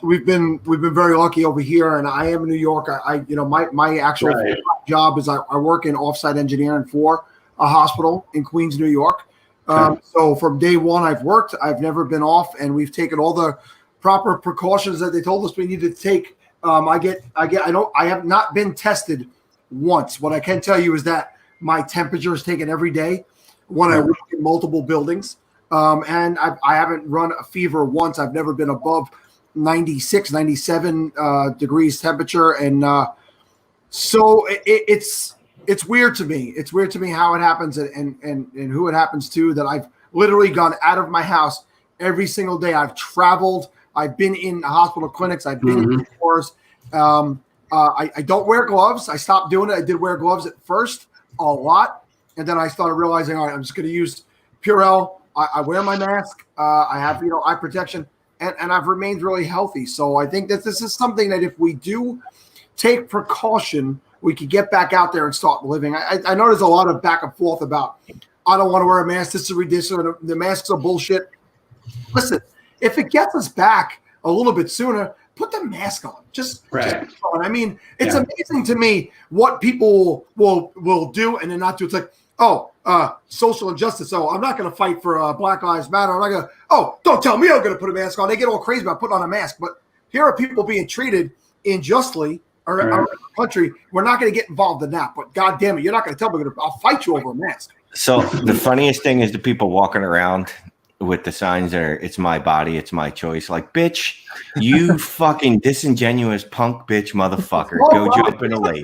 We've been very lucky over here, and I am in New York. My actual job is I work in offsite engineering for a hospital in Queens, New York. So from day one, I've worked. I've never been off, and we've taken all the proper precautions that they told us we needed to take. I have not been tested once. What I can tell you is that my temperature is taken every day when I work in multiple buildings. And I haven't run a fever once. I've never been above 96, 97 degrees temperature. And so it's weird to me. It's weird to me how it happens and who it happens to, that I've literally gone out of my house every single day. I've traveled. I've been in hospital clinics. I've been in stores. I don't wear gloves. I stopped doing it. I did wear gloves at first a lot. And then I started realizing, all right, I'm just going to use Purell. I wear my mask. I have, eye protection, and I've remained really healthy. So I think that this is something that if we do take precaution, we could get back out there and start living. I know there's a lot of back and forth about, I don't want to wear a mask. This is ridiculous. The masks are bullshit. Listen, if it gets us back a little bit sooner, put the mask on. Just on. I mean, it's amazing to me what people will do and then not do. It's like, social injustice. Oh, I'm not going to fight for Black Lives Matter. I'm not going to, don't tell me I'm going to put a mask on. They get all crazy about putting on a mask. But here are people being treated unjustly around the country. We're not going to get involved in that. But God damn it, you're not going to tell me I'll fight you over a mask. So the funniest thing is the people walking around with the signs that are, it's my body, it's my choice. Like, bitch, you fucking disingenuous punk bitch motherfucker. Go jump in a lake.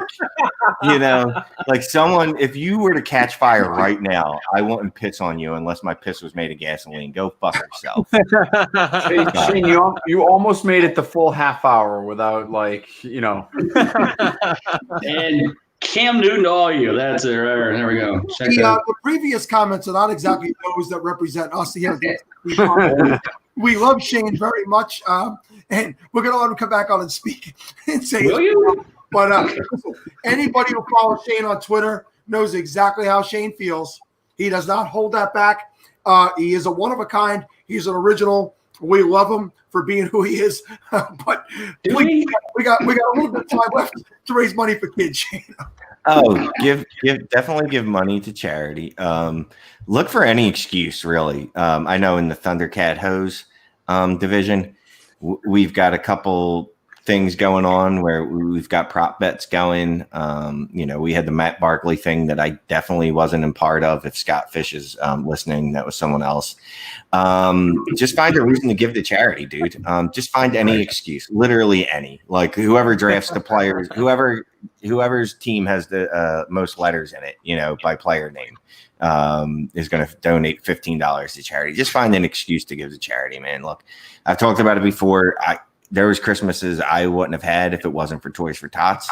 Like someone, if you were to catch fire right now, I wouldn't piss on you unless my piss was made of gasoline. Go fuck yourself. Shane, you almost made it the full half hour without And Cam Newton to all you. That's it. Right, there we go. The previous comments are not exactly those that represent us here. We love Shane very much, and we're going to let him come back on and speak and say. Will you? But anybody who follows Shane on Twitter knows exactly how Shane feels. He does not hold that back. He is a one of a kind. He's an original. We love him for being who he is. But we got a little bit of time left to raise money for kids, Shane. Definitely give money to charity. Look for any excuse, really. I know in the Thundercat hose division, we've got a couple things going on where we've got prop bets going. We had the Matt Barkley thing that I definitely wasn't a part of. If Scott Fish is listening, that was someone else. Just find a reason to give to charity, dude. Just find any excuse, literally any. Like whoever drafts the players, whoever's team has the most letters in it, by player name, is going to donate $15 to charity. Just find an excuse to give to charity, man. Look, I've talked about it before. There was Christmases I wouldn't have had if it wasn't for Toys for Tots.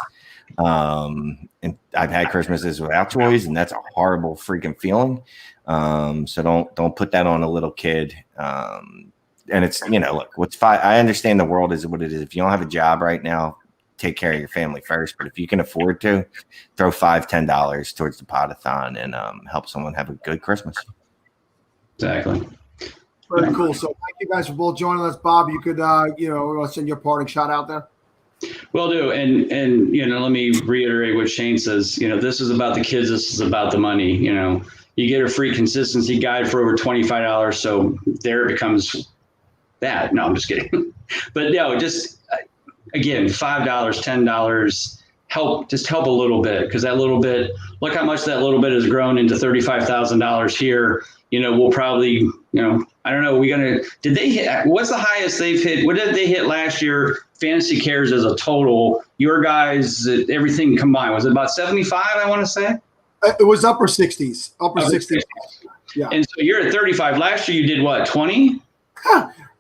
And I've had Christmases without toys, and that's a horrible freaking feeling. So don't put that on a little kid. And it's, look, I understand the world is what it is. If you don't have a job right now, take care of your family first. But if you can afford to, throw $5, $10 towards the Podathon and help someone have a good Christmas. Exactly. Very cool. So thank you guys for both joining us. Bob, you could, send your parting shot out there. Will do. And let me reiterate what Shane says. This is about the kids. This is about the money. You get a free consistency guide for over $25. So there it becomes that. No, I'm just kidding. But no, just again, $5, $10, help a little bit. Because that little bit, look how much that little bit has grown into $35,000 here. We'll probably, I don't know. Did they hit, what's the highest they've hit? What did they hit last year? Fantasy Cares as a total, your guys, everything combined, was it about 75? I want to say it was upper 60s, upper 60s. Yeah. And so you're at 35. Last year you did what? 20?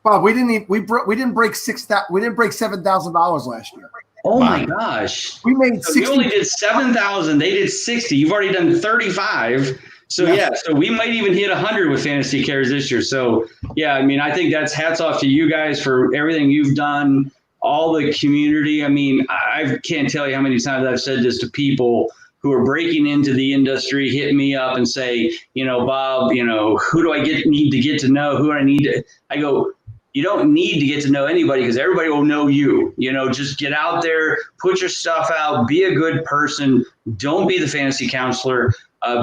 Bob, we didn't break $7,000 last year. Oh my gosh. We made 60. We only did 7,000. They did 60. You've already done 35. So so we might even hit 100 with Fantasy Cares this year. So I think that's hats off to you guys for everything you've done, all the community. I can't tell you how many times I've said this to people who are breaking into the industry, hit me up and say, Bob, who do I need to get to know? Who do I need to? I go, you don't need to get to know anybody because everybody will know you. Just get out there, put your stuff out, be a good person. Don't be the fantasy counselor.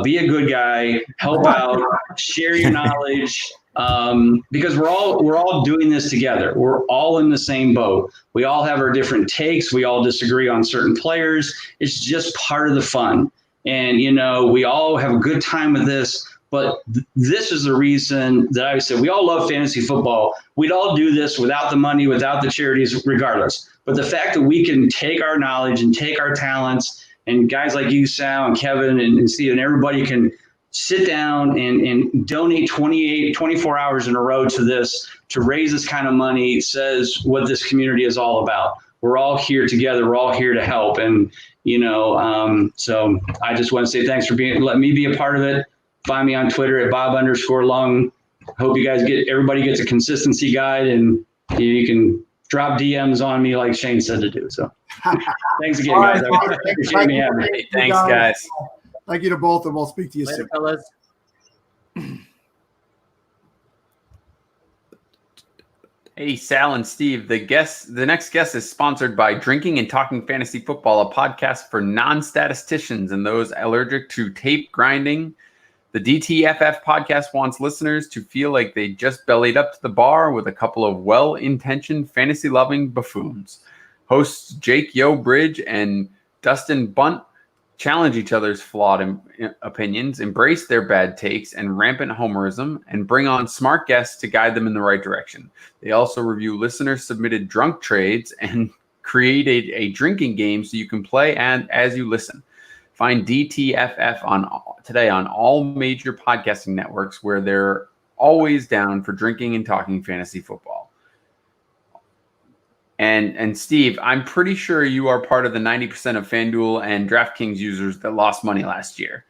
Be a good guy, help out, share your knowledge, because we're all doing this together. We're all in the same boat. We all have our different takes. We all disagree on certain players. It's just part of the fun. And, we all have a good time with this. But this is the reason that I said we all love fantasy football. We'd all do this without the money, without the charities, regardless. But the fact that we can take our knowledge and take our talents, and guys like you, Sal, and Kevin, and Steve, and everybody can sit down and donate 24 hours in a row to this, to raise this kind of money, says what this community is all about. we're all here together. We're all here to help. And, so I just want to say thanks for letting me be a part of it. Find me on Twitter at Bob_Lung. Hope you guys everybody gets a consistency guide, and you can drop DMs on me like Shane said to do. So thanks again, guys. I appreciate me having me. Thanks, guys. Thank you to both, and we'll speak to you soon. Fellas. Hey, Sal and Steve. The next guest is sponsored by Drinking and Talking Fantasy Football, a podcast for non-statisticians and those allergic to tape grinding. The DTFF podcast wants listeners to feel like they just bellied up to the bar with a couple of well-intentioned, fantasy-loving buffoons. Hosts Jake Yo Bridge and Dustin Bunt challenge each other's flawed opinions, embrace their bad takes and rampant homerism, and bring on smart guests to guide them in the right direction. They also review listener-submitted drunk trades and create a drinking game so you can play as you listen. Find DTFF today on all major podcasting networks, where they're always down for drinking and talking fantasy football. And Steve, I'm pretty sure you are part of the 90% of FanDuel and DraftKings users that lost money last year.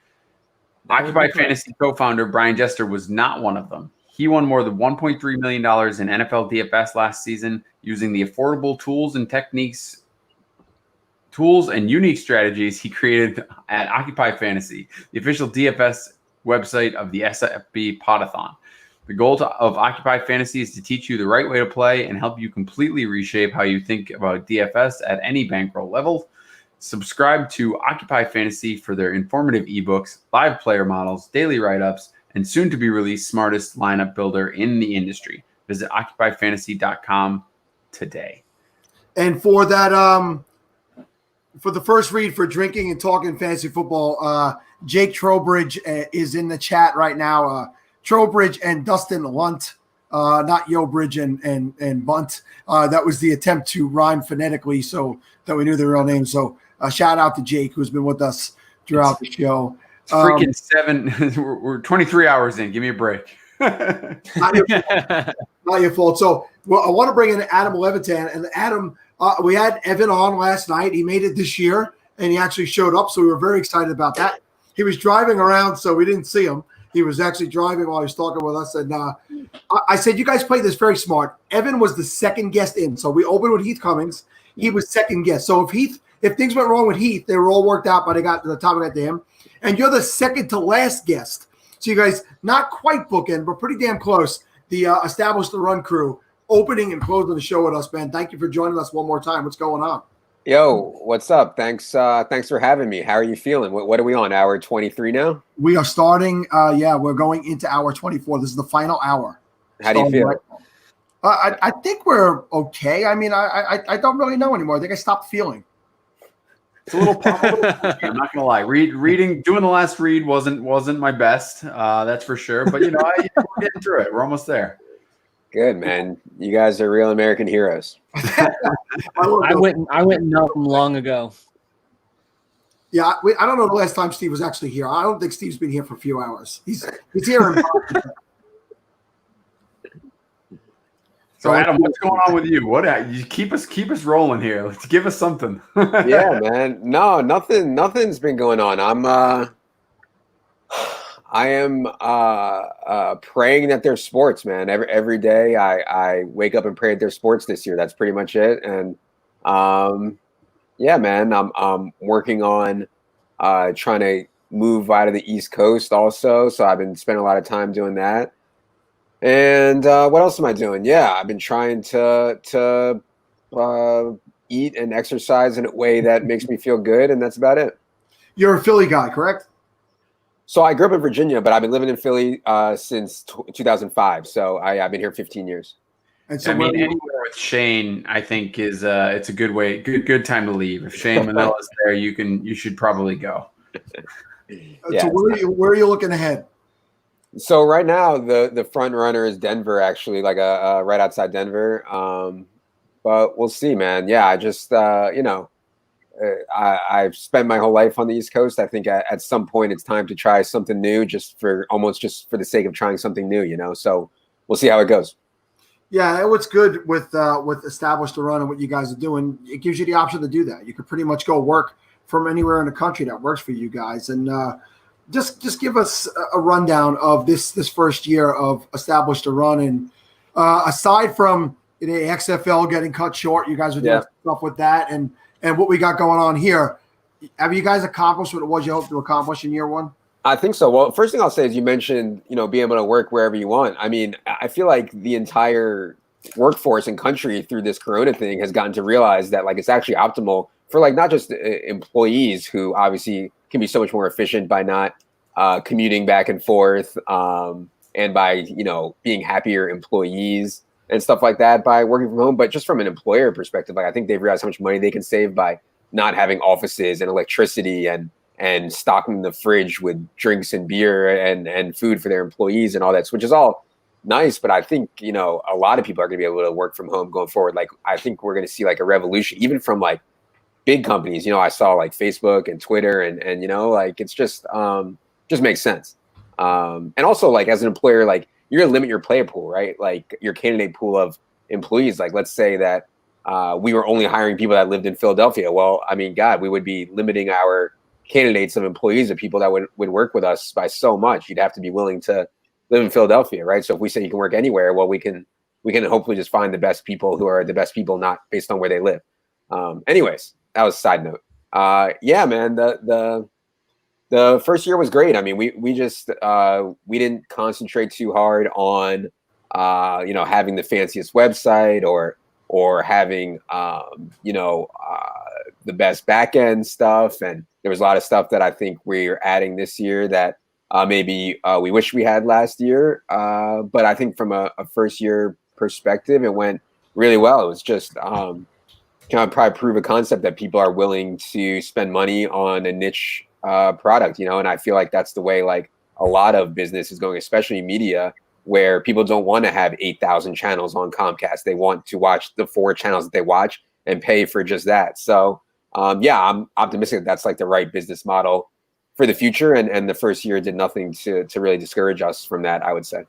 Occupy Fantasy co-founder Brian Jester was not one of them. He won more than $1.3 million in NFL DFS last season using the affordable tools and unique strategies he created at Occupy Fantasy, the official DFS website of the SFB Podathon. The goal of Occupy Fantasy is to teach you the right way to play and help you completely reshape how you think about DFS at any bankroll level. Subscribe to Occupy Fantasy for their informative ebooks, live player models, daily write-ups, and soon-to-be-released smartest lineup builder in the industry. Visit OccupyFantasy.com today. And for that, for the first read for Drinking and Talking Fantasy Football, Jake Trowbridge is in the chat right now. Trowbridge and Dustin Lunt, not Yo Bridge and Bunt. That was the attempt to rhyme phonetically so that we knew their real names. So shout out to Jake, who's been with us throughout the show. It's freaking 7. We're 23 hours in. Give me a break. Not your fault. So I want to bring in Adam Levitan. And Adam, we had Evan on last night. He made it this year, and he actually showed up. So we were very excited about that. He was driving around, so we didn't see him. He was actually driving while he was talking with us. And I said, you guys played this very smart. Evan was the second guest in. So we opened with Heath Cummings. He was second guest. So if things went wrong with Heath, they were all worked out by the time we got to him. And you're the second to last guest. So you guys, not quite bookend, but pretty damn close. The Establish the Run crew opening and closing the show with us, man. Thank you for joining us one more time. What's going on? Yo, what's up? Thanks for having me. How are you feeling? What are we on, hour 23 now? We are starting, we're going into hour 24. This is the final hour. How do you feel? Right, I think we're okay. I mean, I don't really know anymore. I think I stopped feeling. It's a little I'm not gonna lie. Doing the last read wasn't my best. That's for sure. But we're getting through it. We're almost there. Good, man. You guys are real American heroes. I went numb long ago. Yeah, I don't know the last time Steve was actually here. I don't think Steve's been here for a few hours. He's here. So Adam, what's going on with you? You keep us rolling here. Let's give us something. Yeah, man. No, nothing's been going on. I am praying that there's sports, man. Every day I wake up and pray that there's sports this year. That's pretty much it. And yeah, man, I'm working on trying to move out of the East Coast also. So I've been spending a lot of time doing that. And what else am I doing? Yeah, I've been trying to eat and exercise in a way that makes me feel good, and that's about it. You're a Philly guy, correct? So I grew up in Virginia, but I've been living in Philly since 2005. So I've been here 15 years. And so anywhere with Shane, I think is it's a good way, good time to leave. If Shane Manella is there, you should probably go. Yeah. So where are you looking ahead? So right now, the front runner is Denver, actually, like right outside Denver. But we'll see, man. Yeah, I just I've spent my whole life on the East Coast. I think at some point it's time to try something new, just for the sake of trying something new, So we'll see how it goes. Yeah, what's good with Establish the Run and what you guys are doing, it gives you the option to do that. You could pretty much go work from anywhere in the country that works for you guys. And just give us a rundown of this first year of Establish the Run. And aside from the XFL getting cut short, you guys are doing stuff with that, and what we got going on here. Have you guys accomplished what it was you hoped to accomplish in year one? I think so. Well, first thing I'll say is you mentioned, being able to work wherever you want. I mean, I feel like the entire workforce and country through this Corona thing has gotten to realize that like it's actually optimal for like not just employees who obviously can be so much more efficient by not commuting back and forth and by, being happier employees and stuff like that by working from home. But just from an employer perspective, like I think they've realized how much money they can save by not having offices and electricity and stocking the fridge with drinks and beer and food for their employees and all that, which is all nice. But I think, a lot of people are going to be able to work from home going forward. Like, I think we're going to see like a revolution, even from like big companies. I saw like Facebook and Twitter and like, it's just makes sense. And also like as an employer, like you're going to limit your player pool, right? Like your candidate pool of employees. Like, let's say that we were only hiring people that lived in Philadelphia. Well, I mean, God, we would be limiting our candidates of employees of people that would work with us by so much. You'd have to be willing to live in Philadelphia, right? So if we say you can work anywhere, well, we can hopefully just find the best people who are the best people, not based on where they live. Anyways, that was a side note. Yeah, man, the first year was great. I mean, we just we didn't concentrate too hard on having the fanciest website or having the best back end stuff. And there was a lot of stuff that I think we're adding this year that maybe we wish we had last year. But I think from a first year perspective, it went really well. It was just kind of probably prove a concept that people are willing to spend money on a niche product, and I feel like that's the way like a lot of business is going, especially media, where people don't want to have 8,000 channels on Comcast. They want to watch the 4 channels that they watch and pay for just that. So yeah, I'm optimistic that that's like the right business model for the future. And the first year did nothing to really discourage us from that, I would say.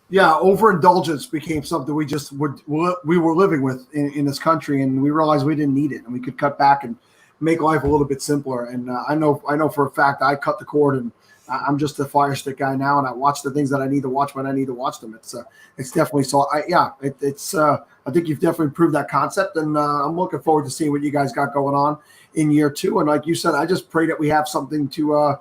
Yeah, overindulgence became something we were living with in this country, and we realized we didn't need it, and we could cut back and make life a little bit simpler. And I know for a fact I cut the cord, and I'm just a Fire Stick guy now, and I watch the things that I need to watch when I need to watch them. It's definitely so. I think you've definitely proved that concept, and I'm looking forward to seeing what you guys got going on in year 2. And like you said, I just pray that we have something to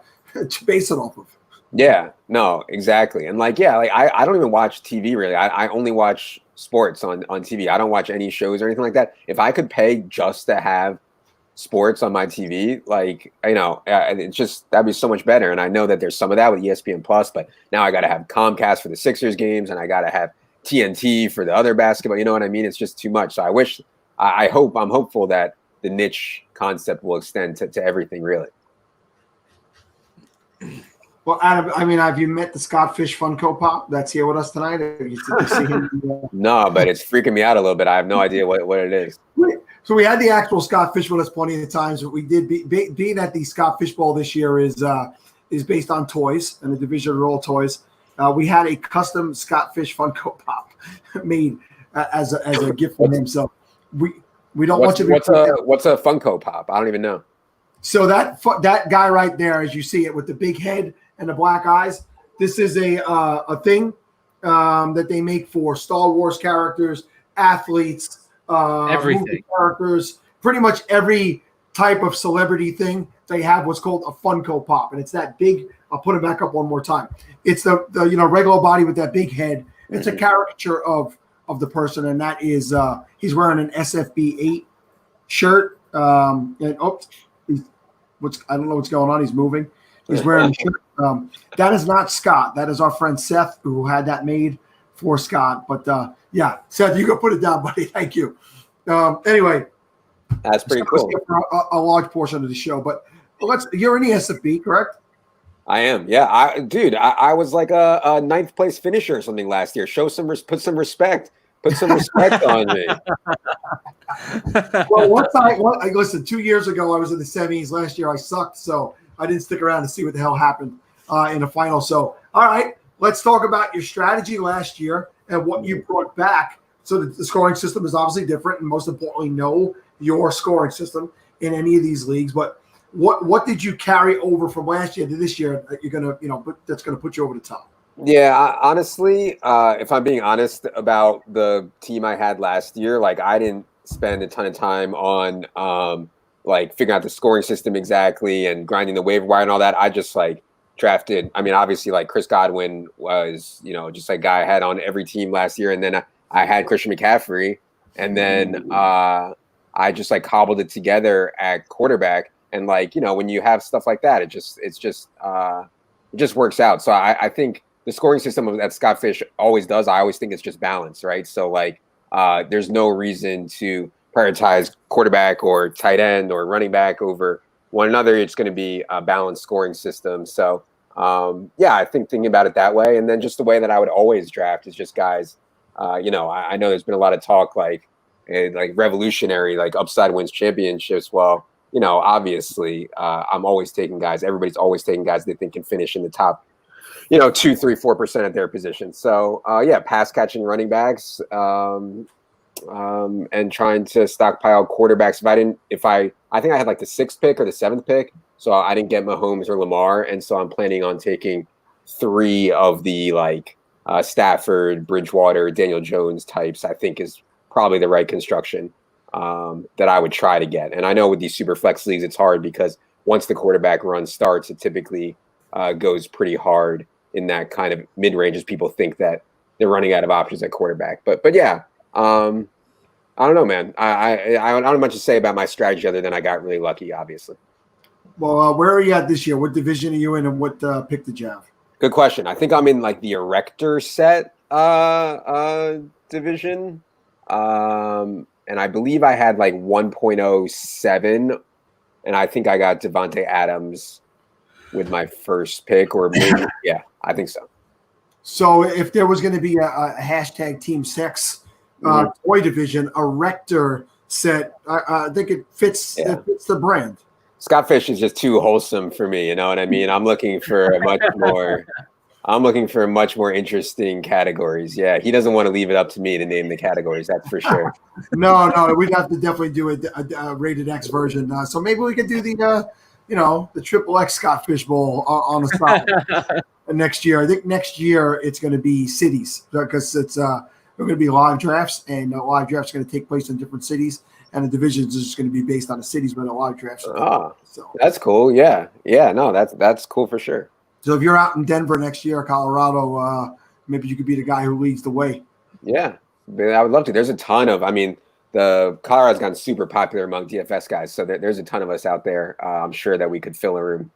base it off of. Yeah, no, exactly. And like, yeah, like I don't even watch TV really. I only watch sports on TV. I don't watch any shows or anything like that. If I could pay just to have sports on my TV, like, it's just, that'd be so much better. And I know that there's some of that with ESPN Plus, but now I got to have Comcast for the Sixers games, and I got to have TNT for the other basketball. You know what I mean? It's just too much. So I'm hopeful that the niche concept will extend to everything, really. Well, Adam, I mean, have you met the Scott Fish Funko Pop that's here with us tonight? You see him? No, but it's freaking me out a little bit. I have no idea what it is. So we had the actual Scott Fish with us plenty of times, but we did being that the Scott Fish Bowl this year is based on toys and the Division Roll toys. We had a custom Scott Fish Funko Pop made as a gift for him. So we don't want you to. What's a Funko Pop? I don't even know. So that guy right there, as you see it with the big head and the black eyes, this is a thing that they make for Star Wars characters, athletes, everything, movie characters, pretty much every type of celebrity thing. They have what's called a Funko Pop, and it's that big. I'll put it back up one more time. It's the regular body with that big head. It's a caricature of the person, and that is he's wearing an SFB8 shirt. And I don't know what's going on. He's moving. He's wearing a shirt. That is not Scott. That is our friend Seth, who had that made for Scott. But yeah, Seth, you can put it down, buddy. Thank you. Anyway, that's pretty cool. A large portion of the show, but you're in the SFB, correct? I am. Yeah, I was like a 9th place finisher or something last year. Put some respect. Put some respect on me. Well, listen, 2 years ago I was in the semis. Last year I sucked, so I didn't stick around to see what the hell happened in the final. So, all right, let's talk about your strategy last year and what you brought back So the scoring system is obviously different, and most importantly, know your scoring system in any of these leagues. But what did you carry over from last year to this year that you're gonna, that's gonna put you over the top? Yeah, honestly, if I'm being honest about the team I had last year, like I didn't spend a ton of time on like figuring out the scoring system exactly and grinding the waiver wire and all that. I just like drafted. I mean, obviously, like Chris Godwin was, just like guy I had on every team last year, and then I had Christian McCaffrey, and then I just like cobbled it together at quarterback. And like when you have stuff like that, it just works out. So I think the scoring system that Scott Fish always does, I always think it's just balance, right? So like there's no reason to prioritize quarterback or tight end or running back over one another. It's going to be a balanced scoring system. So I think thinking about it that way, and then just the way that I would always draft is just guys. I know there's been a lot of talk like revolutionary, like upside wins championships. Well, obviously I'm always taking guys. Everybody's always taking guys they think can finish in the top 2, 3, 4% at their position. So pass catching running backs, and trying to stockpile quarterbacks. I think I had like the 6th pick or the 7th pick, so I didn't get Mahomes or Lamar, and so I'm planning on taking 3 of the Stafford, Bridgewater, Daniel Jones types. I think is probably the right construction that I would try to get. And I know with these super flex leagues, it's hard because once the quarterback run starts, it typically goes pretty hard in that kind of mid-range as people think that they're running out of options at quarterback. But yeah, I don't know, man. I don't have much to say about my strategy other than I got really lucky, obviously. Well, where are you at this year? What division are you in, and what pick did you have? Good question. I think I'm in like the Erector set division. And I believe I had like 1.07, and I think I got Devontae Adams with my first pick, or maybe, yeah, I think so. So if there was going to be a hashtag Team Sex toy division, Erector set, I think it fits. Yeah. It fits the brand. Scott Fish is just too wholesome for me. You know what I mean? I'm looking for much more interesting categories. Yeah, he doesn't want to leave it up to me to name the categories. That's for sure. No, we'd have to definitely do a rated X version. So maybe we could do the triple X Scott Fish Bowl on the spot next year. I think next year it's going to be cities because it's we're going to be live drafts, and live drafts are going to take place in different cities, and the divisions is just going to be based on the cities where the live drafts are. So that's cool. Yeah. No, that's cool for sure. So if you're out in Denver next year, Colorado, maybe you could be the guy who leads the way. Yeah, I would love to. There's a ton of, the Colorado's gotten super popular among DFS guys. So there's a ton of us out there. I'm sure that we could fill a room.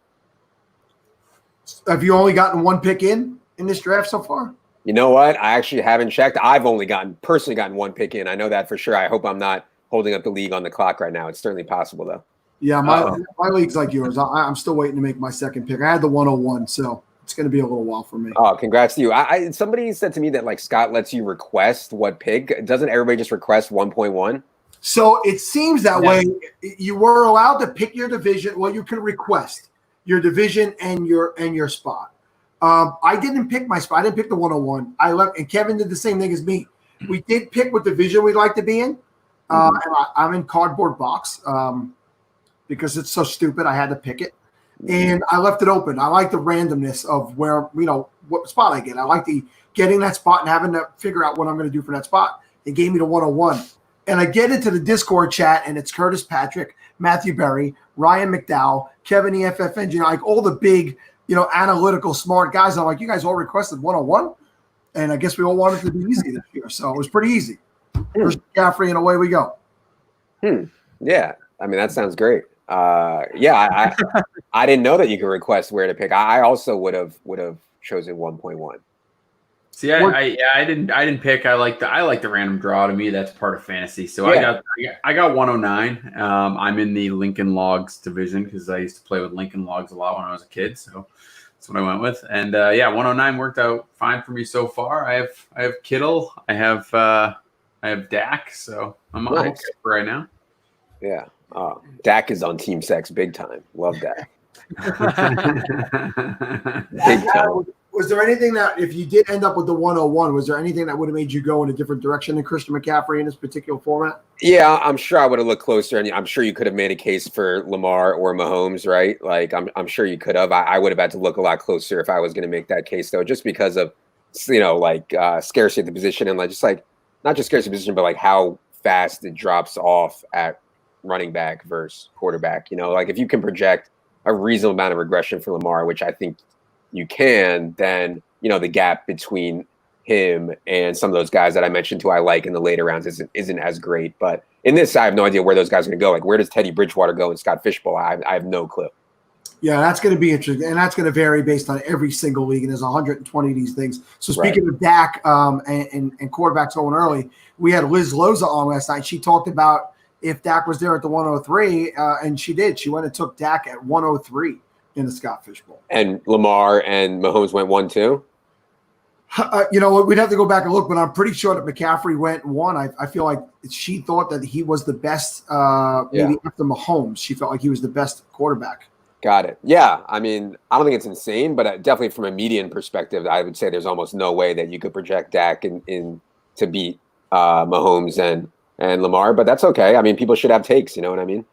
Have you only gotten 1 pick in this draft so far? You know what? I actually haven't checked. I've only personally gotten 1 pick in. I know that for sure. I hope I'm not holding up the league on the clock right now. It's certainly possible though. Yeah, my league's like yours. I'm still waiting to make my second pick. I had the 101, so it's going to be a little while for me. Oh, congrats to you. Somebody said to me that like Scott lets you request what pick. Doesn't everybody just request 1.1? So it seems that way. You were allowed to pick your division. Well, you could request your division and your spot. I didn't pick my spot. I didn't pick the 101. I left, and Kevin did the same thing as me. We did pick what division we'd like to be in. And I'm in cardboard box. Because it's so stupid, I had to pick it, and I left it open. I like the randomness of where what spot I get. I like getting that spot and having to figure out what I'm going to do for that spot. They gave me the 101, and I get into the Discord chat, and it's Curtis Patrick, Matthew Berry, Ryan McDowell, Kevin EFF Engineer, like all the big analytical smart guys. I'm like, you guys all requested 101, and I guess we all wanted it to be easy this year, so it was pretty easy. First Gaffrey, and away we go. Yeah, that sounds great. I didn't know that you could request where to pick. I also would have chosen 1.1. See, I didn't pick. I like the random draw. To me, that's part of fantasy. So yeah. I got 109. I'm in the Lincoln Logs division because I used to play with Lincoln Logs a lot when I was a kid. So that's what I went with. And 109 worked out fine for me so far. I have Kittle. I have Dak. So I'm okay for right now. Yeah. Dak is on Team Sex big time. Love Dak. Big time. Was there anything that, if you did end up with the 101, was there anything that would have made you go in a different direction than Christian McCaffrey in this particular format? Yeah, I'm sure I would have looked closer, and I'm sure you could have made a case for Lamar or Mahomes, right? Like, I'm sure you could have. I would have had to look a lot closer if I was going to make that case, though, just because of, scarcity at the position and not just scarcity position, but like how fast it drops off at running back versus quarterback. Like if you can project a reasonable amount of regression for Lamar, which I think you can, then the gap between him and some of those guys that I mentioned who I like in the later rounds isn't as great. But in this, I have no idea where those guys are going to go. Like, where does Teddy Bridgewater go and Scott Fishbowl? I have no clue. Yeah, that's going to be interesting, and that's going to vary based on every single league. And there's 120 of these things. So speaking of Dak and quarterbacks going early, we had Liz Loza on last night. She talked about if Dak was there at the 103, and she did. She went and took Dak at 103 in the Scott Fishbowl. And Lamar and Mahomes went 1-2? We'd have to go back and look, but I'm pretty sure that McCaffrey went 1. I feel like she thought that he was the best, maybe after Mahomes. She felt like he was the best quarterback. Got it. Yeah. I mean, I don't think it's insane, but definitely from a median perspective, I would say there's almost no way that you could project Dak in to beat Mahomes and Lamar, but that's okay. I mean, people should have takes, you know what I mean?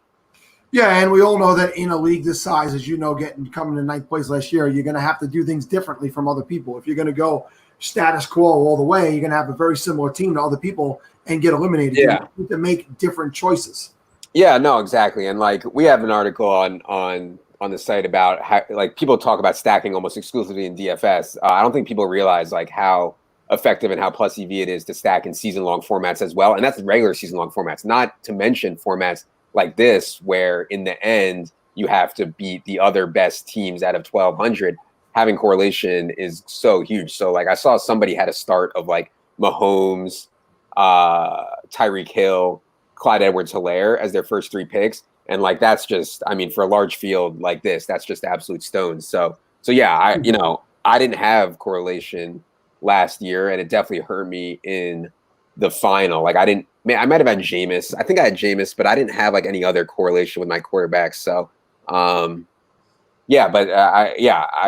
Yeah, and we all know that in a league this size, as you know, coming to 9th place last year, you're going to have to do things differently from other people. If you're going to go status quo all the way, you're going to have a very similar team to other people and get eliminated. Yeah. You need to make different choices. Yeah, no, exactly. And like we have an article on the site about how like people talk about stacking almost exclusively in DFS. I don't think people realize like how effective and how plus EV it is to stack in season-long formats as well. And that's regular season-long formats, not to mention formats like this, where in the end you have to beat the other best teams out of 1,200. Having correlation is so huge. So like I saw somebody had a start of like Mahomes, Tyreek Hill, Clyde Edwards-Helaire as their first 3 picks. And like, that's just, I mean, for a large field like this, that's just absolute stones. So yeah, I didn't have correlation last year, and it definitely hurt me in the final. Like I might have had Jameis. I think I had Jameis, but I didn't have like any other correlation with my quarterbacks. So, I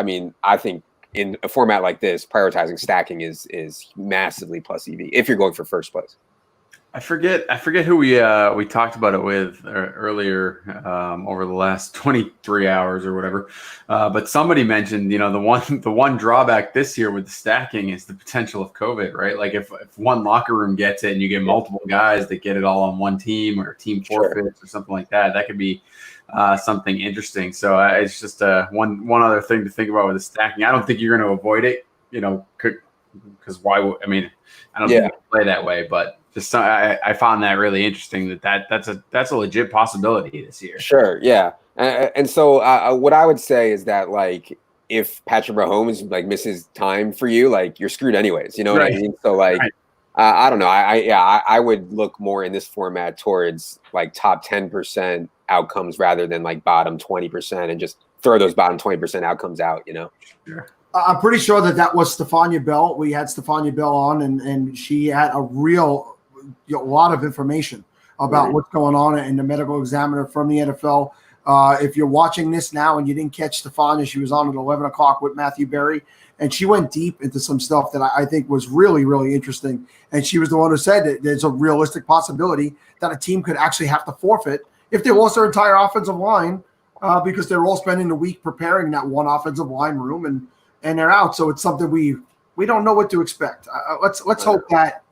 mean, I think in a format like this, prioritizing stacking is massively plus EV if you're going for first place. I forget who we talked about it with earlier over the last 23 hours or whatever. But somebody mentioned, the one drawback this year with the stacking is the potential of COVID, right? Like if one locker room gets it and you get multiple guys that get it all on one team or team forfeits or something like that, that could be something interesting. So it's just one other thing to think about with the stacking. I don't think you're going to avoid it, because why would, I mean, I don't think you can play that way, but just I found that really interesting that's a legit possibility this year. Sure, yeah, and so what I would say is that like if Patrick Mahomes like misses time for you, like you're screwed anyways. You know what I mean? So like I don't know. I would look more in this format towards like top 10% outcomes rather than like bottom 20% and just throw those bottom 20% outcomes out. Sure. I'm pretty sure that was Stephania Bell. We had Stephania Bell on, and she had a lot of information about what's going on in the medical examiner from the NFL. If you're watching this now and you didn't catch Stephania, she was on at 11 o'clock with Matthew Berry, and she went deep into some stuff that I think was really, really interesting. And she was the one who said that there's a realistic possibility that a team could actually have to forfeit if they lost their entire offensive line because they're all spending the week preparing that one offensive line room and they're out. So it's something we don't know what to expect. Let's hope that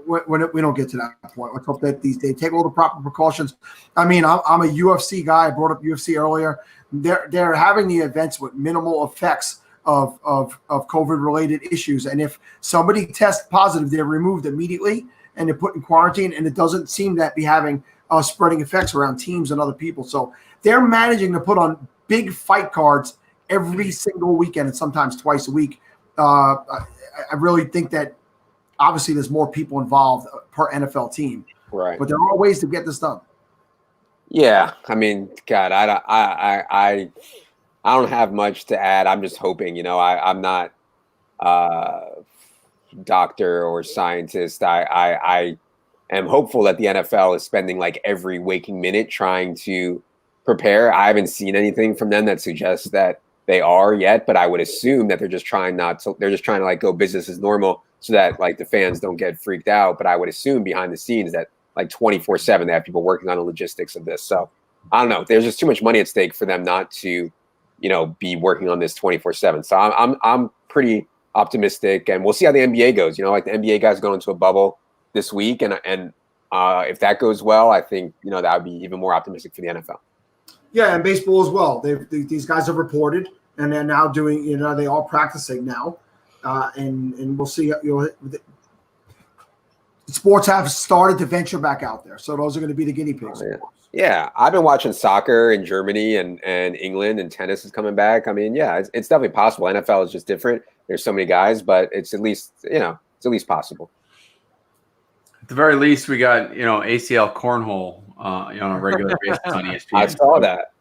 when we don't get to that point, let's hope that they take all the proper precautions. I mean, I'm a UFC guy. I brought up UFC earlier. They're having the events with minimal effects of COVID related issues. And if somebody tests positive, they're removed immediately and they're put in quarantine. And it doesn't seem that be having spreading effects around teams and other people. So they're managing to put on big fight cards every single weekend and sometimes twice a week. I really think that obviously there's more people involved per NFL team, right? But there are ways to get this done. Yeah, I mean, God, I don't have much to add. I'm just hoping, I'm not doctor or scientist. I am hopeful that the NFL is spending like every waking minute trying to prepare. I haven't seen anything from them that suggests that they are yet, but I would assume that they're just trying to like go business as normal so that like the fans don't get freaked out. But I would assume behind the scenes that like 24/7 they have people working on the logistics of this. So I don't know. There's just too much money at stake for them not to, be working on this 24/7. So I'm pretty optimistic, and we'll see how the NBA goes. Like the NBA guys go into a bubble this week, and if that goes well, I think that would be even more optimistic for the NFL. Yeah, and baseball as well. These guys have reported, and they're now doing. They are practicing now, and we'll see. Sports have started to venture back out there, so those are going to be the guinea pigs. Yeah, I've been watching soccer in Germany and England, and tennis is coming back. I mean, yeah, it's definitely possible. NFL is just different. There's so many guys, but it's at least possible. At the very least, we got ACL cornhole on a regular basis on ESPN. I saw that.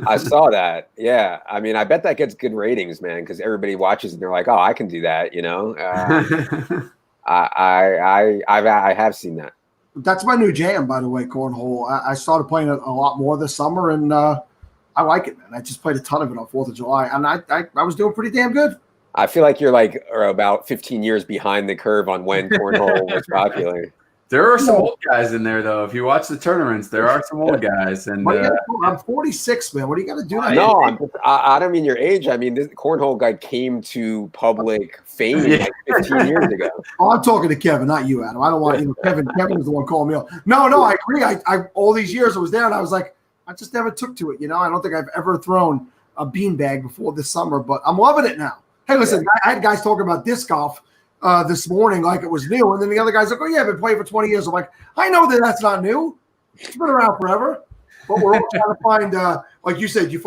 I saw that. Yeah, I mean, I bet that gets good ratings, man, because everybody watches and they're like, "Oh, I can do that," I have seen that. That's my new jam, by the way, cornhole. I started playing it a lot more this summer, and I like it, man. I just played a ton of it on 4th of July, and I was doing pretty damn good. I feel like you're about 15 years behind the curve on when cornhole was popular. There are some old guys in there, though. If you watch the tournaments, there are some old guys. And I'm 46, man. What do you got to do? No, I don't mean your age. I mean, this cornhole guy came to public fame like 15 years ago. Oh, I'm talking to Kevin, not you, Adam. I don't want Kevin. Kevin was the one calling me up. No, I agree. I all these years I was there, and I was like, I just never took to it. I don't think I've ever thrown a beanbag before this summer, but I'm loving it now. Hey, listen, I had guys talking about disc golf this morning like it was new, and then the other guy's like, "Oh yeah, I've been playing for 20 years." I'm like, I know that's not new. It's been around forever. But we're all trying to find, like you said, you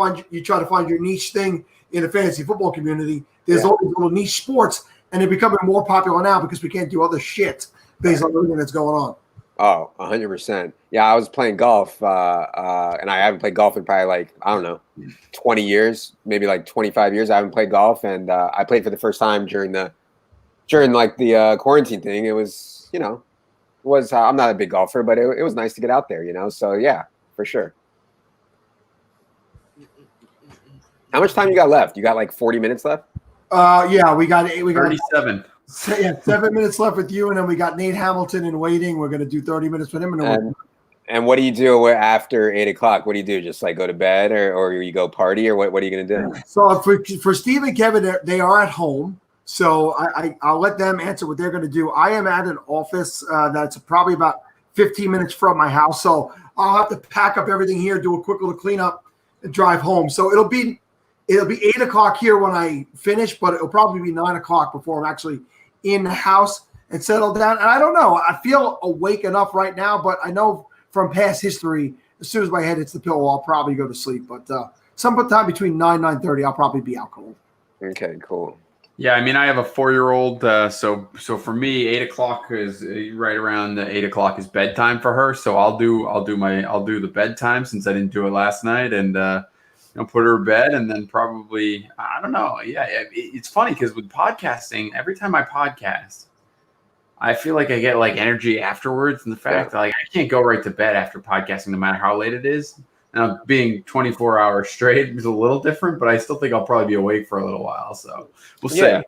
try to find your niche thing in the fantasy football community. There's all these little niche sports, and they're becoming more popular now because we can't do other shit based on everything that's going on. Oh, 100%. Yeah, I was playing golf, and I haven't played golf in probably 20 years, maybe 25 years. I haven't played golf, and I played for the first time during the quarantine thing. It was, I'm not a big golfer, but it was nice to get out there, So yeah, for sure. How much time you got left? You got 40 minutes left? Yeah, we got 37. Yeah, 7 minutes left with you, and then we got Nate Hamilton in waiting. We're going to do 30 minutes with him. And what do you do after 8 o'clock? What do you do? Just go to bed, or you go party, or what are you going to do? So for Steve and Kevin, they are at home. So I'll let them answer what they're going to do. I am at an office that's probably about 15 minutes from my house. So I'll have to pack up everything here, do a quick little cleanup, and drive home. So it'll be 8 o'clock here when I finish, but it'll probably be 9 o'clock before I'm actually in the house and settled down. And I don't know. I feel awake enough right now, but I know from past history, as soon as my head hits the pillow, I'll probably go to sleep. But sometime between 9:30, I'll probably be out cold. Okay, cool. Yeah, I mean, I have a 4-year-old, so for me, 8 o'clock is right around 8 o'clock is bedtime for her. So I'll do the bedtime since I didn't do it last night, and put her to bed, and then probably I don't know. Yeah, it's funny because with podcasting, every time I podcast, I feel like I get energy afterwards, and the fact that I can't go right to bed after podcasting, no matter how late it is. Now, being 24 hours straight is a little different, but I still think I'll probably be awake for a little while. So we'll see. Yeah.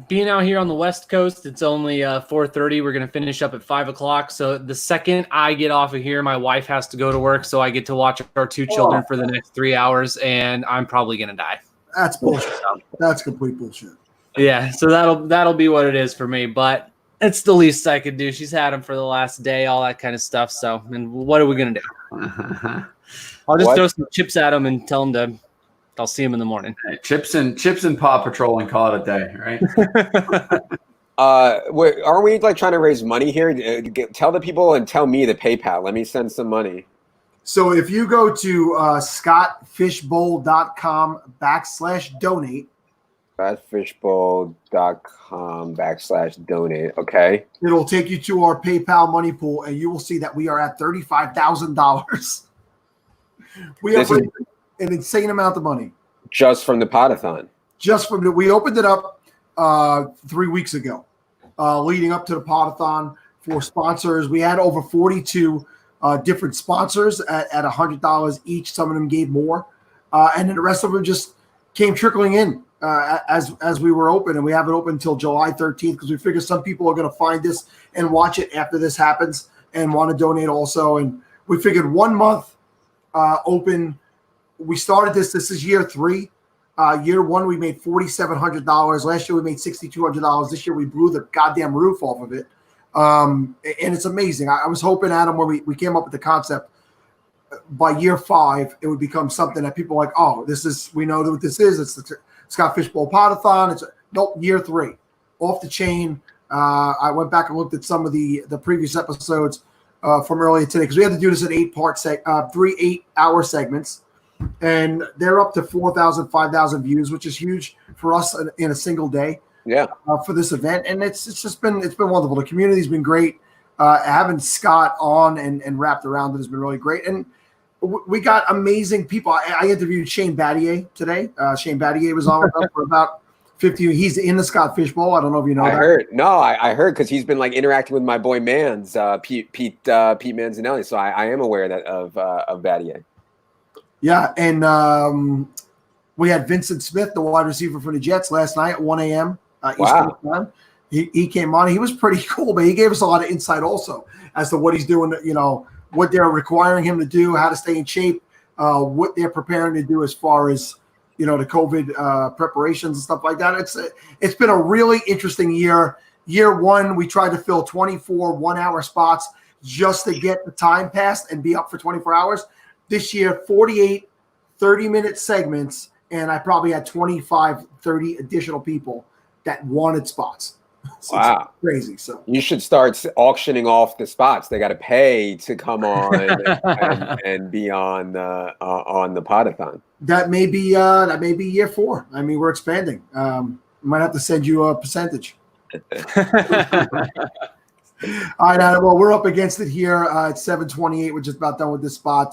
Being out here on the West Coast, it's only 4:30. We're going to finish up at 5 o'clock. So the second I get off of here, my wife has to go to work. So I get to watch our 2 children for the next 3 hours, and I'm probably going to die. That's bullshit. That's complete bullshit. Yeah, so that'll be what it is for me. But it's the least I could do. She's had them for the last day, all that kind of stuff. So, and what are we going to do? I'll just throw some chips at them and tell them I'll see him in the morning. Hey, chips and Paw Patrol and call it a day, right? Aren't we trying to raise money here? Tell the people and tell me the PayPal. Let me send some money. So if you go to scottfishbowl.com/donate. scottfishbowl.com/donate. Okay. It'll take you to our PayPal money pool, and you will see that we are at $35,000. We have an insane amount of money. Just from the Podathon. We opened it up 3 weeks ago, leading up to the Podathon for sponsors. We had over 42 different sponsors at $100 each. Some of them gave more. and then the rest of them just came trickling in as we were open, and we have it open until July 13th because we figure some people are going to find this and watch it after this happens and want to donate also. And we figured 1 month open. We started this. This is year 3. Year 1, we made $4,700. Last year, we made $6,200. This year, we blew the goddamn roof off of it. And it's amazing. I was hoping, Adam, when we came up with the concept, by year 5, it would become something that people are like, oh, we know what this is. It's the Scott Fishbowl Podathon. Nope, year 3, off the chain. I went back and looked at some of the previous episodes from earlier today because we had to do this in 3 8-hour segments. And they're up to 4,000, 5,000 views, which is huge for us in a single day. Yeah. For this event, and it's been wonderful. The community's been great. Having Scott on and wrapped around it has been really great. And we got amazing people. I interviewed Shane Battier today. Shane Battier was on with us for about 50. He's in the Scott Fishbowl. I don't know if you know. I heard because he's been like interacting with my boy Mans, Pete Manzanelli. So I am aware of Battier. Yeah, and we had Vincent Smith, the wide receiver for the Jets, last night at 1 a.m. East Coast time. He came on. He was pretty cool, but he gave us a lot of insight also as to what he's doing, what they're requiring him to do, how to stay in shape, what they're preparing to do as far as, the COVID preparations and stuff like that. It's been a really interesting year. Year 1, we tried to fill 24 1-hour spots just to get the time passed and be up for 24 hours. This year, 48 30-minute segments, and I probably had 25, 30 additional people that wanted spots. So wow. It's crazy. So you should start auctioning off the spots. They got to pay to come on and be on the Podathon. That may be year 4. I mean, we're expanding. Might have to send you a percentage. All right, Adam, well, we're up against it here at 7:28. We're just about done with this spot.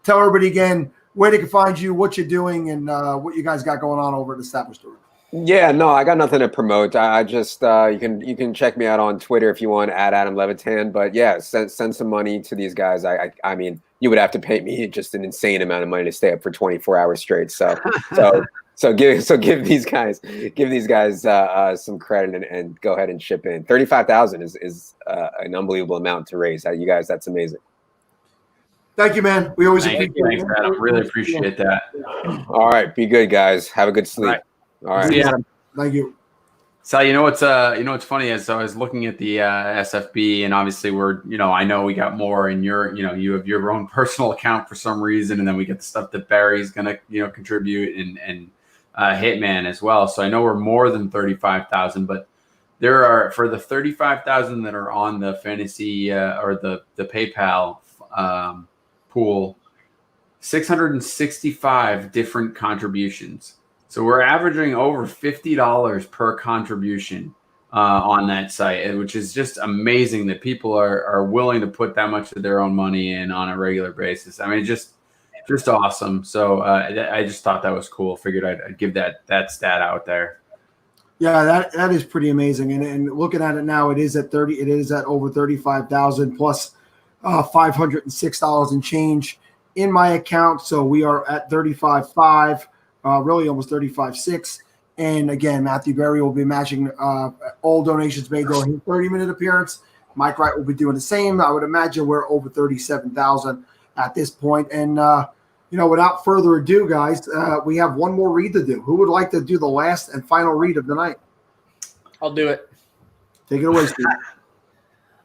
Tell everybody again where they can find you, what you're doing, and what you guys got going on over at Established Order. Yeah, no, I got nothing to promote. I just you can check me out on Twitter if you want, at Adam Levitan. But yeah, send some money to these guys. I mean, you would have to pay me just an insane amount of money to stay up for 24 hours straight. So give these guys some credit and go ahead and chip in. 35,000 is an unbelievable amount to raise. You guys, that's amazing. Thank you, man. We always appreciate it. I really appreciate that. All right, be good, guys. Have a good sleep. All right. See you, Adam. Thank you. So what's funny is I was looking at the SFB, and obviously I know we got more, and you have your own personal account for some reason, and then we get the stuff that Barry's gonna contribute and Hitman as well. So I know we're more than 35,000, but there are, for the 35,000 that are on the fantasy or the PayPal pool, 665 different contributions. So we're averaging over $50 per contribution on that site, which is just amazing that people are willing to put that much of their own money in on a regular basis. I mean, just awesome. So I just thought that was cool. Figured I'd give that stat out there. Yeah, that is pretty amazing. And looking at it now, it is at over 35,000 plus $506 and change in my account. So we are at 35.5. Really almost 35.6. And again, Matthew Berry will be matching all donations made during his 30-minute appearance. Mike Wright will be doing the same. I would imagine we're over 37,000 at this point. And, without further ado, guys, we have one more read to do. Who would like to do the last and final read of the night? I'll do it. Take it away, Steve.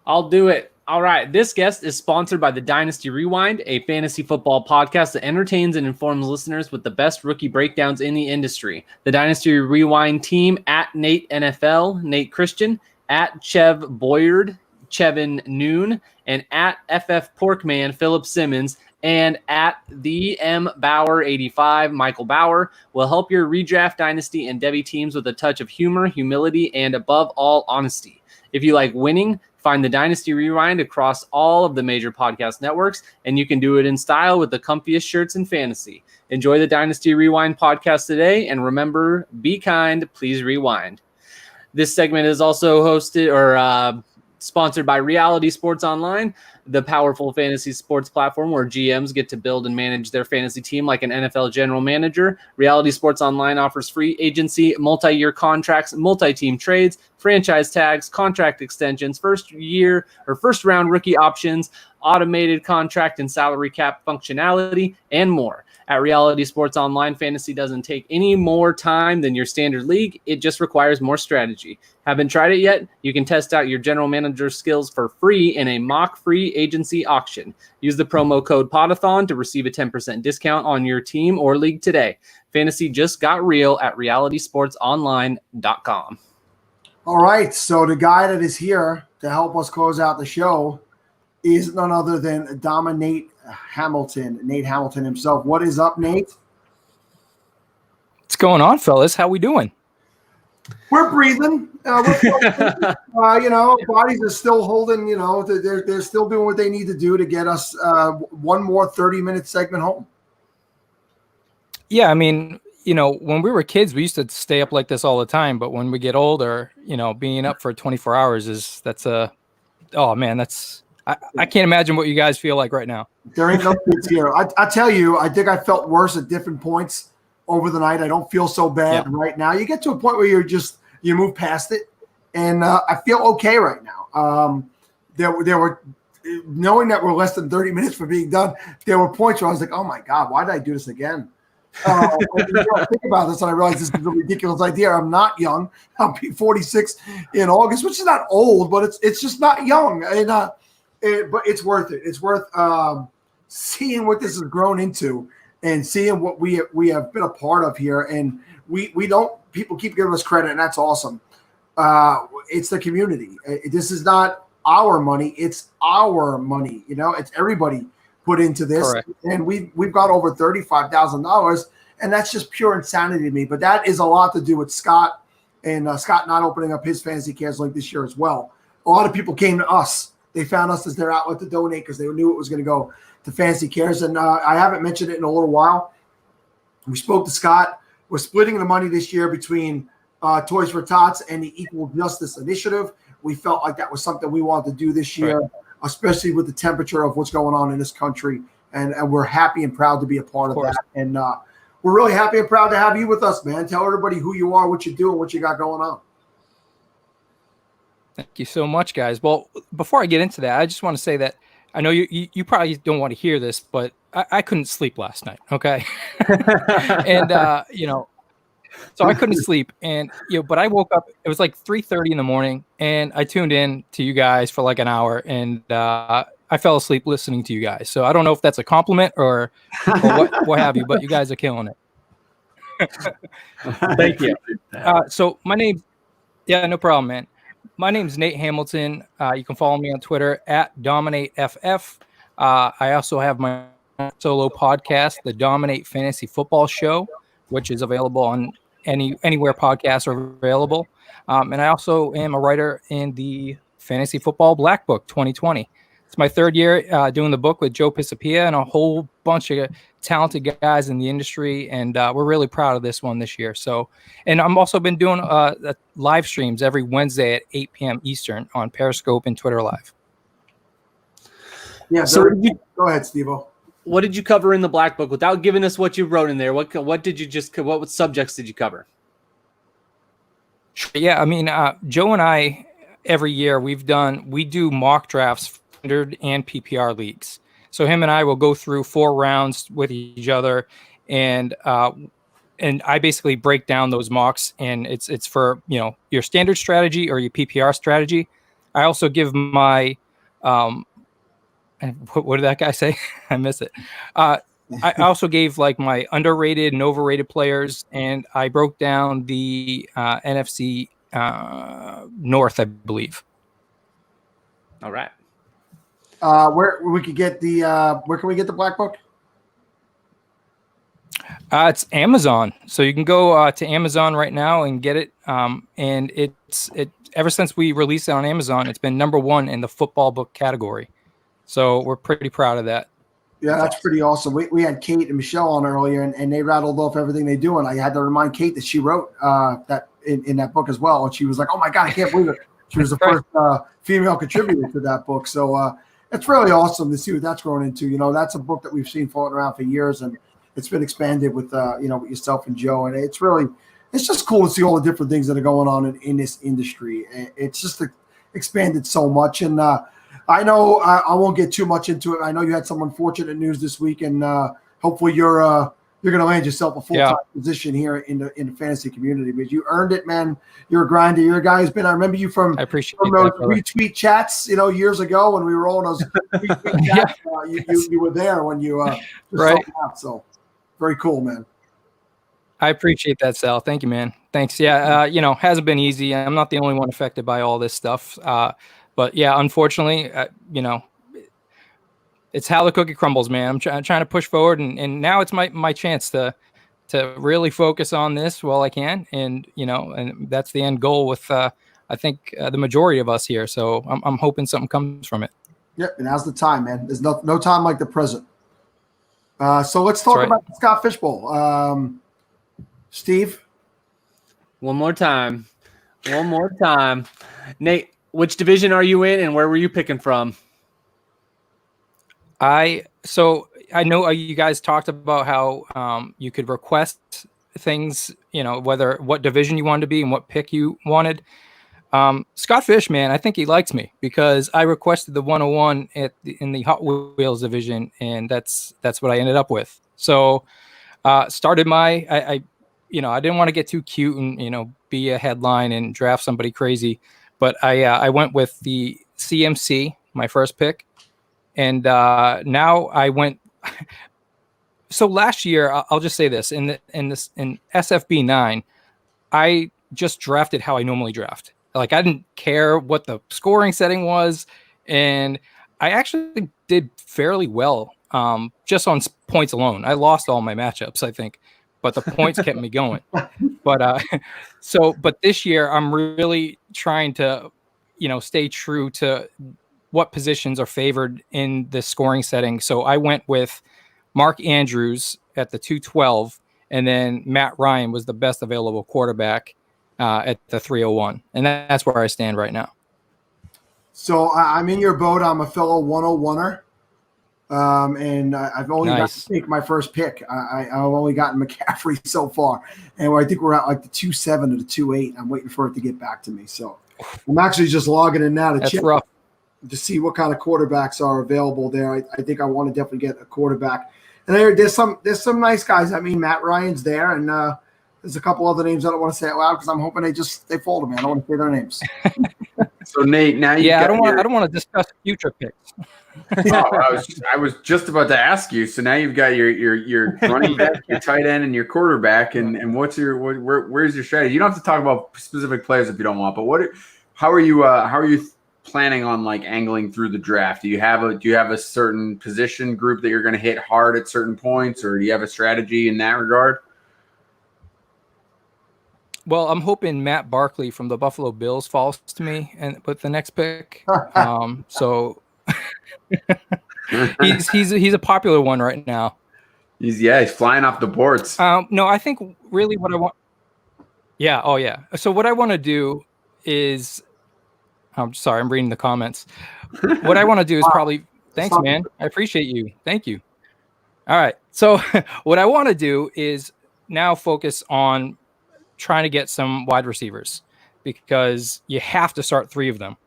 I'll do it. All right. This guest is sponsored by the Dynasty Rewind, a fantasy football podcast that entertains and informs listeners with the best rookie breakdowns in the industry. The Dynasty Rewind team at Nate NFL, Nate Christian, at Chev Boyard, Chevin Noon, and at FF Porkman, Philip Simmons, and at the M Bauer 85, Michael Bauer, will help your redraft dynasty and Debbie teams with a touch of humor, humility, and above all, honesty. If you like winning, find the Dynasty Rewind across all of the major podcast networks, and you can do it in style with the comfiest shirts in fantasy. Enjoy the Dynasty Rewind podcast today, and remember, be kind, please rewind. This segment is also hosted or Sponsored by Reality Sports Online, the powerful fantasy sports platform where GMs get to build and manage their fantasy team like an NFL general manager. Reality Sports Online offers free agency, multi-year contracts, multi-team trades, franchise tags, contract extensions, first round rookie options, automated contract and salary cap functionality, and more. At Reality Sports Online, fantasy doesn't take any more time than your standard league. It just requires more strategy. Haven't tried it yet? You can test out your general manager skills for free in a mock free agency auction. Use the promo code PODATHON to receive a 10% discount on your team or league today. Fantasy just got real at realitysportsonline.com. All right, so the guy that is here to help us close out the show is none other than Nate Hamilton himself. What is up, Nate? What's going on, fellas? How we doing? We're breathing. Bodies are still holding. They're still doing what they need to do to get us one more 30-minute segment home. Yeah, I mean, when we were kids, we used to stay up like this all the time. But when we get older, being up for 24 hours I can't imagine what you guys feel like right now. There ain't no kids here. I tell you, I think I felt worse at different points over the night. I don't feel so bad right now. You get to a point where you move past it, and I feel okay right now. There were, knowing that we're less than 30 minutes from being done, there were points where I was like, oh my God, why did I do this again? I think about this and I realize this is a ridiculous idea. I'm not young. I'll be 46 in August, which is not old, but it's just not young. And but it's worth it. It's worth seeing what this has grown into and seeing what we have been a part of here. And people keep giving us credit, and that's awesome. It's the community. This is not our money. It's our money. It's everybody put into this. Correct. And we've got over $35,000, and that's just pure insanity to me. But that is a lot to do with Scott and Scott not opening up his Fantasy Cares link this year as well. A lot of people came to us. They found us as their outlet to donate because they knew it was going to go to Fantasy Cares. And I haven't mentioned it in a little while. We spoke to Scott. We're splitting the money this year between Toys for Tots and the Equal Justice Initiative. We felt like that was something we wanted to do this year, especially with the temperature of what's going on in this country. And we're happy and proud to be a part of that. And we're really happy and proud to have you with us, man. Tell everybody who you are, what you do, and what you got going on. Thank you so much, guys. Well, before I get into that, I just want to say that I know you probably don't want to hear this, but I couldn't sleep last night. Okay. And, so I couldn't sleep, and, but I woke up, it was like 3:30 in the morning, and I tuned in to you guys for like an hour, and, I fell asleep listening to you guys. So I don't know if that's a compliment or what have you, but you guys are killing it. Thank you. So my name, no problem, man. My name is Nate Hamilton. You can follow me on Twitter at DominateFF. I also have my solo podcast, the Dominate Fantasy Football Show, which is available on anywhere podcasts are available. And I also am a writer in the Fantasy Football Black Book 2020. It's my third year doing the book with Joe Pisapia and a whole bunch of talented guys in the industry, and we're really proud of this one this year. So, and I'm also been doing live streams every Wednesday at 8 p.m. Eastern on Periscope and Twitter Live. Yeah. So go ahead, Steve-O. What did you cover in the Black Book without giving us what you wrote in there? What subjects did you cover? Yeah, I mean, Joe and I every year we do mock drafts standard and PPR leagues. So him and I will go through 4 rounds with each other, and I basically break down those mocks, and it's for your standard strategy or your PPR strategy. I also give my what did that guy say? I miss it. I also gave like my underrated and overrated players, and I broke down the NFC North, I believe. All right. Where we could get where can we get the Black Book? It's Amazon, so you can go to Amazon right now and get it. And it ever since we released it on Amazon, it's been #1 in the football book category. So we're pretty proud of that. Yeah, that's pretty awesome. We had Kate and Michelle on earlier, and they rattled off everything they do. And I had to remind Kate that she wrote that in that book as well. And she was like, "Oh my God, I can't believe it! She was the first female contributor to that book. So it's really awesome to see what that's grown into. That's a book that we've seen floating around for years, and it's been expanded with with yourself and Joe. And it's just cool to see all the different things that are going on in this industry. It's just expanded so much. And I know I won't get too much into it. I know you had some unfortunate news this week, and hopefully you're going to land yourself a full-time position here in the fantasy community, because you earned it, man. You're a grinder. You're a guy who's been. I remember you from those retweet chats, years ago when we were all in those retweet chats. You were there when you right. Out, so very cool, man. I appreciate that, Sal. Thank you, man. Thanks. Yeah, hasn't been easy. I'm not the only one affected by all this stuff. But yeah, unfortunately, it's how the cookie crumbles, man. I'm trying to push forward, and now it's my chance to really focus on this while I can, and and that's the end goal with I think the majority of us here. So I'm hoping something comes from it. Yep, and now's the time, man. There's no time like the present. So let's talk about the Scott Fish Bowl. Steve, one more time, Nate. Which division are you in, and where were you picking from? So I know you guys talked about how you could request things, what division you wanted to be and what pick you wanted. Scott Fish, man, I think he likes me because I requested the 101 in the Hot Wheels division, and that's what I ended up with. So started I didn't want to get too cute and be a headline and draft somebody crazy. But I went with the CMC, my first pick, and now I went. So last year, I'll just say this in SFB 9, I just drafted how I normally draft. Like I didn't care what the scoring setting was, and I actually did fairly well just on points alone. I lost all my matchups, I think, but the points kept me going. But but this year I'm really trying to, stay true to what positions are favored in the scoring setting. So I went with Mark Andrews at the 212, and then Matt Ryan was the best available quarterback at the 301. And that's where I stand right now. So I'm in your boat. I'm a fellow 101er. And I've only got to take my first pick. I've only gotten McCaffrey so far, and I think we're at like the 2.7 or the 2.8. I'm waiting for it to get back to me. So I'm actually just logging in now to check to see what kind of quarterbacks are available there. I think I want to definitely get a quarterback. And there's some nice guys. I mean, Matt Ryan's there, and there's a couple other names I don't want to say out loud because I'm hoping they fold them. I don't want to say their names. So Nate, now I don't want to discuss future picks. I was just about to ask you. So now you've got your running back, your tight end, and your quarterback. And where's your strategy? You don't have to talk about specific players if you don't want. But how are you planning on like angling through the draft? Do you have a certain position group that you're going to hit hard at certain points, or do you have a strategy in that regard? Well, I'm hoping Matt Barkley from the Buffalo Bills falls to me and with the next pick. So he's a popular one right now. He's flying off the boards. No, I think really what I want. Yeah. Oh yeah. So what I want to do is, I'm sorry, I'm reading the comments. What I want to do is probably, thanks, man. I appreciate you. Thank you. All right. So what I want to do is now focus on trying to get some wide receivers, because you have to start 3 of them.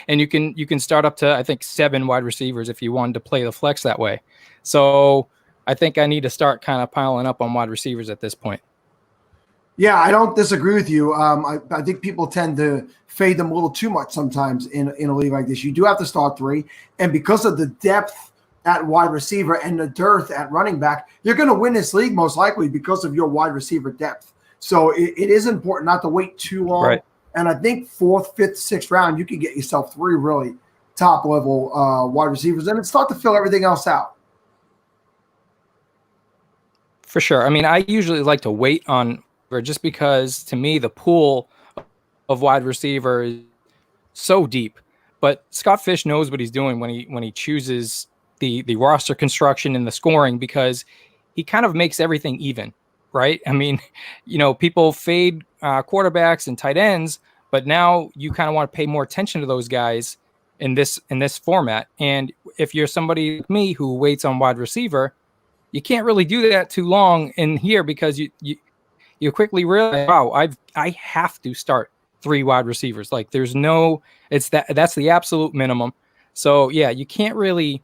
And you can start up to, I think, 7 wide receivers if you wanted to play the flex that way. So I think I need to start kind of piling up on wide receivers at this point. Yeah, I don't disagree with you. I think people tend to fade them a little too much sometimes in a league like this. You do have to start 3. And because of the depth at wide receiver and the dearth at running back, you're going to win this league most likely because of your wide receiver depth. So it is important not to wait too long. Right. And I think 4th, 5th, 6th round, you can get yourself 3 really top level wide receivers, and it's start to fill everything else out. For sure. I mean, I usually like to wait on, just because to me the pool of wide receiver is so deep. But Scott Fish knows what he's doing when he chooses the roster construction and the scoring, because he kind of makes everything even. Right. I mean, people fade quarterbacks and tight ends, But now you kind of want to pay more attention to those guys in this format. And if you're somebody like me who waits on wide receiver, you can't really do that too long in here because you quickly realize, wow, I have to start 3 wide receivers. Like that's the absolute minimum. So yeah, you can't really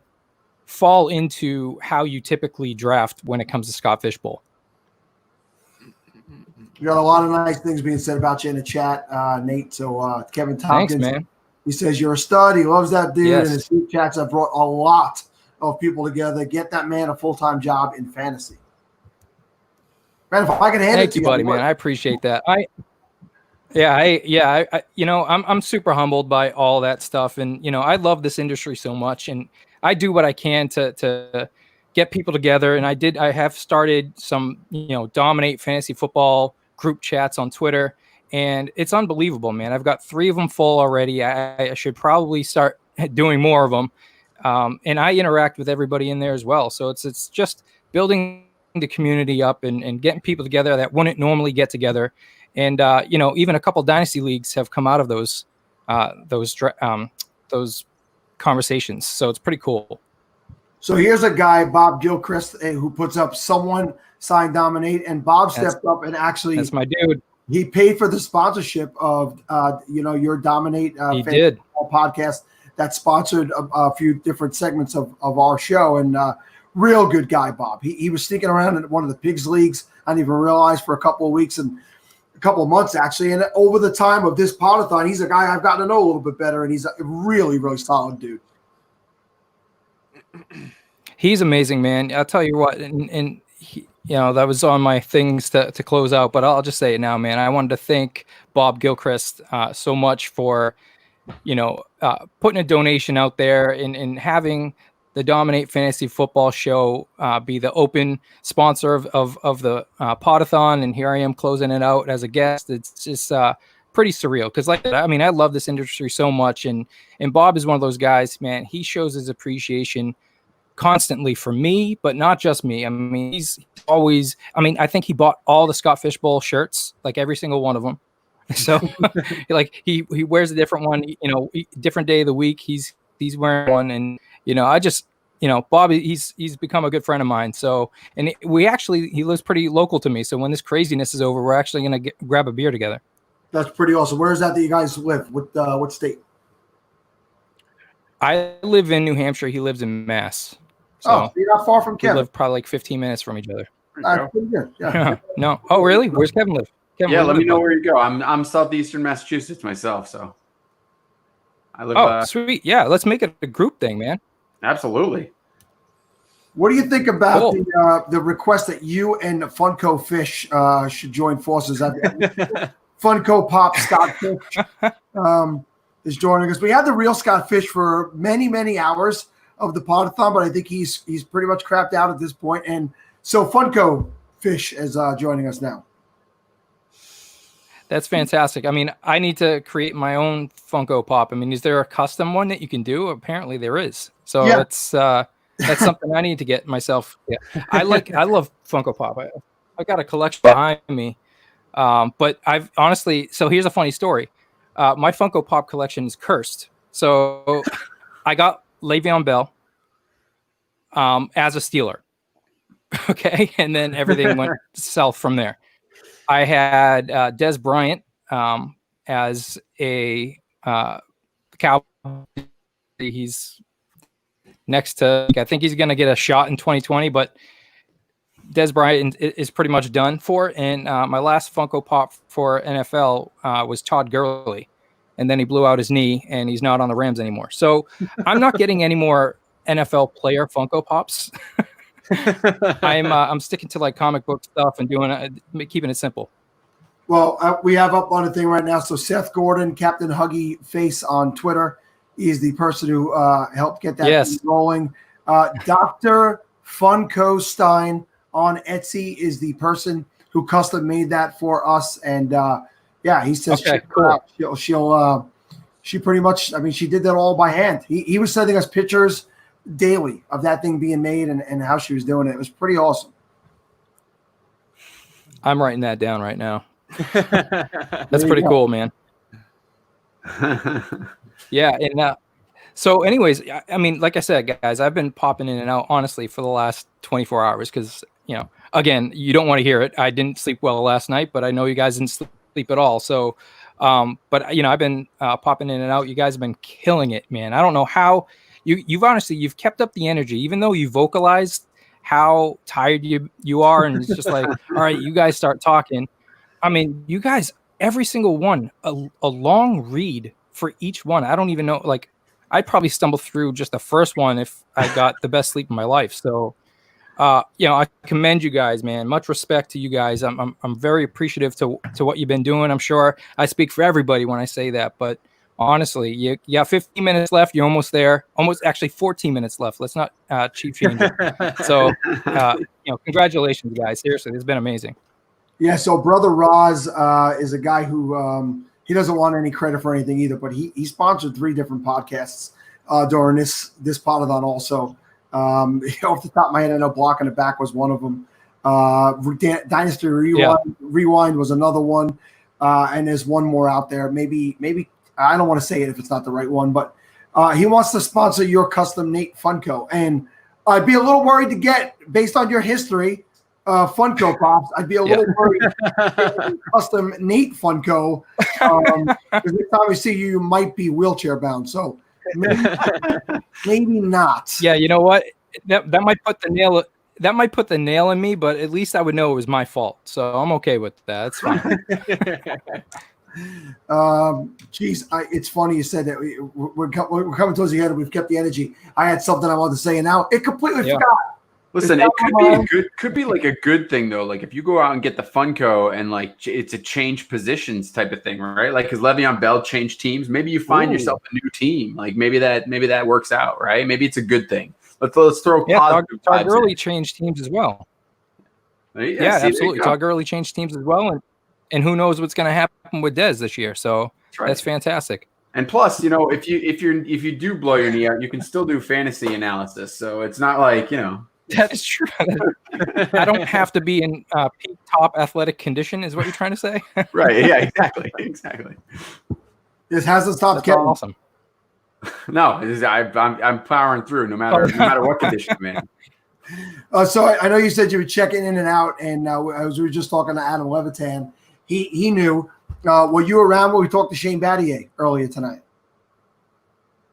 fall into how you typically draft when it comes to Scott Fishbowl. You got a lot of nice things being said about you in the chat, Nate. So Kevin Tompkins, thanks, man. He says you're a stud. He loves that dude, Yes. and his group chats have brought a lot of people together. Get that man a full-time job in fantasy. Man, if I can hand it Thank to you, buddy, man. I appreciate that. I'm super humbled by all that stuff, and I love this industry so much, and I do what I can to get people together. And I have started some Dominate Fantasy Football group chats on Twitter, and it's unbelievable, man. I've got 3 of them full already. I should probably start doing more of them, and I interact with everybody in there as well. So it's just building the community up and getting people together that wouldn't normally get together. And even a couple dynasty leagues have come out of those conversations. So it's pretty cool. So here's a guy, Bob Gilchrist, who puts up someone signed Dominate, and Bob stepped up and actually that's my dude. He paid for the sponsorship of your Dominate He did. podcast that sponsored a few different segments of our show, and real good guy, Bob. He was sneaking around in one of the Pigs leagues. I didn't even realize for a couple of weeks and a couple of months actually. And over the time of this podathon, he's a guy I've gotten to know a little bit better, and he's a really, really solid dude. He's amazing, man. I'll tell you what, and he, that was on my things to close out, but I'll just say it now, man. I wanted to thank Bob Gilchrist so much for, putting a donation out there and having the Dominate Fantasy Football Show be the open sponsor of the podathon, and here I am closing it out as a guest. It's just pretty surreal because, I love this industry so much, and Bob is one of those guys, man. He shows his appreciation constantly for me, but not just me. I mean, he's always. I think he bought all the Scott Fishbowl shirts, like every single one of them. So, he wears a different one. Different day of the week. He's wearing one, and I just, Bobby, he's become a good friend of mine. So, and he lives pretty local to me. So when this craziness is over, we're actually going to grab a beer together. That's pretty awesome. Where is that you guys live? What state? I live in New Hampshire. He lives in Mass. So you're not far from Kevin. We live probably like 15 minutes from each other. Pretty good. Yeah. No. Oh, really? Where's Kevin live? Kevin, let me know where you go. I'm southeastern Massachusetts myself, so I live. Oh, sweet. Yeah, let's make it a group thing, man. Absolutely. What do you think about the request that you and Funko Fish should join forces? Funko Pop Scott Fish is joining us. We had the real Scott Fish for many, many hours of the podathon, but I think he's pretty much crapped out at this point. And so Funko Fish is joining us now. That's fantastic. I need to create my own Funko Pop. Is there a custom one that you can do? Apparently there is. So that's something I need to get myself. Yeah. I love Funko Pop. I got a collection behind me. But I've honestly, so here's a funny story. My Funko Pop collection is cursed. So I got Le'Veon Bell as a Steeler. Okay. And then everything went south from there. I had Dez Bryant as a Cowboy. He's next to, I think he's going to get a shot in 2020, but Dez Bryant is pretty much done for. And my last Funko Pop for NFL was Todd Gurley. And then he blew out his knee and he's not on the Rams anymore. So I'm not getting any more NFL player Funko Pops. I'm sticking to like comic book stuff and keeping it simple. Well, we have up on the thing right now. So Seth Gordon, Captain Huggy Face on Twitter, is the person who helped get that thing rolling. Dr. Funko Stein on Etsy is the person who custom made that for us. And he says she pretty much, she did that all by hand. He was sending us pictures daily of that thing being made and how she was doing it. It was pretty awesome. I'm writing that down right now. That's pretty cool, man. Yeah, and so, anyways, I mean, like I said, guys, I've been popping in and out honestly for the last 24 hours because, again, you don't want to hear it. I didn't sleep well last night, but I know you guys didn't sleep at all. So, but I've been popping in and out. You guys have been killing it, man. I don't know how you've kept up the energy, even though you vocalized how tired you are, and it's just like, all right, you guys start talking. I mean, you guys, every single one, a long read for each one. I don't even know, like, I'd probably stumble through just the first one if I got the best sleep of my life. So, I commend you guys, man. Much respect to you guys. I'm very appreciative to what you've been doing. I'm sure I speak for everybody when I say that, but honestly, you got 15 minutes left. You're almost there. Almost, actually 14 minutes left. Let's not cheap change it. So, congratulations, guys. Seriously, this has been amazing. Yeah. So Brother Roz is a guy who he doesn't want any credit for anything either, but he sponsored 3 different podcasts during this podathon also. Off the top of my head, I know Blocking It Back was one of them. Dynasty Rewind was another one, and there's one more out there. Maybe I don't want to say it if it's not the right one, but he wants to sponsor your custom Nate Funko, and I'd be a little worried to get, based on your history, Funko Pops. I'd be a little worried custom Nate Funko, because next time I see you, you might be wheelchair bound. So maybe not. Yeah, you know what? That might put the nail. That might put the nail in me, but at least I would know it was my fault. So I'm okay with that. It's fine. It's funny you said that. We're coming towards the end. We've kept the energy. I had something I wanted to say, and now it completely forgot. Listen, it could be like a good thing though. Like if you go out and get the Funko and like it's a change positions type of thing, right? Like because Le'Veon Bell changed teams, maybe you find yourself a new team. Like maybe that works out, right? Maybe it's a good thing. Let's throw positive vibes Todd Gurley changed teams as well. Yeah, absolutely. Todd Gurley changed teams as well, and who knows what's going to happen with Dez this year? So that's fantastic. And plus, if you do blow your knee out, you can still do fantasy analysis. So it's not like That is true. I don't have to be in peak top athletic condition, is what you're trying to say? Right. Yeah, exactly. This hasn't stopped getting awesome. No, I'm powering through no matter what condition, man. So I know you said you were checking in and out, and as we were just talking to Adam Levitan, he knew. Were you around when we talked to Shane Battier earlier tonight?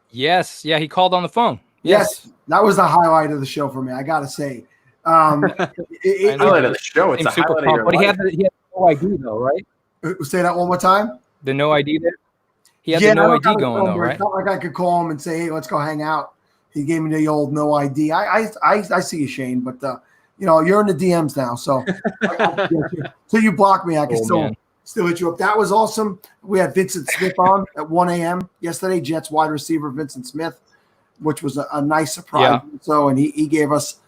Yes. Yeah, he called on the phone. Yes, that was the highlight of the show for me. I gotta say, highlight of the show. It's a highlight of your but life. he had no ID though, right? Say that one more time. The no ID there. He had the no ID going though, right? It's not like I could call him and say, "Hey, let's go hang out." He gave me the old no ID. I see you, Shane, but you're in the DMs now, so till you block me, I can still hit you up. That was awesome. We had Vincent Smith on at 1 a.m. yesterday. Jets wide receiver Vincent Smith, which was a nice surprise. Yeah. So, and he gave us.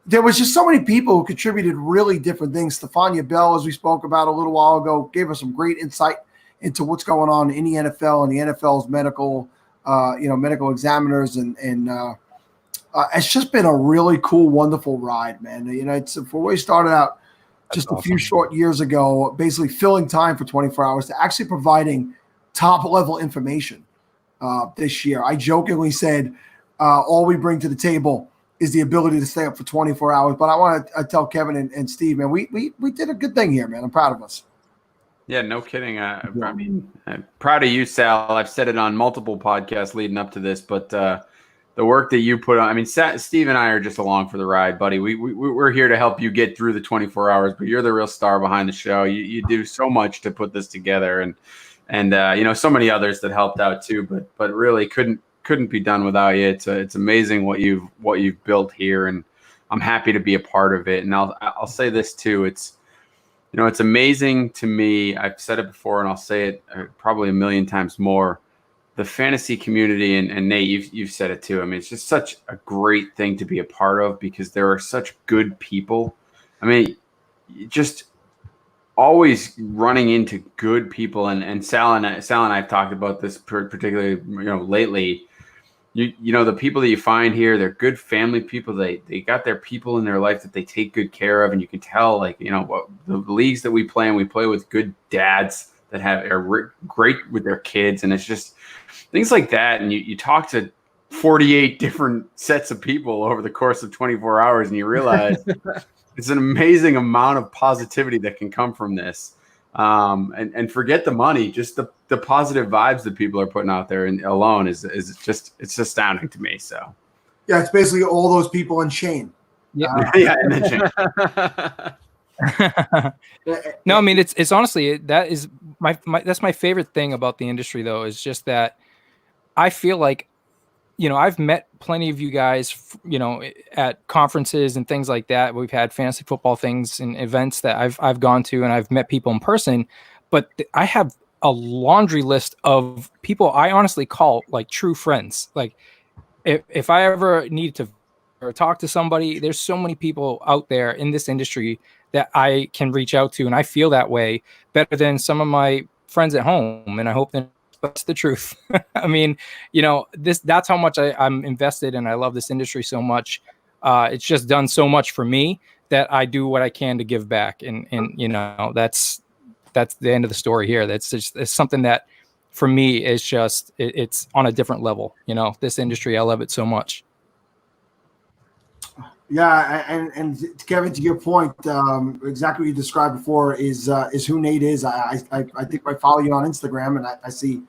There was just so many people who contributed really different things. Stephania Bell, as we spoke about a little while ago, gave us some great insight into what's going on in the NFL and the NFL's medical examiners, and it's just been a really cool, wonderful ride, man. It's before we started out just a few short years ago, basically filling time for 24 hours to actually providing top level information. This year, I jokingly said all we bring to the table is the ability to stay up for 24 hours. But I want to tell Kevin and Steve, man, we did a good thing here, man. I'm proud of us. Yeah, no kidding. I mean, I'm proud of you, Sal. I've said it on multiple podcasts leading up to this, but the work that you put on, I mean, Steve and I are just along for the ride, buddy. We're here to help you get through the 24 hours, but you're the real star behind the show. You do so much to put this together, and so many others that helped out too, but really couldn't be done without you. It's amazing what you've built here, and I'm happy to be a part of it. And I'll say this too. It's amazing to me. I've said it before, and I'll say it probably a million times more. The fantasy community, and Nate, you've said it too. I mean, it's just such a great thing to be a part of because there are such good people. I mean, just always running into good people, and Sal and I have talked about this particularly, lately. The people that you find here, they're good family people. They got their people in their life that they take good care of, and you can tell, the leagues that we play in, we play with good dads that are great with their kids, and it's just things like that. And you talk to 48 different sets of people over the course of 24 hours, and you realize it's an amazing amount of positivity that can come from this. And forget the money, just the positive vibes that people are putting out there and alone is just, it's astounding to me. So yeah, it's basically all those people in Shane. Yeah. Yeah, and then Shane. No, I mean it's honestly that is my that's my favorite thing about the industry though, is just that I feel like, you know, I've met plenty of you guys, you know, at conferences and things like that. We've had fantasy football things and events that I've gone to, and I've met people in person, but I have a laundry list of people I honestly call like true friends. Like if I ever need to or talk to somebody, there's so many people out there in this industry that I can reach out to, and I feel that way better than some of my friends at home. And I hope that's the truth. I mean, you know, that's how much I'm invested, and I love this industry so much. It's just done so much for me that I do what I can to give back. And you know, that's the end of the story here. That's just, it's something that for me is just, it's on a different level. You know, this industry, I love it so much. Yeah, and Kevin, to your point, exactly what you described before is who Nate is. I think I follow you on Instagram, and I see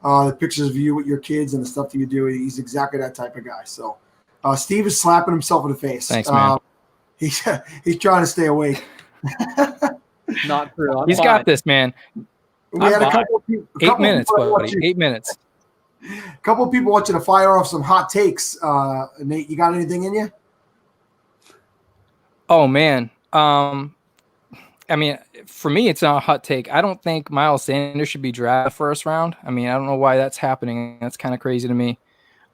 the pictures of you with your kids and the stuff that you do. He's exactly that type of guy. So Steve is slapping himself in the face. Thanks, man. He's trying to stay awake. Not true. He's got this, man. We had a couple of people. 8 minutes, buddy. 8 minutes. A couple of people want you to fire off some hot takes. Nate, you got anything in you? Oh man. I mean, for me, it's not a hot take. I don't think Miles Sanders should be drafted first round. I mean, I don't know why that's happening. That's kind of crazy to me.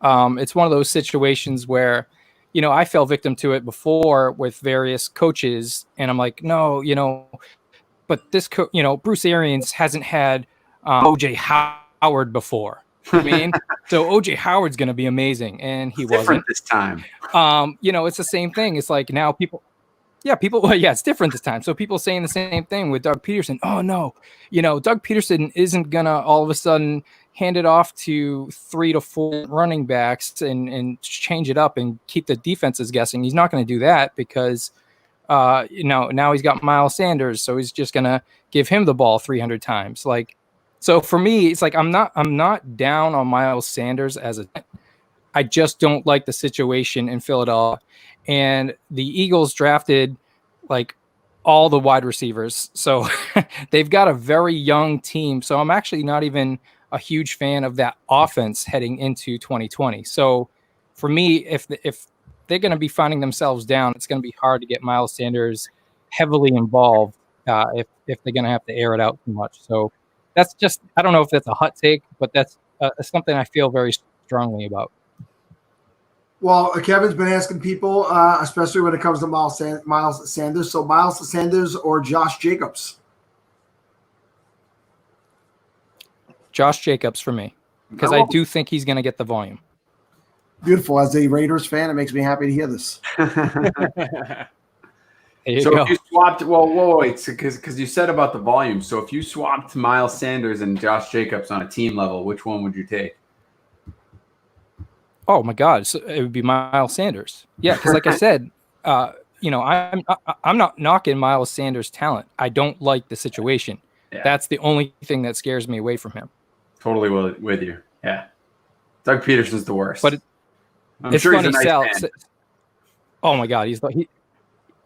It's one of those situations where, you know, I fell victim to it before with various coaches, and I'm like, no, you know, but this, you know, Bruce Arians hasn't had OJ Howard before. I mean, so OJ Howard's going to be amazing, and he wasn't this time. You know, it's the same thing. It's like now people, it's different this time. So people saying the same thing with Doug Peterson. Oh no, you know, Doug Peterson isn't gonna all of a sudden hand it off to 3 to 4 running backs and change it up and keep the defenses guessing. He's not going to do that because, you know, now he's got Miles Sanders, so he's just going to give him the ball 300 times. Like, so for me, it's like I'm not down on Miles Sanders I just don't like the situation in Philadelphia. And the Eagles drafted like all the wide receivers. So they've got a very young team. So I'm actually not even a huge fan of that offense heading into 2020. So for me, if they're going to be finding themselves down, it's going to be hard to get Miles Sanders heavily involved if they're going to have to air it out too much. So that's just, I don't know if that's a hot take, but that's something I feel very strongly about. Well, Kevin's been asking people, especially when it comes to Miles Sanders. So Miles Sanders or Josh Jacobs? Josh Jacobs for me, because I do think he's going to get the volume. Beautiful. As a Raiders fan, it makes me happy to hear this. So if you swapped, wait, because you said about the volume. So if you swapped Miles Sanders and Josh Jacobs on a team level, which one would you take? Oh my God, so it would be Miles Sanders. Yeah, because like I said, you know, I'm not knocking Miles Sanders' talent. I don't like the situation. Yeah. That's the only thing that scares me away from him. Totally with you. Yeah, Doug Peterson's the worst. But it's sure funny, Sal. Oh my God, you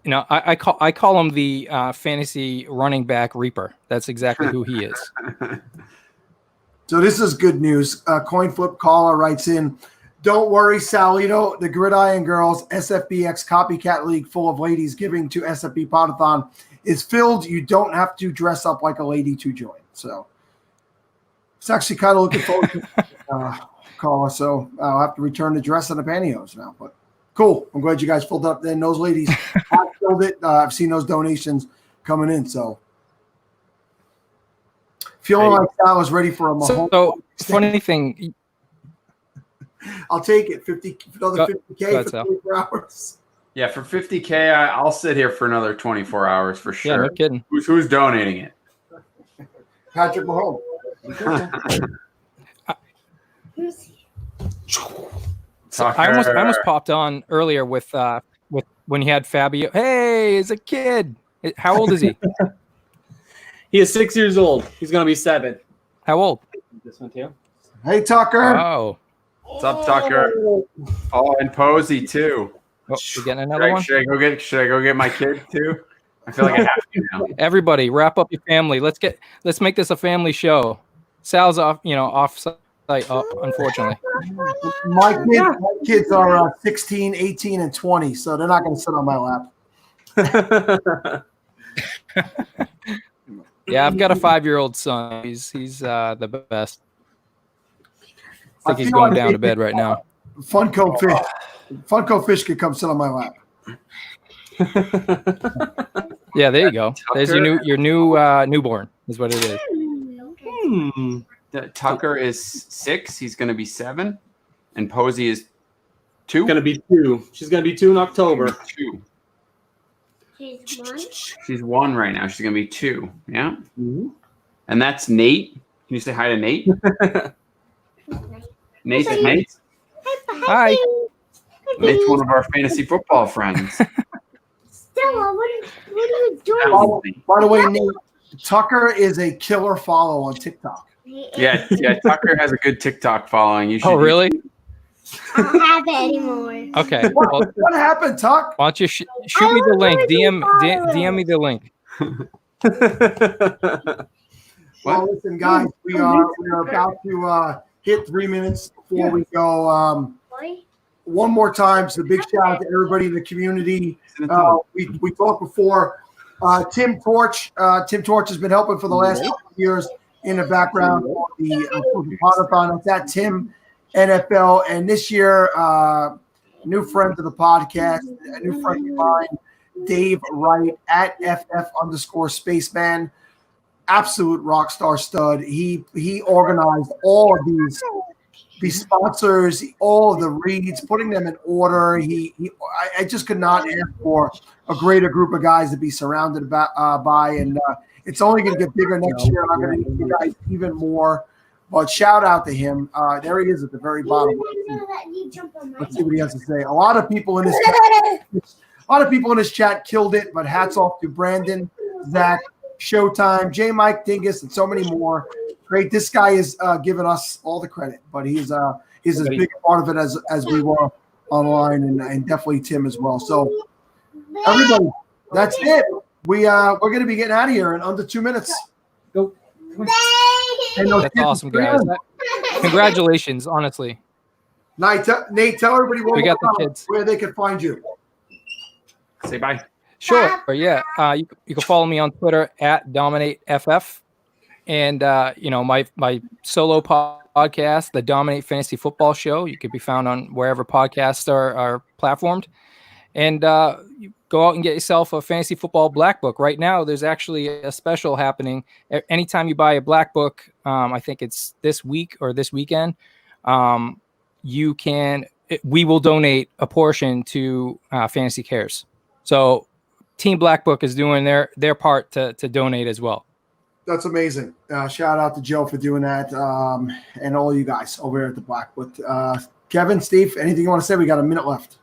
know, I call him the fantasy running back reaper. That's exactly who he is. So this is good news. Coin Flip Caller writes in, don't worry, Sal. You know, the Gridiron Girls SFBX Copycat League full of ladies giving to SFB Podathon is filled. You don't have to dress up like a lady to join. So it's actually kind of looking forward to caller. So I'll have to return the dress and the pantyhose now. But cool. I'm glad you guys filled up. Then those ladies have filled it. I've seen those donations coming in. So feeling like Sal is ready for a Mahomes. So funny thing. I'll take it. 50K for 24 hours. Yeah, for 50K, I'll sit here for another 24 hours for sure. Yeah, no kidding. Who's donating it? Patrick Mahomes. So I almost popped on earlier with when he had Fabio. Hey, he's a kid. How old is he? He is 6 years old. He's going to be 7. How old? This one too. Hey, Tucker. Oh. What's up, Tucker? Oh, and Posey too. Oh, you getting another one? Should I go get my kid too? I feel like I have to now. Everybody, wrap up your family. Let's make this a family show. Sal's off site, unfortunately. My kids are 16, 18, and 20, so they're not going to sit on my lap. Yeah, I've got a 5-year-old son. He's the best. I think he's going down to bed right now. Funko Fish could come sit on my lap. Yeah, there you go. There's your new newborn is what it is. Tucker is 6. He's going to be 7, and Posey is 2. Going to be 2. She's going to be 2 in October. 2. She's 1. She's 1 right now. She's going to be 2. Yeah. Mm-hmm. And that's Nate. Can you say hi to Nate? Nate. Hi. Nate's one of our fantasy football friends. Stella, what are you doing? By the way, Nate, Tucker is a killer follow on TikTok. Yeah. Tucker has a good TikTok following. You should. Oh, really? I don't have it anymore. Okay. Well, what happened, Tuck? why don't you shoot me the link? DM me the link. Well, listen, guys, we are about to hit 3 minutes before we go. One more time, so big shout out to everybody in the community. We talked before. Tim Torch. Tim Torch has been helping for the last couple of years in the background for the Podathon. It's at Tim NFL, and this year, new friend to the podcast, a new friend of mine, Dave Wright at FF_Spaceman. Absolute rock star stud. He organized all of these sponsors, all of the reads, putting them in order. I just could not ask for a greater group of guys to be surrounded by, and it's only going to get bigger next year. I'm going to need you guys even more. But shout out to him. There he is at the very bottom. Let's see what he has to say. A lot of people in this chat killed it, but hats off to Brandon, Zach, Showtime, J. Mike Dingus, and so many more. Great. This guy is giving us all the credit, but he's as big a part of it as we were online, and definitely Tim as well. So everybody, that's it. We're going to be getting out of here in under 2 minutes. Go. That's awesome, guys. Congratulations, honestly. Nate, tell everybody We got the kids. where they can find you. Say bye. Sure. Yeah. You can follow me on Twitter at DominateFF. And, my solo podcast, the Dominate Fantasy Football Show, you could be found on wherever podcasts are platformed. And you go out and get yourself a fantasy football black book. Right now, there's actually a special happening. Anytime you buy a black book, I think it's this week or this weekend, we will donate a portion to Fantasy Cares. So Team Black Book is doing their part to donate as well. That's amazing. Shout out to Joe for doing that, and all you guys over here at the Black Book. Kevin, Steve, anything you want to say? We got a minute left.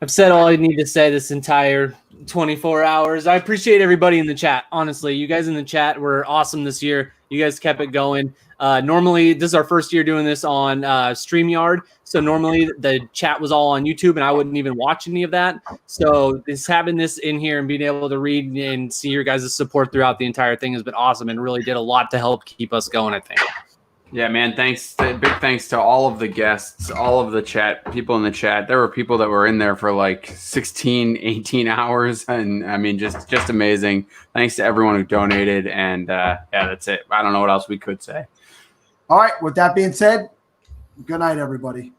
I've said all I need to say this entire 24 hours. I appreciate everybody in the chat. Honestly, you guys in the chat were awesome this year. You guys kept it going. Normally, this is our first year doing this on StreamYard. So normally the chat was all on YouTube and I wouldn't even watch any of that. So having this in here and being able to read and see your guys' support throughout the entire thing has been awesome and really did a lot to help keep us going, I think. Yeah, man. Thanks. Big thanks to all of the guests, all of the people in the chat. There were people that were in there for like 16, 18 hours. And I mean, just amazing. Thanks to everyone who donated. And yeah, that's it. I don't know what else we could say. All right. With that being said, good night, everybody.